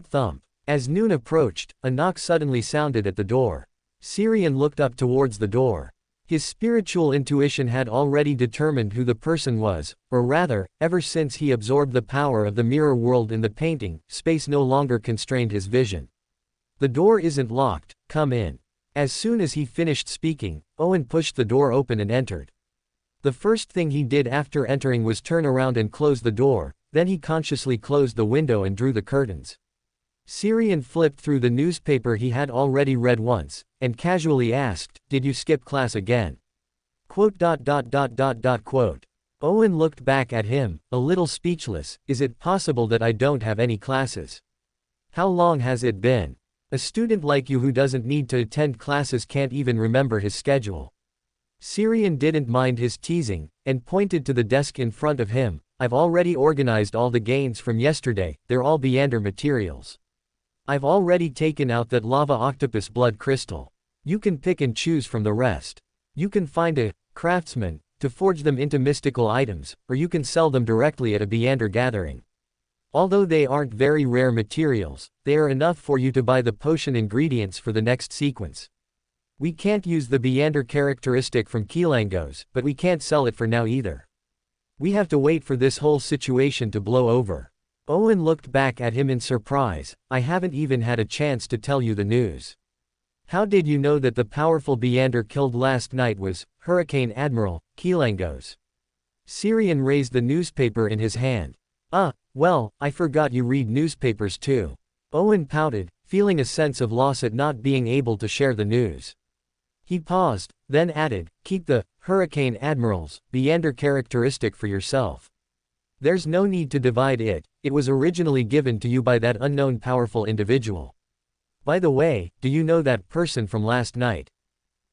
thump. As noon approached, a knock suddenly sounded at the door. Syrian looked up towards the door. His spiritual intuition had already determined who the person was, or rather, ever since he absorbed the power of the mirror world in the painting, space no longer constrained his vision. "The door isn't locked, come in." As soon as he finished speaking, Owen pushed the door open and entered. The first thing he did after entering was turn around and close the door, then he consciously closed the window and drew the curtains. Syrian flipped through the newspaper he had already read once, and casually asked, "Did you skip class again?" Quote. Quote. Owen looked back at him, a little speechless. "Is it possible that I don't have any classes? How long has it been? A student like you who doesn't need to attend classes can't even remember his schedule." Syrian didn't mind his teasing, and pointed to the desk in front of him. "I've already organized all the gains from yesterday, they're all Beander materials. I've already taken out that lava octopus blood crystal. You can pick and choose from the rest. You can find a craftsman to forge them into mystical items, or you can sell them directly at a Beander gathering. Although they aren't very rare materials, they are enough for you to buy the potion ingredients for the next sequence. We can't use the Beander characteristic from Kilangos, but we can't sell it for now either. We have to wait for this whole situation to blow over." Owen looked back at him in surprise. "I haven't even had a chance to tell you the news. How did you know that the powerful Beander killed last night was Hurricane Admiral Kilangos?" Syrian raised the newspaper in his hand. Well, I forgot you read newspapers too." Owen pouted, feeling a sense of loss at not being able to share the news. He paused, then added, "Keep the Hurricane Admiral's Beander characteristic for yourself. There's no need to divide it, it was originally given to you by that unknown powerful individual. By the way, do you know that person from last night?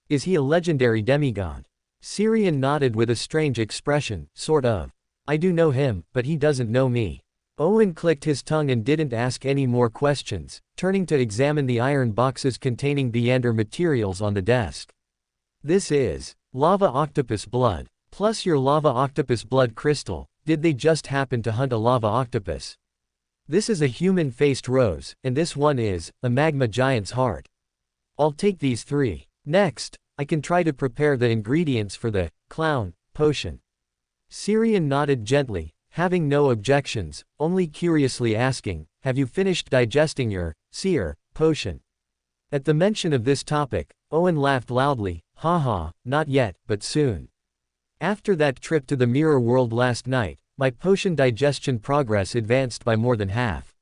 Is he a legendary demigod?" Syrian nodded with a strange expression. "Sort of. I do know him, but he doesn't know me." Owen clicked his tongue and didn't ask any more questions, turning to examine the iron boxes containing Beander materials on the desk. "This is lava octopus blood, plus your lava octopus blood crystal. Did they just happen to hunt a lava octopus? This is a human-faced rose, and this one is a magma giant's heart. I'll take these 3. Next, I can try to prepare the ingredients for the clown potion." Syrian nodded gently, having no objections, only curiously asking, "Have you finished digesting your seer potion?" At the mention of this topic, Owen laughed loudly. "Haha, not yet, but soon. After that trip to the mirror world last night, my potion digestion progress advanced by more than half.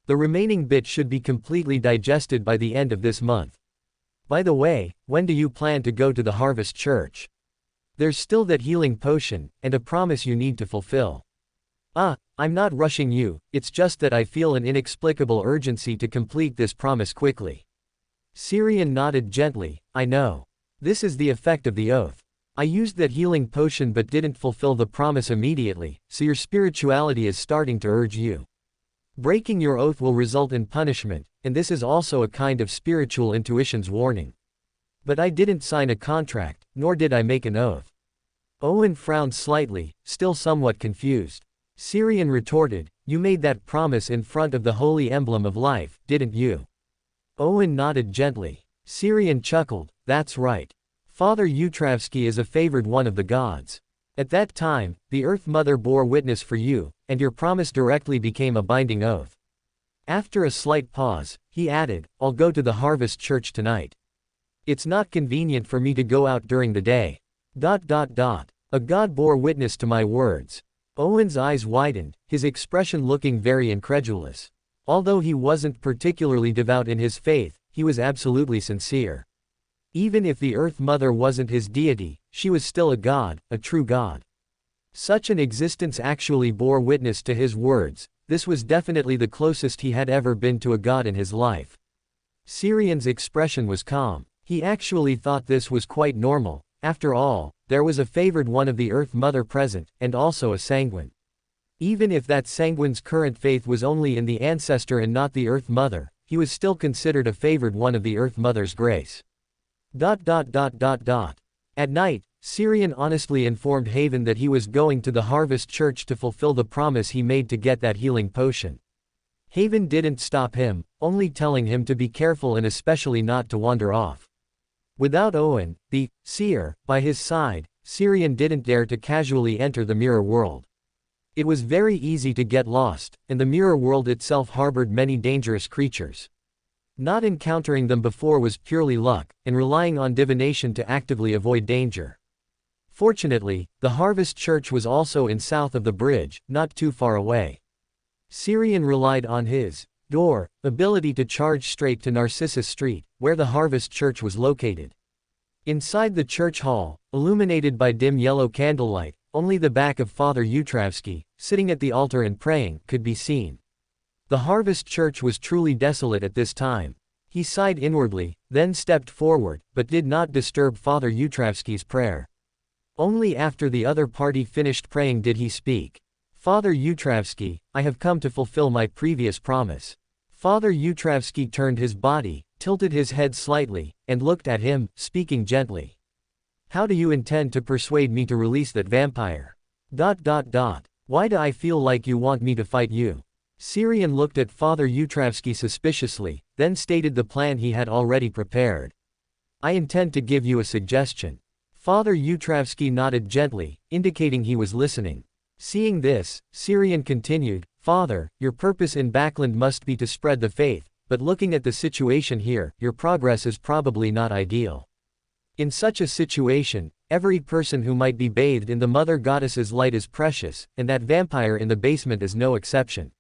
The remaining bit should be completely digested by the end of this month. By the way, when do you plan to go to the Harvest Church? There's still that healing potion, and a promise you need to fulfill." I'm not rushing you, it's just that I feel an inexplicable urgency to complete this promise quickly." Syrian nodded gently. "I know. This is the effect of the oath. I used that healing potion but didn't fulfill the promise immediately, so your spirituality is starting to urge you. Breaking your oath will result in punishment, and this is also a kind of spiritual intuition's warning. But I didn't sign a contract, nor did I make an oath." Owen frowned slightly, still somewhat confused. Syrian retorted, "You made that promise in front of the holy emblem of life, didn't you?" Owen nodded gently. Syrian chuckled, "That's right. Father Utravsky is a favored one of the gods. At that time, the Earth Mother bore witness for you, and your promise directly became a binding oath." After a slight pause, he added, "I'll go to the Harvest Church tonight. It's not convenient for me to go out during the day. A god bore witness to my words." Owen's eyes widened, his expression looking very incredulous. Although he wasn't particularly devout in his faith, he was absolutely sincere. Even if the Earth Mother wasn't his deity, she was still a god, a true god. Such an existence actually bore witness to his words. This was definitely the closest he had ever been to a god in his life. Syrian's expression was calm. He actually thought this was quite normal. After all, there was a favored one of the Earth Mother present, and also a sanguine. Even if that sanguine's current faith was only in the ancestor and not the Earth Mother, he was still considered a favored one of the Earth Mother's grace. At night, Syrian honestly informed Haven that he was going to the Harvest Church to fulfill the promise he made to get that healing potion. Haven didn't stop him, only telling him to be careful and especially not to wander off. Without Owen, the seer, by his side, Syrian didn't dare to casually enter the mirror world. It was very easy to get lost, and the mirror world itself harbored many dangerous creatures. Not encountering them before was purely luck, and relying on divination to actively avoid danger. Fortunately, the Harvest Church was also in south of the bridge, not too far away. Syrian relied on his Door, ability to charge straight to Narcissus Street, where the Harvest Church was located. Inside the church hall, illuminated by dim yellow candlelight, only the back of Father Yutravsky, sitting at the altar and praying, could be seen. The Harvest Church was truly desolate at this time. He sighed inwardly, then stepped forward, but did not disturb Father Yutravsky's prayer. Only after the other party finished praying did he speak. Father Yutravsky, I have come to fulfill my previous promise. Father Yutravsky turned his body, tilted his head slightly, and looked at him, speaking gently. How do you intend to persuade me to release that vampire? Why do I feel like you want me to fight you? Syrian looked at Father Yutravsky suspiciously, then stated the plan he had already prepared. I intend to give you a suggestion. Father Yutravsky nodded gently, indicating he was listening. Seeing this, Syrian continued, Father, your purpose in Backland must be to spread the faith, but looking at the situation here, your progress is probably not ideal. In such a situation, every person who might be bathed in the Mother Goddess's light is precious, and that vampire in the basement is no exception.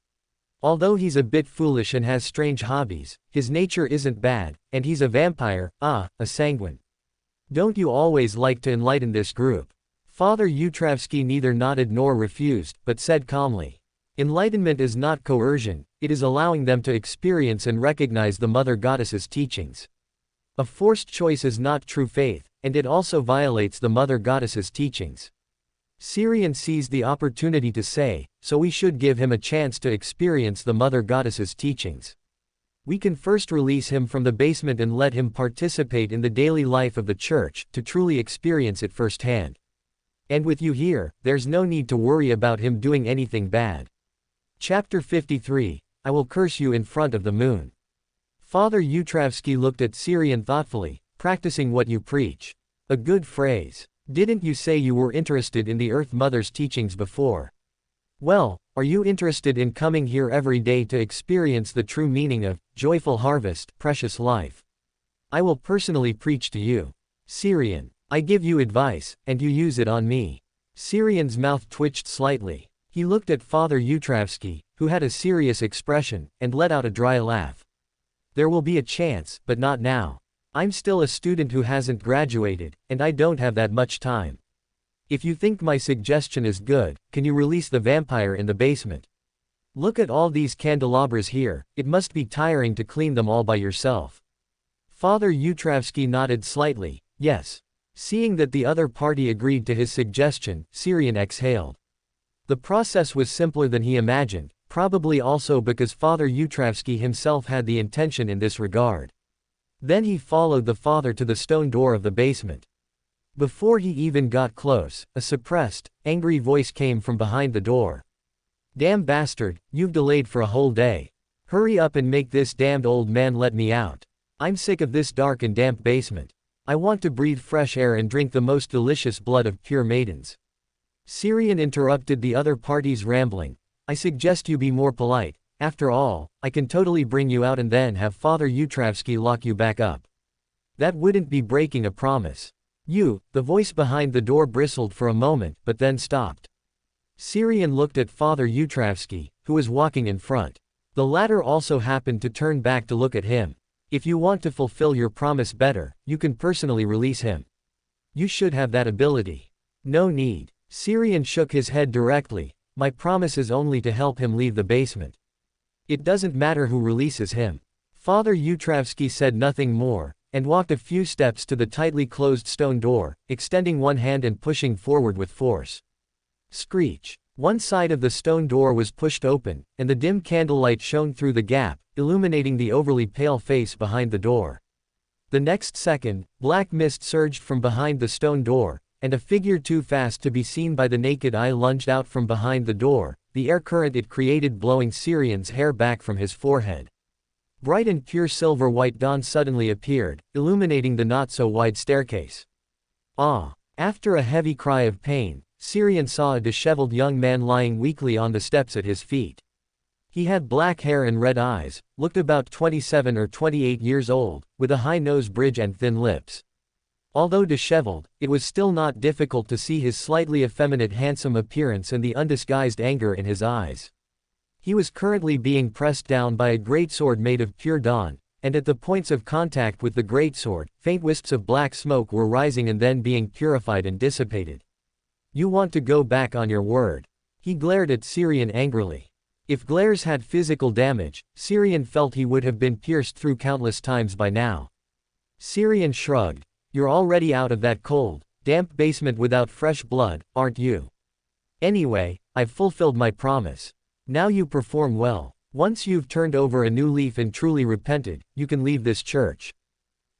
Although he's a bit foolish and has strange hobbies, his nature isn't bad, and he's a vampire, a sanguine. Don't you always like to enlighten this group? Father Yutravsky neither nodded nor refused, but said calmly. Enlightenment is not coercion, it is allowing them to experience and recognize the Mother Goddess's teachings. A forced choice is not true faith, and it also violates the Mother Goddess's teachings. Syrian seized the opportunity to say, so we should give him a chance to experience the Mother Goddess's teachings. We can first release him from the basement and let him participate in the daily life of the church, to truly experience it firsthand. And with you here, there's no need to worry about him doing anything bad. Chapter 53, I will curse you in front of the moon. Father Yutravsky looked at Syrian thoughtfully, practicing what you preach. A good phrase. Didn't you say you were interested in the Earth Mother's teachings before? Well, are you interested in coming here every day to experience the true meaning of joyful harvest, precious life? I will personally preach to you. Syrian. I give you advice, and you use it on me. Syrian's mouth twitched slightly. He looked at Father Yutravsky, who had a serious expression, and let out a dry laugh. There will be a chance, but not now. I'm still a student who hasn't graduated, and I don't have that much time. If you think my suggestion is good, can you release the vampire in the basement? Look at all these candelabras here, it must be tiring to clean them all by yourself. Father Yutravsky nodded slightly, yes. Seeing that the other party agreed to his suggestion, Syrian exhaled. The process was simpler than he imagined, probably also because Father Yutravsky himself had the intention in this regard. Then he followed the father to the stone door of the basement. Before he even got close, a suppressed, angry voice came from behind the door. Damn bastard, you've delayed for a whole day. Hurry up and make this damned old man let me out. I'm sick of this dark and damp basement. I want to breathe fresh air and drink the most delicious blood of pure maidens. Syrian interrupted the other party's rambling. I suggest you be more polite. After all, I can totally bring you out and then have Father Yutravsky lock you back up. That wouldn't be breaking a promise. The voice behind the door bristled for a moment, but then stopped. Syrian looked at Father Yutravsky, who was walking in front. The latter also happened to turn back to look at him. If you want to fulfill your promise better, you can personally release him. You should have that ability. No need. Syrian shook his head directly. My promise is only to help him leave the basement. It doesn't matter who releases him. Father Yutravsky said nothing more, and walked a few steps to the tightly closed stone door, extending one hand and pushing forward with force. Screech. One side of the stone door was pushed open, and the dim candlelight shone through the gap, illuminating the overly pale face behind the door. The next second, black mist surged from behind the stone door, and a figure too fast to be seen by the naked eye lunged out from behind the door, the air current it created blowing Syrian's hair back from his forehead. Bright and pure silver-white dawn suddenly appeared, illuminating the not-so-wide staircase. After a heavy cry of pain, Syrian saw a disheveled young man lying weakly on the steps at his feet. He had black hair and red eyes, looked about 27 or 28 years old, with a high nose bridge and thin lips. Although disheveled, it was still not difficult to see his slightly effeminate handsome appearance and the undisguised anger in his eyes. He was currently being pressed down by a greatsword made of pure dawn, and at the points of contact with the greatsword, faint wisps of black smoke were rising and then being purified and dissipated. You want to go back on your word? He glared at Syrian angrily. If glares had physical damage, Syrian felt he would have been pierced through countless times by now. Syrian shrugged. You're already out of that cold, damp basement without fresh blood, aren't you? Anyway, I've fulfilled my promise. Now you perform well. Once you've turned over a new leaf and truly repented, you can leave this church.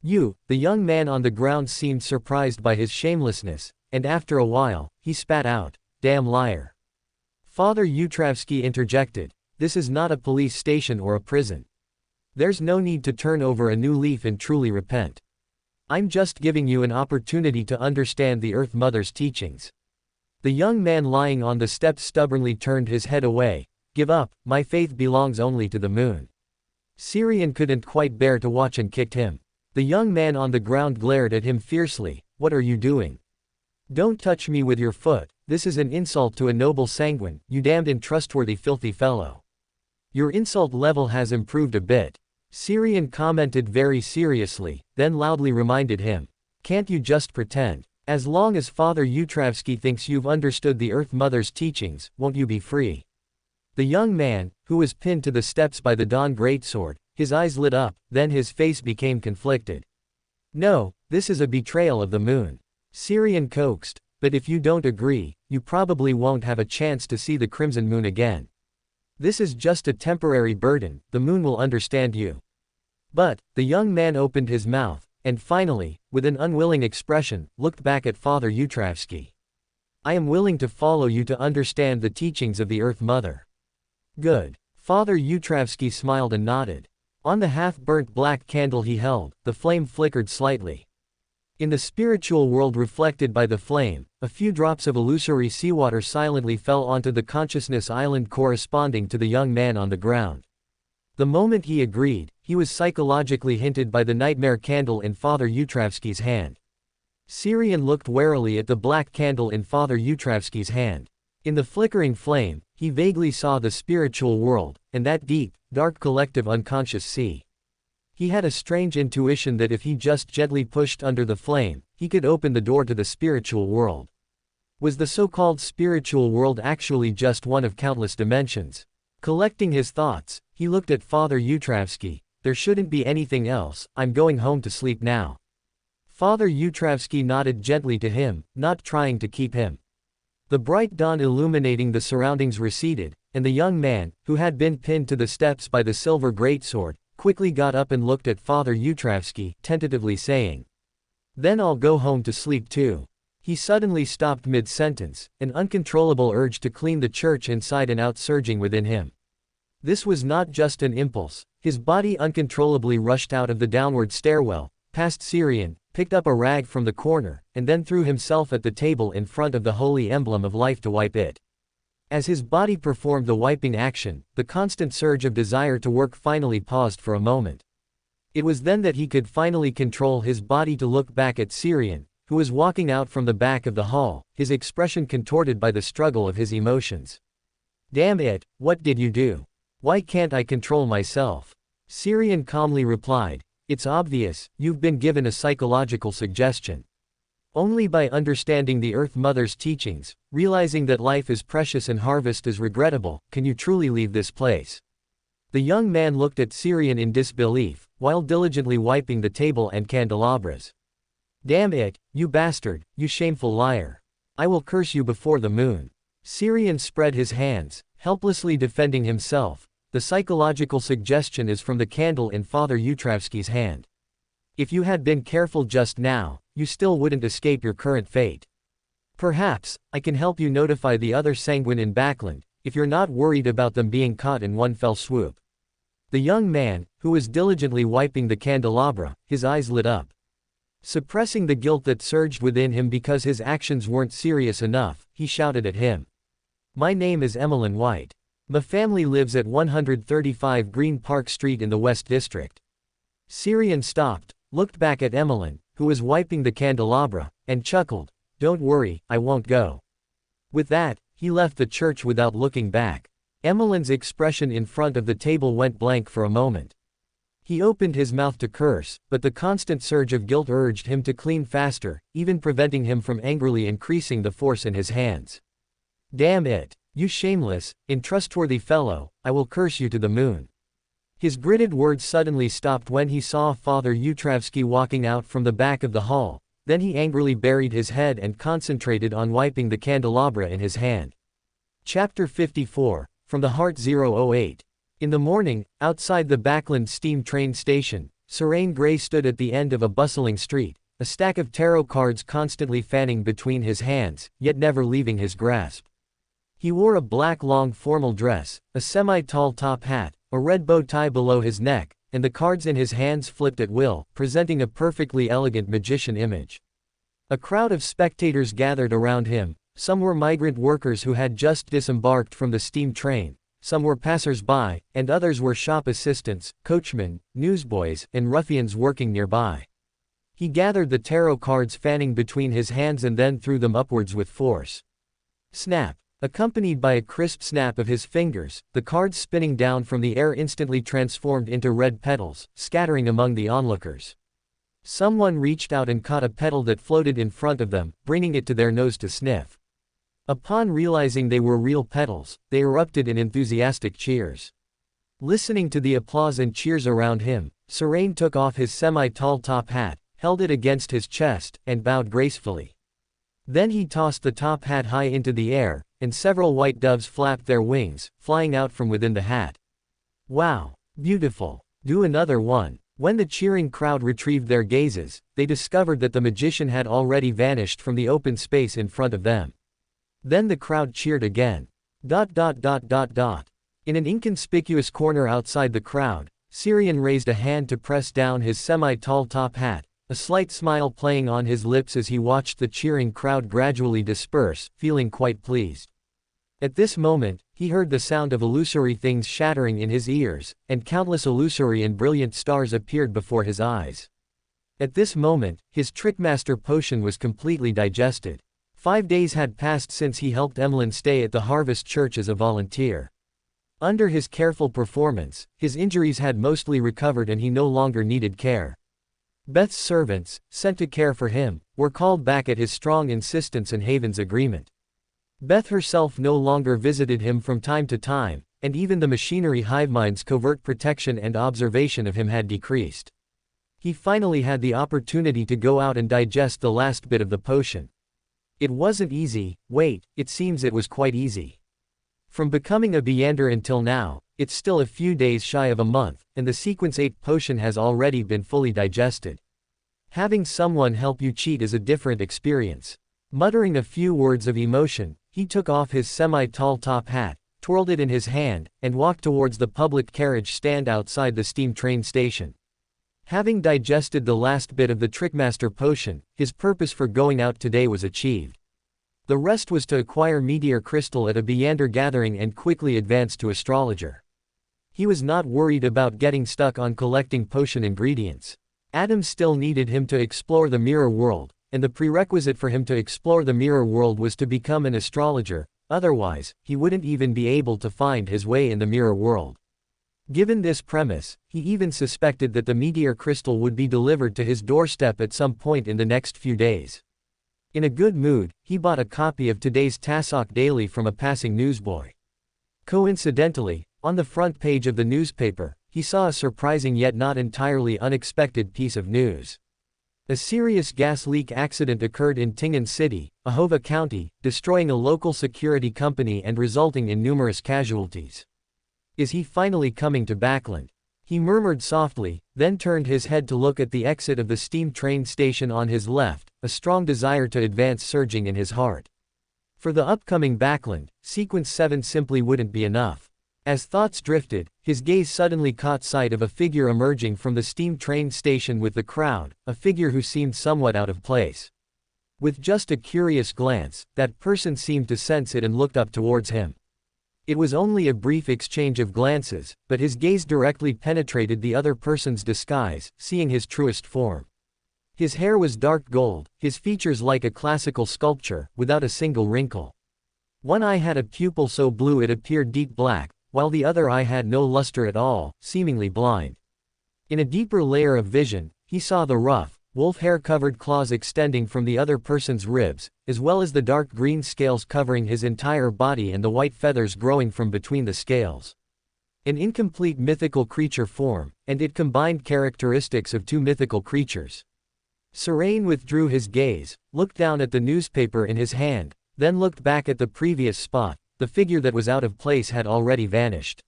The young man on the ground seemed surprised by his shamelessness, and after a while, he spat out, damn liar. Father Yutravsky interjected, this is not a police station or a prison. There's no need to turn over a new leaf and truly repent. I'm just giving you an opportunity to understand the Earth Mother's teachings. The young man lying on the steps stubbornly turned his head away. Give up, my faith belongs only to the moon. Syrian couldn't quite bear to watch and kicked him. The young man on the ground glared at him fiercely. What are you doing? Don't touch me with your foot, this is an insult to a noble sanguine, you damned untrustworthy filthy fellow. Your insult level has improved a bit. Syrian commented very seriously, then loudly reminded him. Can't you just pretend? As long as Father Yutravsky thinks you've understood the Earth Mother's teachings, won't you be free? The young man, who was pinned to the steps by the Dawn greatsword, his eyes lit up, then his face became conflicted. No, this is a betrayal of the moon. Syrian coaxed, but if you don't agree, you probably won't have a chance to see the crimson moon again. This is just a temporary burden, the moon will understand you. But, the young man opened his mouth, and finally, with an unwilling expression, looked back at Father Yutravsky. I am willing to follow you to understand the teachings of the Earth Mother. Good. Father Yutravsky smiled and nodded. On the half-burnt black candle he held, the flame flickered slightly. In the spiritual world reflected by the flame, a few drops of illusory seawater silently fell onto the consciousness island corresponding to the young man on the ground. The moment he agreed, he was psychologically hinted by the nightmare candle in Father Yutravsky's hand. Syrian looked warily at the black candle in Father Yutravsky's hand. In the flickering flame, he vaguely saw the spiritual world, and that deep, dark collective unconscious sea. He had a strange intuition that if he just gently pushed under the flame, he could open the door to the spiritual world. Was the so-called spiritual world actually just one of countless dimensions? Collecting his thoughts, he looked at Father Yutravsky. There shouldn't be anything else, I'm going home to sleep now. Father Yutravsky nodded gently to him, not trying to keep him. The bright dawn illuminating the surroundings receded, and the young man, who had been pinned to the steps by the silver greatsword, quickly got up and looked at Father Yutravsky, tentatively saying, Then I'll go home to sleep too. He suddenly stopped mid-sentence, an uncontrollable urge to clean the church inside and out surging within him. This was not just an impulse, his body uncontrollably rushed out of the downward stairwell, past Syrian, picked up a rag from the corner, and then threw himself at the table in front of the holy emblem of life to wipe it. As his body performed the wiping action, the constant surge of desire to work finally paused for a moment. It was then that he could finally control his body to look back at Syrian, who was walking out from the back of the hall, his expression contorted by the struggle of his emotions. Damn it, what did you do? Why can't I control myself? Syrian calmly replied, It's obvious, you've been given a psychological suggestion. Only by understanding the Earth Mother's teachings, realizing that life is precious and harvest is regrettable, can you truly leave this place. The young man looked at Syrian in disbelief, while diligently wiping the table and candelabras. Damn it, you bastard, you shameful liar. I will curse you before the moon. Syrian spread his hands, helplessly defending himself. The psychological suggestion is from the candle in Father Yutravsky's hand. If you had been careful just now, you still wouldn't escape your current fate. Perhaps, I can help you notify the other sanguine in Backland, if you're not worried about them being caught in one fell swoop. The young man, who was diligently wiping the candelabra, his eyes lit up. Suppressing the guilt that surged within him because his actions weren't serious enough, he shouted at him. My name is Emmeline White. My family lives at 135 Green Park Street in the West District. Syrian stopped, looked back at Emmeline, who was wiping the candelabra, and chuckled, Don't worry, I won't go. With that, he left the church without looking back. Emilin's expression in front of the table went blank for a moment. He opened his mouth to curse, but the constant surge of guilt urged him to clean faster, even preventing him from angrily increasing the force in his hands. Damn it! You shameless, untrustworthy fellow, I will curse you to the moon. His gritted words suddenly stopped when he saw Father Utravsky walking out from the back of the hall, then he angrily buried his head and concentrated on wiping the candelabra in his hand. Chapter 54, From the Heart 008. In the morning, outside the Backland steam train station, Serene Gray stood at the end of a bustling street, a stack of tarot cards constantly fanning between his hands, yet never leaving his grasp. He wore a black long formal dress, a semi-tall top hat, a red bow tie below his neck, and the cards in his hands flipped at will, presenting a perfectly elegant magician image. A crowd of spectators gathered around him. Some were migrant workers who had just disembarked from the steam train, some were passers-by, and others were shop assistants, coachmen, newsboys, and ruffians working nearby. He gathered the tarot cards fanning between his hands and then threw them upwards with force. Snap! Accompanied by a crisp snap of his fingers, the cards spinning down from the air instantly transformed into red petals, scattering among the onlookers. Someone reached out and caught a petal that floated in front of them, bringing it to their nose to sniff. Upon realizing they were real petals, they erupted in enthusiastic cheers. Listening to the applause and cheers around him, Serene took off his semi-tall top hat, held it against his chest, and bowed gracefully. Then he tossed the top hat high into the air, and several white doves flapped their wings, flying out from within the hat. Wow! Beautiful! Do another one! When the cheering crowd retrieved their gazes, they discovered that the magician had already vanished from the open space in front of them. Then the crowd cheered again. In an inconspicuous corner outside the crowd, Syrian raised a hand to press down his semi-tall top hat, a slight smile playing on his lips as he watched the cheering crowd gradually disperse, feeling quite pleased. At this moment, he heard the sound of illusory things shattering in his ears, and countless illusory and brilliant stars appeared before his eyes. At this moment, his Trickmaster potion was completely digested. 5 days had passed since he helped Emmeline stay at the Harvest Church as a volunteer. Under his careful performance, his injuries had mostly recovered and he no longer needed care. Beth's servants, sent to care for him, were called back at his strong insistence and Haven's agreement. Beth herself no longer visited him from time to time, and even the machinery hivemind's covert protection and observation of him had decreased. He finally had the opportunity to go out and digest the last bit of the potion. It wasn't easy, wait, it seems it was quite easy. From becoming a Beander until now, it's still a few days shy of a month, and the Sequence 8 potion has already been fully digested. Having someone help you cheat is a different experience. Muttering a few words of emotion, he took off his semi-tall top hat, twirled it in his hand, and walked towards the public carriage stand outside the steam train station. Having digested the last bit of the Trickmaster potion, his purpose for going out today was achieved. The rest was to acquire meteor crystal at a Beander gathering and quickly advance to astrologer. He was not worried about getting stuck on collecting potion ingredients. Adam still needed him to explore the mirror world, and the prerequisite for him to explore the mirror world was to become an astrologer, otherwise, he wouldn't even be able to find his way in the mirror world. Given this premise, he even suspected that the meteor crystal would be delivered to his doorstep at some point in the next few days. In a good mood, he bought a copy of today's Tassoc Daily from a passing newsboy. Coincidentally, on the front page of the newspaper, he saw a surprising yet not entirely unexpected piece of news. A serious gas leak accident occurred in Tingen City, Ahova County, destroying a local security company and resulting in numerous casualties. Is he finally coming to Backland? He murmured softly, then turned his head to look at the exit of the steam train station on his left, a strong desire to advance surging in his heart. For the upcoming Backland, Sequence 7 simply wouldn't be enough. As thoughts drifted, his gaze suddenly caught sight of a figure emerging from the steam train station with the crowd, a figure who seemed somewhat out of place. With just a curious glance, that person seemed to sense it and looked up towards him. It was only a brief exchange of glances, but his gaze directly penetrated the other person's disguise, seeing his truest form. His hair was dark gold, his features like a classical sculpture, without a single wrinkle. One eye had a pupil so blue it appeared deep black, while the other eye had no luster at all, seemingly blind. In a deeper layer of vision, he saw the rough, wolf hair-covered claws extending from the other person's ribs, as well as the dark green scales covering his entire body and the white feathers growing from between the scales. An incomplete mythical creature form, and it combined characteristics of two mythical creatures. Serain withdrew his gaze, looked down at the newspaper in his hand, then looked back at the previous spot. The figure that was out of place had already vanished.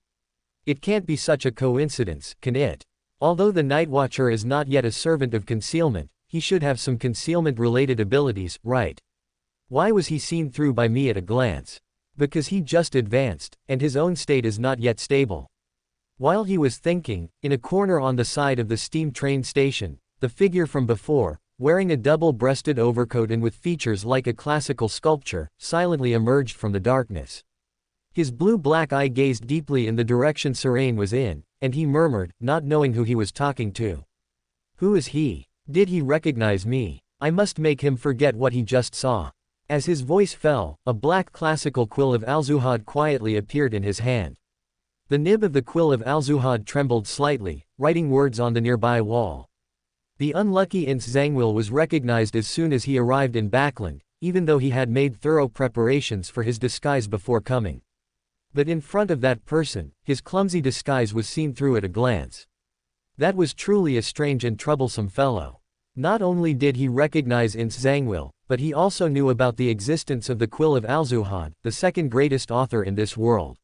It can't be such a coincidence, can it? Although the Night Watcher is not yet a servant of concealment, he should have some concealment-related abilities, right? Why was he seen through by me at a glance? Because he just advanced, and his own state is not yet stable. While he was thinking, in a corner on the side of the steam train station, the figure from before, wearing a double-breasted overcoat and with features like a classical sculpture, silently emerged from the darkness. His blue-black eye gazed deeply in the direction Serain was in, and he murmured, not knowing who he was talking to. Who is he? Did he recognize me? I must make him forget what he just saw. As his voice fell, a black classical quill of Alzuhad quietly appeared in his hand. The nib of the quill of Alzuhad trembled slightly, writing words on the nearby wall. The unlucky Ince Zangwil was recognized as soon as he arrived in Backland, even though he had made thorough preparations for his disguise before coming. But in front of that person, his clumsy disguise was seen through at a glance. That was truly a strange and troublesome fellow. Not only did he recognize Ince Zangwil, but he also knew about the existence of the Quill of Alzuhad, the second greatest author in this world.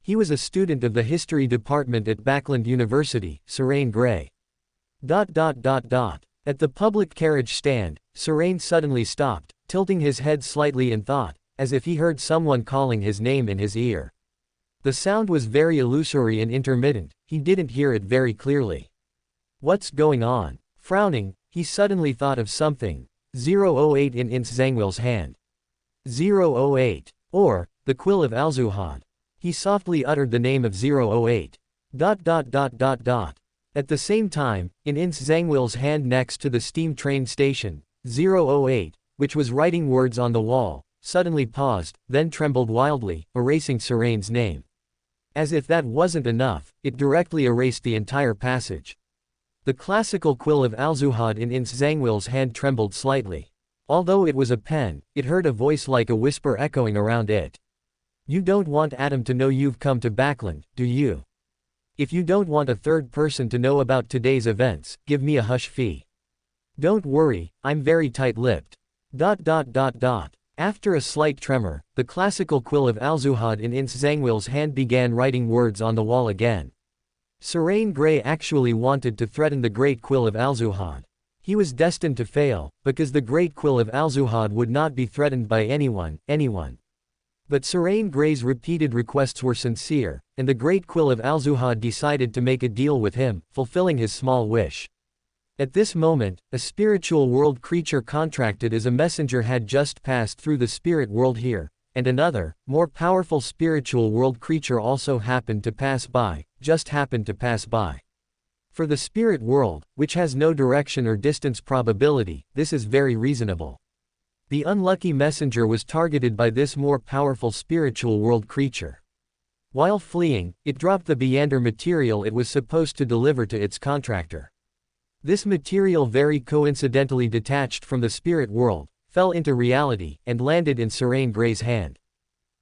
He was a student of the history department at Backland University, Serain Gray. At the public carriage stand, Serain suddenly stopped, tilting his head slightly in thought, as if he heard someone calling his name in his ear. The sound was very illusory and intermittent, he didn't hear it very clearly. What's going on? Frowning, he suddenly thought of something. 008 in Ince Zangwil's hand. 008. Or, the Quill of Alzuhad. He softly uttered the name of 008. At the same time, in Ince Zangwil's hand next to the steam train station, 008, which was writing words on the wall, suddenly paused, then trembled wildly, erasing Serain's name. As if that wasn't enough, it directly erased the entire passage. The classical quill of Alzuhad in Ince Zangwil's hand trembled slightly. Although it was a pen, it heard a voice like a whisper echoing around it. You don't want Adam to know you've come to Backland, do you? If you don't want a third person to know about today's events, give me a hush fee. Don't worry, I'm very tight-lipped. After a slight tremor, the classical quill of Alzuhad in Ince Zangwil's hand began writing words on the wall again. Serain Gray actually wanted to threaten the great quill of Alzuhad. He was destined to fail, because the great quill of Alzuhad would not be threatened by anyone. But Serain Gray's repeated requests were sincere, and the great quill of Alzuhad decided to make a deal with him, fulfilling his small wish. At this moment, a spiritual world creature contracted as a messenger had just passed through the spirit world here, and another, more powerful spiritual world creature also happened to pass by, just happened to pass by. For the spirit world, which has no direction or distance probability, this is very reasonable. The unlucky messenger was targeted by this more powerful spiritual world creature. While fleeing, it dropped the Beander material it was supposed to deliver to its contractor. This material very coincidentally detached from the spirit world, fell into reality, and landed in Serain Gray's hand.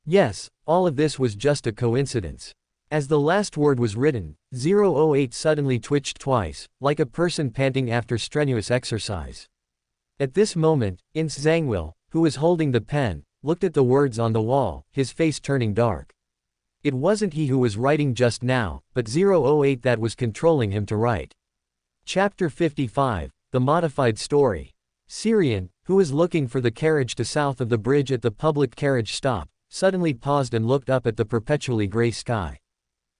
Yes, all of this was just a coincidence. As the last word was written, 008 suddenly twitched twice, like a person panting after strenuous exercise. At this moment, Ince Zangwil, who was holding the pen, looked at the words on the wall, his face turning dark. It wasn't he who was writing just now, but 008 that was controlling him to write. Chapter 55, The Modified Story. Syrian, who was looking for the carriage to south of the bridge at the public carriage stop, suddenly paused and looked up at the perpetually gray sky.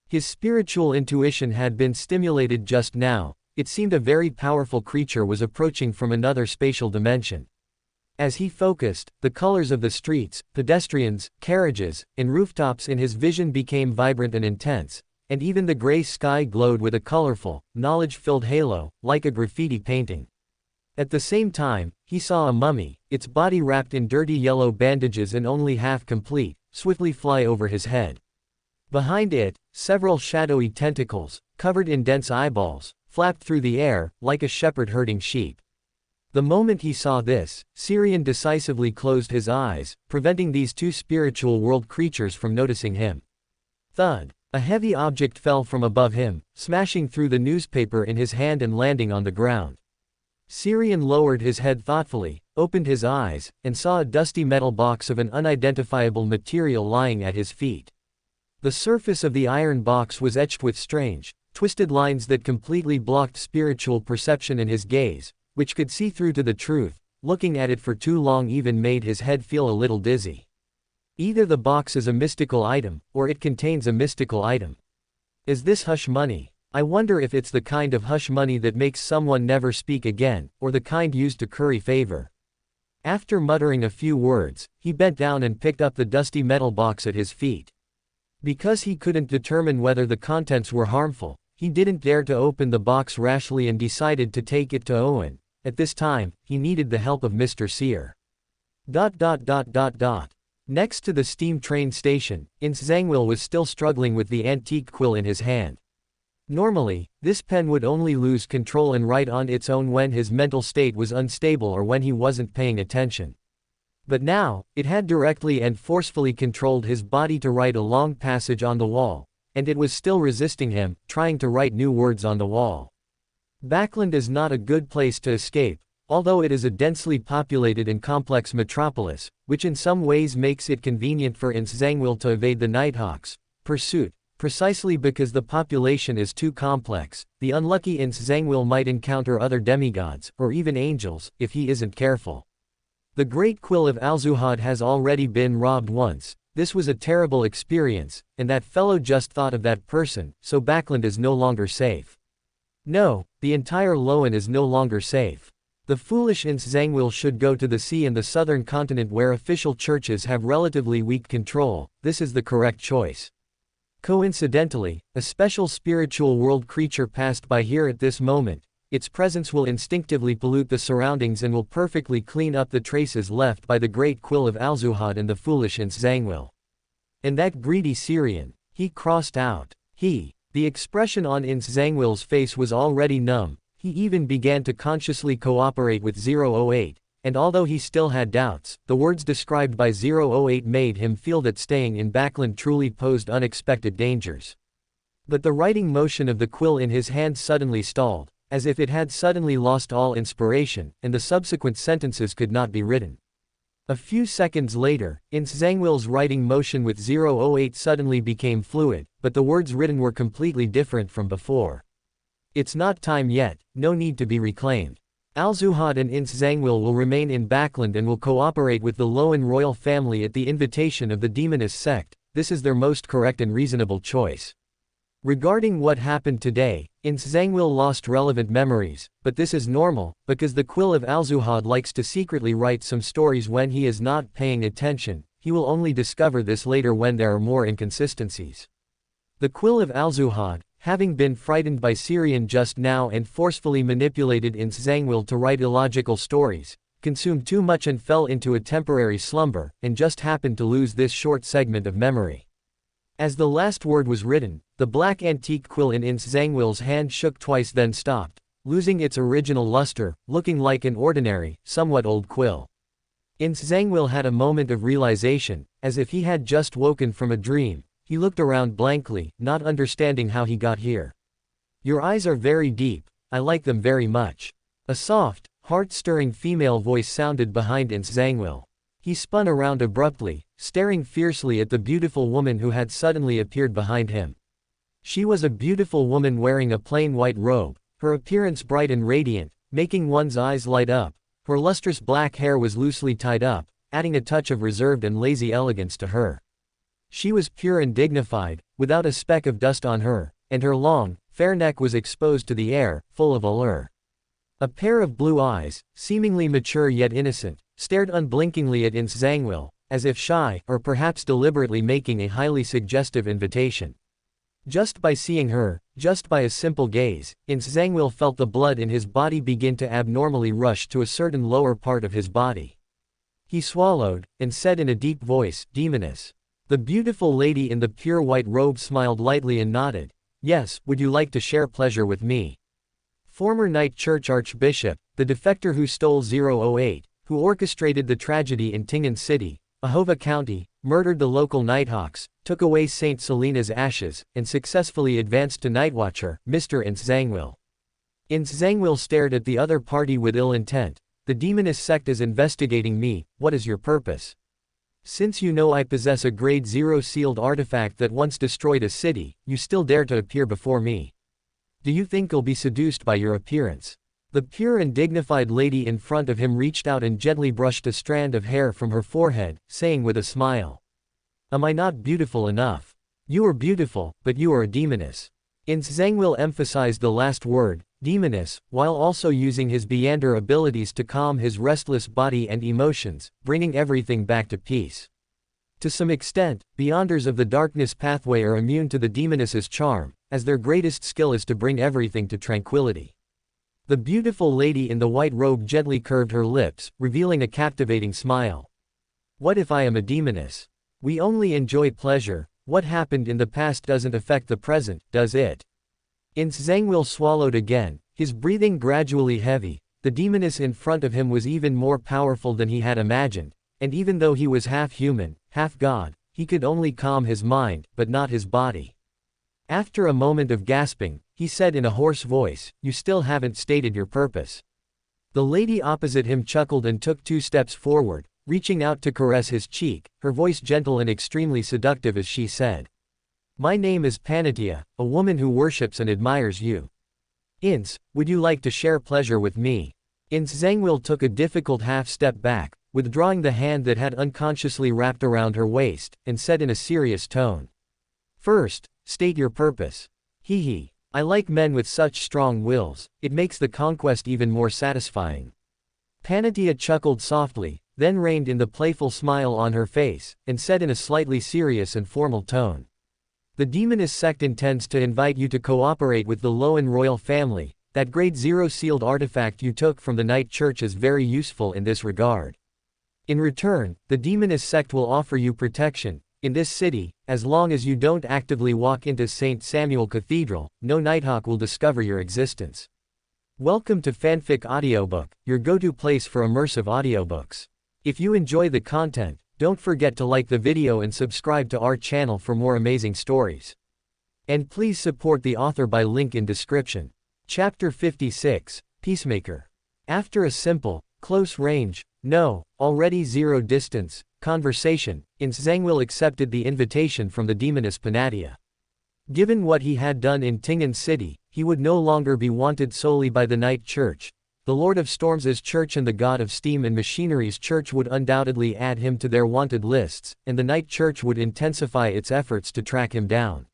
His spiritual intuition had been stimulated just now. It seemed a very powerful creature was approaching from another spatial dimension. As he focused, the colors of the streets, pedestrians, carriages, and rooftops in his vision became vibrant and intense, and even the gray sky glowed with a colorful, knowledge-filled halo, like a graffiti painting. At the same time, he saw a mummy, its body wrapped in dirty yellow bandages and only half complete, swiftly fly over his head. Behind it, several shadowy tentacles, covered in dense eyeballs, flapped through the air, like a shepherd herding sheep. The moment he saw this, Xiang decisively closed his eyes, preventing these two spiritual world creatures from noticing him. Thud! A heavy object fell from above him, smashing through the newspaper in his hand and landing on the ground. Xiang lowered his head thoughtfully, opened his eyes, and saw a dusty metal box of an unidentifiable material lying at his feet. The surface of the iron box was etched with strange, twisted lines that completely blocked spiritual perception in his gaze, which could see through to the truth. Looking at it for too long even made his head feel a little dizzy. Either the box is a mystical item, or it contains a mystical item. Is this hush money? I wonder if it's the kind of hush money that makes someone never speak again, or the kind used to curry favor. After muttering a few words, he bent down and picked up the dusty metal box at his feet. Because he couldn't determine whether the contents were harmful, he didn't dare to open the box rashly and decided to take it to Owen. At this time, he needed the help of Mr. Sear. Next to the steam train station, Xiang was still struggling with the antique quill in his hand. Normally, this pen would only lose control and write on its own when his mental state was unstable or when he wasn't paying attention. But now, it had directly and forcefully controlled his body to write a long passage on the wall, and it was still resisting him, trying to write new words on the wall. Backland is not a good place to escape, although it is a densely populated and complex metropolis, which in some ways makes it convenient for Xiang to evade the Nighthawk's pursuit. Precisely because the population is too complex, the unlucky Xiang might encounter other demigods, or even angels, if he isn't careful. The Great Quill of Alzuhad has already been robbed once. This was a terrible experience, and that fellow just thought of that person, so Backland is no longer safe. No, the entire Loan is no longer safe. The foolish Xiang should go to the sea and the southern continent where official churches have relatively weak control. This is the correct choice. Coincidentally, a special spiritual world creature passed by here at this moment. Its presence will instinctively pollute the surroundings and will perfectly clean up the traces left by the Great Quill of Alzuhad and the foolish Xiang. And that greedy Syrian, he crossed out. The expression on Xiang's face was already numb. He even began to consciously cooperate with 008, and although he still had doubts, the words described by 008 made him feel that staying in Backland truly posed unexpected dangers. But the writing motion of the quill in his hand suddenly stalled, as if it had suddenly lost all inspiration, and the subsequent sentences could not be written. A few seconds later, Xiang's writing motion with 008 suddenly became fluid, but the words written were completely different from before. It's not time yet, no need to be reclaimed. Alzuhad and Xiang will remain in Backland and will cooperate with the Loan royal family at the invitation of the demonist sect. This is their most correct and reasonable choice. Regarding what happened today, Xiang lost relevant memories, but this is normal, because the Quill of Alzuhad likes to secretly write some stories when he is not paying attention. He will only discover this later when there are more inconsistencies. The Quill of Alzuhad, having been frightened by Syrian just now and forcefully manipulated Xiang to write illogical stories, consumed too much and fell into a temporary slumber, and just happened to lose this short segment of memory. As the last word was written, the black antique quill in Xiang's hand shook twice then stopped, losing its original luster, looking like an ordinary, somewhat old quill. Xiang had a moment of realization, as if he had just woken from a dream. He looked around blankly, not understanding how he got here. Your eyes are very deep, I like them very much. A soft, heart-stirring female voice sounded behind Xiang. He spun around abruptly, staring fiercely at the beautiful woman who had suddenly appeared behind him. She was a beautiful woman wearing a plain white robe, her appearance bright and radiant, making one's eyes light up. Her lustrous black hair was loosely tied up, adding a touch of reserved and lazy elegance to her. She was pure and dignified, without a speck of dust on her, and her long, fair neck was exposed to the air, full of allure. A pair of blue eyes, seemingly mature yet innocent, stared unblinkingly at Xiang, as if shy, or perhaps deliberately making a highly suggestive invitation. Just by seeing her, just by a simple gaze, Xiang felt the blood in his body begin to abnormally rush to a certain lower part of his body. He swallowed, and said in a deep voice, "Demoness." The beautiful lady in the pure white robe smiled lightly and nodded. Yes, would you like to share pleasure with me? Former Night Church Archbishop, the defector who stole 008, who orchestrated the tragedy in Tingen City, Ahova County, murdered the local Nighthawks, took away St. Selena's ashes, and successfully advanced to Nightwatcher, Mr. Ince Zangwill. Ince Zangwill stared at the other party with ill intent. The demonist sect is investigating me. What is your purpose? Since you know I possess a grade 0 sealed artifact that once destroyed a city, you still dare to appear before me. Do you think I'll be seduced by your appearance? The pure and dignified lady in front of him reached out and gently brushed a strand of hair from her forehead, saying with a smile, "Am I not beautiful enough? You are beautiful, but you are a demoness." Ince Zangwill emphasized the last word, demoness, while also using his Beyonder abilities to calm his restless body and emotions, bringing everything back to peace. To some extent, Beyonders of the darkness pathway are immune to the demoness's charm, as their greatest skill is to bring everything to tranquility. The beautiful lady in the white robe gently curved her lips, revealing a captivating smile. What if I am a demoness? We only enjoy pleasure. What happened in the past doesn't affect the present, does it? Ince Zangwill swallowed again, his breathing gradually heavy. The demoness in front of him was even more powerful than he had imagined, and even though he was half human, half god, he could only calm his mind, but not his body. After a moment of gasping, he said in a hoarse voice, "You still haven't stated your purpose." The lady opposite him chuckled and took 2 steps forward, reaching out to caress his cheek, her voice gentle and extremely seductive as she said, "My name is Panatia, a woman who worships and admires you. Ince, would you like to share pleasure with me?" Ince Zangwill took a difficult half-step back, withdrawing the hand that had unconsciously wrapped around her waist, and said in a serious tone, "First, state your purpose." Hee. I like men with such strong wills, it makes the conquest even more satisfying." Panatia chuckled softly, then reined in the playful smile on her face, and said in a slightly serious and formal tone, "The demonist sect intends to invite you to cooperate with the Loan royal family. That grade 0 sealed artifact you took from the Night Church is very useful in this regard. In return, the demonist sect will offer you protection. In this city, as long as you don't actively walk into St. Samuel Cathedral, no Nighthawk will discover your existence." Welcome to Fanfic Audiobook, your go-to place for immersive audiobooks. If you enjoy the content, don't forget to like the video and subscribe to our channel for more amazing stories. And please support the author by link in description. Chapter 56, Peacemaker. After a simple, close range, already zero distance, conversation, Ince Zangwill accepted the invitation from the demoness Panatia. Given what he had done in Tingen City, he would no longer be wanted solely by the Night Church. The Lord of Storms' church and the God of Steam and Machinery's church would undoubtedly add him to their wanted lists, and the Night Church would intensify its efforts to track him down.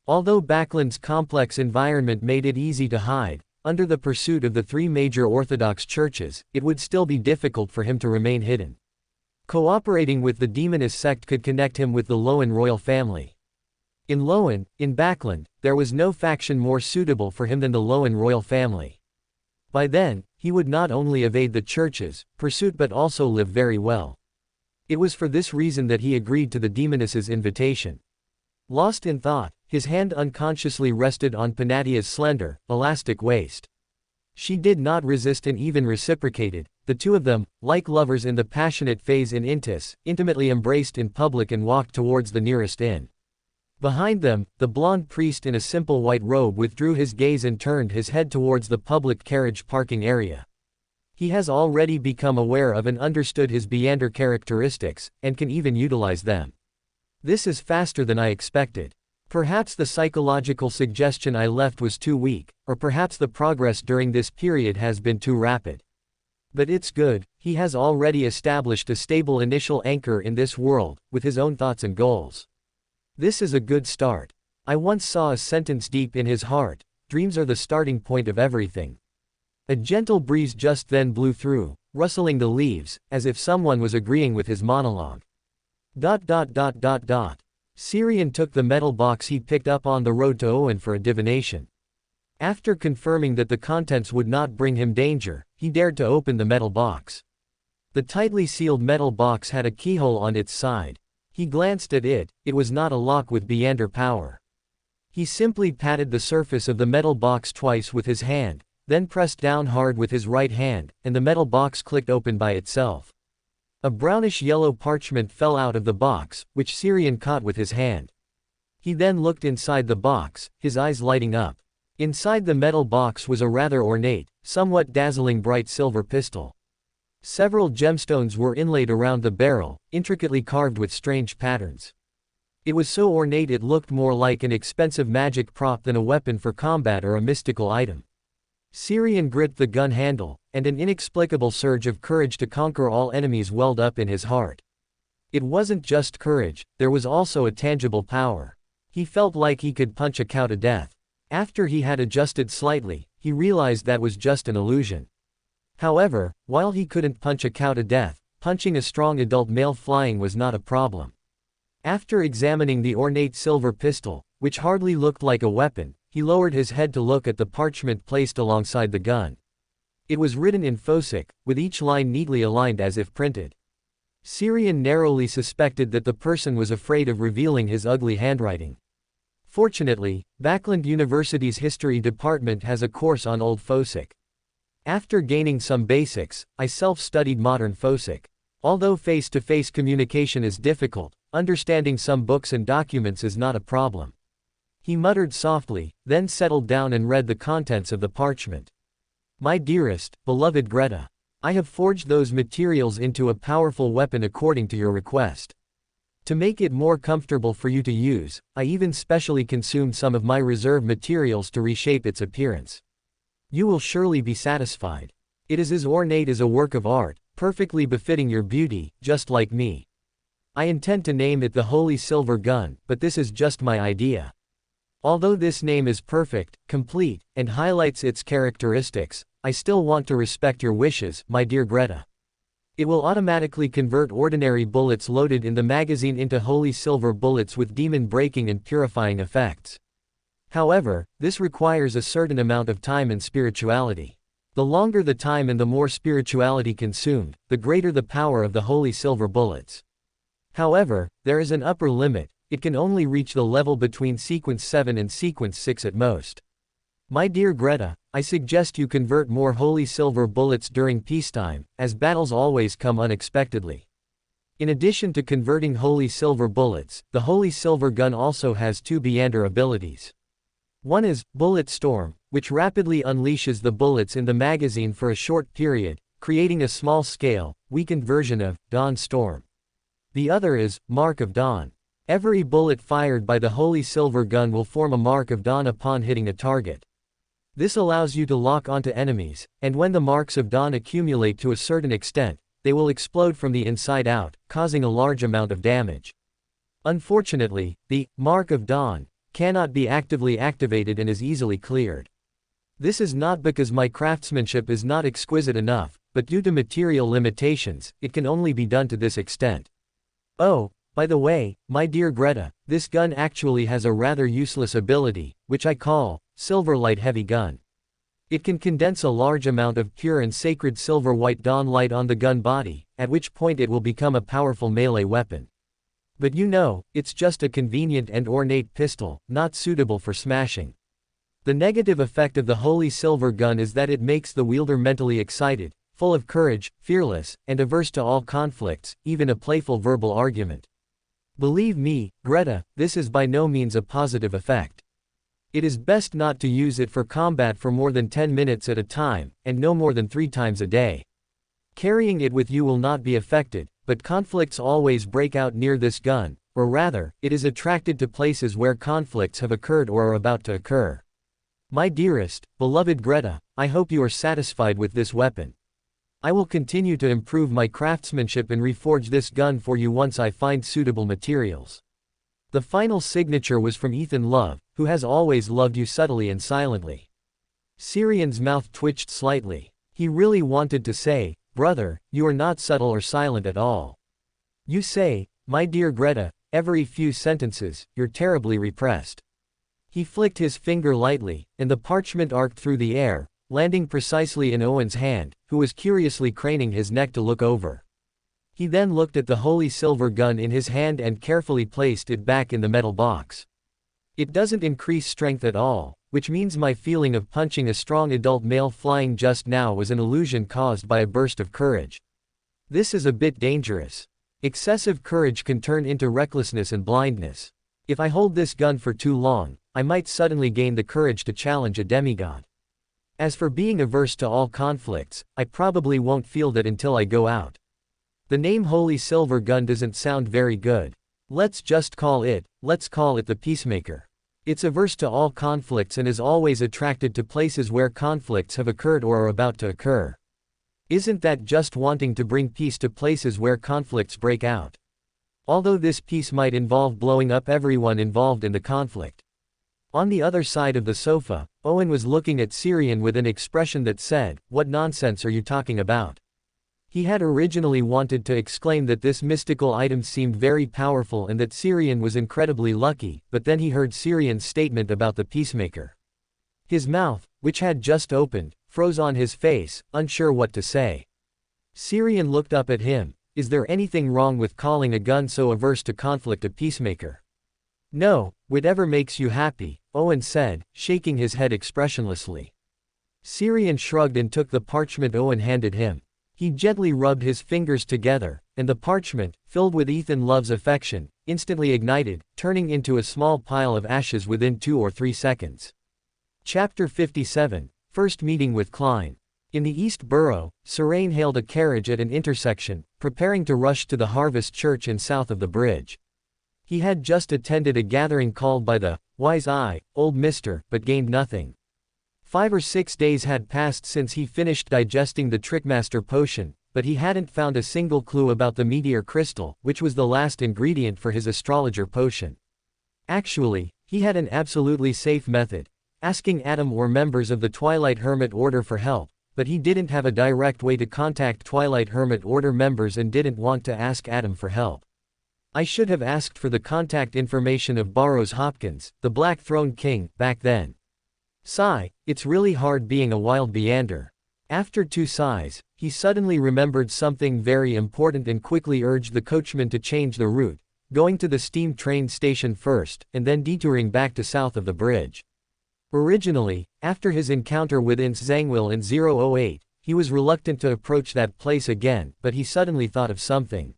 Although Backland's complex environment made it easy to hide, under the pursuit of the 3 major Orthodox churches, it would still be difficult for him to remain hidden. Cooperating with the demonist sect could connect him with the Loan royal family. In Backland, there was no faction more suitable for him than the Loan royal family. By then, he would not only evade the church's pursuit but also live very well. It was for this reason that he agreed to the demoness's invitation. Lost in thought, his hand unconsciously rested on Panatia's slender, elastic waist. She did not resist and even reciprocated. The two of them, like lovers in the passionate phase in Intis, intimately embraced in public and walked towards the nearest inn. Behind them, the blond priest in a simple white robe withdrew his gaze and turned his head towards the public carriage parking area. He has already become aware of and understood his Beyonder characteristics, and can even utilize them. This is faster than I expected. Perhaps the psychological suggestion I left was too weak, or perhaps the progress during this period has been too rapid. But it's good, he has already established a stable initial anchor in this world, with his own thoughts and goals. This is a good start. I once saw a sentence deep in his heart, dreams are the starting point of everything. A gentle breeze just then blew through, rustling the leaves, as if someone was agreeing with his monologue. Syrian took the metal box he picked up on the road to Owen for a divination. After confirming that the contents would not bring him danger, he dared to open the metal box. The tightly sealed metal box had a keyhole on its side. He glanced at it. It was not a lock with Beyonder power. He simply patted the surface of the metal box twice with his hand, then pressed down hard with his right hand, and the metal box clicked open by itself. A brownish-yellow parchment fell out of the box, which Syrian caught with his hand. He then looked inside the box, his eyes lighting up. Inside the metal box was a rather ornate, somewhat dazzling bright silver pistol. Several gemstones were inlaid around the barrel, intricately carved with strange patterns. It was so ornate it looked more like an expensive magic prop than a weapon for combat or a mystical item. Syrian gripped the gun handle, and an inexplicable surge of courage to conquer all enemies welled up in his heart. It wasn't just courage, there was also a tangible power. He felt like he could punch a cow to death. After he had adjusted slightly, he realized that was just an illusion. However, while he couldn't punch a cow to death, punching a strong adult male flying was not a problem. After examining the ornate silver pistol, which hardly looked like a weapon, he lowered his head to look at the parchment placed alongside the gun. It was written in Phosic, with each line neatly aligned as if printed. Syrian narrowly suspected that the person was afraid of revealing his ugly handwriting. Fortunately, Backland University's history department has a course on Old Phosic. After gaining some basics, I self-studied modern Phosic. Although face-to-face communication is difficult, understanding some books and documents is not a problem. He muttered softly, then settled down and read the contents of the parchment. My dearest, beloved Greta, I have forged those materials into a powerful weapon according to your request. To make it more comfortable for you to use, I even specially consumed some of my reserve materials to reshape its appearance. You will surely be satisfied. It is as ornate as a work of art, perfectly befitting your beauty, just like me. I intend to name it the Holy Silver Gun, but this is just my idea. Although this name is perfect, complete, and highlights its characteristics, I still want to respect your wishes, my dear Greta. It will automatically convert ordinary bullets loaded in the magazine into holy silver bullets with demon-breaking and purifying effects. However, this requires a certain amount of time and spirituality. The longer the time and the more spirituality consumed, the greater the power of the holy silver bullets. However, there is an upper limit. It can only reach the level between sequence 7 and sequence 6 at most. My dear Greta, I suggest you convert more holy silver bullets during peacetime, as battles always come unexpectedly. In addition to converting holy silver bullets, the holy silver gun also has two Beyonder abilities. One is Bullet Storm, which rapidly unleashes the bullets in the magazine for a short period, creating a small-scale, weakened version of Dawn Storm. The other is Mark of Dawn. Every bullet fired by the holy silver gun will form a mark of dawn upon hitting a target. This allows you to lock onto enemies, and when the marks of dawn accumulate to a certain extent, they will explode from the inside out, causing a large amount of damage. Unfortunately, the Mark of Dawn cannot be actively activated and is easily cleared. This is not because my craftsmanship is not exquisite enough, but due to material limitations, it can only be done to this extent. Oh, by the way, my dear Greta, this gun actually has a rather useless ability, which I call Silver Light Heavy Gun. It can condense a large amount of pure and sacred silver white dawn light on the gun body, at which point it will become a powerful melee weapon. But you know, it's just a convenient and ornate pistol, not suitable for smashing. The negative effect of the holy silver gun is that it makes the wielder mentally excited, full of courage, fearless, and averse to all conflicts, even a playful verbal argument. Believe me, Greta, this is by no means a positive effect. It is best not to use it for combat for more than 10 minutes at a time, and no more than 3 times a day. Carrying it with you will not be affected, but conflicts always break out near this gun, or rather, it is attracted to places where conflicts have occurred or are about to occur. My dearest, beloved Greta, I hope you are satisfied with this weapon. I will continue to improve my craftsmanship and reforge this gun for you once I find suitable materials. The final signature was from Ethan Love, who has always loved you subtly and silently. Syrian's mouth twitched slightly. He really wanted to say, brother, you are not subtle or silent at all. You say, my dear Greta, every few sentences, you're terribly repressed. He flicked his finger lightly, and the parchment arced through the air, landing precisely in Owen's hand, who was curiously craning his neck to look over. He then looked at the holy silver gun in his hand and carefully placed it back in the metal box. It doesn't increase strength at all, which means my feeling of punching a strong adult male flying just now was an illusion caused by a burst of courage. This is a bit dangerous. Excessive courage can turn into recklessness and blindness. If I hold this gun for too long, I might suddenly gain the courage to challenge a demigod. As for being averse to all conflicts, I probably won't feel that until I go out. The name Holy Silver Gun doesn't sound very good. Let's call it the Peacemaker. It's averse to all conflicts and is always attracted to places where conflicts have occurred or are about to occur. Isn't that just wanting to bring peace to places where conflicts break out? Although this peace might involve blowing up everyone involved in the conflict. On the other side of the sofa, Owen was looking at Syrian with an expression that said, "What nonsense are you talking about?" He had originally wanted to exclaim that this mystical item seemed very powerful and that Syrian was incredibly lucky, but then he heard Syrian's statement about the Peacemaker. His mouth, which had just opened, froze on his face, unsure what to say. Syrian looked up at him. "Is there anything wrong with calling a gun so averse to conflict a peacemaker?" "No, whatever makes you happy," Owen said, shaking his head expressionlessly. Syrian shrugged and took the parchment Owen handed him. He gently rubbed his fingers together, and the parchment, filled with Ethan Love's affection, instantly ignited, turning into a small pile of ashes within 2 or 3 seconds. Chapter 57, First Meeting with Klein. In the East Borough, Serene hailed a carriage at an intersection, preparing to rush to the Harvest Church in south of the bridge. He had just attended a gathering called by the Wise Eye, Old Mister, but gained nothing. 5 or 6 days had passed since he finished digesting the Trickmaster potion, but he hadn't found a single clue about the meteor crystal, which was the last ingredient for his astrologer potion. Actually, he had an absolutely safe method, asking Adam or members of the Twilight Hermit Order for help, but he didn't have a direct way to contact Twilight Hermit Order members and didn't want to ask Adam for help. I should have asked for the contact information of Burroughs Hopkins, the Black Throne King, back then. Sigh, it's really hard being a wild Beander. After 2 sighs, he suddenly remembered something very important and quickly urged the coachman to change the route, going to the steam train station first, and then detouring back to south of the bridge. Originally, after his encounter with Ince Zangwill in 008, he was reluctant to approach that place again, but he suddenly thought of something.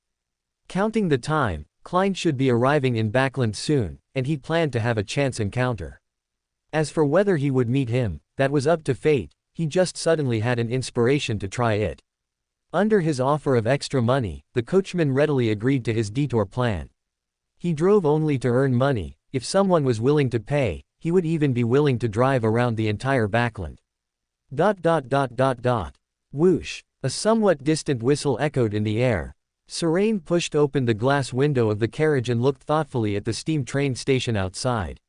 Counting the time, Klein should be arriving in Backland soon, and he planned to have a chance encounter. As for whether he would meet him, that was up to fate, he just suddenly had an inspiration to try it. Under his offer of extra money, the coachman readily agreed to his detour plan. He drove only to earn money. If someone was willing to pay, he would even be willing to drive around the entire Backland. ... Whoosh! A somewhat distant whistle echoed in the air. Serene pushed open the glass window of the carriage and looked thoughtfully at the steam train station outside.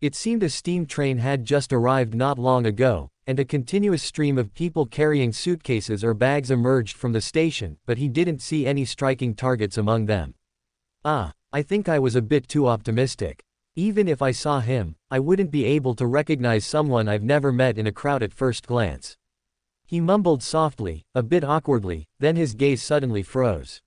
It seemed a steam train had just arrived not long ago, and a continuous stream of people carrying suitcases or bags emerged from the station, but he didn't see any striking targets among them. I think I was a bit too optimistic. Even if I saw him, I wouldn't be able to recognize someone I've never met in a crowd at first glance. He mumbled softly, a bit awkwardly, then his gaze suddenly froze.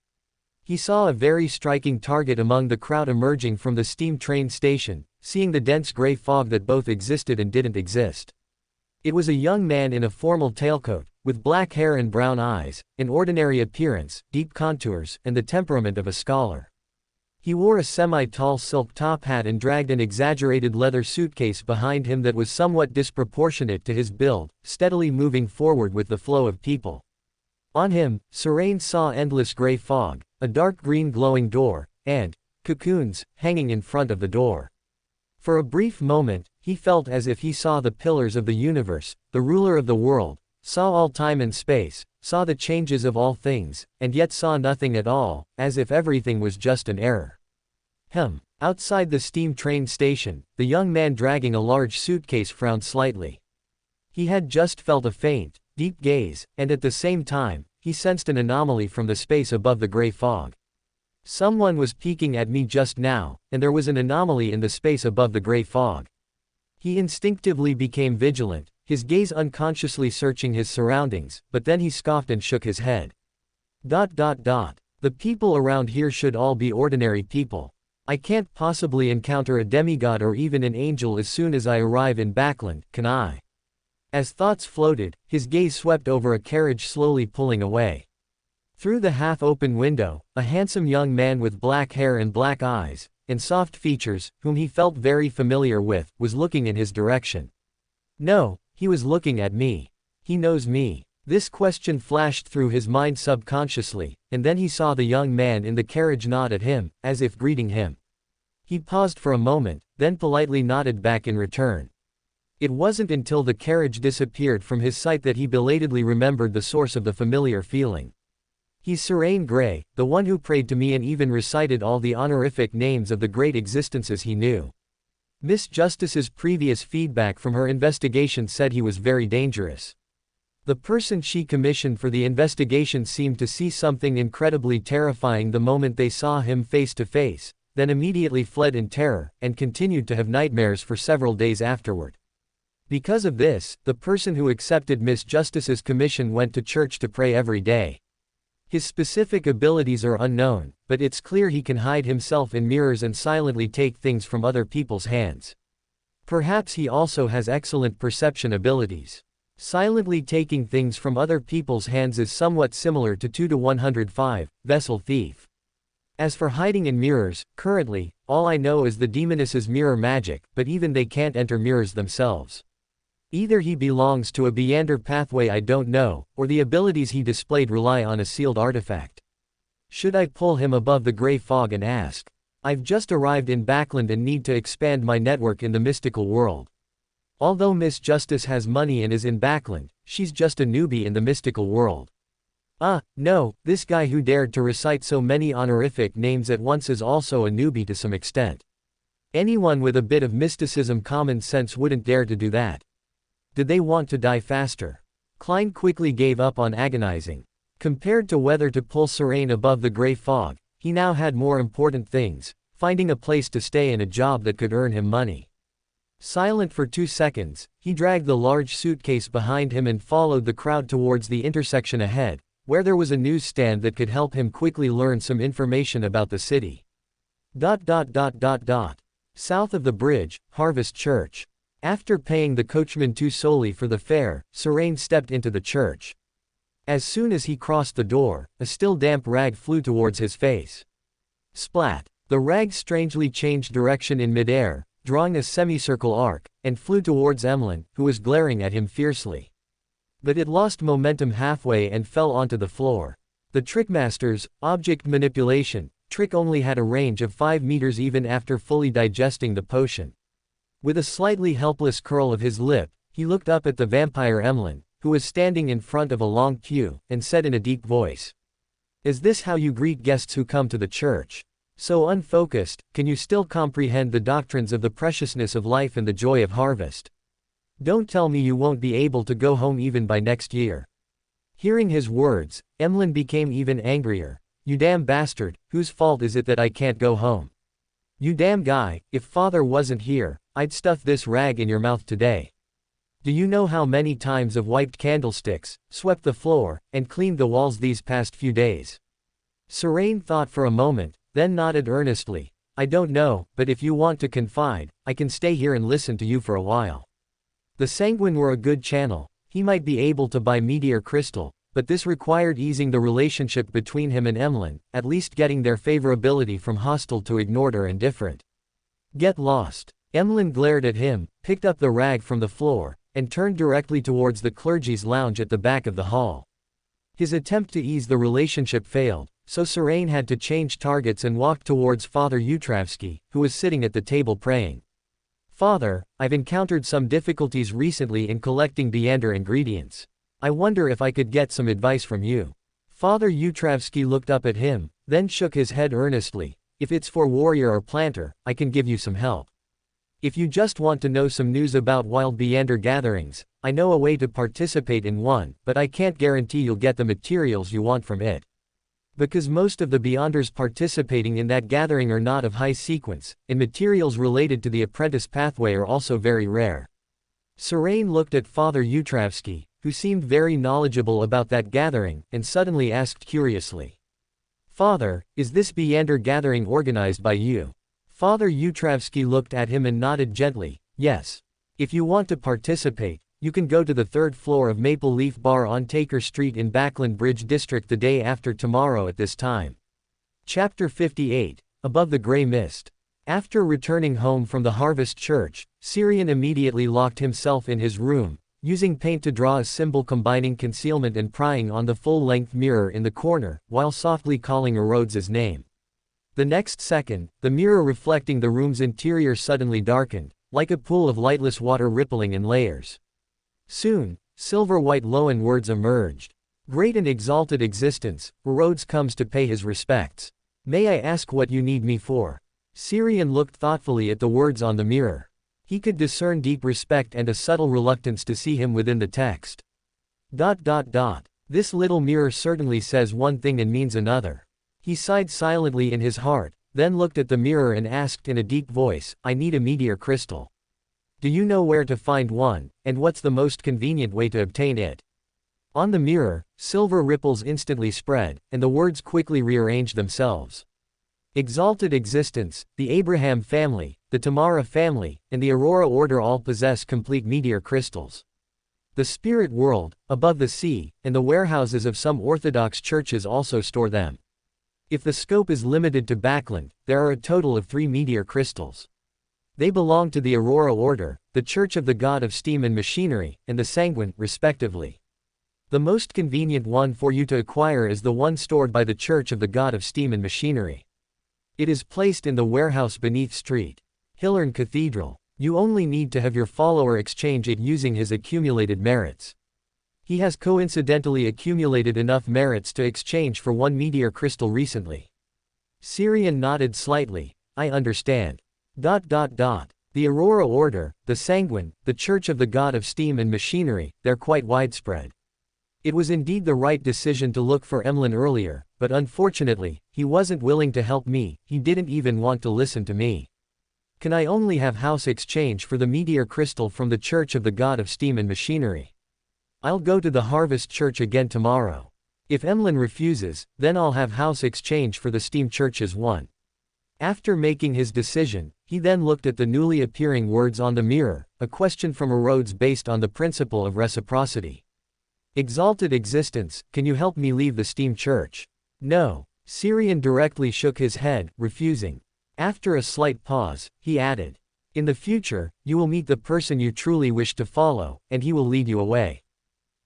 He saw a very striking target among the crowd emerging from the steam train station, seeing the dense gray fog that both existed and didn't exist. It was a young man in a formal tailcoat, with black hair and brown eyes, an ordinary appearance, deep contours, and the temperament of a scholar. He wore a semi-tall silk top hat and dragged an exaggerated leather suitcase behind him that was somewhat disproportionate to his build, steadily moving forward with the flow of people. On him, Serene saw endless gray fog, a dark green glowing door, and cocoons hanging in front of the door. For a brief moment, he felt as if he saw the pillars of the universe, the ruler of the world, saw all time and space, saw the changes of all things, and yet saw nothing at all, as if everything was just an error. Outside the steam train station, the young man dragging a large suitcase frowned slightly. He had just felt a faint, deep gaze, and at the same time, he sensed an anomaly from the space above the gray fog. Someone was peeking at me just now, and there was an anomaly in the space above the gray fog. He instinctively became vigilant, his gaze unconsciously searching his surroundings, but then he scoffed and shook his head. The The people around here should all be ordinary people. I can't possibly encounter a demigod or even an angel as soon as I arrive in Backland, can I? As thoughts floated, his gaze swept over a carriage slowly pulling away. Through the half-open window, a handsome young man with black hair and black eyes, and soft features, whom he felt very familiar with, was looking in his direction. No, he was looking at me. He knows me. This question flashed through his mind subconsciously, and then he saw the young man in the carriage nod at him, as if greeting him. He paused for a moment, then politely nodded back in return. It wasn't until the carriage disappeared from his sight that he belatedly remembered the source of the familiar feeling. He's Serene Gray, the one who prayed to me and even recited all the honorific names of the great existences he knew. Miss Justice's previous feedback from her investigation said he was very dangerous. The person she commissioned for the investigation seemed to see something incredibly terrifying the moment they saw him face to face, then immediately fled in terror, and continued to have nightmares for several days afterward. Because of this, the person who accepted Miss Justice's commission went to church to pray every day. His specific abilities are unknown, but it's clear he can hide himself in mirrors and silently take things from other people's hands. Perhaps he also has excellent perception abilities. Silently taking things from other people's hands is somewhat similar to 2-105, Vessel Thief. As for hiding in mirrors, currently, all I know is the demoness's mirror magic, but even they can't enter mirrors themselves. Either he belongs to a Beyonder pathway I don't know, or the abilities he displayed rely on a sealed artifact. Should I pull him above the gray fog and ask? I've just arrived in Backland and need to expand my network in the mystical world. Although Miss Justice has money and is in Backland, she's just a newbie in the mystical world. No, this guy who dared to recite so many honorific names at once is also a newbie to some extent. Anyone with a bit of mysticism common sense wouldn't dare to do that. Did they want to die faster? Klein quickly gave up on agonizing. Compared to whether to pull Serene above the gray fog, he now had more important things, finding a place to stay and a job that could earn him money. Silent for 2 seconds, he dragged the large suitcase behind him and followed the crowd towards the intersection ahead, where there was a newsstand that could help him quickly learn some information about the city. South of the bridge, Harvest Church. After paying the coachman too solely for the fare, Serene stepped into the church. As soon as he crossed the door, a still damp rag flew towards his face. Splat! The rag strangely changed direction in midair, drawing a semicircle arc, and flew towards Emlyn, who was glaring at him fiercely. But it lost momentum halfway and fell onto the floor. The Trickmaster's object manipulation trick only had a range of 5 meters even after fully digesting the potion. With a slightly helpless curl of his lip, he looked up at the vampire Emlyn, who was standing in front of a long queue, and said in a deep voice, "Is this how you greet guests who come to the church? So unfocused, can you still comprehend the doctrines of the preciousness of life and the joy of harvest? Don't tell me you won't be able to go home even by next year." Hearing his words, Emlyn became even angrier. "You damn bastard, whose fault is it that I can't go home? You damn guy, if father wasn't here, I'd stuff this rag in your mouth today. Do you know how many times I've wiped candlesticks, swept the floor, and cleaned the walls these past few days?" Serene thought for a moment, then nodded earnestly. "I don't know, but if you want to confide, I can stay here and listen to you for a while." The Sanguine were a good channel. He might be able to buy Meteor Crystal, but this required easing the relationship between him and Emlyn, at least getting their favorability from hostile to ignored or indifferent. "Get lost." Emlyn glared at him, picked up the rag from the floor, and turned directly towards the clergy's lounge at the back of the hall. His attempt to ease the relationship failed, so Serene had to change targets and walk towards Father Utravsky, who was sitting at the table praying. "Father, I've encountered some difficulties recently in collecting Beyonder ingredients. I wonder if I could get some advice from you." Father Utravsky looked up at him, then shook his head earnestly. "If it's for warrior or planter, I can give you some help. If you just want to know some news about wild Beyonder gatherings, I know a way to participate in one, but I can't guarantee you'll get the materials you want from it. Because most of the Beyonders participating in that gathering are not of high sequence, and materials related to the apprentice pathway are also very rare." Serene looked at Father Utravsky, who seemed very knowledgeable about that gathering, and suddenly asked curiously. Father, is this Beander gathering organized by you? Father Utravsky looked at him and nodded gently, yes. If you want to participate, you can go to the third floor of Maple Leaf Bar on Taker Street in Backland Bridge District the day after tomorrow at this time. Chapter 58, Above the Gray Mist. After returning home from the Harvest Church, Syrian immediately locked himself in his room, using paint to draw a symbol combining concealment and prying on the full-length mirror in the corner, while softly calling Rhodes's name. The next second, the mirror reflecting the room's interior suddenly darkened, like a pool of lightless water rippling in layers. Soon, silver-white loan words emerged. Great and exalted existence, Rhodes comes to pay his respects. May I ask what you need me for? Syrian looked thoughtfully at the words on the mirror. He could discern deep respect and a subtle reluctance to see him within the text. This little mirror certainly says one thing and means another. He sighed silently in his heart, then looked at the mirror and asked in a deep voice, I need a meteor crystal. Do you know where to find one, and what's the most convenient way to obtain it? On the mirror, silver ripples instantly spread, and the words quickly rearranged themselves. Exalted existence, the Abraham family, the Tamara family, and the Aurora order all possess complete meteor crystals. The spirit world, above the sea, and the warehouses of some Orthodox churches also store them. If the scope is limited to Backland, there are a total of 3 meteor crystals. They belong to the Aurora order, the Church of the God of Steam and Machinery, and the Sanguine, respectively. The most convenient one for you to acquire is the one stored by the Church of the God of Steam and Machinery. It is placed in the warehouse beneath St. Hilarion Cathedral. You only need to have your follower exchange it using his accumulated merits. He has coincidentally accumulated enough merits to exchange for 1 meteor crystal recently. Syrian nodded slightly, I understand. The Aurora Order, the Sanguine, the Church of the God of Steam and Machinery, they're quite widespread. It was indeed the right decision to look for Emlyn earlier, but unfortunately, he wasn't willing to help me, he didn't even want to listen to me. Can I only have house exchange for the meteor crystal from the Church of the God of Steam and Machinery? I'll go to the Harvest Church again tomorrow. If Emlyn refuses, then I'll have house exchange for the Steam Church's one. After making his decision, he then looked at the newly appearing words on the mirror, a question from Rhodes based on the principle of reciprocity. Exalted existence, can you help me leave the Steam Church? No. Syrian directly shook his head, refusing. After a slight pause, he added, in the future, you will meet the person you truly wish to follow, and he will lead you away.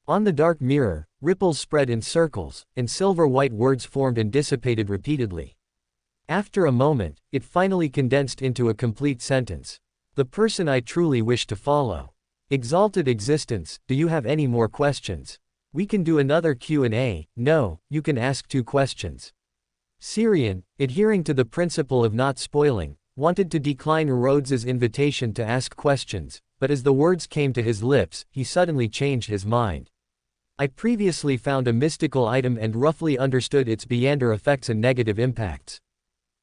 On the dark mirror, ripples spread in circles, and silver-white words formed and dissipated repeatedly. After a moment, it finally condensed into a complete sentence. The person I truly wish to follow. Exalted existence, do you have any more questions? We can do another Q&A, no, you can ask 2 questions. Syrian, adhering to the principle of not spoiling, wanted to decline Rhodes's invitation to ask questions, but as the words came to his lips, he suddenly changed his mind. I previously found a mystical item and roughly understood its Beander effects and negative impacts.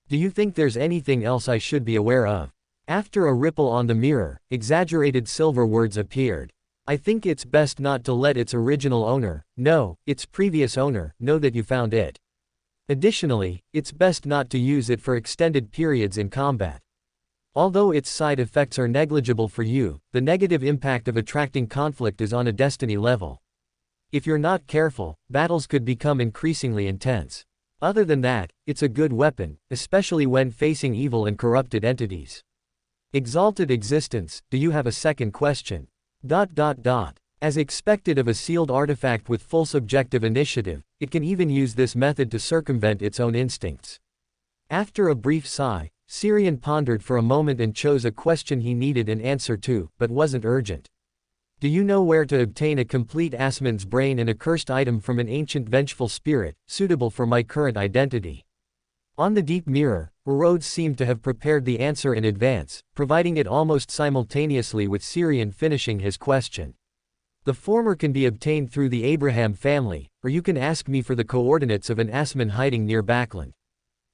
Do you think there's anything else I should be aware of? After a ripple on the mirror, exaggerated silver words appeared. I think it's best not to let its original owner, no, its previous owner, know that you found it. Additionally, it's best not to use it for extended periods in combat. Although its side effects are negligible for you, the negative impact of attracting conflict is on a destiny level. If you're not careful, battles could become increasingly intense. Other than that, it's a good weapon, especially when facing evil and corrupted entities. Exalted existence, do you have a second question? As expected of a sealed artifact with full subjective initiative, it can even use this method to circumvent its own instincts. After a brief sigh, Syrian pondered for a moment and chose a question he needed an answer to, but wasn't urgent. Do you know where to obtain a complete Asman's brain and a cursed item from an ancient vengeful spirit, suitable for my current identity? On the deep mirror, Rhodes seemed to have prepared the answer in advance, providing it almost simultaneously with Syrian finishing his question. The former can be obtained through the Abraham family, or you can ask me for the coordinates of an Asman hiding near Backland.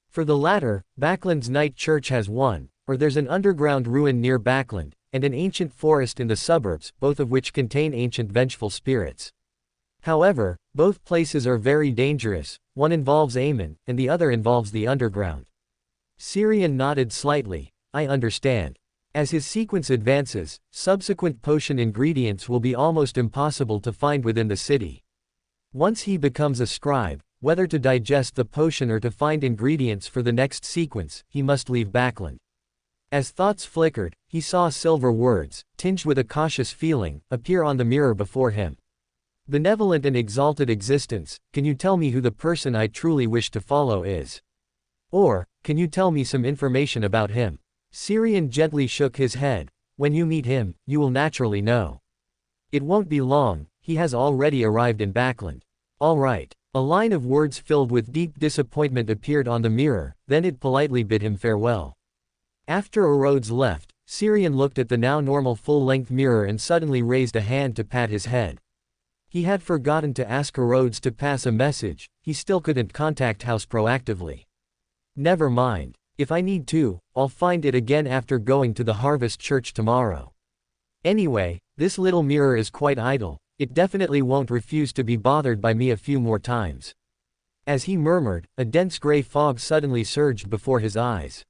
For the latter, Backland's Night Church has one, or there's an underground ruin near Backland, and an ancient forest in the suburbs, both of which contain ancient vengeful spirits. However, both places are very dangerous, one involves Aemon, and the other involves the underground. Syrian nodded slightly. I understand. As his sequence advances, subsequent potion ingredients will be almost impossible to find within the city. Once he becomes a scribe, whether to digest the potion or to find ingredients for the next sequence, he must leave Backland. As thoughts flickered, he saw silver words, tinged with a cautious feeling, appear on the mirror before him. Benevolent and exalted existence, can you tell me who the person I truly wish to follow is? Or, can you tell me some information about him? Syrian gently shook his head. When you meet him, you will naturally know. It won't be long, he has already arrived in Backland. All right. A line of words filled with deep disappointment appeared on the mirror, then it politely bid him farewell. After Erodes left, Syrian looked at the now normal full-length mirror and suddenly raised a hand to pat his head. He had forgotten to ask Erodes to pass a message, he still couldn't contact House proactively. Never mind. If I need to, I'll find it again after going to the Harvest Church tomorrow. Anyway, this little mirror is quite idle, it definitely won't refuse to be bothered by me a few more times. As he murmured, a dense gray fog suddenly surged before his eyes.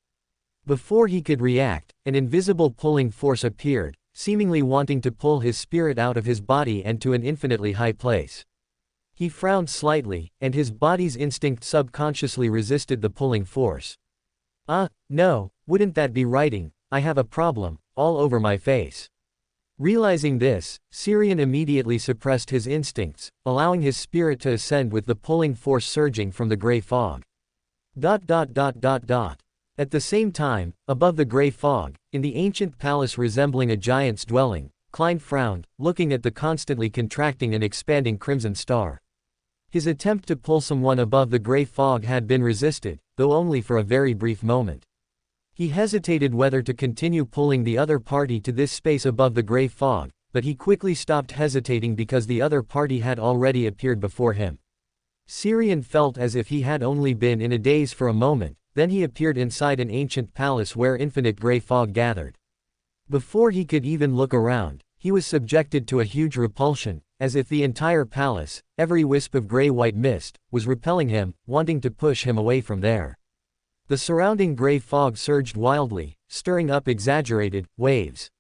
Before he could react, an invisible pulling force appeared, seemingly wanting to pull his spirit out of his body and to an infinitely high place. He frowned slightly, and his body's instinct subconsciously resisted the pulling force. No, wouldn't that be writing, I have a problem, all over my face. Realizing this, Syrian immediately suppressed his instincts, allowing his spirit to ascend with the pulling force surging from the gray fog. At the same time, above the gray fog, in the ancient palace resembling a giant's dwelling, Klein frowned, looking at the constantly contracting and expanding crimson star. His attempt to pull someone above the gray fog had been resisted, though only for a very brief moment. He hesitated whether to continue pulling the other party to this space above the gray fog, but he quickly stopped hesitating because the other party had already appeared before him. Syrian felt as if he had only been in a daze for a moment, then he appeared inside an ancient palace where infinite gray fog gathered. Before he could even look around, he was subjected to a huge repulsion, as if the entire palace, every wisp of gray-white mist, was repelling him, wanting to push him away from there. The surrounding gray fog surged wildly, stirring up exaggerated waves.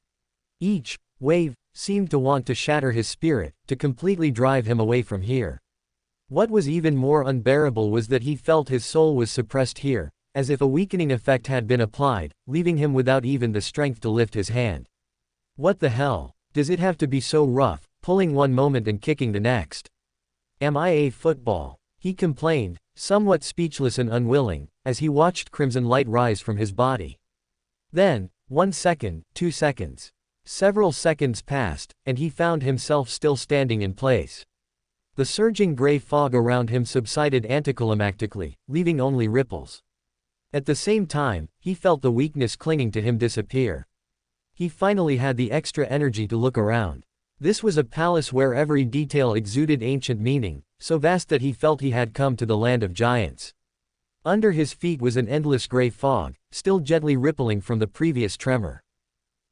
Each wave seemed to want to shatter his spirit, to completely drive him away from here. What was even more unbearable was that he felt his soul was suppressed here, as if a weakening effect had been applied, leaving him without even the strength to lift his hand. What the hell? Does it have to be so rough, pulling one moment and kicking the next? Am I a football? He complained, somewhat speechless and unwilling, as he watched crimson light rise from his body. Then, 1 second, 2 seconds. Several seconds passed, and he found himself still standing in place. The surging gray fog around him subsided anticlimactically, leaving only ripples. At the same time, he felt the weakness clinging to him disappear. He finally had the extra energy to look around. This was a palace where every detail exuded ancient meaning, so vast that he felt he had come to the land of giants. Under his feet was an endless gray fog, still gently rippling from the previous tremor.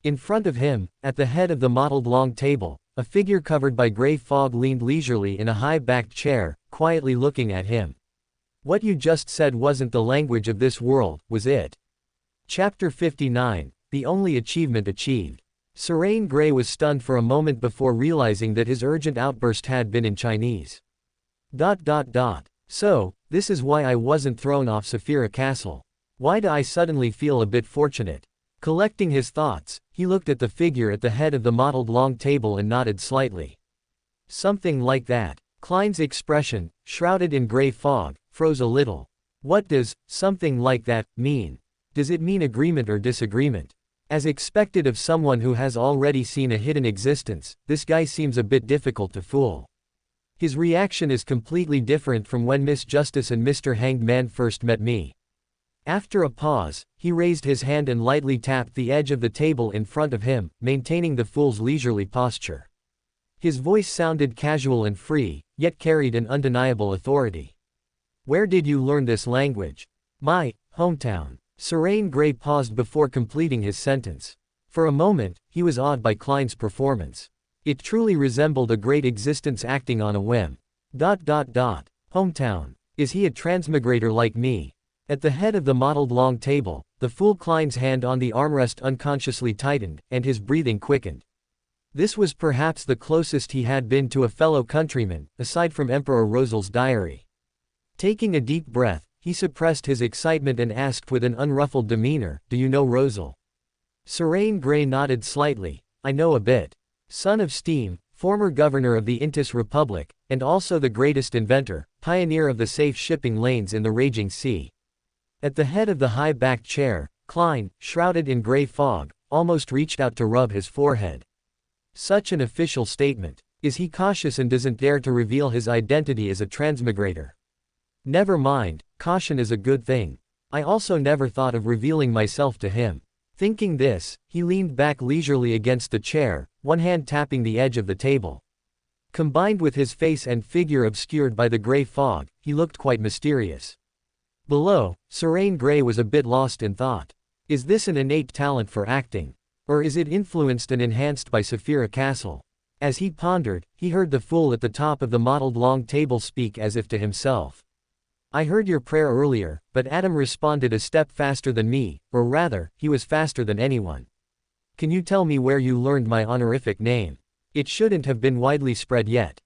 In front of him, at the head of the mottled long table, a figure covered by gray fog leaned leisurely in a high-backed chair, quietly looking at him. What you just said wasn't the language of this world, was it? Chapter 59, The Only Achievement Achieved. Serene Gray was stunned for a moment before realizing that his urgent outburst had been in Chinese. So, this is why I wasn't thrown off Saphira Castle. Why do I suddenly feel a bit fortunate? Collecting his thoughts, he looked at the figure at the head of the mottled long table and nodded slightly. Something like that. Klein's expression, shrouded in gray fog, froze a little. What does something like that mean? Does it mean agreement or disagreement? As expected of someone who has already seen a hidden existence, this guy seems a bit difficult to fool. His reaction is completely different from when Miss Justice and Mr. Hanged Man first met me. After a pause, he raised his hand and lightly tapped the edge of the table in front of him, maintaining the fool's leisurely posture. His voice sounded casual and free, yet carried an undeniable authority. Where did you learn this language? My hometown. Serene Gray paused before completing his sentence. For a moment, he was awed by Klein's performance. It truly resembled a great existence acting on a whim. Hometown. Is he a transmigrator like me? At the head of the mottled long table, the fool Klein's hand on the armrest unconsciously tightened, and his breathing quickened. This was perhaps the closest he had been to a fellow countryman, aside from Emperor Rosel's diary. Taking a deep breath, he suppressed his excitement and asked with an unruffled demeanor, "Do you know Rosel?" Serene Gray nodded slightly. "I know a bit. Son of Steam, former governor of the Intis Republic, and also the greatest inventor, pioneer of the safe shipping lanes in the raging sea." At the head of the high-backed chair, Klein, shrouded in gray fog, almost reached out to rub his forehead. Such an official statement. Is he cautious and doesn't dare to reveal his identity as a transmigrator? Never mind, caution is a good thing. I also never thought of revealing myself to him. Thinking this, he leaned back leisurely against the chair, one hand tapping the edge of the table. Combined with his face and figure obscured by the gray fog, he looked quite mysterious. Below, Serene Gray was a bit lost in thought. Is this an innate talent for acting? Or is it influenced and enhanced by Saphira Castle? As he pondered, he heard the fool at the top of the mottled long table speak as if to himself. "I heard your prayer earlier, but Adam responded a step faster than me, or rather, he was faster than anyone. Can you tell me where you learned my honorific name? It shouldn't have been widely spread yet."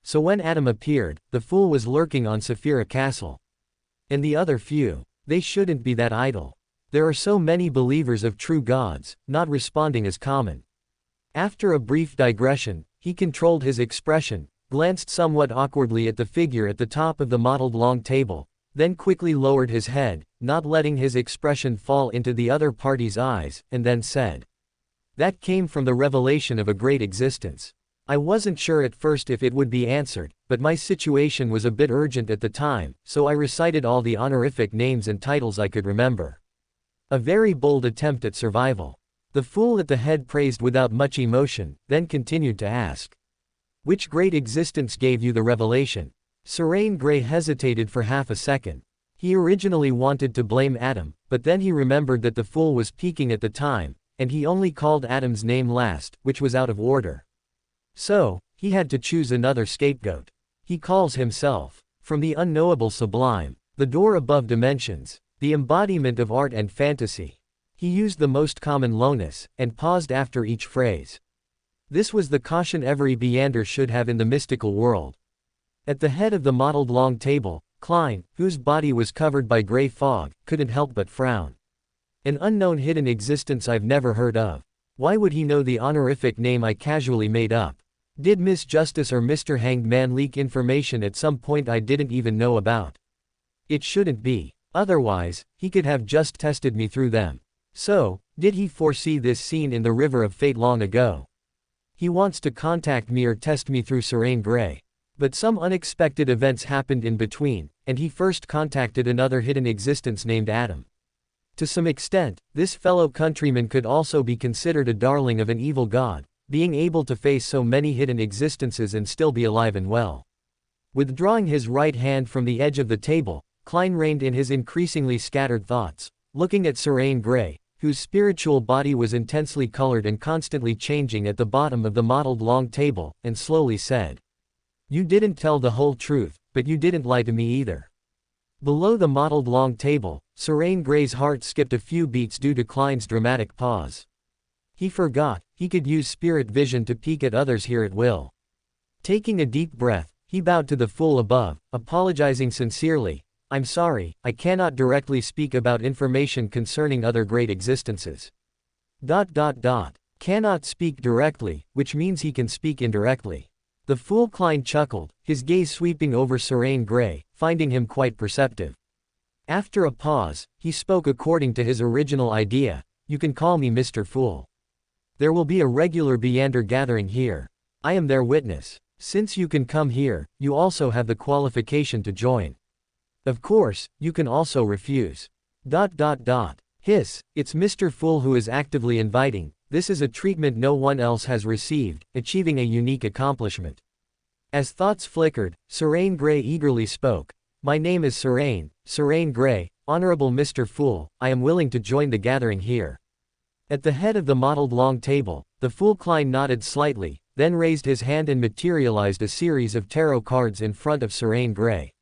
So when Adam appeared, the fool was lurking on Saphira Castle. And the other few, they shouldn't be that idle. There are so many believers of true gods, not responding is common. After a brief digression, he controlled his expression, glanced somewhat awkwardly at the figure at the top of the mottled long table, then quickly lowered his head, not letting his expression fall into the other party's eyes, and then said, "That came from the revelation of a great existence. I wasn't sure at first if it would be answered, but my situation was a bit urgent at the time, so I recited all the honorific names and titles I could remember." A very bold attempt at survival. The fool at the head praised without much emotion, then continued to ask, "Which great existence gave you the revelation?" Serene Gray hesitated for half a second. He originally wanted to blame Adam, but then he remembered that the fool was peeking at the time, and he only called Adam's name last, which was out of order. So, he had to choose another scapegoat. He calls himself, from the unknowable sublime, the door above dimensions, the embodiment of art and fantasy. He used the most common lowness, and paused after each phrase. This was the caution every Beander should have in the mystical world. At the head of the mottled long table, Klein, whose body was covered by gray fog, couldn't help but frown. An unknown hidden existence I've never heard of. Why would he know the honorific name I casually made up? Did Miss Justice or Mr. Hanged Man leak information at some point I didn't even know about? It shouldn't be. Otherwise, he could have just tested me through them. So, did he foresee this scene in the River of Fate long ago? He wants to contact me or test me through Serene Gray. But some unexpected events happened in between, and he first contacted another hidden existence named Adam. To some extent, this fellow countryman could also be considered a darling of an evil god, being able to face so many hidden existences and still be alive and well. Withdrawing his right hand from the edge of the table, Klein reined in his increasingly scattered thoughts, looking at Serene Gray, whose spiritual body was intensely colored and constantly changing at the bottom of the mottled long table, and slowly said, "You didn't tell the whole truth, but you didn't lie to me either." Below the mottled long table, Serene Gray's heart skipped a few beats due to Klein's dramatic pause. He forgot, he could use spirit vision to peek at others here at will. Taking a deep breath, he bowed to the fool above, apologizing sincerely, "I'm sorry, I cannot directly speak about information concerning other great existences." Cannot speak directly, which means he can speak indirectly. The fool Klein chuckled, his gaze sweeping over Serene Gray, finding him quite perceptive. After a pause, he spoke according to his original idea, "You can call me Mr. Fool. There will be a regular Beander gathering here. I am their witness. Since you can come here, you also have the qualification to join. Of course, you can also refuse." Hiss, it's Mr. Fool who is actively inviting. This is a treatment no one else has received, achieving a unique accomplishment. As thoughts flickered, Serene Gray eagerly spoke. "My name is Serene Gray, Honorable Mr. Fool, I am willing to join the gathering here." At the head of the mottled long table, the fool Klein nodded slightly, then raised his hand and materialized a series of tarot cards in front of Serene Gray.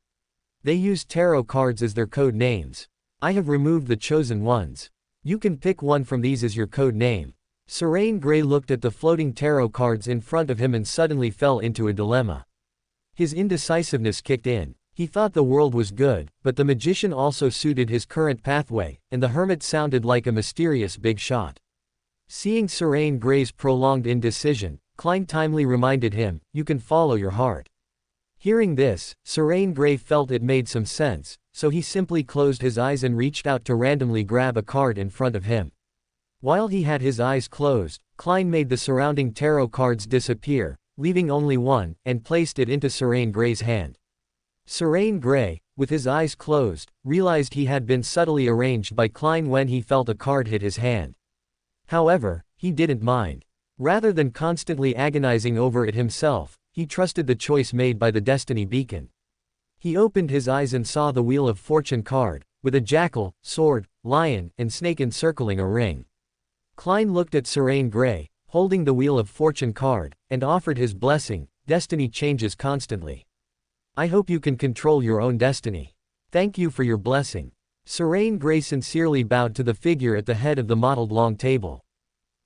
They used tarot cards as their code names. I have removed the chosen ones. You can pick one from these as your code name. Serene Gray looked at the floating tarot cards in front of him and suddenly fell into a dilemma. His indecisiveness kicked in. He thought the world was good, but the magician also suited his current pathway, and the hermit sounded like a mysterious big shot. Seeing Serene Gray's prolonged indecision, Klein timely reminded him, "You can follow your heart." Hearing this, Serene Gray felt it made some sense, so he simply closed his eyes and reached out to randomly grab a card in front of him. While he had his eyes closed, Klein made the surrounding tarot cards disappear, leaving only one, and placed it into Serene Gray's hand. Serene Gray, with his eyes closed, realized he had been subtly arranged by Klein when he felt a card hit his hand. However, he didn't mind. Rather than constantly agonizing over it himself, he trusted the choice made by the Destiny Beacon. He opened his eyes and saw the Wheel of Fortune card, with a jackal, sword, lion, and snake encircling a ring. Klein looked at Serene Gray, holding the Wheel of Fortune card, and offered his blessing. Destiny changes constantly. I hope you can control your own destiny. Thank you for your blessing. Serene Gray sincerely bowed to the figure at the head of the mottled long table.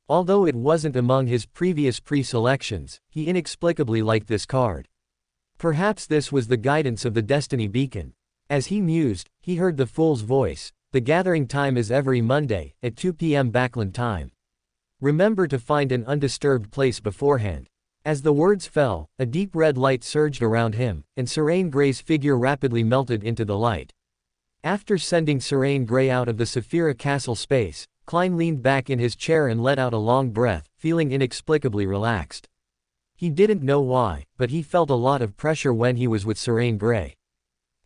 Although it wasn't among his previous pre-selections, he inexplicably liked this card. Perhaps this was the guidance of the Destiny Beacon. As he mused, he heard the Fool's voice. The gathering time is every Monday, at 2 p.m. Backland time. Remember to find an undisturbed place beforehand. As the words fell, a deep red light surged around him, and Serene Gray's figure rapidly melted into the light. After sending Serene Gray out of the Saphira Castle space, Klein leaned back in his chair and let out a long breath, feeling inexplicably relaxed. He didn't know why, but he felt a lot of pressure when he was with Serene Gray.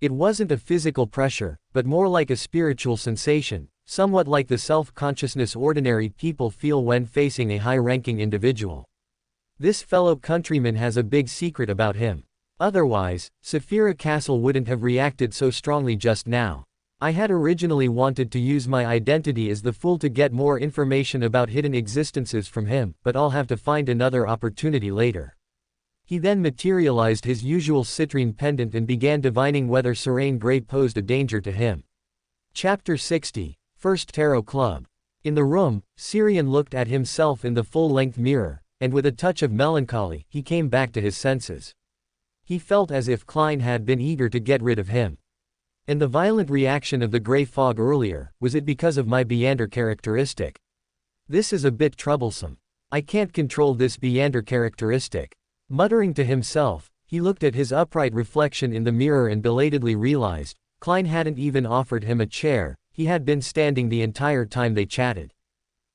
It wasn't a physical pressure, but more like a spiritual sensation, somewhat like the self-consciousness ordinary people feel when facing a high-ranking individual. This fellow countryman has a big secret about him. Otherwise, Saphira Castle wouldn't have reacted so strongly just now. I had originally wanted to use my identity as the Fool to get more information about hidden existences from him, but I'll have to find another opportunity later. He then materialized his usual citrine pendant and began divining whether Serene Gray posed a danger to him. Chapter 60, First Tarot Club. In the room, Syrian looked at himself in the full-length mirror, and with a touch of melancholy, he came back to his senses. He felt as if Klein had been eager to get rid of him. And the violent reaction of the gray fog earlier, was it because of my Beander characteristic? This is a bit troublesome. I can't control this Beander characteristic. Muttering to himself, he looked at his upright reflection in the mirror and belatedly realized, Klein hadn't even offered him a chair, he had been standing the entire time they chatted.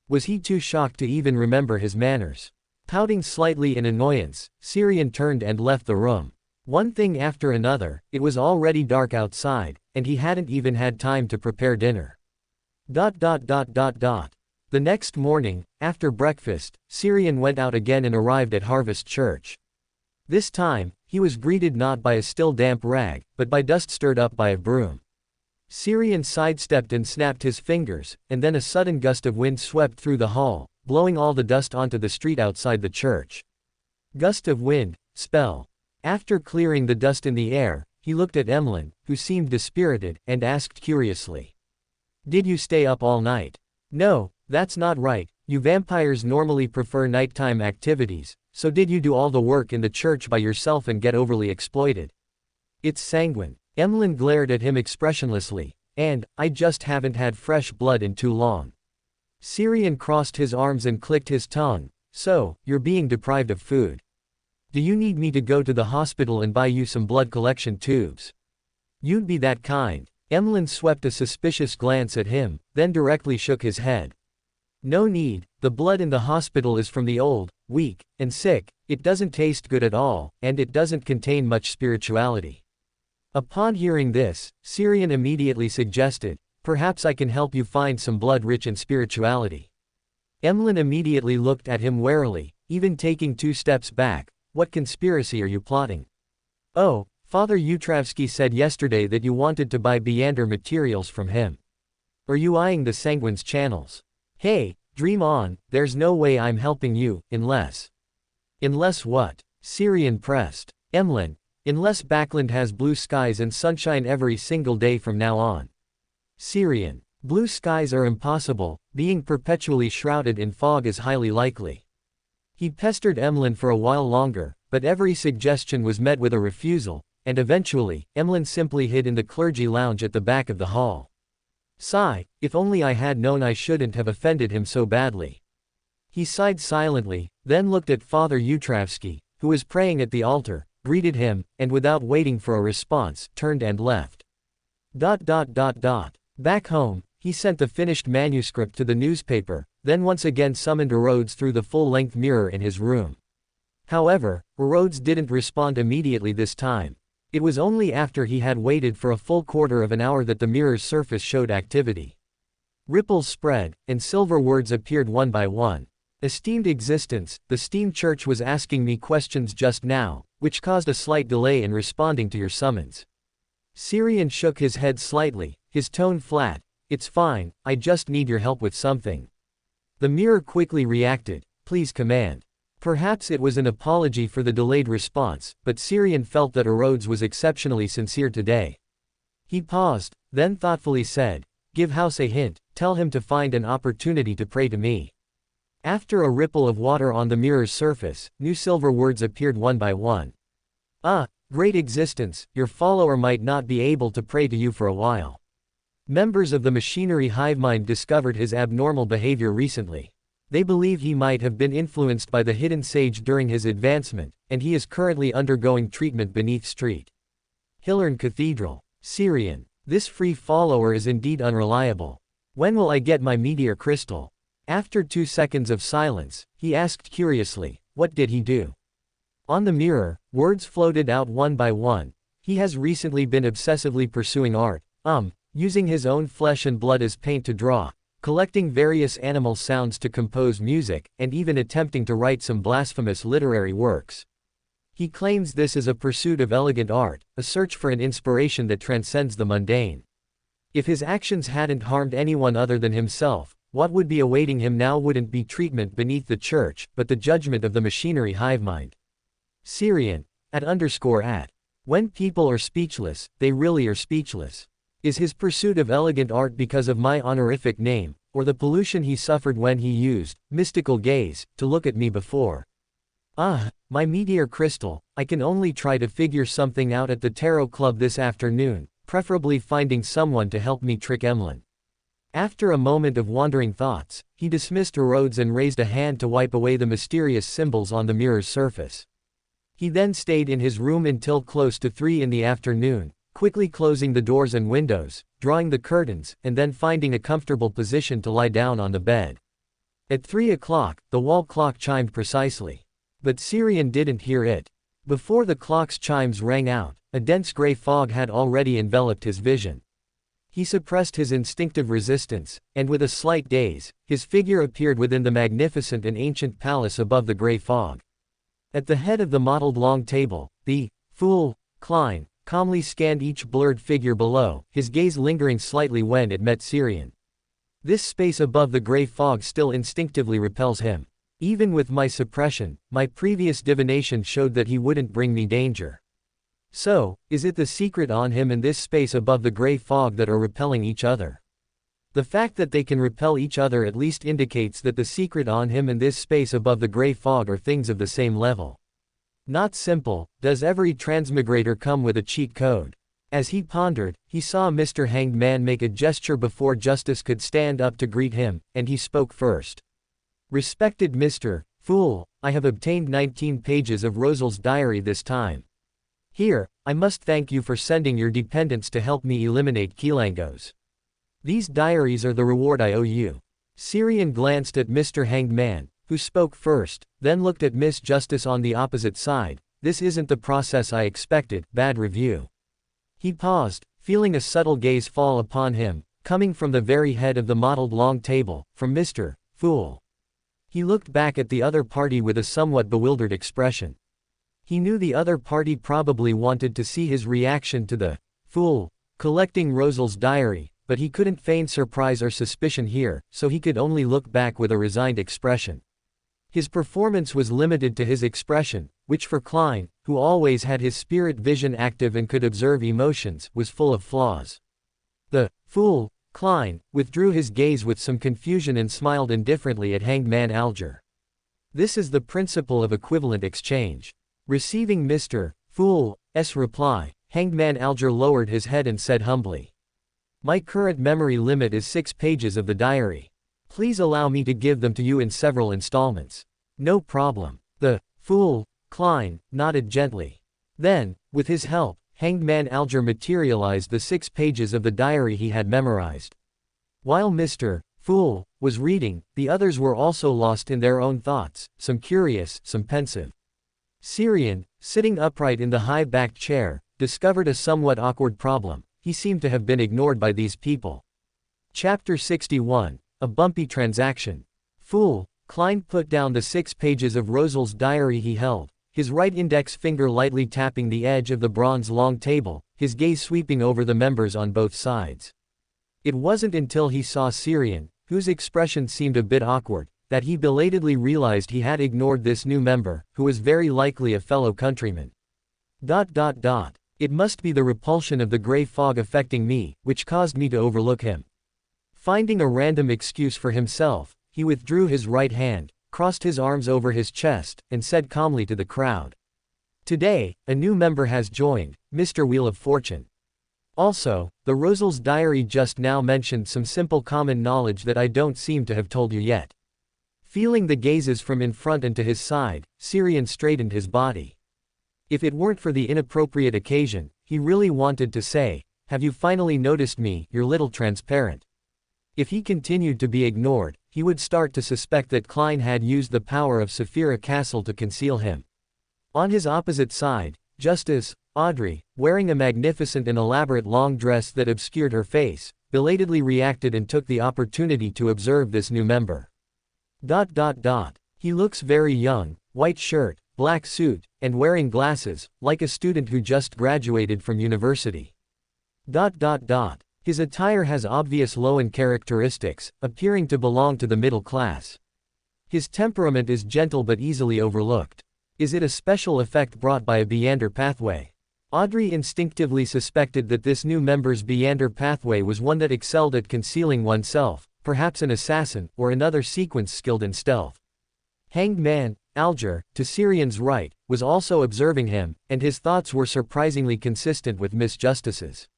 Was he too shocked to even remember his manners? Pouting slightly in annoyance, Syrian turned and left the room. One thing after another, it was already dark outside, and he hadn't even had time to prepare dinner. The next morning, after breakfast, Syrian went out again and arrived at Harvest Church. This time, he was greeted not by a still damp rag, but by dust stirred up by a broom. Syrian sidestepped and snapped his fingers, and then a sudden gust of wind swept through the hall, blowing all the dust onto the street outside the church. Gust of wind, spell. After clearing the dust in the air, he looked at Emlyn, who seemed dispirited, and asked curiously. Did you stay up all night? No, that's not right, you vampires normally prefer nighttime activities, so did you do all the work in the church by yourself and get overly exploited? It's sanguine. Emlyn glared at him expressionlessly, and, I just haven't had fresh blood in too long. Syrian crossed his arms and clicked his tongue, so, you're being deprived of food. Do you need me to go to the hospital and buy you some blood collection tubes? You'd be that kind. Emlyn swept a suspicious glance at him, then directly shook his head. No need, the blood in the hospital is from the old, weak, and sick, it doesn't taste good at all, and it doesn't contain much spirituality. Upon hearing this, Syrian immediately suggested, perhaps I can help you find some blood rich in spirituality. Emlyn immediately looked at him warily, even taking 2 steps back. What conspiracy are you plotting? Oh, Father Utravsky said yesterday that you wanted to buy Beander materials from him. Are you eyeing the Sanguine's channels? Hey, Dream on, there's no way I'm helping you, unless. Unless what? Syrian pressed. Emlyn, unless Backland has blue skies and sunshine every single day from now on. Syrian, blue skies are impossible, being perpetually shrouded in fog is highly likely. He pestered Emlyn for a while longer, but every suggestion was met with a refusal, and eventually, Emlyn simply hid in the clergy lounge at the back of the hall. Sigh, if only I had known I shouldn't have offended him so badly. He sighed silently, then looked at Father Utravsky, who was praying at the altar, greeted him, and without waiting for a response, turned and left. Back home, he sent the finished manuscript to the newspaper, then once again summoned Rhodes through the full-length mirror in his room. However, Rhodes didn't respond immediately this time. It was only after he had waited for a full quarter of an hour that the mirror's surface showed activity. Ripples spread, and silver words appeared one by one. Esteemed existence, the steam church was asking me questions just now, which caused a slight delay in responding to your summons. Syrian shook his head slightly, his tone flat. It's fine, I just need your help with something. The mirror quickly reacted, please command. Perhaps it was an apology for the delayed response, but Syrian felt that Rhodes was exceptionally sincere today. He paused, then thoughtfully said, give House a hint, tell him to find an opportunity to pray to me. After a ripple of water on the mirror's surface, new silver words appeared one by one. Great existence, your follower might not be able to pray to you for a while. Members of the machinery hivemind discovered his abnormal behavior recently. They believe he might have been influenced by the hidden sage during his advancement, and he is currently undergoing treatment beneath Street Hillern Cathedral. Syrian, this free follower is indeed unreliable. When will I get my meteor crystal? After 2 seconds of silence, he asked curiously, what did he do? On the mirror, words floated out one by one. He has recently been obsessively pursuing art, using his own flesh and blood as paint to draw, collecting various animal sounds to compose music, and even attempting to write some blasphemous literary works. He claims this is a pursuit of elegant art, a search for an inspiration that transcends the mundane. If his actions hadn't harmed anyone other than himself, what would be awaiting him now wouldn't be treatment beneath the church, but the judgment of the machinery hivemind. Syrian, @_. When people are speechless, they really are speechless. Is his pursuit of elegant art because of my honorific name, or the pollution he suffered when he used mystical gaze to look at me before? My meteor crystal, I can only try to figure something out at the tarot club this afternoon, preferably finding someone to help me trick Emlyn. After a moment of wandering thoughts, he dismissed Rhodes and raised a hand to wipe away the mysterious symbols on the mirror's surface. He then stayed in his room until close to 3 in the afternoon, quickly closing the doors and windows, drawing the curtains, and then finding a comfortable position to lie down on the bed. At 3 o'clock, the wall clock chimed precisely. But Syrian didn't hear it. Before the clock's chimes rang out, a dense gray fog had already enveloped his vision. He suppressed his instinctive resistance, and with a slight daze, his figure appeared within the magnificent and ancient palace above the gray fog. At the head of the mottled long table, the fool, Klein, calmly scanned each blurred figure below, his gaze lingering slightly when it met Syrian. This space above the gray fog still instinctively repels him. Even with my suppression, my previous divination showed that he wouldn't bring me danger. So, is it the secret on him and this space above the gray fog that are repelling each other? The fact that they can repel each other at least indicates that the secret on him and this space above the gray fog are things of the same level. Not simple. Does every transmigrator come with a cheat code? As he pondered, he saw Mr. Hanged Man make a gesture before Justice could stand up to greet him, and he spoke first. Respected Mr. Fool, I have obtained 19 pages of Rosal's diary this time. Here, I must thank you for sending your dependents to help me eliminate Kilangos. These diaries are the reward I owe you. Syrian glanced at Mr. Hanged Man, who spoke first, then looked at Miss Justice on the opposite side. This isn't the process I expected, bad review. He paused, feeling a subtle gaze fall upon him, coming from the very head of the mottled long table, from Mr. Fool. He looked back at the other party with a somewhat bewildered expression. He knew the other party probably wanted to see his reaction to the fool collecting Rosal's diary, but he couldn't feign surprise or suspicion here, so he could only look back with a resigned expression. His performance was limited to his expression, which for Klein, who always had his spirit vision active and could observe emotions, was full of flaws. The fool, Klein, withdrew his gaze with some confusion and smiled indifferently at Hanged Man Alger. This is the principle of equivalent exchange. Receiving Mr. Fool's reply, Hanged Man Alger lowered his head and said humbly, "My current memory limit is 6 pages of the diary. Please allow me to give them to you in several installments." "No problem." The fool, Klein, nodded gently. Then, with his help, Hanged Man Alger materialized the 6 pages of the diary he had memorized. While Mr. Fool was reading, the others were also lost in their own thoughts, some curious, some pensive. Syrian, sitting upright in the high-backed chair, discovered a somewhat awkward problem. He seemed to have been ignored by these people. Chapter 61. A bumpy transaction. Fool, Klein put down the 6 pages of Rosel's diary he held, his right index finger lightly tapping the edge of the bronze-long table, his gaze sweeping over the members on both sides. It wasn't until he saw Syrian, whose expression seemed a bit awkward, that he belatedly realized he had ignored this new member, who was very likely a fellow countryman. It must be the repulsion of the gray fog affecting me, which caused me to overlook him. Finding a random excuse for himself, he withdrew his right hand, crossed his arms over his chest, and said calmly to the crowd, "Today, a new member has joined, Mr. Wheel of Fortune. Also, the Rosel's diary just now mentioned some simple common knowledge that I don't seem to have told you yet." Feeling the gazes from in front and to his side, Syrian straightened his body. If it weren't for the inappropriate occasion, he really wanted to say, "Have you finally noticed me, you're little transparent?" If he continued to be ignored, he would start to suspect that Klein had used the power of Saphira Castle to conceal him. On his opposite side, Justice Audrey, wearing a magnificent and elaborate long dress that obscured her face, belatedly reacted and took the opportunity to observe this new member. He looks very young, white shirt, black suit, and wearing glasses, like a student who just graduated from university. His attire has obvious low-end characteristics, appearing to belong to the middle class. His temperament is gentle but easily overlooked. Is it a special effect brought by a Beander pathway? Audrey instinctively suspected that this new member's Beander pathway was one that excelled at concealing oneself, perhaps an assassin, or another sequence skilled in stealth. Hanged Man Alger, to Syrian's right, was also observing him, and his thoughts were surprisingly consistent with Miss Justice's.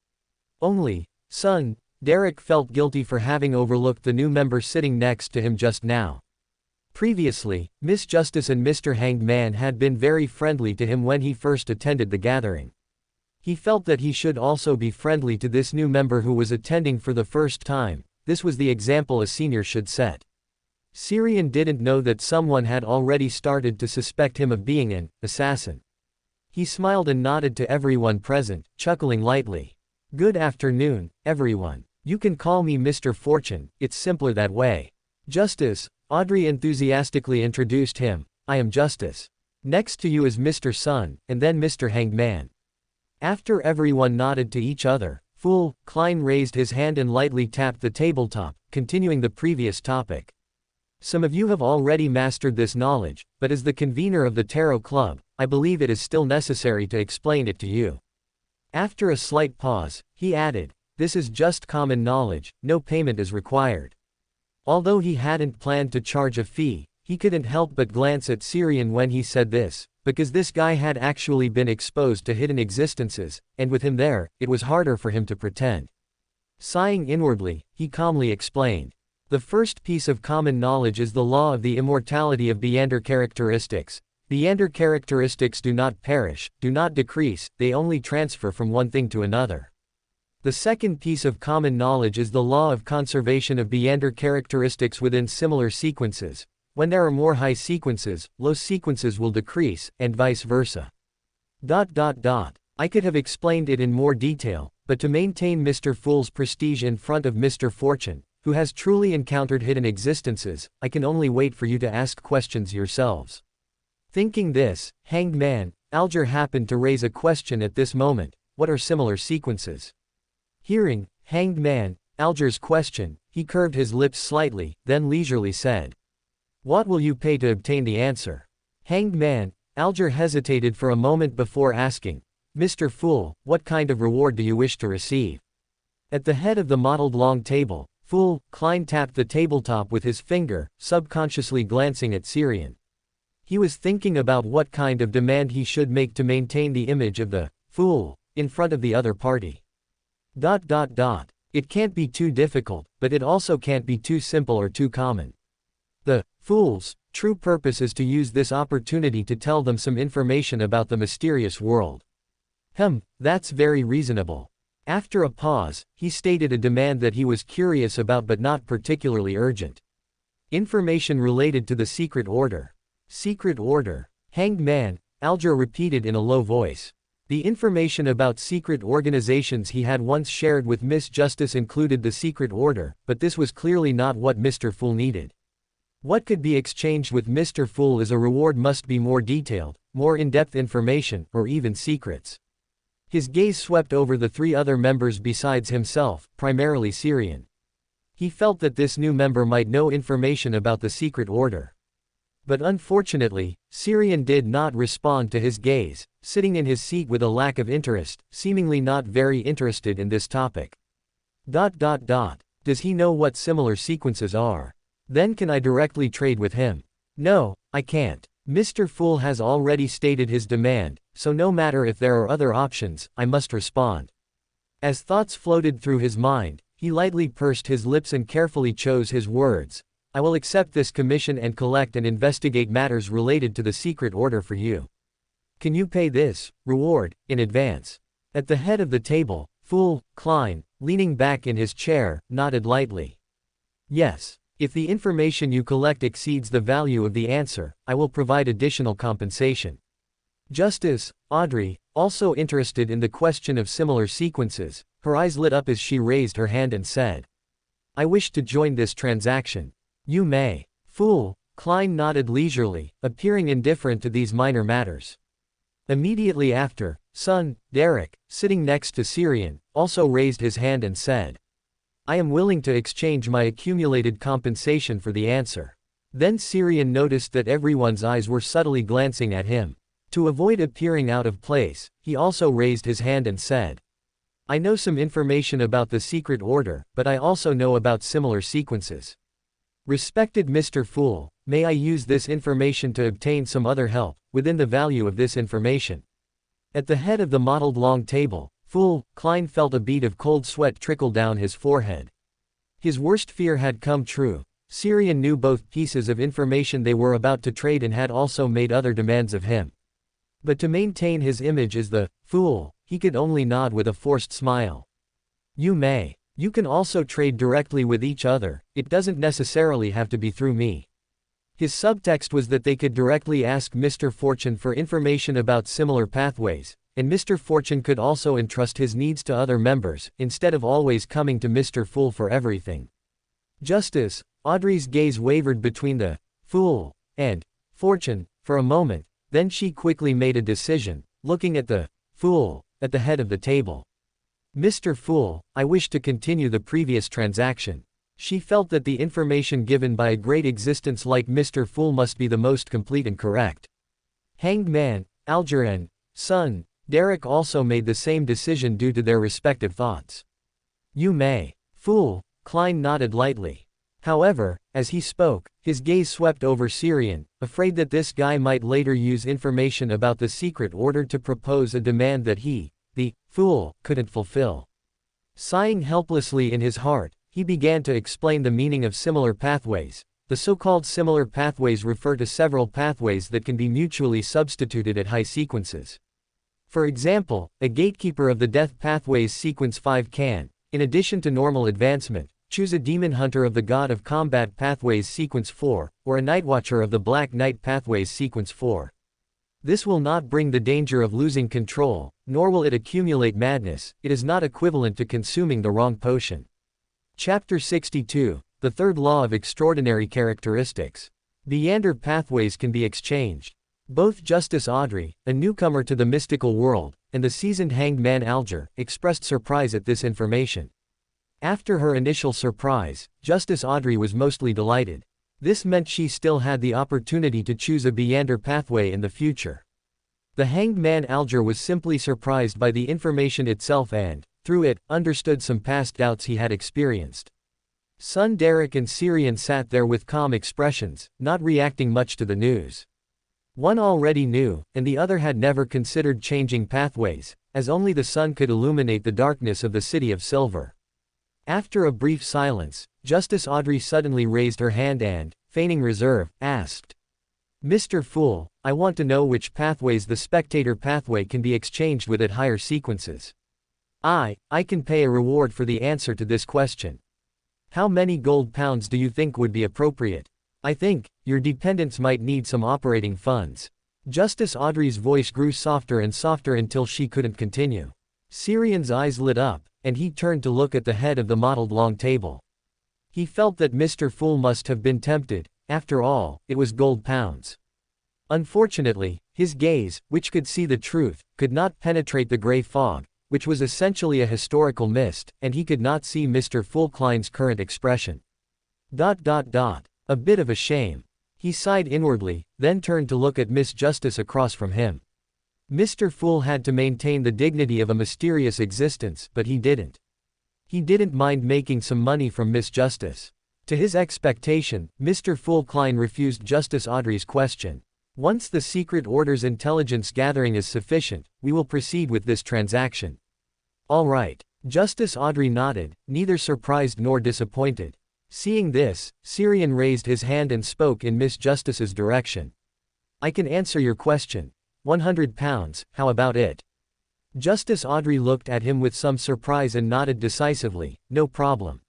Only, son, Derek felt guilty for having overlooked the new member sitting next to him just now. Previously, Miss Justice and Mr. Hanged Man had been very friendly to him when he first attended the gathering. He felt that he should also be friendly to this new member who was attending for the first time. This was the example a senior should set. Syrian didn't know that someone had already started to suspect him of being an assassin. He smiled and nodded to everyone present, chuckling lightly. "Good afternoon, everyone. You can call me Mr. Fortune, it's simpler that way." "Justice," Audrey enthusiastically introduced him, "I am Justice. Next to you is Mr. Sun, and then Mr. Hanged Man." After everyone nodded to each other, Fool, Klein raised his hand and lightly tapped the tabletop, continuing the previous topic. "Some of you have already mastered this knowledge, but as the convener of the Tarot Club, I believe it is still necessary to explain it to you." After a slight pause, he added, "This is just common knowledge, no payment is required." Although he hadn't planned to charge a fee, he couldn't help but glance at Syrian when he said this, because this guy had actually been exposed to hidden existences, and with him there, it was harder for him to pretend. Sighing inwardly, he calmly explained, "The first piece of common knowledge is the law of the immortality of Beander characteristics. Beander characteristics do not perish, do not decrease, they only transfer from one thing to another. The second piece of common knowledge is the law of conservation of Beander characteristics within similar sequences. When there are more high sequences, low sequences will decrease, and vice versa." I could have explained it in more detail, but to maintain Mr. Fool's prestige in front of Mr. Fortune, who has truly encountered hidden existences, I can only wait for you to ask questions yourselves. Thinking this, Hanged Man Alger happened to raise a question at this moment: what are similar sequences? Hearing Hanged Man Alger's question, he curved his lips slightly, then leisurely said. What will you pay to obtain the answer? Hanged man, Alger hesitated for a moment before asking, Mr. Fool, what kind of reward do you wish to receive? At the head of the mottled long table, Fool, Klein tapped the tabletop with his finger, subconsciously glancing at Syrian. He was thinking about what kind of demand he should make to maintain the image of the fool in front of the other party. It can't be too difficult, but it also can't be too simple or too common. The fool's true purpose is to use this opportunity to tell them some information about the mysterious world. That's very reasonable. After a pause, he stated a demand that he was curious about but not particularly urgent. Information related to the secret order. Secret order. Hanged man, Alger repeated in a low voice. The information about secret organizations he had once shared with Miss Justice included the secret order, but this was clearly not what Mr. Fool needed. What could be exchanged with Mr. Fool as a reward must be more detailed, more in-depth information, or even secrets. His gaze swept over the three other members besides himself, primarily Syrian. He felt that this new member might know information about the secret order. But unfortunately, Syrian did not respond to his gaze, sitting in his seat with a lack of interest, seemingly not very interested in this topic. Does he know what similar sequences are? Then can I directly trade with him? No, I can't. Mr. Fool has already stated his demand, so no matter if there are other options, I must respond. As thoughts floated through his mind, he lightly pursed his lips and carefully chose his words. I will accept this commission and collect and investigate matters related to the secret order for you. Can you pay this reward in advance? At the head of the table, Fool, Klein, leaning back in his chair, nodded lightly. Yes. If the information you collect exceeds the value of the answer, I will provide additional compensation. Justice, Audrey, also interested in the question of similar sequences, her eyes lit up as she raised her hand and said, I wish to join this transaction. You may. Fool, Klein nodded leisurely, appearing indifferent to these minor matters. Immediately after, son, Derek, sitting next to Syrian, also raised his hand and said, I am willing to exchange my accumulated compensation for the answer. Then Syrian noticed that everyone's eyes were subtly glancing at him. To avoid appearing out of place, he also raised his hand and said, I know some information about the secret order, but I also know about similar sequences. Respected Mr. Fool, may I use this information to obtain some other help, within the value of this information? At the head of the mottled long table, Fool, Klein felt a bead of cold sweat trickle down his forehead. His worst fear had come true. Syrian knew both pieces of information they were about to trade and had also made other demands of him. But to maintain his image as the fool, he could only nod with a forced smile. You may. You can also trade directly with each other, it doesn't necessarily have to be through me. His subtext was that they could directly ask Mr. Fortune for information about similar pathways, and Mr. Fortune could also entrust his needs to other members, instead of always coming to Mr. Fool for everything. Justice, Audrey's gaze wavered between the fool and Fortune for a moment, then she quickly made a decision, looking at the fool at the head of the table. Mr. Fool, I wish to continue the previous transaction. She felt that the information given by a great existence like Mr. Fool must be the most complete and correct. Hanged man, Alger and son, Derek also made the same decision due to their respective thoughts. You may. Fool, Klein nodded lightly. However, as he spoke, his gaze swept over Syrian, afraid that this guy might later use information about the secret order to propose a demand that he, the fool, couldn't fulfill. Sighing helplessly in his heart, he began to explain the meaning of similar pathways. The so-called similar pathways refer to several pathways that can be mutually substituted at high sequences. For example, a gatekeeper of the death pathways sequence 5 can, in addition to normal advancement, choose a demon hunter of the god of combat pathways sequence 4, or a nightwatcher of the black knight pathways sequence 4. This will not bring the danger of losing control, nor will it accumulate madness. It is not equivalent to consuming the wrong potion. Chapter 62, the third law of extraordinary characteristics. Meander pathways can be exchanged. Both Justice Audrey, a newcomer to the mystical world, and the seasoned hanged man Alger, expressed surprise at this information. After her initial surprise, Justice Audrey was mostly delighted. This meant she still had the opportunity to choose a meander pathway in the future. The hanged man Alger was simply surprised by the information itself and, through it, understood some past doubts he had experienced. Son Derek and Syrian sat there with calm expressions, not reacting much to the news. One already knew, and the other had never considered changing pathways, as only the sun could illuminate the darkness of the City of Silver. After a brief silence, Justice Audrey suddenly raised her hand and, feigning reserve, asked, "Mr. Fool, I want to know which pathways the spectator pathway can be exchanged with at higher sequences. I can pay a reward for the answer to this question. How many gold pounds do you think would be appropriate? I think, your dependents might need some operating funds." Justice Audrey's voice grew softer and softer until she couldn't continue. Syrian's eyes lit up, and he turned to look at the head of the mottled long table. He felt that Mr. Fool must have been tempted. After all, it was gold pounds. Unfortunately, his gaze, which could see the truth, could not penetrate the gray fog, which was essentially a historical mist, and he could not see Mr. Fool Klein's current expression. A bit of a shame. He sighed inwardly, then turned to look at Miss Justice across from him. Mr. Fool had to maintain the dignity of a mysterious existence, but he didn't. He didn't mind making some money from Miss Justice. To his expectation, Mr. Fool Klein refused Justice Audrey's question. "Once the Secret Order's intelligence gathering is sufficient, we will proceed with this transaction." "All right." Justice Audrey nodded, neither surprised nor disappointed. Seeing this, Syrian raised his hand and spoke in Miss Justice's direction. "I can answer your question. 100 pounds, how about it?" Justice Audrey looked at him with some surprise and nodded decisively, "No problem."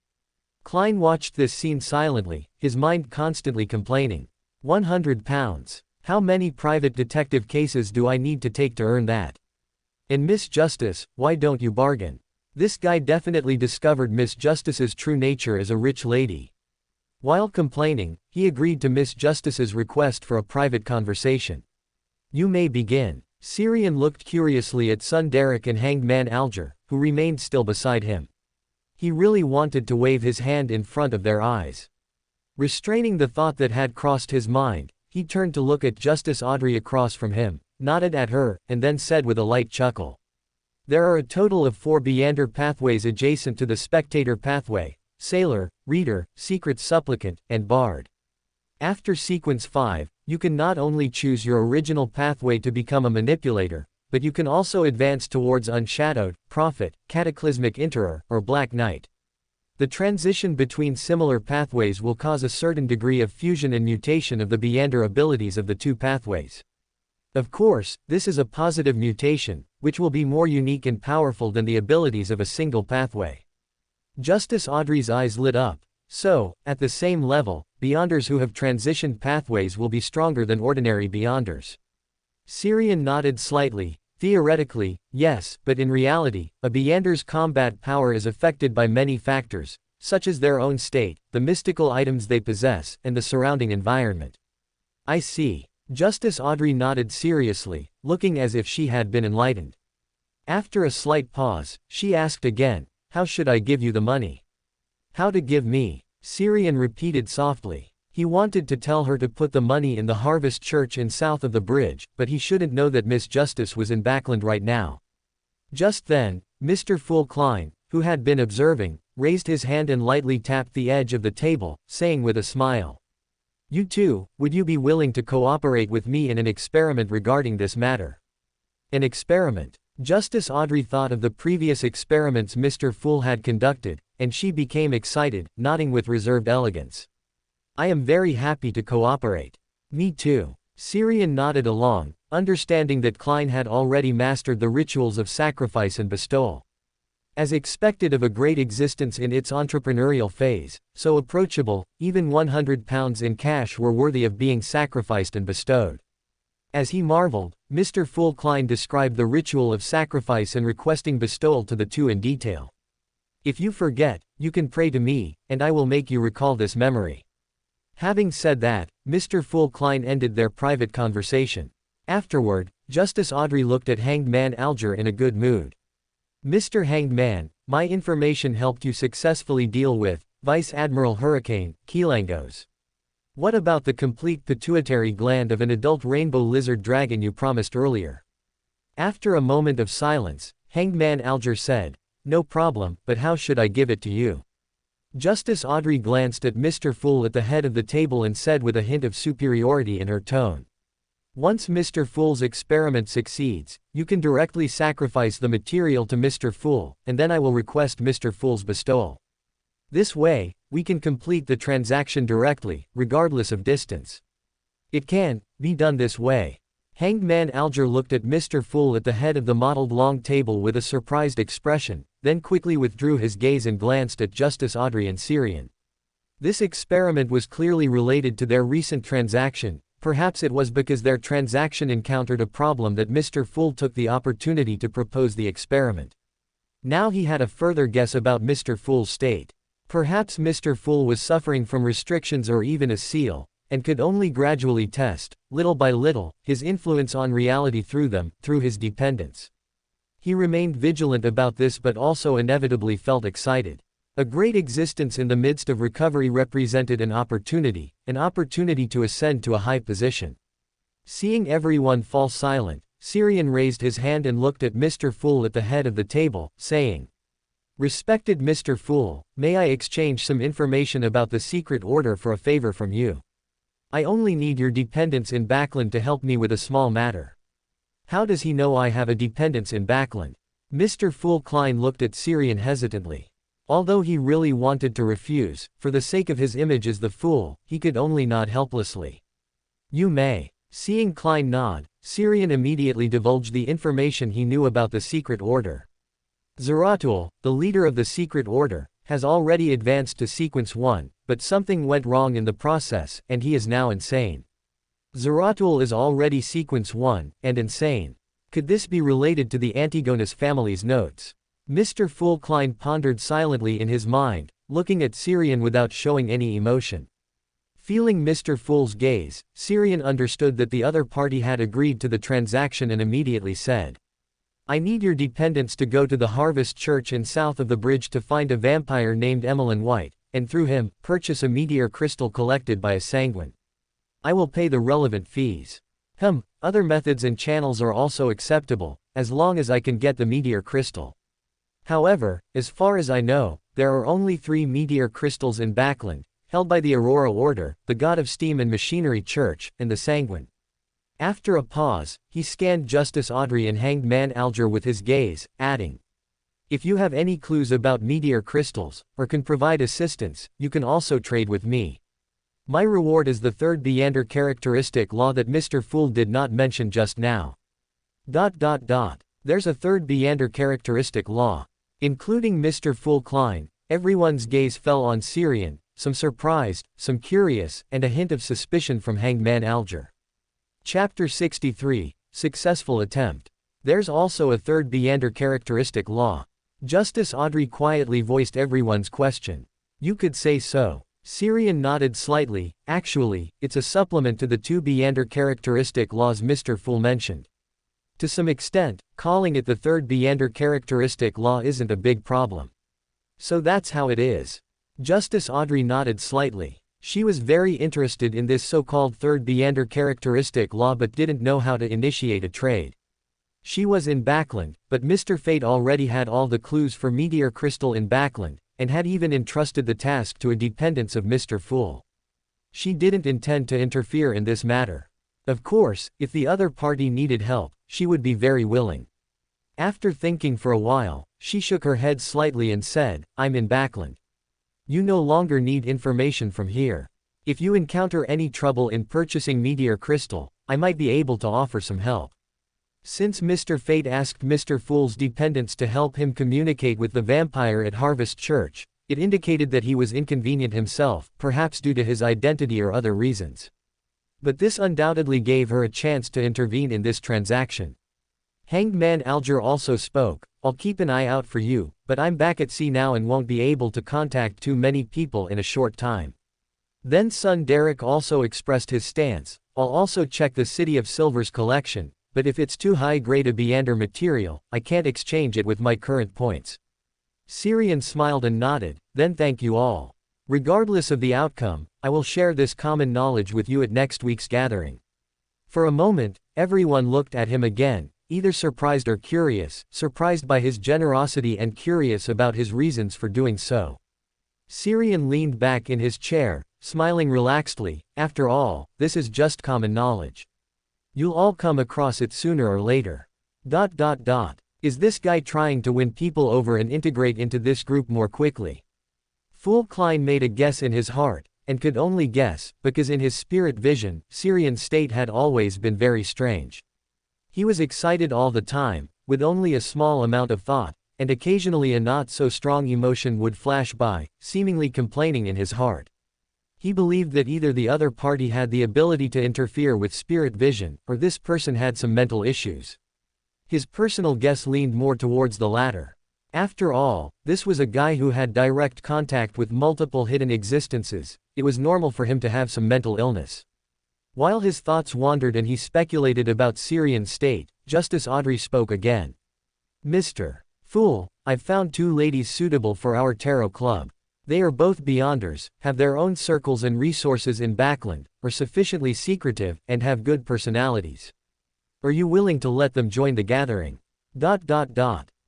Klein watched this scene silently, his mind constantly complaining. 100 pounds. How many private detective cases do I need to take to earn that? And Miss Justice, why don't you bargain? This guy definitely discovered Miss Justice's true nature as a rich lady. While complaining, he agreed to Miss Justice's request for a private conversation. "You may begin." Syrian looked curiously at son Derek and hanged man Alger, who remained still beside him. He really wanted to wave his hand in front of their eyes. Restraining the thought that had crossed his mind, he turned to look at Justice Audrey across from him, nodded at her, and then said with a light chuckle. "There are a total of 4 meander pathways adjacent to the spectator pathway: Sailor, Reader, Secret Supplicant, and Bard. After sequence 5, you can not only choose your original pathway to become a manipulator, but you can also advance towards Unshadowed, Prophet, Cataclysmic Enterer, or Black Knight. The transition between similar pathways will cause a certain degree of fusion and mutation of the meander abilities of the two pathways. Of course, this is a positive mutation, which will be more unique and powerful than the abilities of a single pathway." Justice Audrey's eyes lit up. "So, at the same level, Beyonders who have transitioned pathways will be stronger than ordinary Beyonders." Syrian nodded slightly. "Theoretically, yes, but in reality, a Beyonder's combat power is affected by many factors, such as their own state, the mystical items they possess, and the surrounding environment." "I see." Justice Audrey nodded seriously, looking as if she had been enlightened. After a slight pause, she asked again, "How should I give you the money?" "How to give me?" Syrian repeated softly. He wanted to tell her to put the money in the Harvest Church in south of the bridge, but he shouldn't know that Miss Justice was in Backland right now. Just then, Mr. Fool Klein, who had been observing, raised his hand and lightly tapped the edge of the table, saying with a smile, "You two, would you be willing to cooperate with me in an experiment regarding this matter?" An experiment? Justice Audrey thought of the previous experiments Mr. Fool had conducted, and she became excited, nodding with reserved elegance. "I am very happy to cooperate." "Me too." Syrian nodded along, understanding that Klein had already mastered the rituals of sacrifice and bestowal. As expected of a great existence in its entrepreneurial phase, so approachable, even 100 pounds in cash were worthy of being sacrificed and bestowed. As he marveled, Mr. Fool Klein described the ritual of sacrifice and requesting bestowal to the two in detail. "If you forget, you can pray to me, and I will make you recall this memory." Having said that, Mr. Fool Klein ended their private conversation. Afterward, Justice Audrey looked at hanged man Alger in a good mood. Mr. Hanged Man, my information helped you successfully deal with Vice Admiral Hurricane Kilangos. What about the complete pituitary gland of an adult rainbow lizard dragon you promised earlier? After a moment of silence, Hanged Man Alger said, no problem, but how should I give it to you? Justice Audrey glanced at Mr. Fool at the head of the table and said with a hint of superiority in her tone. Once Mr. Fool's experiment succeeds, you can directly sacrifice the material to Mr. Fool, and then I will request Mr. Fool's bestowal. This way, we can complete the transaction directly, regardless of distance. It can be done this way. Hanged Man Alger looked at Mr. Fool at the head of the mottled long table with a surprised expression, then quickly withdrew his gaze and glanced at Justice Audrey and Syrian. This experiment was clearly related to their recent transaction. Perhaps it was because their transaction encountered a problem that Mr. Fool took the opportunity to propose the experiment. Now he had a further guess about Mr. Fool's state. Perhaps Mr. Fool was suffering from restrictions or even a seal, and could only gradually test, little by little, his influence on reality through his dependence. He remained vigilant about this but also inevitably felt excited. A great existence in the midst of recovery represented an opportunity to ascend to a high position. Seeing everyone fall silent, Syrian raised his hand and looked at Mr. Fool at the head of the table, saying, Respected Mr. Fool, may I exchange some information about the secret order for a favor from you? I only need your dependents in Backland to help me with a small matter. How does he know I have a dependence in Backland? Mr. Fool Klein looked at Syrian hesitantly. Although he really wanted to refuse, for the sake of his image as the fool, he could only nod helplessly. You may. Seeing Klein nod, Syrian immediately divulged the information he knew about the secret order. Zeratul, the leader of the secret order, has already advanced to sequence 1, but something went wrong in the process, and he is now insane. Zeratul is already sequence 1, and insane. Could this be related to the Antigonus family's notes? Mr. Fool Klein pondered silently in his mind, looking at Syrian without showing any emotion. Feeling Mr. Fool's gaze, Syrian understood that the other party had agreed to the transaction and immediately said, I need your dependents to go to the Harvest Church in south of the bridge to find a vampire named Emmeline White, and through him, purchase a meteor crystal collected by a sanguine. I will pay the relevant fees. Other methods and channels are also acceptable, as long as I can get the meteor crystal. However, as far as I know, there are only 3 meteor crystals in Backland, held by the Aurora Order, the God of Steam and Machinery Church, and the Sanguine. After a pause, he scanned Justice Audrey and Hanged Man Alger with his gaze, adding, If you have any clues about meteor crystals, or can provide assistance, you can also trade with me. My reward is the 3rd Beander characteristic law that Mr. Fool did not mention just now. There's a 3rd Beander characteristic law. Including Mr. Fool Klein, everyone's gaze fell on Syrian, some surprised, some curious, and a hint of suspicion from Hanged Man Alger. Chapter 63, Successful Attempt. There's also a 3rd Beander characteristic law. Justice Audrey quietly voiced everyone's question. You could say so. Syrian nodded slightly. Actually, it's a supplement to the 2 Beander characteristic laws Mr. Fool mentioned. To some extent, calling it the 3rd Beander characteristic law isn't a big problem. So that's how it is. Justice Audrey nodded slightly. She was very interested in this so-called 3rd Beander characteristic law but didn't know how to initiate a trade. She was in Backland, but Mr. Fate already had all the clues for Meteor Crystal in Backland, and had even entrusted the task to a dependent of Mr. Fool. She didn't intend to interfere in this matter. Of course, if the other party needed help, she would be very willing. After thinking for a while, she shook her head slightly and said, I'm in Backland. You no longer need information from here. If you encounter any trouble in purchasing Meteor Crystal, I might be able to offer some help. Since Mr. Fate asked Mr. Fool's dependents to help him communicate with the vampire at Harvest Church, it indicated that he was inconvenient himself, perhaps due to his identity or other reasons. But this undoubtedly gave her a chance to intervene in this transaction. Hanged Man Alger also spoke, I'll keep an eye out for you, but I'm back at sea now and won't be able to contact too many people in a short time. Then son Derek also expressed his stance, I'll also check the City of Silver's collection, but if it's too high grade a Beander material, I can't exchange it with my current points. Syrian smiled and nodded, then thank you all. Regardless of the outcome, I will share this common knowledge with you at next week's gathering. For a moment, everyone looked at him again, either surprised or curious, surprised by his generosity and curious about his reasons for doing so. Syrian leaned back in his chair, smiling relaxedly. After all, this is just common knowledge. You'll all come across it sooner or later. Is this guy trying to win people over and integrate into this group more quickly? Fool Klein made a guess in his heart, and could only guess, because in his spirit vision, Syrian's state had always been very strange. He was excited all the time, with only a small amount of thought, and occasionally a not so strong emotion would flash by, seemingly complaining in his heart. He believed that either the other party had the ability to interfere with spirit vision, or this person had some mental issues. His personal guess leaned more towards the latter. After all, this was a guy who had direct contact with multiple hidden existences. It was normal for him to have some mental illness. While his thoughts wandered and he speculated about Syrian's state, Justice Audrey spoke again. Mr. Fool, I've found 2 ladies suitable for our tarot club. They are both Beyonders, have their own circles and resources in Backland, are sufficiently secretive, and have good personalities. Are you willing to let them join the gathering?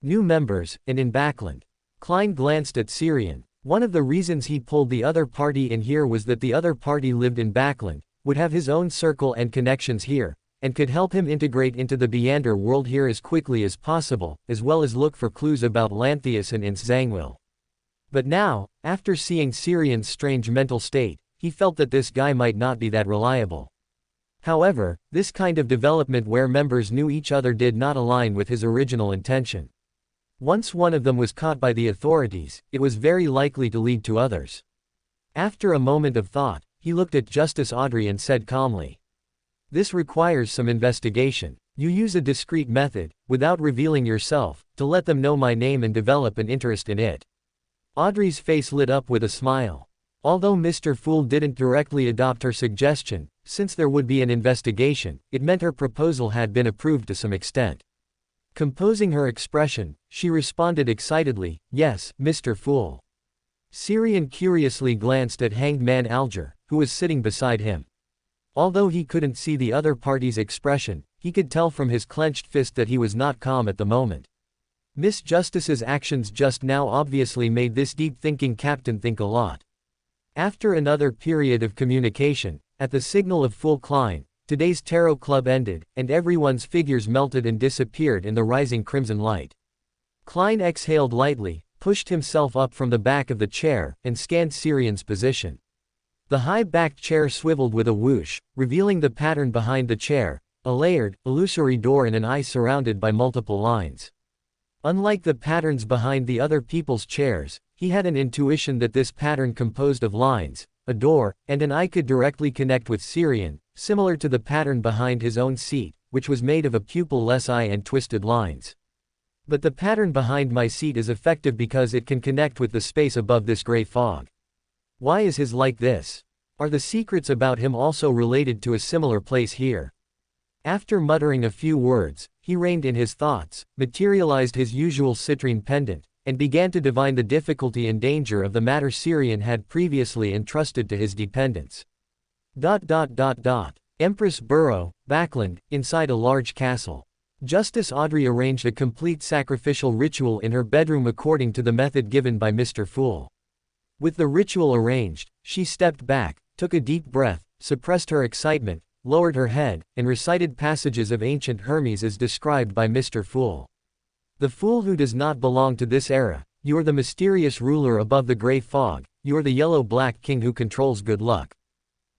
New members, and in Backland. Klein glanced at Syrian. One of the reasons he pulled the other party in here was that the other party lived in Backland, would have his own circle and connections here, and could help him integrate into the Beander world here as quickly as possible, as well as look for clues about Lantheus and Ince Zangwil. But now, after seeing Syrian's strange mental state, he felt that this guy might not be that reliable. However, this kind of development where members knew each other did not align with his original intention. Once one of them was caught by the authorities, it was very likely to lead to others. After a moment of thought, he looked at Justice Audrey and said calmly. This requires some investigation. You use a discreet method, without revealing yourself, to let them know my name and develop an interest in it. Audrey's face lit up with a smile. Although Mr. Fool didn't directly adopt her suggestion, since there would be an investigation, it meant her proposal had been approved to some extent. Composing her expression, she responded excitedly, yes, Mr. Fool. Syrian curiously glanced at Hanged Man Alger, who was sitting beside him. Although he couldn't see the other party's expression, he could tell from his clenched fist that he was not calm at the moment. Miss Justice's actions just now obviously made this deep-thinking captain think a lot. After another period of communication, at the signal of Fool Klein, today's tarot club ended, and everyone's figures melted and disappeared in the rising crimson light. Klein exhaled lightly, pushed himself up from the back of the chair, and scanned Syrian's position. The high-backed chair swiveled with a whoosh, revealing the pattern behind the chair, a layered, illusory door and an eye surrounded by multiple lines. Unlike the patterns behind the other people's chairs, he had an intuition that this pattern composed of lines, a door, and an eye could directly connect with Syrian, similar to the pattern behind his own seat, which was made of a pupil-less eye and twisted lines. But the pattern behind my seat is effective because it can connect with the space above this gray fog. Why is his like this? Are the secrets about him also related to a similar place here? After muttering a few words, he reined in his thoughts, materialized his usual citrine pendant, and began to divine the difficulty and danger of the matter Syrian had previously entrusted to his dependents. Empress Burrow, Backland, inside a large castle. Justice Audrey arranged a complete sacrificial ritual in her bedroom according to the method given by Mr. Fool. With the ritual arranged, she stepped back, took a deep breath, suppressed her excitement, lowered her head, and recited passages of ancient Hermes as described by Mr. Fool. The fool who does not belong to this era, you are the mysterious ruler above the gray fog, you are the yellow-black king who controls good luck.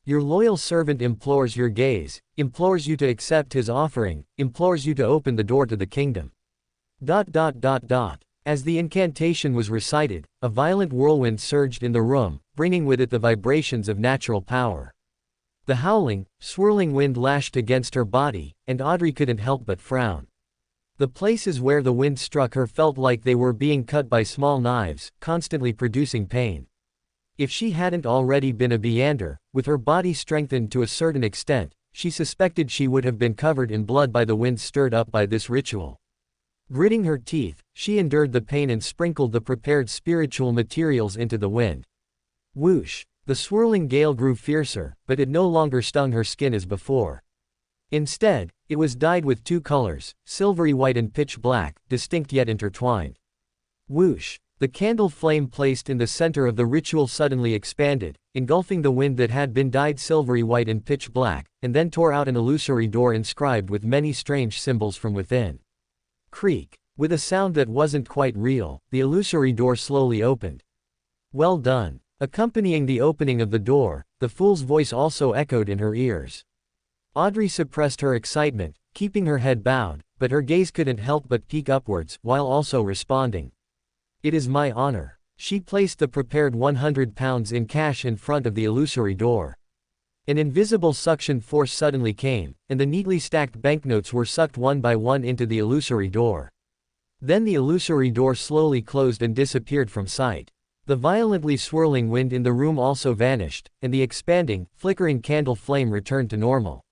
Your loyal servant implores your gaze, implores you to accept his offering, implores you to open the door to the kingdom. As the incantation was recited, a violent whirlwind surged in the room, bringing with it the vibrations of natural power. The howling, swirling wind lashed against her body, and Audrey couldn't help but frown. The places where the wind struck her felt like they were being cut by small knives, constantly producing pain. If she hadn't already been a Beander, with her body strengthened to a certain extent, she suspected she would have been covered in blood by the wind stirred up by this ritual. Gritting her teeth, she endured the pain and sprinkled the prepared spiritual materials into the wind. Whoosh! The swirling gale grew fiercer, but it no longer stung her skin as before. Instead, it was dyed with two colors, silvery white and pitch black, distinct yet intertwined. Whoosh! The candle flame placed in the center of the ritual suddenly expanded, engulfing the wind that had been dyed silvery white and pitch black, and then tore out an illusory door inscribed with many strange symbols from within. Creak! With a sound that wasn't quite real, the illusory door slowly opened. Well done! Accompanying the opening of the door, the fool's voice also echoed in her ears. Audrey suppressed her excitement, keeping her head bowed, but her gaze couldn't help but peek upwards, while also responding. It is my honor. She placed the prepared £100 in cash in front of the illusory door. An invisible suction force suddenly came, and the neatly stacked banknotes were sucked one by one into the illusory door. Then the illusory door slowly closed and disappeared from sight. The violently swirling wind in the room also vanished, and the expanding, flickering candle flame returned to normal.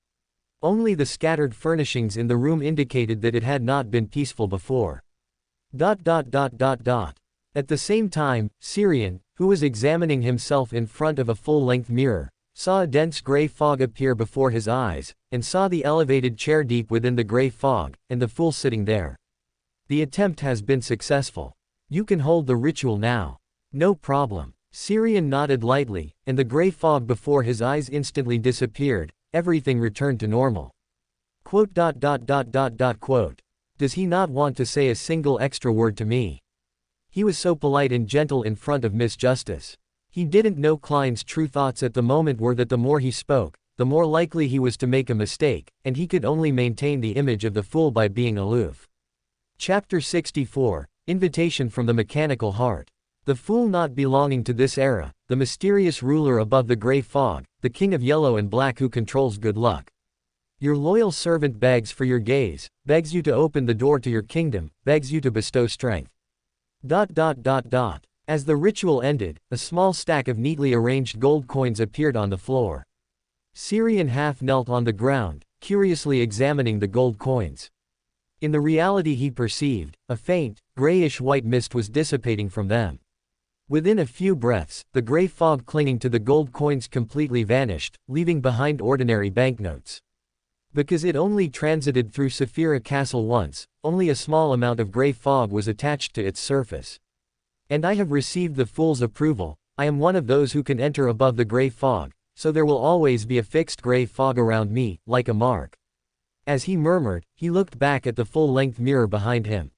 Only the scattered furnishings in the room indicated that it had not been peaceful before. At the same time, Syrian, who was examining himself in front of a full-length mirror, saw a dense gray fog appear before his eyes, and saw the elevated chair deep within the gray fog, and the fool sitting there. The attempt has been successful. You can hold the ritual now. No problem. Syrian nodded lightly, and the gray fog before his eyes instantly disappeared, everything returned to normal. Does he not want to say a single extra word to me? He was so polite and gentle in front of Miss Justice. He didn't know Klein's true thoughts at the moment were that the more he spoke, the more likely he was to make a mistake, and he could only maintain the image of the fool by being aloof. Chapter 64, Invitation from the Mechanical Heart. The fool not belonging to this era, the mysterious ruler above the gray fog, the king of yellow and black who controls good luck. Your loyal servant begs for your gaze, begs you to open the door to your kingdom, begs you to bestow strength. As the ritual ended, a small stack of neatly arranged gold coins appeared on the floor. Syrian half knelt on the ground, curiously examining the gold coins. In the reality he perceived, a faint, grayish-white mist was dissipating from them. Within a few breaths, the gray fog clinging to the gold coins completely vanished, leaving behind ordinary banknotes. Because it only transited through Saphira Castle once, only a small amount of gray fog was attached to its surface. And I have received the fool's approval. I am one of those who can enter above the gray fog, so there will always be a fixed gray fog around me, like a mark. As he murmured, he looked back at the full-length mirror behind him.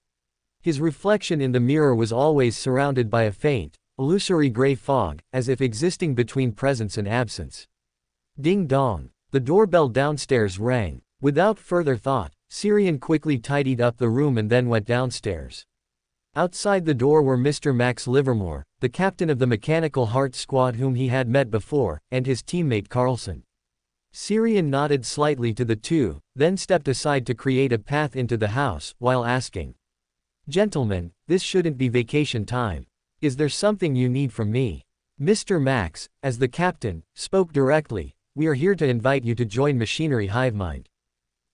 His reflection in the mirror was always surrounded by a faint, illusory gray fog, as if existing between presence and absence. Ding dong. The doorbell downstairs rang. Without further thought, Syrian quickly tidied up the room and then went downstairs. Outside the door were Mr. Max Livermore, the captain of the Mechanical Heart Squad whom he had met before, and his teammate Carlson. Syrian nodded slightly to the two, then stepped aside to create a path into the house, while asking, "Gentlemen, this shouldn't be vacation time. Is there something you need from me?" Mr. Max, as the captain, spoke directly. "We are here to invite you to join Machinery Hivemind."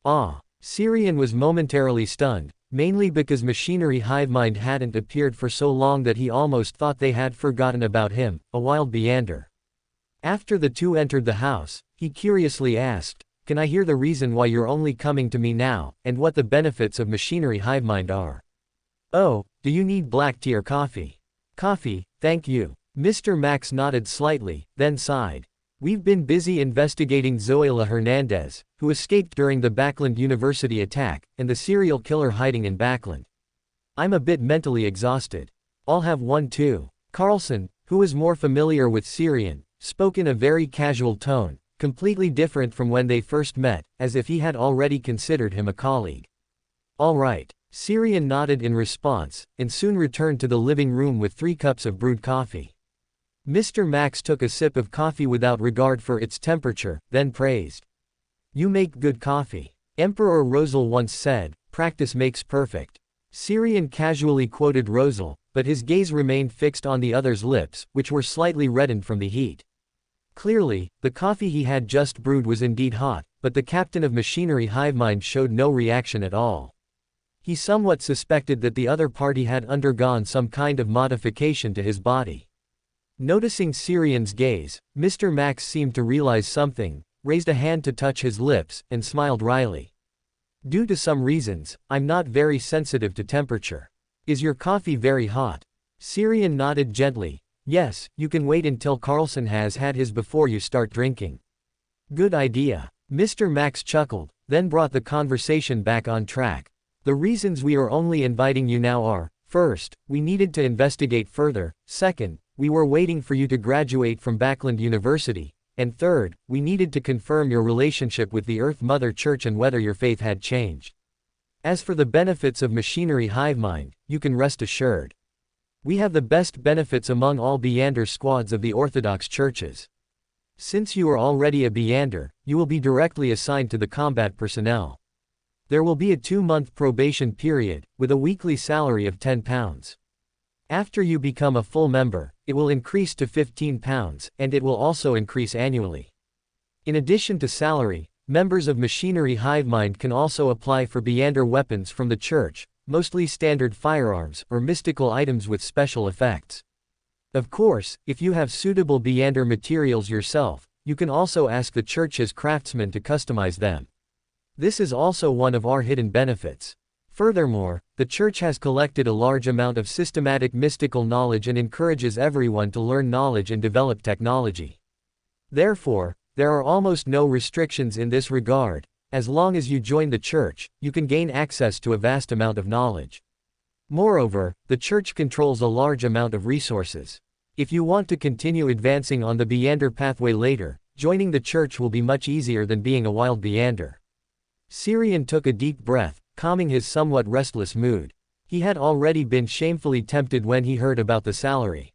Ah! Syrian was momentarily stunned, mainly because Machinery Hivemind hadn't appeared for so long that he almost thought they had forgotten about him, a wild meander. After the two entered the house, he curiously asked, "Can I hear the reason why you're only coming to me now, and what the benefits of Machinery Hivemind are?" "Oh, do you need black tea or coffee?" "Coffee, thank you." Mr. Max nodded slightly, then sighed. "We've been busy investigating Zoila Hernandez, who escaped during the Backland University attack, and the serial killer hiding in Backland. I'm a bit mentally exhausted." "I'll have one too." Carlson, who was more familiar with Syrian, spoke in a very casual tone, completely different from when they first met, as if he had already considered him a colleague. "All right." Syrian nodded in response, and soon returned to the living room with 3 cups of brewed coffee. Mr. Max took a sip of coffee without regard for its temperature, then praised. "You make good coffee. Emperor Rosal once said, 'Practice makes perfect.'" Syrian casually quoted Rosal, but his gaze remained fixed on the other's lips, which were slightly reddened from the heat. Clearly, the coffee he had just brewed was indeed hot, but the captain of machinery hivemind showed no reaction at all. He somewhat suspected that the other party had undergone some kind of modification to his body. Noticing Syrian's gaze, Mr. Max seemed to realize something, raised a hand to touch his lips, and smiled wryly. Due to some reasons, I'm not very sensitive to temperature. Is your coffee very hot? Syrian nodded gently. Yes, you can wait until Carlson has had his before you start drinking. Good idea. Mr. Max chuckled, then brought the conversation back on track. The reasons we are only inviting you now are, first, we needed to investigate further, second, we were waiting for you to graduate from Backland University, and third, we needed to confirm your relationship with the Earth Mother Church and whether your faith had changed. As for the benefits of machinery hivemind, you can rest assured. We have the best benefits among all Beander squads of the Orthodox churches. Since you are already a Beander, you will be directly assigned to the combat personnel. There will be a 2-month probation period, with a weekly salary of £10. After you become a full member, it will increase to £15, and it will also increase annually. In addition to salary, members of Machinery Hivemind can also apply for Beander weapons from the church, mostly standard firearms or mystical items with special effects. Of course, if you have suitable Beander materials yourself, you can also ask the church's craftsmen to customize them. This is also one of our hidden benefits. Furthermore, the church has collected a large amount of systematic mystical knowledge and encourages everyone to learn knowledge and develop technology. Therefore, there are almost no restrictions in this regard. As long as you join the church, you can gain access to a vast amount of knowledge. Moreover, the church controls a large amount of resources. If you want to continue advancing on the Beander pathway later, joining the church will be much easier than being a wild Beander. Syrian took a deep breath, calming his somewhat restless mood. He had already been shamefully tempted when he heard about the salary.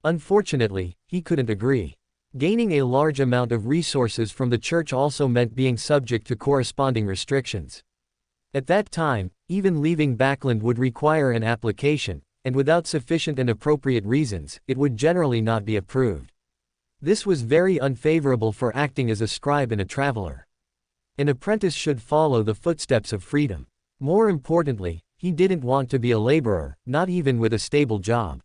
Unfortunately, he couldn't agree. Gaining a large amount of resources from the church also meant being subject to corresponding restrictions. At that time, even leaving Backland would require an application, and without sufficient and appropriate reasons, it would generally not be approved. This was very unfavorable for acting as a scribe and a traveler. An apprentice should follow the footsteps of freedom. More importantly, he didn't want to be a laborer, not even with a stable job.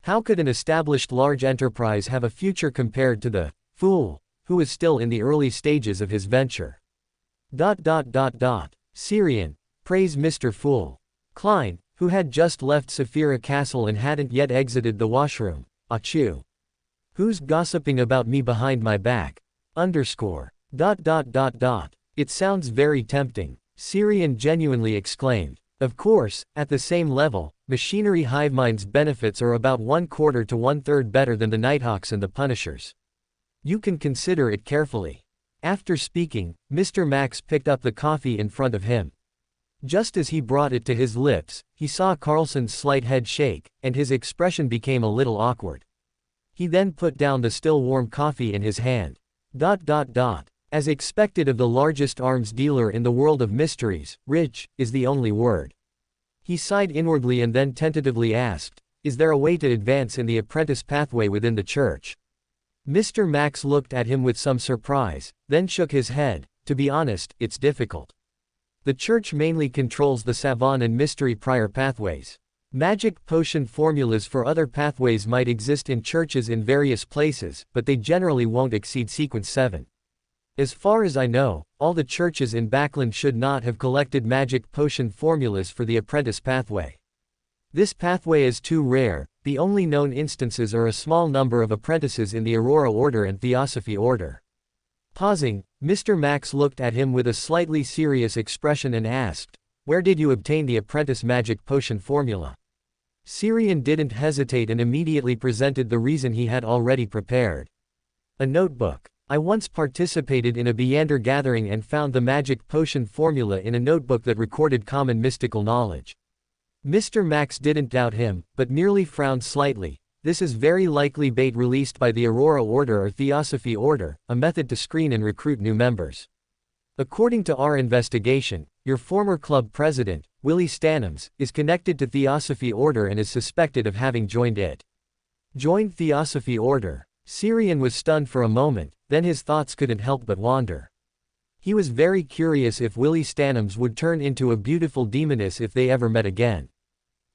How could an established large enterprise have a future compared to the fool, who is still in the early stages of his venture? Syrian, praise Mr. Fool. Klein, who had just left Saphira Castle and hadn't yet exited the washroom. Achoo. Who's gossiping about me behind my back? It sounds very tempting, Syrian genuinely exclaimed. Of course, at the same level, Machinery Hivemind's benefits are about 1/4 to 1/3 better than the Nighthawks and the Punishers. You can consider it carefully. After speaking, Mr. Max picked up the coffee in front of him. Just as he brought it to his lips, he saw Carlson's slight head shake, and his expression became a little awkward. He then put down the still warm coffee in his hand. As expected of the largest arms dealer in the world of mysteries, rich is the only word. He sighed inwardly and then tentatively asked, is there a way to advance in the apprentice pathway within the church? Mr. Max looked at him with some surprise, then shook his head. To be honest, it's difficult. The church mainly controls the Savant and Mystery prior pathways. Magic potion formulas for other pathways might exist in churches in various places, but they generally won't exceed sequence 7. As far as I know, all the churches in Backland should not have collected magic potion formulas for the apprentice pathway. This pathway is too rare. The only known instances are a small number of apprentices in the Aurora Order and Theosophy Order. Pausing, Mr. Max looked at him with a slightly serious expression and asked, where did you obtain the apprentice magic potion formula? Syrian didn't hesitate and immediately presented the reason he had already prepared. A notebook. I once participated in a Beander gathering and found the magic potion formula in a notebook that recorded common mystical knowledge. Mr. Max didn't doubt him, but merely frowned slightly. This is very likely bait released by the Aurora Order or Theosophy Order, a method to screen and recruit new members. According to our investigation, your former club president, Willie Stanhams, is connected to Theosophy Order and is suspected of having joined it. Joined Theosophy Order? Syrian was stunned for a moment, then his thoughts couldn't help but wander. He was very curious if Willie Stanams would turn into a beautiful demoness if they ever met again.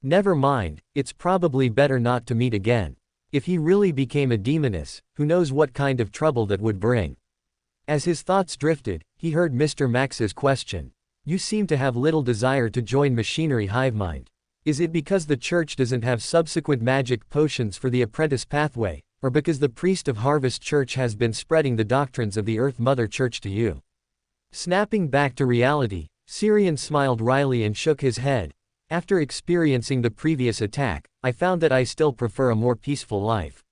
Never mind, it's probably better not to meet again. If he really became a demoness, who knows what kind of trouble that would bring. As his thoughts drifted, he heard Mr. Max's question. You seem to have little desire to join Machinery Hivemind. Is it because the church doesn't have subsequent magic potions for the apprentice pathway, or because the priest of Harvest Church has been spreading the doctrines of the Earth Mother Church to you? Snapping back to reality, Syrian smiled wryly and shook his head. After experiencing the previous attack, I found that I still prefer a more peaceful life.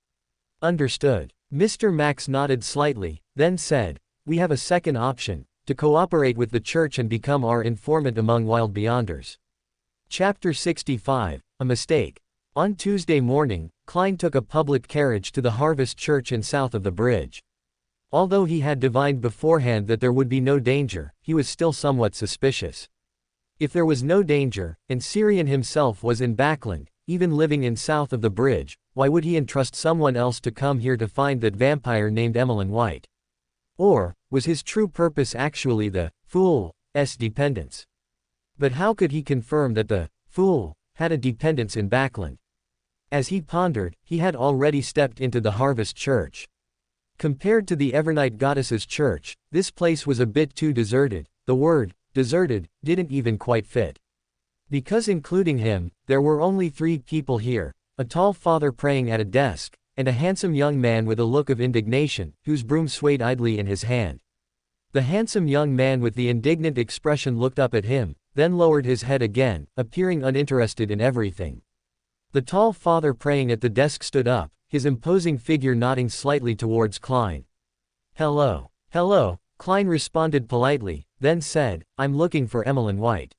Understood. Mr. Max nodded slightly, then said, we have a second option, to cooperate with the church and become our informant among Wild Beyonders. Chapter 65, A Mistake. On Tuesday morning, Klein took a public carriage to the Harvest Church in south of the bridge. Although he had divined beforehand that there would be no danger, he was still somewhat suspicious. If there was no danger, and Syrian himself was in Backland, even living in south of the bridge, why would he entrust someone else to come here to find that vampire named Emmeline White? Or, was his true purpose actually the fool's dependence? But how could he confirm that the fool had a dependence in Backland? As he pondered, he had already stepped into the Harvest Church. Compared to the Evernight Goddess's church, this place was a bit too deserted. The word, deserted, didn't even quite fit. Because including him, there were only 3 people here, a tall father praying at a desk, and a handsome young man with a look of indignation, whose broom swayed idly in his hand. The handsome young man with the indignant expression looked up at him, then lowered his head again, appearing uninterested in everything. The tall father praying at the desk stood up, his imposing figure nodding slightly towards Klein. Hello. Hello, Klein responded politely, then said, I'm looking for Emmeline White.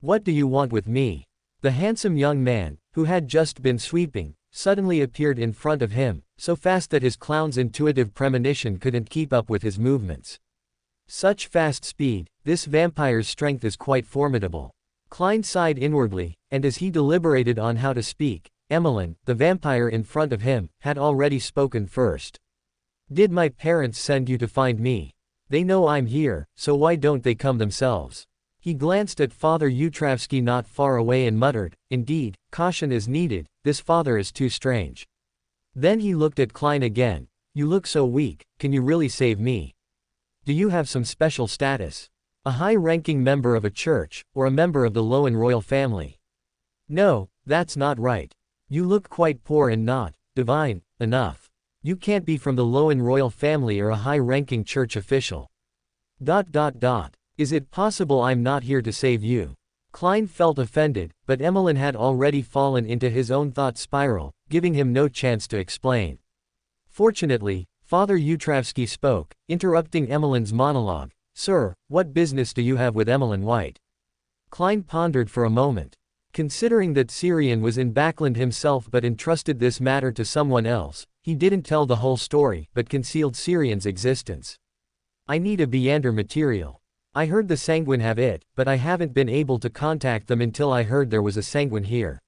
What do you want with me? The handsome young man, who had just been sweeping, suddenly appeared in front of him, so fast that his clown's intuitive premonition couldn't keep up with his movements. Such fast speed, this vampire's strength is quite formidable. Klein sighed inwardly, and as he deliberated on how to speak, Emmeline, the vampire in front of him, had already spoken first. Did my parents send you to find me? They know I'm here, so why don't they come themselves? He glanced at Father Yutravsky not far away and muttered, indeed, caution is needed, this father is too strange. Then he looked at Klein again. You look so weak, can you really save me? Do you have some special status? A high-ranking member of a church, or a member of the Lowen royal family? No, that's not right. You look quite poor and not divine enough. You can't be from the Lowen royal family or a high-ranking church official. Is it possible I'm not here to save you? Klein felt offended, but Emmeline had already fallen into his own thought spiral, giving him no chance to explain. Fortunately, Father Yutravsky spoke, interrupting Emmeline's monologue. Sir, what business do you have with Emmeline White? Klein pondered for a moment. Considering that Syrian was in Backland himself but entrusted this matter to someone else, he didn't tell the whole story but concealed Syrian's existence. I need a Beyonder material. I heard the Sanguine have it, but I haven't been able to contact them until I heard there was a Sanguine here.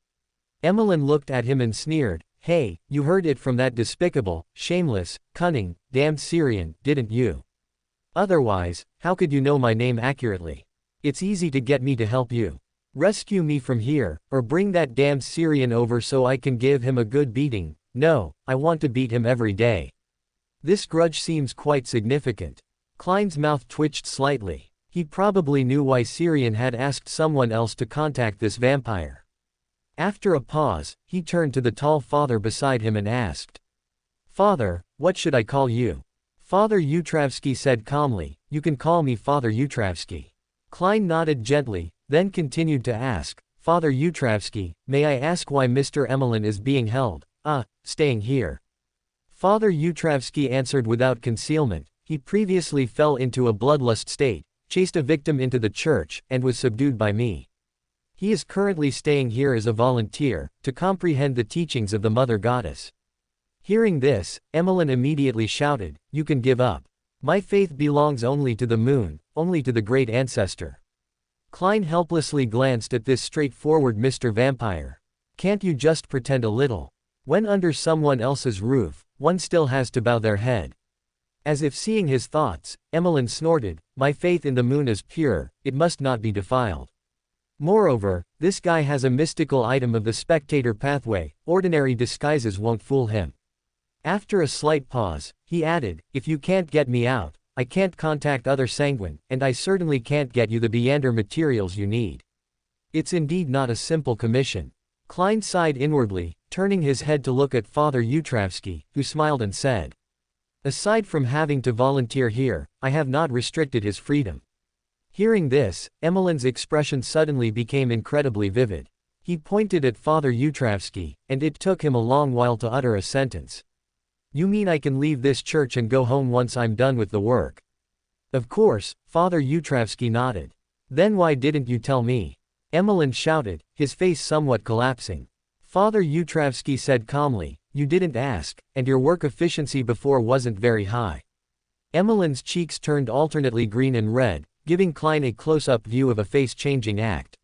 Emmeline looked at him and sneered, hey, you heard it from that despicable, shameless, cunning, damned Syrian, didn't you? Otherwise, how could you know my name accurately? It's easy to get me to help you. Rescue me from here, or bring that damned Syrian over so I can give him a good beating. No, I want to beat him every day. This grudge seems quite significant. Klein's mouth twitched slightly. He probably knew why Syrian had asked someone else to contact this vampire. After a pause, he turned to the tall father beside him and asked. Father, what should I call you? Father Yutravsky said calmly, you can call me Father Yutravsky. Klein nodded gently, then continued to ask, Father Yutravsky, may I ask why Mr. Emmeline is being held, staying here? Father Yutravsky answered without concealment. He previously fell into a bloodlust state, chased a victim into the church, and was subdued by me. He is currently staying here as a volunteer, to comprehend the teachings of the Mother Goddess. Hearing this, Emmeline immediately shouted, you can give up. My faith belongs only to the moon, only to the great ancestor. Klein helplessly glanced at this straightforward Mr. Vampire. Can't you just pretend a little? When under someone else's roof, one still has to bow their head. As if seeing his thoughts, Emmeline snorted, "My faith in the moon is pure, it must not be defiled. Moreover, this guy has a mystical item of the spectator pathway, ordinary disguises won't fool him." After a slight pause, he added, "If you can't get me out, I can't contact other sanguine, and I certainly can't get you the Beander materials you need. It's indeed not a simple commission." Klein sighed inwardly, turning his head to look at Father Yutravsky, who smiled and said, "Aside from having to volunteer here, I have not restricted his freedom." Hearing this, Emmeline's expression suddenly became incredibly vivid. He pointed at Father Yutravsky, and it took him a long while to utter a sentence. "You mean I can leave this church and go home once I'm done with the work?" "Of course," Father Yutravsky nodded. "Then why didn't you tell me?" Emmeline shouted, his face somewhat collapsing. Father Yutravsky said calmly, "You didn't ask, and your work efficiency before wasn't very high." Emmeline's cheeks turned alternately green and red, giving Klein a close-up view of a face-changing act.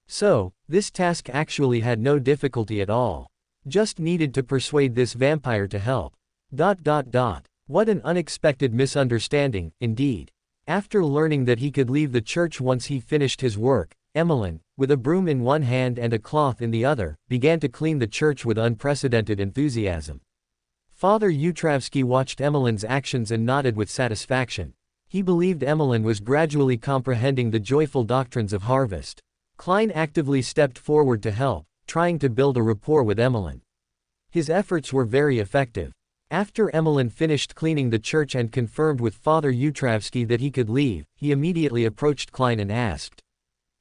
So, this task actually had no difficulty at all. Just needed to persuade this vampire to help. What an unexpected misunderstanding, indeed. After learning that he could leave the church once he finished his work, Emmeline, with a broom in one hand and a cloth in the other, began to clean the church with unprecedented enthusiasm. Father Yutravsky watched Emmeline's actions and nodded with satisfaction. He believed Emmeline was gradually comprehending the joyful doctrines of harvest. Klein actively stepped forward to help, trying to build a rapport with Emmeline. His efforts were very effective. After Emmeline finished cleaning the church and confirmed with Father Yutravsky that he could leave, he immediately approached Klein and asked,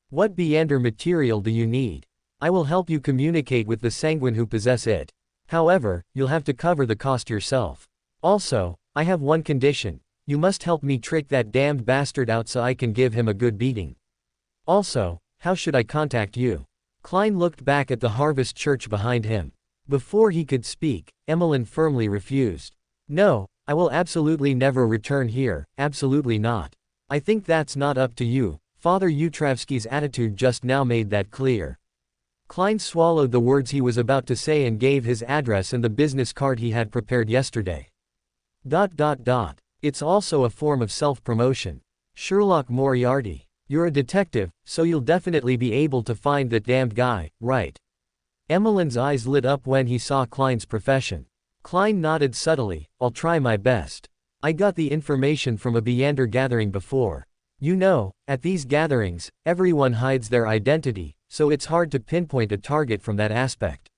"What Beander material do you need? I will help you communicate with the sanguine who possess it. However, you'll have to cover the cost yourself. Also, I have one condition. You must help me trick that damned bastard out so I can give him a good beating. Also, how should I contact you?" Klein looked back at the Harvest Church behind him. Before he could speak, Emmeline firmly refused. "No, I will absolutely never return here, absolutely not. I think that's not up to you." Father Yutravsky's attitude just now made that clear. Klein swallowed the words he was about to say and gave his address and the business card he had prepared yesterday. It's also a form of self-promotion. Sherlock Moriarty. You're a detective, so you'll definitely be able to find that damned guy, right? Emmeline's eyes lit up when he saw Klein's profession. Klein nodded subtly, "I'll try my best. I got the information from a Beander gathering before. You know, at these gatherings, everyone hides their identity, so it's hard to pinpoint a target from that aspect."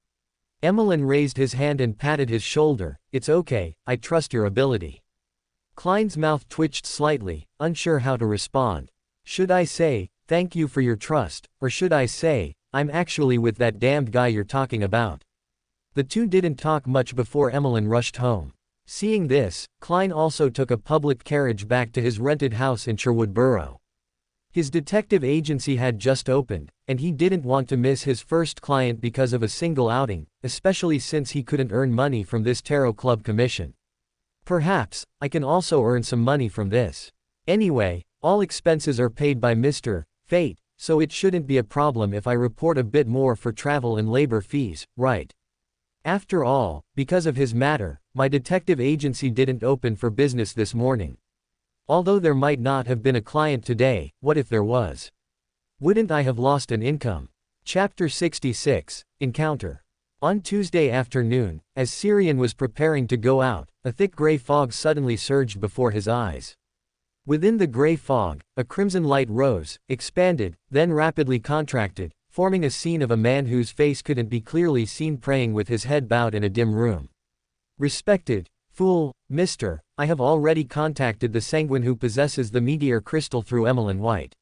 Emmeline raised his hand and patted his shoulder. "It's okay, I trust your ability." Klein's mouth twitched slightly, unsure how to respond. Should I say, "Thank you for your trust," or should I say, "I'm actually with that damned guy you're talking about"? The two didn't talk much before Emmeline rushed home. Seeing this, Klein also took a public carriage back to his rented house in Sherwood Borough. His detective agency had just opened, and he didn't want to miss his first client because of a single outing, especially since he couldn't earn money from this tarot club commission. "Perhaps, I can also earn some money from this. Anyway, all expenses are paid by Mr. Fate, so it shouldn't be a problem if I report a bit more for travel and labor fees, right? After all, because of his matter, my detective agency didn't open for business this morning. Although there might not have been a client today, what if there was? Wouldn't I have lost an income?" Chapter 66, Encounter. On Tuesday afternoon, as Syrian was preparing to go out, a thick gray fog suddenly surged before his eyes. Within the gray fog, a crimson light rose, expanded, then rapidly contracted, forming a scene of a man whose face couldn't be clearly seen praying with his head bowed in a dim room. "Respected fool, Mr. I have already contacted the sanguine who possesses the meteor crystal through Emmeline White.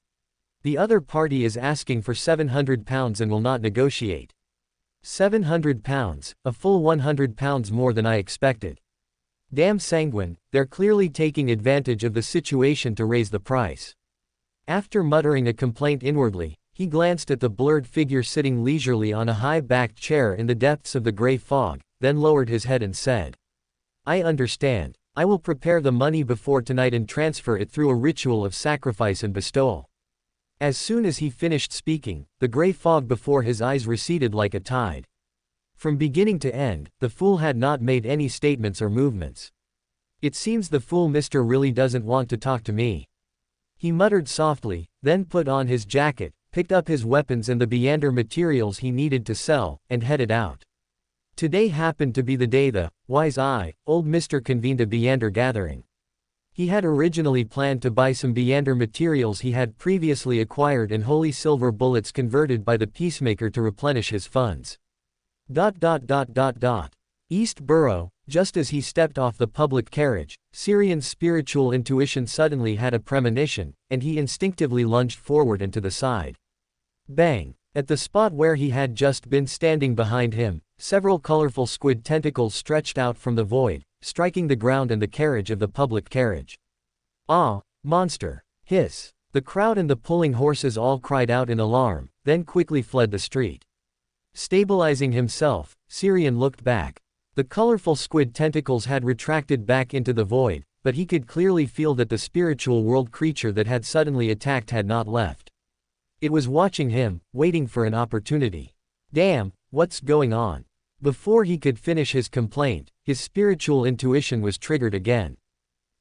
The other party is asking for £700 and will not negotiate." £700, a full £100 more than I expected. Damn sanguine, they're clearly taking advantage of the situation to raise the price. After muttering a complaint inwardly, he glanced at the blurred figure sitting leisurely on a high-backed chair in the depths of the gray fog, then lowered his head and said, "I understand. I will prepare the money before tonight and transfer it through a ritual of sacrifice and bestowal." As soon as he finished speaking, the gray fog before his eyes receded like a tide. From beginning to end, the fool had not made any statements or movements. It seems the fool mister really doesn't want to talk to me. He muttered softly, then put on his jacket, picked up his weapons and the Beander materials he needed to sell, and headed out. Today happened to be the day the wise eye, old Mr. convened a Beander gathering. He had originally planned to buy some Beander materials he had previously acquired and holy silver bullets converted by the peacemaker to replenish his funds. East Borough, just as he stepped off the public carriage, Syrian's spiritual intuition suddenly had a premonition, and he instinctively lunged forward and to the side. Bang! At the spot where he had just been standing behind him, several colorful squid tentacles stretched out from the void, striking the ground and the carriage of the public carriage. Ah! Monster! Hiss! The crowd and the pulling horses all cried out in alarm, then quickly fled the street. Stabilizing himself, Syrian looked back. The colorful squid tentacles had retracted back into the void, but he could clearly feel that the spiritual world creature that had suddenly attacked had not left. It was watching him, waiting for an opportunity. Damn, what's going on? Before he could finish his complaint, his spiritual intuition was triggered again.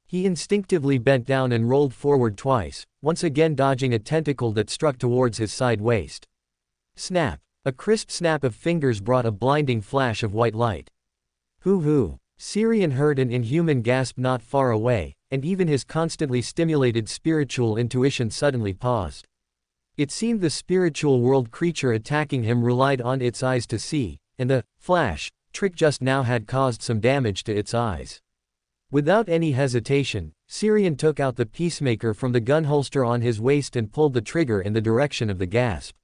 He instinctively bent down and rolled forward twice, once again dodging a tentacle that struck towards his side waist. Snap! A crisp snap of fingers brought a blinding flash of white light. Hoo-hoo! Syrian heard an inhuman gasp not far away, and even his constantly stimulated spiritual intuition suddenly paused. It seemed the spiritual world creature attacking him relied on its eyes to see, and the flash trick just now had caused some damage to its eyes. Without any hesitation, Syrian took out the peacemaker from the gun holster on his waist and pulled the trigger in the direction of the gasp.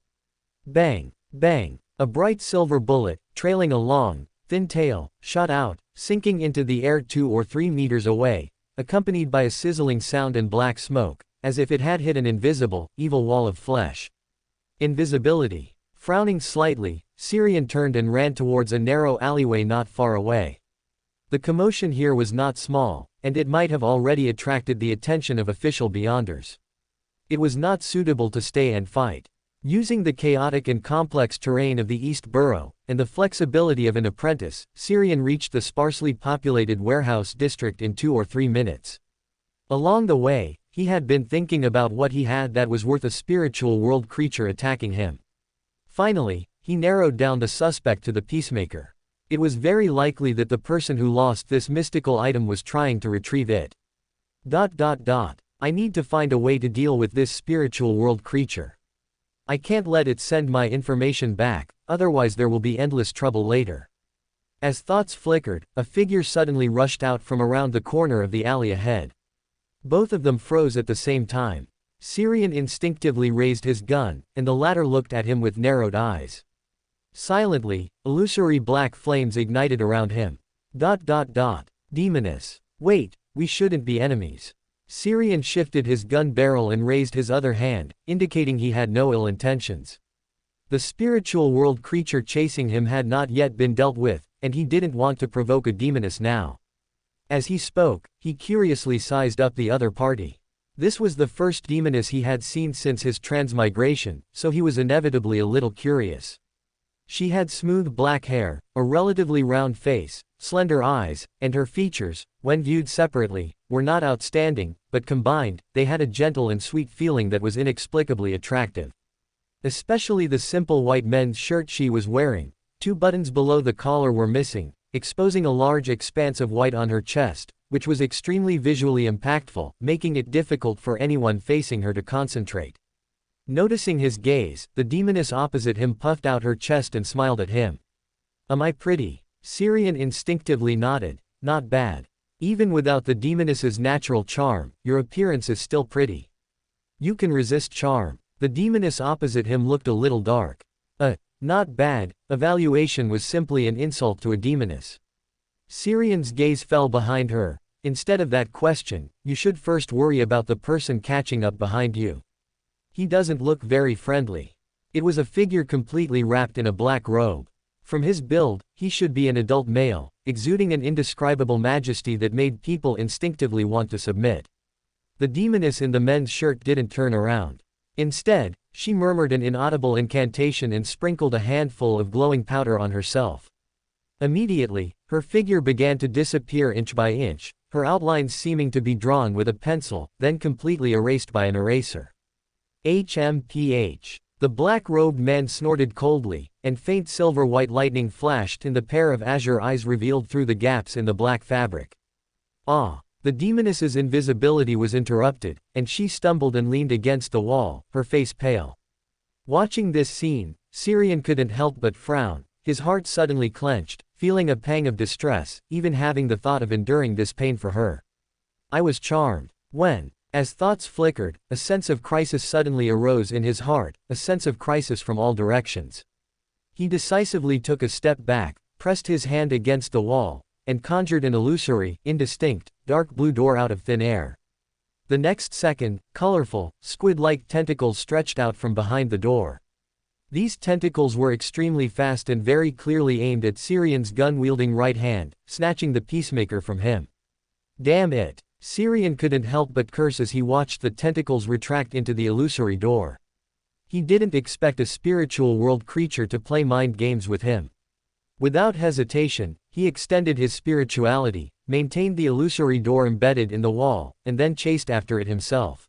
Bang! Bang! A bright silver bullet, trailing a long, thin tail, shot out, sinking into the air 2 or 3 meters away, accompanied by a sizzling sound and black smoke, as if it had hit an invisible, evil wall of flesh. Invisibility. Frowning slightly, Syrian turned and ran towards a narrow alleyway not far away. The commotion here was not small, and it might have already attracted the attention of official Beyonders. It was not suitable to stay and fight. Using the chaotic and complex terrain of the East Borough, and the flexibility of an apprentice, Syrian reached the sparsely populated warehouse district in 2 or 3 minutes. Along the way, he had been thinking about what he had that was worth a spiritual world creature attacking him. Finally, he narrowed down the suspect to the peacemaker. It was very likely that the person who lost this mystical item was trying to retrieve it. I need to find a way to deal with this spiritual world creature. I can't let it send my information back, otherwise there will be endless trouble later. As thoughts flickered, a figure suddenly rushed out from around the corner of the alley ahead. Both of them froze at the same time. Syrian instinctively raised his gun, and the latter looked at him with narrowed eyes. Silently, illusory black flames ignited around him. Demoness. Wait, we shouldn't be enemies. Syrian shifted his gun barrel and raised his other hand, indicating he had no ill intentions. The spiritual world creature chasing him had not yet been dealt with, and he didn't want to provoke a demoness now. As he spoke, he curiously sized up the other party. This was the first demoness he had seen since his transmigration, so he was inevitably a little curious. She had smooth black hair, a relatively round face, slender eyes, and her features, when viewed separately, were not outstanding, but combined, they had a gentle and sweet feeling that was inexplicably attractive. Especially the simple white men's shirt she was wearing. 2 buttons below the collar were missing, exposing a large expanse of white on her chest, which was extremely visually impactful, making it difficult for anyone facing her to concentrate. Noticing his gaze, the demoness opposite him puffed out her chest and smiled at him. Am I pretty? Syrian instinctively nodded. Not bad. Even without the demoness's natural charm, your appearance is still pretty. You can resist charm. The demoness opposite him looked a little dark. Not bad. Evaluation was simply an insult to a demoness. Syrian's gaze fell behind her. Instead of that question, you should first worry about the person catching up behind you. He doesn't look very friendly. It was a figure completely wrapped in a black robe. From his build, he should be an adult male, exuding an indescribable majesty that made people instinctively want to submit. The demoness in the men's shirt didn't turn around. Instead, she murmured an inaudible incantation and sprinkled a handful of glowing powder on herself. Immediately, her figure began to disappear inch by inch, her outlines seeming to be drawn with a pencil, then completely erased by an eraser. HMPH. The black-robed man snorted coldly, and faint silver-white lightning flashed in the pair of azure eyes revealed through the gaps in the black fabric. Ah! The demoness's invisibility was interrupted, and she stumbled and leaned against the wall, her face pale. Watching this scene, Syrian couldn't help but frown, his heart suddenly clenched, feeling a pang of distress, even having the thought of enduring this pain for her. I was charmed. When, as thoughts flickered, a sense of crisis suddenly arose in his heart, a sense of crisis from all directions. He decisively took a step back, pressed his hand against the wall, and conjured an illusory, indistinct, dark blue door out of thin air. The next second, colorful, squid-like tentacles stretched out from behind the door. These tentacles were extremely fast and very clearly aimed at Syrian's gun-wielding right hand, snatching the peacemaker from him. Damn it! Syrian couldn't help but curse as he watched the tentacles retract into the illusory door. He didn't expect a spiritual world creature to play mind games with him. Without hesitation, he extended his spirituality, maintained the illusory door embedded in the wall, and then chased after it himself.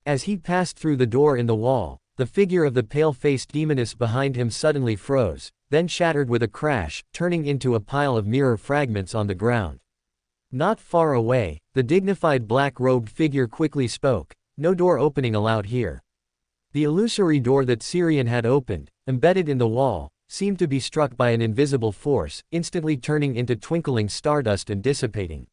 As he passed through the door in the wall, the figure of the pale-faced demoness behind him suddenly froze, then shattered with a crash, turning into a pile of mirror fragments on the ground. Not far away, the dignified black-robed figure quickly spoke, "No door opening allowed here." The illusory door that Syrian had opened, embedded in the wall, seemed to be struck by an invisible force, instantly turning into twinkling stardust and dissipating.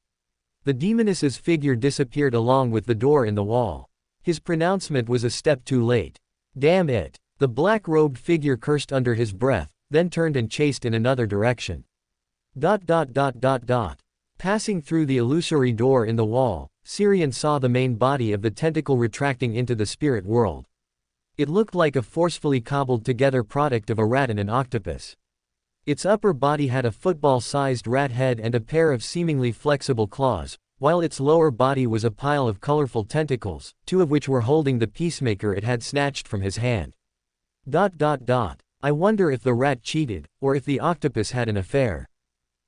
The demoness's figure disappeared along with the door in the wall. His pronouncement was a step too late. Damn it! The black-robed figure cursed under his breath, then turned and chased in another direction. Passing through the illusory door in the wall, Syrian saw the main body of the tentacle retracting into the spirit world. It looked like a forcefully cobbled-together product of a rat and an octopus. Its upper body had a football-sized rat head and a pair of seemingly flexible claws, while its lower body was a pile of colorful tentacles, two of which were holding the peacemaker it had snatched from his hand. I wonder if the rat cheated, or if the octopus had an affair.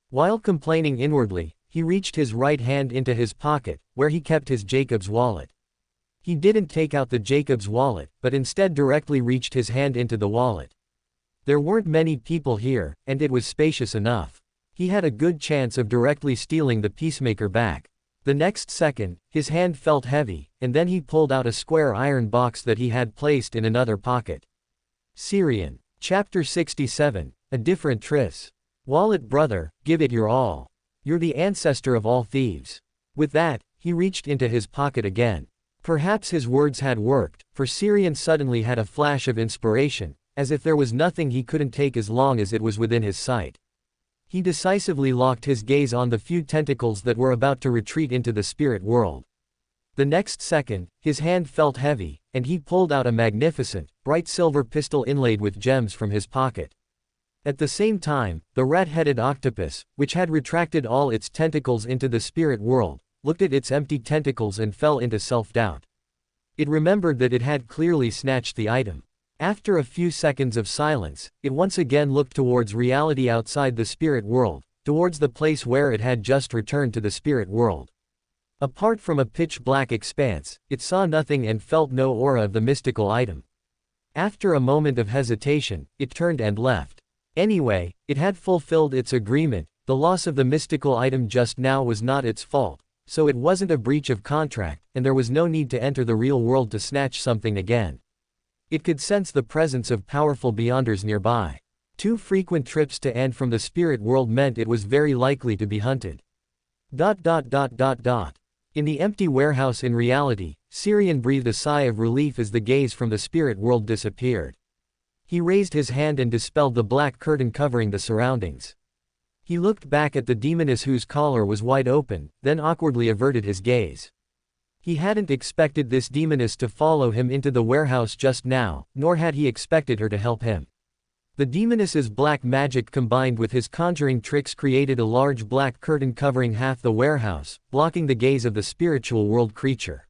While complaining inwardly, he reached his right hand into his pocket, where he kept his Jacob's wallet. He didn't take out the Jacob's wallet, but instead directly reached his hand into the wallet. There weren't many people here, and it was spacious enough. He had a good chance of directly stealing the peacemaker back. The next second, his hand felt heavy, and then he pulled out a square iron box that he had placed in another pocket. Syrian. Chapter 67, A Different Tris. Wallet brother, give it your all. You're the ancestor of all thieves. With that, he reached into his pocket again. Perhaps his words had worked, for Syrian suddenly had a flash of inspiration, as if there was nothing he couldn't take as long as it was within his sight. He decisively locked his gaze on the few tentacles that were about to retreat into the spirit world. The next second, his hand felt heavy, and he pulled out a magnificent, bright silver pistol inlaid with gems from his pocket. At the same time, the rat-headed octopus, which had retracted all its tentacles into the spirit world, looked at its empty tentacles and fell into self-doubt. It remembered that it had clearly snatched the item. After a few seconds of silence, it once again looked towards reality outside the spirit world, towards the place where it had just returned to the spirit world. Apart from a pitch-black expanse, it saw nothing and felt no aura of the mystical item. After a moment of hesitation, it turned and left. Anyway, it had fulfilled its agreement. The loss of the mystical item just now was not its fault. So it wasn't a breach of contract, and there was no need to enter the real world to snatch something again. It could sense the presence of powerful beyonders nearby. Too frequent trips to and from the spirit world meant it was very likely to be hunted. In the empty warehouse in reality, Syrian breathed a sigh of relief as the gaze from the spirit world disappeared. He raised his hand and dispelled the black curtain covering the surroundings. He looked back at the demoness whose collar was wide open, then awkwardly averted his gaze. He hadn't expected this demoness to follow him into the warehouse just now, nor had he expected her to help him. The demoness's black magic combined with his conjuring tricks created a large black curtain covering half the warehouse, blocking the gaze of the spiritual world creature.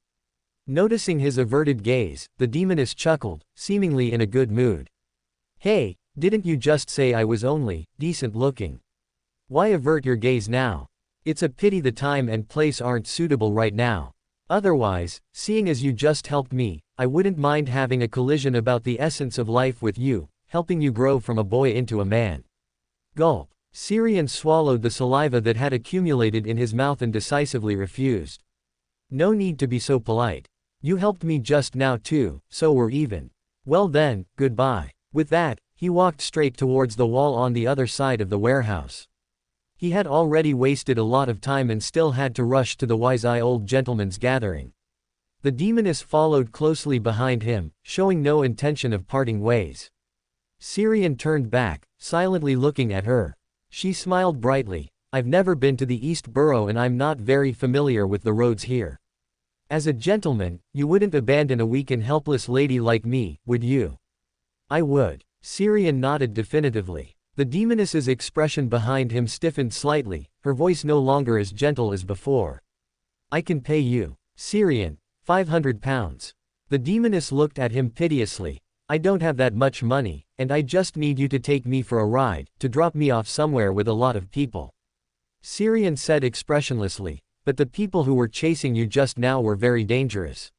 Noticing his averted gaze, the demoness chuckled, seemingly in a good mood. "Hey, didn't you just say I was only decent looking? Why avert your gaze now?" It's a pity the time and place aren't suitable right now. Otherwise, seeing as you just helped me, I wouldn't mind having a collision about the essence of life with you, helping you grow from a boy into a man. Gulp. Syrian swallowed the saliva that had accumulated in his mouth and decisively refused. No need to be so polite. You helped me just now too, so we're even. Well then, goodbye. With that, he walked straight towards the wall on the other side of the warehouse. He had already wasted a lot of time and still had to rush to the wise-eye old gentleman's gathering. The demoness followed closely behind him, showing no intention of parting ways. Syrian turned back, silently looking at her. She smiled brightly. I've never been to the East Borough and I'm not very familiar with the roads here. As a gentleman, you wouldn't abandon a weak and helpless lady like me, would you? I would. Syrian nodded definitively. The demoness's expression behind him stiffened slightly, her voice no longer as gentle as before. I can pay you. Syrian, 500 pounds. The demoness looked at him piteously. I don't have that much money, and I just need you to take me for a ride, to drop me off somewhere with a lot of people. Syrian said expressionlessly, but the people who were chasing you just now were very dangerous.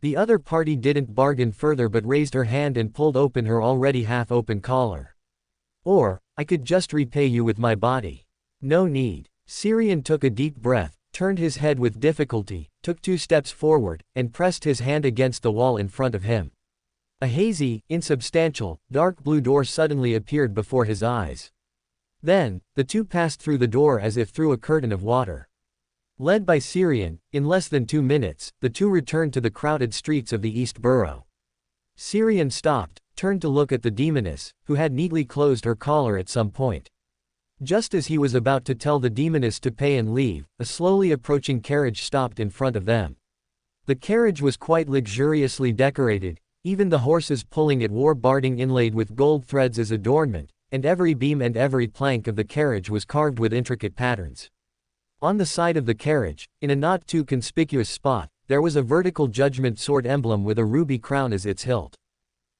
The other party didn't bargain further but raised her hand and pulled open her already half-open collar. Or, I could just repay you with my body. No need. Syrian took a deep breath, turned his head with difficulty, took 2 steps forward, and pressed his hand against the wall in front of him. A hazy, insubstantial, dark blue door suddenly appeared before his eyes. Then, the two passed through the door as if through a curtain of water. Led by Syrian, in less than 2 minutes, the two returned to the crowded streets of the East Borough. Syrian stopped, turned to look at the demoness, who had neatly closed her collar at some point. Just as he was about to tell the demoness to pay and leave, a slowly approaching carriage stopped in front of them. The carriage was quite luxuriously decorated, even the horses pulling it wore barding inlaid with gold threads as adornment, and every beam and every plank of the carriage was carved with intricate patterns. On the side of the carriage, in a not too conspicuous spot, there was a vertical judgment sword emblem with a ruby crown as its hilt.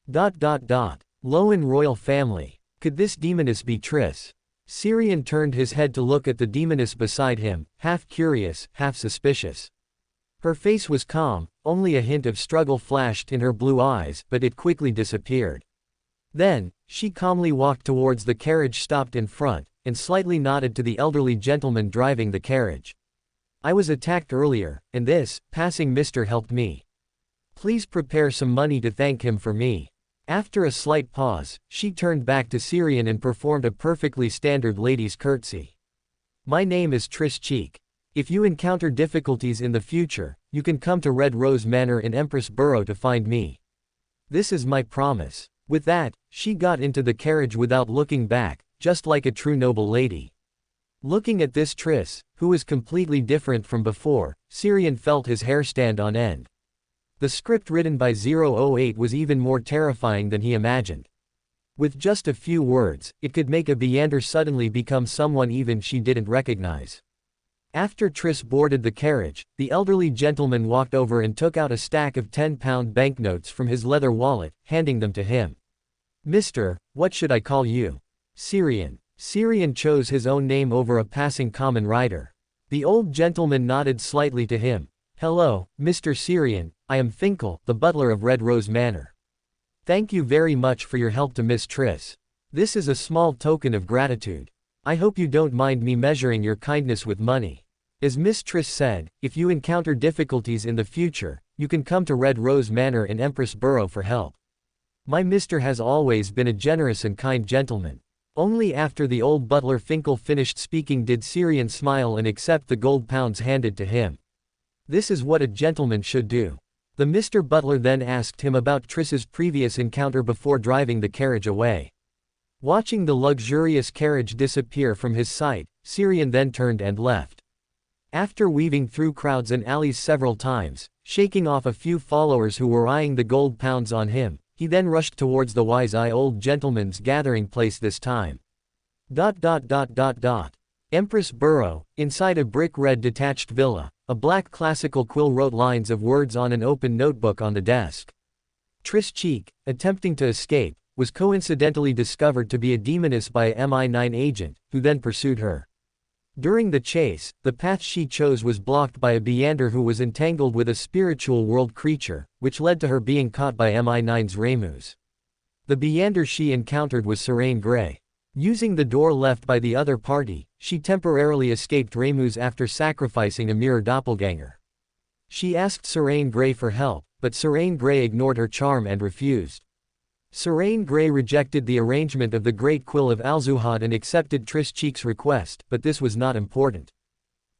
Lowen royal family. Could this demoness be Triss? Syrian turned his head to look at the demoness beside him, half curious, half suspicious. Her face was calm, only a hint of struggle flashed in her blue eyes, but it quickly disappeared. Then, she calmly walked towards the carriage stopped in front, and slightly nodded to the elderly gentleman driving the carriage. I was attacked earlier, and this, passing mister helped me. Please prepare some money to thank him for me. After a slight pause, she turned back to Syrian and performed a perfectly standard lady's curtsy. My name is Triss Cheek. If you encounter difficulties in the future, you can come to Red Rose Manor in Empress Borough to find me. This is my promise. With that, she got into the carriage without looking back, just like a true noble lady. Looking at this Triss, who was completely different from before, Syrian felt his hair stand on end. The script written by 008 was even more terrifying than he imagined. With just a few words, it could make a Beander suddenly become someone even she didn't recognize. After Triss boarded the carriage, the elderly gentleman walked over and took out a stack of 10-pound banknotes from his leather wallet, handing them to him. Mister, what should I call you? Syrian. Syrian chose his own name over a passing common rider. The old gentleman nodded slightly to him. Hello, Mr. Syrian, I am Finkel, the butler of Red Rose Manor. Thank you very much for your help to Miss Triss. This is a small token of gratitude. I hope you don't mind me measuring your kindness with money. As Miss Triss said, if you encounter difficulties in the future, you can come to Red Rose Manor in Empress Borough for help. My mister has always been a generous and kind gentleman. Only after the old butler Finkel finished speaking did Syrian smile and accept the gold pounds handed to him. This is what a gentleman should do. The Mr. Butler then asked him about Triss's previous encounter before driving the carriage away. Watching the luxurious carriage disappear from his sight, Syrian then turned and left. After weaving through crowds and alleys several times, shaking off a few followers who were eyeing the gold pounds on him, he then rushed towards the wise-eye old gentleman's gathering place this time. Empress Borough, inside a brick-red detached villa, a black classical quill wrote lines of words on an open notebook on the desk. Triss Cheek, attempting to escape, was coincidentally discovered to be a demoness by a MI9 agent, who then pursued her. During the chase, the path she chose was blocked by a Beander who was entangled with a spiritual world creature, which led to her being caught by Mi-9's Remus. The Beander she encountered was Serene Grey. Using the door left by the other party, she temporarily escaped Remus after sacrificing a mirror doppelganger. She asked Serene Grey for help, but Serene Grey ignored her charm and refused. Serene Grey rejected the arrangement of the Great Quill of Alzuhad and accepted Cheek's request, but this was not important.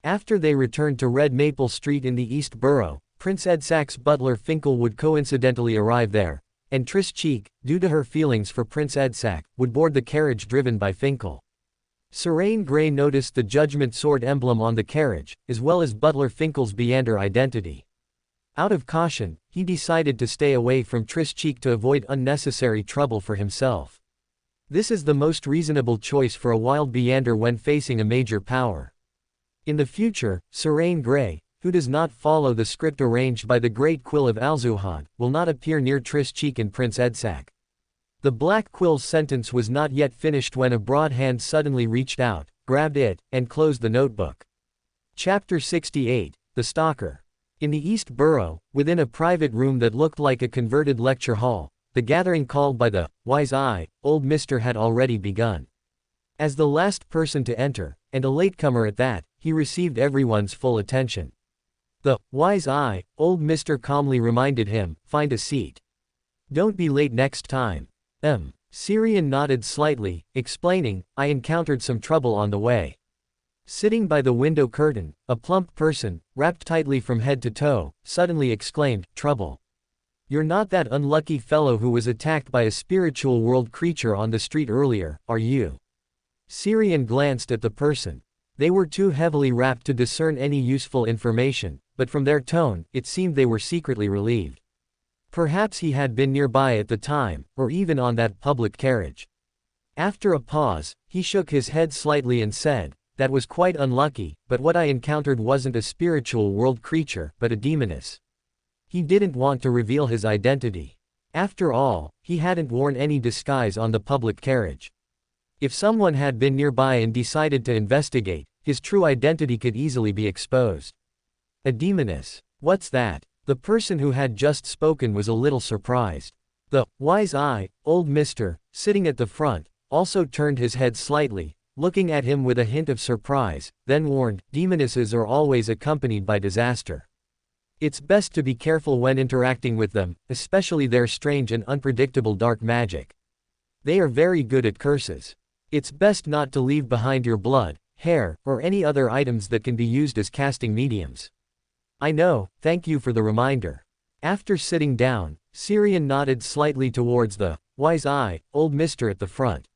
After they returned to Red Maple Street in the East Borough, Prince Edsac's butler Finkel would coincidentally arrive there, and Cheek, due to her feelings for Prince Edsac, would board the carriage driven by Finkel. Serene Grey noticed the Judgment Sword emblem on the carriage, as well as butler Finkel's Beander identity. Out of caution, he decided to stay away from Cheek to avoid unnecessary trouble for himself. This is the most reasonable choice for a wild Beander when facing a major power. In the future, Serene Grey, who does not follow the script arranged by the Great Quill of Alzuhad, will not appear near Cheek and Prince Edsac. The Black Quill's sentence was not yet finished when a broad hand suddenly reached out, grabbed it, and closed the notebook. Chapter 68, The Stalker. In the East Borough, within a private room that looked like a converted lecture hall, the gathering called by the Wise Eye, Old Mister had already begun. As the last person to enter, and a latecomer at that, he received everyone's full attention. The Wise Eye, Old Mister calmly reminded him, "Find a seat. Don't be late next time." Syrian nodded slightly, explaining, "I encountered some trouble on the way." Sitting by the window curtain, a plump person, wrapped tightly from head to toe, suddenly exclaimed, "Trouble? You're not that unlucky fellow who was attacked by a spiritual world creature on the street earlier, are you?" Syrian glanced at the person. They were too heavily wrapped to discern any useful information, but from their tone, it seemed they were secretly relieved. Perhaps he had been nearby at the time, or even on that public carriage. After a pause, he shook his head slightly and said, "That was quite unlucky, but what I encountered wasn't a spiritual world creature, but a demoness." He didn't want to reveal his identity. After all, he hadn't worn any disguise on the public carriage. If someone had been nearby and decided to investigate, his true identity could easily be exposed. A demoness? What's that? The person who had just spoken was a little surprised. The Wise Eye, Old Mister, sitting at the front, also turned his head slightly, looking at him with a hint of surprise, then warned, "Demonesses are always accompanied by disaster. It's best to be careful when interacting with them, especially their strange and unpredictable dark magic. They are very good at curses. It's best not to leave behind your blood, hair, or any other items that can be used as casting mediums." "I know, thank you for the reminder." After sitting down, Syrian nodded slightly towards the Wise Eye, Old Mister at the front.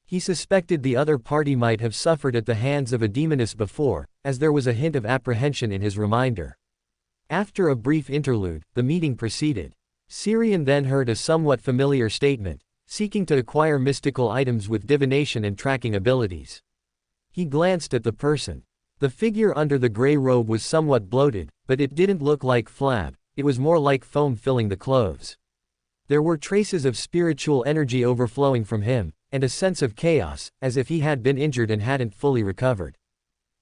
He suspected the other party might have suffered at the hands of a demoness before, as there was a hint of apprehension in his reminder. After a brief interlude, the meeting proceeded. Syrian then heard a somewhat familiar statement, seeking to acquire mystical items with divination and tracking abilities. He glanced at the person. The figure under the gray robe was somewhat bloated, but it didn't look like flab, it was more like foam filling the clothes. There were traces of spiritual energy overflowing from him, and a sense of chaos, as if he had been injured and hadn't fully recovered.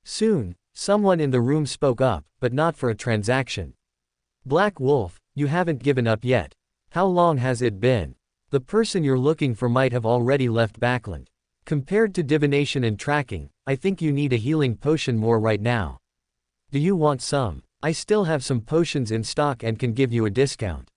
Soon, someone in the room spoke up, but not for a transaction. "Black Wolf, you haven't given up yet. How long has it been? The person you're looking for might have already left Backland. Compared to divination and tracking, I think you need a healing potion more right now. Do you want some? I still have some potions in stock and can give you a discount."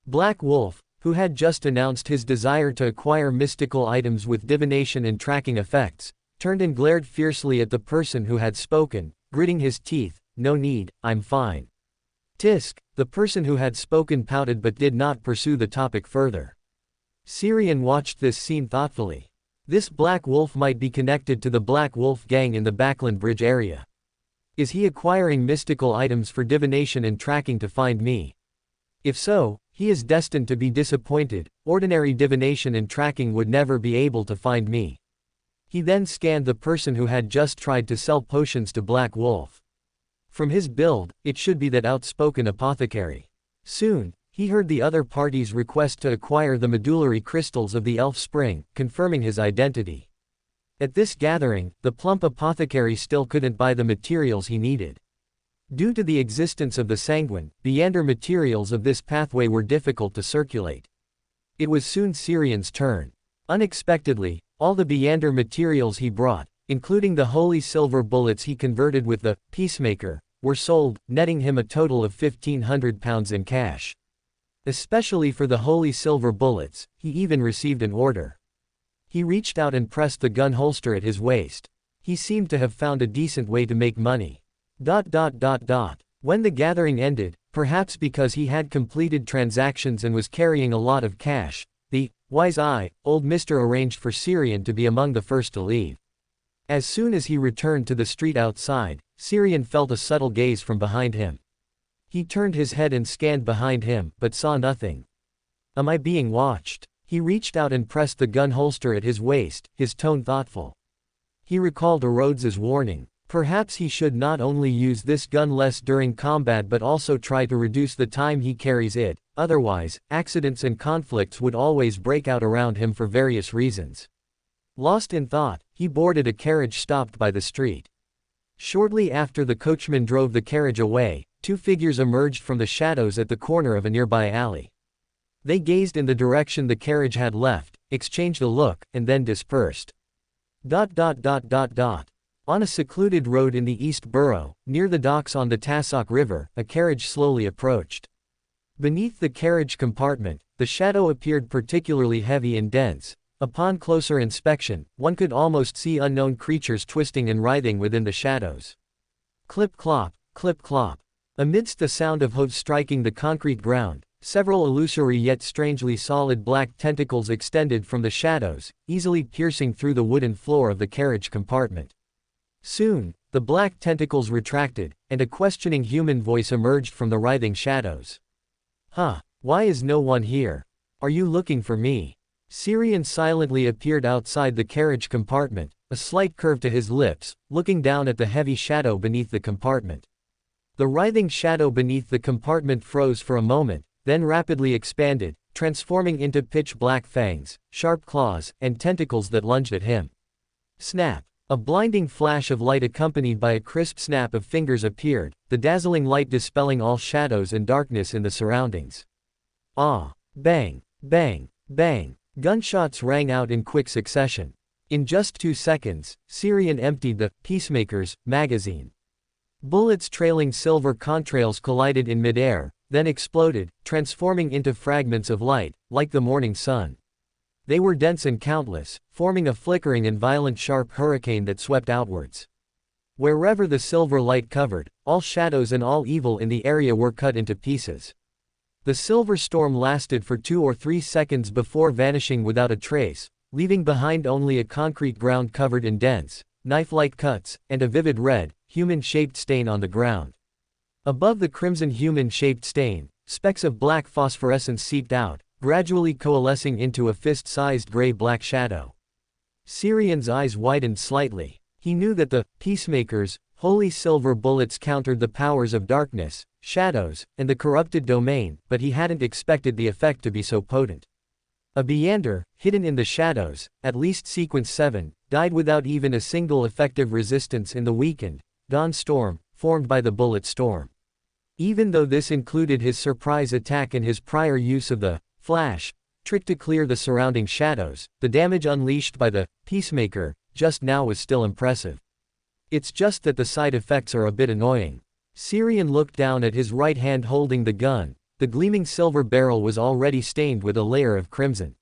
Black Wolf, who had just announced his desire to acquire mystical items with divination and tracking effects, turned and glared fiercely at the person who had spoken, gritting his teeth, "No need, I'm fine." Tisk, the person who had spoken pouted but did not pursue the topic further. Syrian watched this scene thoughtfully. This Black Wolf might be connected to the Black Wolf gang in the Backland Bridge area. Is he acquiring mystical items for divination and tracking to find me? If so, he is destined to be disappointed. Ordinary divination and tracking would never be able to find me. He then scanned the person who had just tried to sell potions to Black Wolf. From his build, it should be that outspoken apothecary. Soon, he heard the other party's request to acquire the medullary crystals of the Elf Spring, confirming his identity. At this gathering, the plump apothecary still couldn't buy the materials he needed. Due to the existence of the sanguine, Beander materials of this pathway were difficult to circulate. It was soon Syrian's turn. Unexpectedly, all the Beander materials he brought, including the holy silver bullets he converted with the peacemaker, were sold, netting him a total of £1,500 in cash. Especially for the holy silver bullets, he even received an order. He reached out and pressed the gun holster at his waist. He seemed to have found a decent way to make money. When the gathering ended, perhaps because he had completed transactions and was carrying a lot of cash, the wise-eye, old Mr. arranged for Syrian to be among the first to leave. As soon as he returned to the street outside, Syrian felt a subtle gaze from behind him. He turned his head and scanned behind him, but saw nothing. Am I being watched? He reached out and pressed the gun holster at his waist, his tone thoughtful. He recalled Rhodes's warning. Perhaps he should not only use this gun less during combat but also try to reduce the time he carries it, otherwise, accidents and conflicts would always break out around him for various reasons. Lost in thought, he boarded a carriage stopped by the street. Shortly after the coachman drove the carriage away, two figures emerged from the shadows at the corner of a nearby alley. They gazed in the direction the carriage had left, exchanged a look, and then dispersed. On a secluded road in the East Borough, near the docks on the Tassoc River, a carriage slowly approached. Beneath the carriage compartment, the shadow appeared particularly heavy and dense. Upon closer inspection, one could almost see unknown creatures twisting and writhing within the shadows. Clip-clop, clip-clop. Amidst the sound of hooves striking the concrete ground, several illusory yet strangely solid black tentacles extended from the shadows, easily piercing through the wooden floor of the carriage compartment. Soon, the black tentacles retracted, and a questioning human voice emerged from the writhing shadows. Why is no one here? Are you looking for me? Syrian silently appeared outside the carriage compartment, a slight curve to his lips, looking down at the heavy shadow beneath the compartment. The writhing shadow beneath the compartment froze for a moment, then rapidly expanded, transforming into pitch-black fangs, sharp claws, and tentacles that lunged at him. Snap! A blinding flash of light accompanied by a crisp snap of fingers appeared, the dazzling light dispelling all shadows and darkness in the surroundings. Bang! Bang! Bang! Gunshots rang out in quick succession. In just 2 seconds, Syrian emptied the Peacemaker's magazine. Bullets trailing silver contrails collided in midair, then exploded, transforming into fragments of light, like the morning sun. They were dense and countless, forming a flickering and violent sharp hurricane that swept outwards. Wherever the silver light covered, all shadows and all evil in the area were cut into pieces. The silver storm lasted for 2 or 3 seconds before vanishing without a trace, leaving behind only a concrete ground covered in dense, knife-like cuts, and a vivid red, human-shaped stain on the ground. Above the crimson human-shaped stain, specks of black phosphorescence seeped out, gradually coalescing into a fist-sized gray-black shadow. Syrian's eyes widened slightly. He knew that the Peacemaker's holy silver bullets countered the powers of darkness, shadows, and the corrupted domain, but he hadn't expected the effect to be so potent. A Beander, hidden in the shadows, at least sequence 7, died without even a single effective resistance in the weakened, dawn storm, formed by the bullet storm. Even though this included his surprise attack and his prior use of the flash trick to clear the surrounding shadows, the damage unleashed by the Peacemaker just now was still impressive. It's just that the side effects are a bit annoying. Syrian looked down at his right hand holding the gun. The gleaming silver barrel was already stained with a layer of crimson.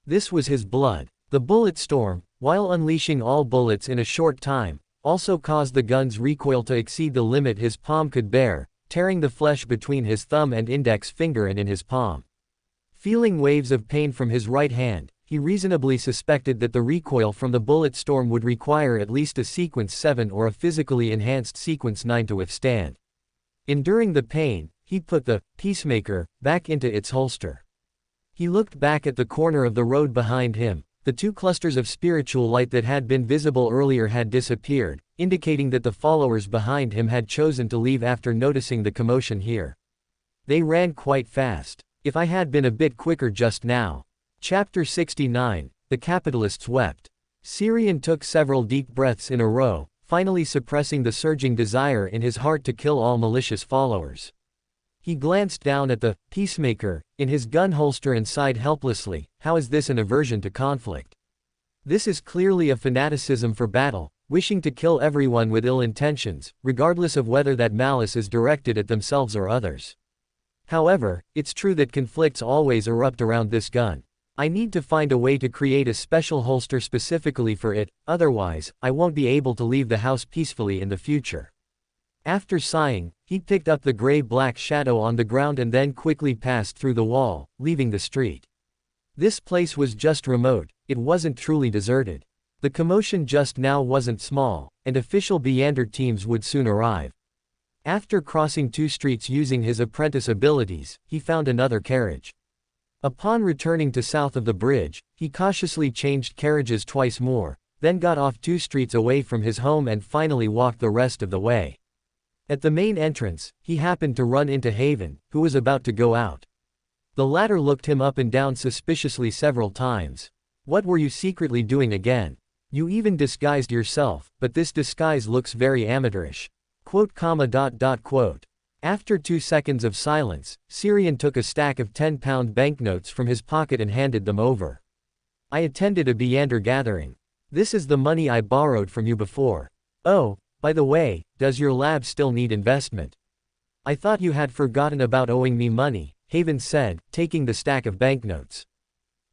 This was his blood. The bullet storm, while unleashing all bullets in a short time, also caused the gun's recoil to exceed the limit his palm could bear, tearing the flesh between his thumb and index finger and in his palm. Feeling waves of pain from his right hand, he reasonably suspected that the recoil from the bullet storm would require at least a sequence 7 or a physically enhanced sequence 9 to withstand. Enduring the pain, he put the Peacemaker back into its holster. He looked back at the corner of the road behind him. The 2 clusters of spiritual light that had been visible earlier had disappeared, indicating that the followers behind him had chosen to leave after noticing the commotion here. They ran quite fast. If I had been a bit quicker just now. Chapter 69, The Capitalists Wept. Syrian took several deep breaths in a row, finally suppressing the surging desire in his heart to kill all malicious followers. He glanced down at the peacemaker in his gun holster and sighed helplessly. How is this an aversion to conflict? This is clearly a fanaticism for battle, wishing to kill everyone with ill intentions, regardless of whether that malice is directed at themselves or others. However, it's true that conflicts always erupt around this gun. I need to find a way to create a special holster specifically for it, otherwise, I won't be able to leave the house peacefully in the future. After sighing, he picked up the gray-black shadow on the ground and then quickly passed through the wall, leaving the street. This place was just remote, it wasn't truly deserted. The commotion just now wasn't small, and official Beyonder teams would soon arrive. After crossing 2 streets using his apprentice abilities, he found another carriage. Upon returning to south of the bridge, he cautiously changed carriages twice more, then got off 2 streets away from his home and finally walked the rest of the way. At the main entrance, he happened to run into Haven, who was about to go out. The latter looked him up and down suspiciously several times. What were you secretly doing again? You even disguised yourself, but this disguise looks very amateurish. Quote. After 2 seconds of silence, Syrian took a stack of 10-pound banknotes from his pocket and handed them over. I attended a Beyonder gathering. This is the money I borrowed from you before. Oh, by the way, does your lab still need investment? I thought you had forgotten about owing me money, Haven said, taking the stack of banknotes.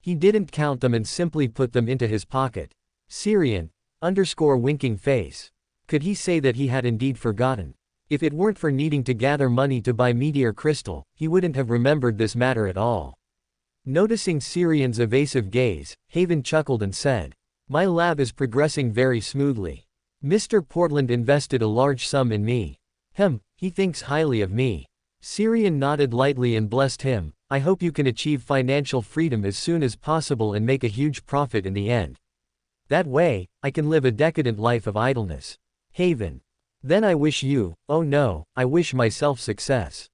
He didn't count them and simply put them into his pocket. Syrian, winking face. Could he say that he had indeed forgotten? If it weren't for needing to gather money to buy meteor crystal, he wouldn't have remembered this matter at all. Noticing Syrian's evasive gaze, Haven chuckled and said, My lab is progressing very smoothly. Mr. Portland invested a large sum in me. He thinks highly of me. Syrian nodded lightly and blessed him. I hope you can achieve financial freedom as soon as possible and make a huge profit in the end. That way, I can live a decadent life of idleness. Haven. Then I wish you, oh no, I wish myself success.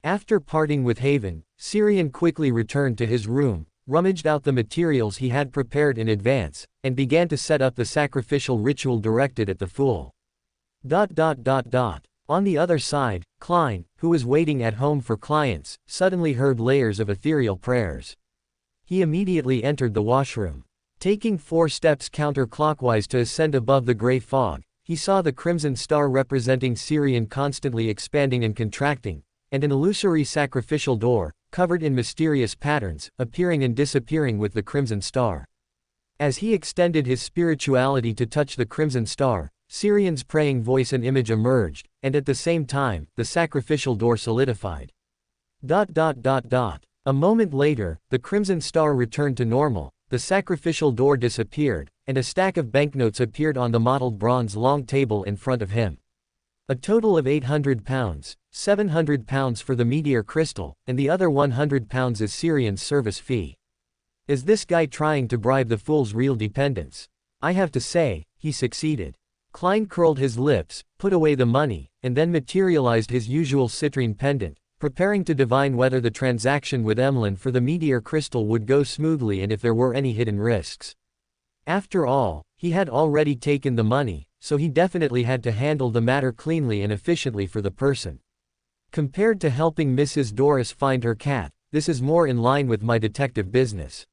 After parting with Haven, Syrian quickly returned to his room, rummaged out the materials he had prepared in advance, and began to set up the sacrificial ritual directed at the fool. On the other side, Klein, who was waiting at home for clients, suddenly heard layers of ethereal prayers. He immediately entered the washroom. Taking 4 steps counterclockwise to ascend above the gray fog, he saw the crimson star representing Syrian constantly expanding and contracting, and an illusory sacrificial door, covered in mysterious patterns, appearing and disappearing with the crimson star. As he extended his spirituality to touch the crimson star, Syrian's praying voice and image emerged, and at the same time, the sacrificial door solidified. A moment later, the crimson star returned to normal, the sacrificial door disappeared, and a stack of banknotes appeared on the mottled bronze long table in front of him. A total of 800 pounds, 700 pounds for the meteor crystal, and the other 100 pounds is Syrian's service fee. Is this guy trying to bribe the fool's real dependents? I have to say, he succeeded. Klein curled his lips, put away the money, and then materialized his usual citrine pendant, preparing to divine whether the transaction with Emlyn for the meteor crystal would go smoothly and if there were any hidden risks. After all, he had already taken the money, so he definitely had to handle the matter cleanly and efficiently for the person. Compared to helping Mrs. Doris find her cat, this is more in line with my detective business.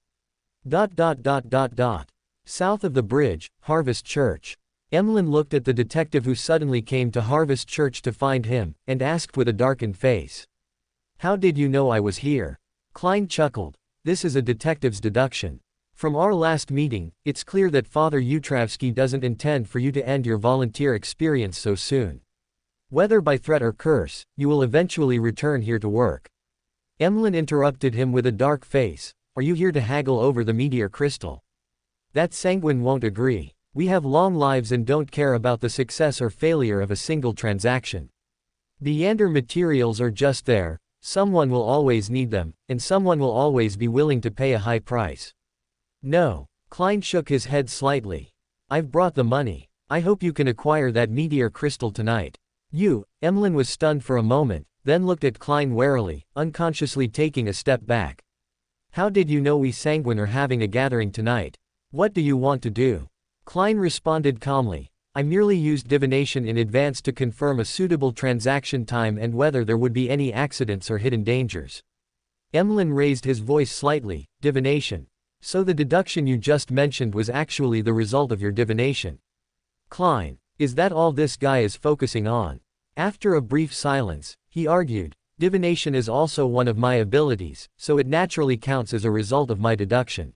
South of the bridge, Harvest Church. Emlyn looked at the detective who suddenly came to Harvest Church to find him, and asked with a darkened face. How did you know I was here? Klein chuckled. This is a detective's deduction. From our last meeting, it's clear that Father Utravsky doesn't intend for you to end your volunteer experience so soon. Whether by threat or curse, you will eventually return here to work. Emlyn interrupted him with a dark face. Are you here to haggle over the meteor crystal? That sanguine won't agree. We have long lives and don't care about the success or failure of a single transaction. Beyonder materials are just there, someone will always need them, and someone will always be willing to pay a high price. No. Klein shook his head slightly. I've brought the money. I hope you can acquire that meteor crystal tonight. Emlyn was stunned for a moment, then looked at Klein warily, unconsciously taking a step back. How did you know we sanguine are having a gathering tonight? What do you want to do? Klein responded calmly. I merely used divination in advance to confirm a suitable transaction time and whether there would be any accidents or hidden dangers. Emlyn raised his voice slightly. Divination. So the deduction you just mentioned was actually the result of your divination. Klein. Is that all this guy is focusing on? After a brief silence, he argued. Divination is also one of my abilities, so it naturally counts as a result of my deduction.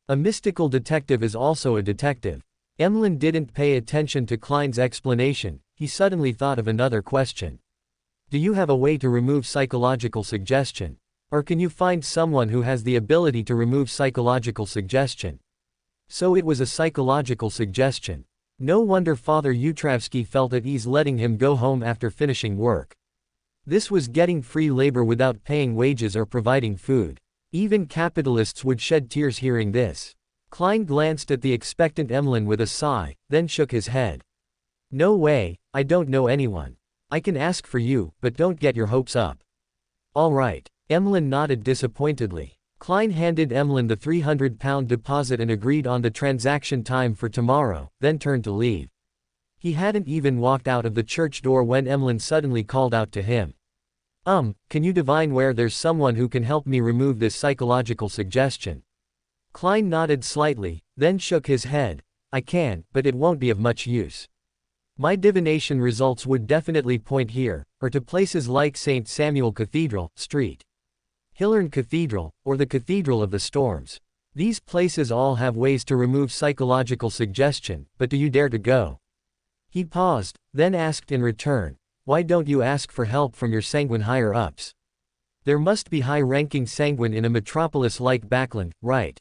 A mystical detective is also a detective. Emlyn didn't pay attention to Klein's explanation. He suddenly thought of another question. Do you have a way to remove psychological suggestion? Or can you find someone who has the ability to remove psychological suggestion? So it was a psychological suggestion. No wonder Father Yutravsky felt at ease letting him go home after finishing work. This was getting free labor without paying wages or providing food. Even capitalists would shed tears hearing this. Klein glanced at the expectant Emlyn with a sigh, then shook his head. No way, I don't know anyone. I can ask for you, but don't get your hopes up. All right. Emlyn nodded disappointedly. Klein handed Emlyn the £300 deposit and agreed on the transaction time for tomorrow, then turned to leave. He hadn't even walked out of the church door when Emlyn suddenly called out to him. Can you divine where there's someone who can help me remove this psychological suggestion? Klein nodded slightly, then shook his head. I can, but it won't be of much use. My divination results would definitely point here, or to places like St. Samuel Cathedral, St. Hillern Cathedral, or the Cathedral of the Storms. These places all have ways to remove psychological suggestion, but do you dare to go? He paused, then asked in return, why don't you ask for help from your sanguine higher-ups? There must be high-ranking sanguine in a metropolis like Backland, right?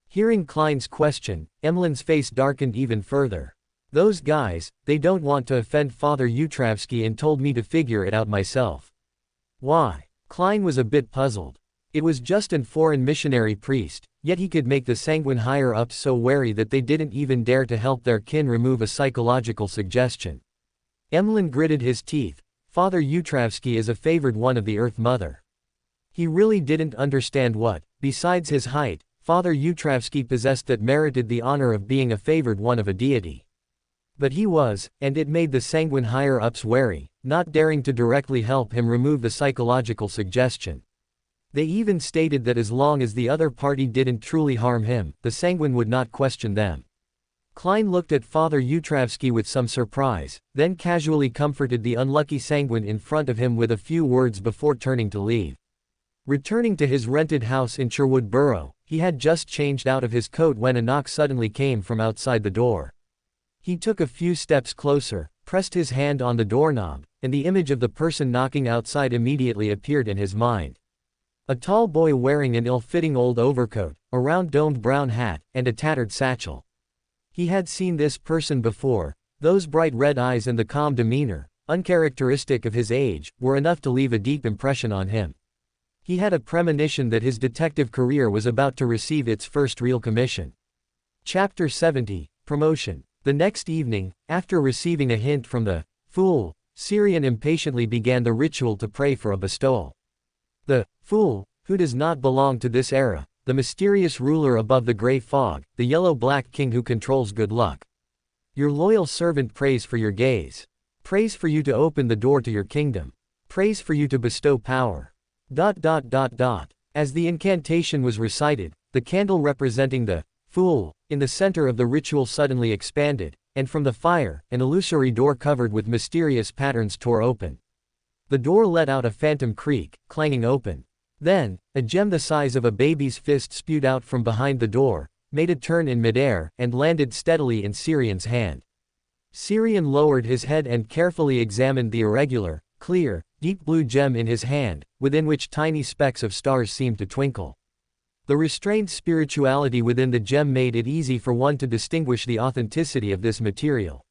Hearing Klein's question, Emlyn's face darkened even further. Those guys, they don't want to offend Father Yutravsky and told me to figure it out myself. Why? Klein was a bit puzzled. It was just an foreign missionary priest, yet he could make the sanguine higher-ups so wary that they didn't even dare to help their kin remove a psychological suggestion. Emlyn gritted his teeth. Father Yutravsky is a favored one of the Earth Mother. He really didn't understand what, besides his height, Father Yutravsky possessed that merited the honor of being a favored one of a deity. But he was, and it made the sanguine higher-ups wary, not daring to directly help him remove the psychological suggestion. They even stated that as long as the other party didn't truly harm him, the sanguine would not question them. Klein looked at Father Yutravsky with some surprise, then casually comforted the unlucky sanguine in front of him with a few words before turning to leave. Returning to his rented house in Sherwood Borough, he had just changed out of his coat when a knock suddenly came from outside the door. He took a few steps closer, pressed his hand on the doorknob, and the image of the person knocking outside immediately appeared in his mind. A tall boy wearing an ill-fitting old overcoat, a round-domed brown hat, and a tattered satchel. He had seen this person before. Those bright red eyes and the calm demeanor, uncharacteristic of his age, were enough to leave a deep impression on him. He had a premonition that his detective career was about to receive its first real commission. Chapter 70, Promotion. The next evening, after receiving a hint from the fool, Syrian impatiently began the ritual to pray for a bestowal. The fool, who does not belong to this era, the mysterious ruler above the gray fog, the yellow-black king who controls good luck. Your loyal servant prays for your gaze. Prays for you to open the door to your kingdom. Prays for you to bestow power. ... As the incantation was recited, the candle representing the fool in the center of the ritual suddenly expanded, and from the fire, an illusory door covered with mysterious patterns tore open. The door let out a phantom creak, clanging open. Then, a gem the size of a baby's fist spewed out from behind the door, made a turn in midair, and landed steadily in Syrian's hand. Syrian lowered his head and carefully examined the irregular, clear, deep blue gem in his hand, within which tiny specks of stars seemed to twinkle. The restrained spirituality within the gem made it easy for one to distinguish the authenticity of this material.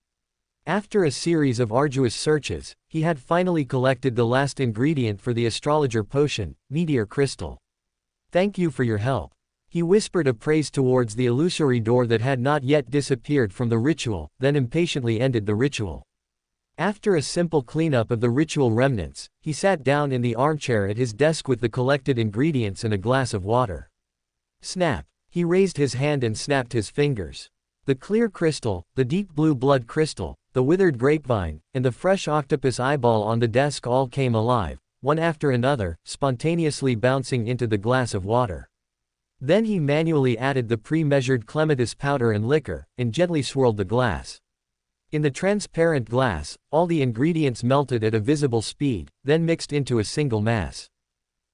After a series of arduous searches, he had finally collected the last ingredient for the astrologer potion, meteor crystal. Thank you for your help. He whispered a praise towards the illusory door that had not yet disappeared from the ritual, then impatiently ended the ritual. After a simple cleanup of the ritual remnants, he sat down in the armchair at his desk with the collected ingredients and a glass of water. Snap! He raised his hand and snapped his fingers. The clear crystal, the deep blue blood crystal, the withered grapevine, and the fresh octopus eyeball on the desk all came alive, one after another, spontaneously bouncing into the glass of water. Then he manually added the pre-measured clematis powder and liquor, and gently swirled the glass. In the transparent glass, all the ingredients melted at a visible speed, then mixed into a single mass.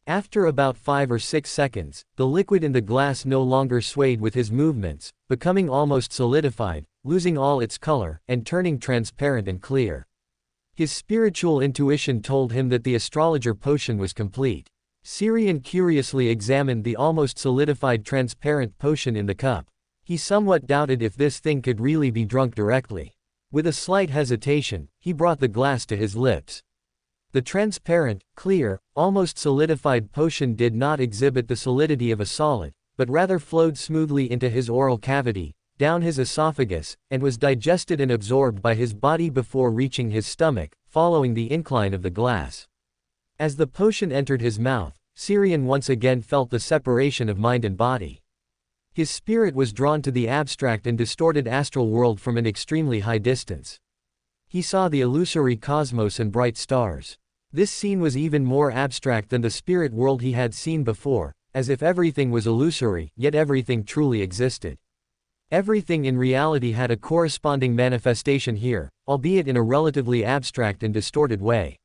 After about 5 or 6 seconds, the liquid in the glass no longer swayed with his movements, becoming almost solidified, losing all its color, and turning transparent and clear. His spiritual intuition told him that the astrologer potion was complete. Xiang curiously examined the almost solidified transparent potion in the cup. He somewhat doubted if this thing could really be drunk directly. With a slight hesitation, he brought the glass to his lips. The transparent, clear, almost solidified potion did not exhibit the solidity of a solid, but rather flowed smoothly into his oral cavity, down his esophagus, and was digested and absorbed by his body before reaching his stomach, following the incline of the glass. As the potion entered his mouth, Xiang once again felt the separation of mind and body. His spirit was drawn to the abstract and distorted astral world from an extremely high distance. He saw the illusory cosmos and bright stars. This scene was even more abstract than the spirit world he had seen before, as if everything was illusory, yet everything truly existed. Everything in reality had a corresponding manifestation here, albeit in a relatively abstract and distorted way.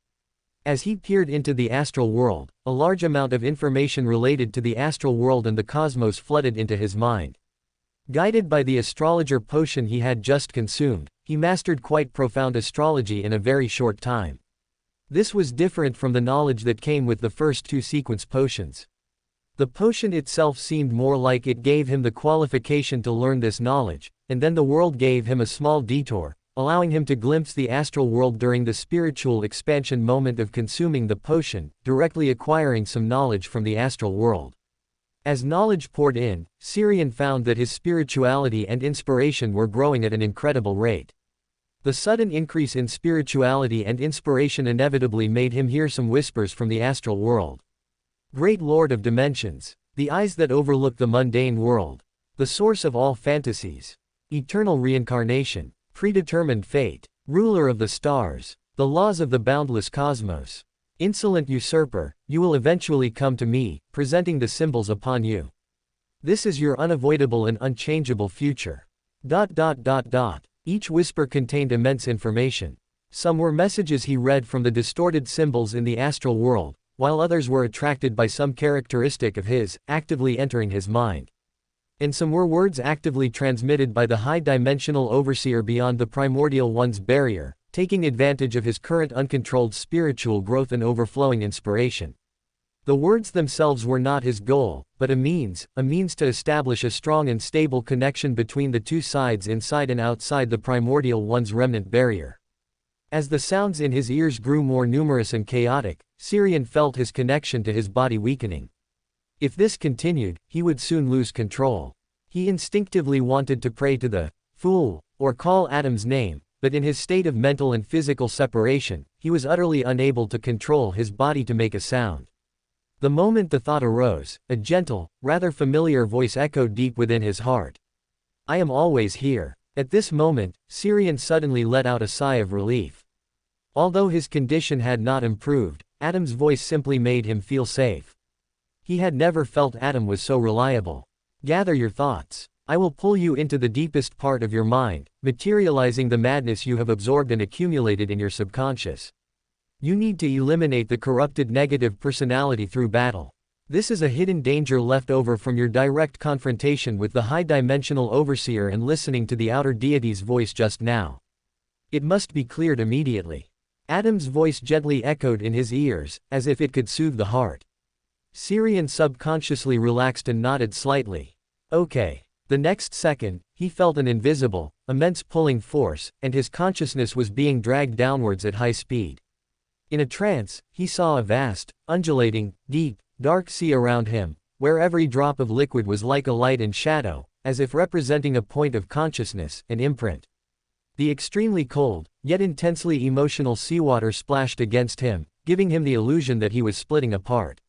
As he peered into the astral world, a large amount of information related to the astral world and the cosmos flooded into his mind. Guided by the astrologer potion he had just consumed, he mastered quite profound astrology in a very short time. This was different from the knowledge that came with the first 2 sequence potions. The potion itself seemed more like it gave him the qualification to learn this knowledge, and then the world gave him a small detour, allowing him to glimpse the astral world during the spiritual expansion moment of consuming the potion, directly acquiring some knowledge from the astral world. As knowledge poured in, Xiang found that his spirituality and inspiration were growing at an incredible rate. The sudden increase in spirituality and inspiration inevitably made him hear some whispers from the astral world. Great Lord of Dimensions, the eyes that overlook the mundane world, the source of all fantasies, eternal reincarnation, predetermined fate, ruler of the stars, the laws of the boundless cosmos. Insolent usurper, you will eventually come to me, presenting the symbols upon you. This is your unavoidable and unchangeable future. Each whisper contained immense information. Some were messages he read from the distorted symbols in the astral world, while others were attracted by some characteristic of his, actively entering his mind. And some were words actively transmitted by the high-dimensional overseer beyond the primordial one's barrier, taking advantage of his current uncontrolled spiritual growth and overflowing inspiration. The words themselves were not his goal, but a means to establish a strong and stable connection between the 2 sides inside and outside the primordial one's remnant barrier. As the sounds in his ears grew more numerous and chaotic, Xiang felt his connection to his body weakening. If this continued, he would soon lose control. He instinctively wanted to pray to the fool, or call Adam's name, but in his state of mental and physical separation, he was utterly unable to control his body to make a sound. The moment the thought arose, a gentle, rather familiar voice echoed deep within his heart. I am always here. At this moment, Xiang suddenly let out a sigh of relief. Although his condition had not improved, Adam's voice simply made him feel safe. He had never felt Adam was so reliable. Gather your thoughts. I will pull you into the deepest part of your mind, materializing the madness you have absorbed and accumulated in your subconscious. You need to eliminate the corrupted negative personality through battle. This is a hidden danger left over from your direct confrontation with the high-dimensional overseer and listening to the outer deity's voice just now. It must be cleared immediately. Adam's voice gently echoed in his ears, as if it could soothe the heart. Xiang subconsciously relaxed and nodded slightly. Okay. The next second, he felt an invisible, immense pulling force, and his consciousness was being dragged downwards at high speed. In a trance, he saw a vast, undulating, deep, dark sea around him, where every drop of liquid was like a light and shadow, as if representing a point of consciousness, an imprint. The extremely cold, yet intensely emotional seawater splashed against him, giving him the illusion that he was splitting apart.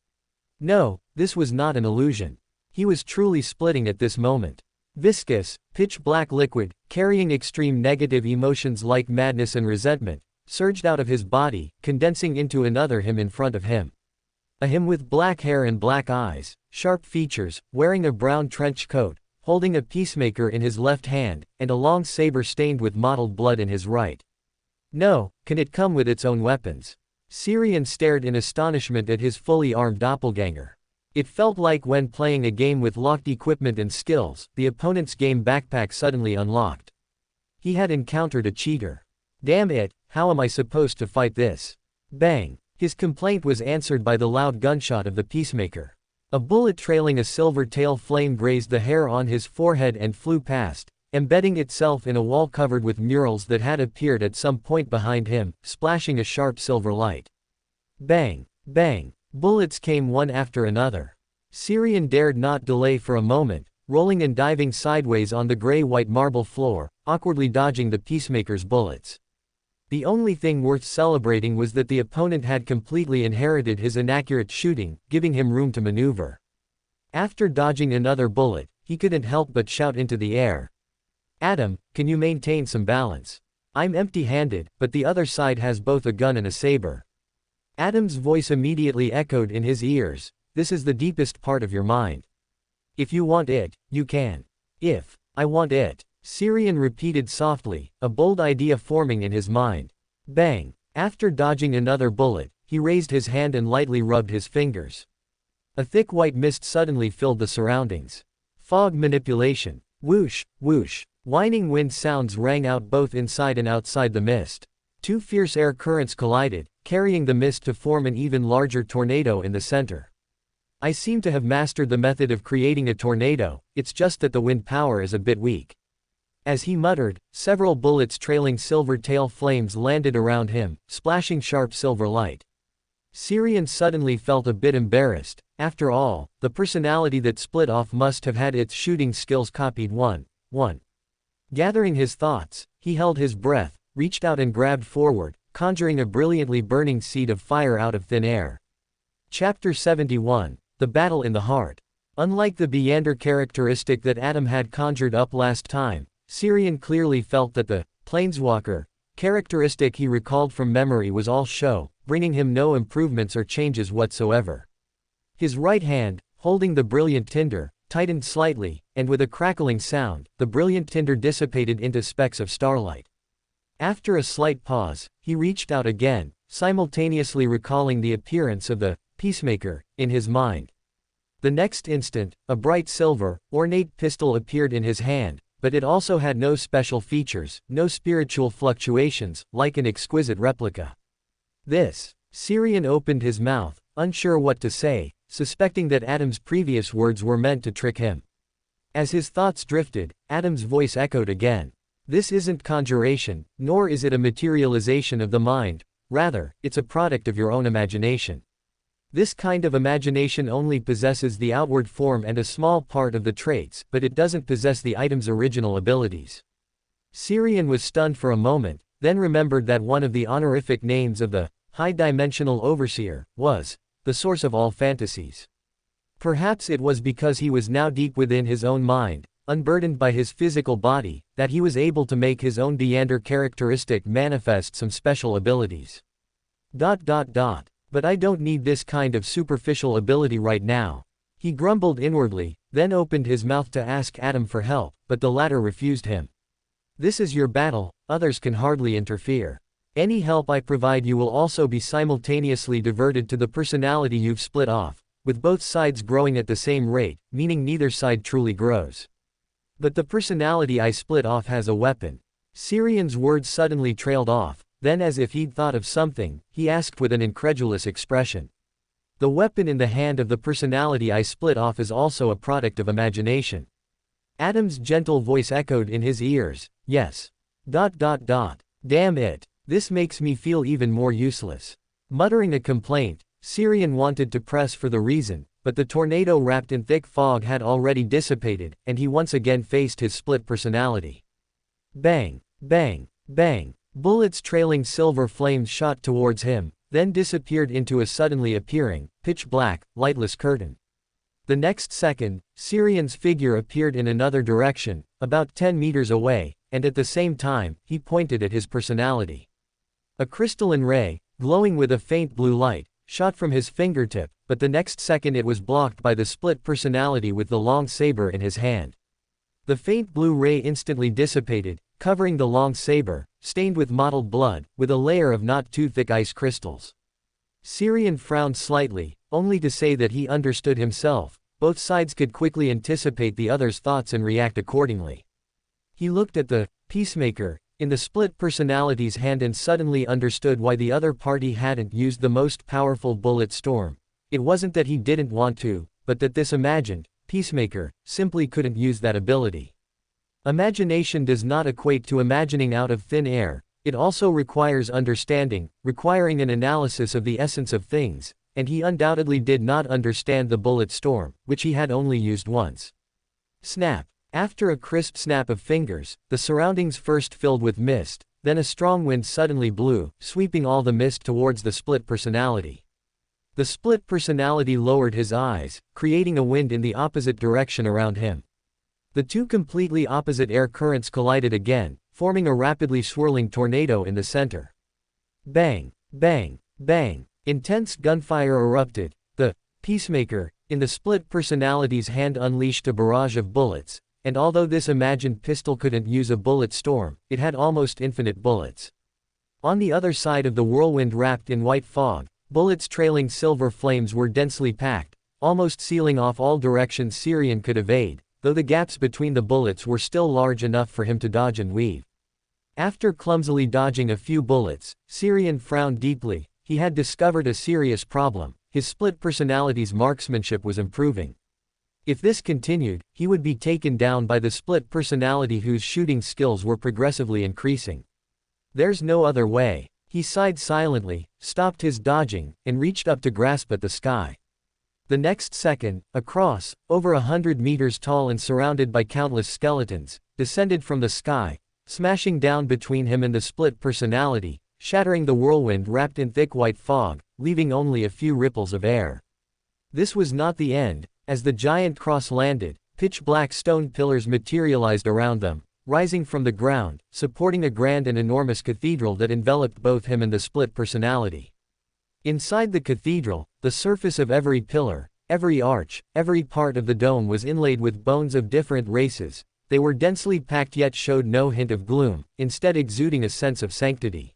No, this was not an illusion. He was truly splitting at this moment. Viscous, pitch-black liquid, carrying extreme negative emotions like madness and resentment, surged out of his body, condensing into another him in front of him. A him with black hair and black eyes, sharp features, wearing a brown trench coat, holding a peacemaker in his left hand, and a long saber stained with mottled blood in his right. No, can it come with its own weapons? Syrian stared in astonishment at his fully armed doppelganger. It felt like when playing a game with locked equipment and skills, the opponent's game backpack suddenly unlocked. He had encountered a cheater. Damn it, how am I supposed to fight this? Bang! His complaint was answered by the loud gunshot of the peacemaker. A bullet trailing a silver tail flame grazed the hair on his forehead and flew past, embedding itself in a wall covered with murals that had appeared at some point behind him, splashing a sharp silver light. Bang! Bang! Bullets came one after another. Syrian dared not delay for a moment, rolling and diving sideways on the gray-white marble floor, awkwardly dodging the peacemaker's bullets. The only thing worth celebrating was that the opponent had completely inherited his inaccurate shooting, giving him room to maneuver. After dodging another bullet, he couldn't help but shout into the air. "Adam, can you maintain some balance? I'm empty-handed, but the other side has both a gun and a saber." Adam's voice immediately echoed in his ears, "This is the deepest part of your mind. If you want it, you can. If I want it," Syrian repeated softly, a bold idea forming in his mind. Bang! After dodging another bullet, he raised his hand and lightly rubbed his fingers. A thick white mist suddenly filled the surroundings. Fog manipulation. Whoosh, whoosh. Whining wind sounds rang out both inside and outside the mist. Two fierce air currents collided, carrying the mist to form an even larger tornado in the center. "I seem to have mastered the method of creating a tornado, it's just that the wind power is a bit weak." As he muttered, several bullets trailing silver tail flames landed around him, splashing sharp silver light. Syrian suddenly felt a bit embarrassed. After all, the personality that split off must have had its shooting skills copied one. Gathering his thoughts, he held his breath, reached out and grabbed forward, conjuring a brilliantly burning seed of fire out of thin air. Chapter 71, The Battle in the Heart. Unlike the Beander characteristic that Adam had conjured up last time, Syrian clearly felt that the Planeswalker characteristic he recalled from memory was all show, bringing him no improvements or changes whatsoever. His right hand, holding the brilliant tinder, tightened slightly, and with a crackling sound, the brilliant tinder dissipated into specks of starlight. After a slight pause, he reached out again, simultaneously recalling the appearance of the peacemaker in his mind. The next instant, a bright silver, ornate pistol appeared in his hand, but it also had no special features, no spiritual fluctuations, like an exquisite replica. This. Syrian opened his mouth, unsure what to say, suspecting that Adam's previous words were meant to trick him. As his thoughts drifted, Adam's voice echoed again. "This isn't conjuration, nor is it a materialization of the mind, rather, it's a product of your own imagination. This kind of imagination only possesses the outward form and a small part of the traits, but it doesn't possess the item's original abilities." Syrian was stunned for a moment, then remembered that one of the honorific names of the high-dimensional overseer was the source of all fantasies. Perhaps it was because he was now deep within his own mind, unburdened by his physical body, that he was able to make his own Beander characteristic manifest some special abilities. But I don't need this kind of superficial ability right now. He grumbled inwardly, then opened his mouth to ask Adam for help, but the latter refused him. "This is your battle, others can hardly interfere. Any help I provide you will also be simultaneously diverted to the personality you've split off, with both sides growing at the same rate, meaning neither side truly grows. But the personality I split off has a weapon." Syrian's words suddenly trailed off, then as if he'd thought of something, he asked with an incredulous expression. "The weapon in the hand of the personality I split off is also a product of imagination." Adam's gentle voice echoed in his ears, "Yes. Damn it. This makes me feel even more useless." Muttering a complaint, Syrian wanted to press for the reason, but the tornado wrapped in thick fog had already dissipated, and he once again faced his split personality. Bang! Bang! Bang! Bullets trailing silver flames shot towards him, then disappeared into a suddenly appearing, pitch-black, lightless curtain. The next second, Syrian's figure appeared in another direction, about 10 meters away, and at the same time, he pointed at his personality. A crystalline ray, glowing with a faint blue light, shot from his fingertip, but the next second it was blocked by the split personality with the long saber in his hand. The faint blue ray instantly dissipated, covering the long saber, stained with mottled blood, with a layer of not too thick ice crystals. Syrian frowned slightly, only to say that he understood himself. Both sides could quickly anticipate the other's thoughts and react accordingly. He looked at the peacemaker in the split personality's hand and suddenly understood why the other party hadn't used the most powerful bullet storm. It wasn't that he didn't want to, but that this imagined peacemaker simply couldn't use that ability. Imagination does not equate to imagining out of thin air. It also requires understanding, requiring an analysis of the essence of things, and he undoubtedly did not understand the bullet storm, which he had only used once. Snap. After a crisp snap of fingers, the surroundings first filled with mist, then a strong wind suddenly blew, sweeping all the mist towards the split personality. The split personality lowered his eyes, creating a wind in the opposite direction around him. The two completely opposite air currents collided again, forming a rapidly swirling tornado in the center. Bang! Bang! Bang! Intense gunfire erupted. The peacemaker in the split personality's hand unleashed a barrage of bullets, and although this imagined pistol couldn't use a bullet storm, it had almost infinite bullets. On the other side of the whirlwind wrapped in white fog, bullets trailing silver flames were densely packed, almost sealing off all directions Syrian could evade, though the gaps between the bullets were still large enough for him to dodge and weave. After clumsily dodging a few bullets, Syrian frowned deeply. He had discovered a serious problem. His split personality's marksmanship was improving. If this continued, he would be taken down by the split personality whose shooting skills were progressively increasing. There's no other way. He sighed silently, stopped his dodging, and reached up to grasp at the sky. The next second, a cross, over 100 meters tall and surrounded by countless skeletons, descended from the sky, smashing down between him and the split personality, shattering the whirlwind wrapped in thick white fog, leaving only a few ripples of air. This was not the end. As the giant cross landed, pitch-black stone pillars materialized around them, rising from the ground, supporting a grand and enormous cathedral that enveloped both him and the split personality. Inside the cathedral, the surface of every pillar, every arch, every part of the dome was inlaid with bones of different races. They were densely packed yet showed no hint of gloom, instead exuding a sense of sanctity.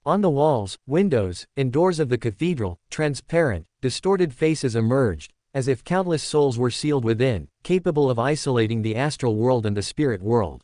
On the walls, windows, and doors of the cathedral, transparent, distorted faces emerged, as if countless souls were sealed within, capable of isolating the astral world and the spirit world.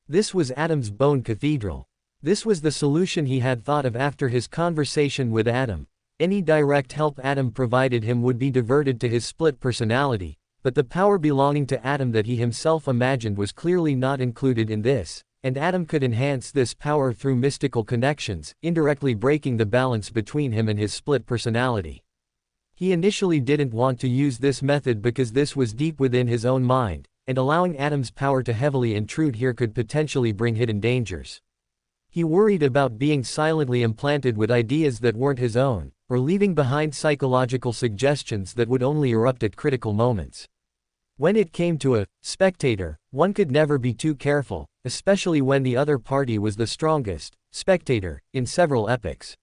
This was Adam's bone cathedral. This was the solution he had thought of after his conversation with Adam. Any direct help Adam provided him would be diverted to his split personality, but the power belonging to Adam that he himself imagined was clearly not included in this. And Adam could enhance this power through mystical connections, indirectly breaking the balance between him and his split personality. He initially didn't want to use this method because this was deep within his own mind, and allowing Adam's power to heavily intrude here could potentially bring hidden dangers. He worried about being silently implanted with ideas that weren't his own, or leaving behind psychological suggestions that would only erupt at critical moments. When it came to a spectator, one could never be too careful, especially when the other party was the strongest spectator in several epochs.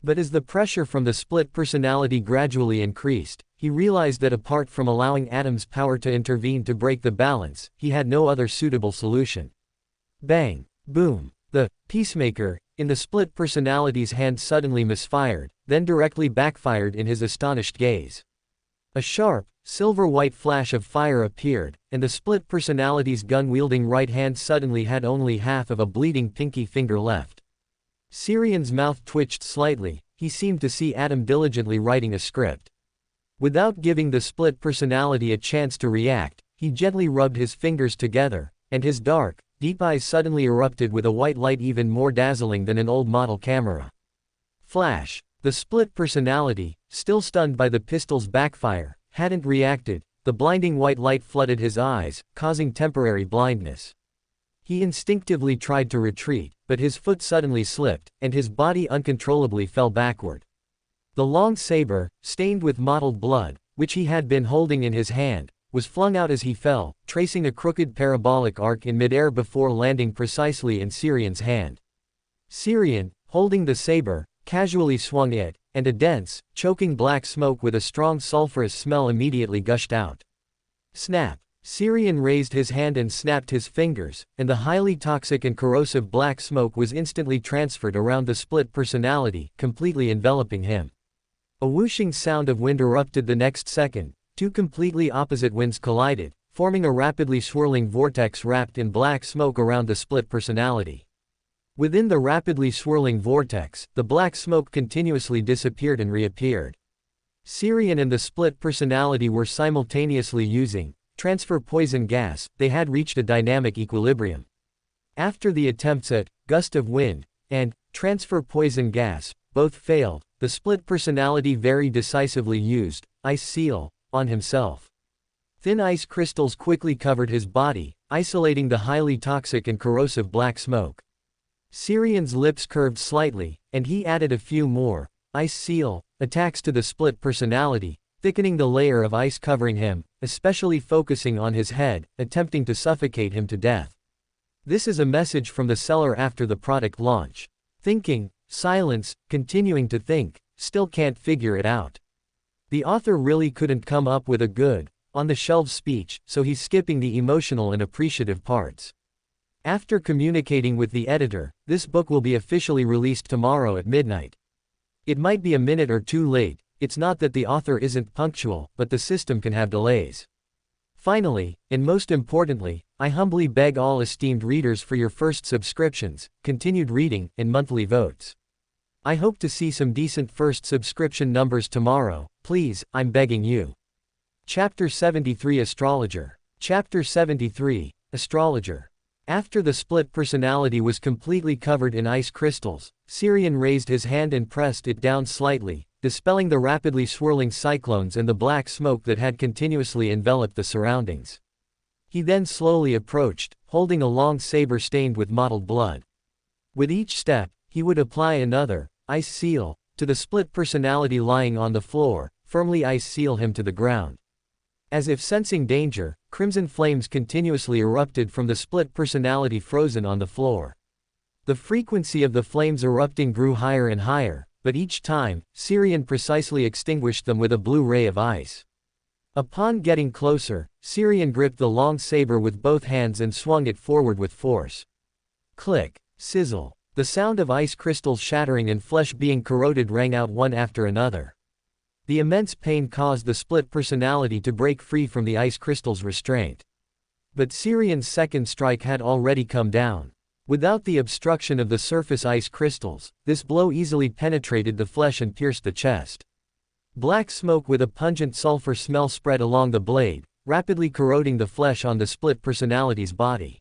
But as the pressure from the split personality gradually increased, he realized that apart from allowing Adam's power to intervene to break the balance, he had no other suitable solution. Bang! Boom! The peacemaker in the split personality's hand suddenly misfired, then directly backfired in his astonished gaze. A sharp, silver-white flash of fire appeared, and the split personality's gun-wielding right hand suddenly had only half of a bleeding pinky finger left. Syrian's mouth twitched slightly. He seemed to see Adam diligently writing a script. Without giving the split personality a chance to react, he gently rubbed his fingers together, and his dark, deep eyes suddenly erupted with a white light even more dazzling than an old model camera. Flash! The split personality, still stunned by the pistol's backfire, hadn't reacted. The blinding white light flooded his eyes, causing temporary blindness. He instinctively tried to retreat, but his foot suddenly slipped, and his body uncontrollably fell backward. The long saber, stained with mottled blood, which he had been holding in his hand, was flung out as he fell, tracing a crooked parabolic arc in midair before landing precisely in Syrian's hand. Syrian, holding the saber, casually swung it, and a dense, choking black smoke with a strong sulfurous smell immediately gushed out. Snap! Syrian raised his hand and snapped his fingers, and the highly toxic and corrosive black smoke was instantly transferred around the split personality, completely enveloping him. A whooshing sound of wind erupted the next second. Two completely opposite winds collided, forming a rapidly swirling vortex wrapped in black smoke around the split personality. Within the rapidly swirling vortex, the black smoke continuously disappeared and reappeared. Syrian and the split personality were simultaneously using transfer poison gas. They had reached a dynamic equilibrium. After the attempts at gust of wind and transfer poison gas both failed, the split personality very decisively used ice seal on himself. Thin ice crystals quickly covered his body, isolating the highly toxic and corrosive black smoke. Syrian's lips curved slightly, and he added a few more ice seal attacks to the split personality, thickening the layer of ice covering him, especially focusing on his head, attempting to suffocate him to death. This is a message from the seller after the product launch. Thinking, silence, continuing to think, still can't figure it out. The author really couldn't come up with a good, on-the-shelf speech, so he's skipping the emotional and appreciative parts. After communicating with the editor, this book will be officially released tomorrow at midnight. It might be a minute or two late. It's not that the author isn't punctual, but the system can have delays. Finally, and most importantly, I humbly beg all esteemed readers for your first subscriptions, continued reading, and monthly votes. I hope to see some decent first subscription numbers tomorrow, please, I'm begging you. Chapter 73 Astrologer. Chapter 73, Astrologer. After the split personality was completely covered in ice crystals, Syrian raised his hand and pressed it down slightly, dispelling the rapidly swirling cyclones and the black smoke that had continuously enveloped the surroundings. He then slowly approached, holding a long saber stained with mottled blood. With each step, he would apply another ice seal to the split personality lying on the floor, firmly ice seal him to the ground. As if sensing danger, crimson flames continuously erupted from the split personality frozen on the floor. The frequency of the flames erupting grew higher and higher, but each time, Syrian precisely extinguished them with a blue ray of ice. Upon getting closer, Syrian gripped the long saber with both hands and swung it forward with force. Click, sizzle. The sound of ice crystals shattering and flesh being corroded rang out one after another. The immense pain caused the split personality to break free from the ice crystal's restraint. But Syrian's second strike had already come down. Without the obstruction of the surface ice crystals, this blow easily penetrated the flesh and pierced the chest. Black smoke with a pungent sulfur smell spread along the blade, rapidly corroding the flesh on the split personality's body.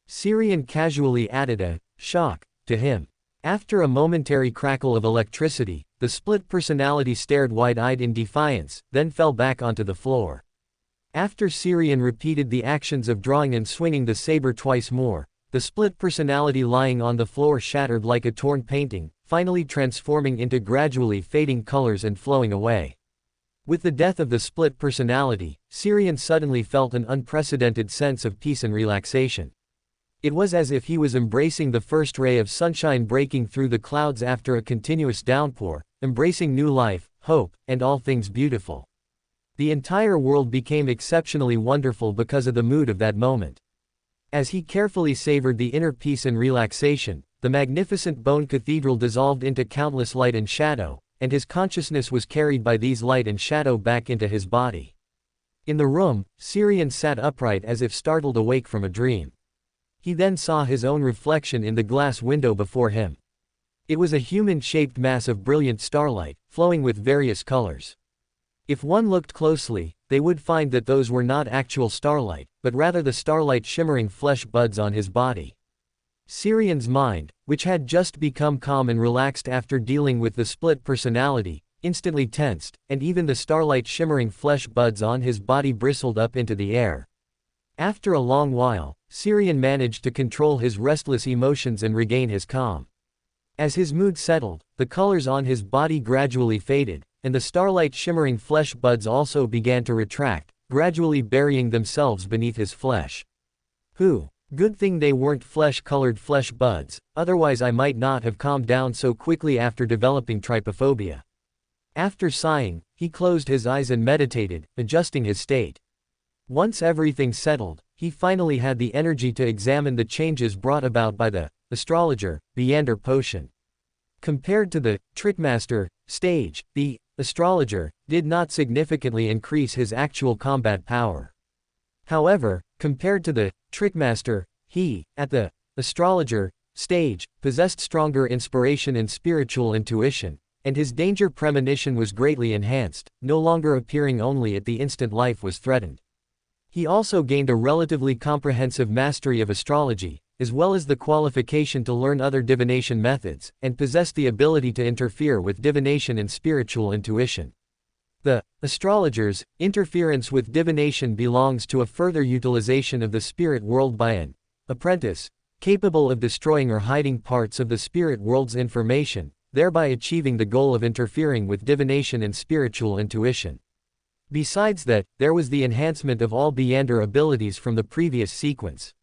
Syrian casually added a shock to him. After a momentary crackle of electricity, the split personality stared wide-eyed in defiance, then fell back onto the floor. After Syrian repeated the actions of drawing and swinging the saber twice more, the split personality lying on the floor shattered like a torn painting, finally transforming into gradually fading colors and flowing away. With the death of the split personality, Syrian suddenly felt an unprecedented sense of peace and relaxation. It was as if he was embracing the first ray of sunshine breaking through the clouds after a continuous downpour, embracing new life, hope, and all things beautiful. The entire world became exceptionally wonderful because of the mood of that moment. As he carefully savored the inner peace and relaxation, the magnificent bone cathedral dissolved into countless light and shadow, and his consciousness was carried by these light and shadow back into his body. In the room, Syrian sat upright as if startled awake from a dream. He then saw his own reflection in the glass window before him. It was a human-shaped mass of brilliant starlight, flowing with various colors. If one looked closely, they would find that those were not actual starlight, but rather the starlight shimmering flesh buds on his body. Syrian's mind, which had just become calm and relaxed after dealing with the split personality, instantly tensed, and even the starlight shimmering flesh buds on his body bristled up into the air. After a long while, Syrian managed to control his restless emotions and regain his calm. As his mood settled, the colors on his body gradually faded, and the starlight shimmering flesh buds also began to retract, gradually burying themselves beneath his flesh. Good thing they weren't flesh-colored flesh buds, otherwise I might not have calmed down so quickly after developing trypophobia. After sighing, he closed his eyes and meditated, adjusting his state. Once everything settled, he finally had the energy to examine the changes brought about by the astrologer, Viander potion. Compared to the trickmaster stage, the astrologer did not significantly increase his actual combat power. However, compared to the trickmaster, he, at the astrologer stage, possessed stronger inspiration and spiritual intuition, and his danger premonition was greatly enhanced, no longer appearing only at the instant life was threatened. He also gained a relatively comprehensive mastery of astrology, as well as the qualification to learn other divination methods, and possessed the ability to interfere with divination and spiritual intuition. The astrologer's interference with divination belongs to a further utilization of the spirit world by an apprentice, capable of destroying or hiding parts of the spirit world's information, thereby achieving the goal of interfering with divination and spiritual intuition. Besides that, there was the enhancement of all Viander abilities from the previous sequence.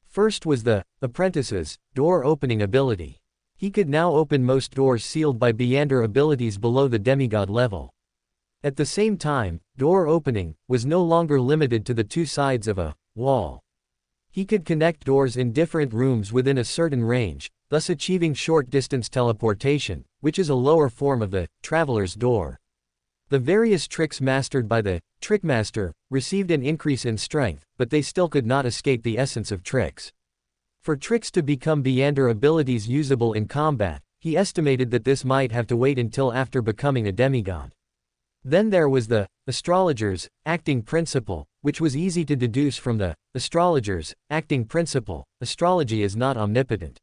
First was the apprentice's door-opening ability. He could now open most doors sealed by Viander abilities below the demigod level. At the same time, door opening was no longer limited to the two sides of a wall. He could connect doors in different rooms within a certain range, thus achieving short-distance teleportation, which is a lower form of the traveler's door. The various tricks mastered by the trickmaster received an increase in strength, but they still could not escape the essence of tricks. For tricks to become Viander abilities usable in combat, he estimated that this might have to wait until after becoming a demigod. Then there was the astrologer's acting principle, which was easy to deduce from the astrologer's acting principle. Astrology is not omnipotent.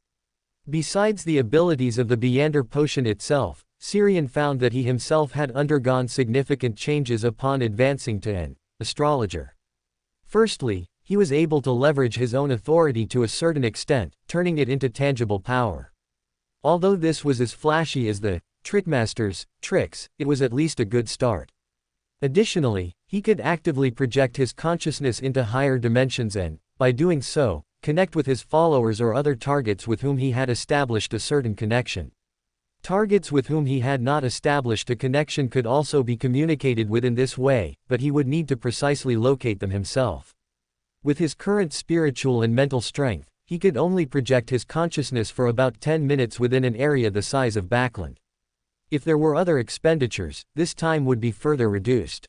Besides the abilities of the Viander potion itself, Xiang found that he himself had undergone significant changes upon advancing to an astrologer. Firstly, he was able to leverage his own authority to a certain extent, turning it into tangible power. Although this was as flashy as the trickmaster's tricks, it was at least a good start. Additionally, he could actively project his consciousness into higher dimensions and, by doing so, connect with his followers or other targets with whom he had established a certain connection. Targets with whom he had not established a connection could also be communicated with in this way, but he would need to precisely locate them himself. With his current spiritual and mental strength, he could only project his consciousness for about 10 minutes within an area the size of Backland. If there were other expenditures, this time would be further reduced.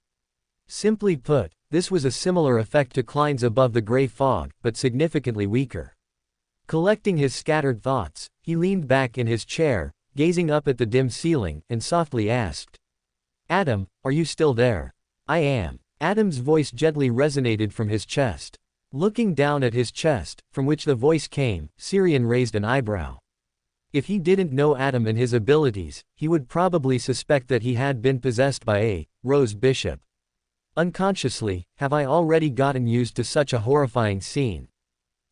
Simply put, this was a similar effect to Klein's above the gray fog, but significantly weaker. Collecting his scattered thoughts, he leaned back in his chair, gazing up at the dim ceiling, and softly asked, "Adam, are you still there?" "I am." Adam's voice gently resonated from his chest. Looking down at his chest, from which the voice came, Xiang raised an eyebrow. If he didn't know Adam and his abilities, he would probably suspect that he had been possessed by a rose bishop. Unconsciously, have I already gotten used to such a horrifying scene?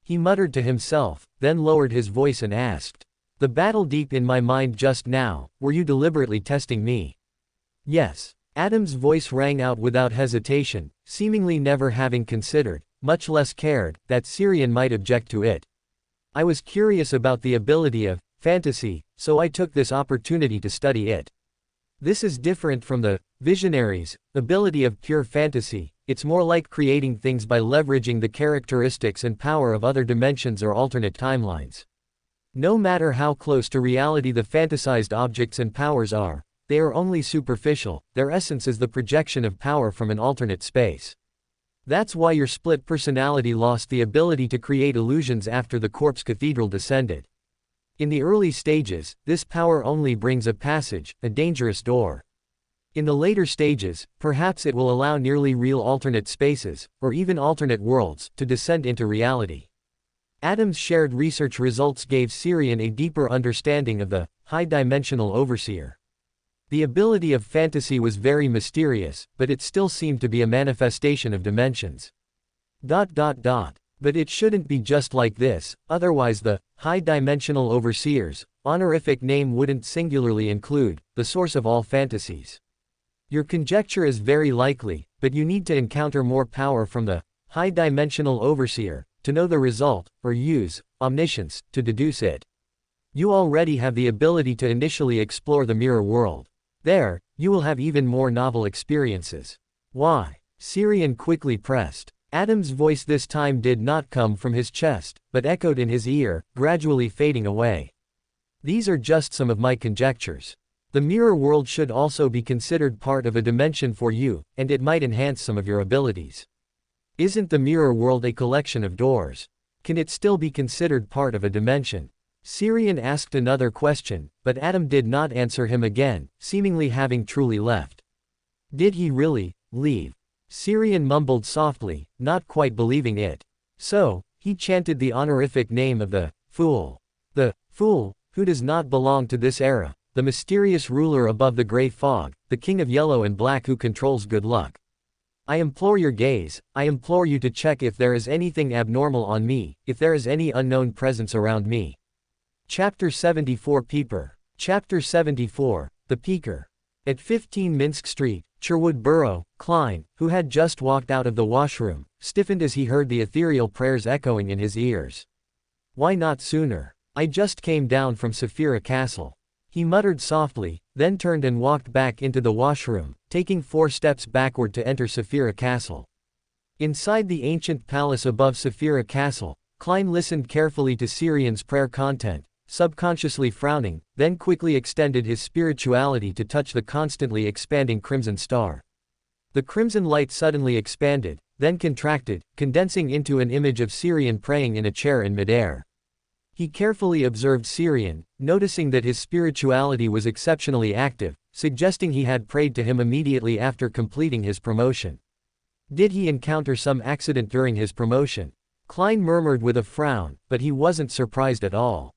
He muttered to himself, then lowered his voice and asked, "The battle deep in my mind just now, were you deliberately testing me?" "Yes." Adam's voice rang out without hesitation, seemingly never having considered, much less cared, that Xiang might object to it. "I was curious about the ability of fantasy, so I took this opportunity to study it. This is different from the visionary's ability of pure fantasy. It's more like creating things by leveraging the characteristics and power of other dimensions or alternate timelines. No matter how close to reality the fantasized objects and powers are, they are only superficial. Their essence is the projection of power from an alternate space. That's why your split personality lost the ability to create illusions after the corpse cathedral descended. In the early stages, this power only brings a passage, a dangerous door. In the later stages, perhaps it will allow nearly real alternate spaces, or even alternate worlds, to descend into reality." Adam's shared research results gave Xiang a deeper understanding of the high-dimensional overseer. The ability of fantasy was very mysterious, but it still seemed to be a manifestation of dimensions. But it shouldn't be just like this, otherwise the high-dimensional overseer's honorific name wouldn't singularly include the source of all fantasies. Your conjecture is very likely, but you need to encounter more power from the high-dimensional overseer, to know the result, or use omniscience, to deduce it. You already have the ability to initially explore the mirror world. There, you will have even more novel experiences. Why? Syrian quickly pressed. Adam's voice this time did not come from his chest, but echoed in his ear, gradually fading away. These are just some of my conjectures. The mirror world should also be considered part of a dimension for you, and it might enhance some of your abilities. Isn't the mirror world a collection of doors? Can it still be considered part of a dimension? Syrian asked another question, but Adam did not answer him again, seemingly having truly left. Did he really leave? Syrian mumbled softly, not quite believing it. So, he chanted the honorific name of the fool. The fool, who does not belong to this era, the mysterious ruler above the gray fog, the king of yellow and black who controls good luck. I implore your gaze, I implore you to check if there is anything abnormal on me, if there is any unknown presence around me. Chapter 74 Peeper. Chapter 74, The Peeker. At 15 Minsk Street, Sherwood Borough, Klein, who had just walked out of the washroom, stiffened as he heard the ethereal prayers echoing in his ears. Why not sooner? I just came down from Saphira Castle. He muttered softly, then turned and walked back into the washroom, taking 4 steps backward to enter Saphira Castle. Inside the ancient palace above Saphira Castle, Klein listened carefully to Syrian's prayer content, subconsciously frowning, then quickly extended his spirituality to touch the constantly expanding crimson star. The crimson light suddenly expanded, then contracted, condensing into an image of Syrian praying in a chair in midair. He carefully observed Syrian, noticing that his spirituality was exceptionally active, suggesting he had prayed to him immediately after completing his promotion. Did he encounter some accident during his promotion? Klein murmured with a frown, but he wasn't surprised at all.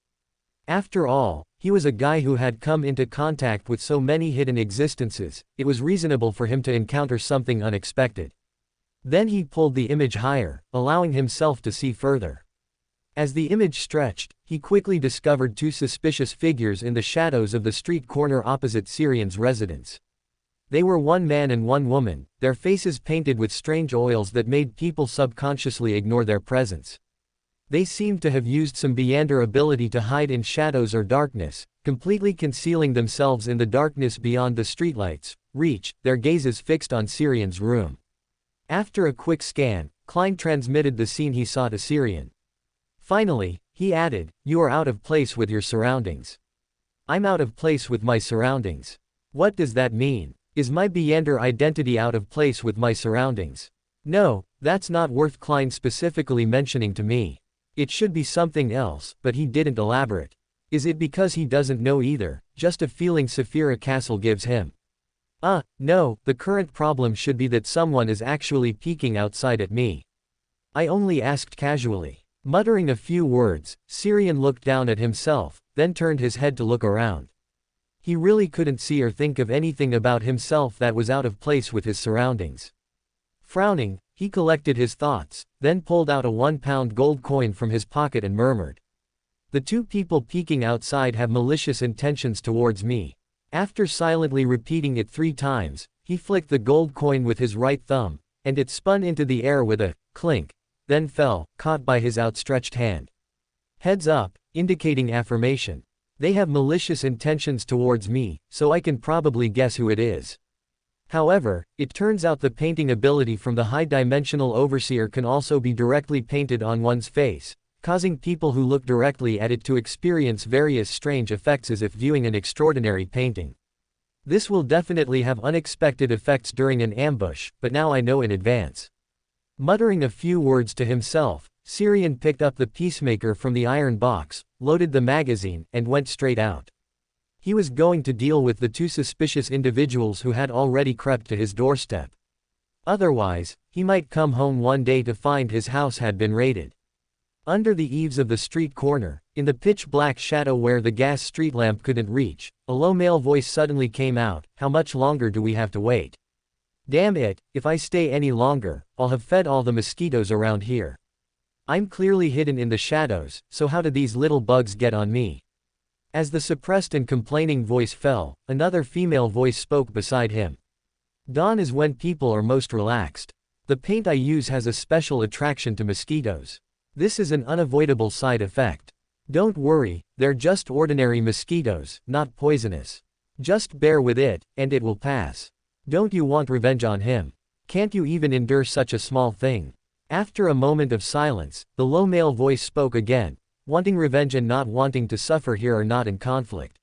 After all, he was a guy who had come into contact with so many hidden existences, it was reasonable for him to encounter something unexpected. Then he pulled the image higher, allowing himself to see further. As the image stretched, he quickly discovered 2 suspicious figures in the shadows of the street corner opposite Syrian's residence. They were 1 man and 1 woman, their faces painted with strange oils that made people subconsciously ignore their presence. They seemed to have used some Beyonder ability to hide in shadows or darkness, completely concealing themselves in the darkness beyond the streetlights' reach, their gazes fixed on Syrian's room. After a quick scan, Klein transmitted the scene he saw to Syrian. Finally, he added, "You are out of place with your surroundings." "I'm out of place with my surroundings. What does that mean? Is my Beyonder identity out of place with my surroundings?" "No, that's not worth Klein specifically mentioning to me. It should be something else," but he didn't elaborate. Is it because he doesn't know either, just a feeling Saphira Castle gives him? No, the current problem should be that someone is actually peeking outside at me. I only asked casually. Muttering a few words, Syrian looked down at himself, then turned his head to look around. He really couldn't see or think of anything about himself that was out of place with his surroundings. Frowning, he collected his thoughts, then pulled out a 1-pound gold coin from his pocket and murmured. "The 2 people peeking outside have malicious intentions towards me." After silently repeating it 3 times, he flicked the gold coin with his right thumb, and it spun into the air with a clink, then fell, caught by his outstretched hand. Heads up, indicating affirmation. They have malicious intentions towards me, so I can probably guess who it is. However, it turns out the painting ability from the high-dimensional overseer can also be directly painted on one's face, causing people who look directly at it to experience various strange effects as if viewing an extraordinary painting. This will definitely have unexpected effects during an ambush, but now I know in advance. Muttering a few words to himself, Syrian picked up the peacemaker from the iron box, loaded the magazine, and went straight out. He was going to deal with the 2 suspicious individuals who had already crept to his doorstep. Otherwise, he might come home one day to find his house had been raided. Under the eaves of the street corner, in the pitch-black shadow where the gas street lamp couldn't reach, a low male voice suddenly came out. "How much longer do we have to wait? Damn it, if I stay any longer, I'll have fed all the mosquitoes around here. I'm clearly hidden in the shadows, so how did these little bugs get on me?" As the suppressed and complaining voice fell, another female voice spoke beside him. Dawn is when people are most relaxed. The paint I use has a special attraction to mosquitoes. This is an unavoidable side effect. Don't worry, they're just ordinary mosquitoes, not poisonous. Just bear with it, and it will pass. Don't you want revenge on him? Can't you even endure such a small thing? After a moment of silence, the low male voice spoke again. Wanting revenge and not wanting to suffer here are not in conflict.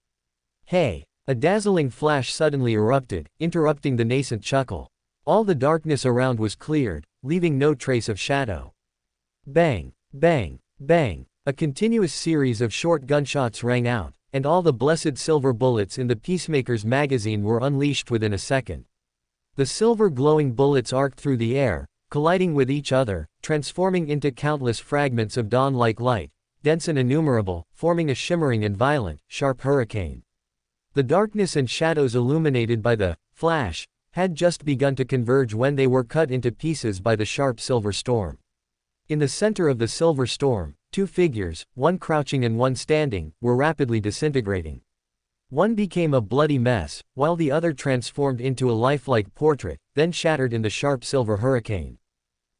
Hey! A dazzling flash suddenly erupted, interrupting the nascent chuckle. All the darkness around was cleared, leaving no trace of shadow. Bang! Bang! Bang! A continuous series of short gunshots rang out, and all the blessed silver bullets in the Peacemaker's magazine were unleashed within a second. The silver glowing bullets arced through the air, colliding with each other, transforming into countless fragments of dawn-like light, dense and innumerable, forming a shimmering and violent, sharp hurricane. The darkness and shadows illuminated by the flash had just begun to converge when they were cut into pieces by the sharp silver storm. In the center of the silver storm, two figures, one crouching and one standing, were rapidly disintegrating. One became a bloody mess, while the other transformed into a lifelike portrait, then shattered in the sharp silver hurricane.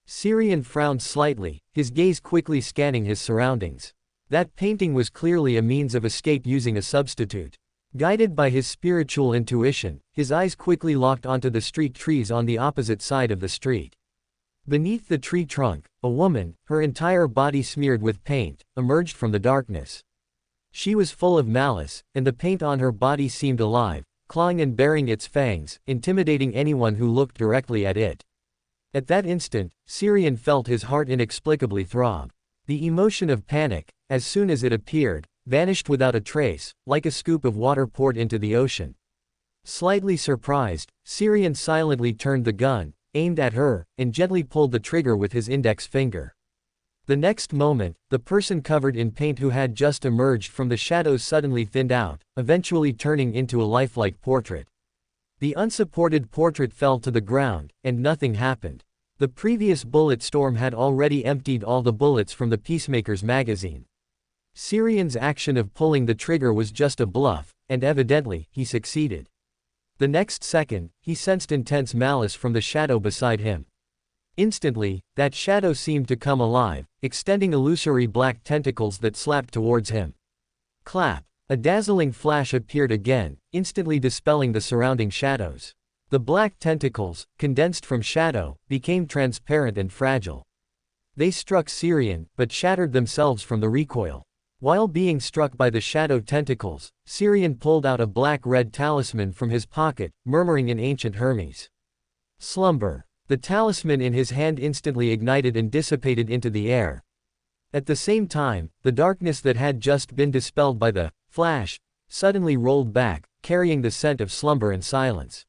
Syrian frowned slightly, his gaze quickly scanning his surroundings. That painting was clearly a means of escape using a substitute. Guided by his spiritual intuition, his eyes quickly locked onto the street trees on the opposite side of the street. Beneath the tree trunk, a woman, her entire body smeared with paint, emerged from the darkness. She was full of malice, and the paint on her body seemed alive, clawing and baring its fangs, intimidating anyone who looked directly at it. At that instant, Syrian felt his heart inexplicably throb. The emotion of panic, as soon as it appeared, vanished without a trace, like a scoop of water poured into the ocean. Slightly surprised, Syrian silently turned the gun, aimed at her, and gently pulled the trigger with his index finger. The next moment, the person covered in paint who had just emerged from the shadows suddenly thinned out, eventually turning into a lifelike portrait. The unsupported portrait fell to the ground, and nothing happened. The previous bullet storm had already emptied all the bullets from the Peacemaker's magazine. Syrian's action of pulling the trigger was just a bluff, and evidently, he succeeded. The next second, he sensed intense malice from the shadow beside him. Instantly, that shadow seemed to come alive, extending illusory black tentacles that slapped towards him. Clap! A dazzling flash appeared again, instantly dispelling the surrounding shadows. The black tentacles, condensed from shadow, became transparent and fragile. They struck Syrian, but shattered themselves from the recoil. While being struck by the shadow tentacles, Syrian pulled out a black-red talisman from his pocket, murmuring in ancient Hermes. Slumber. The talisman in his hand instantly ignited and dissipated into the air. At the same time, the darkness that had just been dispelled by the flash suddenly rolled back, carrying the scent of slumber and silence.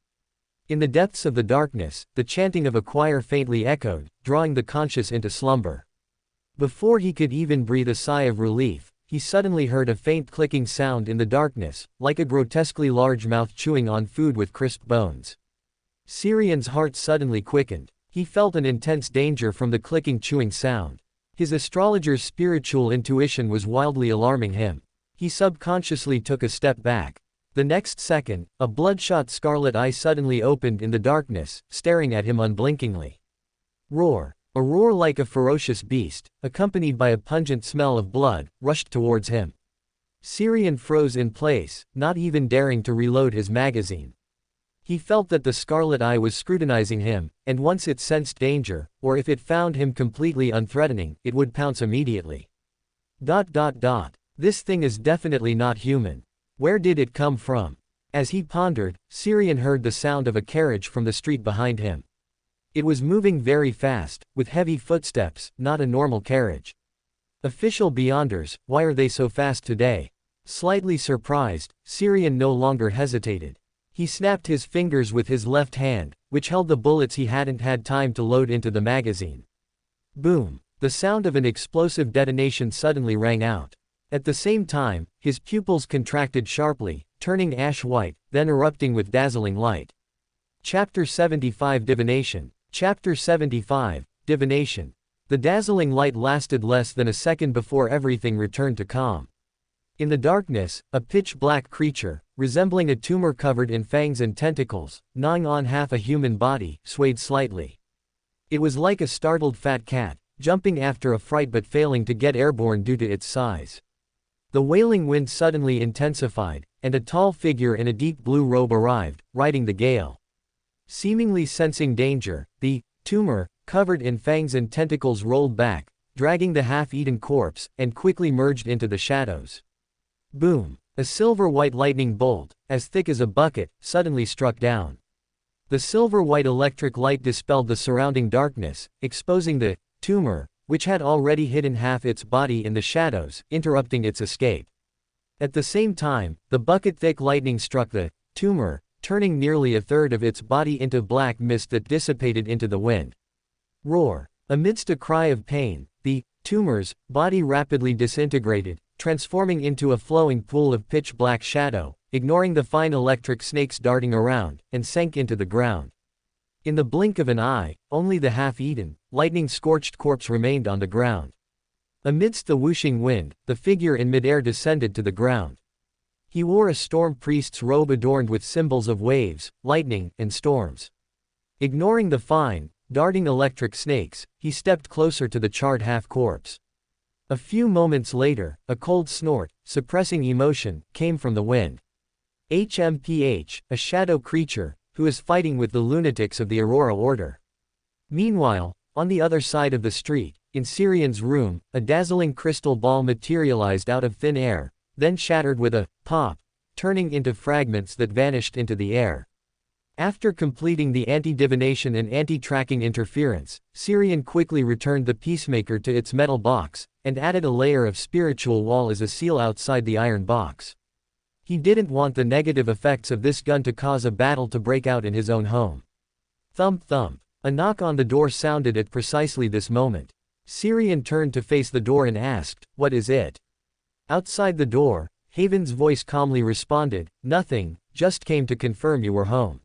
In the depths of the darkness, the chanting of a choir faintly echoed, drawing the conscious into slumber. Before he could even breathe a sigh of relief, he suddenly heard a faint clicking sound in the darkness, like a grotesquely large mouth chewing on food with crisp bones. Syrian's heart suddenly quickened. He felt an intense danger from the clicking chewing sound. His astrologer's spiritual intuition was wildly alarming him. He subconsciously took a step back. The next second, a bloodshot scarlet eye suddenly opened in the darkness, staring at him unblinkingly. Roar! A roar like a ferocious beast, accompanied by a pungent smell of blood, rushed towards him. Syrian froze in place, not even daring to reload his magazine. He felt that the scarlet eye was scrutinizing him, and once it sensed danger, or if it found him completely unthreatening, it would pounce immediately. This thing is definitely not human. Where did it come from? As he pondered, Syrian heard the sound of a carriage from the street behind him. It was moving very fast, with heavy footsteps, not a normal carriage. Official Beyonders, why are they so fast today? Slightly surprised, Syrian no longer hesitated. He snapped his fingers with his left hand, which held the bullets he hadn't had time to load into the magazine. Boom! The sound of an explosive detonation suddenly rang out. At the same time, his pupils contracted sharply, turning ash-white, then erupting with dazzling light. Chapter 75 Divination. Chapter 75, Divination. The dazzling light lasted less than a second before everything returned to calm. In the darkness, a pitch-black creature, resembling a tumor covered in fangs and tentacles, gnawing on half a human body, swayed slightly. It was like a startled fat cat, jumping after a fright but failing to get airborne due to its size. The wailing wind suddenly intensified, and a tall figure in a deep blue robe arrived, riding the gale. Seemingly sensing danger, the tumor, covered in fangs and tentacles, rolled back, dragging the half-eaten corpse, and quickly merged into the shadows. Boom! A silver-white lightning bolt, as thick as a bucket, suddenly struck down. The silver-white electric light dispelled the surrounding darkness, exposing the tumor, which had already hidden half its body in the shadows, interrupting its escape. At the same time, the bucket-thick lightning struck the tumor, turning nearly a third of its body into black mist that dissipated into the wind. Roar! Amidst a cry of pain, the tumor's body rapidly disintegrated, transforming into a flowing pool of pitch-black shadow, ignoring the fine electric snakes darting around, and sank into the ground. In the blink of an eye, only the half-eaten, lightning-scorched corpse remained on the ground. Amidst the whooshing wind, the figure in midair descended to the ground. He wore a storm priest's robe adorned with symbols of waves, lightning, and storms. Ignoring the fine, darting electric snakes, he stepped closer to the charred half-corpse. A few moments later, a cold snort, suppressing emotion, came from the wind. HMPH, a shadow creature, who is fighting with the lunatics of the Aurora Order. Meanwhile, on the other side of the street, in Syrian's room, a dazzling crystal ball materialized out of thin air, then shattered with a pop, turning into fragments that vanished into the air. After completing the anti-divination and anti-tracking interference, Syrian quickly returned the peacemaker to its metal box, and added a layer of spiritual wall as a seal outside the iron box. He didn't want the negative effects of this gun to cause a battle to break out in his own home. Thump thump. A knock on the door sounded at precisely this moment. Syrian turned to face the door and asked, "What is it?" Outside the door, Haven's voice calmly responded, "Nothing, just came to confirm you were home."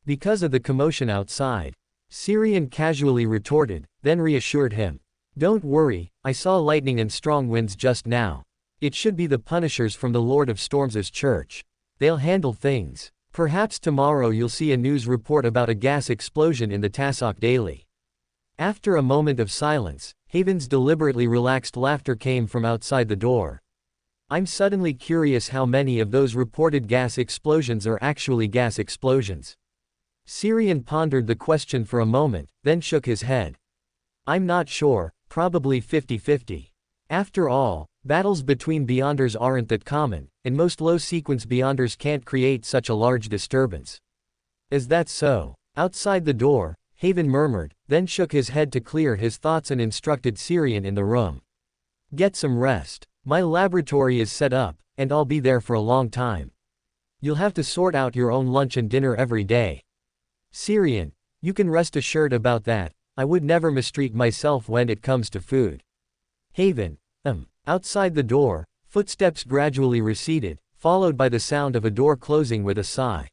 Because of the commotion outside, Syrian casually retorted, then reassured him. "Don't worry, I saw lightning and strong winds just now. It should be the punishers from the Lord of Storms' church. They'll handle things. Perhaps tomorrow you'll see a news report about a gas explosion in the Tassoc Daily." After a moment of silence, Haven's deliberately relaxed laughter came from outside the door. "I'm suddenly curious how many of those reported gas explosions are actually gas explosions." Syrian pondered the question for a moment, then shook his head. "I'm not sure, probably 50-50. After all, battles between Beyonders aren't that common, and most low-sequence Beyonders can't create such a large disturbance." "Is that so?" Outside the door, Haven murmured, then shook his head to clear his thoughts and instructed Syrian in the room. "Get some rest. My laboratory is set up, and I'll be there for a long time. You'll have to sort out your own lunch and dinner every day." "Syrian, you can rest assured about that, I would never mistreat myself when it comes to food." Haven, Outside the door, footsteps gradually receded, followed by the sound of a door closing with a sigh.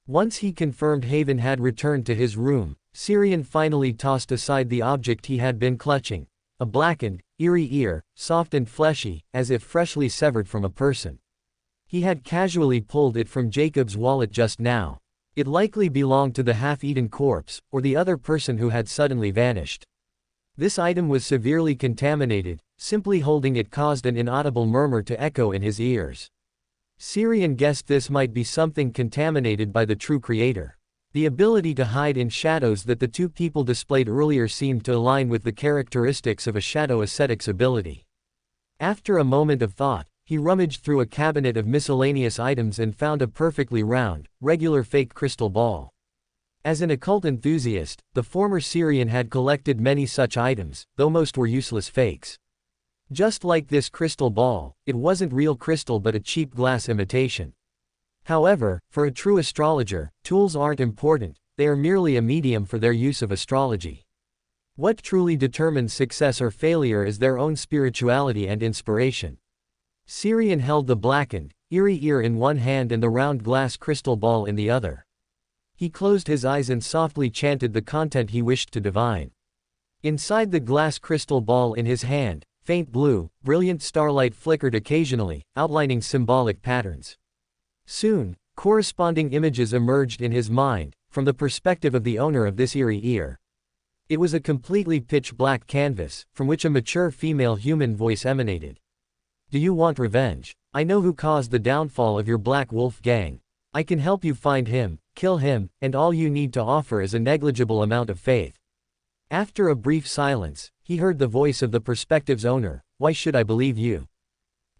Once he confirmed Haven had returned to his room, Syrian finally tossed aside the object he had been clutching, a blackened, eerie ear, soft and fleshy, as if freshly severed from a person. He had casually pulled it from Jacob's wallet just now. It likely belonged to the half-eaten corpse, or the other person who had suddenly vanished. This item was severely contaminated, simply holding it caused an inaudible murmur to echo in his ears. Syrian guessed this might be something contaminated by the true creator. The ability to hide in shadows that the two people displayed earlier seemed to align with the characteristics of a shadow ascetic's ability. After a moment of thought, he rummaged through a cabinet of miscellaneous items and found a perfectly round, regular fake crystal ball. As an occult enthusiast, the former Syrian had collected many such items, though most were useless fakes. Just like this crystal ball, it wasn't real crystal but a cheap glass imitation. However, for a true astrologer, tools aren't important, they are merely a medium for their use of astrology. What truly determines success or failure is their own spirituality and inspiration. Syrian held the blackened, eerie ear in one hand and the round glass crystal ball in the other. He closed his eyes and softly chanted the content he wished to divine. Inside the glass crystal ball in his hand, faint blue, brilliant starlight flickered occasionally, outlining symbolic patterns. Soon, corresponding images emerged in his mind, from the perspective of the owner of this eerie ear. It was a completely pitch-black canvas, from which a mature female human voice emanated. Do you want revenge? I know who caused the downfall of your Black Wolf gang. I can help you find him, kill him, and all you need to offer is a negligible amount of faith. After a brief silence, he heard the voice of the perspective's owner. Why should I believe you?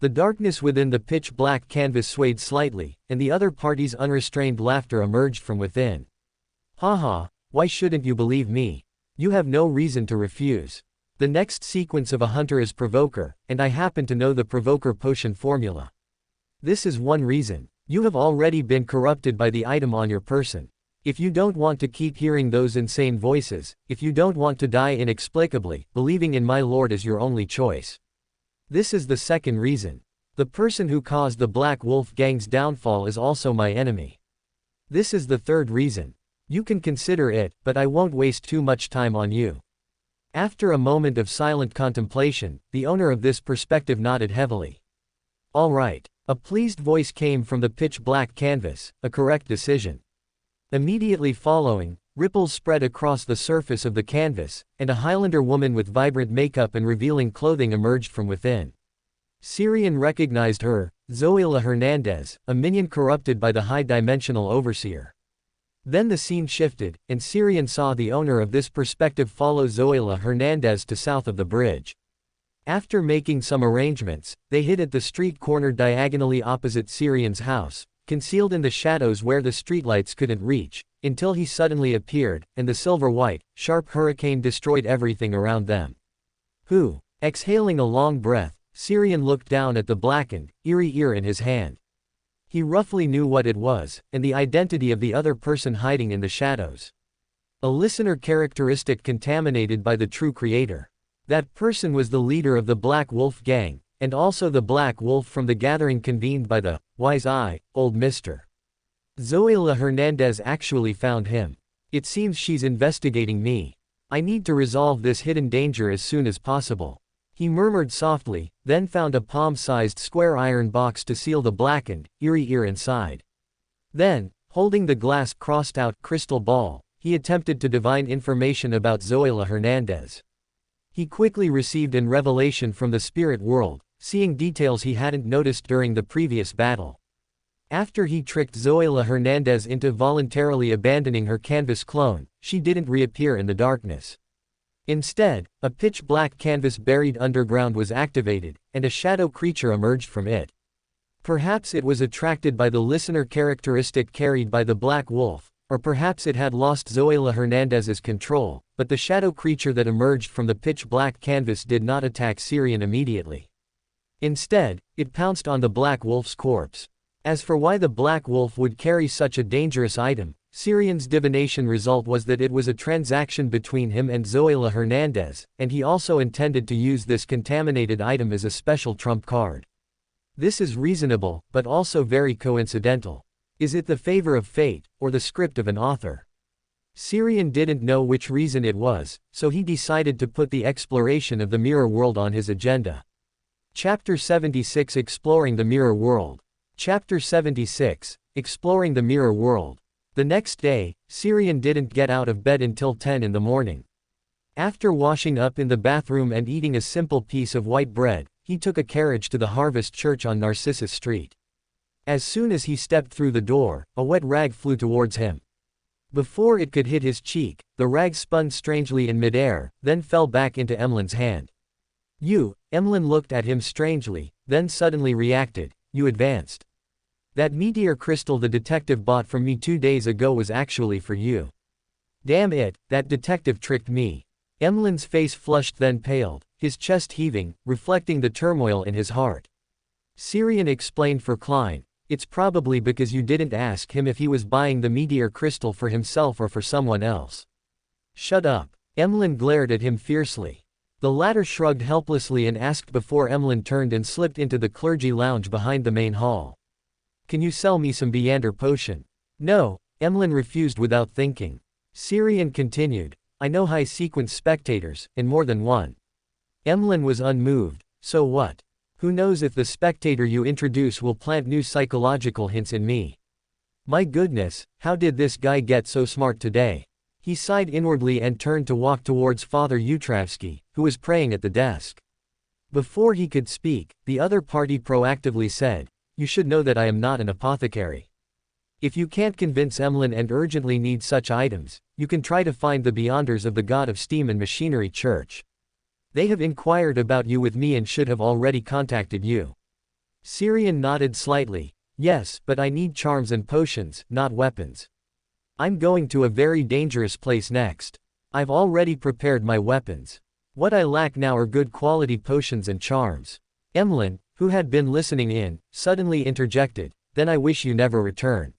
The darkness within the pitch-black canvas swayed slightly, and the other party's unrestrained laughter emerged from within. Haha, why shouldn't you believe me? You have no reason to refuse. The next sequence of a hunter is Provoker, and I happen to know the Provoker potion formula. This is one reason. You have already been corrupted by the item on your person. If you don't want to keep hearing those insane voices, if you don't want to die inexplicably, believing in my lord is your only choice. This is the second reason. The person who caused the Black Wolf gang's downfall is also my enemy. This is the third reason. You can consider it, but I won't waste too much time on you. After a moment of silent contemplation, the owner of this perspective nodded heavily. All right. A pleased voice came from the pitch-black canvas, a correct decision. Immediately following, ripples spread across the surface of the canvas, and a Highlander woman with vibrant makeup and revealing clothing emerged from within. Syrian recognized her, Zoila Hernandez, a minion corrupted by the high-dimensional overseer. Then the scene shifted, and Syrian saw the owner of this perspective follow Zoila Hernandez to south of the bridge. After making some arrangements, they hid at the street corner diagonally opposite Syrian's house, concealed in the shadows where the streetlights couldn't reach, until he suddenly appeared, and the silver-white, sharp hurricane destroyed everything around them. Who? Exhaling a long breath, Syrian looked down at the blackened, eerie ear in his hand. He roughly knew what it was, and the identity of the other person hiding in the shadows. A listener characteristic contaminated by the true creator. That person was the leader of the Black Wolf gang, and also the Black Wolf from the gathering convened by the Wise Eye, old Mr. Zoila Hernandez actually found him. It seems she's investigating me. I need to resolve this hidden danger as soon as possible. He murmured softly, then found a palm-sized square iron box to seal the blackened, eerie ear inside. Then, holding the glass crossed-out crystal ball, he attempted to divine information about Zoila Hernandez. He quickly received an revelation from the spirit world, seeing details he hadn't noticed during the previous battle. After he tricked Zoila Hernandez into voluntarily abandoning her canvas clone, she didn't reappear in the darkness. Instead, a pitch-black canvas buried underground was activated, and a shadow creature emerged from it. Perhaps it was attracted by the listener characteristic carried by the Black Wolf, or perhaps it had lost Zoila Hernandez's control, but the shadow creature that emerged from the pitch-black canvas did not attack Syrian immediately. Instead, it pounced on the Black Wolf's corpse. As for why the Black Wolf would carry such a dangerous item, Syrian's divination result was that it was a transaction between him and Zoila Hernandez, and he also intended to use this contaminated item as a special trump card. This is reasonable, but also very coincidental. Is it the favor of fate, or the script of an author? Syrian didn't know which reason it was, so he decided to put the exploration of the mirror world on his agenda. Chapter 76 Exploring the Mirror World. Chapter 76 Exploring the Mirror World. The next day, Syrian didn't get out of bed until 10 in the morning. After washing up in the bathroom and eating a simple piece of white bread, he took a carriage to the Harvest Church on Narcissus Street. As soon as he stepped through the door, a wet rag flew towards him. Before it could hit his cheek, the rag spun strangely in midair, then fell back into Emlin's hand. You, Emlyn looked at him strangely, then suddenly reacted, you advanced. That meteor crystal the detective bought from me 2 days ago was actually for you. Damn it, that detective tricked me. Emlyn's face flushed then paled, his chest heaving, reflecting the turmoil in his heart. Syrian explained for Klein, it's probably because you didn't ask him if he was buying the meteor crystal for himself or for someone else. Shut up. Emlyn glared at him fiercely. The latter shrugged helplessly and asked before Emlyn turned and slipped into the clergy lounge behind the main hall. Can you sell me some Beander potion? No, Emlyn refused without thinking. Syrian continued, I know high-sequence spectators, and more than one. Emlyn was unmoved, So what? Who knows if the spectator you introduce will plant new psychological hints in me. My goodness, how did this guy get so smart today? He sighed inwardly and turned to walk towards Father Yutravsky, who was praying at the desk. Before he could speak, the other party proactively said, "You should know that I am not an apothecary. If you can't convince Emlyn and urgently need such items, you can try to find the Beyonders of the God of Steam and Machinery Church. They have inquired about you with me and should have already contacted you." Syrian nodded slightly. "Yes, but I need charms and potions, not weapons. I'm going to a very dangerous place next. I've already prepared my weapons. What I lack now are good quality potions and charms." Emlyn, who had been listening in, suddenly interjected, "Then I wish you never return."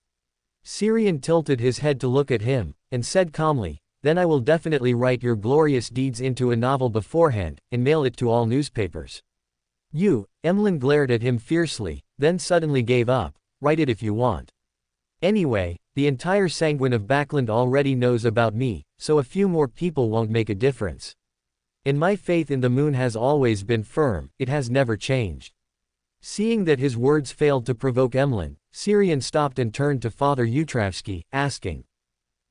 Syrian tilted his head to look at him, and said calmly, "Then I will definitely write your glorious deeds into a novel beforehand, and mail it to all newspapers." "You," Emlyn glared at him fiercely, then suddenly gave up, "Write it if you want. Anyway, the entire Sanguine of Backland already knows about me, so a few more people won't make a difference. And my faith in the moon has always been firm, it has never changed." Seeing that his words failed to provoke Emlyn, Syrian stopped and turned to Father Yutravsky, asking,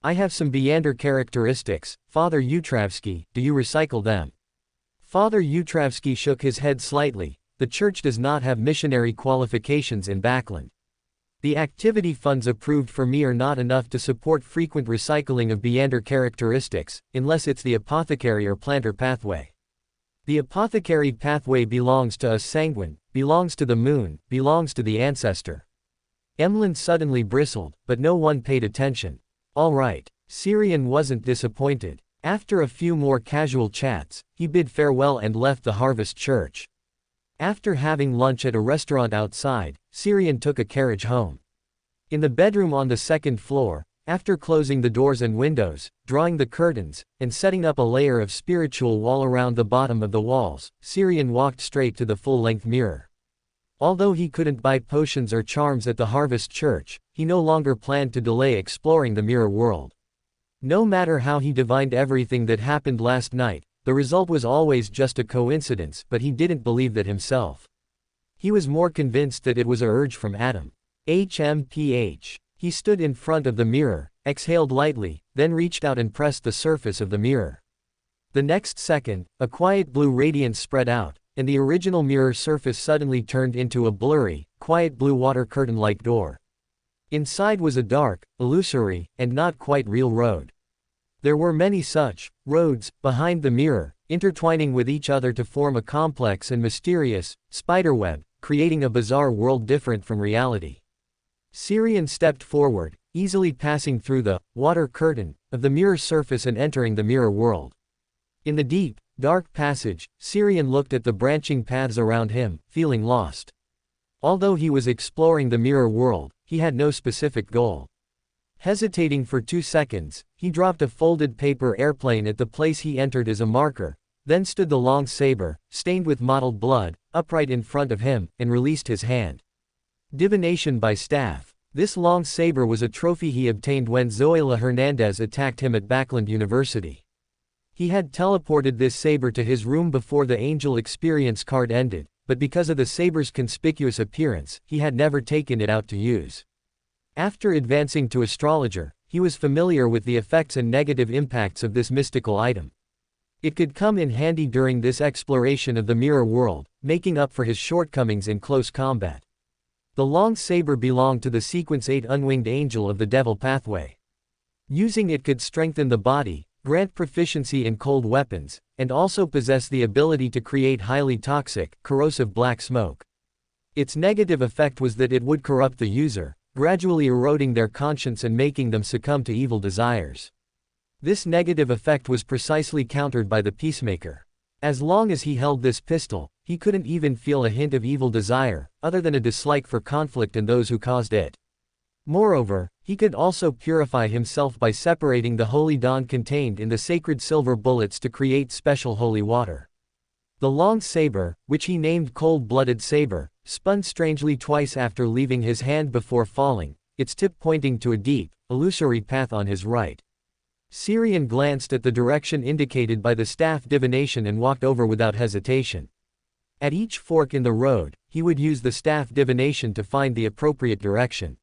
"I have some Beander characteristics, Father Yutravsky, do you recycle them?" Father Yutravsky shook his head slightly. "The church does not have missionary qualifications in Backland. The activity funds approved for me are not enough to support frequent recycling of Beander characteristics, unless it's the apothecary or planter pathway. The apothecary pathway belongs to us Sanguine, belongs to the moon, belongs to the ancestor." Emlyn suddenly bristled, but no one paid attention. "All right." Syrian wasn't disappointed. After a few more casual chats, he bid farewell and left the Harvest Church. After having lunch at a restaurant outside, Syrian took a carriage home. In the bedroom on the second floor, after closing the doors and windows, drawing the curtains, and setting up a layer of spiritual wall around the bottom of the walls, Syrian walked straight to the full-length mirror. Although he couldn't buy potions or charms at the Harvest Church, he no longer planned to delay exploring the mirror world. No matter how he divined everything that happened last night, the result was always just a coincidence, but he didn't believe that himself. He was more convinced that it was a urge from Adam. HMPH. He stood in front of the mirror, exhaled lightly, then reached out and pressed the surface of the mirror. The next second, a quiet blue radiance spread out, and the original mirror surface suddenly turned into a blurry, quiet blue water curtain-like door. Inside was a dark, illusory, and not quite real road. There were many such roads behind the mirror, intertwining with each other to form a complex and mysterious spiderweb, creating a bizarre world different from reality. Syrian stepped forward, easily passing through the water curtain of the mirror surface and entering the mirror world. In the deep, dark passage, Syrian looked at the branching paths around him, feeling lost. Although he was exploring the mirror world, he had no specific goal. Hesitating for 2 seconds, he dropped a folded paper airplane at the place he entered as a marker, then stood the long saber, stained with mottled blood, upright in front of him, and released his hand. Divination by staff. This long saber was a trophy he obtained when Zoila Hernandez attacked him at Backland University. He had teleported this saber to his room before the Angel Experience card ended, but because of the saber's conspicuous appearance, he had never taken it out to use. After advancing to astrologer, he was familiar with the effects and negative impacts of this mystical item. It could come in handy during this exploration of the mirror world, making up for his shortcomings in close combat. The long saber belonged to the Sequence 8 Unwinged Angel of the Devil pathway. Using it could strengthen the body, grant proficiency in cold weapons, and also possess the ability to create highly toxic, corrosive black smoke. Its negative effect was that it would corrupt the user, gradually eroding their conscience and making them succumb to evil desires. This negative effect was precisely countered by the Peacemaker. As long as he held this pistol, he couldn't even feel a hint of evil desire, other than a dislike for conflict and those who caused it. Moreover, he could also purify himself by separating the holy dawn contained in the sacred silver bullets to create special holy water. The long saber, which he named Cold-Blooded Saber, spun strangely twice after leaving his hand before falling, its tip pointing to a deep, illusory path on his right. Syrian glanced at the direction indicated by the staff divination and walked over without hesitation. At each fork in the road, he would use the staff divination to find the appropriate direction.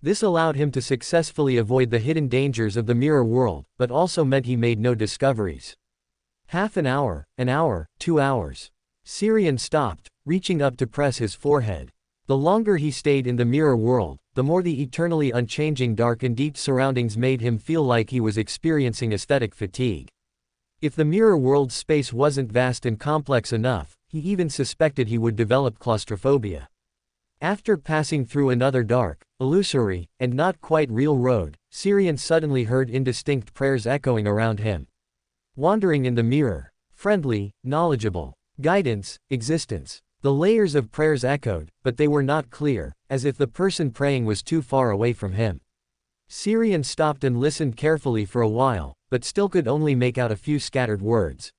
This allowed him to successfully avoid the hidden dangers of the mirror world, but also meant he made no discoveries. Half an hour, 2 hours. Xiang stopped, reaching up to press his forehead. The longer he stayed in the mirror world, the more the eternally unchanging dark and deep surroundings made him feel like he was experiencing aesthetic fatigue. If the mirror world's space wasn't vast and complex enough, he even suspected he would develop claustrophobia. After passing through another dark, illusory, and not quite real road, Xiang suddenly heard indistinct prayers echoing around him. Wandering in the mirror. Friendly, knowledgeable. Guidance, existence. The layers of prayers echoed, but they were not clear, as if the person praying was too far away from him. Xiang stopped and listened carefully for a while, but still could only make out a few scattered words.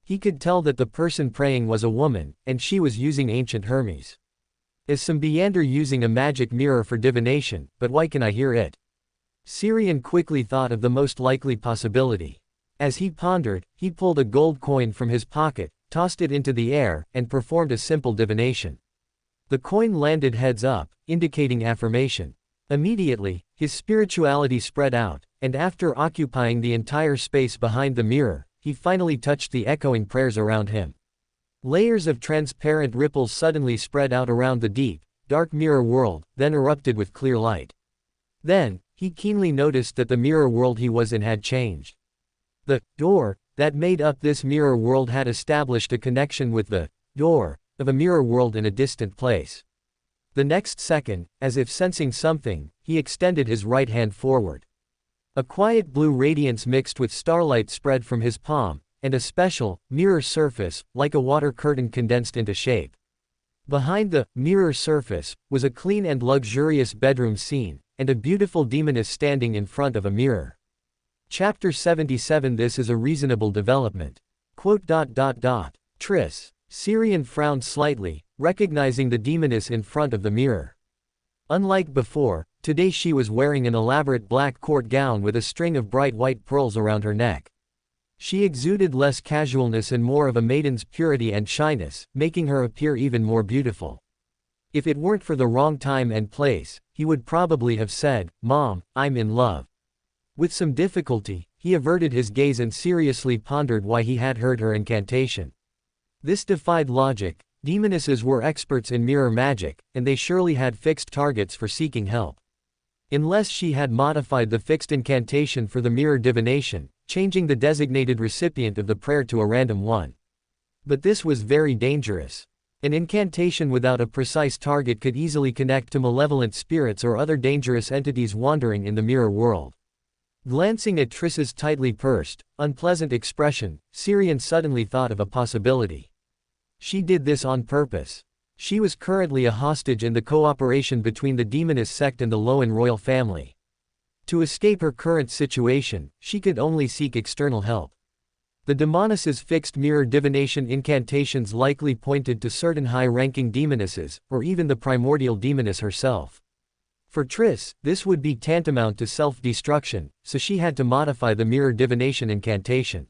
He could tell that the person praying was a woman, and she was using ancient Hermes. Is some Beander using a magic mirror for divination, but why can I hear it? Xiang quickly thought of the most likely possibility. As he pondered, he pulled a gold coin from his pocket, tossed it into the air, and performed a simple divination. The coin landed heads up, indicating affirmation. Immediately, his spirituality spread out, and after occupying the entire space behind the mirror, he finally touched the echoing prayers around him. Layers of transparent ripples suddenly spread out around the deep, dark mirror world, then erupted with clear light. Then, he keenly noticed that the mirror world he was in had changed. The door that made up this mirror world had established a connection with the door of a mirror world in a distant place. The next second, as if sensing something, he extended his right hand forward. A quiet blue radiance mixed with starlight spread from his palm, and a special, mirror surface, like a water curtain condensed into shape. Behind the mirror surface was a clean and luxurious bedroom scene, and a beautiful demoness standing in front of a mirror. Chapter 77. This is a reasonable development. Tris. Xiang frowned slightly, recognizing the demoness in front of the mirror. Unlike before, today she was wearing an elaborate black court gown with a string of bright white pearls around her neck. She exuded less casualness and more of a maiden's purity and shyness, making her appear even more beautiful. If it weren't for the wrong time and place, he would probably have said, "Mom, I'm in love." With some difficulty, he averted his gaze and seriously pondered why he had heard her incantation. This defied logic. Demonesses were experts in mirror magic, and they surely had fixed targets for seeking help. Unless she had modified the fixed incantation for the mirror divination, changing the designated recipient of the prayer to a random one. But this was very dangerous. An incantation without a precise target could easily connect to malevolent spirits or other dangerous entities wandering in the mirror world. Glancing at Tris's tightly pursed, unpleasant expression, Xiang suddenly thought of a possibility. She did this on purpose. She was currently a hostage in the cooperation between the demoness sect and the Loan royal family. To escape her current situation, she could only seek external help. The demoness's fixed mirror divination incantations likely pointed to certain high-ranking demonesses, or even the primordial demoness herself. For Tris, this would be tantamount to self-destruction, so she had to modify the mirror divination incantation.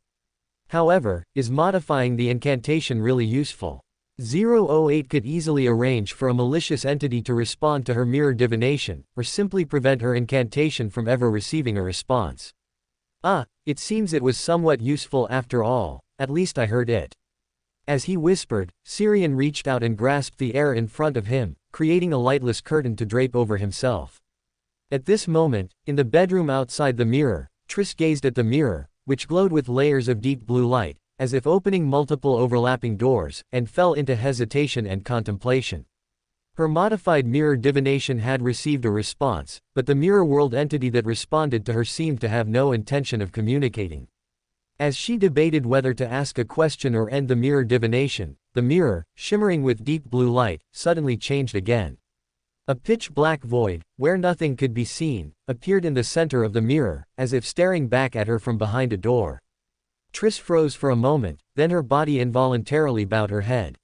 However, is modifying the incantation really useful? 008 could easily arrange for a malicious entity to respond to her mirror divination, or simply prevent her incantation from ever receiving a response. It seems it was somewhat useful after all, at least I heard it. As he whispered, Xiang reached out and grasped the air in front of him, creating a lightless curtain to drape over himself. At this moment, in the bedroom outside the mirror, Tris gazed at the mirror, which glowed with layers of deep blue light, as if opening multiple overlapping doors, and fell into hesitation and contemplation. Her modified mirror divination had received a response, but the mirror world entity that responded to her seemed to have no intention of communicating. As she debated whether to ask a question or end the mirror divination, the mirror, shimmering with deep blue light, suddenly changed again. A pitch-black void, where nothing could be seen, appeared in the center of the mirror, as if staring back at her from behind a door. Tris froze for a moment, then her body involuntarily bowed her head.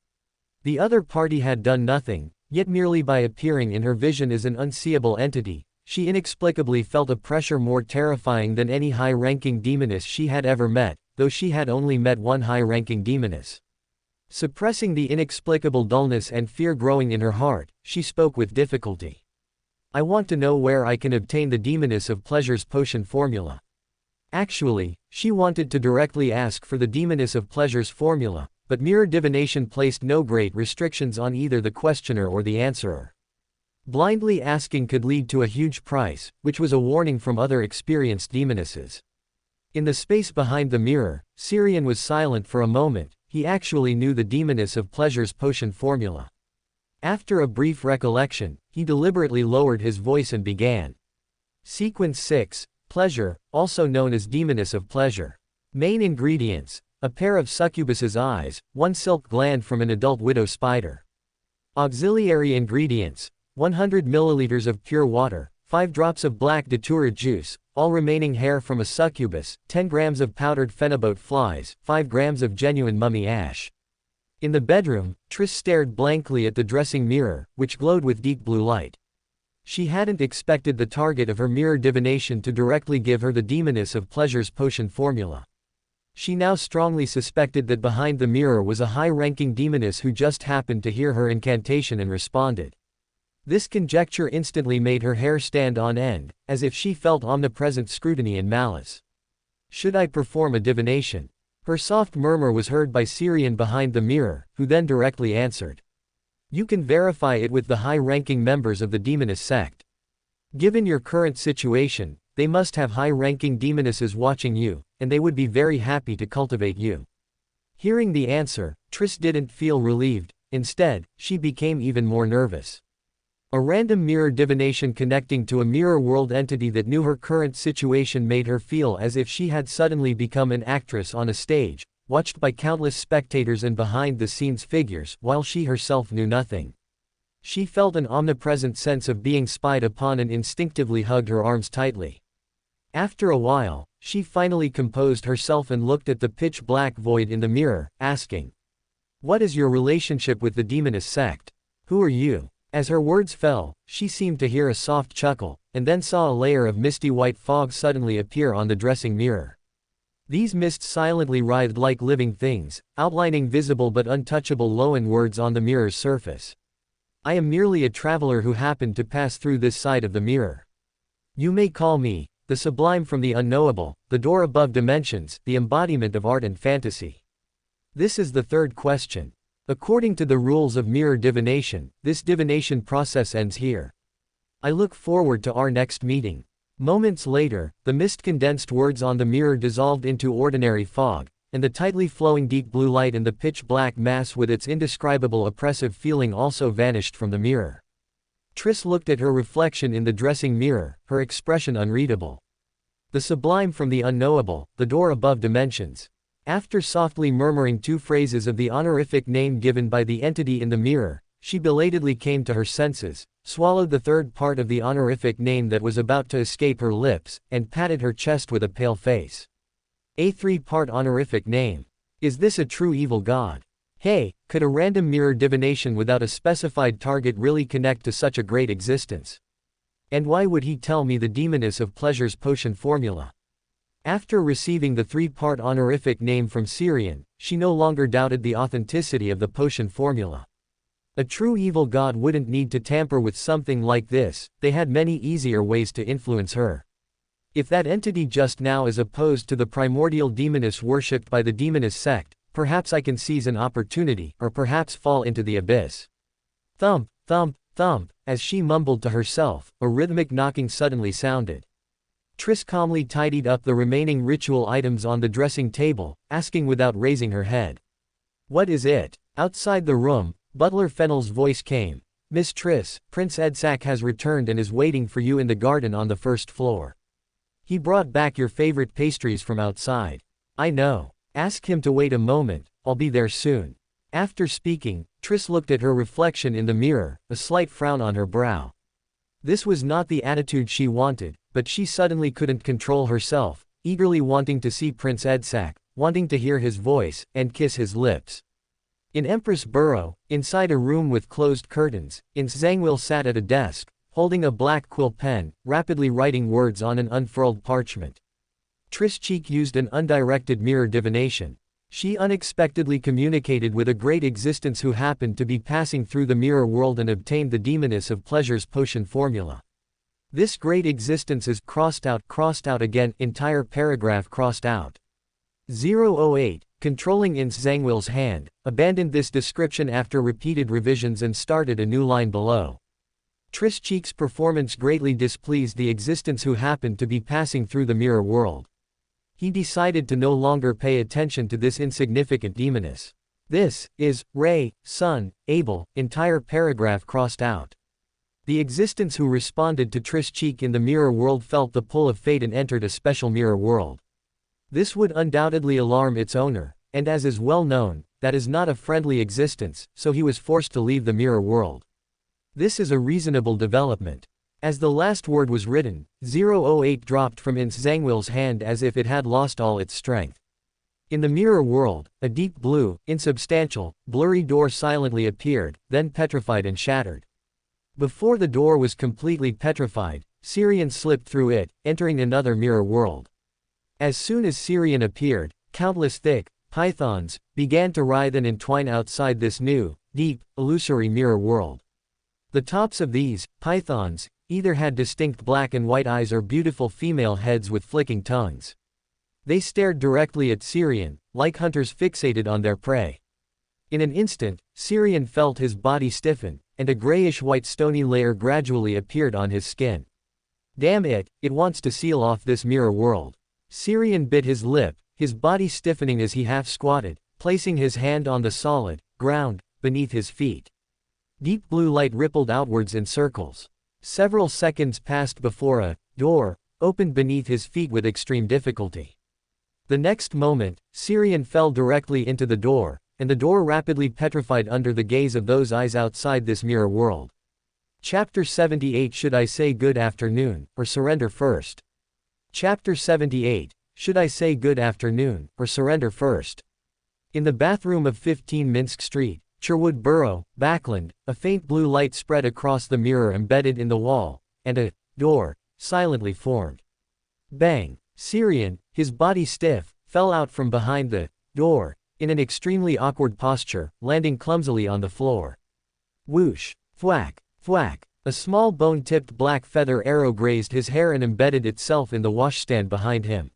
The other party had done nothing, yet merely by appearing in her vision as an unseeable entity, she inexplicably felt a pressure more terrifying than any high-ranking demoness she had ever met, though she had only met one high-ranking demoness. Suppressing the inexplicable dullness and fear growing in her heart, she spoke with difficulty. I want to know where I can obtain the Demoness of Pleasure's potion formula. Actually, she wanted to directly ask for the Demoness of Pleasure's formula, but mirror divination placed no great restrictions on either the questioner or the answerer. Blindly asking could lead to a huge price, which was a warning from other experienced demonesses. In the space behind the mirror, Syrian was silent for a moment. He actually knew the Demoness of Pleasure's potion formula. After a brief recollection, he deliberately lowered his voice and began. Sequence 6, Pleasure, also known as Demoness of Pleasure. Main ingredients: a pair of succubus's eyes, 1 silk gland from an adult widow spider. Auxiliary ingredients: 100 milliliters of pure water, 5 drops of black datura juice, all remaining hair from a succubus, 10 grams of powdered phenobot flies, 5 grams of genuine mummy ash. In the bedroom, Triss stared blankly at the dressing mirror, which glowed with deep blue light. She hadn't expected the target of her mirror divination to directly give her the Demoness of Pleasure's potion formula. She now strongly suspected that behind the mirror was a high-ranking demoness who just happened to hear her incantation and responded. This conjecture instantly made her hair stand on end, as if she felt omnipresent scrutiny and malice. Should I perform a divination? Her soft murmur was heard by Syrian behind the mirror, who then directly answered. You can verify it with the high-ranking members of the demoness sect. Given your current situation, they must have high-ranking demonesses watching you, and they would be very happy to cultivate you. Hearing the answer, Triss didn't feel relieved. Instead, she became even more nervous. A random mirror divination connecting to a mirror world entity that knew her current situation made her feel as if she had suddenly become an actress on a stage, watched by countless spectators and behind-the-scenes figures, while she herself knew nothing. She felt an omnipresent sense of being spied upon and instinctively hugged her arms tightly. After a while, she finally composed herself and looked at the pitch-black void in the mirror, asking, "What is your relationship with the demoness sect? Who are you?" As her words fell, she seemed to hear a soft chuckle, and then saw a layer of misty white fog suddenly appear on the dressing mirror. These mists silently writhed like living things, outlining visible but untouchable loan words on the mirror's surface. I am merely a traveler who happened to pass through this side of the mirror. You may call me the sublime from the unknowable, the door above dimensions, the embodiment of art and fantasy. This is the third question. According to the rules of mirror divination, this divination process ends here. I look forward to our next meeting. Moments later, the mist-condensed words on the mirror dissolved into ordinary fog, and the tightly flowing deep blue light and the pitch-black mass with its indescribable oppressive feeling also vanished from the mirror. Triss looked at her reflection in the dressing mirror, her expression unreadable. The sublime from the unknowable, the door above dimensions. After softly murmuring 2 phrases of the honorific name given by the entity in the mirror, she belatedly came to her senses, swallowed the third part of the honorific name that was about to escape her lips, and patted her chest with a pale face. A 3-part honorific name. Is this a true evil god? Hey, could a random mirror divination without a specified target really connect to such a great existence? And why would he tell me the Demoness of Pleasure's potion formula? After receiving the 3-part honorific name from Syrian, she no longer doubted the authenticity of the potion formula. A true evil god wouldn't need to tamper with something like this, they had many easier ways to influence her. If that entity just now is opposed to the primordial demoness worshipped by the demoness sect, perhaps I can seize an opportunity, or perhaps fall into the abyss. Thump, thump, thump, as she mumbled to herself, a rhythmic knocking suddenly sounded. Triss calmly tidied up the remaining ritual items on the dressing table, asking without raising her head. What is it? Outside the room, Butler Fennel's voice came. Miss Triss, Prince Edsack has returned and is waiting for you in the garden on the 1st floor. He brought back your favorite pastries from outside. I know. Ask him to wait a moment, I'll be there soon. After speaking, Triss looked at her reflection in the mirror, a slight frown on her brow. This was not the attitude she wanted, but she suddenly couldn't control herself, eagerly wanting to see Prince Edsack, wanting to hear his voice, and kiss his lips. In Empress Burrow, inside a room with closed curtains, Zhangwil sat at a desk, holding a black quill pen, rapidly writing words on an unfurled parchment. Triss Cheek used an undirected mirror divination. She unexpectedly communicated with a great existence who happened to be passing through the mirror world and obtained the demoness of pleasure's potion formula. This great existence is crossed out again, entire paragraph crossed out. 008, controlling in Zhangwill's hand, abandoned this description after repeated revisions and started a new line below. Trischeek's performance greatly displeased the existence who happened to be passing through the mirror world. He decided to no longer pay attention to this insignificant demoness. This is Ray, Sun, Abel, entire paragraph crossed out. The existence who responded to Trischeek in the mirror world felt the pull of fate and entered a special mirror world. This would undoubtedly alarm its owner, and as is well known, that is not a friendly existence, so he was forced to leave the mirror world. This is a reasonable development. As the last word was written, 008 dropped from Ins Zhangwill's hand as if it had lost all its strength. In the mirror world, a deep blue, insubstantial, blurry door silently appeared, then petrified and shattered. Before the door was completely petrified, Syrian slipped through it, entering another mirror world. As soon as Syrian appeared, countless thick pythons began to writhe and entwine outside this new, deep, illusory mirror world. The tops of these pythons either had distinct black and white eyes or beautiful female heads with flicking tongues. They stared directly at Syrian, like hunters fixated on their prey. In an instant, Syrian felt his body stiffen, and a grayish-white stony layer gradually appeared on his skin. Damn it, it wants to seal off this mirror world. Syrian bit his lip, his body stiffening as he half-squatted, placing his hand on the solid ground beneath his feet. Deep blue light rippled outwards in circles. Several seconds passed before a door opened beneath his feet with extreme difficulty. The next moment, Syrian fell directly into the door, and the door rapidly petrified under the gaze of those eyes outside this mirror world. Chapter 78. Should I say good afternoon, or surrender first? Chapter 78. Should I say good afternoon, or surrender first? In the bathroom of 15 Minsk Street, Sherwood Borough, Backland, a faint blue light spread across the mirror embedded in the wall, and a door silently formed. Bang! Syrian, his body stiff, fell out from behind the door, in an extremely awkward posture, landing clumsily on the floor. Whoosh! Thwack! Thwack! A small bone-tipped black feather arrow grazed his hair and embedded itself in the washstand behind him.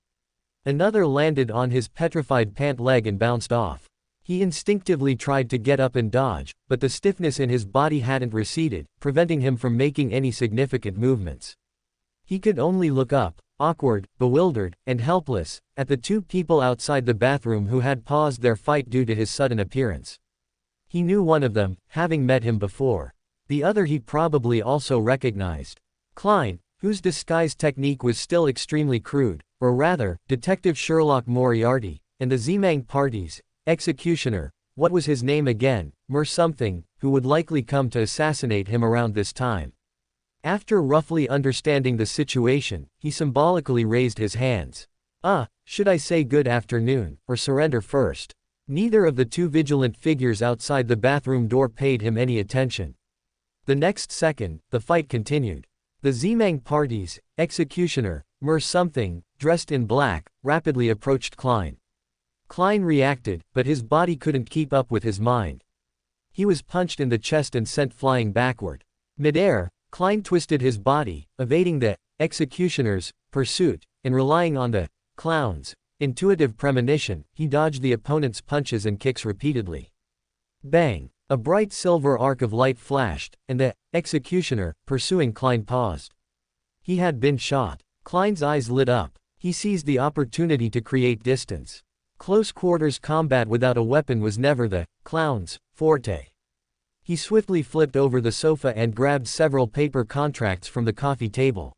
Another landed on his petrified pant leg and bounced off. He instinctively tried to get up and dodge, but the stiffness in his body hadn't receded, preventing him from making any significant movements. He could only look up, awkward, bewildered, and helpless, at the two people outside the bathroom who had paused their fight due to his sudden appearance. He knew one of them, having met him before. The other he probably also recognized. Klein, whose disguise technique was still extremely crude, or rather, Detective Sherlock Moriarty, and the Xiang party's executioner, what was his name again, something, who would likely come to assassinate him around this time. After roughly understanding the situation, he symbolically raised his hands. Should I say good afternoon, or surrender first? Neither of the two vigilant figures outside the bathroom door paid him any attention. The next second, the fight continued. The Xiang party's executioner, something, dressed in black, rapidly approached Klein. Klein reacted, but his body couldn't keep up with his mind. He was punched in the chest and sent flying backward. Midair, Klein twisted his body, evading the executioner's pursuit, and relying on the clown's intuitive premonition, he dodged the opponent's punches and kicks repeatedly. Bang! A bright silver arc of light flashed, and the executioner, pursuing Klein, paused. He had been shot. Klein's eyes lit up. He seized the opportunity to create distance. Close quarters combat without a weapon was never the clown's forte. He swiftly flipped over the sofa and grabbed several paper contracts from the coffee table.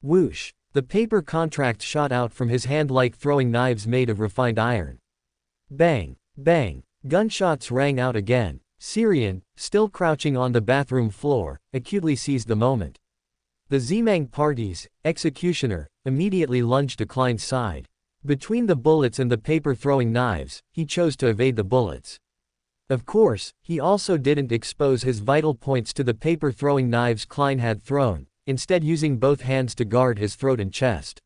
Whoosh! The paper contracts shot out from his hand like throwing knives made of refined iron. Bang! Bang! Gunshots rang out again. Syrian, still crouching on the bathroom floor, acutely seized the moment. The Xiang party's executioner immediately lunged to Klein's side. Between the bullets and the paper-throwing knives, he chose to evade the bullets. Of course, he also didn't expose his vital points to the paper-throwing knives Klein had thrown, instead using both hands to guard his throat and chest.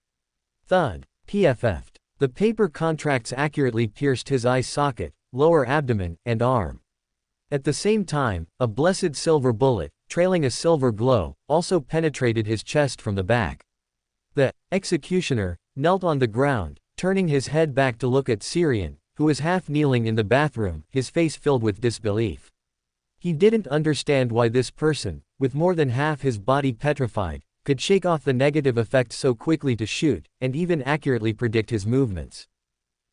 Thud! PFF'd. The paper contracts accurately pierced his eye socket, lower abdomen, and arm. At the same time, a blessed silver bullet, trailing a silver glow, also penetrated his chest from the back. The executioner knelt on the ground, turning his head back to look at Syrian, who was half kneeling in the bathroom, his face filled with disbelief. He didn't understand why this person, with more than half his body petrified, could shake off the negative effect so quickly to shoot, and even accurately predict his movements.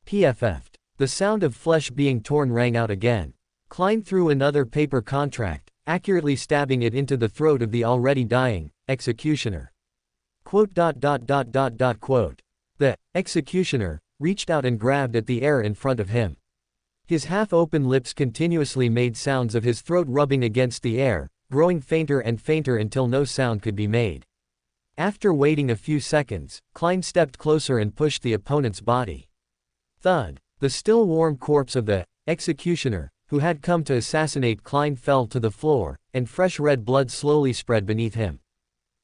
PFF'd. The sound of flesh being torn rang out again. Klein threw another paper contract, accurately stabbing it into the throat of the already dying executioner. Quote. The executioner reached out and grabbed at the air in front of him. His half-open lips continuously made sounds of his throat rubbing against the air, growing fainter and fainter until no sound could be made. After waiting a few seconds, Klein stepped closer and pushed the opponent's body. Thud. The still warm corpse of the executioner, who had come to assassinate Klein, fell to the floor, and fresh red blood slowly spread beneath him.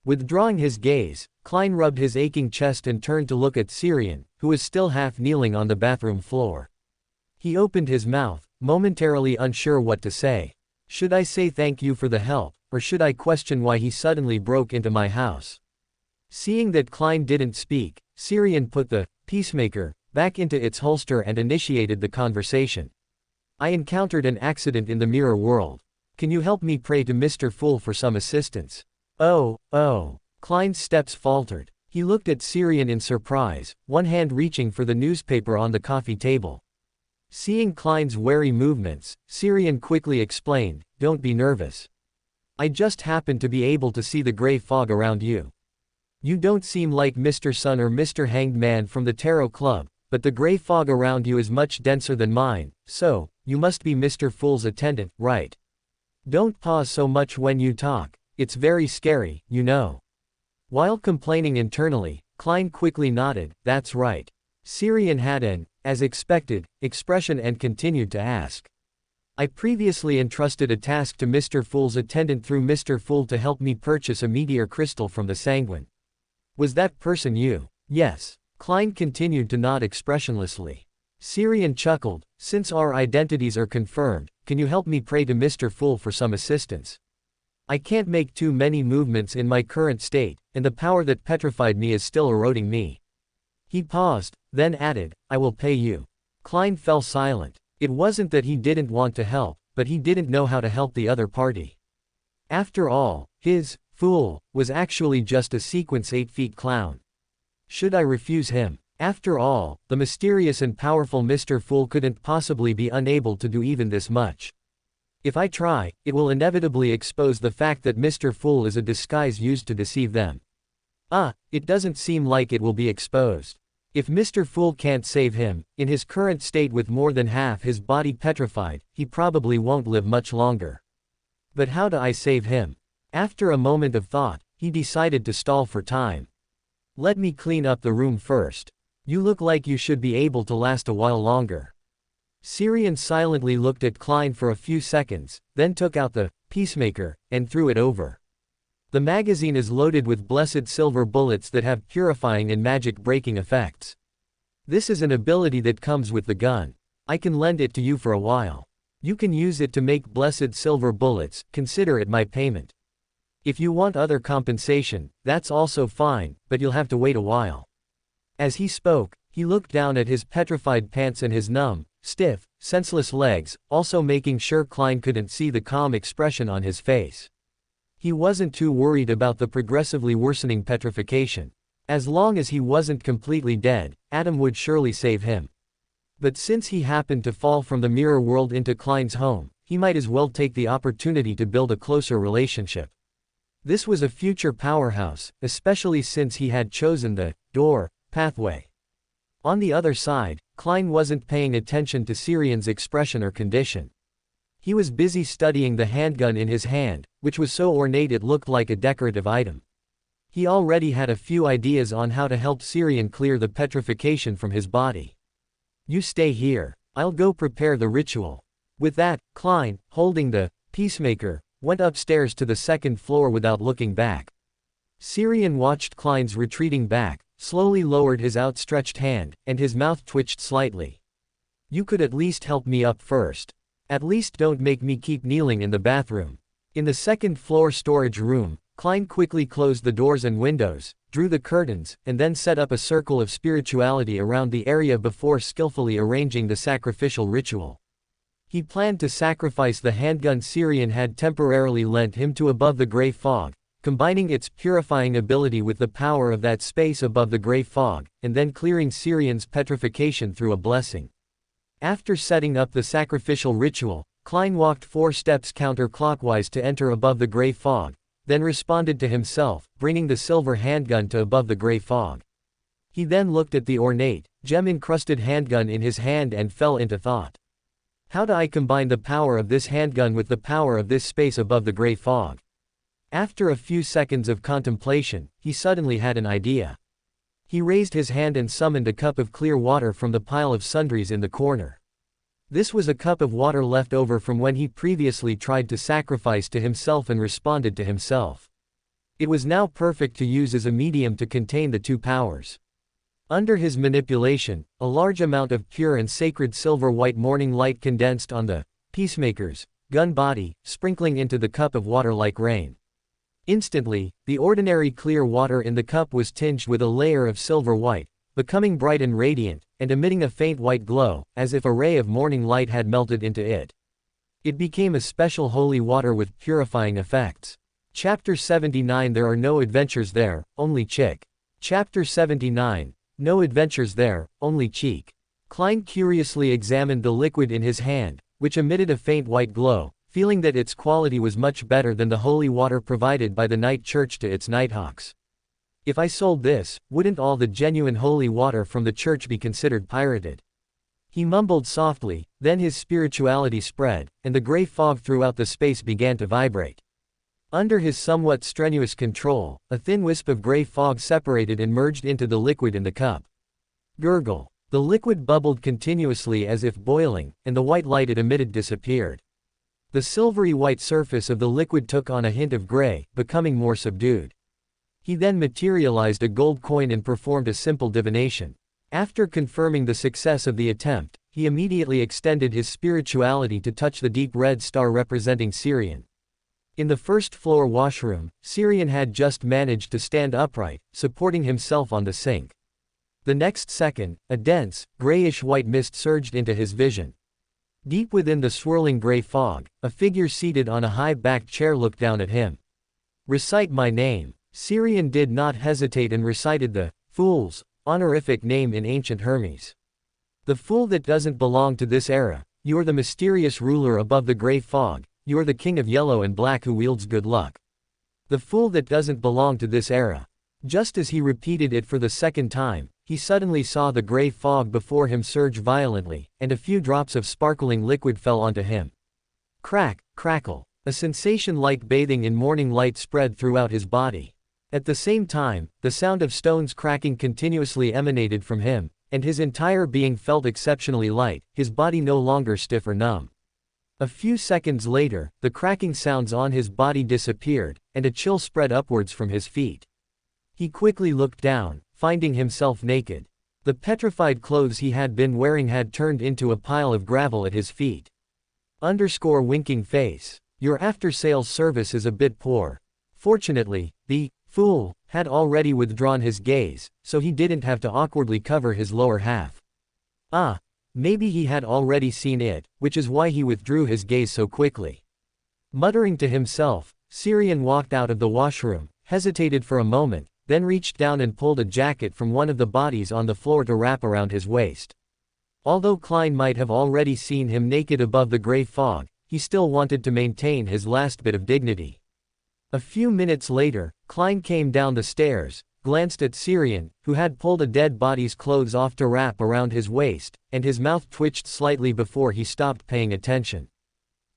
Withdrawing his gaze, Klein rubbed his aching chest and turned to look at Syrian, who was still half kneeling on the bathroom floor. He opened his mouth, momentarily unsure what to say. Should I say thank you for the help, or should I question why he suddenly broke into my house? Seeing that Klein didn't speak, Syrian put the peacemaker back into its holster and initiated the conversation. I encountered an accident in the mirror world. Can you help me pray to Mr. Fool for some assistance? Oh. Klein's steps faltered. He looked at Syrian in surprise, one hand reaching for the newspaper on the coffee table. Seeing Klein's wary movements, Syrian quickly explained, don't be nervous. I just happened to be able to see the gray fog around you. You don't seem like Mr. Sun or Mr. Hanged Man from the Tarot Club, but the gray fog around you is much denser than mine, so, you must be Mr. Fool's attendant, right? Don't pause so much when you talk, it's very scary, you know. While complaining internally, Klein quickly nodded, that's right. Syrian had an, as expected, expression and continued to ask. I previously entrusted a task to Mr. Fool's attendant through Mr. Fool to help me purchase a meteor crystal from the Sanguine. Was that person you? Yes. Klein continued to nod expressionlessly. Syrian chuckled, since our identities are confirmed, can you help me pray to Mr. Fool for some assistance? I can't make too many movements in my current state, and the power that petrified me is still eroding me. He paused, then added, I will pay you. Klein fell silent. It wasn't that he didn't want to help, but he didn't know how to help the other party. After all, his fool was actually just a sequence 8 feet clown. Should I refuse him? After all, the mysterious and powerful Mr. Fool couldn't possibly be unable to do even this much. If I try, it will inevitably expose the fact that Mr. Fool is a disguise used to deceive them. It doesn't seem like it will be exposed. If Mr. Fool can't save him, in his current state with more than half his body petrified, he probably won't live much longer. But how do I save him? After a moment of thought, he decided to stall for time. Let me clean up the room first. You look like you should be able to last a while longer. Syrian silently looked at Klein for a few seconds, then took out the peacemaker and threw it over. The magazine is loaded with blessed silver bullets that have purifying and magic-breaking effects. This is an ability that comes with the gun. I can lend it to you for a while. You can use it to make blessed silver bullets, consider it my payment. If you want other compensation, that's also fine, but you'll have to wait a while. As he spoke, he looked down at his petrified pants and his numb, stiff, senseless legs, also making sure Klein couldn't see the calm expression on his face. He wasn't too worried about the progressively worsening petrification. As long as he wasn't completely dead, Adam would surely save him. But since he happened to fall from the mirror world into Klein's home, he might as well take the opportunity to build a closer relationship. This was a future powerhouse, especially since he had chosen the door pathway. On the other side, Klein wasn't paying attention to Syrian's expression or condition. He was busy studying the handgun in his hand, which was so ornate it looked like a decorative item. He already had a few ideas on how to help Syrian clear the petrification from his body. You stay here. I'll go prepare the ritual. With that, Klein, holding the peacemaker, went upstairs to the second floor without looking back. Syrian watched Klein's retreating back, slowly lowered his outstretched hand, and his mouth twitched slightly. You could at least help me up first. At least don't make me keep kneeling in the bathroom. In the second-floor storage room, Klein quickly closed the doors and windows, drew the curtains, and then set up a circle of spirituality around the area before skillfully arranging the sacrificial ritual. He planned to sacrifice the handgun Syrian had temporarily lent him to above the gray fog, combining its purifying ability with the power of that space above the gray fog, and then clearing Syrian's petrification through a blessing. After setting up the sacrificial ritual, Klein walked 4 steps counterclockwise to enter above the gray fog, then responded to himself, bringing the silver handgun to above the gray fog. He then looked at the ornate, gem-encrusted handgun in his hand and fell into thought. How do I combine the power of this handgun with the power of this space above the gray fog? After a few seconds of contemplation, he suddenly had an idea. He raised his hand and summoned a cup of clear water from the pile of sundries in the corner. This was a cup of water left over from when he previously tried to sacrifice to himself and responded to himself. It was now perfect to use as a medium to contain the 2 powers. Under his manipulation, a large amount of pure and sacred silver-white morning light condensed on the peacemaker's gun body, sprinkling into the cup of water like rain. Instantly, the ordinary clear water in the cup was tinged with a layer of silver white, becoming bright and radiant, and emitting a faint white glow, as if a ray of morning light had melted into it. It became a special holy water with purifying effects. Chapter 79 There are no adventures there, only chick. Chapter 79 No adventures there, only cheek. Klein curiously examined the liquid in his hand, which emitted a faint white glow, feeling that its quality was much better than the holy water provided by the night church to its nighthawks. If I sold this, wouldn't all the genuine holy water from the church be considered pirated? He mumbled softly, then his spirituality spread, and the gray fog throughout the space began to vibrate. Under his somewhat strenuous control, a thin wisp of gray fog separated and merged into the liquid in the cup. Gurgle. The liquid bubbled continuously as if boiling, and the white light it emitted disappeared. The silvery white surface of the liquid took on a hint of gray, becoming more subdued. He then materialized a gold coin and performed a simple divination. After confirming the success of the attempt, he immediately extended his spirituality to touch the deep red star representing Syrian. In the first-floor washroom, Syrian had just managed to stand upright, supporting himself on the sink. The next second, a dense, grayish-white mist surged into his vision. Deep within the swirling gray fog, a figure seated on a high-backed chair looked down at him. Recite my name. Syrian did not hesitate and recited the fool's honorific name in ancient Hermes. The fool that doesn't belong to this era, you're the mysterious ruler above the gray fog, you're the king of yellow and black who wields good luck. The fool that doesn't belong to this era. Just as he repeated it for the second time, he suddenly saw the gray fog before him surge violently, and a few drops of sparkling liquid fell onto him. Crack, crackle. A sensation like bathing in morning light spread throughout his body. At the same time, the sound of stones cracking continuously emanated from him, and his entire being felt exceptionally light, his body no longer stiff or numb. A few seconds later, the cracking sounds on his body disappeared, and a chill spread upwards from his feet. He quickly looked down, finding himself naked. The petrified clothes he had been wearing had turned into a pile of gravel at his feet. Winking face. Your after-sales service is a bit poor. Fortunately, the fool had already withdrawn his gaze, so he didn't have to awkwardly cover his lower half. Maybe he had already seen it, which is why he withdrew his gaze so quickly. Muttering to himself, Syrian walked out of the washroom, hesitated for a moment, then reached down and pulled a jacket from one of the bodies on the floor to wrap around his waist. Although Klein might have already seen him naked above the gray fog, he still wanted to maintain his last bit of dignity. A few minutes later, Klein came down the stairs, glanced at Syrian, who had pulled a dead body's clothes off to wrap around his waist, and his mouth twitched slightly before he stopped paying attention.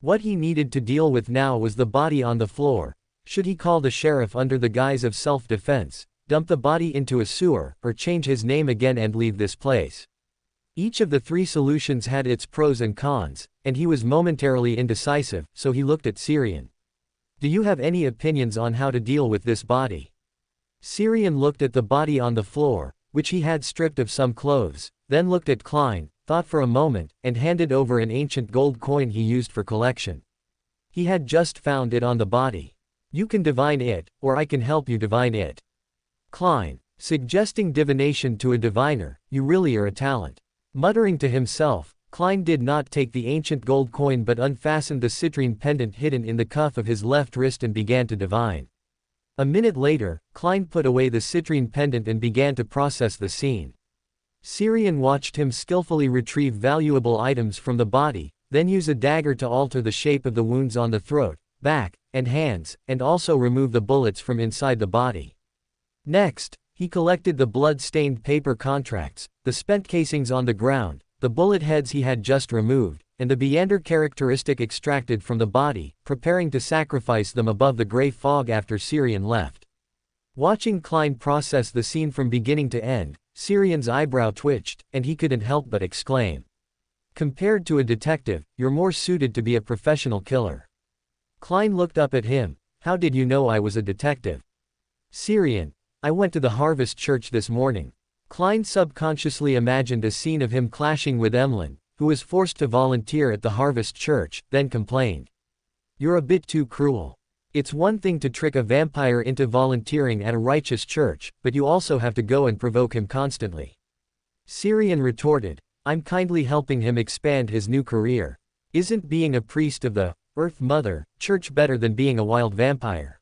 What he needed to deal with now was the body on the floor. Should he call the sheriff under the guise of self-defense, dump the body into a sewer, or change his name again and leave this place? Each of the 3 solutions had its pros and cons, and he was momentarily indecisive, so he looked at Syrian. Do you have any opinions on how to deal with this body? Syrian looked at the body on the floor, which he had stripped of some clothes, then looked at Klein, thought for a moment, and handed over an ancient gold coin he used for collection. He had just found it on the body. You can divine it, or I can help you divine it. Klein, suggesting divination to a diviner, you really are a talent. Muttering to himself, Klein did not take the ancient gold coin but unfastened the citrine pendant hidden in the cuff of his left wrist and began to divine. A minute later, Klein put away the citrine pendant and began to process the scene. Syrian watched him skillfully retrieve valuable items from the body, then use a dagger to alter the shape of the wounds on the throat, back, and hands, and also remove the bullets from inside the body. Next, he collected the blood-stained paper contracts, the spent casings on the ground, the bullet heads he had just removed, and the Beander characteristic extracted from the body, preparing to sacrifice them above the gray fog after Syrian left. Watching Klein process the scene from beginning to end, Syrian's eyebrow twitched, and he couldn't help but exclaim. Compared to a detective, you're more suited to be a professional killer. Klein looked up at him. How did you know I was a detective? Syrian, I went to the Harvest Church this morning. Klein subconsciously imagined a scene of him clashing with Emlyn, who was forced to volunteer at the Harvest Church, then complained. You're a bit too cruel. It's one thing to trick a vampire into volunteering at a righteous church, but you also have to go and provoke him constantly. Syrian retorted, I'm kindly helping him expand his new career. Isn't being a priest of the Earth Mother Church better than being a wild vampire?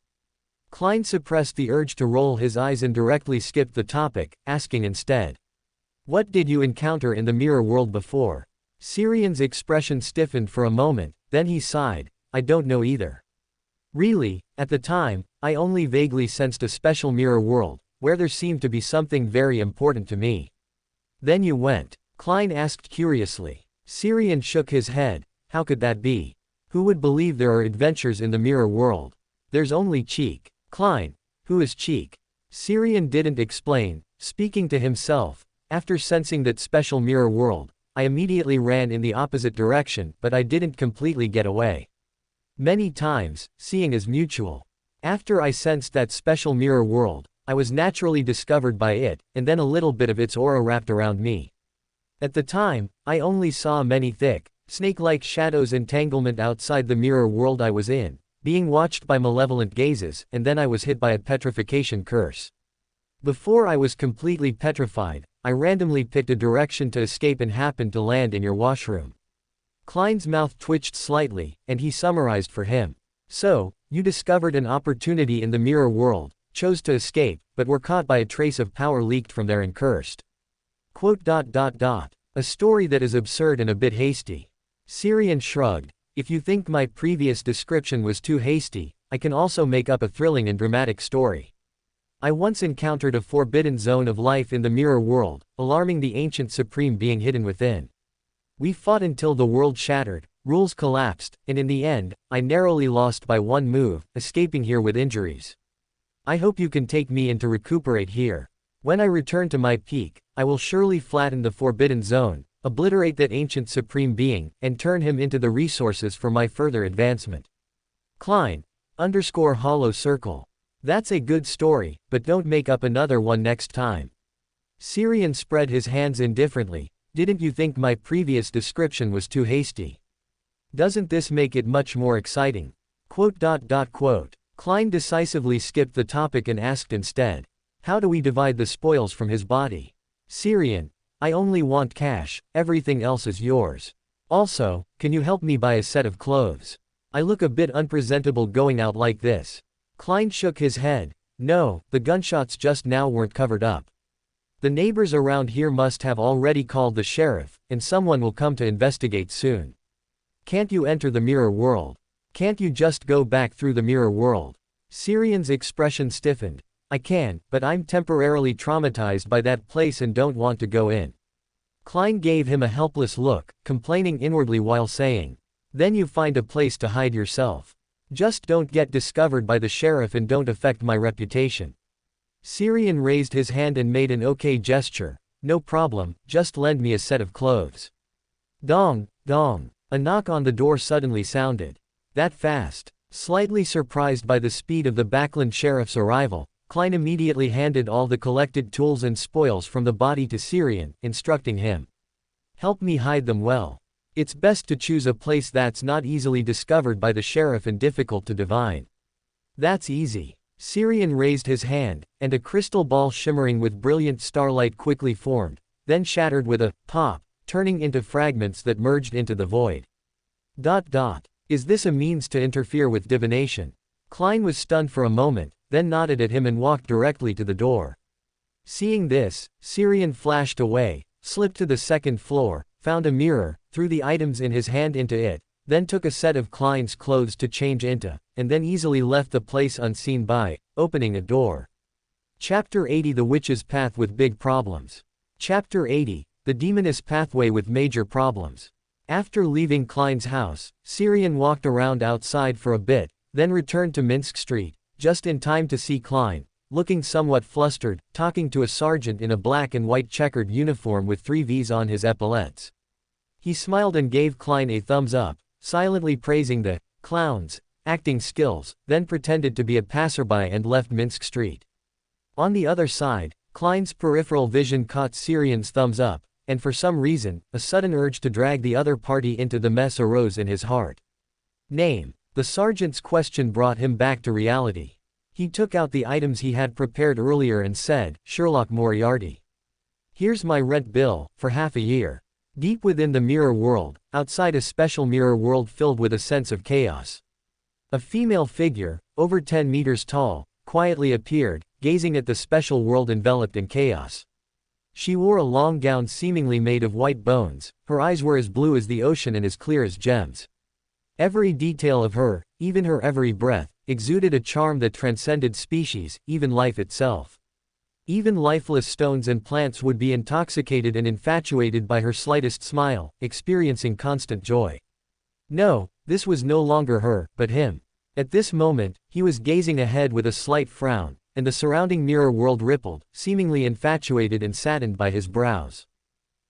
Klein suppressed the urge to roll his eyes and directly skipped the topic, asking instead. What did you encounter in the mirror world before? Syrian's expression stiffened for a moment, then he sighed, I don't know either. Really, at the time, I only vaguely sensed a special mirror world, where there seemed to be something very important to me. Then you went? Klein asked curiously. Syrian shook his head, how could that be? Who would believe there are adventures in the mirror world? There's only Cheek. Klein, who is Cheek? Syrian didn't explain, speaking to himself. After sensing that special mirror world, I immediately ran in the opposite direction, but I didn't completely get away. Many times, seeing is mutual. After I sensed that special mirror world, I was naturally discovered by it, and then a little bit of its aura wrapped around me. At the time, I only saw many thick, snake-like shadows entanglement outside the mirror world I was in, being watched by malevolent gazes, and then I was hit by a petrification curse. Before I was completely petrified, I randomly picked a direction to escape and happened to land in your washroom. Klein's mouth twitched slightly, and he summarized for him. So, you discovered an opportunity in the mirror world, chose to escape, but were caught by a trace of power leaked from there and cursed. A story that is absurd and a bit hasty. Syrian shrugged. If you think my previous description was too hasty, I can also make up a thrilling and dramatic story. I once encountered a forbidden zone of life in the mirror world, alarming the ancient supreme being hidden within. We fought until the world shattered, rules collapsed, and in the end, I narrowly lost by one move, escaping here with injuries. I hope you can take me in to recuperate here. When I return to my peak, I will surely flatten the forbidden zone, obliterate that ancient supreme being, and turn him into the resources for my further advancement. Klein, _hollow circle. That's a good story, but don't make up another one next time. Syrian spread his hands indifferently. Didn't you think my previous description was too hasty? Doesn't this make it much more exciting? Klein decisively skipped the topic and asked instead. How do we divide the spoils from his body? Syrian, I only want cash, everything else is yours. Also, can you help me buy a set of clothes? I look a bit unpresentable going out like this. Klein shook his head. No, the gunshots just now weren't covered up. The neighbors around here must have already called the sheriff, and someone will come to investigate soon. Can't you enter the mirror world? Can't you just go back through the mirror world? Syrian's expression stiffened. I can, but I'm temporarily traumatized by that place and don't want to go in. Klein gave him a helpless look, complaining inwardly while saying, then you find a place to hide yourself. Just don't get discovered by the sheriff and don't affect my reputation. Syrian raised his hand and made an okay gesture. No problem, just lend me a set of clothes. Dong, dong. A knock on the door suddenly sounded. That fast. Slightly surprised by the speed of the Backland sheriff's arrival, Klein immediately handed all the collected tools and spoils from the body to Syrian, instructing him. Help me hide them well. It's best to choose a place that's not easily discovered by the sheriff and difficult to divine. That's easy. Syrian raised his hand, and a crystal ball shimmering with brilliant starlight quickly formed, then shattered with a pop, turning into fragments that merged into the void. Is this a means to interfere with divination? Klein was stunned for a moment, then nodded at him and walked directly to the door. Seeing this, Syrian flashed away, slipped to the second floor, found a mirror, threw the items in his hand into it, then took a set of Klein's clothes to change into, and then easily left the place unseen by opening a door. Chapter 80: The Witch's Path with Big Problems. Chapter 80: The Demoness Pathway with Major Problems. After leaving Klein's house, Syrian walked around outside for a bit, then returned to Minsk Street, just in time to see Klein, looking somewhat flustered, talking to a sergeant in a black and white checkered uniform with 3 V's on his epaulettes. He smiled and gave Klein a thumbs up, silently praising the clown's acting skills, then pretended to be a passerby and left Minsk Street. On the other side, Klein's peripheral vision caught Syrian's thumbs up, and for some reason, a sudden urge to drag the other party into the mess arose in his heart. Name. The sergeant's question brought him back to reality. He took out the items he had prepared earlier and said, Sherlock Moriarty. Here's my rent bill, for half a year. Deep within the mirror world, outside a special mirror world filled with a sense of chaos. A female figure, over 10 meters tall, quietly appeared, gazing at the special world enveloped in chaos. She wore a long gown seemingly made of white bones, her eyes were as blue as the ocean and as clear as gems. Every detail of her, even her every breath, exuded a charm that transcended species, even life itself. Even lifeless stones and plants would be intoxicated and infatuated by her slightest smile, experiencing constant joy. No, this was no longer her, but him. At this moment, he was gazing ahead with a slight frown, and the surrounding mirror world rippled, seemingly infatuated and saddened by his brows.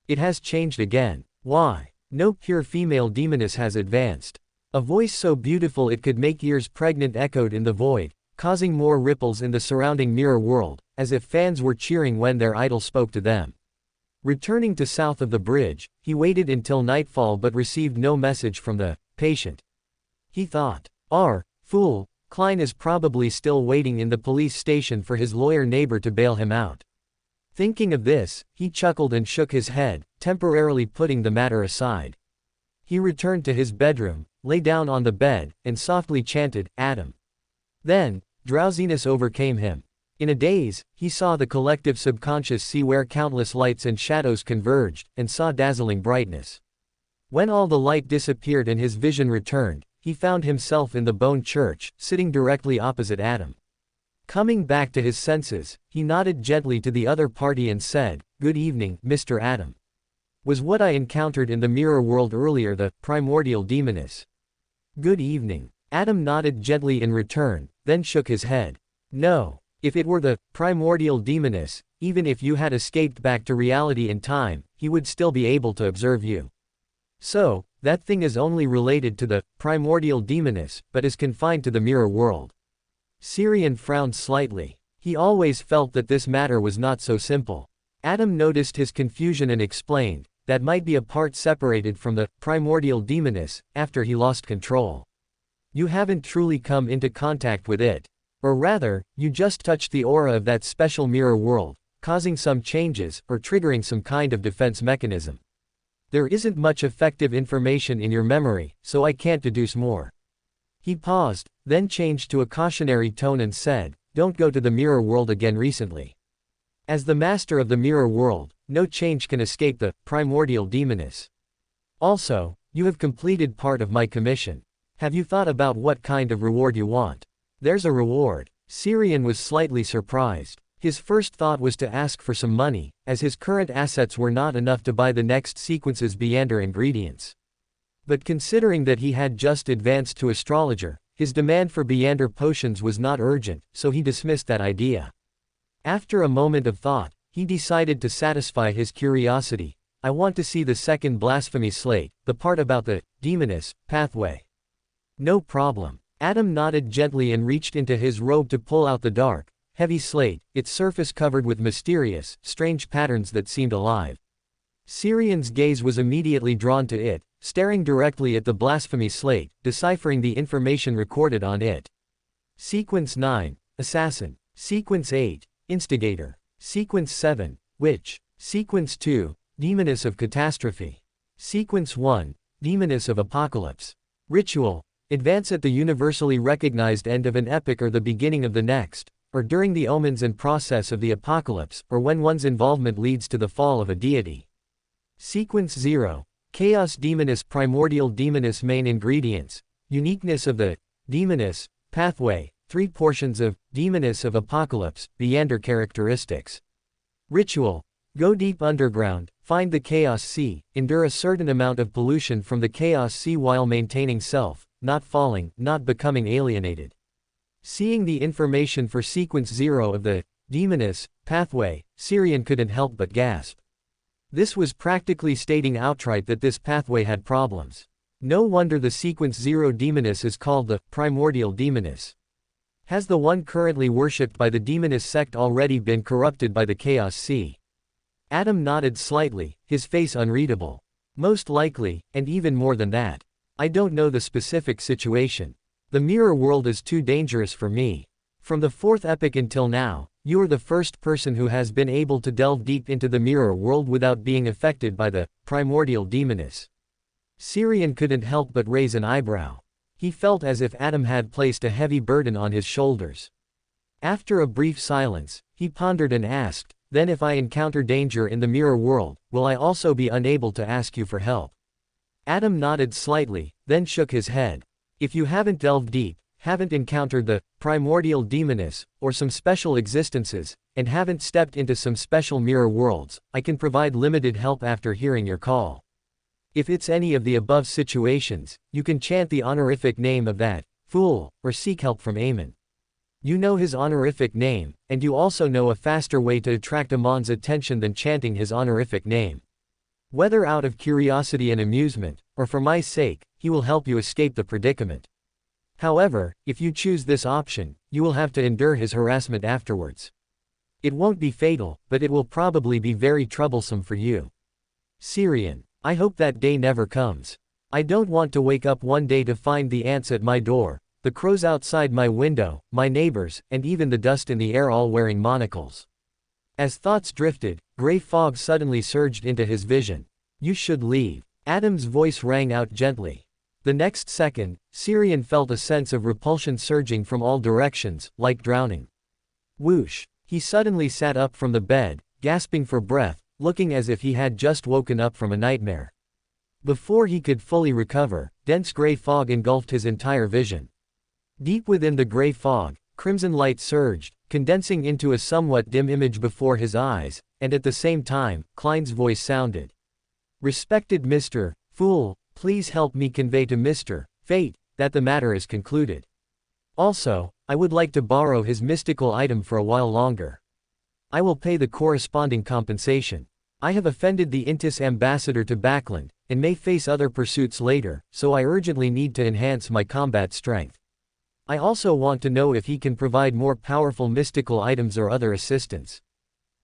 It has changed again. Why? No pure female demoness has advanced. A voice so beautiful it could make ears pregnant echoed in the void, causing more ripples in the surrounding mirror world, as if fans were cheering when their idol spoke to them. Returning to south of the bridge, he waited until nightfall but received no message from the patient. He thought, fool, Klein is probably still waiting in the police station for his lawyer neighbor to bail him out. Thinking of this, he chuckled and shook his head, temporarily putting the matter aside. He returned to his bedroom, lay down on the bed, and softly chanted, Adam. Then, drowsiness overcame him. In a daze, he saw the collective subconscious see where countless lights and shadows converged, and saw dazzling brightness. When all the light disappeared and his vision returned, he found himself in the bone church, sitting directly opposite Adam. Coming back to his senses, he nodded gently to the other party and said, Good evening, Mr. Adam. Was what I encountered in the mirror world earlier the primordial demoness? Good evening. Adam nodded gently in return, then shook his head. No. If it were the primordial demoness, even if you had escaped back to reality in time, he would still be able to observe you. So, that thing is only related to the primordial demoness, but is confined to the mirror world. Syrian frowned slightly. He always felt that this matter was not so simple. Adam noticed his confusion and explained, that might be a part separated from the primordial demoness, after he lost control. You haven't truly come into contact with it. Or rather, you just touched the aura of that special mirror world, causing some changes, or triggering some kind of defense mechanism. There isn't much effective information in your memory, so I can't deduce more. He paused, then changed to a cautionary tone and said, Don't go to the mirror world again recently. As the master of the mirror world, no change can escape the primordial demoness. Also, you have completed part of my commission. Have you thought about what kind of reward you want? There's a reward. Syrian was slightly surprised. His first thought was to ask for some money, as his current assets were not enough to buy the next sequence's Beander ingredients. But considering that he had just advanced to astrologer, his demand for Beander potions was not urgent, so he dismissed that idea. After a moment of thought, he decided to satisfy his curiosity. I want to see the second blasphemy slate, the part about the demoness pathway. No problem. Adam nodded gently and reached into his robe to pull out the dark, heavy slate, its surface covered with mysterious, strange patterns that seemed alive. Syrian's gaze was immediately drawn to it, staring directly at the blasphemy slate, deciphering the information recorded on it. Sequence 9, Assassin. Sequence 8, Instigator. Sequence 7, Witch. Sequence 2, Demoness of Catastrophe. Sequence 1, Demoness of Apocalypse. Ritual. Advance at the universally recognized end of an epoch or the beginning of the next, or during the omens and process of the apocalypse, or when one's involvement leads to the fall of a deity. Sequence 0, Chaos Demoness. Primordial Demoness. Main ingredients. Uniqueness of the Demoness pathway. 3 portions of Demoness of Apocalypse. Meander characteristics. Ritual. Go deep underground, find the Chaos Sea, endure a certain amount of pollution from the Chaos Sea while maintaining self, not falling, not becoming alienated. Seeing the information for Sequence 0 of the Demoness pathway, Syrian couldn't help but gasp. This was practically stating outright that this pathway had problems. No wonder the Sequence 0 Demoness is called the Primordial Demoness. Has the one currently worshipped by the Demoness sect already been corrupted by the Chaos Sea? Adam nodded slightly, his face unreadable. Most likely, and even more than that. I don't know the specific situation. The mirror world is too dangerous for me. From the 4th epoch until now, you are the first person who has been able to delve deep into the mirror world without being affected by the Primordial Demoness. Syrian couldn't help but raise an eyebrow. He felt as if Adam had placed a heavy burden on his shoulders. After a brief silence, he pondered and asked, "Then if I encounter danger in the mirror world, will I also be unable to ask you for help?" Adam nodded slightly, then shook his head. "If you haven't delved deep, haven't encountered the Primordial Demoness, or some special existences, and haven't stepped into some special mirror worlds, I can provide limited help after hearing your call. If it's any of the above situations, you can chant the honorific name of that fool, or seek help from Amen. You know his honorific name, and you also know a faster way to attract Amon's attention than chanting his honorific name. Whether out of curiosity and amusement, or for my sake, he will help you escape the predicament. However, if you choose this option, you will have to endure his harassment afterwards. It won't be fatal, but it will probably be very troublesome for you." Syrian. I hope that day never comes. I don't want to wake up one day to find the ants at my door, the crows outside my window, my neighbors, and even the dust in the air all wearing monocles. As thoughts drifted, gray fog suddenly surged into his vision. "You should leave." Adam's voice rang out gently. The next second, Syrian felt a sense of repulsion surging from all directions, like drowning. Whoosh! He suddenly sat up from the bed, gasping for breath, looking as if he had just woken up from a nightmare. Before he could fully recover, dense gray fog engulfed his entire vision. Deep within the gray fog, crimson light surged, condensing into a somewhat dim image before his eyes, and at the same time, Klein's voice sounded. "Respected Mr. Fool, please help me convey to Mr. Fate that the matter is concluded. Also, I would like to borrow his mystical item for a while longer. I will pay the corresponding compensation. I have offended the Intis ambassador to Backland, and may face other pursuits later, so I urgently need to enhance my combat strength. I also want to know if he can provide more powerful mystical items or other assistance.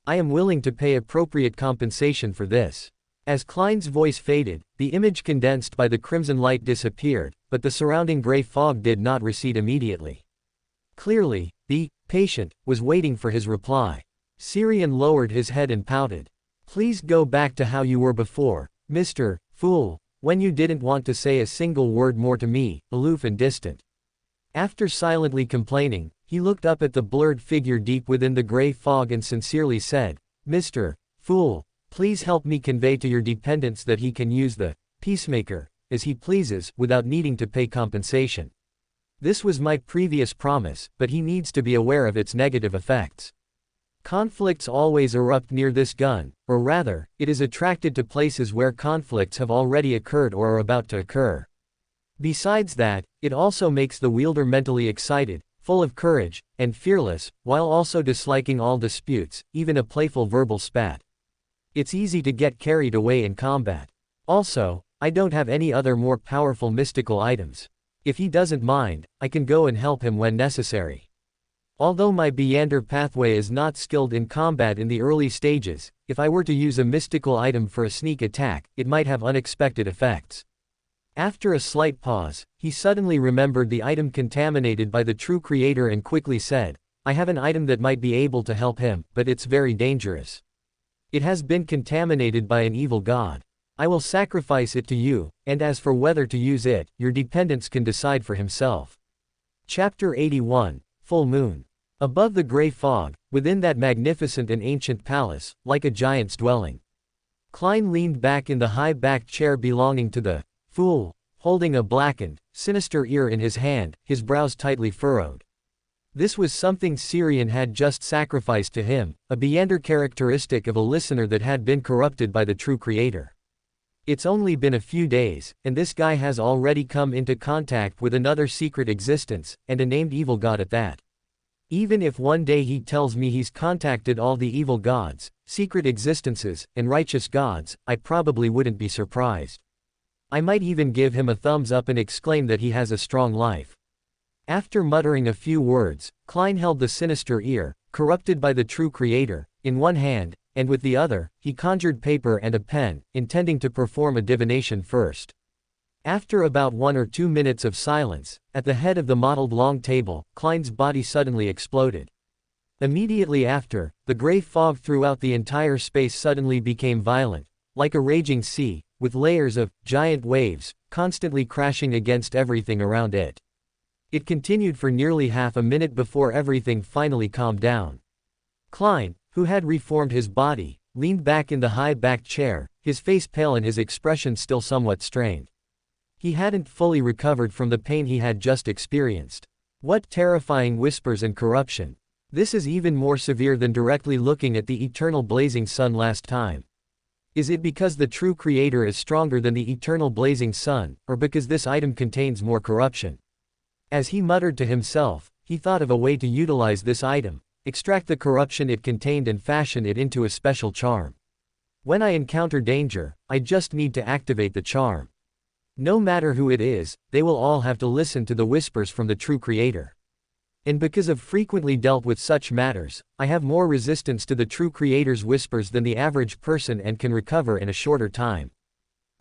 I am willing to pay appropriate compensation for this." As Klein's voice faded, the image condensed by the crimson light disappeared, but the surrounding gray fog did not recede immediately. Clearly, the patient was waiting for his reply. Syrian lowered his head and pouted. "Please go back to how you were before, Mr. Fool, when you didn't want to say a single word more to me, aloof and distant." After silently complaining, he looked up at the blurred figure deep within the gray fog and sincerely said, "Mr. Fool, please help me convey to your dependents that he can use the peacemaker as he pleases, without needing to pay compensation. This was my previous promise, but he needs to be aware of its negative effects. Conflicts always erupt near this gun, or rather, it is attracted to places where conflicts have already occurred or are about to occur. Besides that, it also makes the wielder mentally excited, full of courage, and fearless, while also disliking all disputes, even a playful verbal spat. It's easy to get carried away in combat. Also, I don't have any other more powerful mystical items. If he doesn't mind, I can go and help him when necessary." Although my Beander pathway is not skilled in combat in the early stages, if I were to use a mystical item for a sneak attack, it might have unexpected effects. After a slight pause, he suddenly remembered the item contaminated by the true creator and quickly said, I have an item that might be able to help him, but it's very dangerous. It has been contaminated by an evil god. I will sacrifice it to you, and as for whether to use it, your dependents can decide for himself. Chapter 81, Full Moon. Above the gray fog, within that magnificent and ancient palace, like a giant's dwelling, Klein leaned back in the high-backed chair belonging to the fool, holding a blackened, sinister ear in his hand, his brows tightly furrowed. This was something Syrian had just sacrificed to him, a Beander characteristic of a listener that had been corrupted by the true creator. It's only been a few days, and this guy has already come into contact with another secret existence, and a named evil god at that. Even if one day he tells me he's contacted all the evil gods, secret existences, and righteous gods, I probably wouldn't be surprised. I might even give him a thumbs up and exclaim that he has a strong life. After muttering a few words, Klein held the sinister ear, corrupted by the true creator, in one hand, and with the other, he conjured paper and a pen, intending to perform a divination first. After about 1 or 2 minutes of silence, at the head of the mottled long table, Klein's body suddenly exploded. Immediately after, the gray fog throughout the entire space suddenly became violent, like a raging sea, with layers of giant waves, constantly crashing against everything around it. It continued for nearly half a minute before everything finally calmed down. Klein, who had reformed his body, leaned back in the high-backed chair, his face pale and his expression still somewhat strained. He hadn't fully recovered from the pain he had just experienced. What terrifying whispers and corruption! This is even more severe than directly looking at the eternal blazing sun last time. Is it because the true creator is stronger than the eternal blazing sun, or because this item contains more corruption? As he muttered to himself, he thought of a way to utilize this item, extract the corruption it contained and fashion it into a special charm. When I encounter danger, I just need to activate the charm. No matter who it is, they will all have to listen to the whispers from the true creator. And because I've frequently dealt with such matters, I have more resistance to the true creator's whispers than the average person and can recover in a shorter time.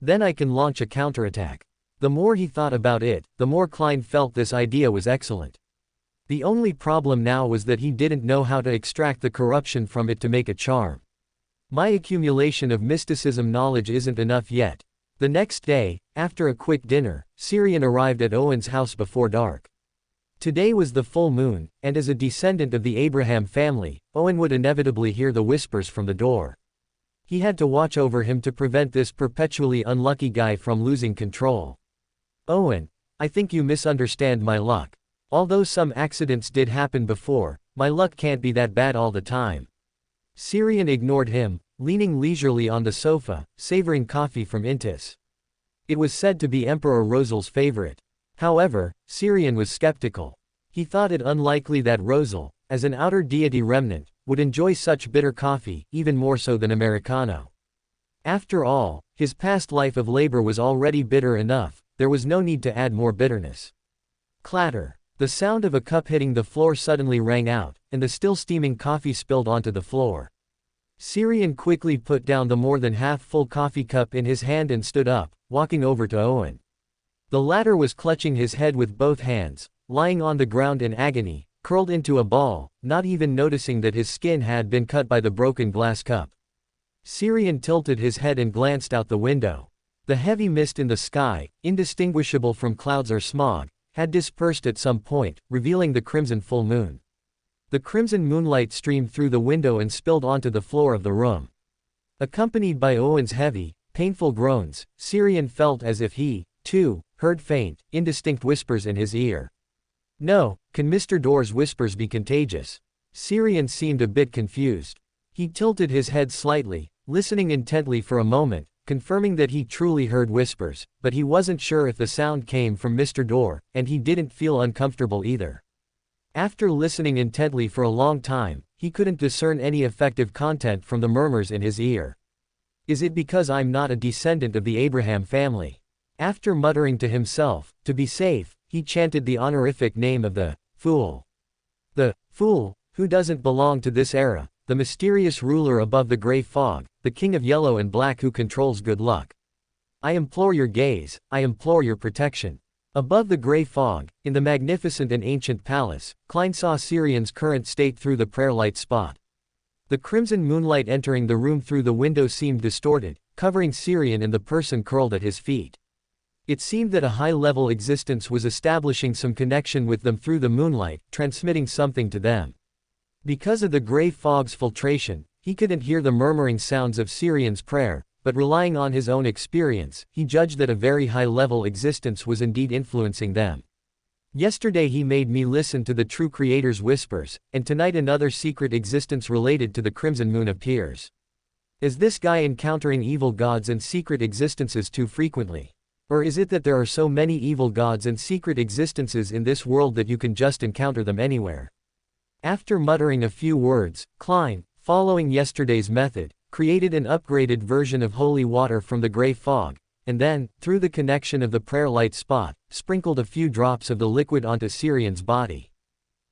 Then I can launch a counterattack. The more he thought about it, the more Klein felt this idea was excellent. The only problem now was that he didn't know how to extract the corruption from it to make a charm. My accumulation of mysticism knowledge isn't enough yet. The next day, after a quick dinner, Syrian arrived at Owen's house before dark. Today was the full moon, and as a descendant of the Abraham family, Owen would inevitably hear the whispers from the door. He had to watch over him to prevent this perpetually unlucky guy from losing control. Owen, I think you misunderstand my luck. Although some accidents did happen before, my luck can't be that bad all the time. Syrian ignored him, leaning leisurely on the sofa, savoring coffee from Intis. It was said to be Emperor Rosel's favorite. However, Syrian was skeptical. He thought it unlikely that Rosel, as an outer deity remnant, would enjoy such bitter coffee, even more so than Americano. After all, his past life of labor was already bitter enough, there was no need to add more bitterness. Clatter. The sound of a cup hitting the floor suddenly rang out, and the still steaming coffee spilled onto the floor. Syrian quickly put down the more than half-full coffee cup in his hand and stood up, walking over to Owen. The latter was clutching his head with both hands, lying on the ground in agony, curled into a ball, not even noticing that his skin had been cut by the broken glass cup. Syrian tilted his head and glanced out the window. The heavy mist in the sky, indistinguishable from clouds or smog, had dispersed at some point, revealing the crimson full moon. The crimson moonlight streamed through the window and spilled onto the floor of the room. Accompanied by Owen's heavy, painful groans, Syrian felt as if he, too, heard faint, indistinct whispers in his ear. No, can Mr. Door's whispers be contagious? Syrian seemed a bit confused. He tilted his head slightly, listening intently for a moment, confirming that he truly heard whispers, but he wasn't sure if the sound came from Mr. Door, and he didn't feel uncomfortable either. After listening intently for a long time, he couldn't discern any effective content from the murmurs in his ear. Is it because I'm not a descendant of the Abraham family? After muttering to himself, to be safe, he chanted the honorific name of the fool. The Fool, who doesn't belong to this era, the mysterious ruler above the gray fog, the king of yellow and black who controls good luck. I implore your gaze, I implore your protection. Above the gray fog, in the magnificent and ancient palace, Klein saw Sirian's current state through the prayer light spot. The crimson moonlight entering the room through the window seemed distorted, covering Sirian and the person curled at his feet. It seemed that a high-level existence was establishing some connection with them through the moonlight, transmitting something to them. Because of the gray fog's filtration, he couldn't hear the murmuring sounds of Sirian's prayer, but relying on his own experience, he judged that a very high-level existence was indeed influencing them. Yesterday he made me listen to the true Creator's whispers, and tonight another secret existence related to the Crimson Moon appears. Is this guy encountering evil gods and secret existences too frequently? Or is it that there are so many evil gods and secret existences in this world that you can just encounter them anywhere? After muttering a few words, Klein, following yesterday's method, created an upgraded version of holy water from the gray fog, and then, through the connection of the prayer light spot, sprinkled a few drops of the liquid onto Sirian's body.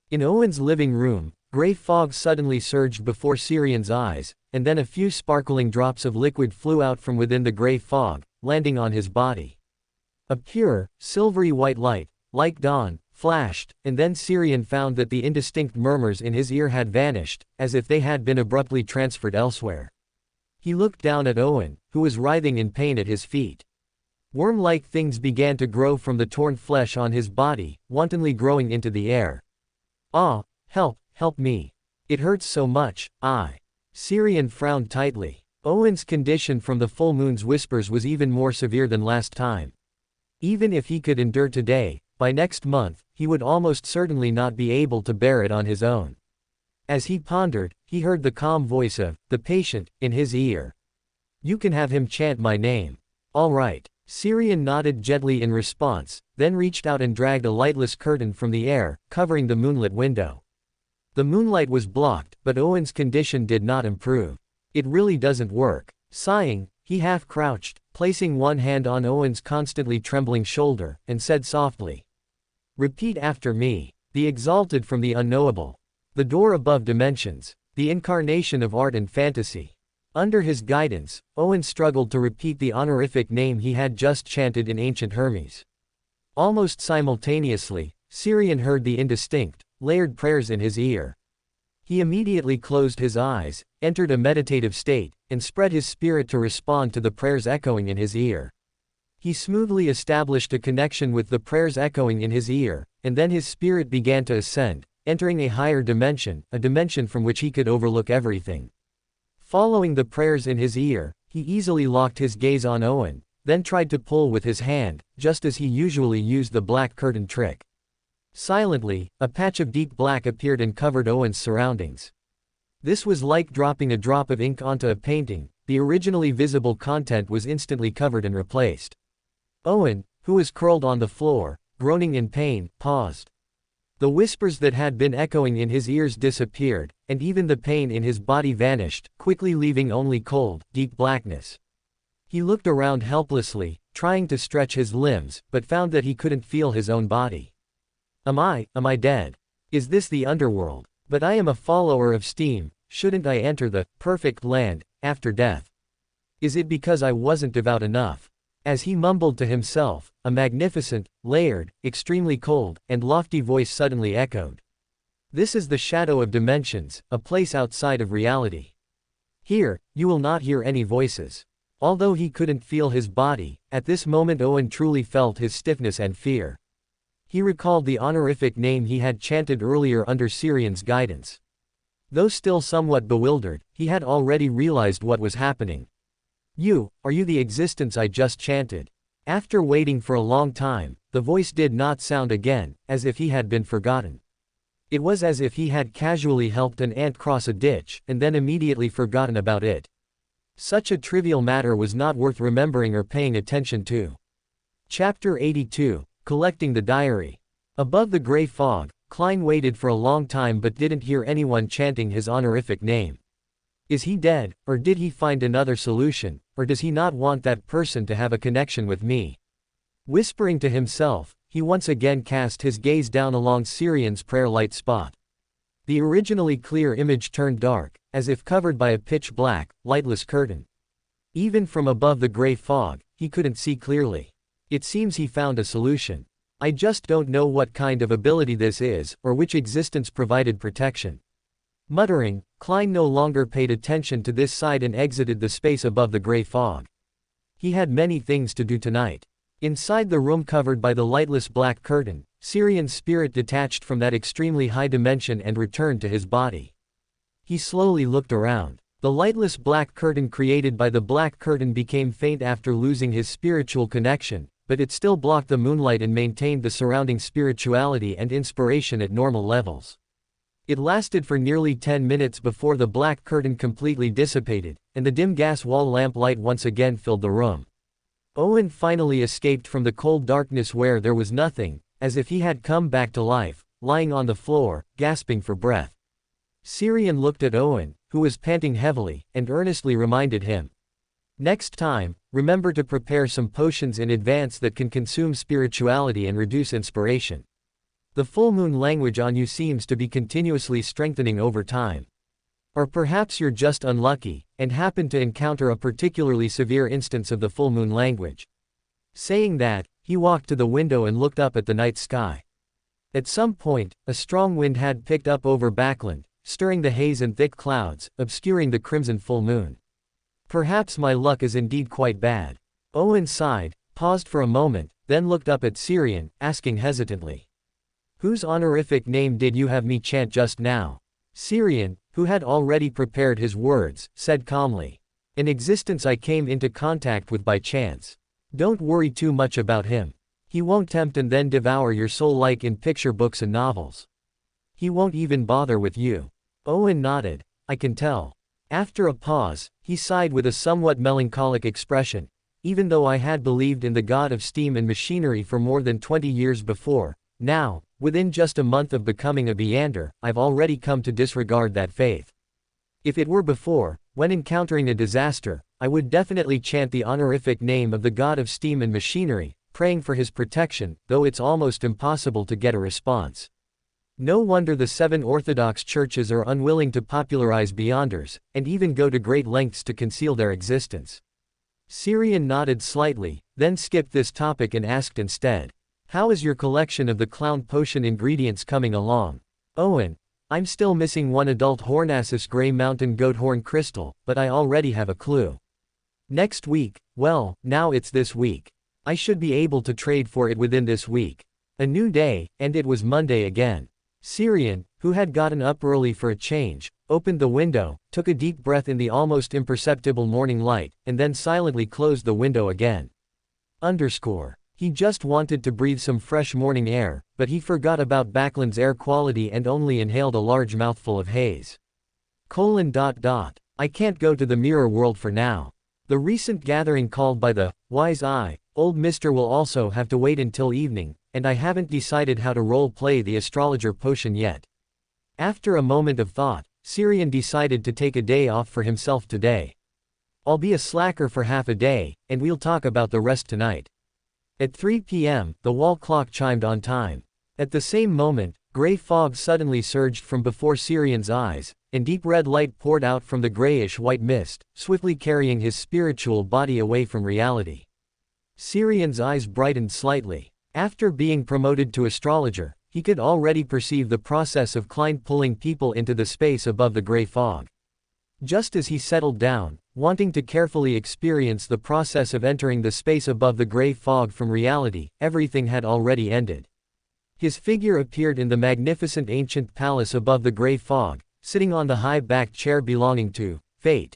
In Owen's living room, gray fog suddenly surged before Sirian's eyes, and then a few sparkling drops of liquid flew out from within the gray fog, landing on his body. A pure, silvery white light, like dawn, flashed, and then Sirian found that the indistinct murmurs in his ear had vanished, as if they had been abruptly transferred elsewhere. He looked down at Owen, who was writhing in pain at his feet. Worm-like things began to grow from the torn flesh on his body, wantonly growing into the air. Ah, help me. It hurts so much, Sirian frowned tightly. Owen's condition from the full moon's whispers was even more severe than last time. Even if he could endure today, by next month, he would almost certainly not be able to bear it on his own. As he pondered, he heard the calm voice of the patient in his ear. You can have him chant my name. All right. Sirian nodded gently in response, then reached out and dragged a lightless curtain from the air, covering the moonlit window. The moonlight was blocked, but Owen's condition did not improve. It really doesn't work. Sighing, he half-crouched, placing one hand on Owen's constantly trembling shoulder, and said softly. Repeat after me. The exalted from the unknowable. The door above dimensions. The incarnation of art and fantasy. Under his guidance, Owen struggled to repeat the honorific name he had just chanted in ancient Hermes. Almost simultaneously, Sirian heard the indistinct, layered prayers in his ear. He immediately closed his eyes, entered a meditative state, and spread his spirit to respond to the prayers echoing in his ear. He smoothly established a connection with the prayers echoing in his ear, and then his spirit began to ascend, entering a higher dimension, a dimension from which he could overlook everything. Following the prayers in his ear, he easily locked his gaze on Owen, then tried to pull with his hand, just as he usually used the black curtain trick. Silently, a patch of deep black appeared and covered Owen's surroundings. This was like dropping a drop of ink onto a painting. The originally visible content was instantly covered and replaced. Owen, who was curled on the floor, groaning in pain, paused. The whispers that had been echoing in his ears disappeared, and even the pain in his body vanished, quickly leaving only cold, deep blackness. He looked around helplessly, trying to stretch his limbs, but found that he couldn't feel his own body. Am I dead? Is this the underworld? But I am a follower of steam, shouldn't I enter the perfect land after death? Is it because I wasn't devout enough? As he mumbled to himself, a magnificent, layered, extremely cold, and lofty voice suddenly echoed. This is the shadow of dimensions, a place outside of reality. Here, you will not hear any voices. Although he couldn't feel his body, at this moment Owen truly felt his stiffness and fear. He recalled the honorific name he had chanted earlier under Sirian's guidance. Though still somewhat bewildered, he had already realized what was happening. Are you the existence I just chanted? After waiting for a long time, the voice did not sound again, as if he had been forgotten. It was as if he had casually helped an ant cross a ditch, and then immediately forgotten about it. Such a trivial matter was not worth remembering or paying attention to. Chapter 82, Collecting the Diary. Above the gray fog, Klein waited for a long time but didn't hear anyone chanting his honorific name. Is he dead, or did he find another solution, or does he not want that person to have a connection with me? Whispering to himself, he once again cast his gaze down along Sirian's prayer light spot. The originally clear image turned dark, as if covered by a pitch-black, lightless curtain. Even from above the gray fog, he couldn't see clearly. It seems he found a solution. I just don't know what kind of ability this is, or which existence provided protection. Muttering, Klein no longer paid attention to this side and exited the space above the gray fog. He had many things to do tonight. Inside the room covered by the lightless black curtain, Syrian's spirit detached from that extremely high dimension and returned to his body. He slowly looked around. The lightless black curtain created by the black curtain became faint after losing his spiritual connection, but it still blocked the moonlight and maintained the surrounding spirituality and inspiration at normal levels. It lasted for nearly 10 minutes before the black curtain completely dissipated, and the dim gas wall lamp light once again filled the room. Owen finally escaped from the cold darkness where there was nothing, as if he had come back to life, lying on the floor, gasping for breath. Syrian looked at Owen, who was panting heavily, and earnestly reminded him. Next time, remember to prepare some potions in advance that can consume spirituality and reduce inspiration. The full moon language on you seems to be continuously strengthening over time. Or perhaps you're just unlucky, and happen to encounter a particularly severe instance of the full moon language. Saying that, he walked to the window and looked up at the night sky. At some point, a strong wind had picked up over Backland, stirring the haze and thick clouds, obscuring the crimson full moon. Perhaps my luck is indeed quite bad. Owen sighed, paused for a moment, then looked up at Syrian, asking hesitantly. Whose honorific name did you have me chant just now? Syrian, who had already prepared his words, said calmly. An existence I came into contact with by chance. Don't worry too much about him. He won't tempt and then devour your soul like in picture books and novels. He won't even bother with you. Owen nodded. I can tell. After a pause, he sighed with a somewhat melancholic expression. Even though I had believed in the god of steam and machinery for more than 20 years before, now, within just a month of becoming a Beander, I've already come to disregard that faith. If it were before, when encountering a disaster, I would definitely chant the honorific name of the god of steam and machinery, praying for his protection, though it's almost impossible to get a response. No wonder the 7 Orthodox churches are unwilling to popularize Beyonders, and even go to great lengths to conceal their existence. Syrian nodded slightly, then skipped this topic and asked instead. How is your collection of the clown potion ingredients coming along? Owen, I'm still missing one adult Hornassus Grey Mountain Goat Horn Crystal, but I already have a clue. Next week, well, now it's this week. I should be able to trade for it within this week. A new day, and it was Monday again. Syrian, who had gotten up early for a change, opened the window, took a deep breath in the almost imperceptible morning light, and then silently closed the window again. He just wanted to breathe some fresh morning air, but he forgot about Backland's air quality and only inhaled a large mouthful of haze. I can't go to the mirror world for now. The recent gathering called by the Wise Eye, old Mister will also have to wait until evening, and I haven't decided how to role-play the astrologer potion yet. After a moment of thought, Syrian decided to take a day off for himself today. I'll be a slacker for half a day, and we'll talk about the rest tonight. At 3 p.m., the wall clock chimed on time. At the same moment, gray fog suddenly surged from before Syrian's eyes, and deep red light poured out from the grayish-white mist, swiftly carrying his spiritual body away from reality. Syrian's eyes brightened slightly. After being promoted to astrologer, he could already perceive the process of Klein pulling people into the space above the gray fog. Just as he settled down, wanting to carefully experience the process of entering the space above the gray fog from reality, everything had already ended. His figure appeared in the magnificent ancient palace above the gray fog, sitting on the high-backed chair belonging to Fate.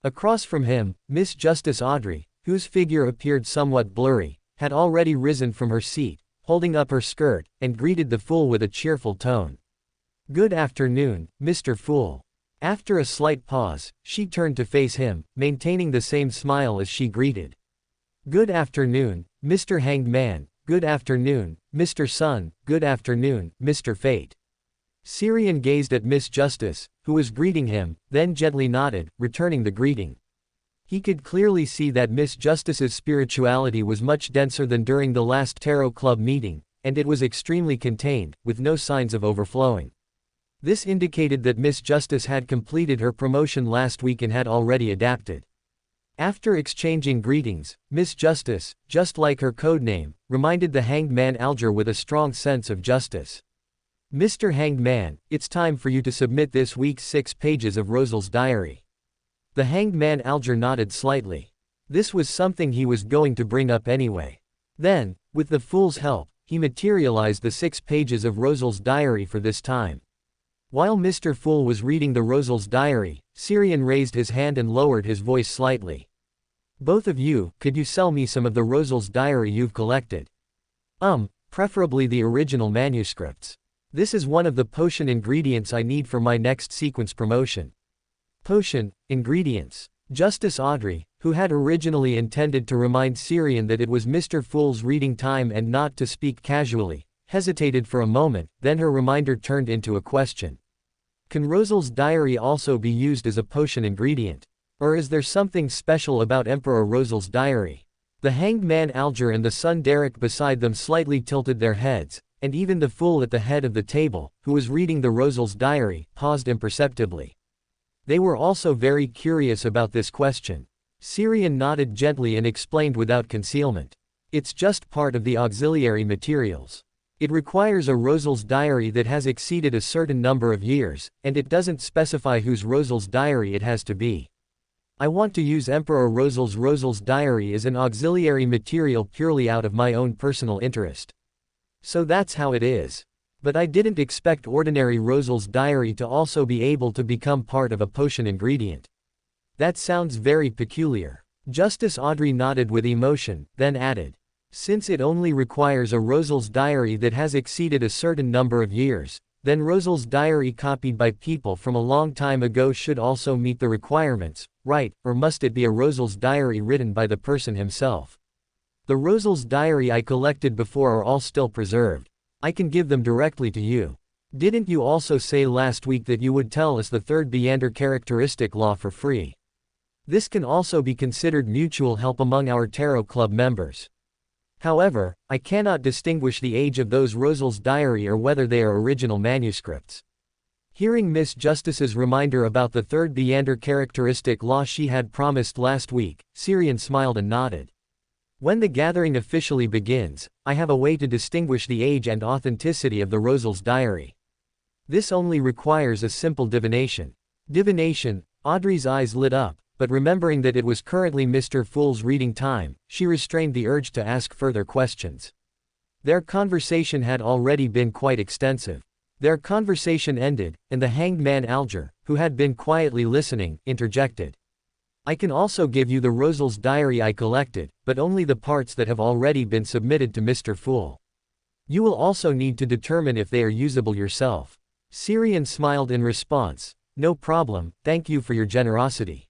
Across from him, Miss Justice Audrey, whose figure appeared somewhat blurry, had already risen from her seat, holding up her skirt, and greeted the fool with a cheerful tone. Good afternoon, Mr. Fool. After a slight pause, she turned to face him, maintaining the same smile as she greeted. Good afternoon, Mr. Hanged Man. Good afternoon, Mr. Sun. Good afternoon, Mr. Fate. Syrian gazed at Miss Justice, who was greeting him, then gently nodded, returning the greeting. He could clearly see that Miss Justice's spirituality was much denser than during the last Tarot Club meeting, and it was extremely contained, with no signs of overflowing. This indicated that Miss Justice had completed her promotion last week and had already adapted. After exchanging greetings, Miss Justice, just like her codename, reminded the Hanged Man Alger with a strong sense of justice. "Mr. Hanged Man, it's time for you to submit this week's 6 pages of Rosal's diary." The Hanged Man Alger nodded slightly. This was something he was going to bring up anyway. Then, with the Fool's help, he materialized the 6 pages of Rosal's diary for this time. While Mr. Fool was reading the Rosal's diary, Syrian raised his hand and lowered his voice slightly. "Both of you, could you sell me some of the Rosal's diary you've collected? Preferably the original manuscripts. This is one of the potion ingredients I need for my next sequence promotion." Potion ingredients. Justice Audrey, who had originally intended to remind Syrian that it was Mr. Fool's reading time and not to speak casually, hesitated for a moment, then her reminder turned into a question. Can Rosal's diary also be used as a potion ingredient? Or is there something special about Emperor Rosal's diary? The Hanged Man Alger and the son Derek beside them slightly tilted their heads, and even the Fool at the head of the table, who was reading the Rosal's diary, paused imperceptibly. They were also very curious about this question. Syrian nodded gently and explained without concealment. "It's just part of the auxiliary materials. It requires a Rosal's diary that has exceeded a certain number of years, and it doesn't specify whose Rosal's diary it has to be. I want to use Emperor Rosal's diary as an auxiliary material purely out of my own personal interest. So that's how it is. But I didn't expect ordinary Rosal's diary to also be able to become part of a potion ingredient. That sounds very peculiar." Justice Audrey nodded with emotion, then added, "Since it only requires a Rosal's diary that has exceeded a certain number of years, then Rosal's diary copied by people from a long time ago should also meet the requirements, right? Or must it be a Rosal's diary written by the person himself? The Rosal's diary I collected before are all still preserved. I can give them directly to you. Didn't you also say last week that you would tell us the third Beander characteristic law for free? This can also be considered mutual help among our Tarot Club members. However, I cannot distinguish the age of those Rosal's diary or whether they are original manuscripts." Hearing Miss Justice's reminder about the third Beander characteristic law she had promised last week, Syrian smiled and nodded. "When the gathering officially begins, I have a way to distinguish the age and authenticity of the Rosal's diary. This only requires a simple divination." Divination. Audrey's eyes lit up. But remembering that it was currently Mr. Fool's reading time, she restrained the urge to ask further questions. Their conversation had already been quite extensive. Their conversation ended, and the Hanged Man Alger, who had been quietly listening, interjected. "I can also give you the Rosal's diary I collected, but only the parts that have already been submitted to Mr. Fool. You will also need to determine if they are usable yourself." Syrian smiled in response. "No problem, thank you for your generosity."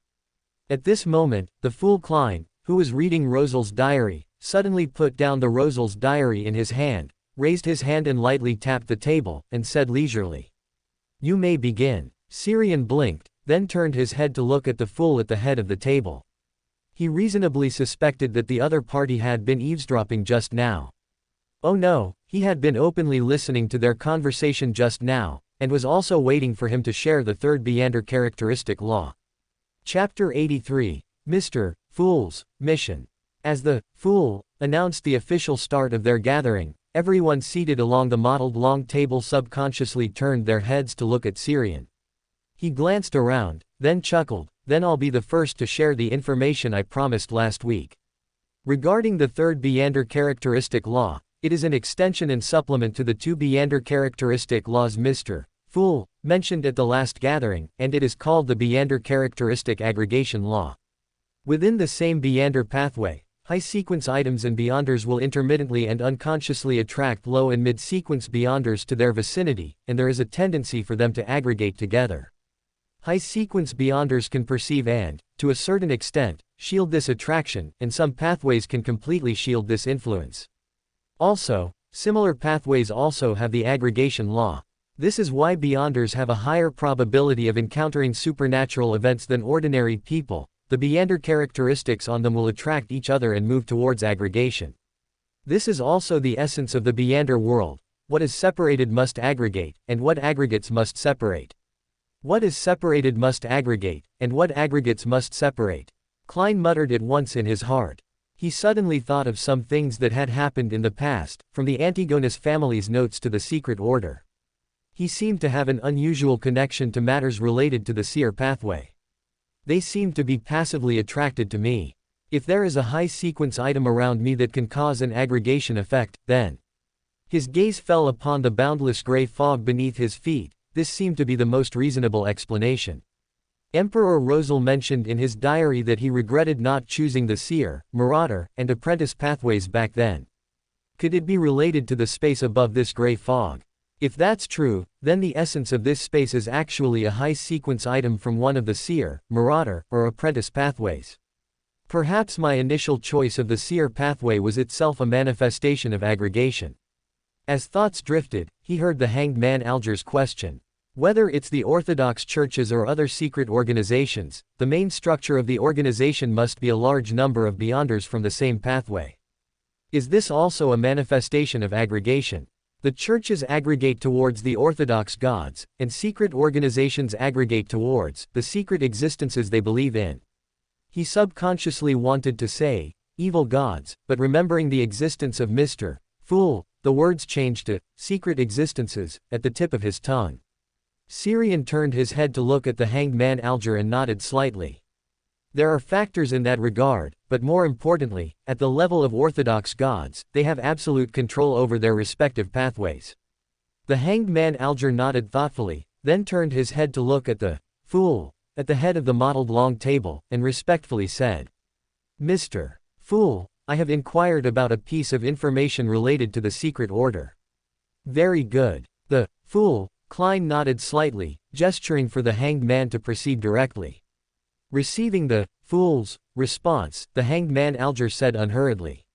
At this moment, the Fool Klein, who was reading Rosal's diary, suddenly put down the Rosal's diary in his hand, raised his hand and lightly tapped the table, and said leisurely, "You may begin." Syrian blinked, then turned his head to look at the Fool at the head of the table. He reasonably suspected that the other party had been eavesdropping just now. Oh no, he had been openly listening to their conversation just now, and was also waiting for him to share the third Beander characteristic law. Chapter 83, Mr. Fool's Mission. As the Fool announced the official start of their gathering, everyone seated along the mottled long table subconsciously turned their heads to look at Syrian. He glanced around, then chuckled, "Then I'll be the first to share the information I promised last week. Regarding the third Beander characteristic law, it is an extension and supplement to the two Beander characteristic laws Mr. Fool mentioned at the last gathering, and it is called the Beander characteristic aggregation law. Within the same Beander pathway, high-sequence items and beyonders will intermittently and unconsciously attract low and mid-sequence beyonders to their vicinity, and there is a tendency for them to aggregate together. High-sequence beyonders can perceive and, to a certain extent, shield this attraction, and some pathways can completely shield this influence. Also, similar pathways also have the aggregation law. This is why beyonders have a higher probability of encountering supernatural events than ordinary people. The Beander characteristics on them will attract each other and move towards aggregation. This is also the essence of the Beander world. what is separated must aggregate, and what aggregates must separate. What is separated must aggregate, and what aggregates must separate. Klein muttered at once in his heart. He suddenly thought of some things that had happened in the past, from the Antigonus family's notes to the secret order. He seemed to have an unusual connection to matters related to the seer pathway. They seemed to be passively attracted to me. If there is a high-sequence item around me that can cause an aggregation effect, then. His gaze fell upon the boundless gray fog beneath his feet. This seemed to be the most reasonable explanation. Emperor Rosal mentioned in his diary that he regretted not choosing the seer, marauder, and apprentice pathways back then. Could it be related to the space above this gray fog? If that's true, then the essence of this space is actually a high-sequence item from one of the seer, marauder, or apprentice pathways. Perhaps my initial choice of the seer pathway was itself a manifestation of aggregation. As thoughts drifted, he heard the hanged man Alger's question. Whether it's the Orthodox churches or other secret organizations, the main structure of the organization must be a large number of beyonders from the same pathway. Is this also a manifestation of aggregation? The churches aggregate towards the Orthodox gods, and secret organizations aggregate towards the secret existences they believe in. He subconsciously wanted to say, evil gods, but remembering the existence of Mr. Fool, the words changed to secret existences at the tip of his tongue. Syrian turned his head to look at the hanged man Alger and nodded slightly. There are factors in that regard, but more importantly, at the level of Orthodox gods, they have absolute control over their respective pathways. The hanged man Alger nodded thoughtfully, then turned his head to look at the Fool at the head of the mottled long table, and respectfully said, Mr. Fool, I have inquired about a piece of information related to the secret order. Very good. The Fool, Klein nodded slightly, gesturing for the hanged man to proceed directly. Receiving the Fool's response, the hanged man Alger said unhurriedly.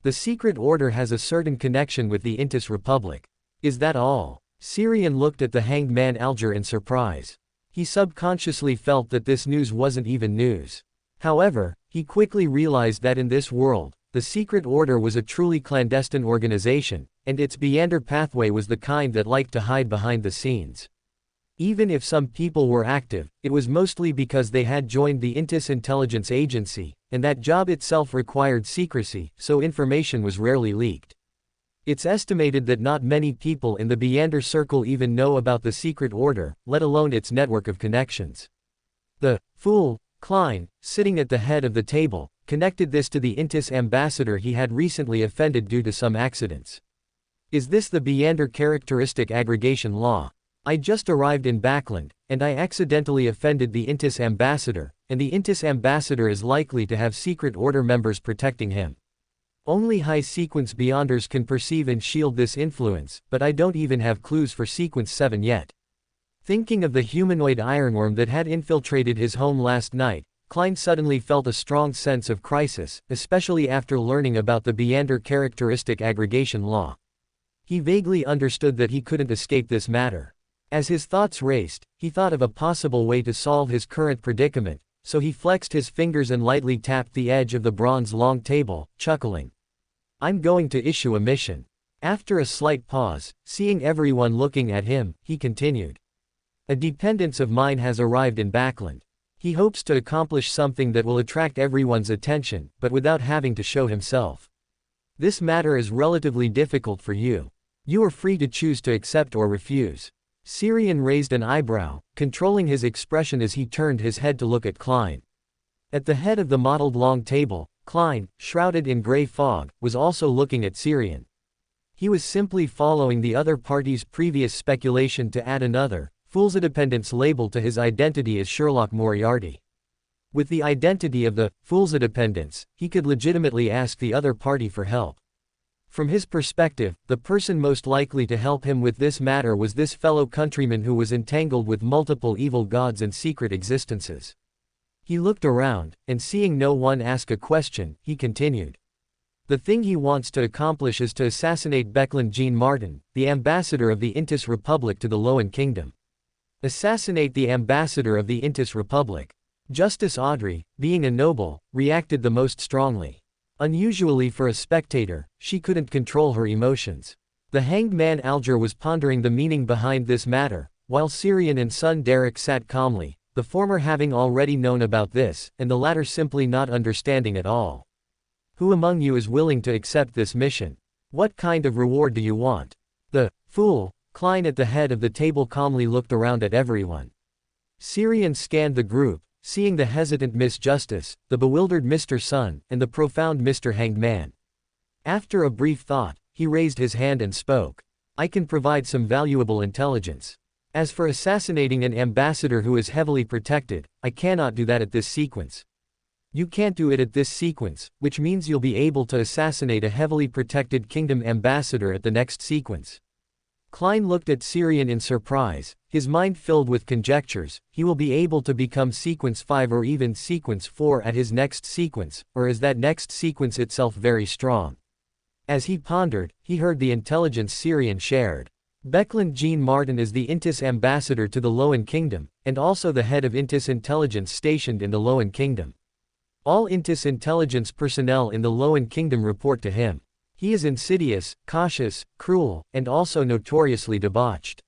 The secret order has a certain connection with the Intis Republic. Is that all? Syrian looked at the hanged man Alger in surprise. He subconsciously felt that this news wasn't even news. However, he quickly realized that in this world, the secret order was a truly clandestine organization, and its Beander pathway was the kind that liked to hide behind the scenes. Even if some people were active, it was mostly because they had joined the Intis intelligence agency, and that job itself required secrecy, so information was rarely leaked. It's estimated that not many people in the Beander circle even know about the secret order, let alone its network of connections. The Fool, Klein, sitting at the head of the table, connected this to the Intis ambassador he had recently offended due to some accidents. Is this the Beander characteristic aggregation law? I just arrived in Backland, and I accidentally offended the Intis ambassador, and the Intis ambassador is likely to have secret order members protecting him. Only high-sequence Beyonders can perceive and shield this influence, but I don't even have clues for Sequence 7 yet. Thinking of the humanoid ironworm that had infiltrated his home last night, Klein suddenly felt a strong sense of crisis, especially after learning about the Beander characteristic aggregation law. He vaguely understood that he couldn't escape this matter. As his thoughts raced, he thought of a possible way to solve his current predicament, so he flexed his fingers and lightly tapped the edge of the bronze long table, chuckling. I'm going to issue a mission. After a slight pause, seeing everyone looking at him, he continued. A dependent of mine has arrived in Backland. He hopes to accomplish something that will attract everyone's attention, but without having to show himself. This matter is relatively difficult for you. You are free to choose to accept or refuse. Syrian raised an eyebrow, controlling his expression as he turned his head to look at Klein. At the head of the mottled long table, Klein, shrouded in gray fog, was also looking at Syrian. He was simply following the other party's previous speculation to add another, Fool's Independence label to his identity as Sherlock Moriarty. With the identity of the Fool's Independence, he could legitimately ask the other party for help. From his perspective, the person most likely to help him with this matter was this fellow countryman who was entangled with multiple evil gods and secret existences. He looked around, and seeing no one ask a question, he continued. The thing he wants to accomplish is to assassinate Beckland Jean Martin, the ambassador of the Intis Republic to the Loan Kingdom. Assassinate the ambassador of the Intis Republic. Justice Audrey, being a noble, reacted the most strongly. Unusually for a spectator, she couldn't control her emotions. The hanged man Alger was pondering the meaning behind this matter, while Syrian and son Derek sat calmly, the former having already known about this, and the latter simply not understanding at all. Who among you is willing to accept this mission? What kind of reward do you want? The fool, Klein at the head of the table calmly looked around at everyone. Syrian scanned the group, seeing the hesitant Miss Justice, the bewildered Mr. Sun, and the profound Mr. Hanged Man. After a brief thought, he raised his hand and spoke. I can provide some valuable intelligence. As for assassinating an ambassador who is heavily protected, I cannot do that at this sequence. You can't do it at this sequence, which means you'll be able to assassinate a heavily protected kingdom ambassador at the next sequence. Klein looked at Syrian in surprise, his mind filled with conjectures. He will be able to become sequence 5 or even sequence 4 at his next sequence, or is that next sequence itself very strong? As he pondered, he heard the intelligence Syrian shared. Beckland Jean Martin is the Intis ambassador to the Loan Kingdom, and also the head of Intis intelligence stationed in the Loan Kingdom. All Intis intelligence personnel in the Loan Kingdom report to him. He is insidious, cautious, cruel, and also notoriously debauched.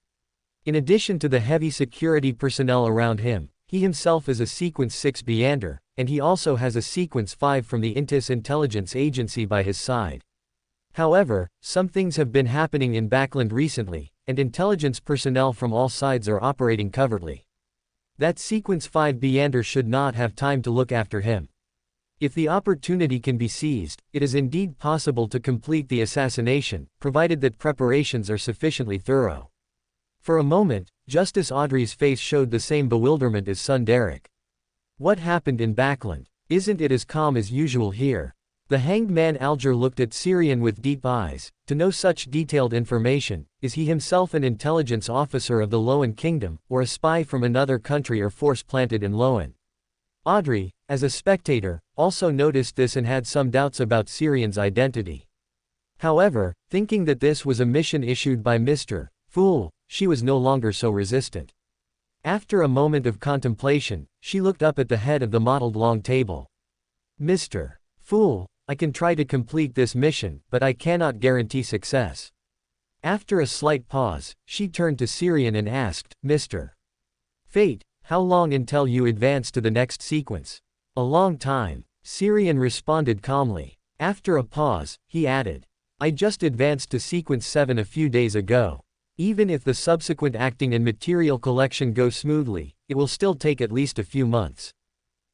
In addition to the heavy security personnel around him, he himself is a Sequence 6 Beander, and he also has a Sequence 5 from the Intis intelligence agency by his side. However, some things have been happening in Backland recently, and intelligence personnel from all sides are operating covertly. That Sequence 5 Beander should not have time to look after him. If the opportunity can be seized, it is indeed possible to complete the assassination, provided that preparations are sufficiently thorough. For a moment, Justice Audrey's face showed the same bewilderment as son Derek. What happened in Backland? Isn't it as calm as usual here? The hanged man Alger looked at Syrian with deep eyes. To know such detailed information, is he himself an intelligence officer of the Loan Kingdom, or a spy from another country or force planted in Loan? Audrey, as a spectator, also noticed this and had some doubts about Syrian's identity. However, thinking that this was a mission issued by Mr. Fool, she was no longer so resistant. After a moment of contemplation, she looked up at the head of the mottled long table. Mr. Fool, I can try to complete this mission, but I cannot guarantee success. After a slight pause, she turned to Syrian and asked, Mr. Fate, how long until you advance to the next sequence? A long time, Syrian responded calmly. After a pause, he added, I just advanced to sequence 7 a few days ago. Even if the subsequent acting and material collection go smoothly, it will still take at least a few months.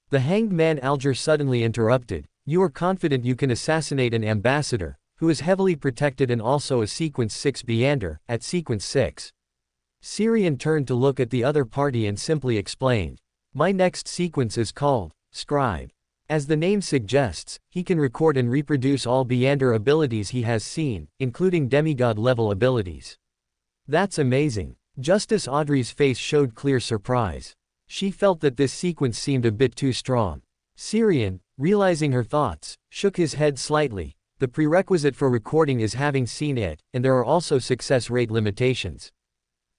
The hanged man Alger suddenly interrupted. You are confident you can assassinate an ambassador, who is heavily protected and also a Sequence 6 Beander, at Sequence 6. Syrian turned to look at the other party and simply explained. My next sequence is called Scribe. As the name suggests, he can record and reproduce all Beander abilities he has seen, including demigod-level abilities. That's amazing. Justice Audrey's face showed clear surprise. She felt that this sequence seemed a bit too strong. Syrian, realizing her thoughts, shook his head slightly. The prerequisite for recording is having seen it, and there are also success rate limitations.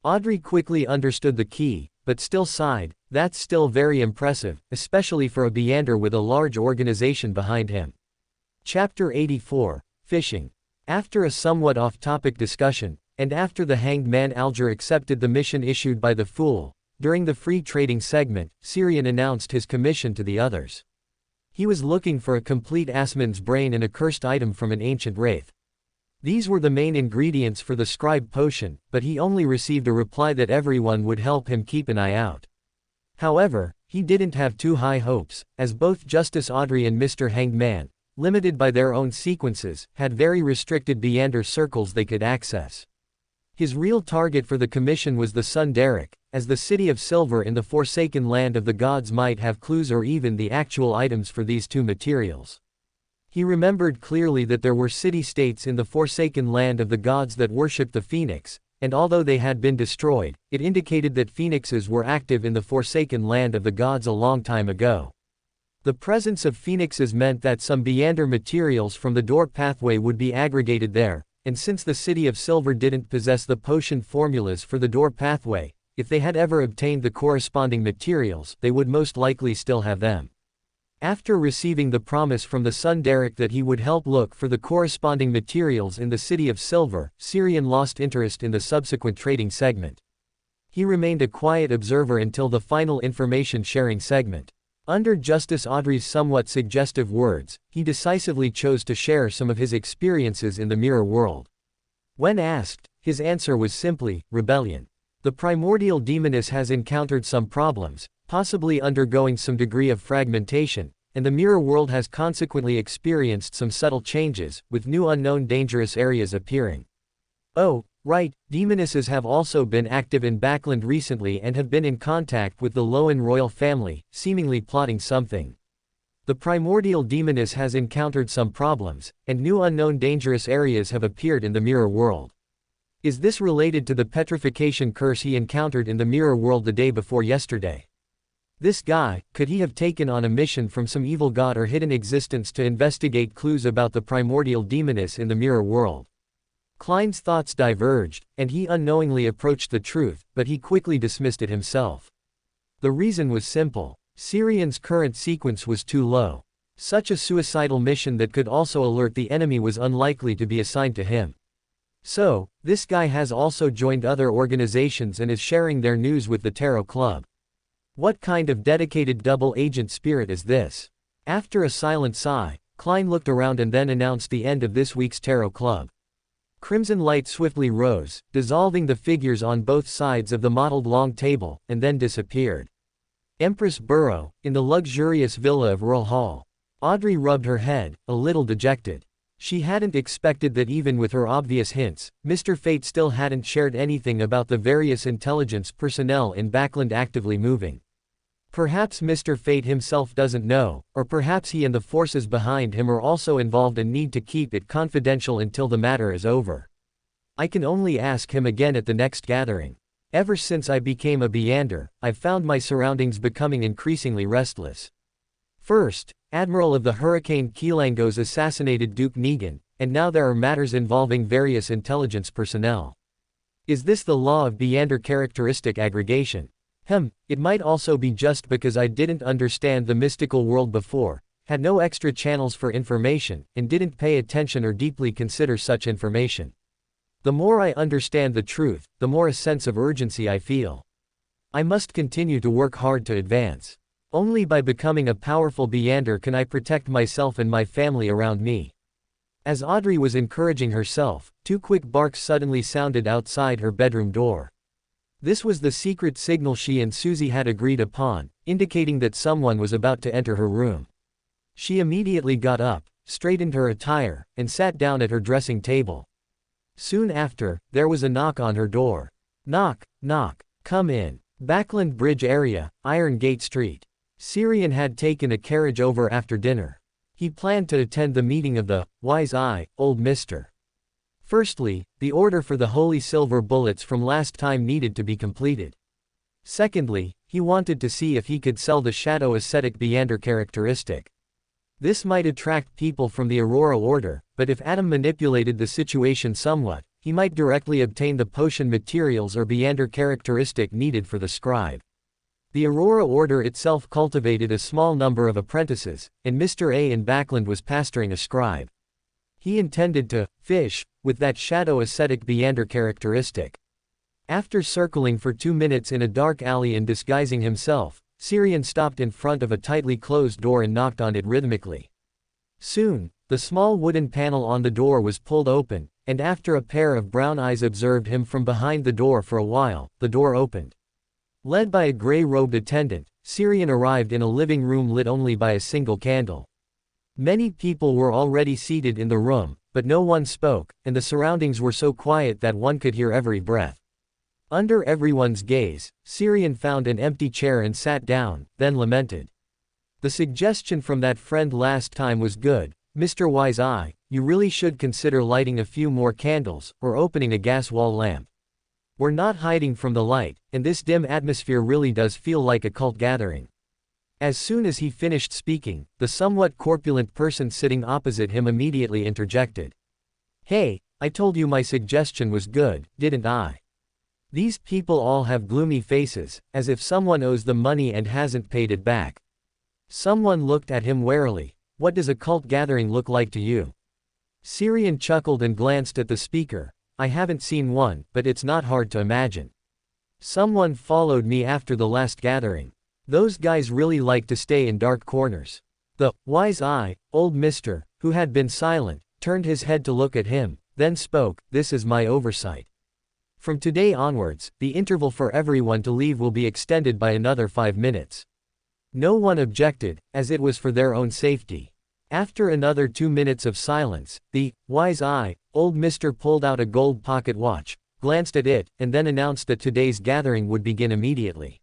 Audrey quickly understood the key, but still sighed. That's still very impressive, especially for a Beander with a large organization behind him. Chapter 84, Fishing. After a somewhat off-topic discussion, and after the hanged man Alger accepted the mission issued by the Fool, during the free trading segment, Syrian announced his commission to the others. He was looking for a complete Asman's brain and a cursed item from an ancient wraith. These were the main ingredients for the scribe potion, but he only received a reply that everyone would help him keep an eye out. However, he didn't have too high hopes, as both Justice Audrey and Mr. Hanged Man, limited by their own sequences, had very restricted Beander circles they could access. His real target for the commission was the son Derek, as the City of Silver in the Forsaken Land of the Gods might have clues or even the actual items for these two materials. He remembered clearly that there were city-states in the Forsaken Land of the Gods that worshipped the Phoenix, and although they had been destroyed, it indicated that Phoenixes were active in the Forsaken Land of the Gods a long time ago. The presence of Phoenixes meant that some Beander materials from the door pathway would be aggregated there, and since the City of Silver didn't possess the potion formulas for the door pathway, if they had ever obtained the corresponding materials, they would most likely still have them. After receiving the promise from the son Derek that he would help look for the corresponding materials in the City of Silver, Syrian lost interest in the subsequent trading segment. He remained a quiet observer until the final information-sharing segment. Under Justice Audrey's somewhat suggestive words, he decisively chose to share some of his experiences in the mirror world. When asked, his answer was simply, rebellion. The primordial demoness has encountered some problems, possibly undergoing some degree of fragmentation, and the mirror world has consequently experienced some subtle changes, with new unknown dangerous areas appearing. Oh, right, demonesses have also been active in Backland recently and have been in contact with the Loan royal family, seemingly plotting something. The primordial demoness has encountered some problems, and new unknown dangerous areas have appeared in the mirror world. Is this related to the petrification curse he encountered in the mirror world the day before yesterday? This guy, could he have taken on a mission from some evil god or hidden existence to investigate clues about the primordial demoness in the mirror world? Klein's thoughts diverged, and he unknowingly approached the truth, but he quickly dismissed it himself. The reason was simple. Syrian's current sequence was too low. Such a suicidal mission that could also alert the enemy was unlikely to be assigned to him. So, this guy has also joined other organizations and is sharing their news with the Tarot Club. What kind of dedicated double agent spirit is this? After a silent sigh, Klein looked around and then announced the end of this week's Tarot Club. Crimson light swiftly rose, dissolving the figures on both sides of the mottled long table, and then disappeared. Empress Burrow, in the luxurious villa of Rural Hall. Audrey rubbed her head, a little dejected. She hadn't expected that even with her obvious hints, Mr. Fate still hadn't shared anything about the various intelligence personnel in Backland actively moving. Perhaps Mr. Fate himself doesn't know, or perhaps he and the forces behind him are also involved and need to keep it confidential until the matter is over. I can only ask him again at the next gathering. Ever since I became a Beander, I've found my surroundings becoming increasingly restless. First, Admiral of the Hurricane Keelangos assassinated Duke Negan, and now there are matters involving various intelligence personnel. Is this the law of Beander characteristic aggregation? It might also be just because I didn't understand the mystical world before, had no extra channels for information, and didn't pay attention or deeply consider such information. The more I understand the truth, the more a sense of urgency I feel. I must continue to work hard to advance. Only by becoming a powerful Beander can I protect myself and my family around me. As Audrey was encouraging herself, 2 quick barks suddenly sounded outside her bedroom door. This was the secret signal she and Susie had agreed upon, indicating that someone was about to enter her room. She immediately got up, straightened her attire, and sat down at her dressing table. Soon after, there was a knock on her door. Knock, knock, come in. Backland Bridge area, Iron Gate Street. Syrian had taken a carriage over after dinner. He planned to attend the meeting of the Wise Eye, Old Mister. Firstly, the order for the holy silver bullets from last time needed to be completed. Secondly, he wanted to see if he could sell the Shadow Ascetic Beander characteristic. This might attract people from the Aurora Order, but if Adam manipulated the situation somewhat, he might directly obtain the potion materials or Beander characteristic needed for the scribe. The Aurora Order itself cultivated a small number of apprentices, and Mr. A in Backland was pastoring a scribe. He intended to fish with that Shadow Ascetic Beander characteristic. After circling for 2 minutes in a dark alley and disguising himself, Syrian stopped in front of a tightly closed door and knocked on it rhythmically. Soon, the small wooden panel on the door was pulled open, and after a pair of brown eyes observed him from behind the door for a while, the door opened. Led by a gray-robed attendant, Syrian arrived in a living room lit only by a single candle. Many people were already seated in the room, but no one spoke, and the surroundings were so quiet that one could hear every breath. Under everyone's gaze, Syrian found an empty chair and sat down, then lamented. The suggestion from that friend last time was good, Mr. Wise Eye, you really should consider lighting a few more candles, or opening a gas wall lamp. We're not hiding from the light, and this dim atmosphere really does feel like a cult gathering. As soon as he finished speaking, the somewhat corpulent person sitting opposite him immediately interjected. Hey, I told you my suggestion was good, didn't I? These people all have gloomy faces, as if someone owes them money and hasn't paid it back. Someone looked at him warily. What does a cult gathering look like to you? Syrian chuckled and glanced at the speaker. I haven't seen one, but it's not hard to imagine. Someone followed me after the last gathering. Those guys really like to stay in dark corners. The wise eye, old mister, who had been silent, turned his head to look at him, then spoke. This is my oversight. From today onwards, the interval for everyone to leave will be extended by another 5 minutes. No one objected, as it was for their own safety. After another 2 minutes of silence, the wise eye, old mister pulled out a gold pocket watch, glanced at it, and then announced that today's gathering would begin immediately.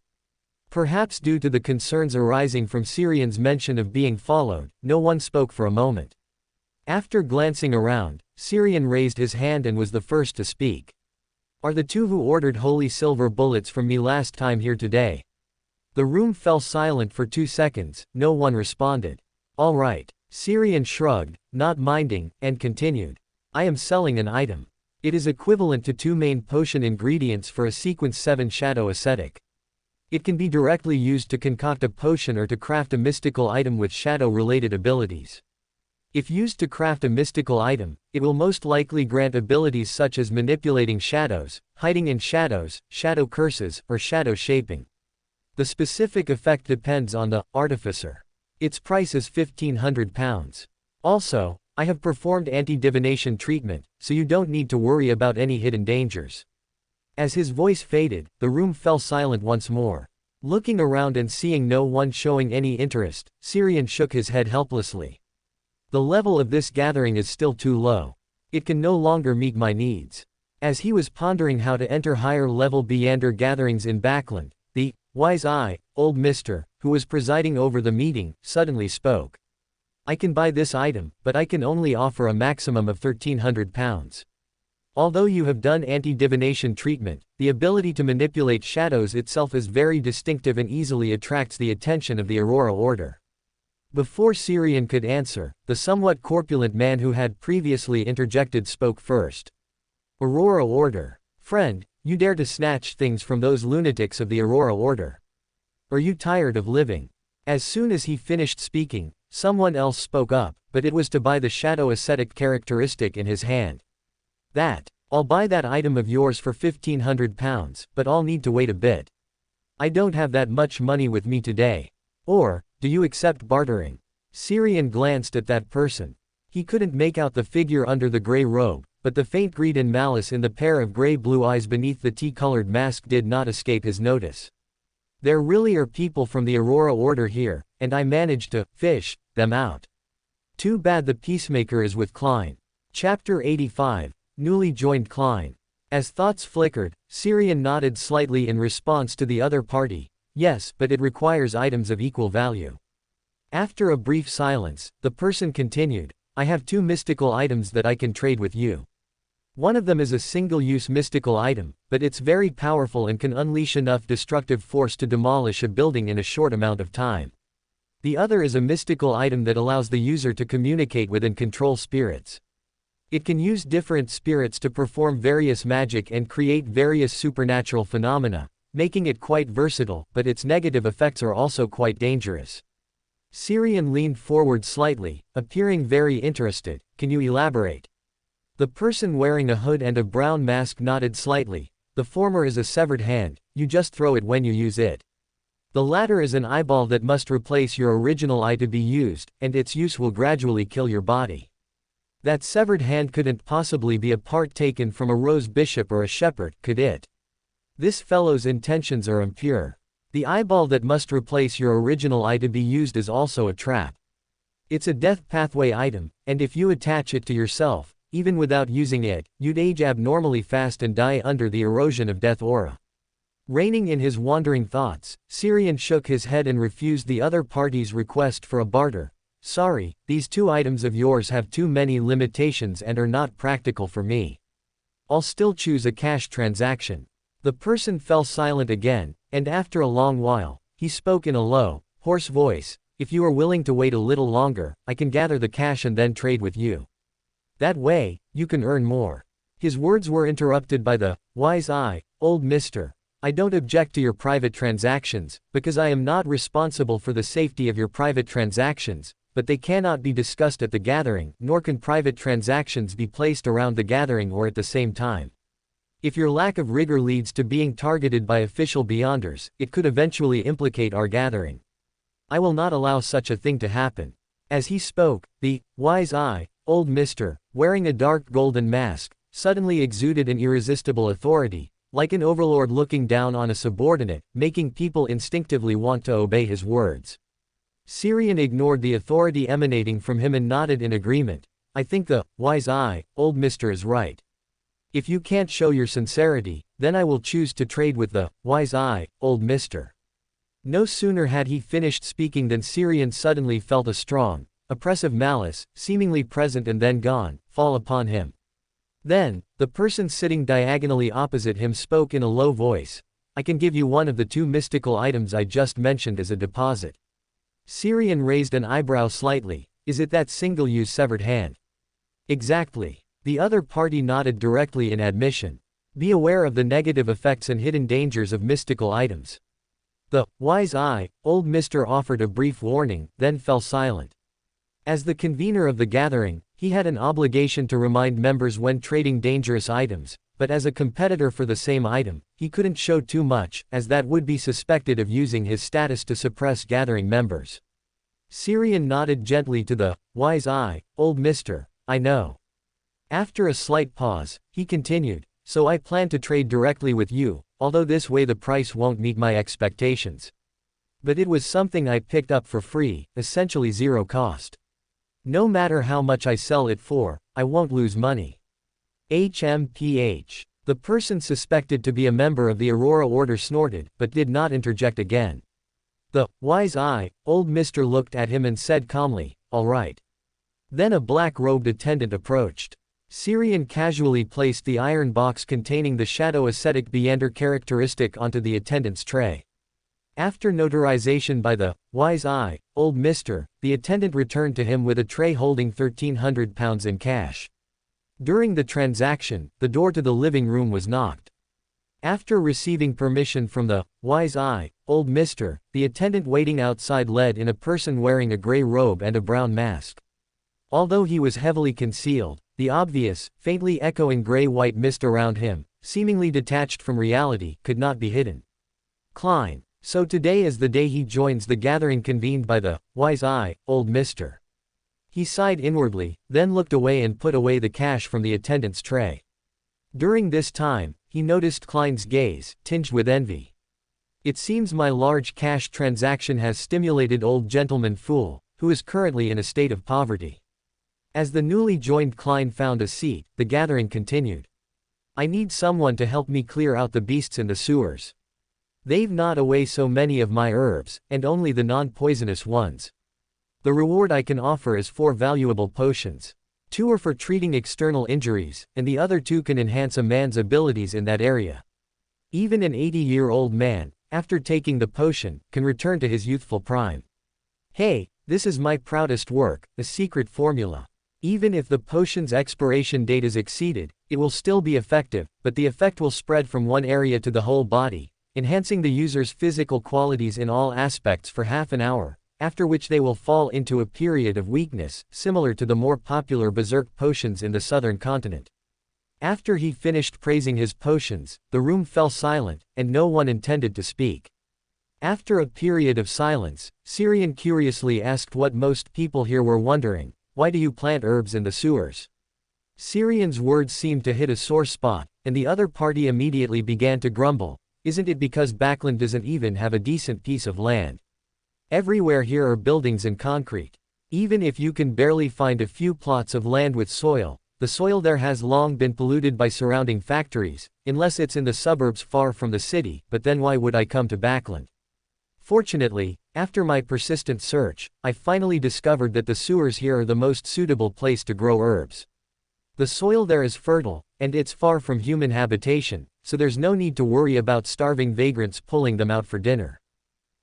Perhaps due to the concerns arising from Syrian's mention of being followed, no one spoke for a moment. After glancing around, Syrian raised his hand and was the first to speak. Are the two who ordered holy silver bullets from me last time here today? The room fell silent for 2 seconds, no one responded. All right. Syrian shrugged, not minding, and continued. I am selling an item. It is equivalent to 2 main potion ingredients for a sequence 7 shadow ascetic. It can be directly used to concoct a potion or to craft a mystical item with shadow-related abilities. If used to craft a mystical item, it will most likely grant abilities such as manipulating shadows, hiding in shadows, shadow curses, or shadow shaping. The specific effect depends on the artificer. Its price is £1,500. Also, I have performed anti-divination treatment, so you don't need to worry about any hidden dangers. As his voice faded, the room fell silent once more. Looking around and seeing no one showing any interest, Syrian shook his head helplessly. The level of this gathering is still too low. It can no longer meet my needs. As he was pondering how to enter higher-level Beyonder gatherings in Backland, the wise eye, old mister, who was presiding over the meeting, suddenly spoke. I can buy this item, but I can only offer a maximum of £1,300. Although you have done anti-divination treatment, the ability to manipulate shadows itself is very distinctive and easily attracts the attention of the Aurora Order. Before Syrian could answer, the somewhat corpulent man who had previously interjected spoke first. Aurora Order. Friend, you dare to snatch things from those lunatics of the Aurora Order. Are you tired of living? As soon as he finished speaking, someone else spoke up, but it was to buy the shadow ascetic characteristic in his hand. I'll buy that item of yours for £1,500, but I'll need to wait a bit. I don't have that much money with me today. Or, do you accept bartering? Syrian glanced at that person. He couldn't make out the figure under the gray robe, but the faint greed and malice in the pair of gray-blue eyes beneath the tea-colored mask did not escape his notice. There really are people from the Aurora Order here, and I managed to fish them out. Too bad the peacemaker is with Klein. Chapter 85, Newly Joined Klein. As thoughts flickered, Syrian nodded slightly in response to the other party. Yes, but it requires items of equal value. After a brief silence, the person continued, I have 2 mystical items that I can trade with you. One of them is a single-use mystical item, but it's very powerful and can unleash enough destructive force to demolish a building in a short amount of time. The other is a mystical item that allows the user to communicate with and control spirits. It can use different spirits to perform various magic and create various supernatural phenomena, making it quite versatile, but its negative effects are also quite dangerous. Syrian leaned forward slightly, appearing very interested. Can you elaborate? The person wearing a hood and a brown mask nodded slightly. The former is a severed hand, you just throw it when you use it. The latter is an eyeball that must replace your original eye to be used, and its use will gradually kill your body. That severed hand couldn't possibly be a part taken from a rose bishop or a shepherd, could it? This fellow's intentions are impure. The eyeball that must replace your original eye to be used is also a trap. It's a death pathway item, and if you attach it to yourself, even without using it, you'd age abnormally fast and die under the erosion of death aura. Reining in his wandering thoughts, Syrian shook his head and refused the other party's request for a barter. Sorry, these 2 items of yours have too many limitations and are not practical for me. I'll still choose a cash transaction. The person fell silent again, and after a long while, he spoke in a low, hoarse voice. If you are willing to wait a little longer, I can gather the cash and then trade with you. That way, you can earn more. His words were interrupted by the wise eye, old mister. I don't object to your private transactions, because I am not responsible for the safety of your private transactions, but they cannot be discussed at the gathering, nor can private transactions be placed around the gathering or at the same time. If your lack of rigor leads to being targeted by official beyonders, it could eventually implicate our gathering. I will not allow such a thing to happen. As he spoke, the wise eye, old Mr., wearing a dark golden mask, suddenly exuded an irresistible authority, like an overlord looking down on a subordinate, making people instinctively want to obey his words. Sirian ignored the authority emanating from him and nodded in agreement. I think the wise eye, old Mr. is right. If you can't show your sincerity, then I will choose to trade with the wise eye, old Mr. No sooner had he finished speaking than Sirian suddenly felt a strong, oppressive malice, seemingly present and then gone, fall upon him. Then, the person sitting diagonally opposite him spoke in a low voice. I can give you one of the two mystical items I just mentioned as a deposit. Sirian raised an eyebrow slightly. Is it that single-use severed hand? Exactly. The other party nodded directly in admission. Be aware of the negative effects and hidden dangers of mystical items. The wise eye, old Mr. offered a brief warning, then fell silent. As the convener of the gathering, he had an obligation to remind members when trading dangerous items, but as a competitor for the same item, he couldn't show too much, as that would be suspected of using his status to suppress gathering members. Sirian nodded gently to the wise eye, old Mr. I know. After a slight pause, he continued, so I plan to trade directly with you, although this way the price won't meet my expectations. But it was something I picked up for free, essentially zero cost. No matter how much I sell it for, I won't lose money. HMPH. The person suspected to be a member of the Aurora Order snorted, but did not interject again. The wise eye, old Mr. looked at him and said calmly, all right. Then a black-robed attendant approached. Sirian casually placed the iron box containing the shadow ascetic Beander characteristic onto the attendant's tray. After notarization by the wise eye, old Mr., the attendant returned to him with a tray holding 1,300 pounds in cash. During the transaction, the door to the living room was knocked. After receiving permission from the wise eye, old Mr., the attendant waiting outside led in a person wearing a gray robe and a brown mask. Although he was heavily concealed, the obvious, faintly echoing gray-white mist around him, seemingly detached from reality, could not be hidden. Klein. So today is the day he joins the gathering convened by the wise eye, old Mr. He sighed inwardly, then looked away and put away the cash from the attendant's tray. During this time, he noticed Klein's gaze, tinged with envy. It seems my large cash transaction has stimulated old gentleman Fool, who is currently in a state of poverty. As the newly joined Klein found a seat, the gathering continued. I need someone to help me clear out the beasts in the sewers. They've gnawed away so many of my herbs, and only the non-poisonous ones. The reward I can offer is 4 valuable potions. 2 are for treating external injuries, and the other 2 can enhance a man's abilities in that area. Even an 80-year-old man, after taking the potion, can return to his youthful prime. Hey, this is my proudest work, a secret formula. Even if the potion's expiration date is exceeded, it will still be effective, but the effect will spread from one area to the whole body, enhancing the user's physical qualities in all aspects for half an hour, after which they will fall into a period of weakness, similar to the more popular berserk potions in the southern continent. After he finished praising his potions, the room fell silent, and no one intended to speak. After a period of silence, Sirian curiously asked what most people here were wondering. Why do you plant herbs in the sewers? Sirian's words seemed to hit a sore spot, and the other party immediately began to grumble. Isn't it because Backland doesn't even have a decent piece of land? Everywhere here are buildings and concrete. Even if you can barely find a few plots of land with soil, the soil there has long been polluted by surrounding factories, unless it's in the suburbs far from the city, but then why would I come to Backland? Fortunately, after my persistent search, I finally discovered that the sewers here are the most suitable place to grow herbs. The soil there is fertile, and it's far from human habitation, so there's no need to worry about starving vagrants pulling them out for dinner.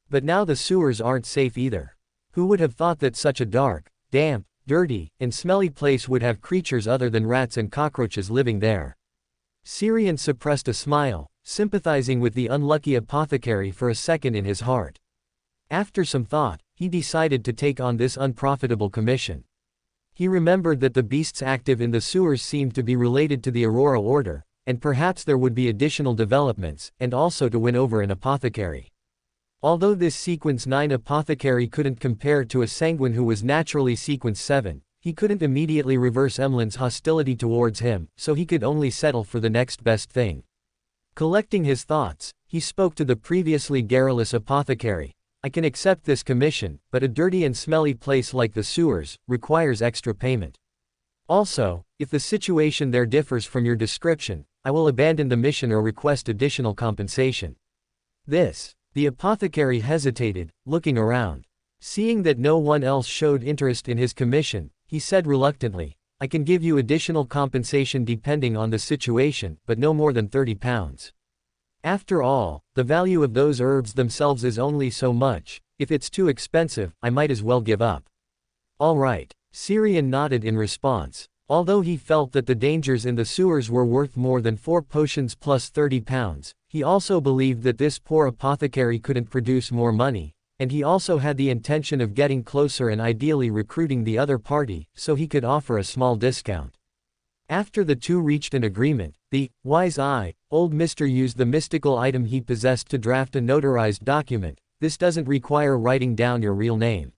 But now the sewers aren't safe either. Who would have thought that such a dark, damp, dirty, and smelly place would have creatures other than rats and cockroaches living there? Sirian suppressed a smile, sympathizing with the unlucky apothecary for a second in his heart. After some thought, he decided to take on this unprofitable commission. He remembered that the beasts active in the sewers seemed to be related to the Aurora Order, and perhaps there would be additional developments, and also to win over an apothecary. Although this Sequence 9 apothecary couldn't compare to a sanguine who was naturally Sequence 7, he couldn't immediately reverse Emlyn's hostility towards him, so he could only settle for the next best thing. Collecting his thoughts, he spoke to the previously garrulous apothecary. I can accept this commission, but a dirty and smelly place like the sewers requires extra payment. Also, if the situation there differs from your description, I will abandon the mission or request additional compensation. The apothecary hesitated, looking around. Seeing that no one else showed interest in his commission, he said reluctantly, I can give you additional compensation depending on the situation, but no more than 30 pounds. After all, the value of those herbs themselves is only so much. If it's too expensive, I might as well give up. All right. Syrian nodded in response. Although he felt that the dangers in the sewers were worth more than 4 potions plus 30 pounds, he also believed that this poor apothecary couldn't produce more money, and he also had the intention of getting closer and ideally recruiting the other party, so he could offer a small discount. After the two reached an agreement, the wise eye, old Mr. used the mystical item he possessed to draft a notarized document. This doesn't require writing down your real name.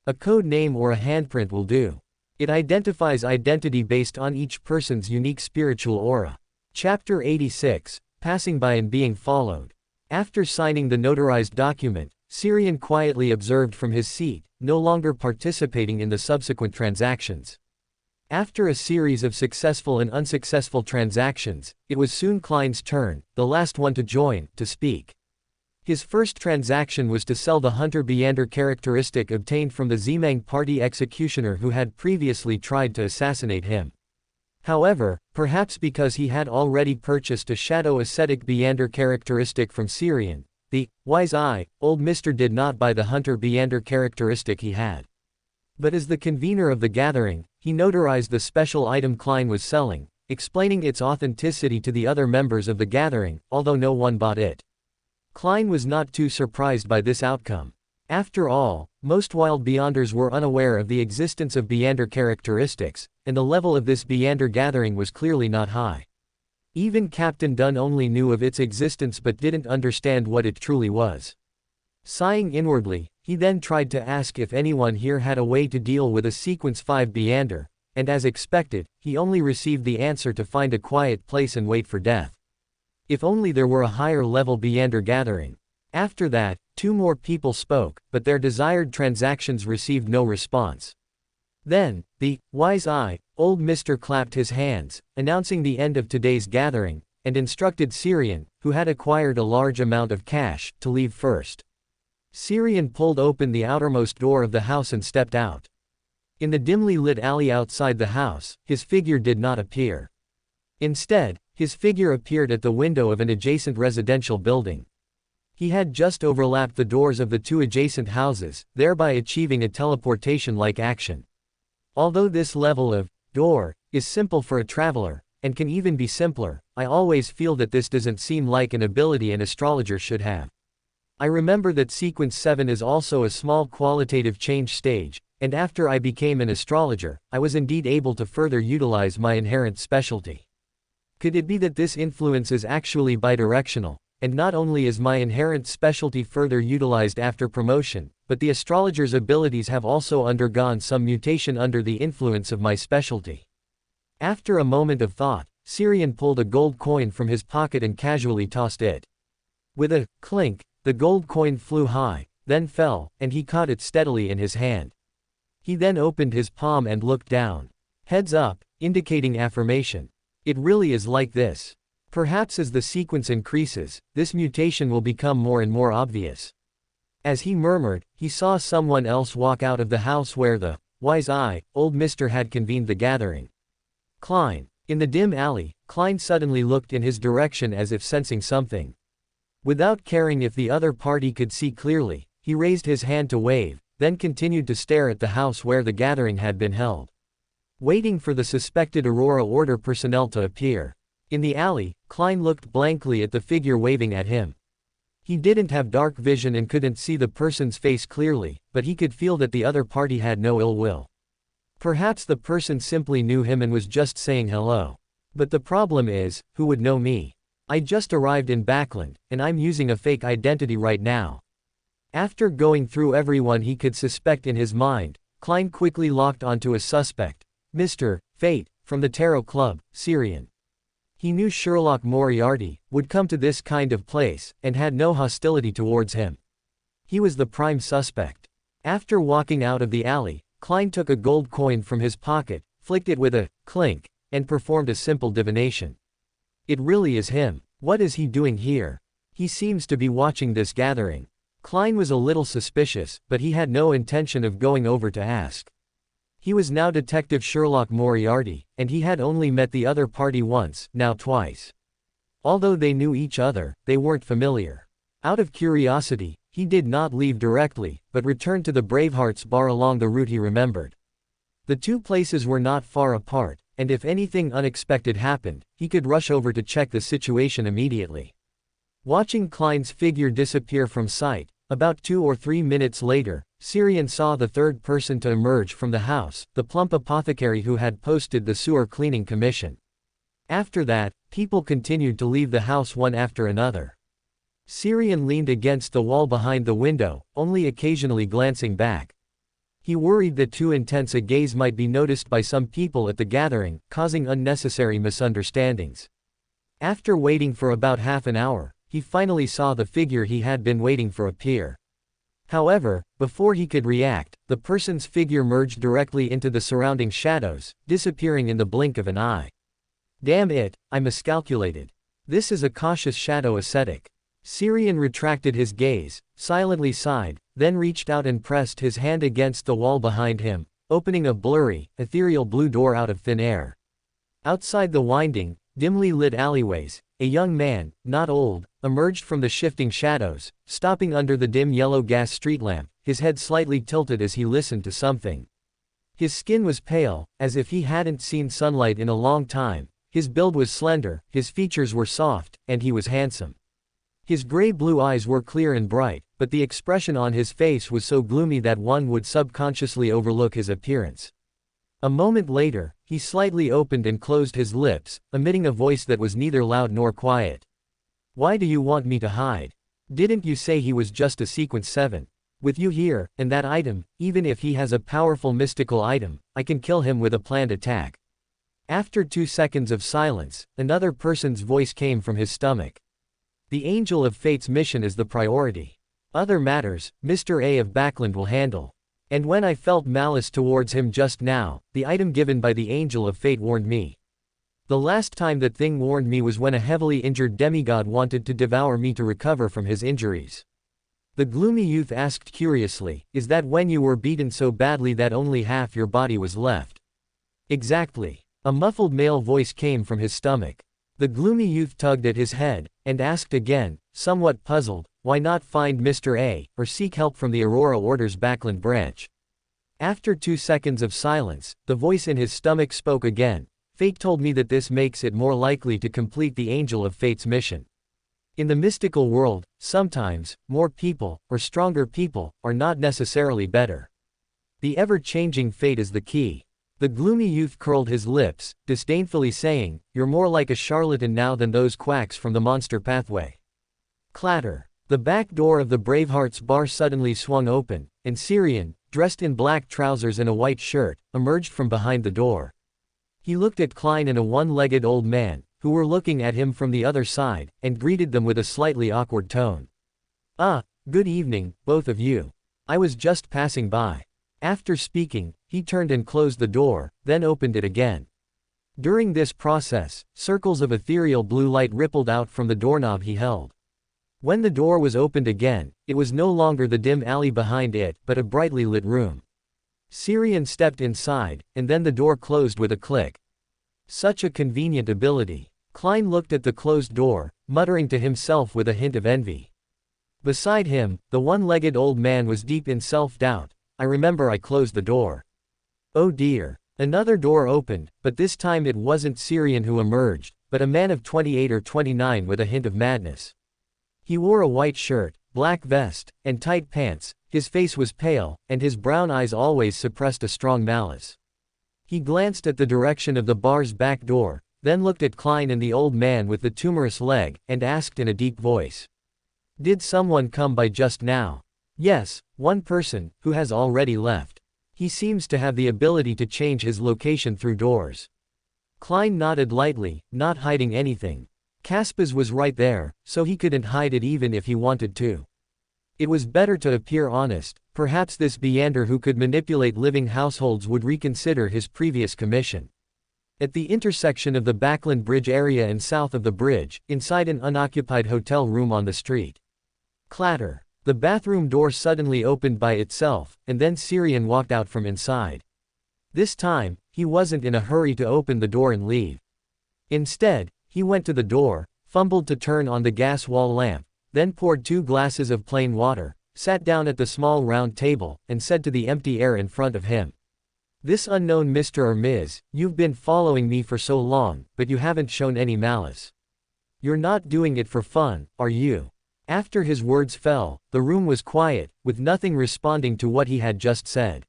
A code name or a handprint will do. It identifies identity based on each person's unique spiritual aura. Chapter 86, Passing by and Being Followed. After signing the notarized document, Syrian quietly observed from his seat, no longer participating in the subsequent transactions. After a series of successful and unsuccessful transactions, it was soon Klein's turn, the last one to join, to speak. His first transaction was to sell the Hunter Beander characteristic obtained from the Xiang party executioner who had previously tried to assassinate him. However, perhaps because he had already purchased a Shadow Ascetic Beander characteristic from Syrian, the wise eye, old Mr. did not buy the Hunter Beander characteristic he had. But as the convener of the gathering, he notarized the special item Klein was selling, explaining its authenticity to the other members of the gathering, although no one bought it. Klein was not too surprised by this outcome. After all, most wild Beyonders were unaware of the existence of Beander characteristics, and the level of this Beander gathering was clearly not high. Even Captain Dunn only knew of its existence but didn't understand what it truly was. Sighing inwardly, he then tried to ask if anyone here had a way to deal with a Sequence 5 Beander, and as expected, he only received the answer to find a quiet place and wait for death. If only there were a higher level Beander gathering. After that, 2 more people spoke, but their desired transactions received no response. Then, the wise eye, old Mr. clapped his hands, announcing the end of today's gathering, and instructed Syrian, who had acquired a large amount of cash, to leave first. Syrian pulled open the outermost door of the house and stepped out. In the dimly lit alley outside the house, his figure did not appear. Instead, his figure appeared at the window of an adjacent residential building. He had just overlapped the doors of the 2 adjacent houses, thereby achieving a teleportation-like action. Although this level of door is simple for a traveler, and can even be simpler, I always feel that this doesn't seem like an ability an astrologer should have. I remember that Sequence 7 is also a small qualitative change stage, and after I became an astrologer, I was indeed able to further utilize my inherent specialty. Could it be that this influence is actually bidirectional, and not only is my inherent specialty further utilized after promotion, but the astrologer's abilities have also undergone some mutation under the influence of my specialty? After a moment of thought, Syrian pulled a gold coin from his pocket and casually tossed it. With a clink, the gold coin flew high, then fell, and he caught it steadily in his hand. He then opened his palm and looked down. Heads up, indicating affirmation. It really is like this. Perhaps as the sequence increases, this mutation will become more and more obvious. As he murmured, he saw someone else walk out of the house where the wise eye, old Mr. had convened the gathering. Klein. In the dim alley, Klein suddenly looked in his direction as if sensing something. Without caring if the other party could see clearly, he raised his hand to wave, then continued to stare at the house where the gathering had been held. Waiting for the suspected Aurora Order personnel to appear. In the alley, Klein looked blankly at the figure waving at him. He didn't have dark vision and couldn't see the person's face clearly, but he could feel that the other party had no ill will. Perhaps the person simply knew him and was just saying hello. But the problem is, who would know me? I just arrived in Backland, and I'm using a fake identity right now. After going through everyone he could suspect in his mind, Klein quickly locked onto a suspect. Mr. Fate, from the Tarot Club, Syrian. He knew Sherlock Moriarty would come to this kind of place, and had no hostility towards him. He was the prime suspect. After walking out of the alley, Klein took a gold coin from his pocket, flicked it with a clink, and performed a simple divination. It really is him. What is he doing here? He seems to be watching this gathering. Klein was a little suspicious, but he had no intention of going over to ask. He was now Detective Sherlock Moriarty, and he had only met the other party once, now twice. Although they knew each other, they weren't familiar. Out of curiosity, he did not leave directly, but returned to the Bravehearts bar along the route he remembered. The two places were not far apart, and if anything unexpected happened, he could rush over to check the situation immediately. Watching Klein's figure disappear from sight, about 2 or 3 minutes later, Syrian saw the third person to emerge from the house, the plump apothecary who had posted the sewer cleaning commission. After that, people continued to leave the house one after another. Syrian leaned against the wall behind the window, only occasionally glancing back. He worried that too intense a gaze might be noticed by some people at the gathering, causing unnecessary misunderstandings. After waiting for about half an hour, he finally saw the figure he had been waiting for appear. However, before he could react, the person's figure merged directly into the surrounding shadows, disappearing in the blink of an eye. Damn it, I miscalculated. This is a cautious shadow ascetic. Syrian retracted his gaze, silently sighed, then reached out and pressed his hand against the wall behind him, opening a blurry, ethereal blue door out of thin air. Outside the winding, dimly lit alleyways, a young man, not old, emerged from the shifting shadows, stopping under the dim yellow gas street lamp, his head slightly tilted as he listened to something. His skin was pale, as if he hadn't seen sunlight in a long time, his build was slender, his features were soft, and he was handsome. His gray-blue eyes were clear and bright, but the expression on his face was so gloomy that one would subconsciously overlook his appearance. A moment later, he slightly opened and closed his lips, emitting a voice that was neither loud nor quiet. Why do you want me to hide? Didn't you say he was just a sequence 7? With you here, and that item, even if he has a powerful mystical item, I can kill him with a planned attack. After 2 seconds of silence, another person's voice came from his stomach. The Angel of Fate's mission is the priority. Other matters, Mr. A of Backland will handle. And when I felt malice towards him just now, the item given by the Angel of Fate warned me. The last time that thing warned me was when a heavily injured demigod wanted to devour me to recover from his injuries. The gloomy youth asked curiously, is that when you were beaten so badly that only half your body was left? Exactly. A muffled male voice came from his stomach. The gloomy youth tugged at his head, and asked again, somewhat puzzled, why not find Mr. A, or seek help from the Aurora Order's Backland branch? After 2 seconds of silence, the voice in his stomach spoke again. Fate told me that this makes it more likely to complete the Angel of Fate's mission. In the mystical world, sometimes, more people, or stronger people, are not necessarily better. The ever-changing fate is the key. The gloomy youth curled his lips, disdainfully saying, you're more like a charlatan now than those quacks from the monster pathway. Clatter. The back door of the Bravehearts bar suddenly swung open, and Syrian, dressed in black trousers and a white shirt, emerged from behind the door. He looked at Klein and a one-legged old man, who were looking at him from the other side, and greeted them with a slightly awkward tone. Good evening, both of you. I was just passing by. After speaking, he turned and closed the door, then opened it again. During this process, circles of ethereal blue light rippled out from the doorknob he held. When the door was opened again, it was no longer the dim alley behind it, but a brightly lit room. Syrian stepped inside, and then the door closed with a click. Such a convenient ability. Klein looked at the closed door, muttering to himself with a hint of envy. Beside him, the one-legged old man was deep in self-doubt. I remember I closed the door. Oh dear. Another door opened, but this time it wasn't Syrian who emerged, but a man of 28 or 29 with a hint of madness. He wore a white shirt, black vest, and tight pants, his face was pale, and his brown eyes always suppressed a strong malice. He glanced at the direction of the bar's back door, then looked at Klein and the old man with the tumorous leg, and asked in a deep voice. "Did someone come by just now?" "Yes, one person, who has already left. He seems to have the ability to change his location through doors." Klein nodded lightly, not hiding anything. Caspa's was right there, so he couldn't hide it even if he wanted to. It was better to appear honest. Perhaps this Beander who could manipulate living households would reconsider his previous commission. At the intersection of the Backland Bridge area and south of the bridge, inside an unoccupied hotel room on the street. Clatter. The bathroom door suddenly opened by itself, and then Syrian walked out from inside. This time, he wasn't in a hurry to open the door and leave. Instead, he went to the door, fumbled to turn on the gas wall lamp, then poured 2 glasses of plain water, sat down at the small round table, and said to the empty air in front of him. "This unknown Mr. or Ms., you've been following me for so long, but you haven't shown any malice. You're not doing it for fun, are you?" After his words fell, the room was quiet, with nothing responding to what he had just said.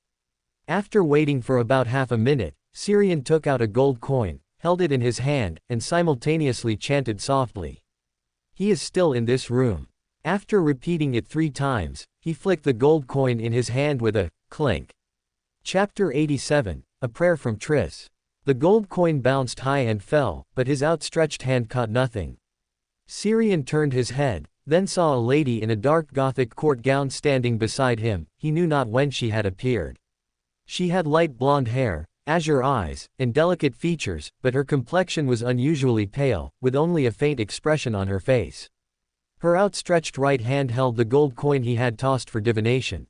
After waiting for about half a minute, Syrian took out a gold coin, held it in his hand, and simultaneously chanted softly. "He is still in this room." After repeating it 3 times, he flicked the gold coin in his hand with a clink. Chapter 87, A Prayer from Tris. The gold coin bounced high and fell, but his outstretched hand caught nothing. Syrian turned his head, then saw a lady in a dark Gothic court gown standing beside him. He knew not when she had appeared. She had light blonde hair, azure eyes, and delicate features, but her complexion was unusually pale, with only a faint expression on her face. Her outstretched right hand held the gold coin he had tossed for divination.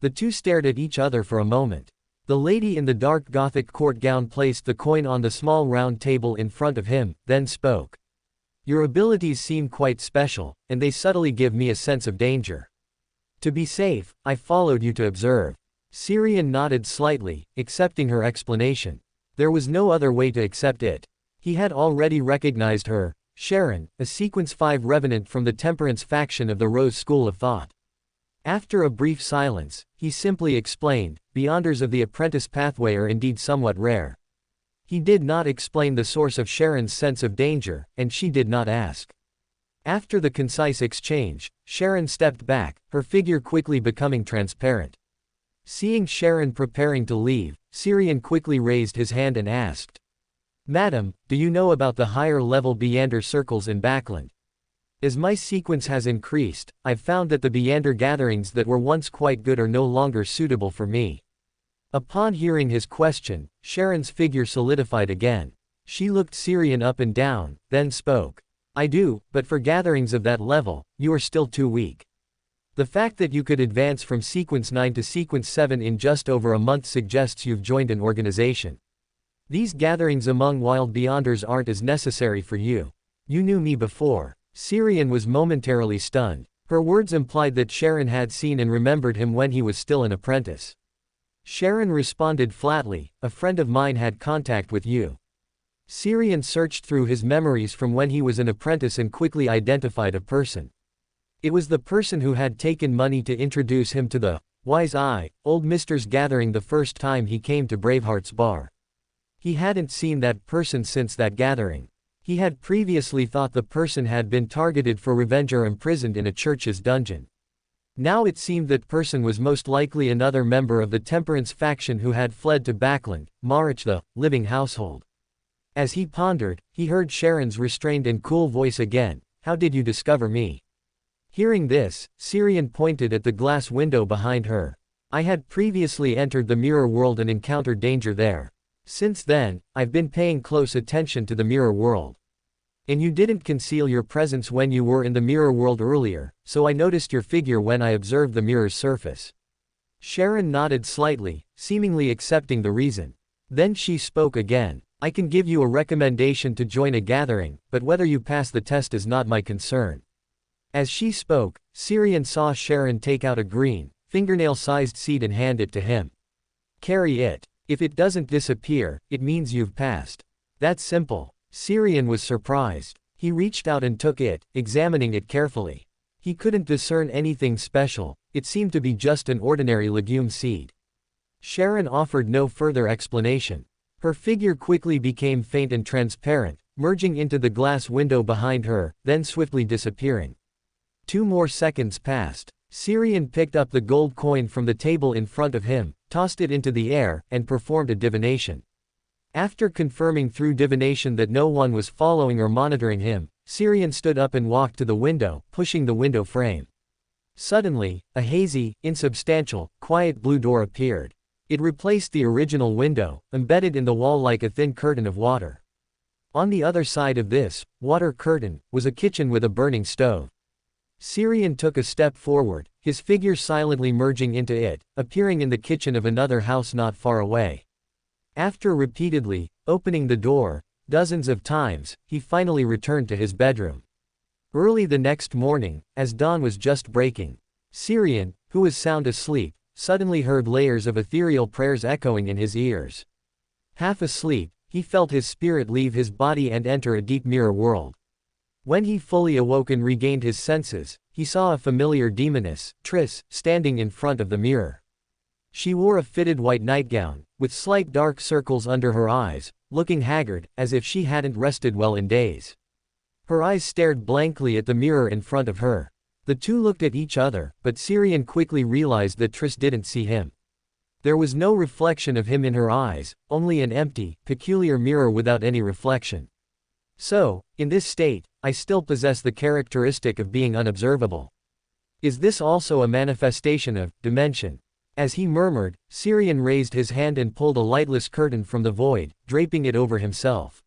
The two stared at each other for a moment. The lady in the dark Gothic court gown placed the coin on the small round table in front of him, then spoke. "Your abilities seem quite special, and they subtly give me a sense of danger. To be safe, I followed you to observe." Syrian nodded slightly, accepting her explanation. There was no other way to accept it. He had already recognized her, Sharon, a Sequence 5 revenant from the Temperance faction of the Rose School of Thought. After a brief silence, he simply explained, "Beyonders of the apprentice pathway are indeed somewhat rare." He did not explain the source of Sharon's sense of danger, and she did not ask. After the concise exchange, Sharon stepped back, her figure quickly becoming transparent. Seeing Sharon preparing to leave, Syrian quickly raised his hand and asked, "Madam, do you know about the higher-level Beander circles in Backland? As my sequence has increased, I've found that the Beander gatherings that were once quite good are no longer suitable for me." Upon hearing his question, Sharon's figure solidified again. She looked Syrian up and down, then spoke. "I do, but for gatherings of that level, you are still too weak. The fact that you could advance from Sequence 9 to Sequence 7 in just over a month suggests you've joined an organization. These gatherings among wild Beyonders aren't as necessary for you. You knew me before." Syrian was momentarily stunned. Her words implied that Sharon had seen and remembered him when he was still an apprentice. Sharon responded flatly, "A friend of mine had contact with you." Syrian searched through his memories from when he was an apprentice and quickly identified a person. It was the person who had taken money to introduce him to the Wise Eye, old Mister's gathering the first time he came to Braveheart's bar. He hadn't seen that person since that gathering. He had previously thought the person had been targeted for revenge or imprisoned in a church's dungeon. Now it seemed that person was most likely another member of the Temperance faction who had fled to Backland, Marich the living household. As he pondered, he heard Sharon's restrained and cool voice again, "How did you discover me?" Hearing this, Syrian pointed at the glass window behind her. "I had previously entered the mirror world and encountered danger there. Since then, I've been paying close attention to the mirror world. And you didn't conceal your presence when you were in the mirror world earlier, so I noticed your figure when I observed the mirror's surface." Sharon nodded slightly, seemingly accepting the reason. Then she spoke again. "I can give you a recommendation to join a gathering, but whether you pass the test is not my concern." As she spoke, Syrian saw Sharon take out a green, fingernail-sized seed and hand it to him. "Carry it. If it doesn't disappear, it means you've passed. That's simple." Syrian was surprised. He reached out and took it, examining it carefully. He couldn't discern anything special, it seemed to be just an ordinary legume seed. Sharon offered no further explanation. Her figure quickly became faint and transparent, merging into the glass window behind her, then swiftly disappearing. 2 more seconds passed. Syrian picked up the gold coin from the table in front of him, tossed it into the air, and performed a divination. After confirming through divination that no one was following or monitoring him, Syrian stood up and walked to the window, pushing the window frame. Suddenly, a hazy, insubstantial, quiet blue door appeared. It replaced the original window, embedded in the wall like a thin curtain of water. On the other side of this water curtain was a kitchen with a burning stove. Syrian took a step forward, his figure silently merging into it, appearing in the kitchen of another house not far away. After repeatedly opening the door dozens of times, he finally returned to his bedroom. Early the next morning, as dawn was just breaking, Syrian, who was sound asleep, suddenly heard layers of ethereal prayers echoing in his ears. Half asleep, he felt his spirit leave his body and enter a deep mirror world. When he fully awoke and regained his senses, he saw a familiar demoness, Tris, standing in front of the mirror. She wore a fitted white nightgown, with slight dark circles under her eyes, looking haggard, as if she hadn't rested well in days. Her eyes stared blankly at the mirror in front of her. The two looked at each other, but Syrian quickly realized that Tris didn't see him. There was no reflection of him in her eyes, only an empty, peculiar mirror without any reflection. So, in this state, I still possess the characteristic of being unobservable. Is this also a manifestation of dimension? As he murmured, Syrian raised his hand and pulled a lightless curtain from the void, draping it over himself.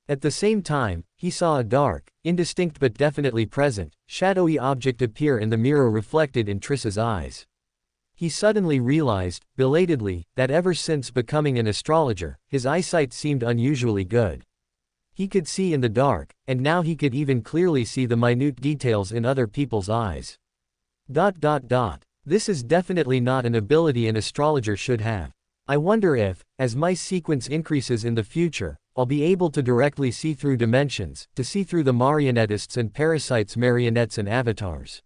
At the same time, he saw a dark, indistinct but definitely present, shadowy object appear in the mirror reflected in Tris's eyes. He suddenly realized, belatedly, that ever since becoming an astrologer, his eyesight seemed unusually good. He could see in the dark, and now he could even clearly see the minute details in other people's eyes. This is definitely not an ability an astrologer should have. I wonder if, as my sequence increases in the future, I'll be able to directly see through dimensions, to see through the marionettists and parasites, marionettes and avatars.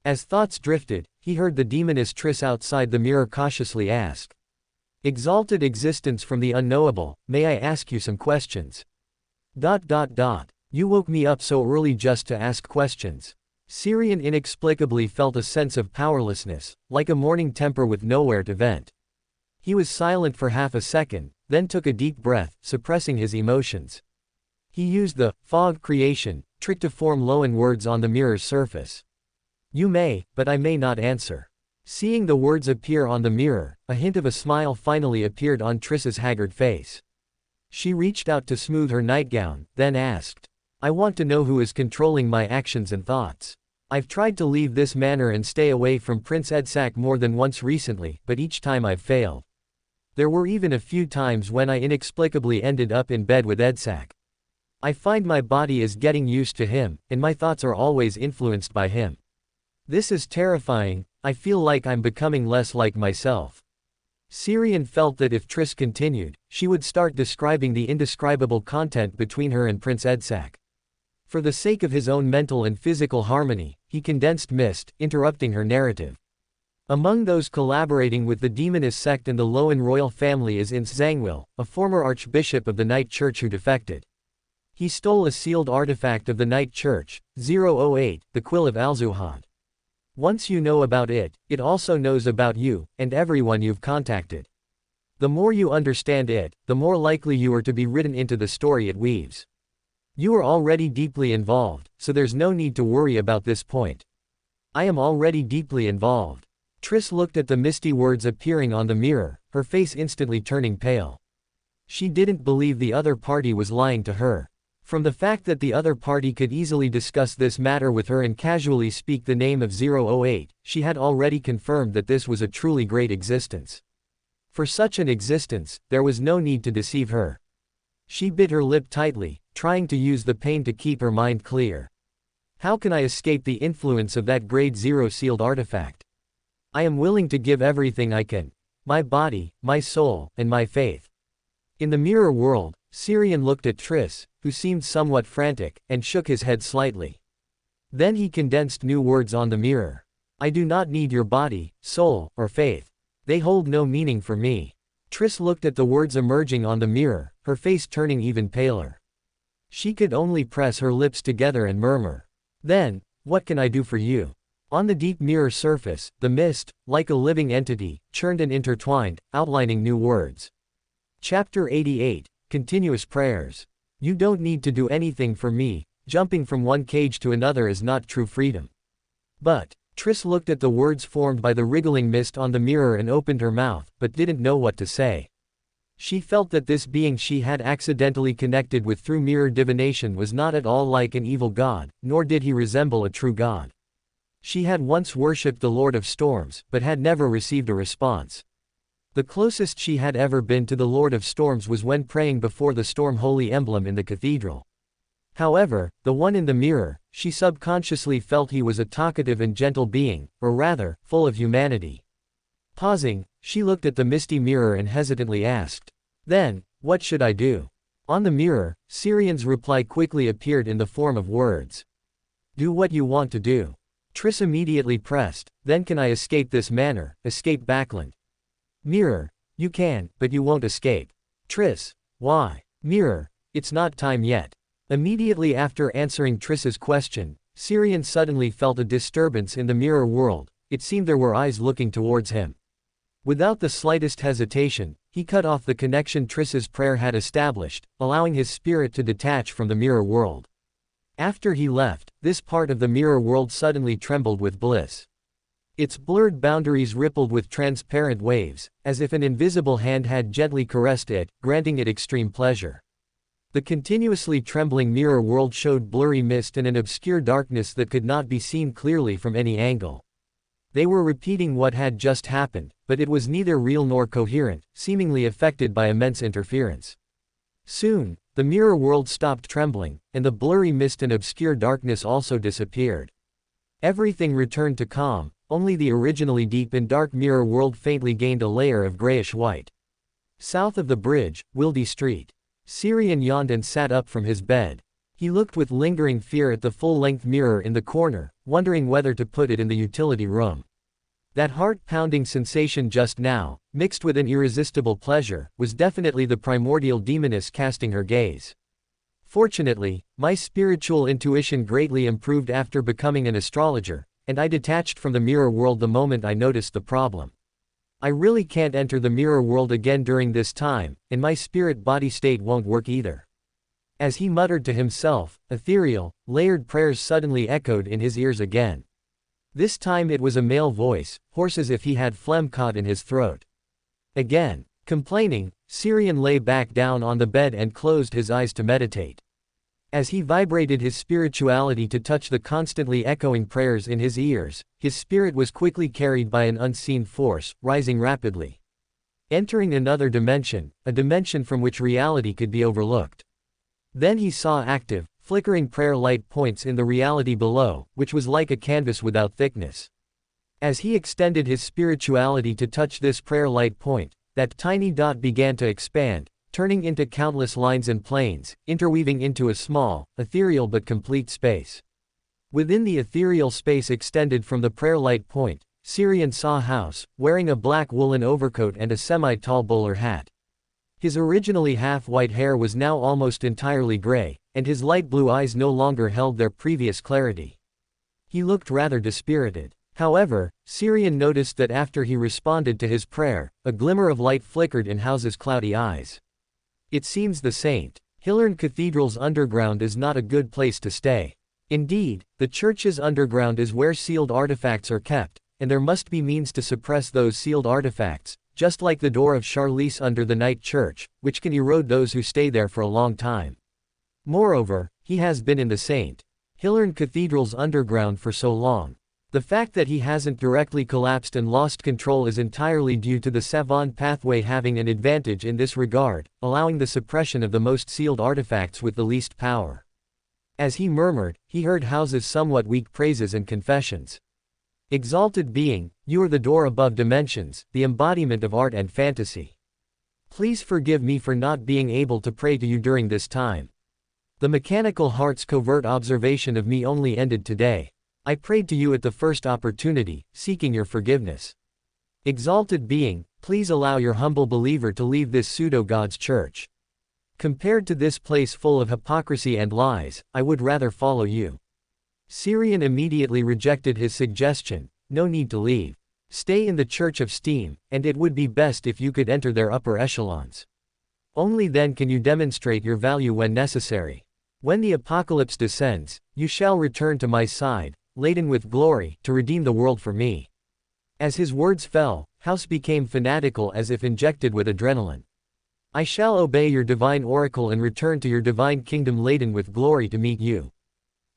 As thoughts drifted, he heard the demoness Tris outside the mirror cautiously ask. Exalted existence from the unknowable, may I ask you some questions? You woke me up so early just to ask questions. Syrian inexplicably felt a sense of powerlessness, like a morning temper with nowhere to vent. He was silent for half a second, then took a deep breath, suppressing his emotions. He used the fog creation trick to form loan words on the mirror's surface. You may, but I may not answer. Seeing the words appear on the mirror, a hint of a smile finally appeared on Tris's haggard face. She reached out to smooth her nightgown, then asked, I want to know who is controlling my actions and thoughts. I've tried to leave this manor and stay away from Prince Edsak more than once recently, but each time I've failed. There were even a few times when I inexplicably ended up in bed with Edsak. I find my body is getting used to him, and my thoughts are always influenced by him. This is terrifying, I feel like I'm becoming less like myself. Syrian felt that if Tris continued, she would start describing the indescribable content between her and Prince Edsak. For the sake of his own mental and physical harmony, he condensed mist, interrupting her narrative. Among those collaborating with the demoness sect and the Loan royal family is Ince Zangwil, a former archbishop of the Night Church who defected. He stole a sealed artifact of the Night Church, 008, the Quill of Alzuhad. Once you know about it, it also knows about you, and everyone you've contacted. The more you understand it, the more likely you are to be written into the story it weaves. You are already deeply involved, so there's no need to worry about this point. I am already deeply involved. Tris looked at the misty words appearing on the mirror, her face instantly turning pale. She didn't believe the other party was lying to her. From the fact that the other party could easily discuss this matter with her and casually speak the name of 008, she had already confirmed that this was a truly great existence. For such an existence, there was no need to deceive her. She bit her lip tightly, trying to use the pain to keep her mind clear. How can I escape the influence of that grade 0 sealed artifact? I am willing to give everything I can. My body, my soul, and my faith. In the mirror world, Syrian looked at Tris, who who seemed somewhat frantic, and shook his head slightly. Then he condensed new words on the mirror. I do not need your body, soul, or faith. They hold no meaning for me. Triss looked at the words emerging on the mirror, her face turning even paler. She could only press her lips together and murmur. Then, what can I do for you? On the deep mirror surface, the mist, like a living entity, churned and intertwined, outlining new words. Chapter 88, Continuous Prayers. You don't need to do anything for me, jumping from one cage to another is not true freedom. But, Triss looked at the words formed by the wriggling mist on the mirror and opened her mouth, but didn't know what to say. She felt that this being she had accidentally connected with through mirror divination was not at all like an evil god, nor did he resemble a true god. She had once worshipped the Lord of Storms, but had never received a response. The closest she had ever been to the Lord of Storms was when praying before the storm holy emblem in the cathedral. However, the one in the mirror, she subconsciously felt he was a talkative and gentle being, or rather, full of humanity. Pausing, she looked at the misty mirror and hesitantly asked, "Then, what should I do?" On the mirror, Syrian's reply quickly appeared in the form of words. "Do what you want to do." Triss immediately pressed, "Then can I escape this manor, escape Backland?" Mirror, "You can, but you won't escape." Triss, "Why?" Mirror, "It's not time yet." Immediately after answering Triss's question, Syrian suddenly felt a disturbance in the mirror world. It seemed there were eyes looking towards him. Without the slightest hesitation, he cut off the connection Triss's prayer had established, allowing his spirit to detach from the mirror world. After he left, this part of the mirror world suddenly trembled with bliss. Its blurred boundaries rippled with transparent waves, as if an invisible hand had gently caressed it, granting it extreme pleasure. The continuously trembling mirror world showed blurry mist and an obscure darkness that could not be seen clearly from any angle. They were repeating what had just happened, but it was neither real nor coherent, seemingly affected by immense interference. Soon, the mirror world stopped trembling, and the blurry mist and obscure darkness also disappeared. Everything returned to calm, only the originally deep and dark mirror world faintly gained a layer of grayish-white. South of the bridge, Wildy Street. Syrian yawned and sat up from his bed. He looked with lingering fear at the full-length mirror in the corner, wondering whether to put it in the utility room. That heart-pounding sensation just now, mixed with an irresistible pleasure, was definitely the primordial demoness casting her gaze. Fortunately, my spiritual intuition greatly improved after becoming an astrologer, and I detached from the mirror world the moment I noticed the problem. I really can't enter the mirror world again during this time, and my spirit-body state won't work either. As he muttered to himself, ethereal, layered prayers suddenly echoed in his ears again. This time it was a male voice, hoarse as if he had phlegm caught in his throat. Again, complaining, Syrian lay back down on the bed and closed his eyes to meditate. As he vibrated his spirituality to touch the constantly echoing prayers in his ears, his spirit was quickly carried by an unseen force, rising rapidly. Entering another dimension, a dimension from which reality could be overlooked. Then he saw active, flickering prayer light points in the reality below, which was like a canvas without thickness. As he extended his spirituality to touch this prayer light point, that tiny dot began to expand, turning into countless lines and planes, interweaving into a small, ethereal but complete space. Within the ethereal space extended from the prayer light point, Syrian saw House, wearing a black woolen overcoat and a semi-tall bowler hat. His originally half-white hair was now almost entirely gray, and his light blue eyes no longer held their previous clarity. He looked rather dispirited. However, Syrian noticed that after he responded to his prayer, a glimmer of light flickered in House's cloudy eyes. It seems the St. Hilern Cathedral's underground is not a good place to stay. Indeed, the church's underground is where sealed artifacts are kept, and there must be means to suppress those sealed artifacts, just like the door of Charlize under the night church, which can erode those who stay there for a long time. Moreover, he has been in the St. Hilern Cathedral's underground for so long. The fact that he hasn't directly collapsed and lost control is entirely due to the Savant pathway having an advantage in this regard, allowing the suppression of the most sealed artifacts with the least power. As he murmured, he heard House's somewhat weak praises and confessions. Exalted being, you are the door above dimensions, the embodiment of art and fantasy. Please forgive me for not being able to pray to you during this time. The mechanical heart's covert observation of me only ended today. I prayed to you at the first opportunity, seeking your forgiveness. Exalted being, please allow your humble believer to leave this pseudo-God's church. Compared to this place full of hypocrisy and lies, I would rather follow you. Syrian immediately rejected his suggestion. No need to leave. Stay in the Church of Steam, and it would be best if you could enter their upper echelons. Only then can you demonstrate your value when necessary. When the apocalypse descends, you shall return to my side, laden with glory, to redeem the world for me. As his words fell, House became fanatical as if injected with adrenaline. I shall obey your divine oracle and return to your divine kingdom laden with glory to meet you.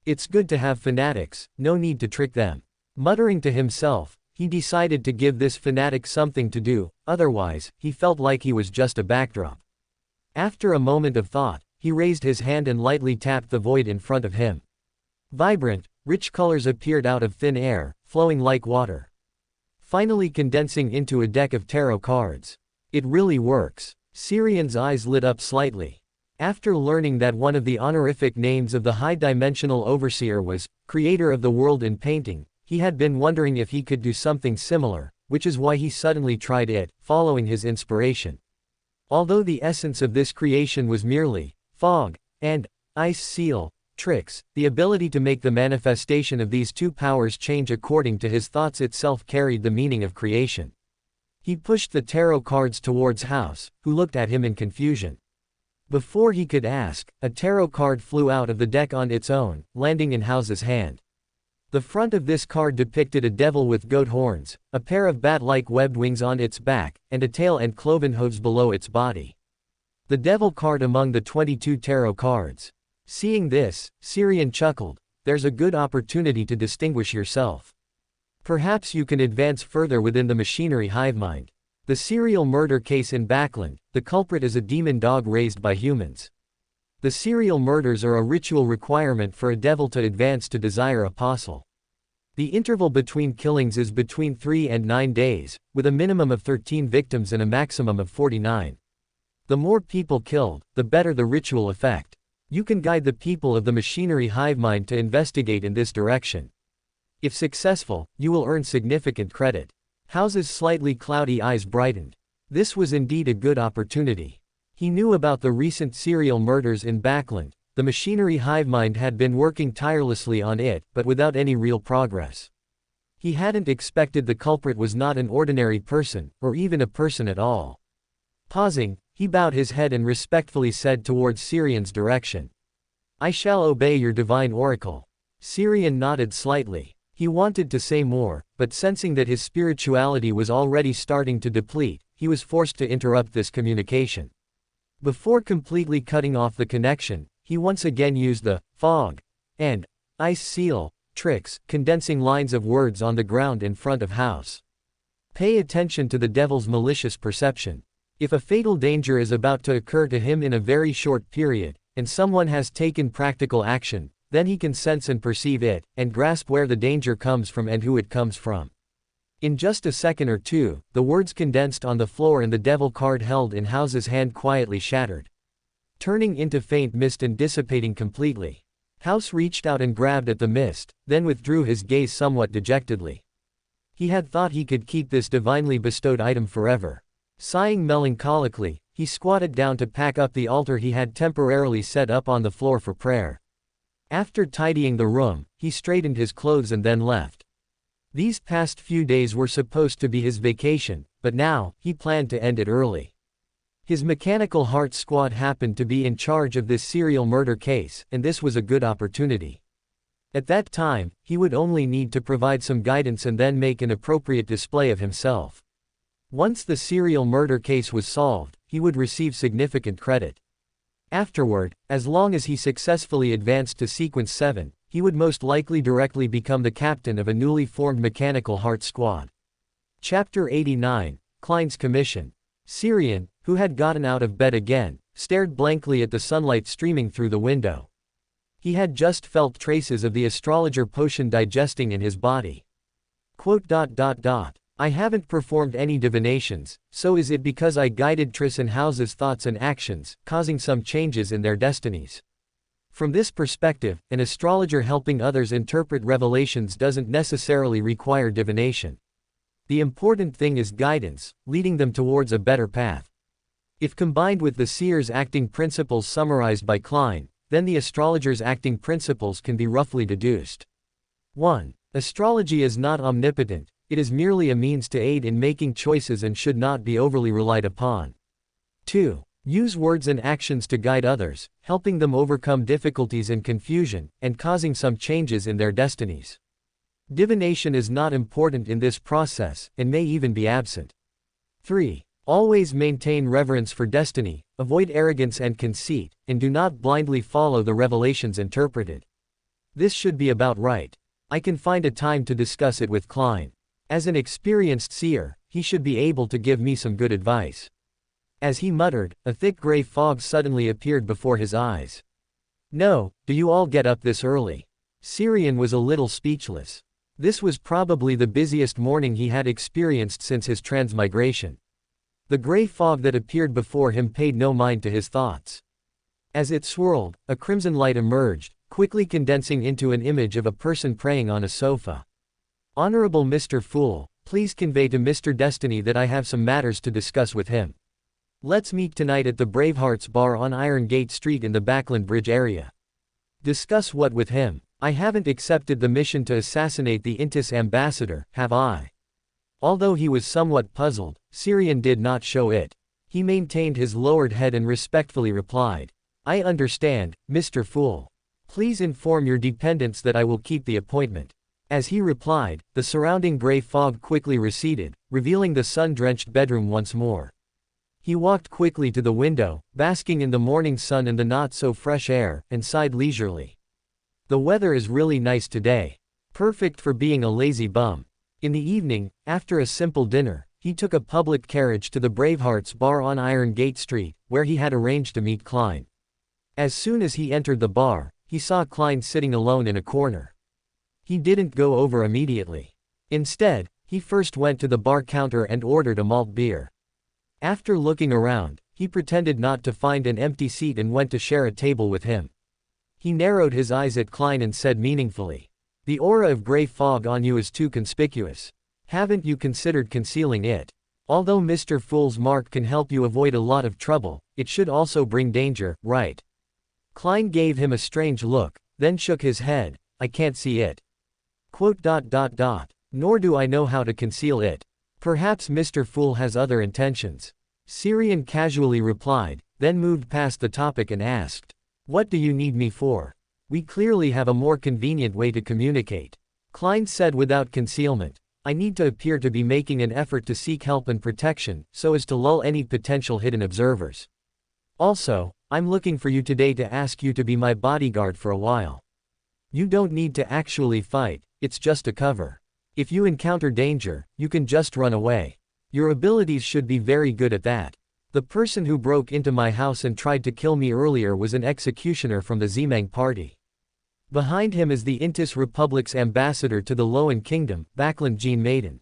It's good to have fanatics, no need to trick them. Muttering to himself, he decided to give this fanatic something to do, otherwise, he felt like he was just a backdrop. After a moment of thought, he raised his hand and lightly tapped the void in front of him. Vibrant, rich colors appeared out of thin air, flowing like water, finally condensing into a deck of tarot cards. It really works. Syrian's eyes lit up slightly. After learning that one of the honorific names of the high-dimensional overseer was creator of the world in painting, he had been wondering if he could do something similar, which is why he suddenly tried it, following his inspiration. Although the essence of this creation was merely fog and ice seal tricks, the ability to make the manifestation of these two powers change according to his thoughts itself carried the meaning of creation. He pushed the tarot cards towards House, who looked at him in confusion. Before he could ask, a tarot card flew out of the deck on its own, landing in House's hand. The front of this card depicted a devil with goat horns, a pair of bat-like webbed wings on its back, and a tail and cloven hooves below its body. The devil card among the 22 tarot cards. Seeing this, Syrian chuckled. There's a good opportunity to distinguish yourself. Perhaps you can advance further within the machinery hivemind. The serial murder case in Backland, the culprit is a demon dog raised by humans. The serial murders are a ritual requirement for a devil to advance to desire apostle. The interval between killings is between 3 and 9 days, with a minimum of 13 victims and a maximum of 49. The more people killed, the better the ritual effect. You can guide the people of the machinery hivemind to investigate in this direction. If successful, you will earn significant credit. House's slightly cloudy eyes brightened. This was indeed a good opportunity. He knew about the recent serial murders in Backland. The machinery hivemind had been working tirelessly on it, but without any real progress. He hadn't expected the culprit was not an ordinary person, or even a person at all. Pausing, he bowed his head and respectfully said towards Syrian's direction, I shall obey your divine oracle. Syrian nodded slightly. He wanted to say more, but sensing that his spirituality was already starting to deplete, he was forced to interrupt this communication. Before completely cutting off the connection, he once again used the fog and ice seal tricks, condensing lines of words on the ground in front of House. Pay attention to the devil's malicious perception. If a fatal danger is about to occur to him in a very short period, and someone has taken practical action, then he can sense and perceive it, and grasp where the danger comes from and who it comes from. In just a second or two, the words condensed on the floor and the devil card held in House's hand quietly shattered, turning into faint mist and dissipating completely. House reached out and grabbed at the mist, then withdrew his gaze somewhat dejectedly. He had thought he could keep this divinely bestowed item forever. Sighing melancholically, he squatted down to pack up the altar he had temporarily set up on the floor for prayer. After tidying the room, he straightened his clothes and then left. These past few days were supposed to be his vacation, but now, he planned to end it early. His mechanical heart squad happened to be in charge of this serial murder case, and this was a good opportunity. At that time, he would only need to provide some guidance and then make an appropriate display of himself. Once the serial murder case was solved, he would receive significant credit. Afterward, as long as he successfully advanced to Sequence 7, he would most likely directly become the captain of a newly formed mechanical heart squad. Chapter 89, Klein's Commission. Syrian, who had gotten out of bed again, stared blankly at the sunlight streaming through the window. He had just felt traces of the astrologer potion digesting in his body. I haven't performed any divinations, so is it because I guided Tris and House's thoughts and actions, causing some changes in their destinies. From this perspective, an astrologer helping others interpret revelations doesn't necessarily require divination. The important thing is guidance, leading them towards a better path. If combined with the seer's acting principles summarized by Klein, then the astrologer's acting principles can be roughly deduced. 1. Astrology is not omnipotent, it is merely a means to aid in making choices and should not be overly relied upon. 2. Use words and actions to guide others, helping them overcome difficulties and confusion, and causing some changes in their destinies. Divination is not important in this process, and may even be absent. 3. Always maintain reverence for destiny, avoid arrogance and conceit, and do not blindly follow the revelations interpreted. This should be about right. I can find a time to discuss it with Klein. As an experienced seer, he should be able to give me some good advice. As he muttered, a thick gray fog suddenly appeared before his eyes. No, do you all get up this early? Sirian was a little speechless. This was probably the busiest morning he had experienced since his transmigration. The gray fog that appeared before him paid no mind to his thoughts. As it swirled, a crimson light emerged, quickly condensing into an image of a person praying on a sofa. Honorable Mr. Fool, please convey to Mr. Destiny that I have some matters to discuss with him. Let's meet tonight at the Bravehearts Bar on Iron Gate Street in the Backland Bridge area. Discuss what with him? I haven't accepted the mission to assassinate the Intis ambassador, have I? Although he was somewhat puzzled, Sirian did not show it. He maintained his lowered head and respectfully replied, I understand, Mr. Fool. Please inform your dependents that I will keep the appointment. As he replied, the surrounding gray fog quickly receded, revealing the sun-drenched bedroom once more. He walked quickly to the window, basking in the morning sun and the not-so-fresh air, and sighed leisurely. The weather is really nice today. Perfect for being a lazy bum. In the evening, after a simple dinner, he took a public carriage to the Bravehearts Bar on Iron Gate Street, where he had arranged to meet Klein. As soon as he entered the bar, he saw Klein sitting alone in a corner. He didn't go over immediately. Instead, he first went to the bar counter and ordered a malt beer. After looking around, he pretended not to find an empty seat and went to share a table with him. He narrowed his eyes at Klein and said meaningfully, The aura of gray fog on you is too conspicuous. Haven't you considered concealing it? Although Mr. Fool's mark can help you avoid a lot of trouble, it should also bring danger, right? Klein gave him a strange look, then shook his head, I can't see it. Nor do I know how to conceal it. Perhaps Mr. Fool has other intentions. Sirian casually replied, then moved past the topic and asked, What do you need me for? We clearly have a more convenient way to communicate. Klein said without concealment, I need to appear to be making an effort to seek help and protection, so as to lull any potential hidden observers. Also, I'm looking for you today to ask you to be my bodyguard for a while. You don't need to actually fight, it's just a cover. If you encounter danger, you can just run away. Your abilities should be very good at that. The person who broke into my house and tried to kill me earlier was an executioner from the Xiang party. Behind him is the Intis Republic's ambassador to the Loan Kingdom, Backland Jean Maiden.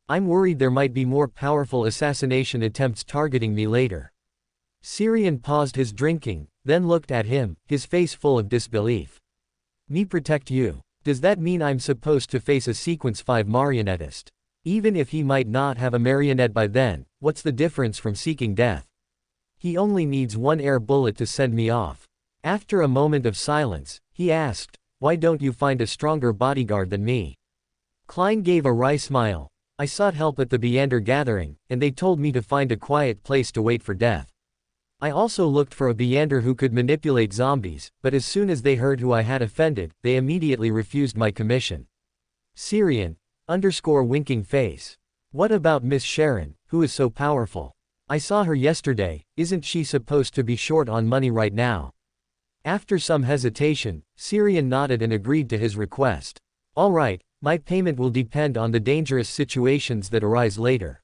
I'm worried there might be more powerful assassination attempts targeting me later. Sirian paused his drinking, then looked at him, his face full of disbelief. Me protect you? Does that mean I'm supposed to face a Sequence 5 marionettist? Even if he might not have a marionette by then, what's the difference from seeking death? He only needs one air bullet to send me off. After a moment of silence, he asked, Why don't you find a stronger bodyguard than me? Klein gave a wry smile. I sought help at the Beander gathering, and they told me to find a quiet place to wait for death. I also looked for a Beander who could manipulate zombies, but as soon as they heard who I had offended, they immediately refused my commission. Sirian, winking face. What about Miss Sharon, who is so powerful? I saw her yesterday, isn't she supposed to be short on money right now? After some hesitation, Sirian nodded and agreed to his request. All right, my payment will depend on the dangerous situations that arise later.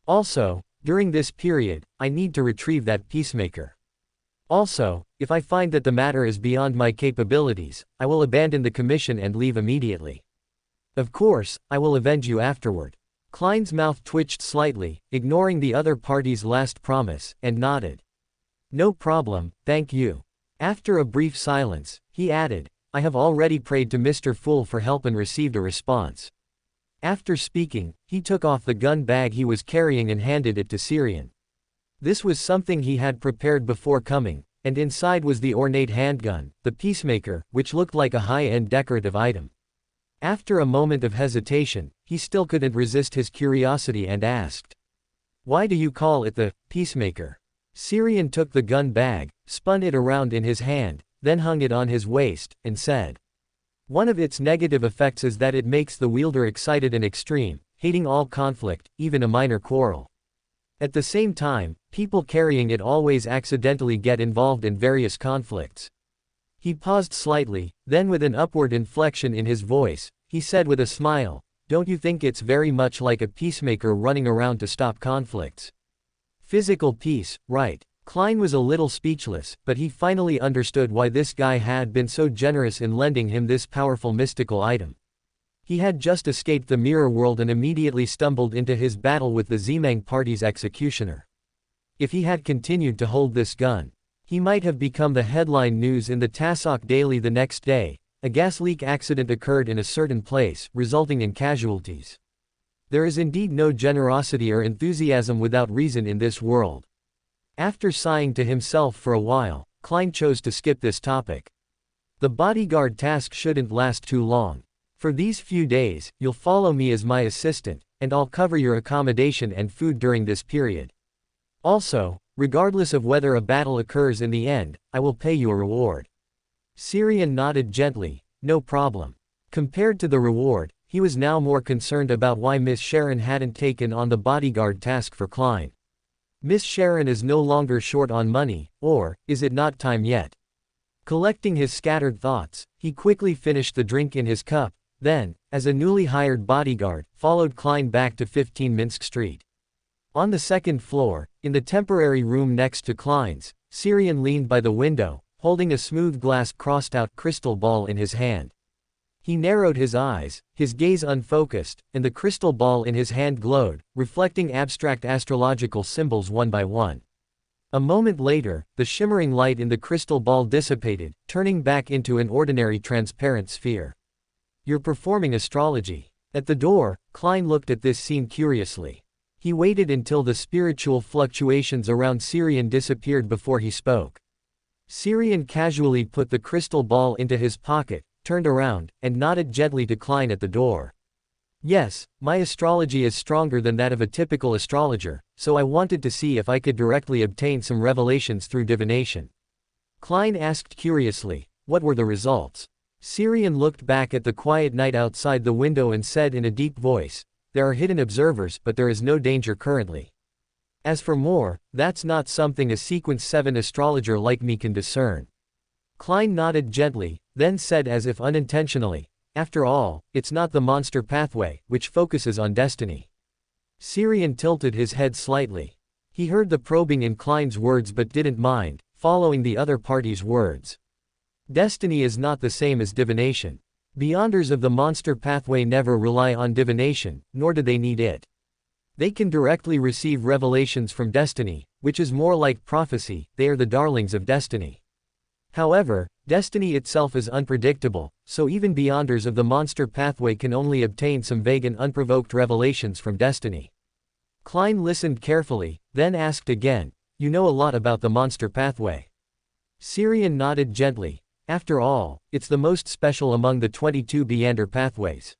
Also, during this period, I need to retrieve that peacemaker. Also, if I find that the matter is beyond my capabilities, I will abandon the commission and leave immediately. Of course, I will avenge you afterward. Klein's mouth twitched slightly, ignoring the other party's last promise, and nodded. No problem, thank you. After a brief silence, he added, I have already prayed to Mr. Fool for help and received a response. After speaking, he took off the gun bag he was carrying and handed it to Syrian. This was something he had prepared before coming, and inside was the ornate handgun, the Peacemaker, which looked like a high-end decorative item. After a moment of hesitation, he still couldn't resist his curiosity and asked, Why do you call it the Peacemaker? Syrian took the gun bag, spun it around in his hand, then hung it on his waist, and said, One of its negative effects is that it makes the wielder excited and extreme, hating all conflict, even a minor quarrel. At the same time, people carrying it always accidentally get involved in various conflicts. He paused slightly, then with an upward inflection in his voice, he said with a smile, Don't you think it's very much like a peacemaker running around to stop conflicts? Physical peace, right? Klein was a little speechless, but he finally understood why this guy had been so generous in lending him this powerful mystical item. He had just escaped the mirror world and immediately stumbled into his battle with the Xiang party's executioner. If he had continued to hold this gun, he might have become the headline news in the Tasok Daily the next day. A gas leak accident occurred in a certain place, resulting in casualties. There is indeed no generosity or enthusiasm without reason in this world. After sighing to himself for a while, Klein chose to skip this topic. The bodyguard task shouldn't last too long. For these few days, you'll follow me as my assistant, and I'll cover your accommodation and food during this period. Also, regardless of whether a battle occurs in the end, I will pay you a reward. Syrian nodded gently, no problem. Compared to the reward, he was now more concerned about why Miss Sharon hadn't taken on the bodyguard task for Klein. Miss Sharon is no longer short on money, or, is it not time yet? Collecting his scattered thoughts, he quickly finished the drink in his cup, then, as a newly hired bodyguard, followed Klein back to 15 Minsk Street. On the second floor, in the temporary room next to Klein's, Syrian leaned by the window, holding a smooth glass crossed-out crystal ball in his hand. He narrowed his eyes, his gaze unfocused, and the crystal ball in his hand glowed, reflecting abstract astrological symbols one by one. A moment later, the shimmering light in the crystal ball dissipated, turning back into an ordinary transparent sphere. You're performing astrology. At the door, Klein looked at this scene curiously. He waited until the spiritual fluctuations around Syrian disappeared before he spoke. Syrian casually put the crystal ball into his pocket, turned around, and nodded gently to Klein at the door. Yes, my astrology is stronger than that of a typical astrologer, so I wanted to see if I could directly obtain some revelations through divination. Klein asked curiously, what were the results? Syrian looked back at the quiet night outside the window and said in a deep voice, There are hidden observers, but there is no danger currently. As for more, that's not something a sequence 7 astrologer like me can discern. Klein nodded gently, then said as if unintentionally, After all, it's not the monster pathway, which focuses on destiny. Syrian tilted his head slightly. He heard the probing in Klein's words but didn't mind, following the other party's words. Destiny is not the same as divination. Beyonders of the monster pathway never rely on divination, nor do they need it. They can directly receive revelations from destiny, which is more like prophecy. They are the darlings of destiny. However, destiny itself is unpredictable, so even beyonders of the monster pathway can only obtain some vague and unprovoked revelations from destiny. Klein listened carefully, then asked again, You know a lot about the monster pathway. Syrian nodded gently. After all, it's the most special among the 22 Beander pathways.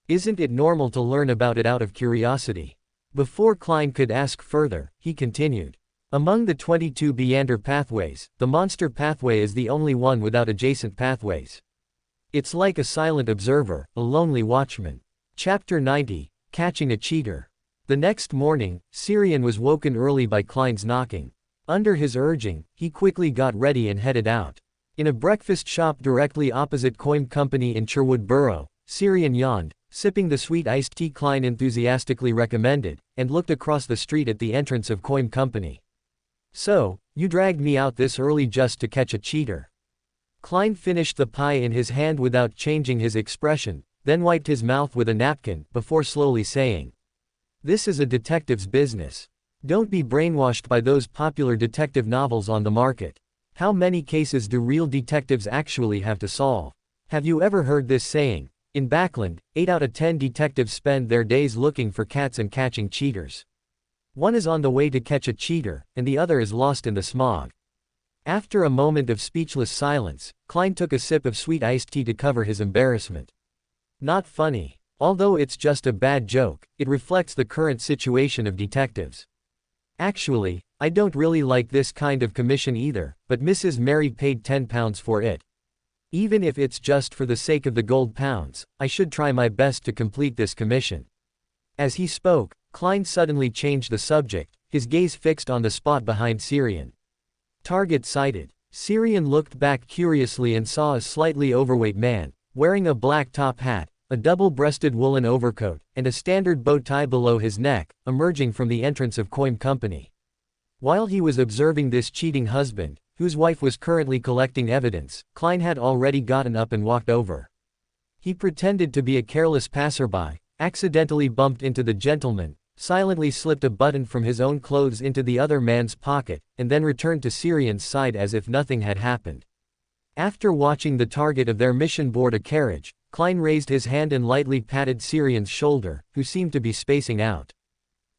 Isn't it normal to learn about it out of curiosity? Before Klein could ask further, he continued. Among the 22 Beander pathways, the monster pathway is the only one without adjacent pathways. It's like a silent observer, a lonely watchman. Chapter 90, Catching a Cheater. The next morning, Syrian was woken early by Klein's knocking. Under his urging, he quickly got ready and headed out. In a breakfast shop directly opposite Coim Company in Sherwood Borough, Syrian yawned, sipping the sweet iced tea Klein enthusiastically recommended, and looked across the street at the entrance of Coim Company. So, you dragged me out this early just to catch a cheater. Klein finished the pie in his hand without changing his expression, then wiped his mouth with a napkin, before slowly saying, This is a detective's business. Don't be brainwashed by those popular detective novels on the market. How many cases do real detectives actually have to solve? Have you ever heard this saying? In Backland, 8 out of 10 detectives spend their days looking for cats and catching cheaters. One is on the way to catch a cheater, and the other is lost in the smog. After a moment of speechless silence, Klein took a sip of sweet iced tea to cover his embarrassment. Not funny. Although it's just a bad joke, it reflects the current situation of detectives. Actually, I don't really like this kind of commission either, but Mrs. Mary paid £10 for it. Even if it's just for the sake of the gold pounds, I should try my best to complete this commission. As he spoke, Klein suddenly changed the subject, his gaze fixed on the spot behind Syrian. Target sighted. Syrian looked back curiously and saw a slightly overweight man, wearing a black top hat, a double-breasted woolen overcoat, and a standard bow tie below his neck, emerging from the entrance of Coim Company. While he was observing this cheating husband, whose wife was currently collecting evidence, Klein had already gotten up and walked over. He pretended to be a careless passerby, accidentally bumped into the gentleman, silently slipped a button from his own clothes into the other man's pocket, and then returned to Syrian's side as if nothing had happened. After watching the target of their mission board a carriage, Klein raised his hand and lightly patted Syrian's shoulder, who seemed to be spacing out.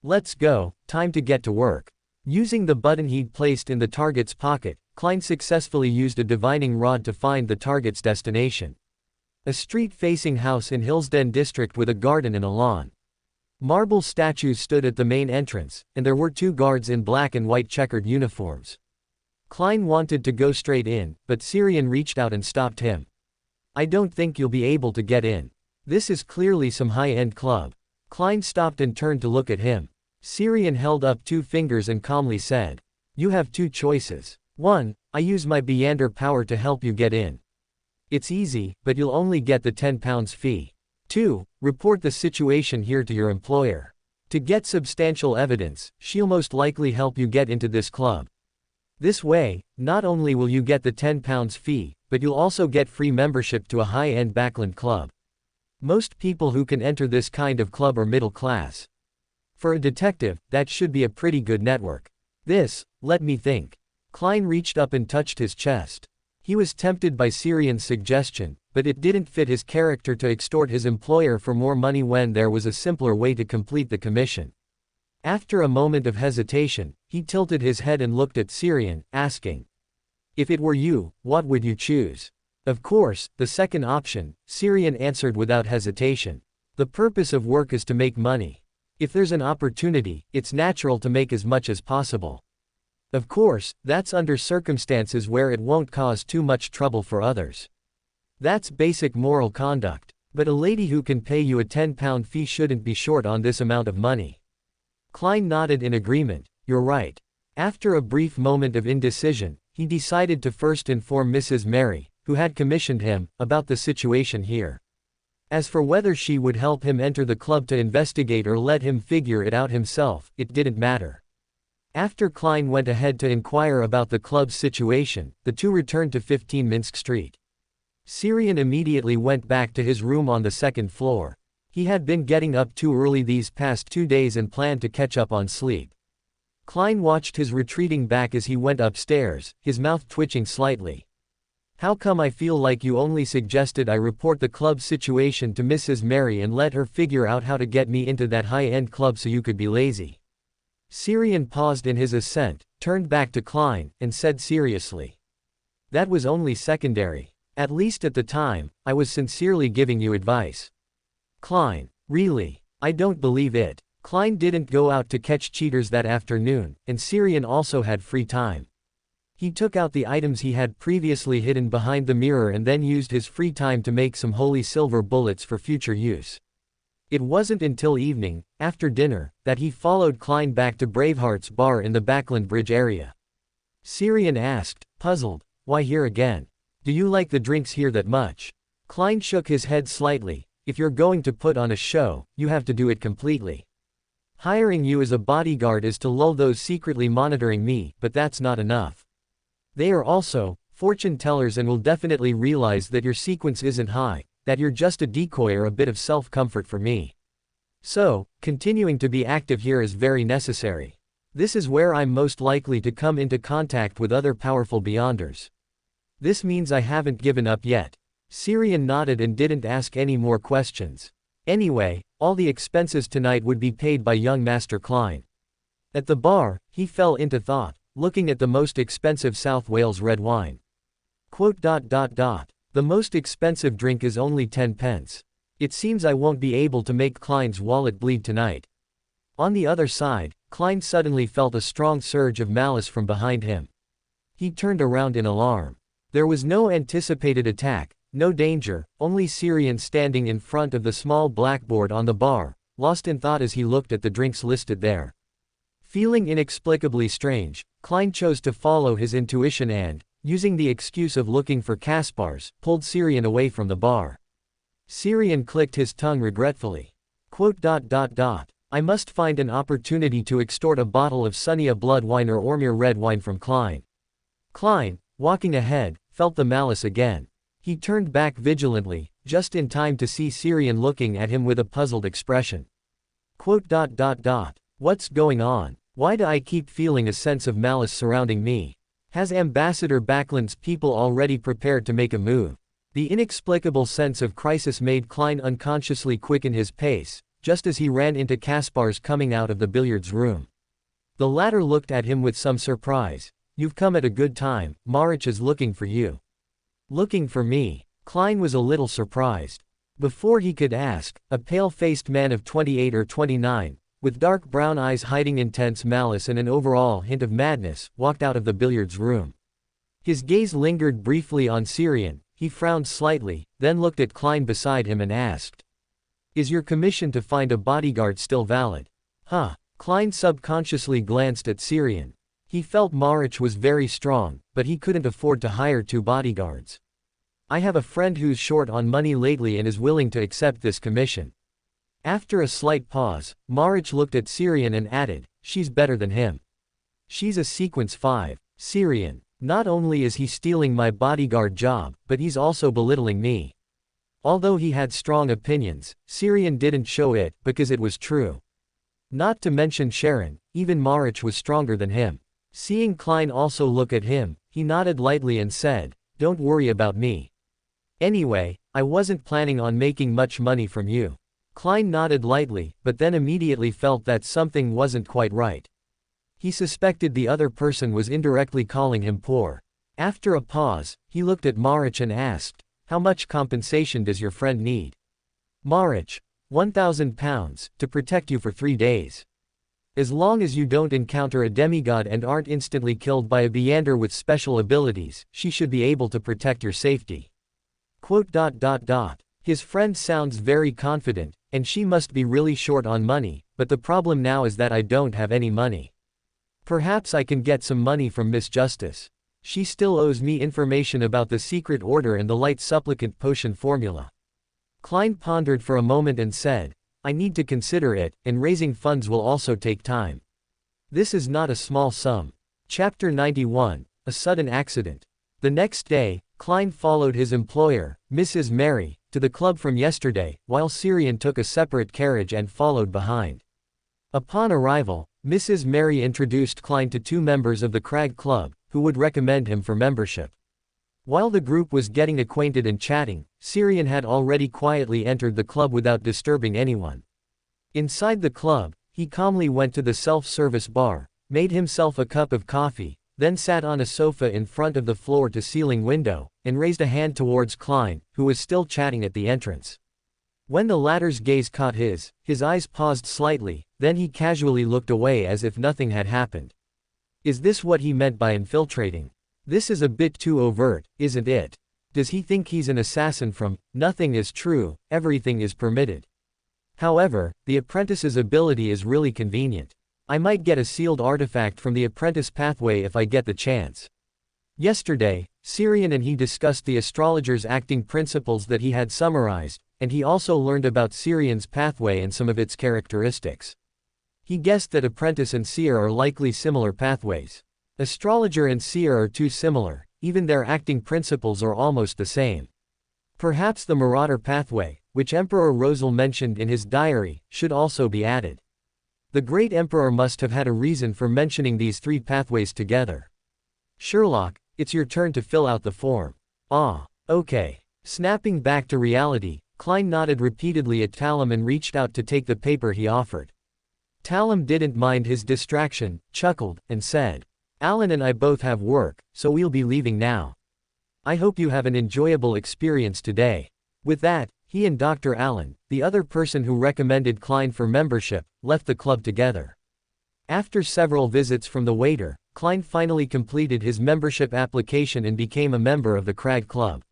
Let's go, time to get to work. Using the button he'd placed in the target's pocket, Klein successfully used a divining rod to find the target's destination. A street-facing house in Hillsden district with a garden and a lawn. Marble statues stood at the main entrance, and there were 2 guards in black and white checkered uniforms. Klein wanted to go straight in, but Syrian reached out and stopped him. I don't think you'll be able to get in. This is clearly some high-end club. Klein stopped and turned to look at him. Syrian held up 2 fingers and calmly said, "You have 2 choices. 1, I use my Beyonder power to help you get in. It's easy, but you'll only get the £10 fee. 2, report the situation here to your employer. To get substantial evidence, she'll most likely help you get into this club. This way, not only will you get the £10 fee, but you'll also get free membership to a high-end Backland club. Most people who can enter this kind of club are middle class. For a detective, that should be a pretty good network. This, let me think." Klein reached up and touched his chest. He was tempted by Syrian's suggestion, but it didn't fit his character to extort his employer for more money when there was a simpler way to complete the commission. After a moment of hesitation, he tilted his head and looked at Syrian, asking, "If it were you, what would you choose?" "Of course, the second option," Syrian answered without hesitation. "The purpose of work is to make money. If there's an opportunity, it's natural to make as much as possible. Of course, that's under circumstances where it won't cause too much trouble for others. That's basic moral conduct. But a lady who can pay you a £10 fee shouldn't be short on this amount of money." Klein nodded in agreement. "You're right." After a brief moment of indecision, he decided to first inform Mrs. Mary, who had commissioned him, about the situation here. As for whether she would help him enter the club to investigate or let him figure it out himself, it didn't matter. After Klein went ahead to inquire about the club's situation, the 2 returned to 15 Minsk Street. Syrian immediately went back to his room on the 2nd floor. He had been getting up too early these past 2 days and planned to catch up on sleep. Klein watched his retreating back as he went upstairs, his mouth twitching slightly. "How come I feel like you only suggested I report the club's situation to Mrs. Mary and let her figure out how to get me into that high-end club so you could be lazy?" Syrian paused in his ascent, turned back to Klein, and said seriously, "That was only secondary. At least at the time, I was sincerely giving you advice." Klein, "Really? I don't believe it." Klein didn't go out to catch cheaters that afternoon, and Syrian also had free time. He took out the items he had previously hidden behind the mirror and then used his free time to make some holy silver bullets for future use. It wasn't until evening, after dinner, that he followed Klein back to Braveheart's bar in the Backland Bridge area. Syrian asked, puzzled, "Why here again? Do you like the drinks here that much?" Klein shook his head slightly. "If you're going to put on a show, you have to do it completely. Hiring you as a bodyguard is to lull those secretly monitoring me, but that's not enough. They are also fortune tellers and will definitely realize that your sequence isn't high, that you're just a decoy or a bit of self-comfort for me. So, continuing to be active here is very necessary. This is where I'm most likely to come into contact with other powerful Beyonders. This means I haven't given up yet. Syrian nodded and didn't ask any more questions. Anyway, all the expenses tonight would be paid by young Master Klein. At the bar, he fell into thought, looking at the most expensive South Wales red wine. The most expensive drink is only 10 pence. It seems I won't be able to make Klein's wallet bleed tonight. On the other side, Klein suddenly felt a strong surge of malice from behind him. He turned around in alarm. There was no anticipated attack, no danger, only Syrian standing in front of the small blackboard on the bar, lost in thought as he looked at the drinks listed there. Feeling inexplicably strange, Klein chose to follow his intuition and, using the excuse of looking for Kaspar's, pulled Syrian away from the bar. Syrian clicked his tongue regretfully. I must find an opportunity to extort a bottle of Sonia blood wine or Ormir red wine from Klein. Klein, walking ahead, felt the malice again. He turned back vigilantly, just in time to see Syrian looking at him with a puzzled expression. What's going on? Why do I keep feeling a sense of malice surrounding me? Has Ambassador Backlund's people already prepared to make a move? The inexplicable sense of crisis made Klein unconsciously quicken his pace, just as he ran into Kaspar's coming out of the billiards room. The latter looked at him with some surprise. You've come at a good time, Marich is looking for you. Looking for me? Klein was a little surprised. Before he could ask, a pale-faced man of 28 or 29, with dark brown eyes hiding intense malice and an overall hint of madness, walked out of the billiards room. His gaze lingered briefly on Syrian. He frowned slightly, then looked at Klein beside him and asked, "Is your commission to find a bodyguard still valid?" Klein subconsciously glanced at Syrian. He felt Marich was very strong, but he couldn't afford to hire 2 bodyguards. "I have a friend who's short on money lately and is willing to accept this commission." After a slight pause, Marich looked at Syrian and added, "She's better than him. She's a sequence 5. Syrian. Not only is he stealing my bodyguard job, but he's also belittling me." Although he had strong opinions, Syrian didn't show it, because it was true. Not to mention Sharon, even Marich was stronger than him. Seeing Klein also look at him, he nodded lightly and said, "Don't worry about me. Anyway, I wasn't planning on making much money from you." Klein nodded lightly, but then immediately felt that something wasn't quite right. He suspected the other person was indirectly calling him poor. After a pause, he looked at Marich and asked, "How much compensation does your friend need?" Marich, 1,000 pounds, to protect you for 3 days. As long as you don't encounter a demigod and aren't instantly killed by a Beyonder with special abilities, she should be able to protect your safety. His friend sounds very confident, and she must be really short on money, but the problem now is that I don't have any money. Perhaps I can get some money from Miss Justice. She still owes me information about the secret order and the light supplicant potion formula. Klein pondered for a moment and said, "I need to consider it, and raising funds will also take time. This is not a small sum." Chapter 91, A Sudden Accident. The next day, Klein followed his employer, Mrs. Mary, to the club from yesterday, while Syrian took a separate carriage and followed behind. Upon arrival, Mrs. Mary introduced Klein to 2 members of the Crag Club, who would recommend him for membership. While the group was getting acquainted and chatting, Syrian had already quietly entered the club without disturbing anyone. Inside the club, he calmly went to the self-service bar, made himself a cup of coffee, then sat on a sofa in front of the floor-to-ceiling window, and raised a hand towards Klein, who was still chatting at the entrance. When the latter's gaze caught his eyes paused slightly, then he casually looked away as if nothing had happened. Is this what he meant by infiltrating? This is a bit too overt, isn't it? Does he think he's an assassin from "Nothing is true, everything is permitted"? However, the apprentice's ability is really convenient. I might get a sealed artifact from the apprentice pathway if I get the chance. Yesterday, Syrian and he discussed the astrologer's acting principles that he had summarized, and he also learned about Syrian's pathway and some of its characteristics. He guessed that apprentice and seer are likely similar pathways. Astrologer and seer are too similar, even their acting principles are almost the same. Perhaps the marauder pathway, which Emperor Rosal mentioned in his diary, should also be added. The great emperor must have had a reason for mentioning these three pathways together. Sherlock, it's your turn to fill out the form. Ah, okay. Snapping back to reality, Klein nodded repeatedly at Talum and reached out to take the paper he offered. Talum didn't mind his distraction, chuckled, and said, Alan and I both have work, so we'll be leaving now. I hope you have an enjoyable experience today. With that, he and Dr. Allen, the other person who recommended Klein for membership, left the club together. After several visits from the waiter, Klein finally completed his membership application and became a member of the Crag Club.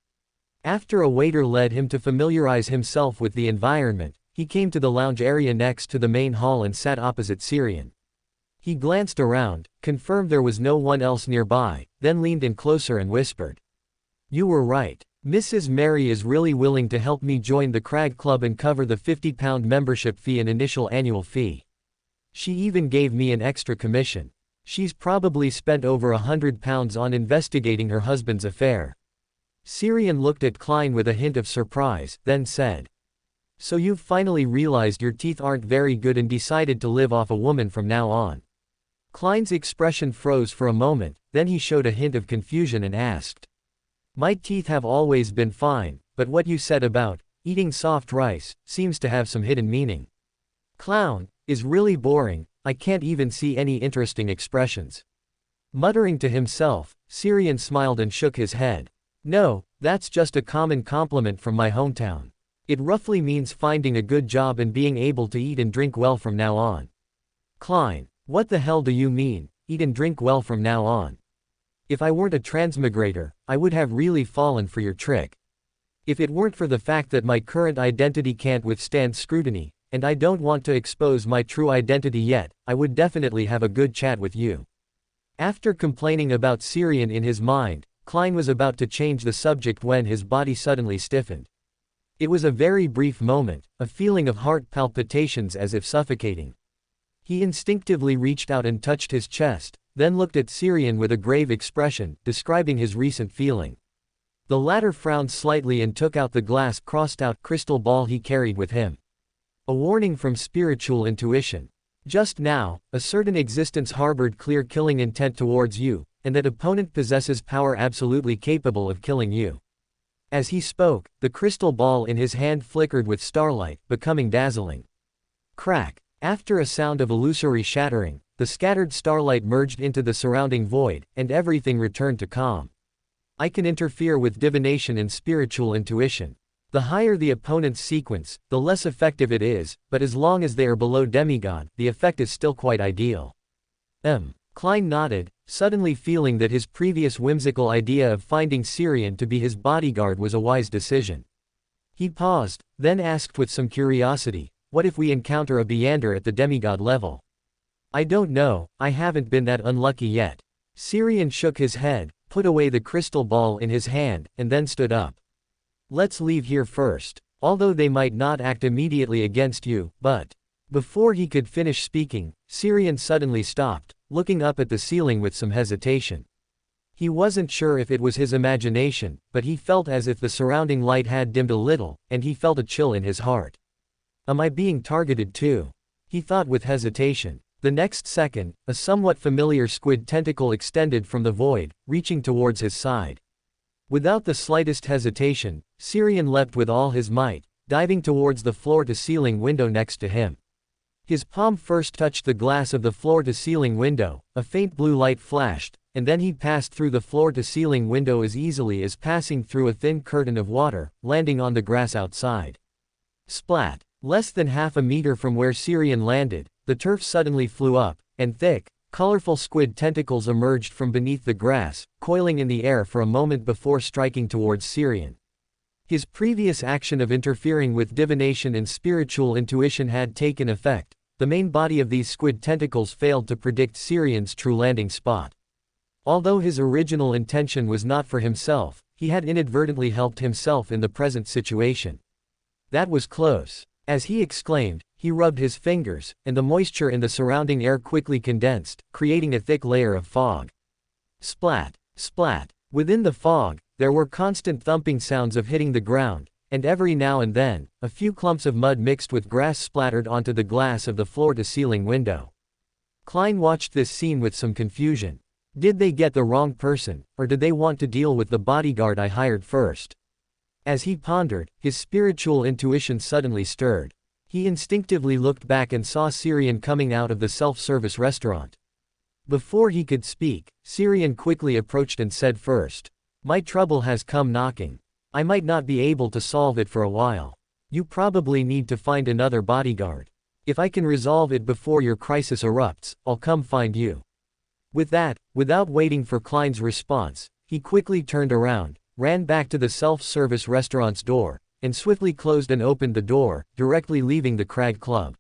After a waiter led him to familiarize himself with the environment, he came to the lounge area next to the main hall and sat opposite Syrian. He glanced around, confirmed there was no one else nearby, then leaned in closer and whispered. You were right. Mrs. Mary is really willing to help me join the Crag Club and cover the £50 membership fee and initial annual fee. She even gave me an extra commission. She's probably spent over £100 on investigating her husband's affair. Syrian looked at Klein with a hint of surprise, then said. So you've finally realized your teeth aren't very good and decided to live off a woman from now on. Klein's expression froze for a moment, then he showed a hint of confusion and asked. My teeth have always been fine, but what you said about eating soft rice seems to have some hidden meaning. Clown is really boring, I can't even see any interesting expressions. Muttering to himself, Syrian smiled and shook his head. No, that's just a common compliment from my hometown. It roughly means finding a good job and being able to eat and drink well from now on. Klein, what the hell do you mean, eat and drink well from now on? If I weren't a transmigrator, I would have really fallen for your trick. If it weren't for the fact that my current identity can't withstand scrutiny, and I don't want to expose my true identity yet, I would definitely have a good chat with you. After complaining about Syrian in his mind, Klein was about to change the subject when his body suddenly stiffened. It was a very brief moment, a feeling of heart palpitations as if suffocating. He instinctively reached out and touched his chest, then looked at Syrian with a grave expression, describing his recent feeling. The latter frowned slightly and took out the glass crossed-out crystal ball he carried with him. A warning from spiritual intuition. Just now, a certain existence harbored clear killing intent towards you, and that opponent possesses power absolutely capable of killing you. As he spoke, the crystal ball in his hand flickered with starlight, becoming dazzling. Crack. After a sound of illusory shattering, the scattered starlight merged into the surrounding void, and everything returned to calm. I can interfere with divination and spiritual intuition. The higher the opponent's sequence, the less effective it is, but as long as they are below demigod, the effect is still quite ideal. Klein nodded, suddenly feeling that his previous whimsical idea of finding Syrian to be his bodyguard was a wise decision. He paused, then asked with some curiosity, what if we encounter a Beander at the demigod level? I don't know, I haven't been that unlucky yet. Syrian shook his head, put away the crystal ball in his hand, and then stood up. Let's leave here first. Although they might not act immediately against you, but... Before he could finish speaking, Syrian suddenly stopped, looking up at the ceiling with some hesitation. He wasn't sure if it was his imagination, but he felt as if the surrounding light had dimmed a little, and he felt a chill in his heart. Am I being targeted too? He thought with hesitation. The next second, a somewhat familiar squid tentacle extended from the void, reaching towards his side. Without the slightest hesitation, Syrian leapt with all his might, diving towards the floor-to-ceiling window next to him. His palm first touched the glass of the floor-to-ceiling window, a faint blue light flashed, and then he passed through the floor-to-ceiling window as easily as passing through a thin curtain of water, landing on the grass outside. Splat! Less than half a meter from where Syrian landed, the turf suddenly flew up, and thick, colorful squid tentacles emerged from beneath the grass, coiling in the air for a moment before striking towards Syrian. His previous action of interfering with divination and spiritual intuition had taken effect. The main body of these squid tentacles failed to predict Syrian's true landing spot. Although his original intention was not for himself, he had inadvertently helped himself in the present situation. That was close. As he exclaimed, he rubbed his fingers, and the moisture in the surrounding air quickly condensed, creating a thick layer of fog. Splat! Splat! Within the fog, there were constant thumping sounds of hitting the ground, and every now and then, a few clumps of mud mixed with grass splattered onto the glass of the floor-to-ceiling window. Klein watched this scene with some confusion. Did they get the wrong person, or did they want to deal with the bodyguard I hired first? As he pondered, his spiritual intuition suddenly stirred. He instinctively looked back and saw Syrian coming out of the self-service restaurant. Before he could speak, Syrian quickly approached and said first, "My trouble has come knocking. I might not be able to solve it for a while. You probably need to find another bodyguard. If I can resolve it before your crisis erupts, I'll come find you." With that, without waiting for Klein's response, he quickly turned around, ran back to the self-service restaurant's door, and swiftly closed and opened the door, directly leaving the Crag Club.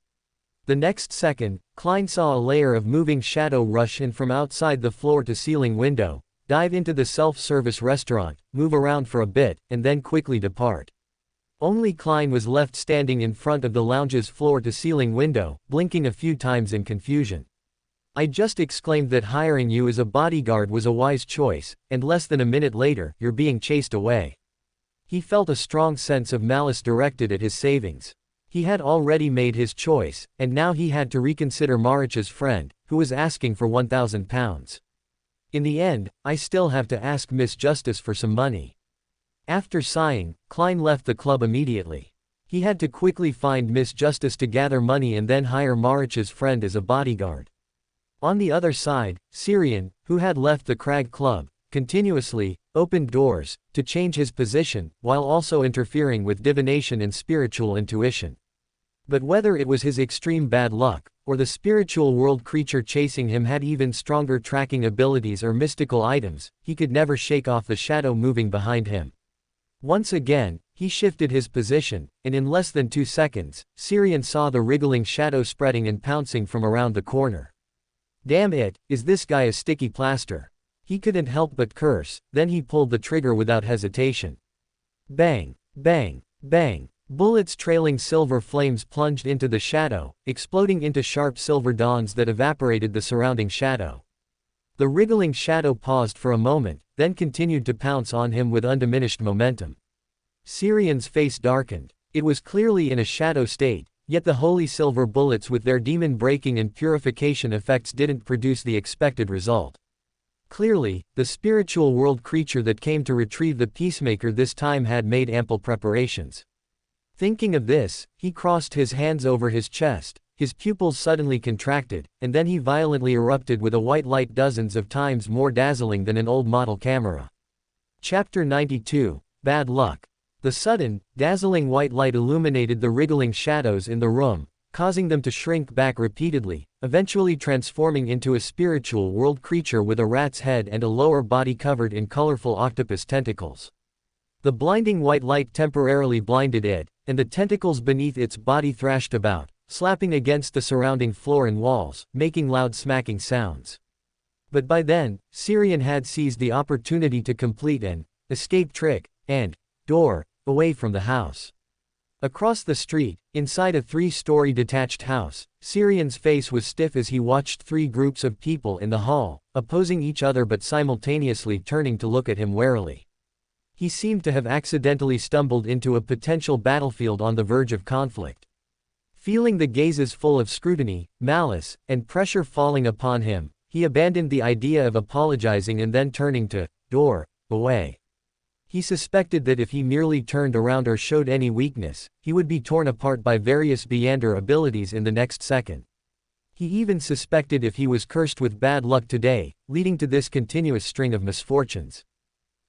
The next second, Klein saw a layer of moving shadow rush in from outside the floor-to-ceiling window, dive into the self-service restaurant, move around for a bit, and then quickly depart. Only Klein was left standing in front of the lounge's floor-to-ceiling window, blinking a few times in confusion. "I just exclaimed that hiring you as a bodyguard was a wise choice, and less than a minute later, you're being chased away." He felt a strong sense of malice directed at his savings. He had already made his choice, and now he had to reconsider Marich's friend, who was asking for £1,000. "In the end, I still have to ask Miss Justice for some money." After sighing, Klein left the club immediately. He had to quickly find Miss Justice to gather money and then hire Marich's friend as a bodyguard. On the other side, Syrian, who had left the Crag Club, continuously opened doors to change his position, while also interfering with divination and spiritual intuition. But whether it was his extreme bad luck, or the spiritual world creature chasing him had even stronger tracking abilities or mystical items, he could never shake off the shadow moving behind him. Once again, he shifted his position, and in less than 2 seconds, Syrian saw the wriggling shadow spreading and pouncing from around the corner. "Damn it, is this guy a sticky plaster?" He couldn't help but curse, then he pulled the trigger without hesitation. Bang, bang, bang. Bullets trailing silver flames plunged into the shadow, exploding into sharp silver dawns that evaporated the surrounding shadow. The wriggling shadow paused for a moment, then continued to pounce on him with undiminished momentum. Syrian's face darkened. It was clearly in a shadow state, yet the holy silver bullets with their demon-breaking and purification effects didn't produce the expected result. Clearly, the spiritual world creature that came to retrieve the peacemaker this time had made ample preparations. Thinking of this, he crossed his hands over his chest, his pupils suddenly contracted, and then he violently erupted with a white light dozens of times more dazzling than an old model camera. Chapter 92, Bad Luck. The sudden, dazzling white light illuminated the wriggling shadows in the room, causing them to shrink back repeatedly, eventually transforming into a spiritual world creature with a rat's head and a lower body covered in colorful octopus tentacles. The blinding white light temporarily blinded it, and the tentacles beneath its body thrashed about, slapping against the surrounding floor and walls, making loud smacking sounds. But by then, Syrian had seized the opportunity to complete an escape trick and door away from the house. Across the street, inside a 3-story detached house, Syrian's face was stiff as he watched 3 groups of people in the hall, opposing each other but simultaneously turning to look at him warily. He seemed to have accidentally stumbled into a potential battlefield on the verge of conflict. Feeling the gazes full of scrutiny, malice, and pressure falling upon him, he abandoned the idea of apologizing and then turning to door away. He suspected that if he merely turned around or showed any weakness, he would be torn apart by various Beyonder abilities in the next second. He even suspected if he was cursed with bad luck today, leading to this continuous string of misfortunes.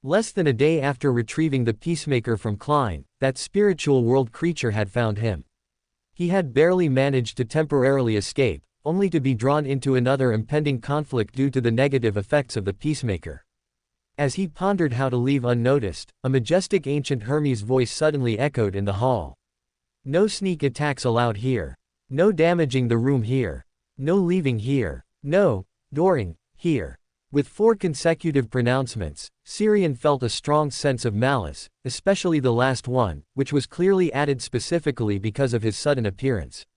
Less than a day after retrieving the peacemaker from Klein, that spiritual world creature had found him. He had barely managed to temporarily escape, only to be drawn into another impending conflict due to the negative effects of the peacemaker. As he pondered how to leave unnoticed, a majestic ancient Hermes voice suddenly echoed in the hall. "No sneak attacks allowed here. No damaging the room here. No leaving here. No dooring here." With 4 consecutive pronouncements, Syrian felt a strong sense of malice, especially the last one, which was clearly added specifically because of his sudden appearance.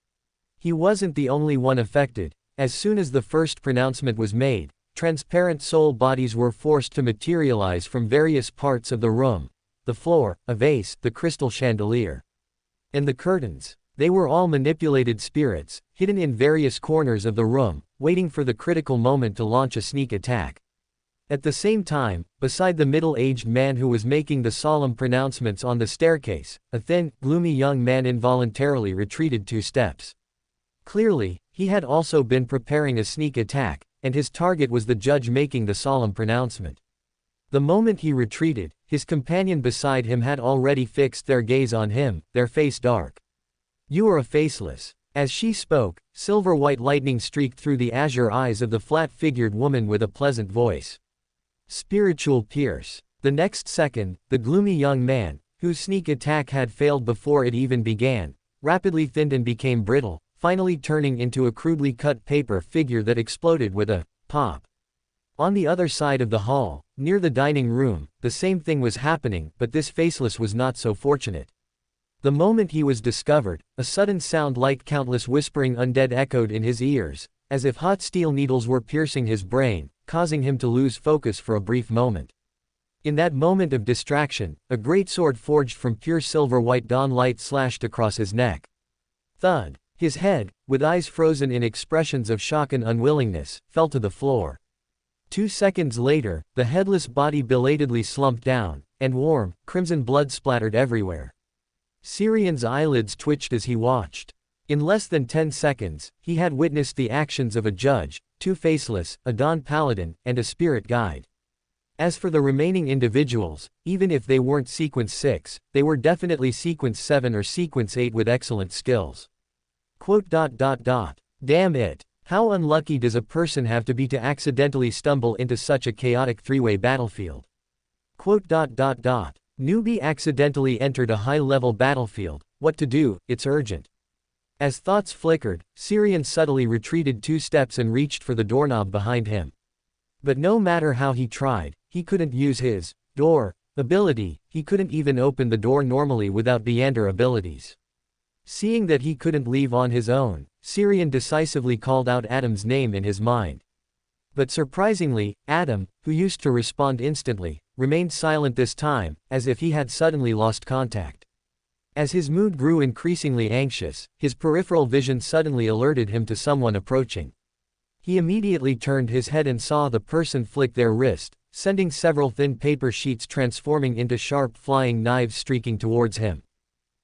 He wasn't the only one affected. As soon as the first pronouncement was made, transparent soul bodies were forced to materialize from various parts of the room, the floor, a vase, the crystal chandelier. And the curtains. They were all manipulated spirits, hidden in various corners of the room, waiting for the critical moment to launch a sneak attack. At the same time, beside the middle-aged man who was making the solemn pronouncements on the staircase, a thin, gloomy young man involuntarily retreated 2 steps. Clearly, he had also been preparing a sneak attack, and his target was the judge making the solemn pronouncement. The moment he retreated, his companion beside him had already fixed their gaze on him, their face dark. "You are a faceless." As she spoke, silver-white lightning streaked through the azure eyes of the flat-figured woman with a pleasant voice. "Spiritual pierce." The next second, the gloomy young man, whose sneak attack had failed before it even began, rapidly thinned and became brittle, finally turning into a crudely cut paper figure that exploded with a pop. On the other side of the hall, near the dining room, the same thing was happening, but this faceless was not so fortunate. The moment he was discovered, a sudden sound like countless whispering undead echoed in his ears, as if hot steel needles were piercing his brain, causing him to lose focus for a brief moment. In that moment of distraction, a great sword forged from pure silver-white dawn light slashed across his neck. Thud. His head, with eyes frozen in expressions of shock and unwillingness, fell to the floor. 2 seconds later, the headless body belatedly slumped down, and warm, crimson blood splattered everywhere. Syrian's eyelids twitched as he watched. In less than 10 seconds, he had witnessed the actions of a judge, 2 faceless, a dawn paladin, and a spirit guide. As for the remaining individuals, even if they weren't sequence 6, they were definitely sequence 7 or sequence 8 with excellent skills. Damn it. How unlucky does a person have to be to accidentally stumble into such a chaotic 3-way battlefield? Newbie accidentally entered a high-level battlefield. What to do? It's urgent. As thoughts flickered, Syrian subtly retreated 2 steps and reached for the doorknob behind him. But no matter how he tried, he couldn't use his door ability. He couldn't even open the door normally without Beander abilities. Seeing that he couldn't leave on his own, Syrian decisively called out Adam's name in his mind. But surprisingly, Adam, who used to respond instantly, remained silent this time, as if he had suddenly lost contact. As his mood grew increasingly anxious, his peripheral vision suddenly alerted him to someone approaching. He immediately turned his head and saw the person flick their wrist, sending several thin paper sheets transforming into sharp flying knives streaking towards him.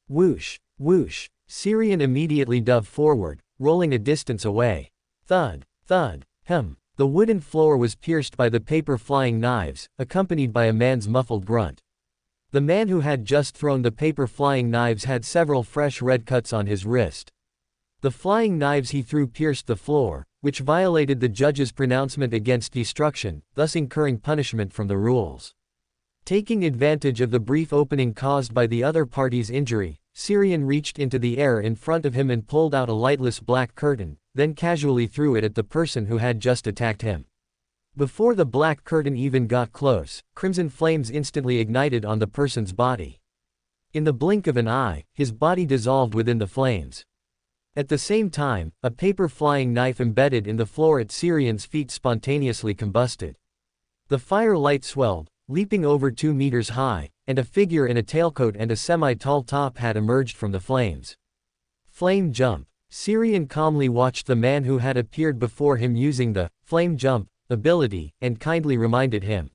Whoosh, whoosh. Syrian immediately dove forward, rolling a distance away. Thud, thud, hem. The wooden floor was pierced by the paper flying knives, accompanied by a man's muffled grunt. The man who had just thrown the paper flying knives had several fresh red cuts on his wrist. The flying knives he threw pierced the floor, which violated the judge's pronouncement against destruction, thus incurring punishment from the rules. Taking advantage of the brief opening caused by the other party's injury, Syrian reached into the air in front of him and pulled out a lightless black curtain, then casually threw it at the person who had just attacked him. Before the black curtain even got close, crimson flames instantly ignited on the person's body. In the blink of an eye, his body dissolved within the flames. At the same time, a paper flying knife embedded in the floor at Syrian's feet spontaneously combusted. The fire light swelled, leaping over 2 meters high, and a figure in a tailcoat and a semi-tall top hat emerged from the flames. Flame jump. Syrian calmly watched the man who had appeared before him using the flame jump ability, and kindly reminded him.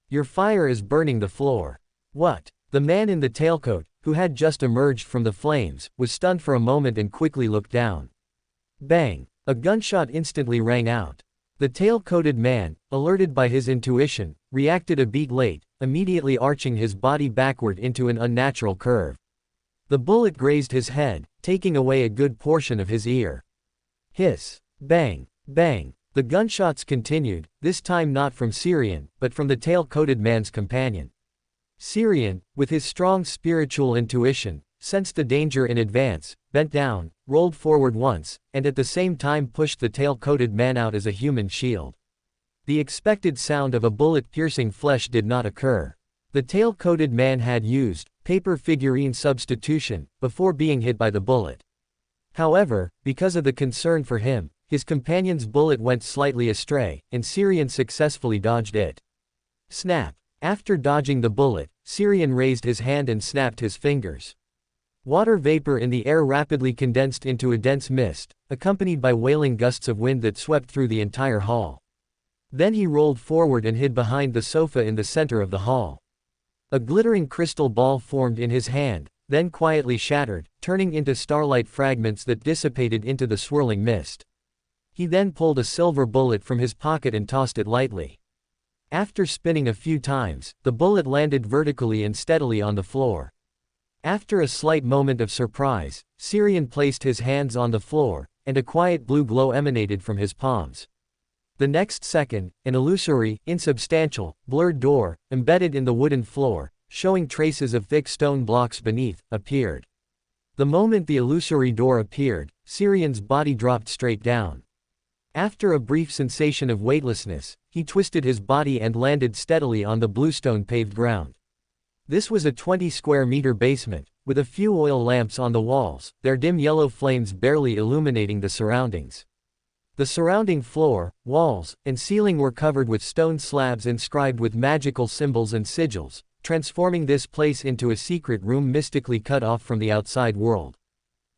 Your fire is burning the floor. What? The man in the tailcoat, who had just emerged from the flames, was stunned for a moment and quickly looked down. Bang! A gunshot instantly rang out. The tail-coated man, alerted by his intuition, reacted a beat late, immediately arching his body backward into an unnatural curve. The bullet grazed his head, taking away a good portion of his ear. Hiss! Bang! Bang! The gunshots continued, this time not from Syrian, but from the tail-coated man's companion. Syrian, with his strong spiritual intuition, sensed the danger in advance, bent down, rolled forward once, and at the same time pushed the tail-coated man out as a human shield. The expected sound of a bullet piercing flesh did not occur. The tail-coated man had used paper figurine substitution before being hit by the bullet. However, because of the concern for him, his companion's bullet went slightly astray, and Syrian successfully dodged it. Snap! After dodging the bullet, Syrian raised his hand and snapped his fingers. Water vapor in the air rapidly condensed into a dense mist, accompanied by wailing gusts of wind that swept through the entire hall. Then he rolled forward and hid behind the sofa in the center of the hall. A glittering crystal ball formed in his hand, then quietly shattered, turning into starlight fragments that dissipated into the swirling mist. He then pulled a silver bullet from his pocket and tossed it lightly. After spinning a few times, the bullet landed vertically and steadily on the floor. After a slight moment of surprise, Syrian placed his hands on the floor, and a quiet blue glow emanated from his palms. The next second, an illusory, insubstantial, blurred door, embedded in the wooden floor, showing traces of thick stone blocks beneath, appeared. The moment the illusory door appeared, Syrian's body dropped straight down. After a brief sensation of weightlessness, he twisted his body and landed steadily on the bluestone paved ground. This was a 20-square-meter basement, with a few oil lamps on the walls, their dim yellow flames barely illuminating the surroundings. The surrounding floor, walls, and ceiling were covered with stone slabs inscribed with magical symbols and sigils, transforming this place into a secret room mystically cut off from the outside world.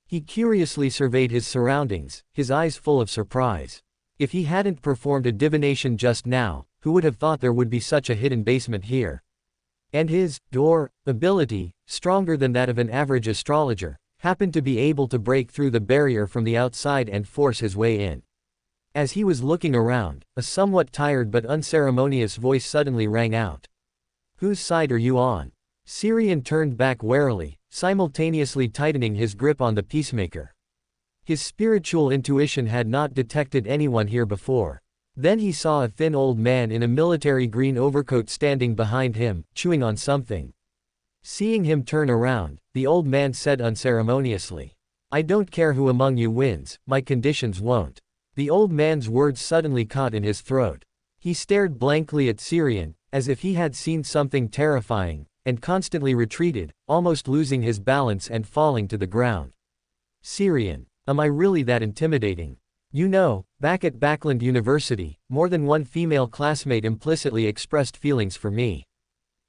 He curiously surveyed his surroundings, his eyes full of surprise. If he hadn't performed a divination just now, who would have thought there would be such a hidden basement here? And his door ability, stronger than that of an average astrologer, happened to be able to break through the barrier from the outside and force his way in. As he was looking around, a somewhat tired but unceremonious voice suddenly rang out. "Whose side are you on?" Syrian turned back warily, simultaneously tightening his grip on the peacemaker. His spiritual intuition had not detected anyone here before. Then he saw a thin old man in a military green overcoat standing behind him, chewing on something. Seeing him turn around, the old man said unceremoniously, "I don't care who among you wins, my conditions won't." The old man's words suddenly caught in his throat. He stared blankly at Syrian, as if he had seen something terrifying, and constantly retreated, almost losing his balance and falling to the ground. "Syrian, am I really that intimidating? You know, back at Backland University, more than one female classmate implicitly expressed feelings for me.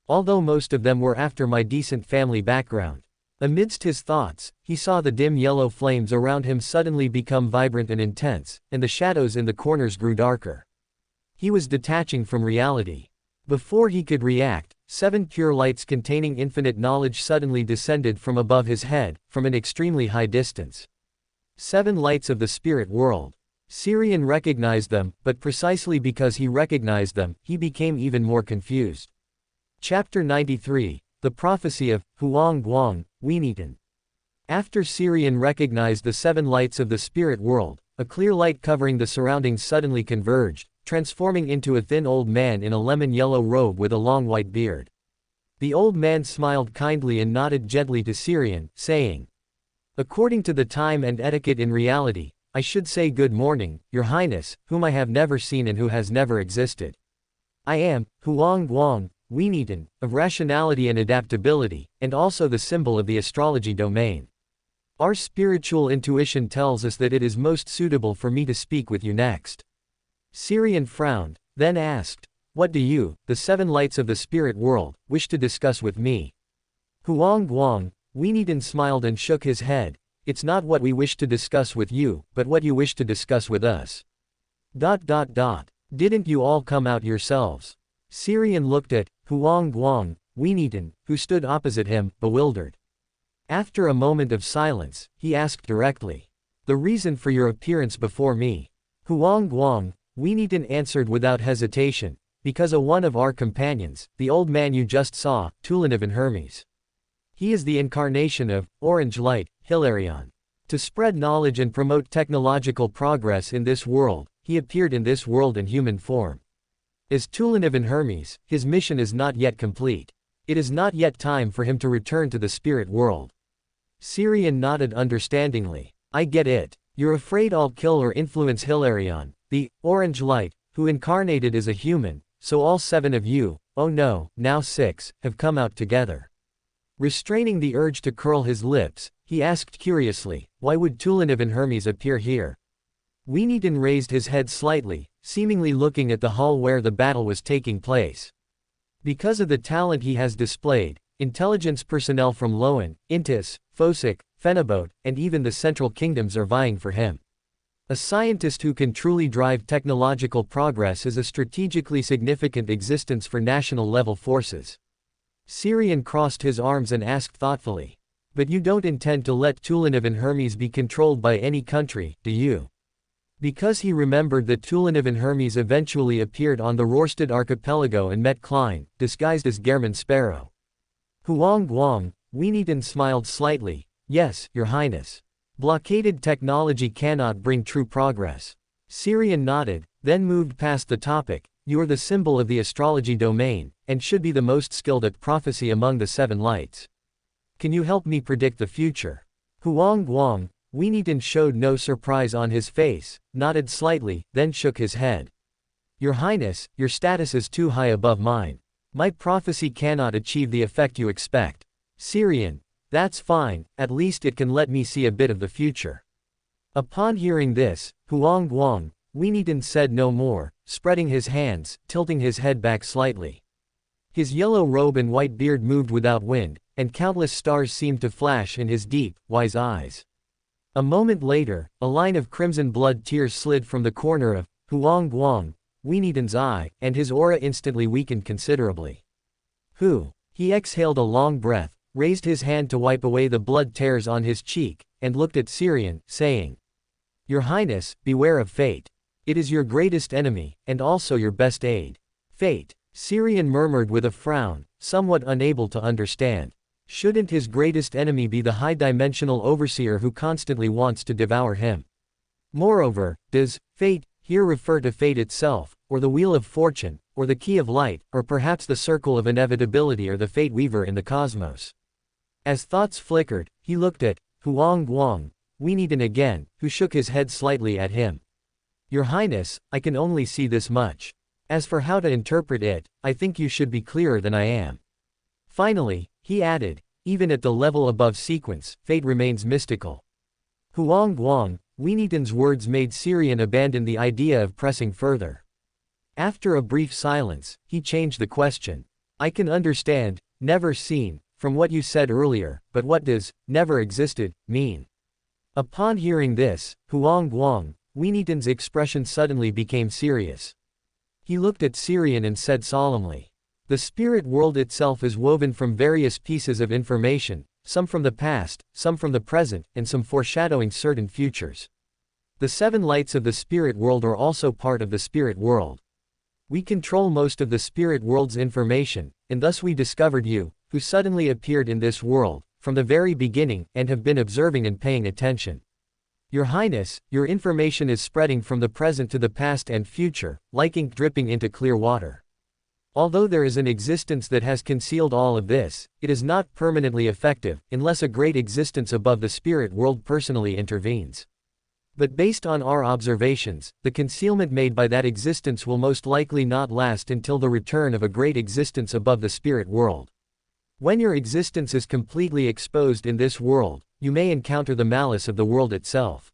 Although most of them were after my decent family background." Amidst his thoughts, he saw the dim yellow flames around him suddenly become vibrant and intense, and the shadows in the corners grew darker. He was detaching from reality. Before he could react, 7 pure lights containing infinite knowledge suddenly descended from above his head, from an extremely high distance. 7 lights of the spirit world. Syrian recognized them, but precisely because he recognized them, he became even more confused. Chapter 93, The Prophecy of Huang Guang, Weenitan. After Syrian recognized the 7 lights of the spirit world, a clear light covering the surroundings suddenly converged, transforming into a thin old man in a lemon-yellow robe with a long white beard. The old man smiled kindly and nodded gently to Syrian, saying, "According to the time and etiquette in reality, I should say good morning, Your Highness, whom I have never seen and who has never existed. I am Huang Guang, Weenitan, of rationality and adaptability, and also the symbol of the astrology domain. Our spiritual intuition tells us that it is most suitable for me to speak with you next." Syrian frowned, then asked, "What do you, the 7 lights of the spirit world, wish to discuss with me?" Huang Guang, Weenitan smiled and shook his head. "It's not what we wish to discuss with you, but what you wish to discuss with us. ... Didn't you all come out yourselves?" Syrian looked at Huang Guang, Weenitan, who stood opposite him, bewildered. After a moment of silence, he asked directly, "The reason for your appearance before me?" Huang Guang, Weenitan answered without hesitation, "Because one of our companions, the old man you just saw, Tulinivan Hermes. He is the incarnation of Orange Light, Hilarion. To spread knowledge and promote technological progress in this world, he appeared in this world in human form. As Tulinivan Hermes, his mission is not yet complete. It is not yet time for him to return to the spirit world." Syrian nodded understandingly. "I get it. You're afraid I'll kill or influence Hilarion, the Orange Light, who incarnated as a human, so all 7 of you, oh no, now 6, have come out together." Restraining the urge to curl his lips, he asked curiously, "Why would Tulinivan Hermes appear here?" Weenitan raised his head slightly, seemingly looking at the hall where the battle was taking place. Because of the talent he has displayed, intelligence personnel from Loan, Intis, Phosik, Phenobot, and even the Central Kingdoms are vying for him. A scientist who can truly drive technological progress is a strategically significant existence for national-level forces. Sirian crossed his arms and asked thoughtfully, "But you don't intend to let Tuliniv and Hermes be controlled by any country, do you?" Because he remembered that Tuliniv and Hermes eventually appeared on the Rorstad archipelago and met Klein, disguised as German Sparrow. Huang Guang, Weenitan smiled slightly, "Yes, Your Highness. Blockaded technology cannot bring true progress." Sirian nodded, then moved past the topic. "You are the symbol of the astrology domain, and should be the most skilled at prophecy among the seven lights. Can you help me predict the future?" Huang Guang, Weenitan showed no surprise on his face, nodded slightly, then shook his head. "Your Highness, your status is too high above mine. My prophecy cannot achieve the effect you expect." Sirian, "That's fine, at least it can let me see a bit of the future." Upon hearing this, Huang Guang, Weenitan said no more, spreading his hands, tilting his head back slightly. His yellow robe and white beard moved without wind, and countless stars seemed to flash in his deep, wise eyes. A moment later, a line of crimson blood tears slid from the corner of Huang Guang, Weenitan's eye, and his aura instantly weakened considerably. He exhaled a long breath, raised his hand to wipe away the blood tears on his cheek, and looked at Sirian, saying, "Your Highness, beware of fate. It is your greatest enemy, and also your best aid." "Fate?" Sirian murmured with a frown, somewhat unable to understand. Shouldn't his greatest enemy be the high-dimensional overseer who constantly wants to devour him? Moreover, does fate here refer to fate itself, or the wheel of fortune, or the key of light, or perhaps the circle of inevitability or the fate weaver in the cosmos? As thoughts flickered, he looked at Huang Guang, Weenitan again, who shook his head slightly at him. "Your Highness, I can only see this much. As for how to interpret it, I think you should be clearer than I am." Finally, he added, "Even at the level above sequence, fate remains mystical." Huang Guang, Weenitan's words made Sirian abandon the idea of pressing further. After a brief silence, he changed the question. "I can understand, never seen, from what you said earlier, but what does never existed mean?" Upon hearing this, Huang Guang, Weenitan's expression suddenly became serious. He looked at Sirian and said solemnly, "The spirit world itself is woven from various pieces of information, some from the past, some from the present, and some foreshadowing certain futures. The seven lights of the spirit world are also part of the spirit world. We control most of the spirit world's information, and thus we discovered you, who suddenly appeared in this world, from the very beginning, and have been observing and paying attention. Your Highness, your information is spreading from the present to the past and future, like ink dripping into clear water. Although there is an existence that has concealed all of this, it is not permanently effective, unless a great existence above the spirit world personally intervenes. But based on our observations, the concealment made by that existence will most likely not last until the return of a great existence above the spirit world. When your existence is completely exposed in this world, you may encounter the malice of the world itself."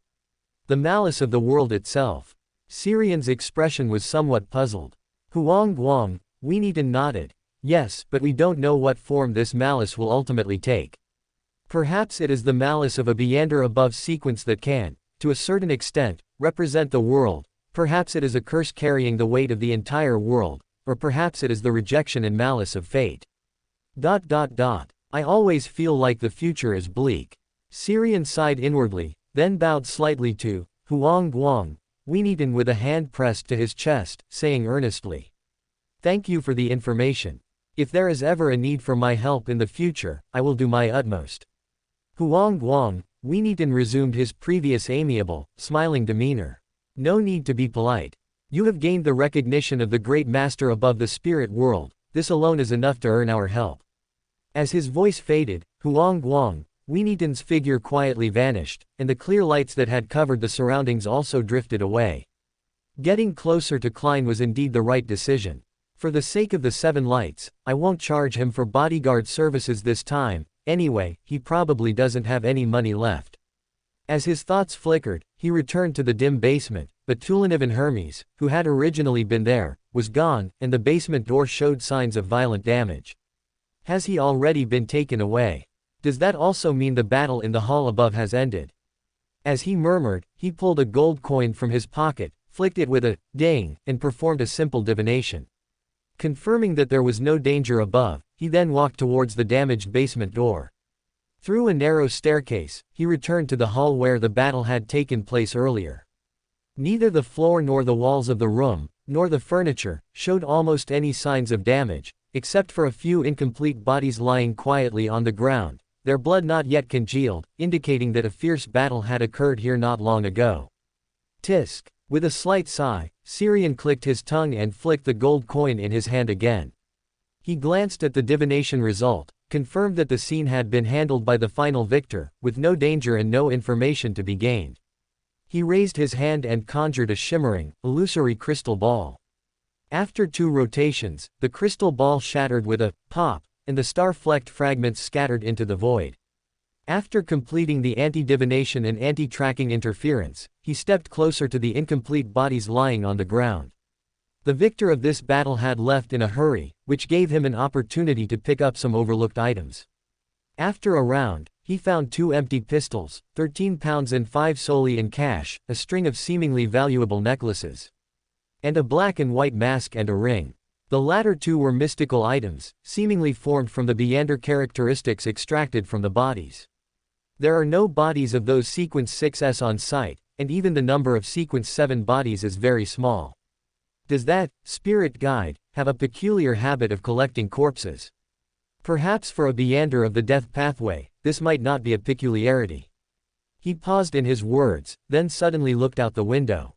"The malice of the world itself?" Sirian's expression was somewhat puzzled. Huang Guang, Weenitan nodded. "Yes, but we don't know what form this malice will ultimately take. Perhaps it is the malice of a beyonder above sequence that can, to a certain extent, represent the world, perhaps it is a curse carrying the weight of the entire world, or perhaps it is the rejection and malice of fate. I always feel like the future is bleak." Sirian sighed inwardly, then bowed slightly to Huang Guang, Weenitan with a hand pressed to his chest, saying earnestly, "Thank you for the information. If there is ever a need for my help in the future, I will do my utmost." Huang Guang, Weenitan resumed his previous amiable, smiling demeanor. "No need to be polite. You have gained the recognition of the great master above the spirit world, this alone is enough to earn our help." As his voice faded, Huang Guang, Weenitan's figure quietly vanished, and the clear lights that had covered the surroundings also drifted away. Getting closer to Klein was indeed the right decision. For the sake of the seven lights, I won't charge him for bodyguard services this time, anyway, he probably doesn't have any money left. As his thoughts flickered, he returned to the dim basement, but but Tuliniv and Hermes, who had originally been there, was gone, and the basement door showed signs of violent damage. Has he already been taken away? Does that also mean the battle in the hall above has ended? As he murmured, he pulled a gold coin from his pocket, flicked it with a ding, and performed a simple divination. Confirming that there was no danger above, he then walked towards the damaged basement door. Through a narrow staircase, he returned to the hall where the battle had taken place earlier. Neither the floor nor the walls of the room, nor the furniture, showed almost any signs of damage, except for a few incomplete bodies lying quietly on the ground, their blood not yet congealed, indicating that a fierce battle had occurred here not long ago. Tisk. With a slight sigh, Syrian clicked his tongue and flicked the gold coin in his hand again. He glanced at the divination result, confirmed that the scene had been handled by the final victor, with no danger and no information to be gained. He raised his hand and conjured a shimmering, illusory crystal ball. After 2 rotations, the crystal ball shattered with a pop, and the star-flecked fragments scattered into the void. After completing the anti-divination and anti-tracking interference, he stepped closer to the incomplete bodies lying on the ground. The victor of this battle had left in a hurry, which gave him an opportunity to pick up some overlooked items. After a round, he found 2 empty pistols, 13 pounds and 5 soldi in cash, a string of seemingly valuable necklaces, and a black and white mask and a ring. The latter 2 were mystical items, seemingly formed from the Beander characteristics extracted from the bodies. There are no bodies of those sequence 6s on site, and even the number of sequence 7 bodies is very small. Does that spirit guide have a peculiar habit of collecting corpses? Perhaps for a Beander of the death pathway, this might not be a peculiarity. He paused in his words, then suddenly looked out the window.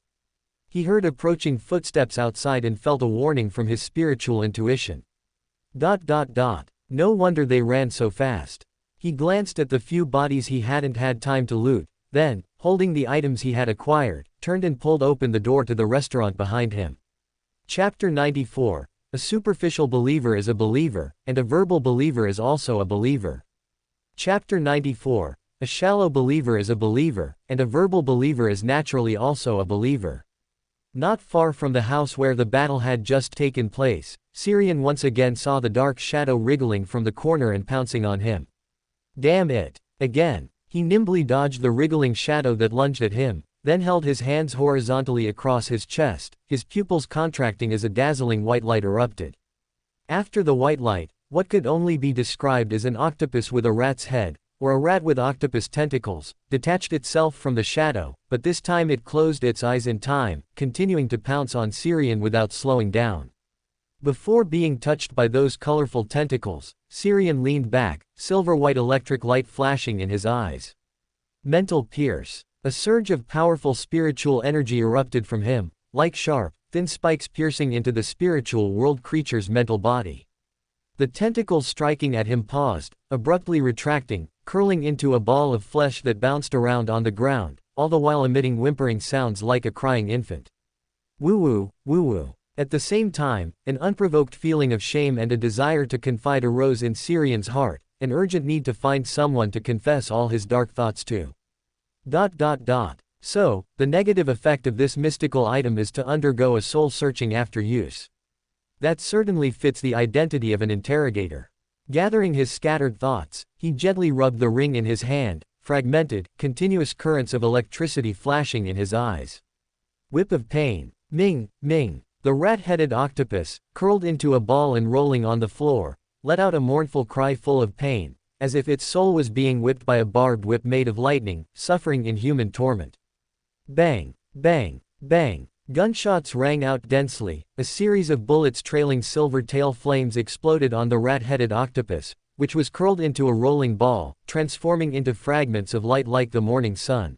He heard approaching footsteps outside and felt a warning from his spiritual intuition. No wonder they ran so fast. He glanced at the few bodies he hadn't had time to loot, then, holding the items he had acquired, turned and pulled open the door to the restaurant behind him. Chapter 94. A superficial believer is a believer, and a verbal believer is also a believer. Chapter 94. A shallow believer is a believer, and a verbal believer is naturally also a believer. Not far from the house where the battle had just taken place, Syrian once again saw the dark shadow wriggling from the corner and pouncing on him. Damn it! Again. He nimbly dodged the wriggling shadow that lunged at him, then held his hands horizontally across his chest, his pupils contracting as a dazzling white light erupted. After the white light, what could only be described as an octopus with a rat's head, or a rat with octopus tentacles, detached itself from the shadow, but this time it closed its eyes in time, continuing to pounce on Syrian without slowing down. Before being touched by those colorful tentacles, Syrian leaned back, silver-white electric light flashing in his eyes. Mental pierce. A surge of powerful spiritual energy erupted from him, like sharp, thin spikes piercing into the spiritual world creature's mental body. The tentacles striking at him paused, abruptly retracting, curling into a ball of flesh that bounced around on the ground, all the while emitting whimpering sounds like a crying infant. Woo-woo, woo-woo. At the same time, an unprovoked feeling of shame and a desire to confide arose in Syrian's heart, an urgent need to find someone to confess all his dark thoughts to. So, the negative effect of this mystical item is to undergo a soul searching after use. That certainly fits the identity of an interrogator. Gathering his scattered thoughts, he gently rubbed the ring in his hand, fragmented, continuous currents of electricity flashing in his eyes. Whip of pain. Ming, Ming. The rat-headed octopus, curled into a ball and rolling on the floor, let out a mournful cry full of pain, as if its soul was being whipped by a barbed whip made of lightning, suffering inhuman torment. Bang, bang, bang. Gunshots rang out densely, a series of bullets trailing silver tail flames exploded on the rat-headed octopus, which was curled into a rolling ball, transforming into fragments of light like the morning sun.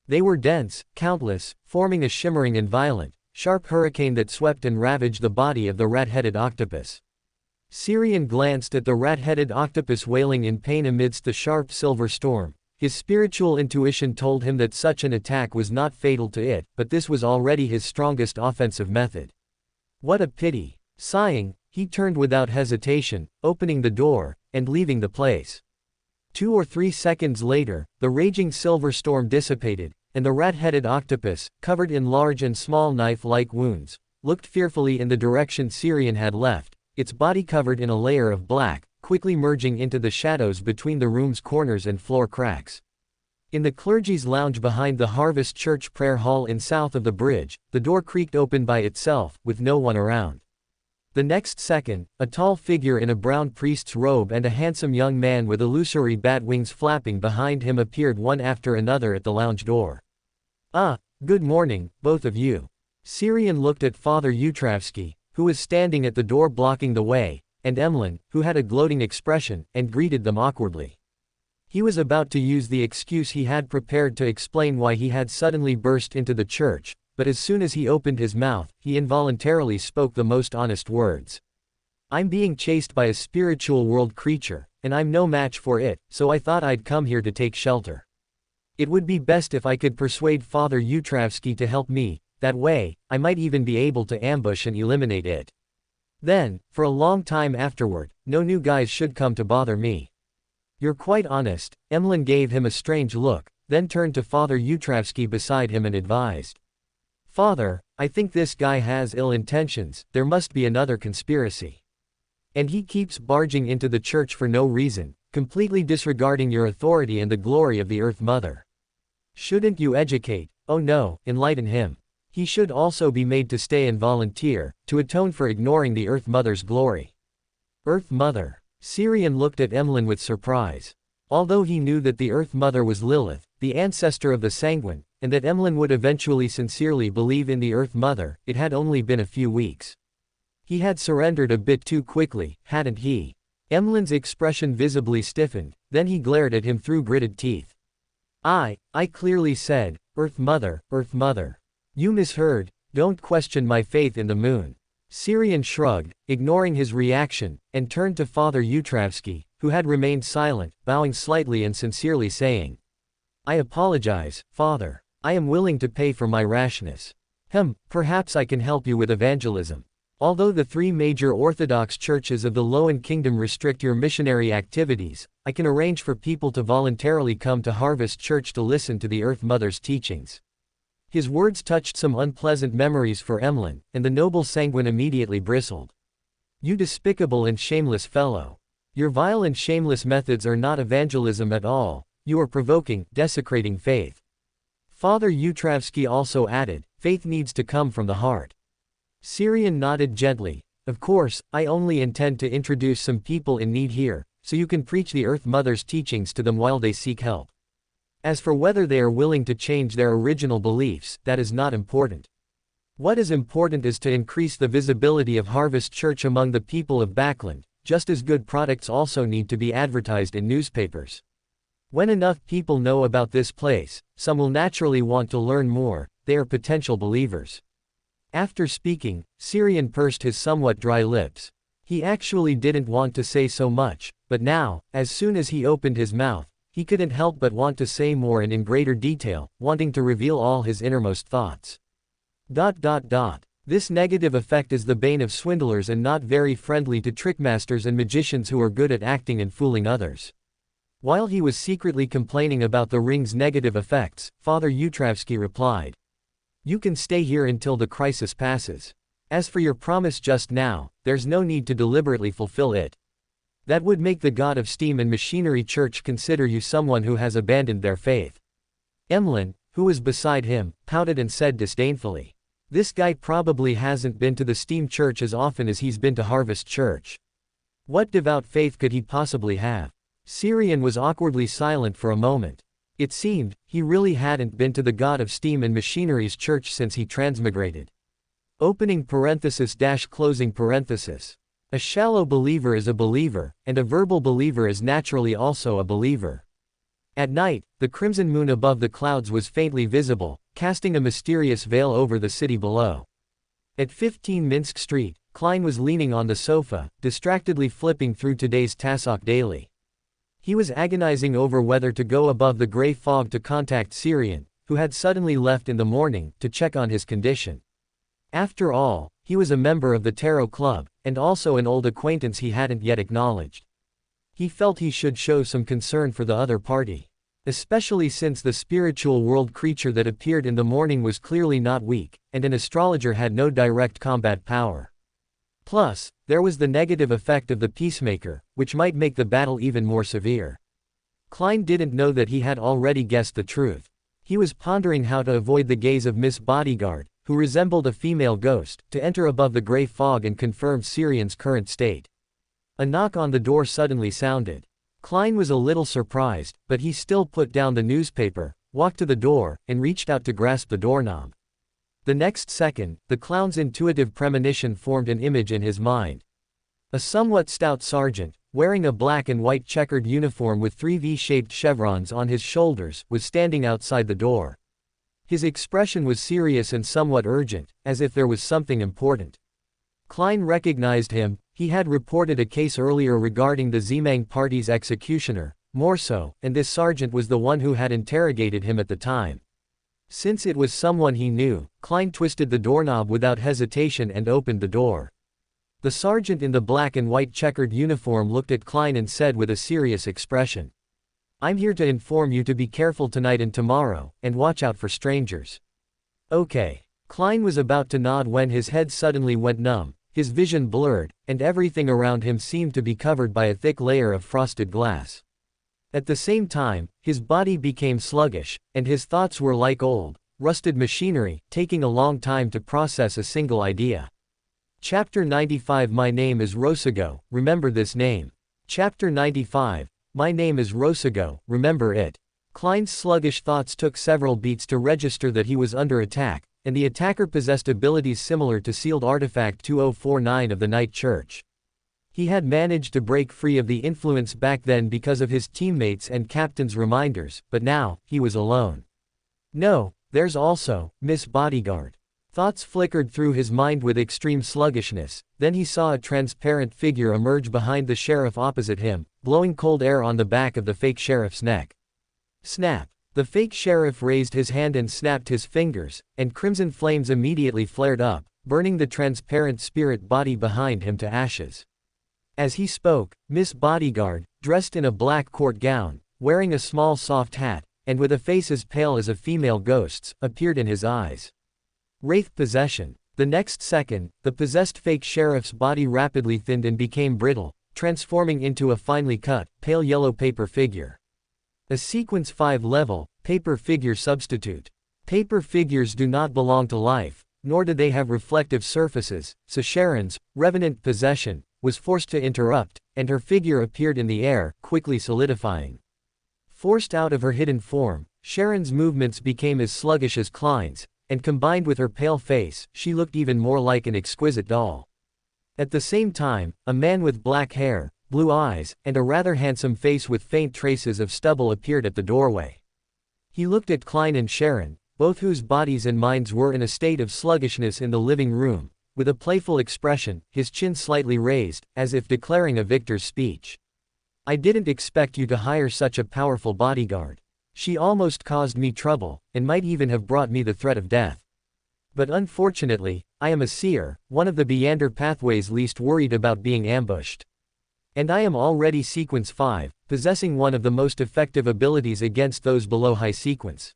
They were dense, countless, forming a shimmering and violent, sharp hurricane that swept and ravaged the body of the rat-headed octopus. Syrian glanced at the rat-headed octopus wailing in pain amidst the sharp silver storm. His spiritual intuition told him that such an attack was not fatal to it, but this was already his strongest offensive method. What a pity. Sighing, he turned without hesitation, opening the door, and leaving the place. 2 or 3 seconds later, the raging silver storm dissipated, and the rat-headed octopus, covered in large and small knife-like wounds, looked fearfully in the direction Syrian had left, its body covered in a layer of black, quickly merging into the shadows between the room's corners and floor cracks. In the clergy's lounge behind the Harvest Church prayer hall in south of the bridge, the door creaked open by itself, with no one around. The next second, a tall figure in a brown priest's robe and a handsome young man with illusory bat wings flapping behind him appeared one after another at the lounge door. "Ah, good morning, both of you." Syrian looked at Father Yutravsky, who was standing at the door blocking the way, and Emlyn, who had a gloating expression, and greeted them awkwardly. He was about to use the excuse he had prepared to explain why he had suddenly burst into the church, but as soon as he opened his mouth, he involuntarily spoke the most honest words. "I'm being chased by a spiritual world creature, and I'm no match for it, so I thought I'd come here to take shelter. It would be best if I could persuade Father Yutravsky to help me, that way, I might even be able to ambush and eliminate it. Then, for a long time afterward, no new guys should come to bother me." "You're quite honest." Emlyn gave him a strange look, then turned to Father Yutravsky beside him and advised. "Father, I think this guy has ill intentions, there must be another conspiracy. And he keeps barging into the church for no reason, completely disregarding your authority and the glory of the Earth Mother. Shouldn't you educate, oh no, enlighten him? He should also be made to stay and volunteer, to atone for ignoring the Earth Mother's glory." Earth Mother. Syrian looked at Emlyn with surprise. Although he knew that the Earth Mother was Lilith, the ancestor of the Sanguine, and that Emlyn would eventually sincerely believe in the Earth Mother, it had only been a few weeks. He had surrendered a bit too quickly, hadn't he? Emlyn's expression visibly stiffened, then he glared at him through gritted teeth. I clearly said, Earth Mother, Earth Mother. You misheard, don't question my faith in the moon." Syrian shrugged, ignoring his reaction, and turned to Father Yutravsky, who had remained silent, bowing slightly and sincerely saying, "I apologize, Father. I am willing to pay for my rashness. Perhaps I can help you with evangelism. Although the three major Orthodox churches of the Loan Kingdom restrict your missionary activities, I can arrange for people to voluntarily come to Harvest Church to listen to the Earth Mother's teachings." His words touched some unpleasant memories for Emlyn, and the noble Sanguine immediately bristled. "You despicable and shameless fellow. Your vile and shameless methods are not evangelism at all, you are provoking, desecrating faith." Father Yutravsky also added, "Faith needs to come from the heart." Syrian nodded gently. "Of course, I only intend to introduce some people in need here, so you can preach the Earth Mother's teachings to them while they seek help. As for whether they are willing to change their original beliefs, that is not important. What is important is to increase the visibility of Harvest Church among the people of Backland, just as good products also need to be advertised in newspapers. When enough people know about this place, some will naturally want to learn more, they are potential believers." After speaking, Syrian pursed his somewhat dry lips. He actually didn't want to say so much, but now, as soon as he opened his mouth, he couldn't help but want to say more and in greater detail, wanting to reveal all his innermost thoughts. This negative effect is the bane of swindlers and not very friendly to trickmasters and magicians who are good at acting and fooling others. While he was secretly complaining about the ring's negative effects, Father Yutravsky replied, "You can stay here until the crisis passes. As for your promise just now, there's no need to deliberately fulfill it. That would make the God of Steam and Machinery Church consider you someone who has abandoned their faith." Emlyn, who was beside him, pouted and said disdainfully, "This guy probably hasn't been to the Steam Church as often as he's been to Harvest Church. What devout faith could he possibly have?" Syrian was awkwardly silent for a moment. It seemed, he really hadn't been to the God of Steam and Machinery's church since he transmigrated. Opening parenthesis dash closing parenthesis. A shallow believer is a believer, and a verbal believer is naturally also a believer. At night, the crimson moon above the clouds was faintly visible, casting a mysterious veil over the city below. At 15 Minsk Street, Klein was leaning on the sofa, distractedly flipping through today's Tassoc Daily. He was agonizing over whether to go above the gray fog to contact Syrian, who had suddenly left in the morning, to check on his condition. After all, he was a member of the Tarot Club, and also an old acquaintance he hadn't yet acknowledged. He felt he should show some concern for the other party. Especially since the spiritual world creature that appeared in the morning was clearly not weak, and an astrologer had no direct combat power. Plus, there was the negative effect of the peacemaker, which might make the battle even more severe. Klein didn't know that he had already guessed the truth. He was pondering how to avoid the gaze of Miss Bodyguard, who resembled a female ghost, to enter above the gray fog and confirm Syrian's current state. A knock on the door suddenly sounded. Klein was a little surprised, but he still put down the newspaper, walked to the door, and reached out to grasp the doorknob. The next second, the clown's intuitive premonition formed an image in his mind. A somewhat stout sergeant, wearing a black and white checkered uniform with 3 V-shaped chevrons on his shoulders, was standing outside the door. His expression was serious and somewhat urgent, as if there was something important. Klein recognized him. He had reported a case earlier regarding the Xiang party's executioner, more so, and this sergeant was the one who had interrogated him at the time. Since it was someone he knew, Klein twisted the doorknob without hesitation and opened the door. The sergeant in the black and white checkered uniform looked at Klein and said with a serious expression, "I'm here to inform you to be careful tonight and tomorrow, and watch out for strangers." Okay. Klein was about to nod when his head suddenly went numb, his vision blurred, and everything around him seemed to be covered by a thick layer of frosted glass. At the same time, his body became sluggish, and his thoughts were like old, rusted machinery, taking a long time to process a single idea. Chapter 95 My name is Rosago, remember this name. Chapter 95 My name is Rosago, remember it. Klein's sluggish thoughts took several beats to register that he was under attack, and the attacker possessed abilities similar to sealed artifact 2049 of the Night Church. He had managed to break free of the influence back then because of his teammates and captain's reminders, but now, he was alone. No, there's also Miss Bodyguard. Thoughts flickered through his mind with extreme sluggishness, then he saw a transparent figure emerge behind the sheriff opposite him, blowing cold air on the back of the fake sheriff's neck. Snap! The fake sheriff raised his hand and snapped his fingers, and crimson flames immediately flared up, burning the transparent spirit body behind him to ashes. As he spoke, Miss Bodyguard, dressed in a black court gown, wearing a small soft hat, and with a face as pale as a female ghost's, appeared in his eyes. Wraith possession. The next second, the possessed fake sheriff's body rapidly thinned and became brittle, transforming into a finely cut, pale yellow paper figure. A Sequence 5 level, paper figure substitute. Paper figures do not belong to life, nor do they have reflective surfaces, so Sharon's, revenant possession, was forced to interrupt, and her figure appeared in the air, quickly solidifying. Forced out of her hidden form, Sharon's movements became as sluggish as Klein's, and combined with her pale face, she looked even more like an exquisite doll. At the same time, a man with black hair, blue eyes, and a rather handsome face with faint traces of stubble appeared at the doorway. He looked at Klein and Sharon, both whose bodies and minds were in a state of sluggishness in the living room, with a playful expression, his chin slightly raised, as if declaring a victor's speech. "I didn't expect you to hire such a powerful bodyguard. She almost caused me trouble, and might even have brought me the threat of death. But unfortunately, I am a seer, one of the Beander pathways least worried about being ambushed. And I am already Sequence 5, possessing one of the most effective abilities against those below high sequence.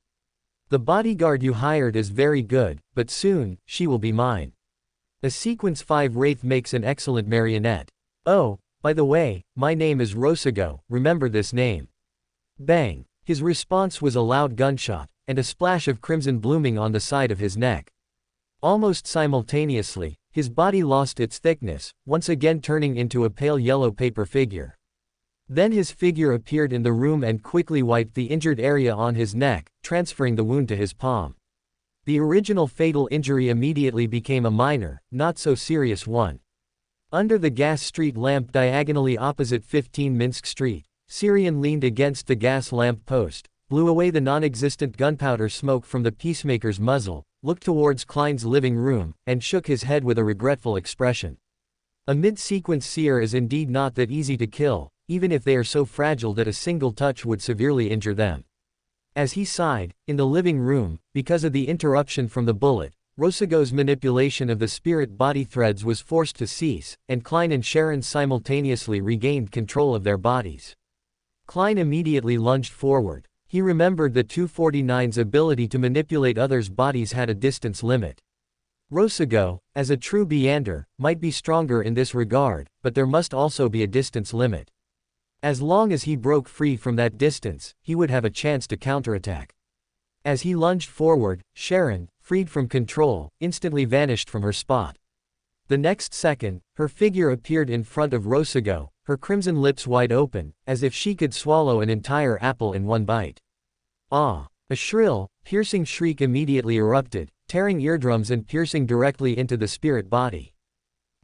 The bodyguard you hired is very good, but soon, she will be mine. A Sequence 5 Wraith makes an excellent marionette. Oh, by the way, my name is Rosago, remember this name." Bang! His response was a loud gunshot, and a splash of crimson blooming on the side of his neck. Almost simultaneously, his body lost its thickness, once again turning into a pale yellow paper figure. Then his figure appeared in the room and quickly wiped the injured area on his neck, transferring the wound to his palm. The original fatal injury immediately became a minor, not so serious one. Under the gas street lamp diagonally opposite 15 Minsk Street, Syrian leaned against the gas lamp post, blew away the non-existent gunpowder smoke from the peacemaker's muzzle, looked towards Klein's living room, and shook his head with a regretful expression. A mid-sequence seer is indeed not that easy to kill, even if they are so fragile that a single touch would severely injure them. As he sighed, in the living room, because of the interruption from the bullet, Rosago's manipulation of the spirit body threads was forced to cease, and Klein and Sharon simultaneously regained control of their bodies. Klein immediately lunged forward. he remembered that 249's ability to manipulate others' bodies had a distance limit. Rosago, as a true Biander, might be stronger in this regard, but there must also be a distance limit. As long as he broke free from that distance, he would have a chance to counterattack. As he lunged forward, Sharon, freed from control, instantly vanished from her spot. The next second, her figure appeared in front of Rosago, her crimson lips wide open, as if she could swallow an entire apple in one bite. Ah! A shrill, piercing shriek immediately erupted, tearing eardrums and piercing directly into the spirit body.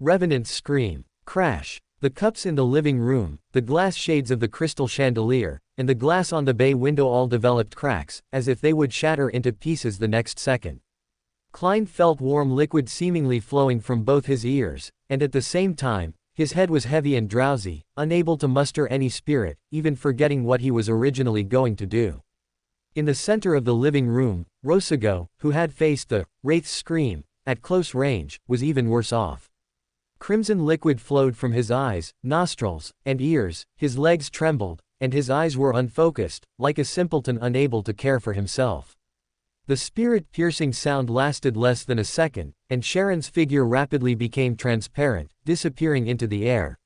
Revenant's scream. Crash! The cups in the living room, the glass shades of the crystal chandelier, and the glass on the bay window all developed cracks, as if they would shatter into pieces the next second. Klein felt warm liquid seemingly flowing from both his ears, and at the same time, his head was heavy and drowsy, unable to muster any spirit, even forgetting what he was originally going to do. In the center of the living room, Rosago, who had faced the wraith's scream at close range, was even worse off. Crimson liquid flowed from his eyes, nostrils, and ears, his legs trembled, and his eyes were unfocused, like a simpleton unable to care for himself. The spirit-piercing sound lasted less than a second, and Sharon's figure rapidly became transparent, disappearing into the air.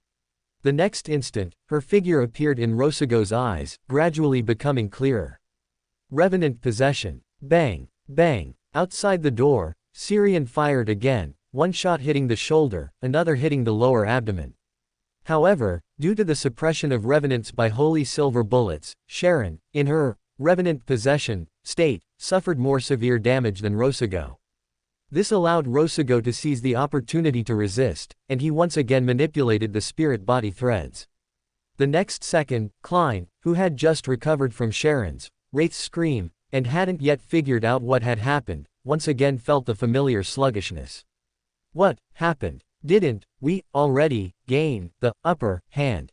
The next instant, her figure appeared in Rosago's eyes, gradually becoming clearer. Revenant possession. Bang! Bang! Outside the door, Syrian fired again, one shot hitting the shoulder, another hitting the lower abdomen. However, due to the suppression of revenants by holy silver bullets, Sharon, in her revenant possession state, suffered more severe damage than Rosago. This allowed Rosago to seize the opportunity to resist, and he once again manipulated the spirit body threads. The next second, Klein, who had just recovered from Sharon's wraith's scream, and hadn't yet figured out what had happened, once again felt the familiar sluggishness. What happened? Didn't we already gain the upper hand?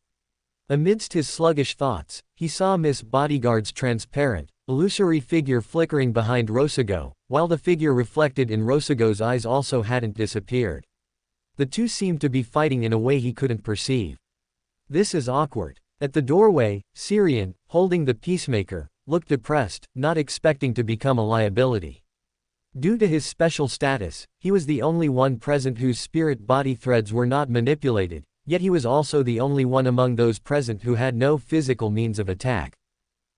Amidst his sluggish thoughts, he saw Miss Bodyguard's transparent, illusory figure flickering behind Rosago, while the figure reflected in Rosago's eyes also hadn't disappeared. The two seemed to be fighting in a way he couldn't perceive. This is awkward. At the doorway, Syrian, holding the peacemaker, looked depressed, not expecting to become a liability. Due to his special status, he was the only one present whose spirit body threads were not manipulated, yet he was also the only one among those present who had no physical means of attack.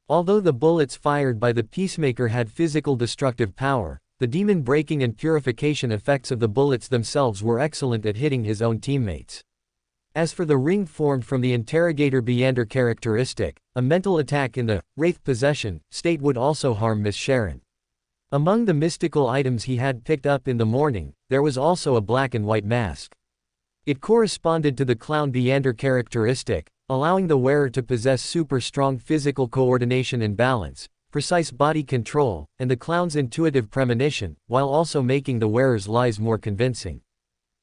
Although the bullets fired by the peacemaker had physical destructive power, the demon breaking and purification effects of the bullets themselves were excellent at hitting his own teammates. As for the ring formed from the interrogator Biander characteristic, a mental attack in the wraith possession state would also harm Miss Sharon. Among the mystical items he had picked up in the morning, there was also a black and white mask. It corresponded to the clown Biander characteristic, allowing the wearer to possess super strong physical coordination and balance, precise body control, and the clown's intuitive premonition, while also making the wearer's lies more convincing.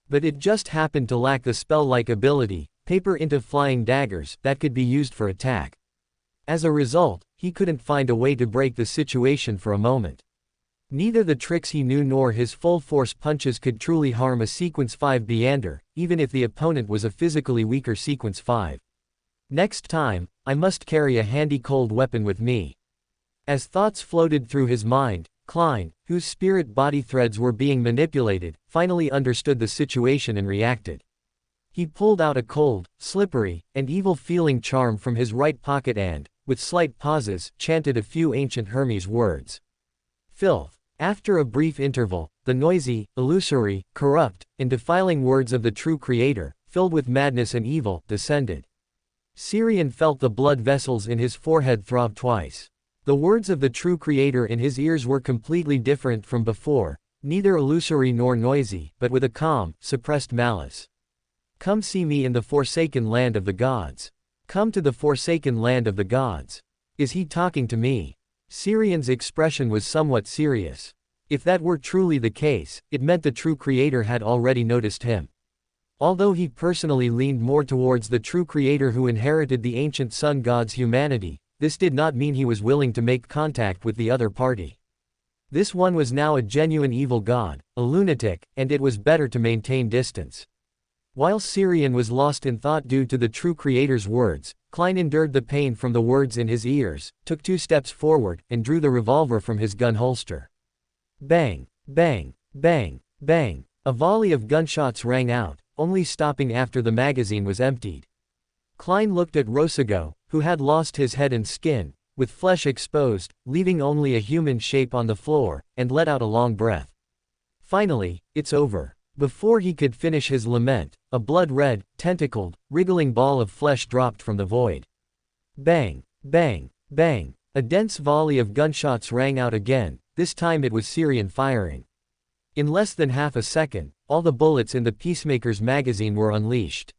But it just happened to lack the spell-like ability, paper into flying daggers, that could be used for attack. As a result, he couldn't find a way to break the situation for a moment. Neither the tricks he knew nor his full-force punches could truly harm a Sequence 5 Biander, even if the opponent was a physically weaker Sequence 5. Next time, I must carry a handy cold weapon with me. As thoughts floated through his mind, Klein, whose spirit body threads were being manipulated, finally understood the situation and reacted. He pulled out a cold, slippery, and evil-feeling charm from his right pocket and, with slight pauses, chanted a few ancient Hermes words. Filth. After a brief interval, the noisy, illusory, corrupt, and defiling words of the true Creator, filled with madness and evil, descended. Syrian felt the blood vessels in his forehead throb twice. The words of the true Creator in his ears were completely different from before, neither illusory nor noisy, but with a calm, suppressed malice. Come see me in the forsaken land of the gods. Come to the forsaken land of the gods. Is he talking to me? Syrian's expression was somewhat serious. If that were truly the case, it meant the true Creator had already noticed him. Although he personally leaned more towards the true Creator who inherited the ancient sun god's humanity, this did not mean he was willing to make contact with the other party. This one was now a genuine evil god, a lunatic, and it was better to maintain distance. While Syrian was lost in thought due to the true Creator's words, Klein endured the pain from the words in his ears, took 2 steps forward, and drew the revolver from his gun holster. Bang, bang, bang, bang. A volley of gunshots rang out, only stopping after the magazine was emptied. Klein looked at Rosago, who had lost his head and skin, with flesh exposed, leaving only a human shape on the floor, and let out a long breath. Finally, it's over. Before he could finish his lament, a blood-red, tentacled, wriggling ball of flesh dropped from the void. Bang, bang, bang. A dense volley of gunshots rang out again, this time it was Syrian firing. In less than half a second, all the bullets in the Peacemaker's magazine were unleashed.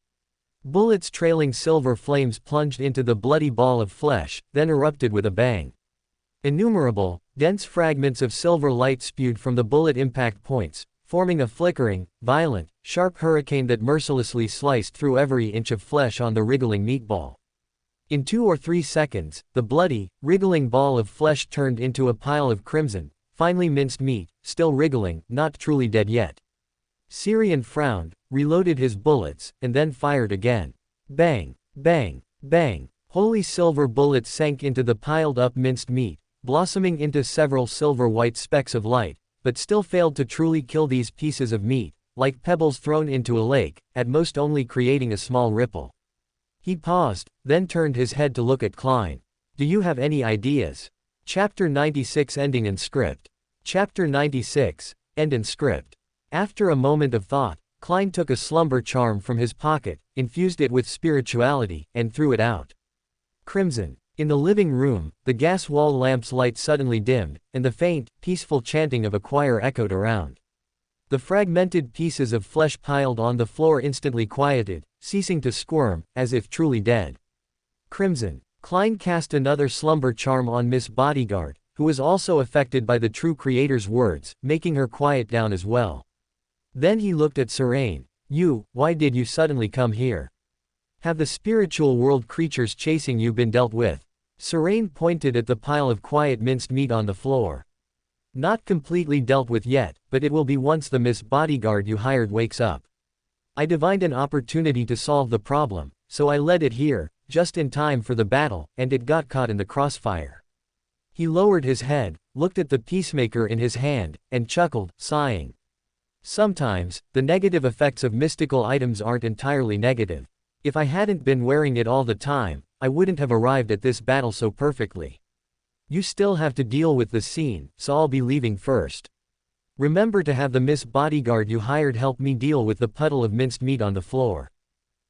Bullets trailing silver flames plunged into the bloody ball of flesh, then erupted with a bang. Innumerable, dense fragments of silver light spewed from the bullet impact points, forming a flickering, violent, sharp hurricane that mercilessly sliced through every inch of flesh on the wriggling meatball. In 2 or 3 seconds, the bloody, wriggling ball of flesh turned into a pile of crimson, finely minced meat, still wriggling, not truly dead yet. Syrian frowned, reloaded his bullets, and then fired again. Bang, bang, bang. Holy silver bullets sank into the piled-up minced meat, blossoming into several silver-white specks of light, but still failed to truly kill these pieces of meat, like pebbles thrown into a lake, at most only creating a small ripple. He paused, then turned his head to look at Klein. Do you have any ideas? Chapter 96 Ending in Script. Chapter 96, End in Script. After a moment of thought, Klein took a slumber charm from his pocket, infused it with spirituality, and threw it out. Crimson. In the living room, the gas wall lamp's light suddenly dimmed, and the faint, peaceful chanting of a choir echoed around. The fragmented pieces of flesh piled on the floor instantly quieted, ceasing to squirm, as if truly dead. Crimson. Klein cast another slumber charm on Miss Bodyguard, who was also affected by the true creator's words, making her quiet down as well. Then he looked at Serene. Why did you suddenly come here? Have the spiritual world creatures chasing you been dealt with? Serene pointed at the pile of quiet minced meat on the floor. Not completely dealt with yet, but it will be once the Miss Bodyguard you hired wakes up. I divined an opportunity to solve the problem, so I led it here, just in time for the battle, and it got caught in the crossfire. He lowered his head, looked at the peacemaker in his hand, and chuckled, sighing. Sometimes, the negative effects of mystical items aren't entirely negative. If I hadn't been wearing it all the time, I wouldn't have arrived at this battle so perfectly. You still have to deal with the scene, so I'll be leaving first. Remember to have the Miss Bodyguard you hired help me deal with the puddle of minced meat on the floor.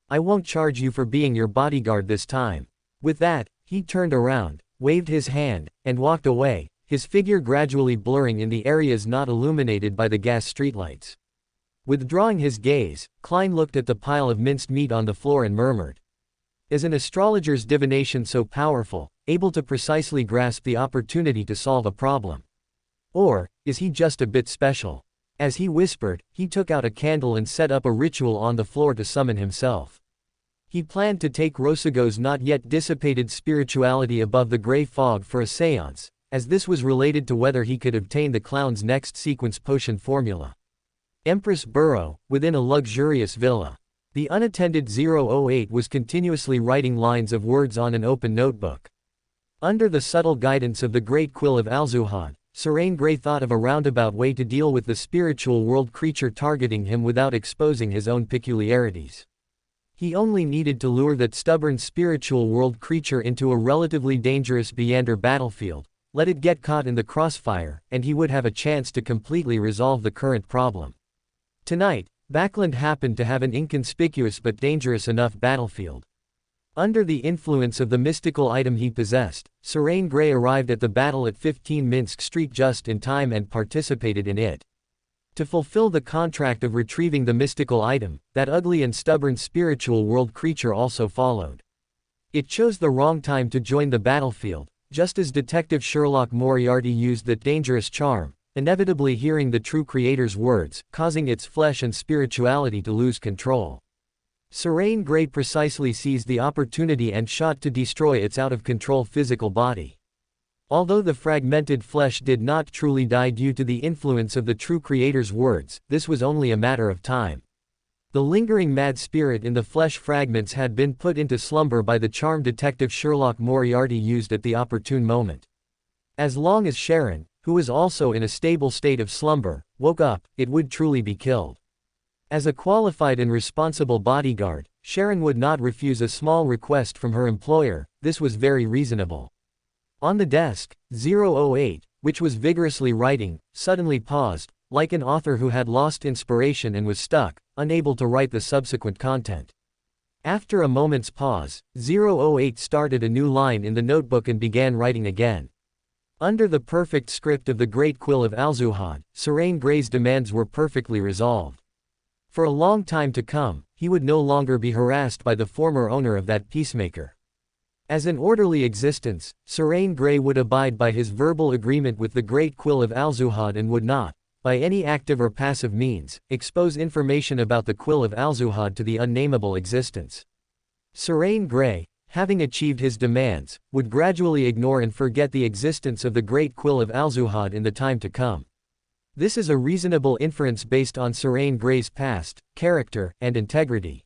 I won't charge you for being your bodyguard this time. With that, he turned around, waved his hand, and walked away, his figure gradually blurring in the areas not illuminated by the gas streetlights. Withdrawing his gaze, Klein looked at the pile of minced meat on the floor and murmured. Is an astrologer's divination so powerful, able to precisely grasp the opportunity to solve a problem? Or, is he just a bit special? As he whispered, he took out a candle and set up a ritual on the floor to summon himself. He planned to take Rosago's not yet dissipated spirituality above the gray fog for a seance, as this was related to whether he could obtain the clown's next sequence potion formula. Empress Burrow, within a luxurious villa. The unattended 008 was continuously writing lines of words on an open notebook. Under the subtle guidance of the great quill of Alzuhad, Serene Gray thought of a roundabout way to deal with the spiritual world creature targeting him without exposing his own peculiarities. He only needed to lure that stubborn spiritual world creature into a relatively dangerous Beyonder battlefield, let it get caught in the crossfire, and he would have a chance to completely resolve the current problem. Tonight, Backlund happened to have an inconspicuous but dangerous enough battlefield. Under the influence of the mystical item he possessed, Serene Gray arrived at the battle at 15 Minsk Street just in time and participated in it. To fulfill the contract of retrieving the mystical item, that ugly and stubborn spiritual world creature also followed. It chose the wrong time to join the battlefield, just as Detective Sherlock Moriarty used that dangerous charm, inevitably hearing the true creator's words, causing its flesh and spirituality to lose control. Serene Gray precisely seized the opportunity and shot to destroy its out-of-control physical body. Although the fragmented flesh did not truly die due to the influence of the true creator's words, this was only a matter of time. The lingering mad spirit in the flesh fragments had been put into slumber by the charmed detective Sherlock Moriarty used at the opportune moment. As long as Sharon, who was also in a stable state of slumber, woke up, it would truly be killed. As a qualified and responsible bodyguard, Sharon would not refuse a small request from her employer. This was very reasonable. On the desk, 008, which was vigorously writing, suddenly paused, like an author who had lost inspiration and was stuck, unable to write the subsequent content. After a moment's pause, 008 started a new line in the notebook and began writing again. Under the perfect script of the Great Quill of Al-Zuhad, Serene Gray's demands were perfectly resolved. For a long time to come, he would no longer be harassed by the former owner of that peacemaker. As an orderly existence, Serene Gray would abide by his verbal agreement with the Great Quill of Al-Zuhad and would not, by any active or passive means, expose information about the Quill of Al-Zuhad to the unnameable existence. Serene Gray, having achieved his demands, would gradually ignore and forget the existence of the Great Quill of Al-Zuhad in the time to come. This is a reasonable inference based on Serene Gray's past, character, and integrity.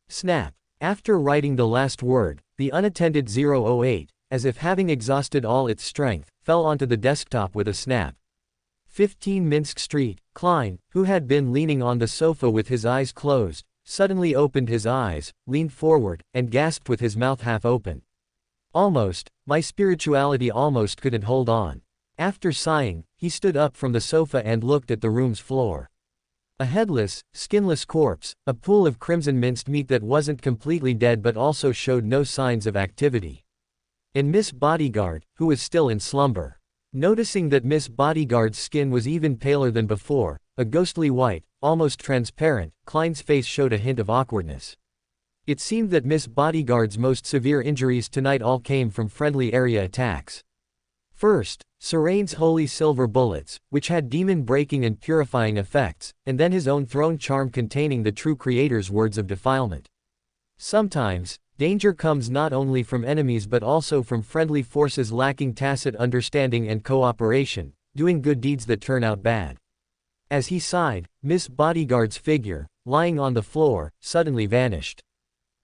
Snap. After writing the last word, the unattended 008, as if having exhausted all its strength, fell onto the desktop with a snap. 15 Minsk Street. Klein, who had been leaning on the sofa with his eyes closed, suddenly opened his eyes, leaned forward, and gasped with his mouth half open. Almost, my spirituality almost couldn't hold on. After sighing, he stood up from the sofa and looked at the room's floor. A headless, skinless corpse, a pool of crimson minced meat that wasn't completely dead but also showed no signs of activity. And Miss Bodyguard, who was still in slumber. Noticing that Miss Bodyguard's skin was even paler than before, a ghostly white, almost transparent, Klein's face showed a hint of awkwardness. It seemed that Miss Bodyguard's most severe injuries tonight all came from friendly area attacks. First, Serene's holy silver bullets, which had demon-breaking and purifying effects, and then his own throne charm containing the true creator's words of defilement. Sometimes, danger comes not only from enemies but also from friendly forces lacking tacit understanding and cooperation, doing good deeds that turn out bad. As he sighed, Miss Bodyguard's figure, lying on the floor, suddenly vanished.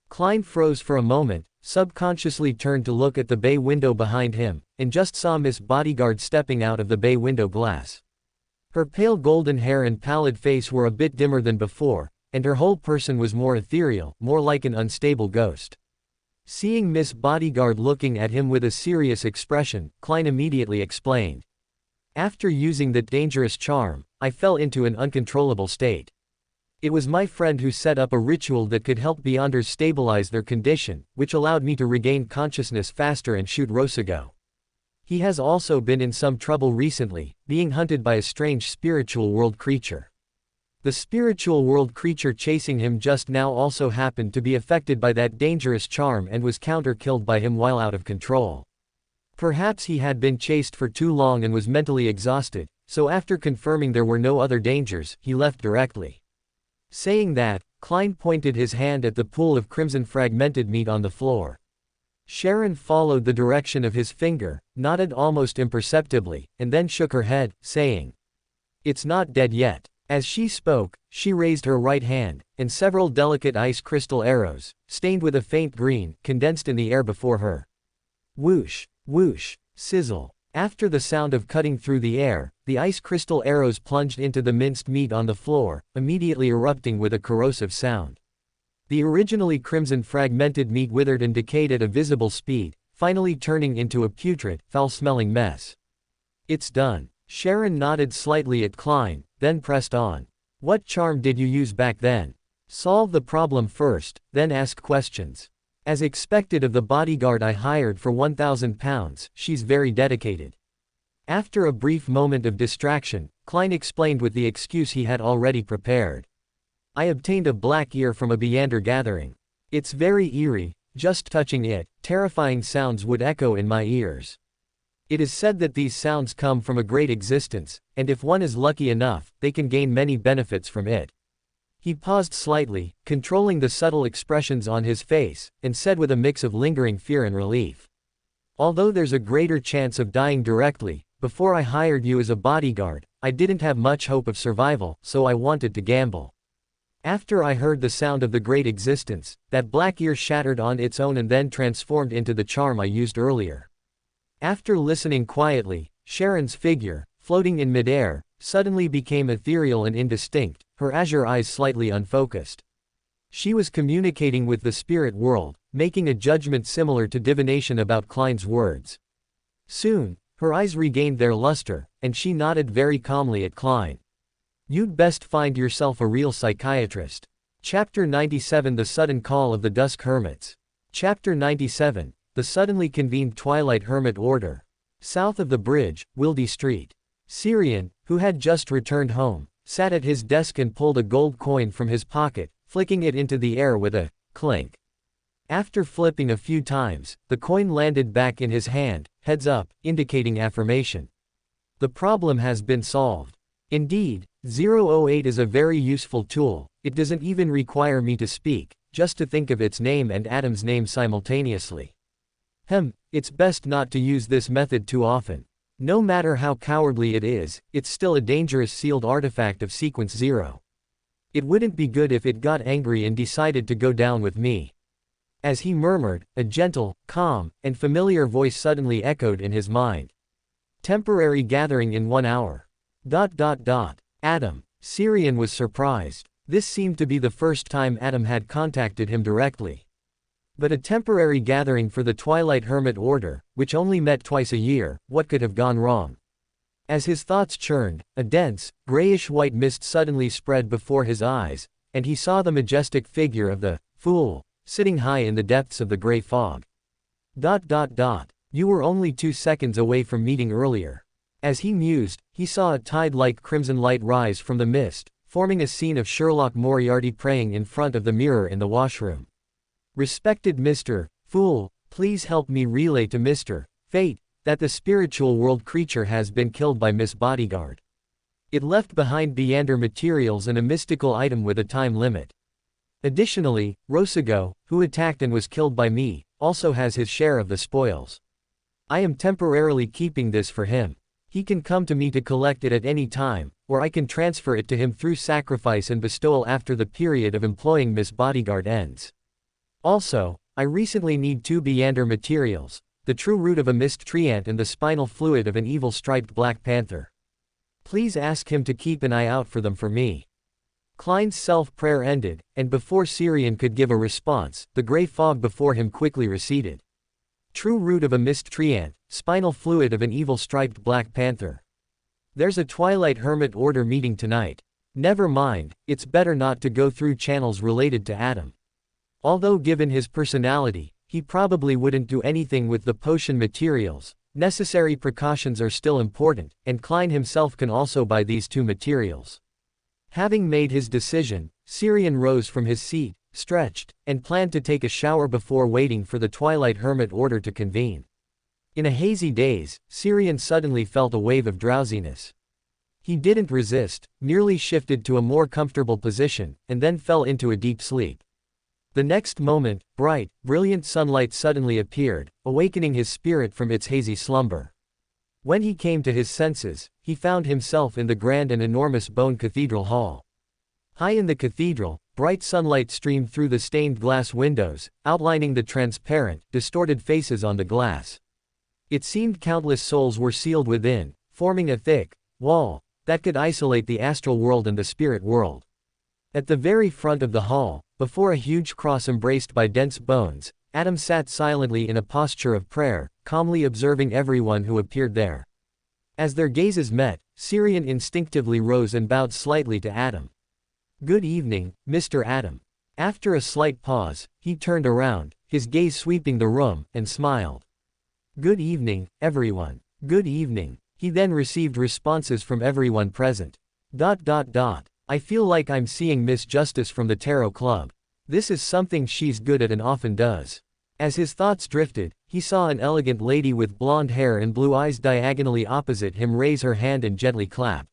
Klein froze for a moment, subconsciously turned to look at the bay window behind him, and just saw Miss Bodyguard stepping out of the bay window glass. Her pale golden hair and pallid face were a bit dimmer than before, and her whole person was more ethereal, more like an unstable ghost. Seeing Miss Bodyguard looking at him with a serious expression, Klein immediately explained. After using that dangerous charm, I fell into an uncontrollable state. It was my friend who set up a ritual that could help Beyonders stabilize their condition, which allowed me to regain consciousness faster and shoot Rosago. He has also been in some trouble recently, being hunted by a strange spiritual world creature. The spiritual world creature chasing him just now also happened to be affected by that dangerous charm and was counter-killed by him while out of control. Perhaps he had been chased for too long and was mentally exhausted, so after confirming there were no other dangers, he left directly. Saying that, Klein pointed his hand at the pool of crimson fragmented meat on the floor. Sharon followed the direction of his finger, nodded almost imperceptibly, and then shook her head, saying, "It's not dead yet." As she spoke, she raised her right hand, and several delicate ice crystal arrows, stained with a faint green, condensed in the air before her. Whoosh, whoosh, sizzle. After the sound of cutting through the air, the ice crystal arrows plunged into the minced meat on the floor, immediately erupting with a corrosive sound. The originally crimson fragmented meat withered and decayed at a visible speed, finally turning into a putrid, foul-smelling mess. "It's done." Sharon nodded slightly at Klein, then pressed on. "What charm did you use back then? Solve the problem first, then ask questions. As expected of the bodyguard I hired for £1,000, she's very dedicated." After a brief moment of distraction, Klein explained with the excuse he had already prepared. "I obtained a black ear from a Beyonder gathering. It's very eerie, just touching it, terrifying sounds would echo in my ears. It is said that these sounds come from a great existence, and if one is lucky enough, they can gain many benefits from it." He paused slightly, controlling the subtle expressions on his face, and said with a mix of lingering fear and relief. "Although there's a greater chance of dying directly, before I hired you as a bodyguard, I didn't have much hope of survival, so I wanted to gamble. After I heard the sound of the great existence, that black ear shattered on its own and then transformed into the charm I used earlier. After listening quietly, Sharon's figure, floating in midair, suddenly became ethereal and indistinct, her azure eyes slightly unfocused. She was communicating with the spirit world, making a judgment similar to divination about Klein's words. Soon, her eyes regained their luster, and she nodded very calmly at Klein. You'd best find yourself a real psychiatrist. Chapter 97 The Sudden Call of the Dusk Hermits. Chapter 97 The Suddenly Convened Twilight Hermit Order. South of the bridge, Wildy Street. Syrian, who had just returned home, sat at his desk and pulled a gold coin from his pocket, flicking it into the air with a clink. After flipping a few times, the coin landed back in his hand, heads up, indicating affirmation. The problem has been solved. Indeed, 008 is a very useful tool. It doesn't even require me to speak, just to think of its name and Adam's name simultaneously. It's best not to use this method too often. No matter how cowardly it is, it's still a dangerous sealed artifact of Sequence 0. It wouldn't be good if it got angry and decided to go down with me. As he murmured, a gentle, calm, and familiar voice suddenly echoed in his mind. Temporary gathering in 1 hour. Adam. Syrian was surprised. This seemed to be the first time Adam had contacted him directly. But a temporary gathering for the Twilight Hermit Order, which only met twice a year, what could have gone wrong? As his thoughts churned, a dense, grayish-white mist suddenly spread before his eyes, and he saw the majestic figure of the fool, sitting high in the depths of the gray fog. You were only 2 seconds away from meeting earlier. As he mused, he saw a tide-like crimson light rise from the mist, forming a scene of Sherlock Moriarty praying in front of the mirror in the washroom. Respected Mr. Fool, please help me relay to Mr. Fate that the spiritual world creature has been killed by Miss Bodyguard. It left behind Beander materials and a mystical item with a time limit. Additionally, Rosago, who attacked and was killed by me, also has his share of the spoils. I am temporarily keeping this for him. He can come to me to collect it at any time, or I can transfer it to him through sacrifice and bestowal after the period of employing Miss Bodyguard ends. Also, I recently need 2 Beander materials, the true root of a mist treant and the spinal fluid of an evil striped black panther. Please ask him to keep an eye out for them for me. Klein's self-prayer ended, and before Syrian could give a response, the gray fog before him quickly receded. True root of a mist treant, spinal fluid of an evil striped black panther. There's a Twilight Hermit Order meeting tonight. Never mind, it's better not to go through channels related to Adam. Although given his personality, he probably wouldn't do anything with the potion materials. Necessary precautions are still important, and Klein himself can also buy these 2 materials. Having made his decision, Syrian rose from his seat, stretched, and planned to take a shower before waiting for the Twilight Hermit Order to convene. In a hazy daze, Syrian suddenly felt a wave of drowsiness. He didn't resist, merely shifted to a more comfortable position, and then fell into a deep sleep. The next moment, bright, brilliant sunlight suddenly appeared, awakening his spirit from its hazy slumber. When he came to his senses, he found himself in the grand and enormous Bone Cathedral Hall. High in the cathedral, bright sunlight streamed through the stained glass windows, outlining the transparent, distorted faces on the glass. It seemed countless souls were sealed within, forming a thick wall that could isolate the astral world and the spirit world. At the very front of the hall, before a huge cross embraced by dense bones, Adam sat silently in a posture of prayer, calmly observing everyone who appeared there. As their gazes met, Syrian instinctively rose and bowed slightly to Adam. Good evening, Mr. Adam. After a slight pause, he turned around, his gaze sweeping the room, and smiled. Good evening, everyone. Good evening. He then received responses from everyone present. I feel like I'm seeing Miss Justice from the Tarot Club. This is something she's good at and often does. As his thoughts drifted, he saw an elegant lady with blonde hair and blue eyes diagonally opposite him raise her hand and gently clap.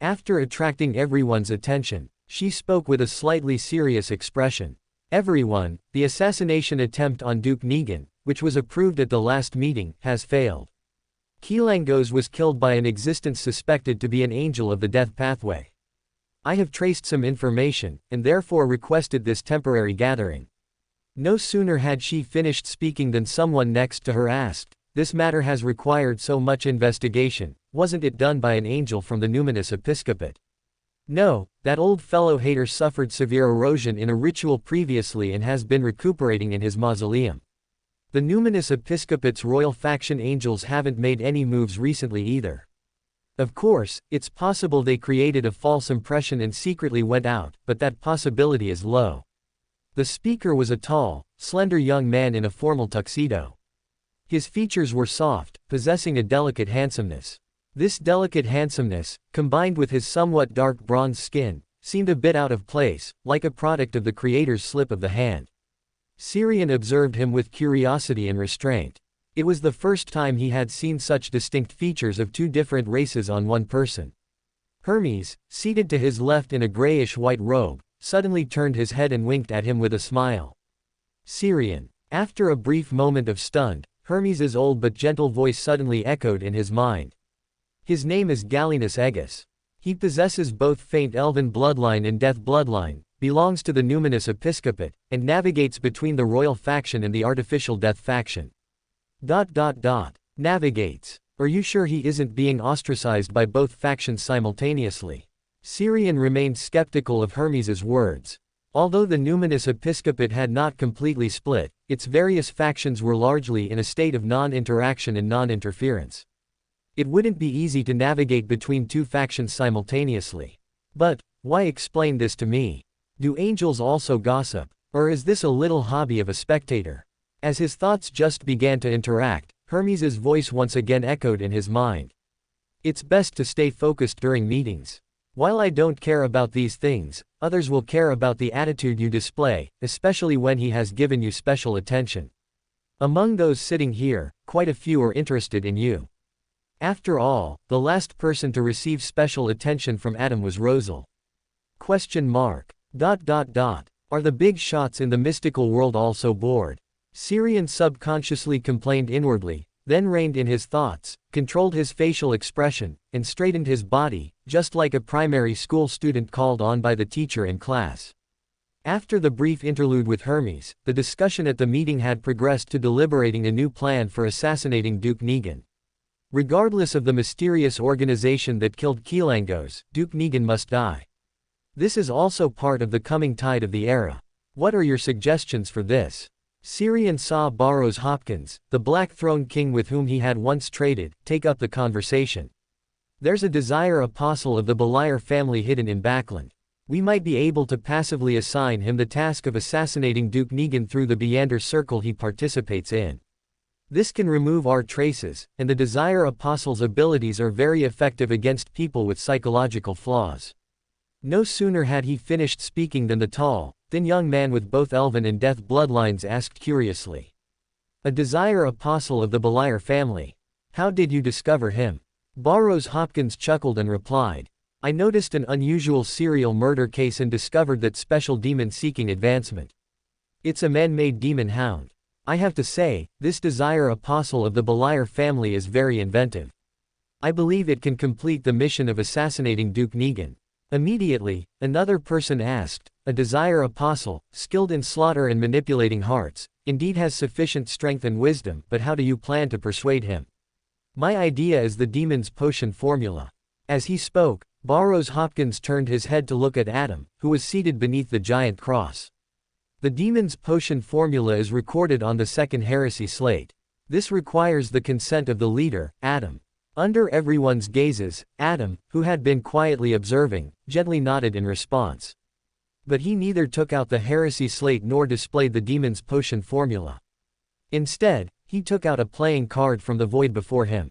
After attracting everyone's attention, she spoke with a slightly serious expression. Everyone, the assassination attempt on Duke Negan, which was approved at the last meeting, has failed. Keelangos was killed by an existence suspected to be an angel of the death pathway. I have traced some information, and therefore requested this temporary gathering. No sooner had she finished speaking than someone next to her asked, this matter has required so much investigation, wasn't it done by an angel from the numinous episcopate? No, that old fellow Hater suffered severe erosion in a ritual previously and has been recuperating in his mausoleum. The numinous episcopate's royal faction angels haven't made any moves recently either. Of course, it's possible they created a false impression and secretly went out, but that possibility is low. The speaker was a tall, slender young man in a formal tuxedo. His features were soft, possessing a delicate handsomeness. This delicate handsomeness, combined with his somewhat dark bronze skin, seemed a bit out of place, like a product of the creator's slip of the hand. Syrian observed him with curiosity and restraint. It was the first time he had seen such distinct features of two different races on one person. Hermes, seated to his left in a grayish-white robe, suddenly turned his head and winked at him with a smile. Syrian. After a brief moment of stunned, Hermes's old but gentle voice suddenly echoed in his mind. His name is Galenus Egus. He possesses both faint elven bloodline and death bloodline, belongs to the numinous episcopate, and navigates between the royal faction and the artificial death faction. Navigates. Are you sure he isn't being ostracized by both factions simultaneously? Syrian remained skeptical of Hermes's words. Although the numinous episcopate had not completely split, its various factions were largely in a state of non-interaction and non-interference. It wouldn't be easy to navigate between two factions simultaneously. But, why explain this to me? Do angels also gossip? Or is this a little hobby of a spectator? As his thoughts just began to interact, Hermes's voice once again echoed in his mind. It's best to stay focused during meetings. While I don't care about these things, others will care about the attitude you display, especially when he has given you special attention. Among those sitting here, quite a few are interested in you. After all, the last person to receive special attention from Adam was Rosal. Are the big shots in the mystical world also bored? Syrian subconsciously complained inwardly, then reined in his thoughts, controlled his facial expression, and straightened his body, just like a primary school student called on by the teacher in class. After the brief interlude with Hermes, the discussion at the meeting had progressed to deliberating a new plan for assassinating Duke Negan. Regardless of the mysterious organization that killed Kilangos, Duke Negan must die. This is also part of the coming tide of the era. What are your suggestions for this? Syrian saw Barrows Hopkins, the Black Throne King with whom he had once traded, take up the conversation. There's a Desire Apostle of the Beliar family hidden in Backland. We might be able to passively assign him the task of assassinating Duke Negan through the Beander circle he participates in. This can remove our traces, and the Desire Apostle's abilities are very effective against people with psychological flaws. No sooner had he finished speaking than the tall, thin young man with both elven and death bloodlines asked curiously. A Desire Apostle of the Beliar family. How did you discover him? Barrows Hopkins chuckled and replied. I noticed an unusual serial murder case and discovered that special demon seeking advancement. It's a man-made demon hound. I have to say, this Desire Apostle of the Beliar family is very inventive. I believe it can complete the mission of assassinating Duke Negan. Immediately, another person asked, a Desire Apostle, skilled in slaughter and manipulating hearts, indeed has sufficient strength and wisdom, but how do you plan to persuade him? My idea is the demon's potion formula. As he spoke, Barrows Hopkins turned his head to look at Adam, who was seated beneath the giant cross. The demon's potion formula is recorded on the second heresy slate. This requires the consent of the leader, Adam. Under everyone's gazes, Adam, who had been quietly observing, gently nodded in response. But he neither took out the heresy slate nor displayed the demon's potion formula. Instead, he took out a playing card from the void before him.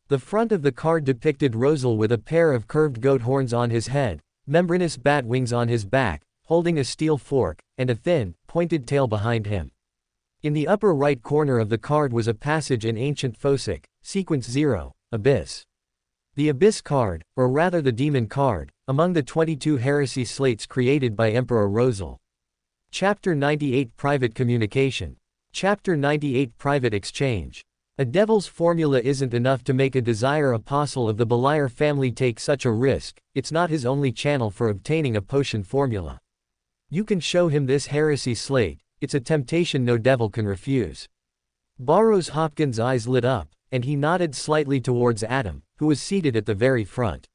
The front of the card depicted Rosal with a pair of curved goat horns on his head, membranous bat wings on his back, holding a steel fork, and a thin, pointed tail behind him. In the upper right corner of the card was a passage in ancient Phosic, sequence 0, Abyss. The Abyss card, or rather the Demon card, among the 22 heresy slates created by Emperor Rosal. Chapter 98 Private Communication. Chapter 98 Private Exchange. A devil's formula isn't enough to make a desire apostle of the Beliar family take such a risk, it's not his only channel for obtaining a potion formula. You can show him this heresy slate, it's a temptation no devil can refuse. Burroughs Hopkins' eyes lit up, and he nodded slightly towards Adam, who was seated at the very front.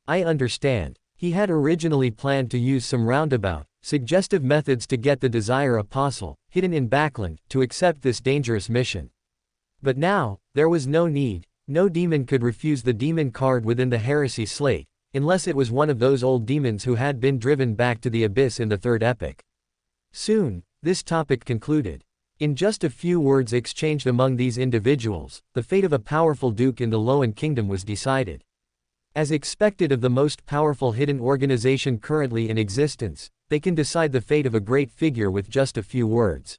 I understand. He had originally planned to use some roundabout, suggestive methods to get the Desire Apostle, hidden in Backland, to accept this dangerous mission. But now, there was no need. No demon could refuse the demon card within the heresy slate, unless it was one of those old demons who had been driven back to the abyss in the third epoch. Soon, this topic concluded. In just a few words exchanged among these individuals, the fate of a powerful duke in the Loan Kingdom was decided. As expected of the most powerful hidden organization currently in existence, they can decide the fate of a great figure with just a few words.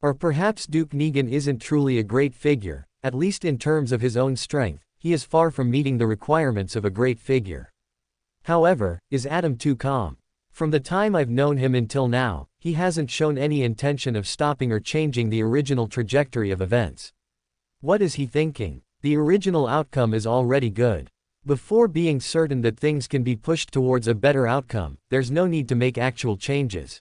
Or perhaps Duke Negan isn't truly a great figure, at least in terms of his own strength, he is far from meeting the requirements of a great figure. However, is Adam too calm? From the time I've known him until now, he hasn't shown any intention of stopping or changing the original trajectory of events. What is he thinking? The original outcome is already good. Before being certain that things can be pushed towards a better outcome, there's no need to make actual changes.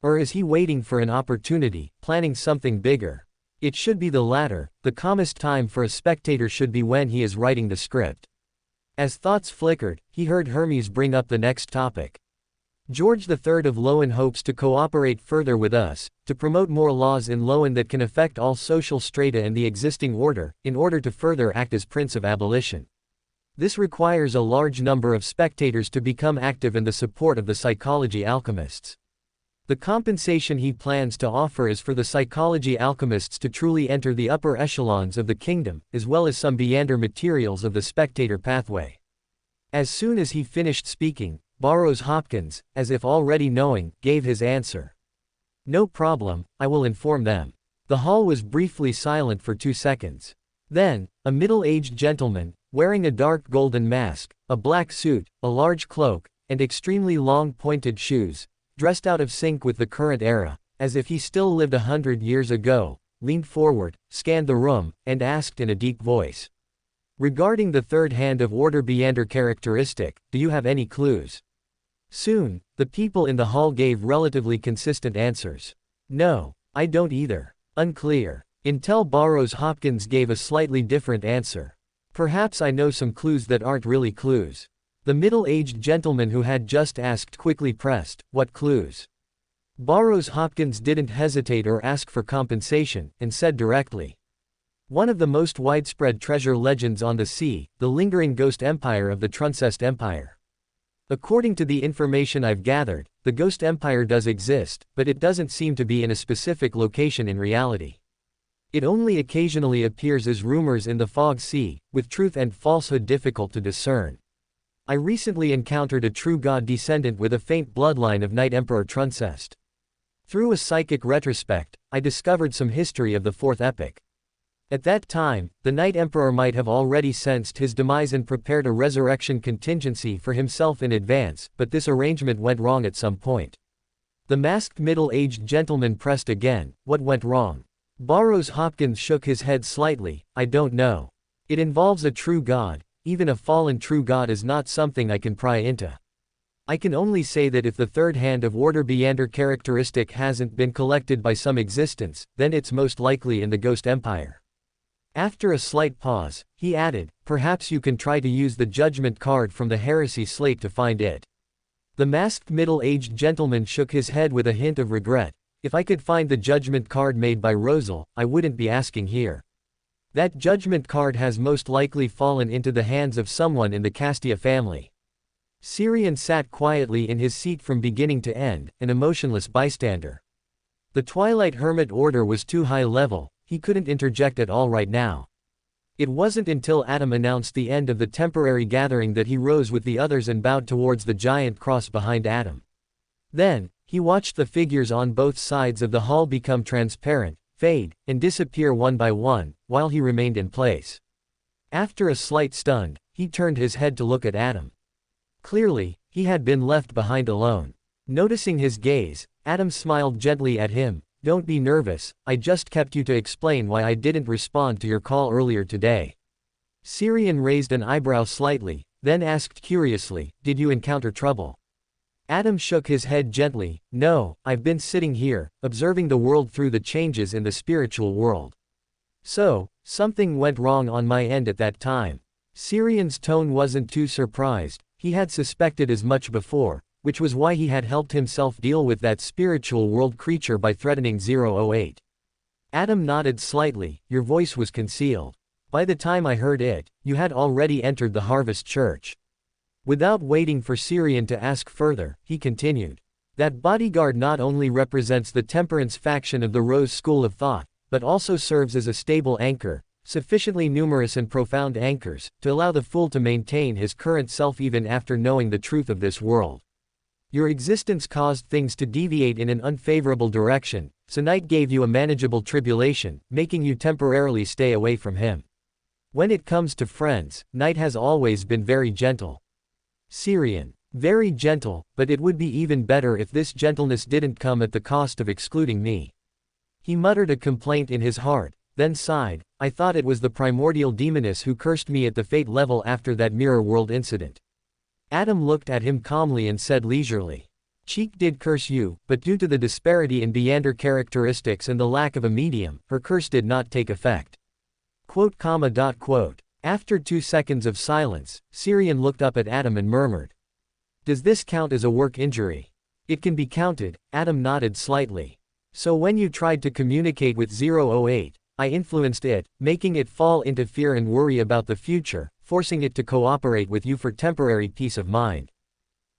Or is he waiting for an opportunity, planning something bigger? It should be the latter. The calmest time for a spectator should be when he is writing the script. As thoughts flickered, he heard Hermes bring up the next topic. George III of Loan hopes to cooperate further with us, to promote more laws in Loan that can affect all social strata and the existing order, in order to further act as Prince of Abolition. This requires a large number of spectators to become active and the support of the psychology alchemists. The compensation he plans to offer is for the psychology alchemists to truly enter the upper echelons of the kingdom, as well as some Beander materials of the spectator pathway. As soon as he finished speaking, Burroughs Hopkins, as if already knowing, gave his answer. No problem, I will inform them. The hall was briefly silent for 2 seconds. Then, a middle-aged gentleman, wearing a dark golden mask, a black suit, a large cloak, and extremely long pointed shoes, dressed out of sync with the current era, as if he still lived 100 years ago, leaned forward, scanned the room, and asked in a deep voice. Regarding the third hand of Order Beander characteristic, do you have any clues? Soon, the people in the hall gave relatively consistent answers. No, I don't either. Unclear. Until Burroughs Hopkins gave a slightly different answer. Perhaps I know some clues that aren't really clues. The middle-aged gentleman who had just asked quickly pressed, what clues? Burroughs Hopkins didn't hesitate or ask for compensation, and said directly. One of the most widespread treasure legends on the sea, the lingering ghost empire of the Truncest Empire. According to the information I've gathered, the ghost empire does exist, but it doesn't seem to be in a specific location in reality. It only occasionally appears as rumors in the fog sea, with truth and falsehood difficult to discern. I recently encountered a true god descendant with a faint bloodline of Knight Emperor Truncest. Through a psychic retrospect, I discovered some history of the Fourth Epoch. At that time, the Knight Emperor might have already sensed his demise and prepared a resurrection contingency for himself in advance, but this arrangement went wrong at some point. The masked middle-aged gentleman pressed again, what went wrong? Burroughs Hopkins shook his head slightly, I don't know. It involves a true god. Even a fallen true god is not something I can pry into. I can only say that if the third hand of Order Beander characteristic hasn't been collected by some existence, then it's most likely in the Ghost Empire. After a slight pause, he added, perhaps you can try to use the judgment card from the heresy slate to find it. The masked middle-aged gentleman shook his head with a hint of regret. If I could find the judgment card made by Rosal, I wouldn't be asking here. That judgment card has most likely fallen into the hands of someone in the Castia family. Syrian sat quietly in his seat from beginning to end, an emotionless bystander. The Twilight Hermit Order was too high level, he couldn't interject at all right now. It wasn't until Adam announced the end of the temporary gathering that he rose with the others and bowed towards the giant cross behind Adam. Then, he watched the figures on both sides of the hall become transparent, fade, and disappear one by one, while he remained in place. After a slight stun, he turned his head to look at Adam. Clearly, he had been left behind alone. Noticing his gaze, Adam smiled gently at him, don't be nervous, I just kept you to explain why I didn't respond to your call earlier today. Syrian raised an eyebrow slightly, then asked curiously, did you encounter trouble? Adam shook his head gently, no, I've been sitting here, observing the world through the changes in the spiritual world. So, something went wrong on my end at that time. Syrian's tone wasn't too surprised, he had suspected as much before, which was why he had helped himself deal with that spiritual world creature by threatening 008. Adam nodded slightly, your voice was concealed. By the time I heard it, you had already entered the Harvest Church. Without waiting for Syrian to ask further, he continued. That bodyguard not only represents the temperance faction of the Rose School of Thought, but also serves as a stable anchor, sufficiently numerous and profound anchors, to allow the fool to maintain his current self even after knowing the truth of this world. Your existence caused things to deviate in an unfavorable direction, so Night gave you a manageable tribulation, making you temporarily stay away from him. When it comes to friends, Night has always been very gentle. Syrian. Very gentle, but it would be even better if this gentleness didn't come at the cost of excluding me. He muttered a complaint in his heart, then sighed, I thought it was the primordial demoness who cursed me at the fate level after that mirror world incident. Adam looked at him calmly and said leisurely. Cheek did curse you, but due to the disparity in Beander characteristics and the lack of a medium, her curse did not take effect. Quote. After 2 seconds of silence, Syrian looked up at Adam and murmured. Does this count as a work injury? It can be counted, Adam nodded slightly. So when you tried to communicate with 008, I influenced it, making it fall into fear and worry about the future, forcing it to cooperate with you for temporary peace of mind.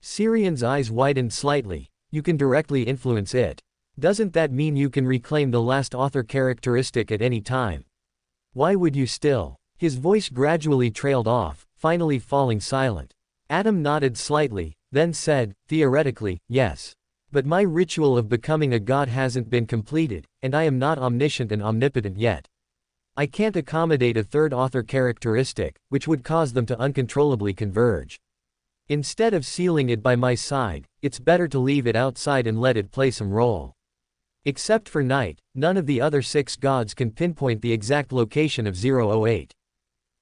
Syrian's eyes widened slightly. You can directly influence it. Doesn't that mean you can reclaim the last author characteristic at any time? Why would you still? His voice gradually trailed off, finally falling silent. Adam nodded slightly, then said, theoretically, yes. But my ritual of becoming a god hasn't been completed, and I am not omniscient and omnipotent yet. I can't accommodate a third author characteristic, which would cause them to uncontrollably converge. Instead of sealing it by my side, it's better to leave it outside and let it play some role. Except for Night, none of the other 6 gods can pinpoint the exact location of 008.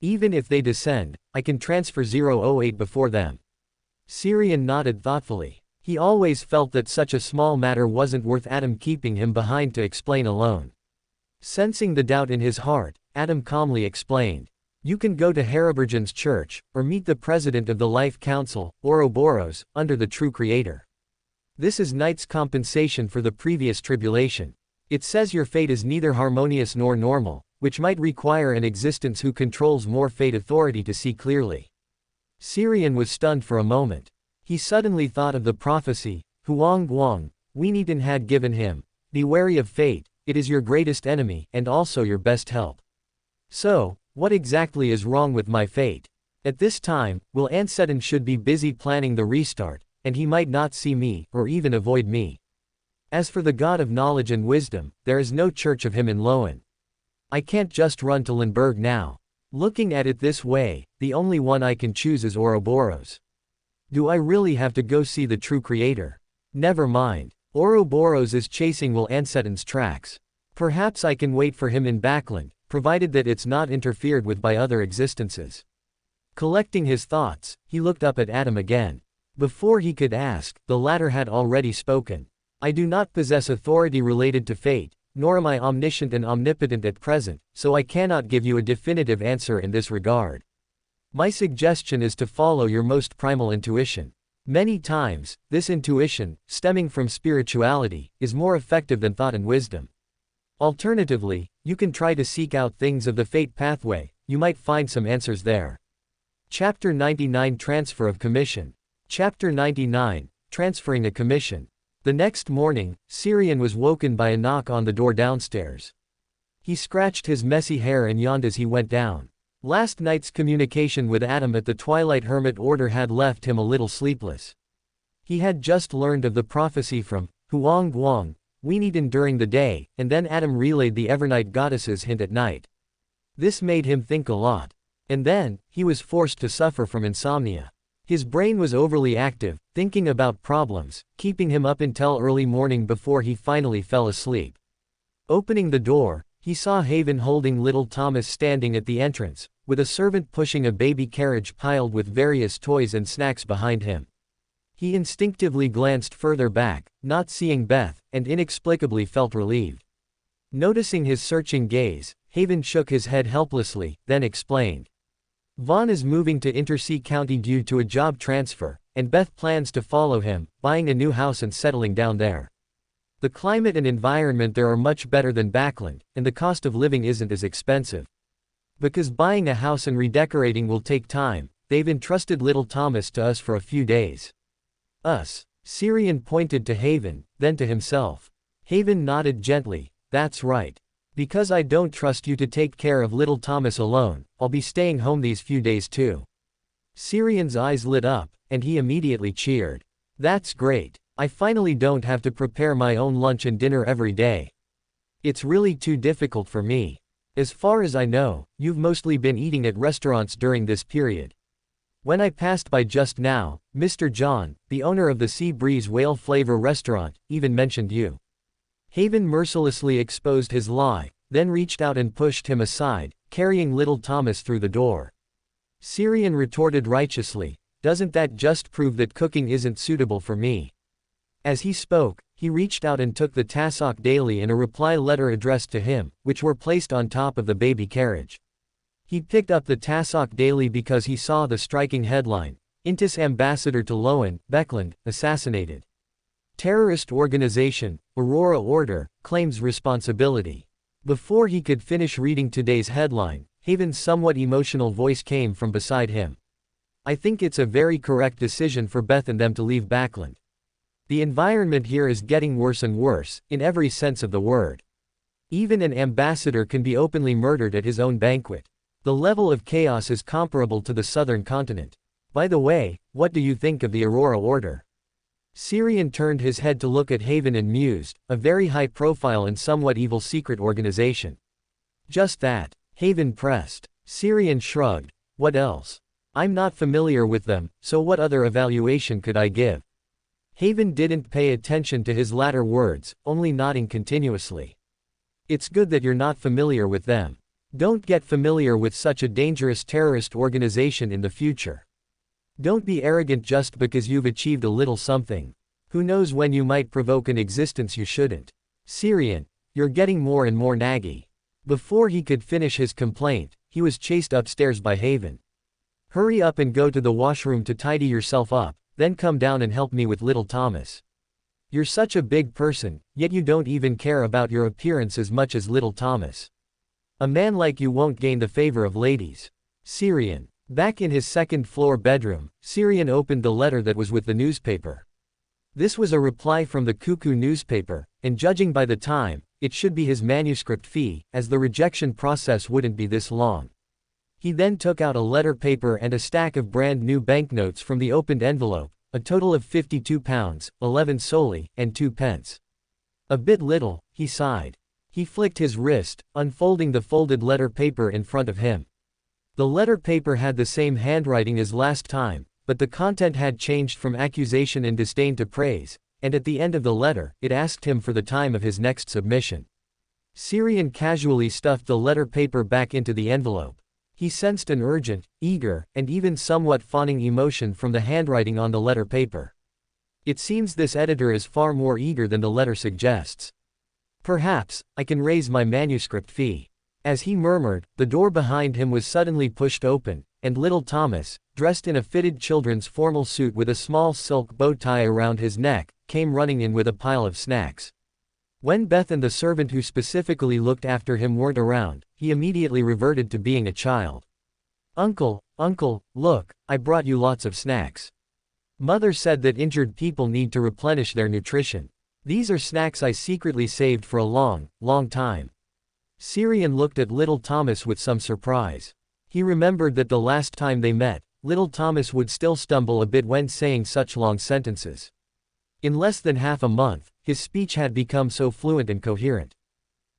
Even if they descend, I can transfer 008 before them. Syrian nodded thoughtfully. He always felt that such a small matter wasn't worth Adam keeping him behind to explain alone. Sensing the doubt in his heart, Adam calmly explained. You can go to Harabergen's church, or meet the president of the Life Council, Ouroboros, under the true creator. This is Night's compensation for the previous tribulation. It says your fate is neither harmonious nor normal, which might require an existence who controls more fate authority to see clearly. Syrian was stunned for a moment. He suddenly thought of the prophecy, Huang Guang, Weenitan had given him. Be wary of fate, it is your greatest enemy, and also your best help. So, what exactly is wrong with my fate? At this time, Will Anseton should be busy planning the restart, and he might not see me, or even avoid me. As for the God of knowledge and wisdom, there is no church of him in Loen. I can't just run to Lindbergh now. Looking at it this way, the only one I can choose is Ouroboros. Do I really have to go see the true creator? Never mind. Ouroboros is chasing Will Anseton's tracks. Perhaps I can wait for him in Backland, provided that it's not interfered with by other existences. Collecting his thoughts, he looked up at Adam again. Before he could ask, the latter had already spoken. I do not possess authority related to fate, nor am I omniscient and omnipotent at present, so I cannot give you a definitive answer in this regard. My suggestion is to follow your most primal intuition. Many times, this intuition, stemming from spirituality, is more effective than thought and wisdom. Alternatively, you can try to seek out things of the fate pathway, you might find some answers there. Chapter 99 Transfer of Commission. Chapter 99 Transferring a Commission. The next morning, Syrian was woken by a knock on the door downstairs. He scratched his messy hair and yawned as he went down. Last night's communication with Adam at the Twilight Hermit Order had left him a little sleepless. He had just learned of the prophecy from Huang Guang, Weenitan during the day, and then Adam relayed the Evernight Goddess's hint at night. This made him think a lot. And then, he was forced to suffer from insomnia. His brain was overly active, thinking about problems, keeping him up until early morning before he finally fell asleep. Opening the door, he saw Haven holding little Thomas standing at the entrance, with a servant pushing a baby carriage piled with various toys and snacks behind him. He instinctively glanced further back, not seeing Beth, and inexplicably felt relieved. Noticing his searching gaze, Haven shook his head helplessly, then explained. Vaughn is moving to Intersea County due to a job transfer, and Beth plans to follow him, buying a new house and settling down there. The climate and environment there are much better than Backland, and the cost of living isn't as expensive. Because buying a house and redecorating will take time, they've entrusted little Thomas to us for a few days. Us. Syrian pointed to Haven, then to himself. Haven nodded gently. That's right. Because I don't trust you to take care of little Thomas alone, I'll be staying home these few days too. Syrian's eyes lit up, and he immediately cheered. That's great. I finally don't have to prepare my own lunch and dinner every day. It's really too difficult for me. As far as I know, you've mostly been eating at restaurants during this period. When I passed by just now, Mr. John, the owner of the Sea Breeze Whale Flavor restaurant, even mentioned you. Haven mercilessly exposed his lie, then reached out and pushed him aside, carrying little Thomas through the door. Syrian retorted righteously, doesn't that just prove that cooking isn't suitable for me? As he spoke, he reached out and took the Tassoc Daily and a reply letter addressed to him, which were placed on top of the baby carriage. He picked up the Tassoc Daily because he saw the striking headline, Intis Ambassador to Loan, Beckland, assassinated. Terrorist organization, Aurora Order, claims responsibility. Before he could finish reading today's headline, Haven's somewhat emotional voice came from beside him. I think it's a very correct decision for Beth and them to leave Backland. The environment here is getting worse and worse, in every sense of the word. Even an ambassador can be openly murdered at his own banquet. The level of chaos is comparable to the southern continent. By the way, what do you think of the Aurora Order? Syrian turned his head to look at Haven and mused, a very high-profile and somewhat evil secret organization. Just that, Haven pressed. Syrian shrugged. What else? I'm not familiar with them, so what other evaluation could I give? Haven didn't pay attention to his latter words, only nodding continuously. It's good that you're not familiar with them. Don't get familiar with such a dangerous terrorist organization in the future. Don't be arrogant just because you've achieved a little something. Who knows when you might provoke an existence you shouldn't. Syrian, you're getting more and more naggy. Before he could finish his complaint, he was chased upstairs by Haven. Hurry up and go to the washroom to tidy yourself up, then come down and help me with little Thomas. You're such a big person, yet you don't even care about your appearance as much as little Thomas. A man like you won't gain the favor of ladies. Syrian. Back in his second-floor bedroom, Syrian opened the letter that was with the newspaper. This was a reply from the Cuckoo newspaper, and judging by the time, it should be his manuscript fee, as the rejection process wouldn't be this long. He then took out a letter paper and a stack of brand new banknotes from the opened envelope, a total of £52, 11 soldi, and 2 pence. A bit little, he sighed. He flicked his wrist, unfolding the folded letter paper in front of him. The letter paper had the same handwriting as last time, but the content had changed from accusation and disdain to praise, and at the end of the letter, it asked him for the time of his next submission. Syrian casually stuffed the letter paper back into the envelope. He sensed an urgent, eager, and even somewhat fawning emotion from the handwriting on the letter paper. It seems this editor is far more eager than the letter suggests. Perhaps, I can raise my manuscript fee. As he murmured, the door behind him was suddenly pushed open, and little Thomas, dressed in a fitted children's formal suit with a small silk bow tie around his neck, came running in with a pile of snacks. When Beth and the servant who specifically looked after him weren't around, he immediately reverted to being a child. Uncle, look, I brought you lots of snacks. Mother said that injured people need to replenish their nutrition. These are snacks I secretly saved for a long time. Syrian looked at little Thomas with some surprise. He remembered that the last time they met, little Thomas would still stumble a bit when saying such long sentences. In less than half a month, his speech had become so fluent and coherent.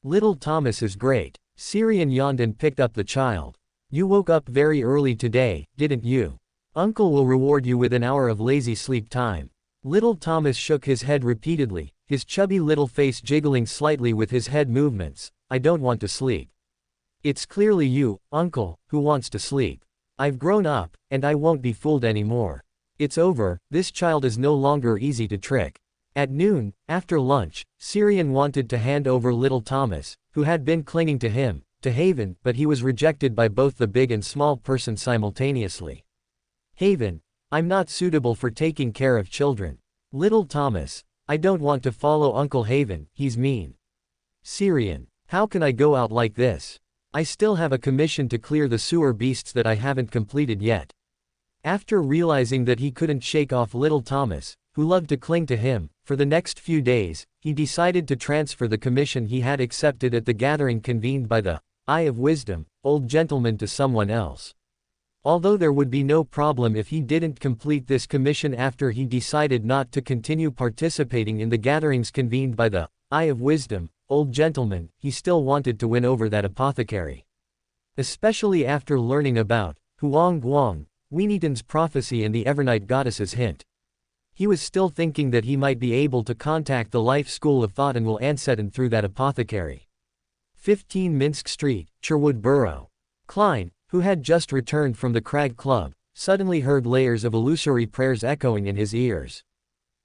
Little Thomas is great. Syrian yawned and picked up the child. You woke up very early today, didn't you? Uncle will reward you with an hour of lazy sleep time. Little Thomas shook his head repeatedly, his chubby little face jiggling slightly with his head movements. I don't want to sleep. It's clearly you, uncle, who wants to sleep. I've grown up, and I won't be fooled anymore. It's over, this child is no longer easy to trick. At noon, after lunch, Syrian wanted to hand over little Thomas, who had been clinging to him, to Haven, but he was rejected by both the big and small person simultaneously. Haven, I'm not suitable for taking care of children. Little Thomas, I don't want to follow Uncle Haven, he's mean. Syrian, how can I go out like this? I still have a commission to clear the sewer beasts that I haven't completed yet. After realizing that he couldn't shake off little Thomas, who loved to cling to him, for the next few days, he decided to transfer the commission he had accepted at the gathering convened by the Eye of Wisdom, old gentleman to someone else. Although there would be no problem if he didn't complete this commission after he decided not to continue participating in the gatherings convened by the Eye of Wisdom, old gentleman, he still wanted to win over that apothecary. Especially after learning about Huang Guang, Weeniton's prophecy and the Evernight goddess's hint. He was still thinking that he might be able to contact the life school of thought and will Anseton through that apothecary. 15 Minsk Street, Sherwood Borough. Klein, who had just returned from the Crag Club, suddenly heard layers of illusory prayers echoing in his ears.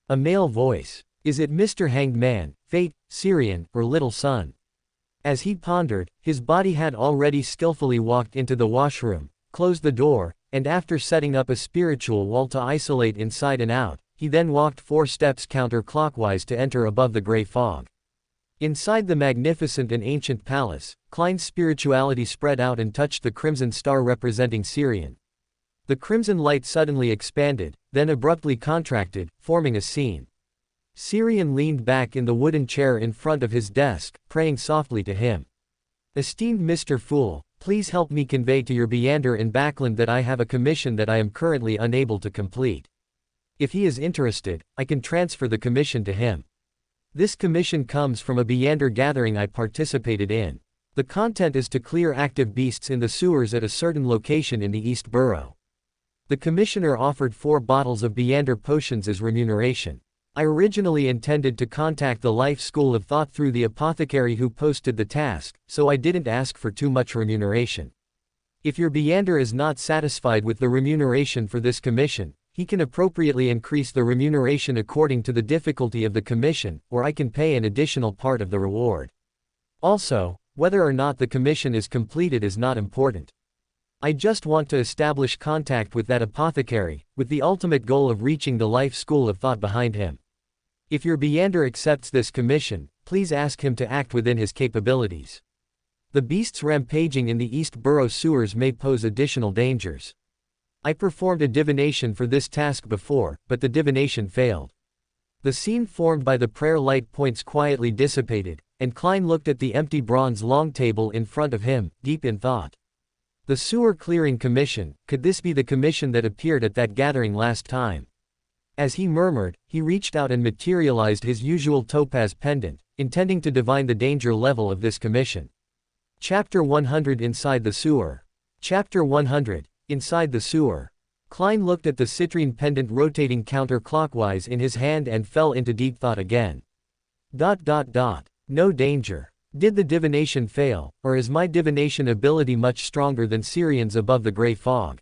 A male voice. Is it Mr. Hanged Man, Fate, Syrian, or Little Son? As he pondered, his body had already skillfully walked into the washroom, closed the door, and after setting up a spiritual wall to isolate inside and out, he then walked 4 steps counterclockwise to enter above the gray fog. Inside the magnificent and ancient palace, Klein's spirituality spread out and touched the crimson star representing Syrian. The crimson light suddenly expanded, then abruptly contracted, forming a scene. Syrian leaned back in the wooden chair in front of his desk, praying softly to him. Esteemed Mr. Fool, please help me convey to your Beander in Backland that I have a commission that I am currently unable to complete. If he is interested, I can transfer the commission to him. This commission comes from a Beander gathering I participated in. The content is to clear active beasts in the sewers at a certain location in the East Borough. The commissioner offered 4 bottles of Beander potions as remuneration. I originally intended to contact the Life School of Thought through the apothecary who posted the task, so I didn't ask for too much remuneration. If your Beander is not satisfied with the remuneration for this commission, he can appropriately increase the remuneration according to the difficulty of the commission, or I can pay an additional part of the reward. Also, whether or not the commission is completed is not important. I just want to establish contact with that apothecary, with the ultimate goal of reaching the Life School of Thought behind him. If your Beander accepts this commission, please ask him to act within his capabilities. The beasts rampaging in the East Borough sewers may pose additional dangers. I performed a divination for this task before, but the divination failed. The scene formed by the prayer light points quietly dissipated, and Klein looked at the empty bronze long table in front of him, deep in thought. The Sewer Clearing Commission, could this be the commission that appeared at that gathering last time? As he murmured, he reached out and materialized his usual topaz pendant, intending to divine the danger level of this commission. Chapter 100 Inside the Sewer. Chapter 100 Inside the Sewer. Klein looked at the citrine pendant rotating counterclockwise in his hand and fell into deep thought again. No danger. Did the divination fail, or is my divination ability much stronger than Syrian's above the gray fog?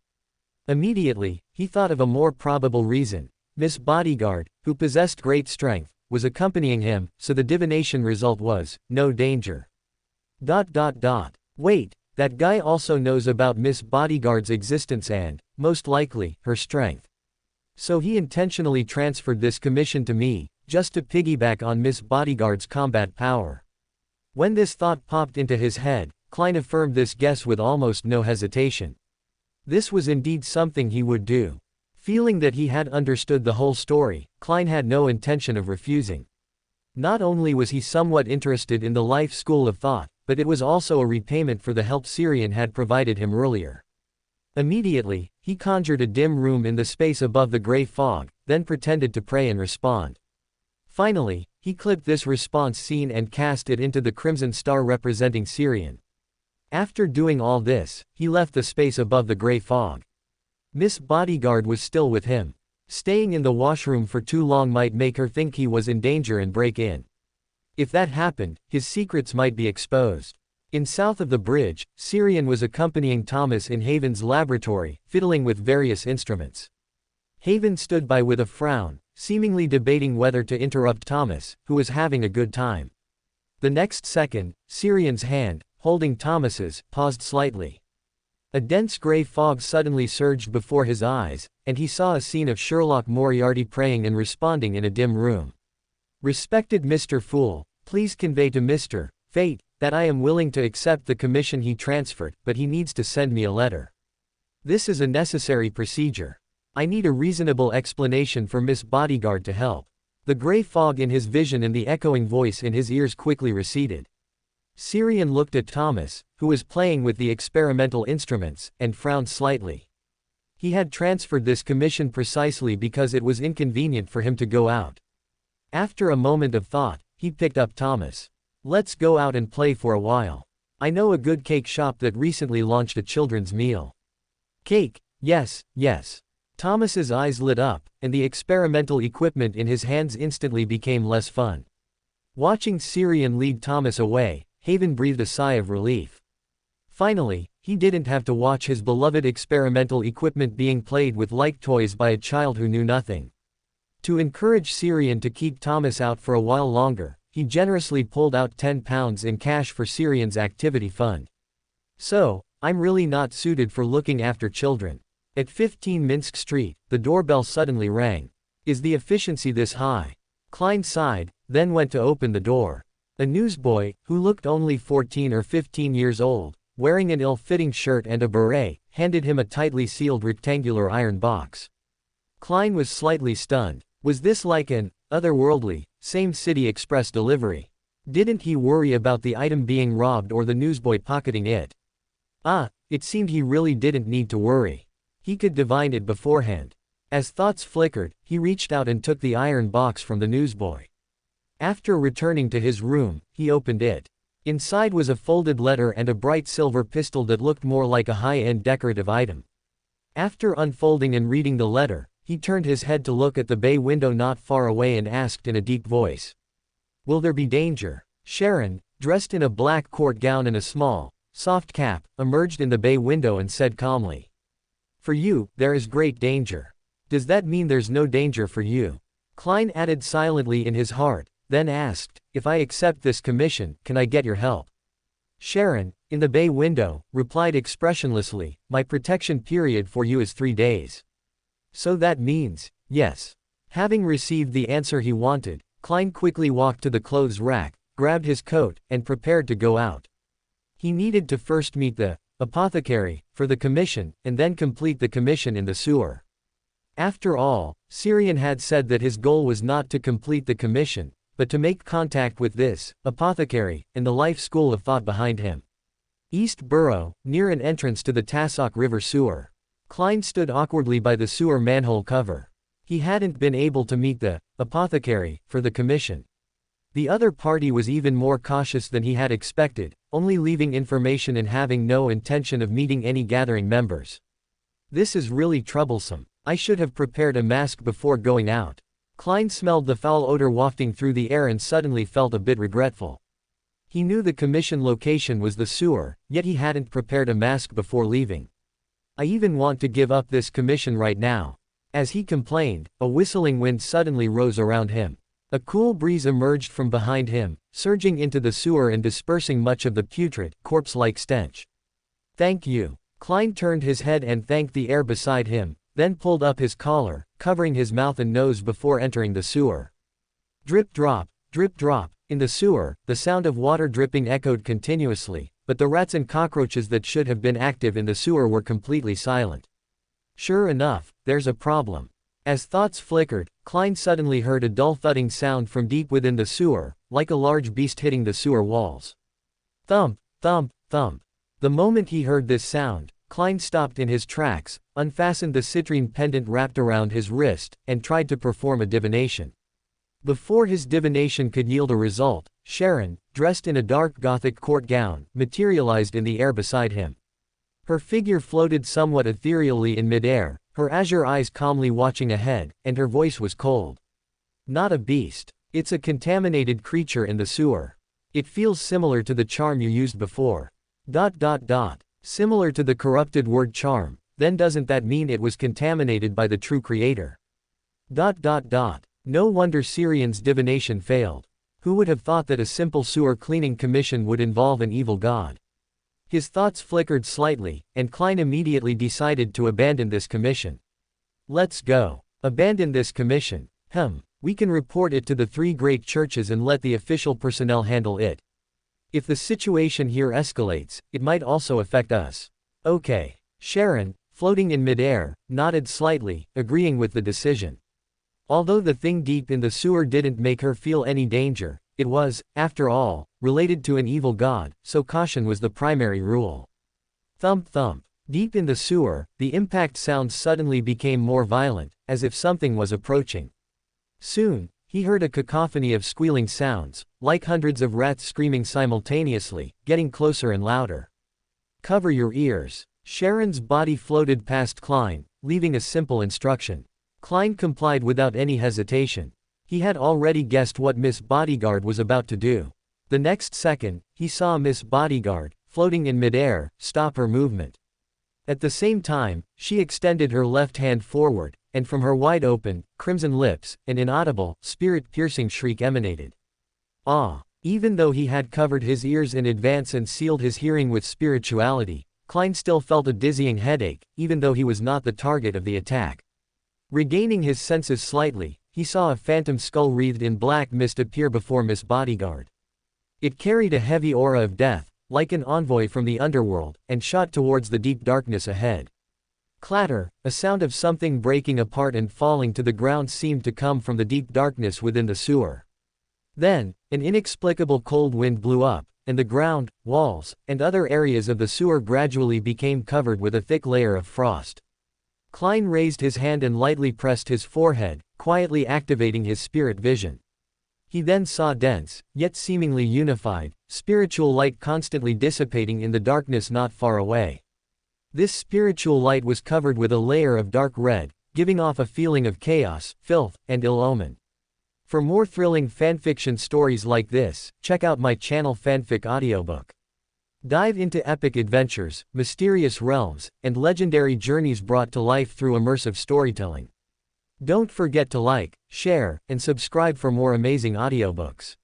Immediately, he thought of a more probable reason. Miss Bodyguard, who possessed great strength, was accompanying him, so the divination result was, no danger. Wait, that guy also knows about Miss Bodyguard's existence and, most likely, her strength. So he intentionally transferred this commission to me, just to piggyback on Miss Bodyguard's combat power. When this thought popped into his head, Klein affirmed this guess with almost no hesitation. This was indeed something he would do. Feeling that he had understood the whole story, Klein had no intention of refusing. Not only was he somewhat interested in the Life School of Thought, but it was also a repayment for the help Syrian had provided him earlier. Immediately, he conjured a dim room in the space above the gray fog, then pretended to pray and respond. Finally, he clipped this response scene and cast it into the crimson star representing Syrian. After doing all this, he left the space above the gray fog. Miss Bodyguard was still with him. Staying in the washroom for too long might make her think he was in danger and break in. If that happened, his secrets might be exposed. In south of the bridge, Syrian was accompanying Thomas in Haven's laboratory, fiddling with various instruments. Haven stood by with a frown, seemingly debating whether to interrupt Thomas, who was having a good time. The next second, Syrian's hand, holding Thomas's, paused slightly. A dense gray fog suddenly surged before his eyes, and he saw a scene of Sherlock Moriarty praying and responding in a dim room. Respected Mr. Fool, please convey to Mr. Fate that I am willing to accept the commission he transferred, but he needs to send me a letter. This is a necessary procedure. I need a reasonable explanation for Miss Bodyguard to help. The gray fog in his vision and the echoing voice in his ears quickly receded. Syrian looked at Thomas, who was playing with the experimental instruments, and frowned slightly. He had transferred this commission precisely because it was inconvenient for him to go out. After a moment of thought, he picked up Thomas. Let's go out and play for a while. I know a good cake shop that recently launched a children's meal. Cake, yes, yes. Thomas's eyes lit up, and the experimental equipment in his hands instantly became less fun. Watching Syrian lead Thomas away, Haven breathed a sigh of relief. Finally, he didn't have to watch his beloved experimental equipment being played with like toys by a child who knew nothing. To encourage Syrian to keep Thomas out for a while longer, he generously pulled out £10 in cash for Syrian's activity fund. So, I'm really not suited for looking after children. At 15 Minsk Street, the doorbell suddenly rang. Is the efficiency this high? Klein sighed, then went to open the door. A newsboy, who looked only 14 or 15 years old, wearing an ill-fitting shirt and a beret, handed him a tightly sealed rectangular iron box. Klein was slightly stunned. Was this like an otherworldly, same-city express delivery? Didn't he worry about the item being robbed or the newsboy pocketing it? It seemed he really didn't need to worry. He could divine it beforehand. As thoughts flickered, he reached out and took the iron box from the newsboy. After returning to his room, he opened it. Inside was a folded letter and a bright silver pistol that looked more like a high-end decorative item. After unfolding and reading the letter, he turned his head to look at the bay window not far away and asked in a deep voice. Will there be danger? Sharon, dressed in a black court gown and a small, soft cap, emerged in the bay window and said calmly. For you, there is great danger. Does that mean there's no danger for you? Klein added silently in his heart, then asked, if I accept this commission, can I get your help? Sharon, in the bay window, replied expressionlessly, my protection period for you is 3 days. So that means, yes. Having received the answer he wanted, Klein quickly walked to the clothes rack, grabbed his coat, and prepared to go out. He needed to first meet the apothecary for the commission, and then complete the commission in the sewer. After all, Syrian had said that his goal was not to complete the commission, but to make contact with this apothecary, and the life school of thought behind him. East Borough, near an entrance to the Tassoc River sewer. Klein stood awkwardly by the sewer manhole cover. He hadn't been able to meet the apothecary for the commission. The other party was even more cautious than he had expected, only leaving information and having no intention of meeting any gathering members. This is really troublesome. I should have prepared a mask before going out. Klein smelled the foul odor wafting through the air and suddenly felt a bit regretful. He knew the commission location was the sewer, yet he hadn't prepared a mask before leaving. I even want to give up this commission right now. As he complained, a whistling wind suddenly rose around him. A cool breeze emerged from behind him, surging into the sewer and dispersing much of the putrid, corpse-like stench. Thank you. Klein turned his head and thanked the air beside him, then pulled up his collar, covering his mouth and nose before entering the sewer. Drip drop, drip drop. In the sewer, the sound of water dripping echoed continuously, but the rats and cockroaches that should have been active in the sewer were completely silent. Sure enough, there's a problem. As thoughts flickered, Klein suddenly heard a dull thudding sound from deep within the sewer, like a large beast hitting the sewer walls. Thump, thump, thump. The moment he heard this sound, Klein stopped in his tracks, unfastened the citrine pendant wrapped around his wrist, and tried to perform a divination. Before his divination could yield a result, Sharon, dressed in a dark Gothic court gown, materialized in the air beside him. Her figure floated somewhat ethereally in midair, her azure eyes calmly watching ahead, and her voice was cold. Not a beast. It's a contaminated creature in the sewer. It feels similar to the charm you used before. Similar to the corrupted word charm, then doesn't that mean it was contaminated by the true creator? No wonder Syrian's divination failed. Who would have thought that a simple sewer cleaning commission would involve an evil god? His thoughts flickered slightly, and Klein immediately decided to abandon this commission. Let's go. Abandon this commission. We can report it to the 3 great churches and let the official personnel handle it. If the situation here escalates, it might also affect us. Okay. Sharon, floating in midair, nodded slightly, agreeing with the decision. Although the thing deep in the sewer didn't make her feel any danger, it was, after all, related to an evil god, so caution was the primary rule. Thump thump. Deep in the sewer, the impact sounds suddenly became more violent, as if something was approaching. Soon, he heard a cacophony of squealing sounds, like hundreds of rats screaming simultaneously, getting closer and louder. Cover your ears. Sharon's body floated past Klein, leaving a simple instruction. Klein complied without any hesitation. He had already guessed what Miss Bodyguard was about to do. The next second, he saw Miss Bodyguard, floating in midair, stop her movement. At the same time, she extended her left hand forward, and from her wide-open, crimson lips, an inaudible, spirit-piercing shriek emanated. Even though he had covered his ears in advance and sealed his hearing with spirituality, Klein still felt a dizzying headache, even though he was not the target of the attack. Regaining his senses slightly, he saw a phantom skull wreathed in black mist appear before Miss Bodyguard. It carried a heavy aura of death, like an envoy from the underworld, and shot towards the deep darkness ahead. Clatter, a sound of something breaking apart and falling to the ground seemed to come from the deep darkness within the sewer. Then, an inexplicable cold wind blew up, and the ground, walls, and other areas of the sewer gradually became covered with a thick layer of frost. Klein raised his hand and lightly pressed his forehead, quietly activating his spirit vision. He then saw dense, yet seemingly unified, spiritual light constantly dissipating in the darkness not far away. This spiritual light was covered with a layer of dark red, giving off a feeling of chaos, filth, and ill omen. For more thrilling fanfiction stories like this, check out my channel Fanfic Audiobook. Dive into epic adventures, mysterious realms, and legendary journeys brought to life through immersive storytelling. Don't forget to like, share, and subscribe for more amazing audiobooks.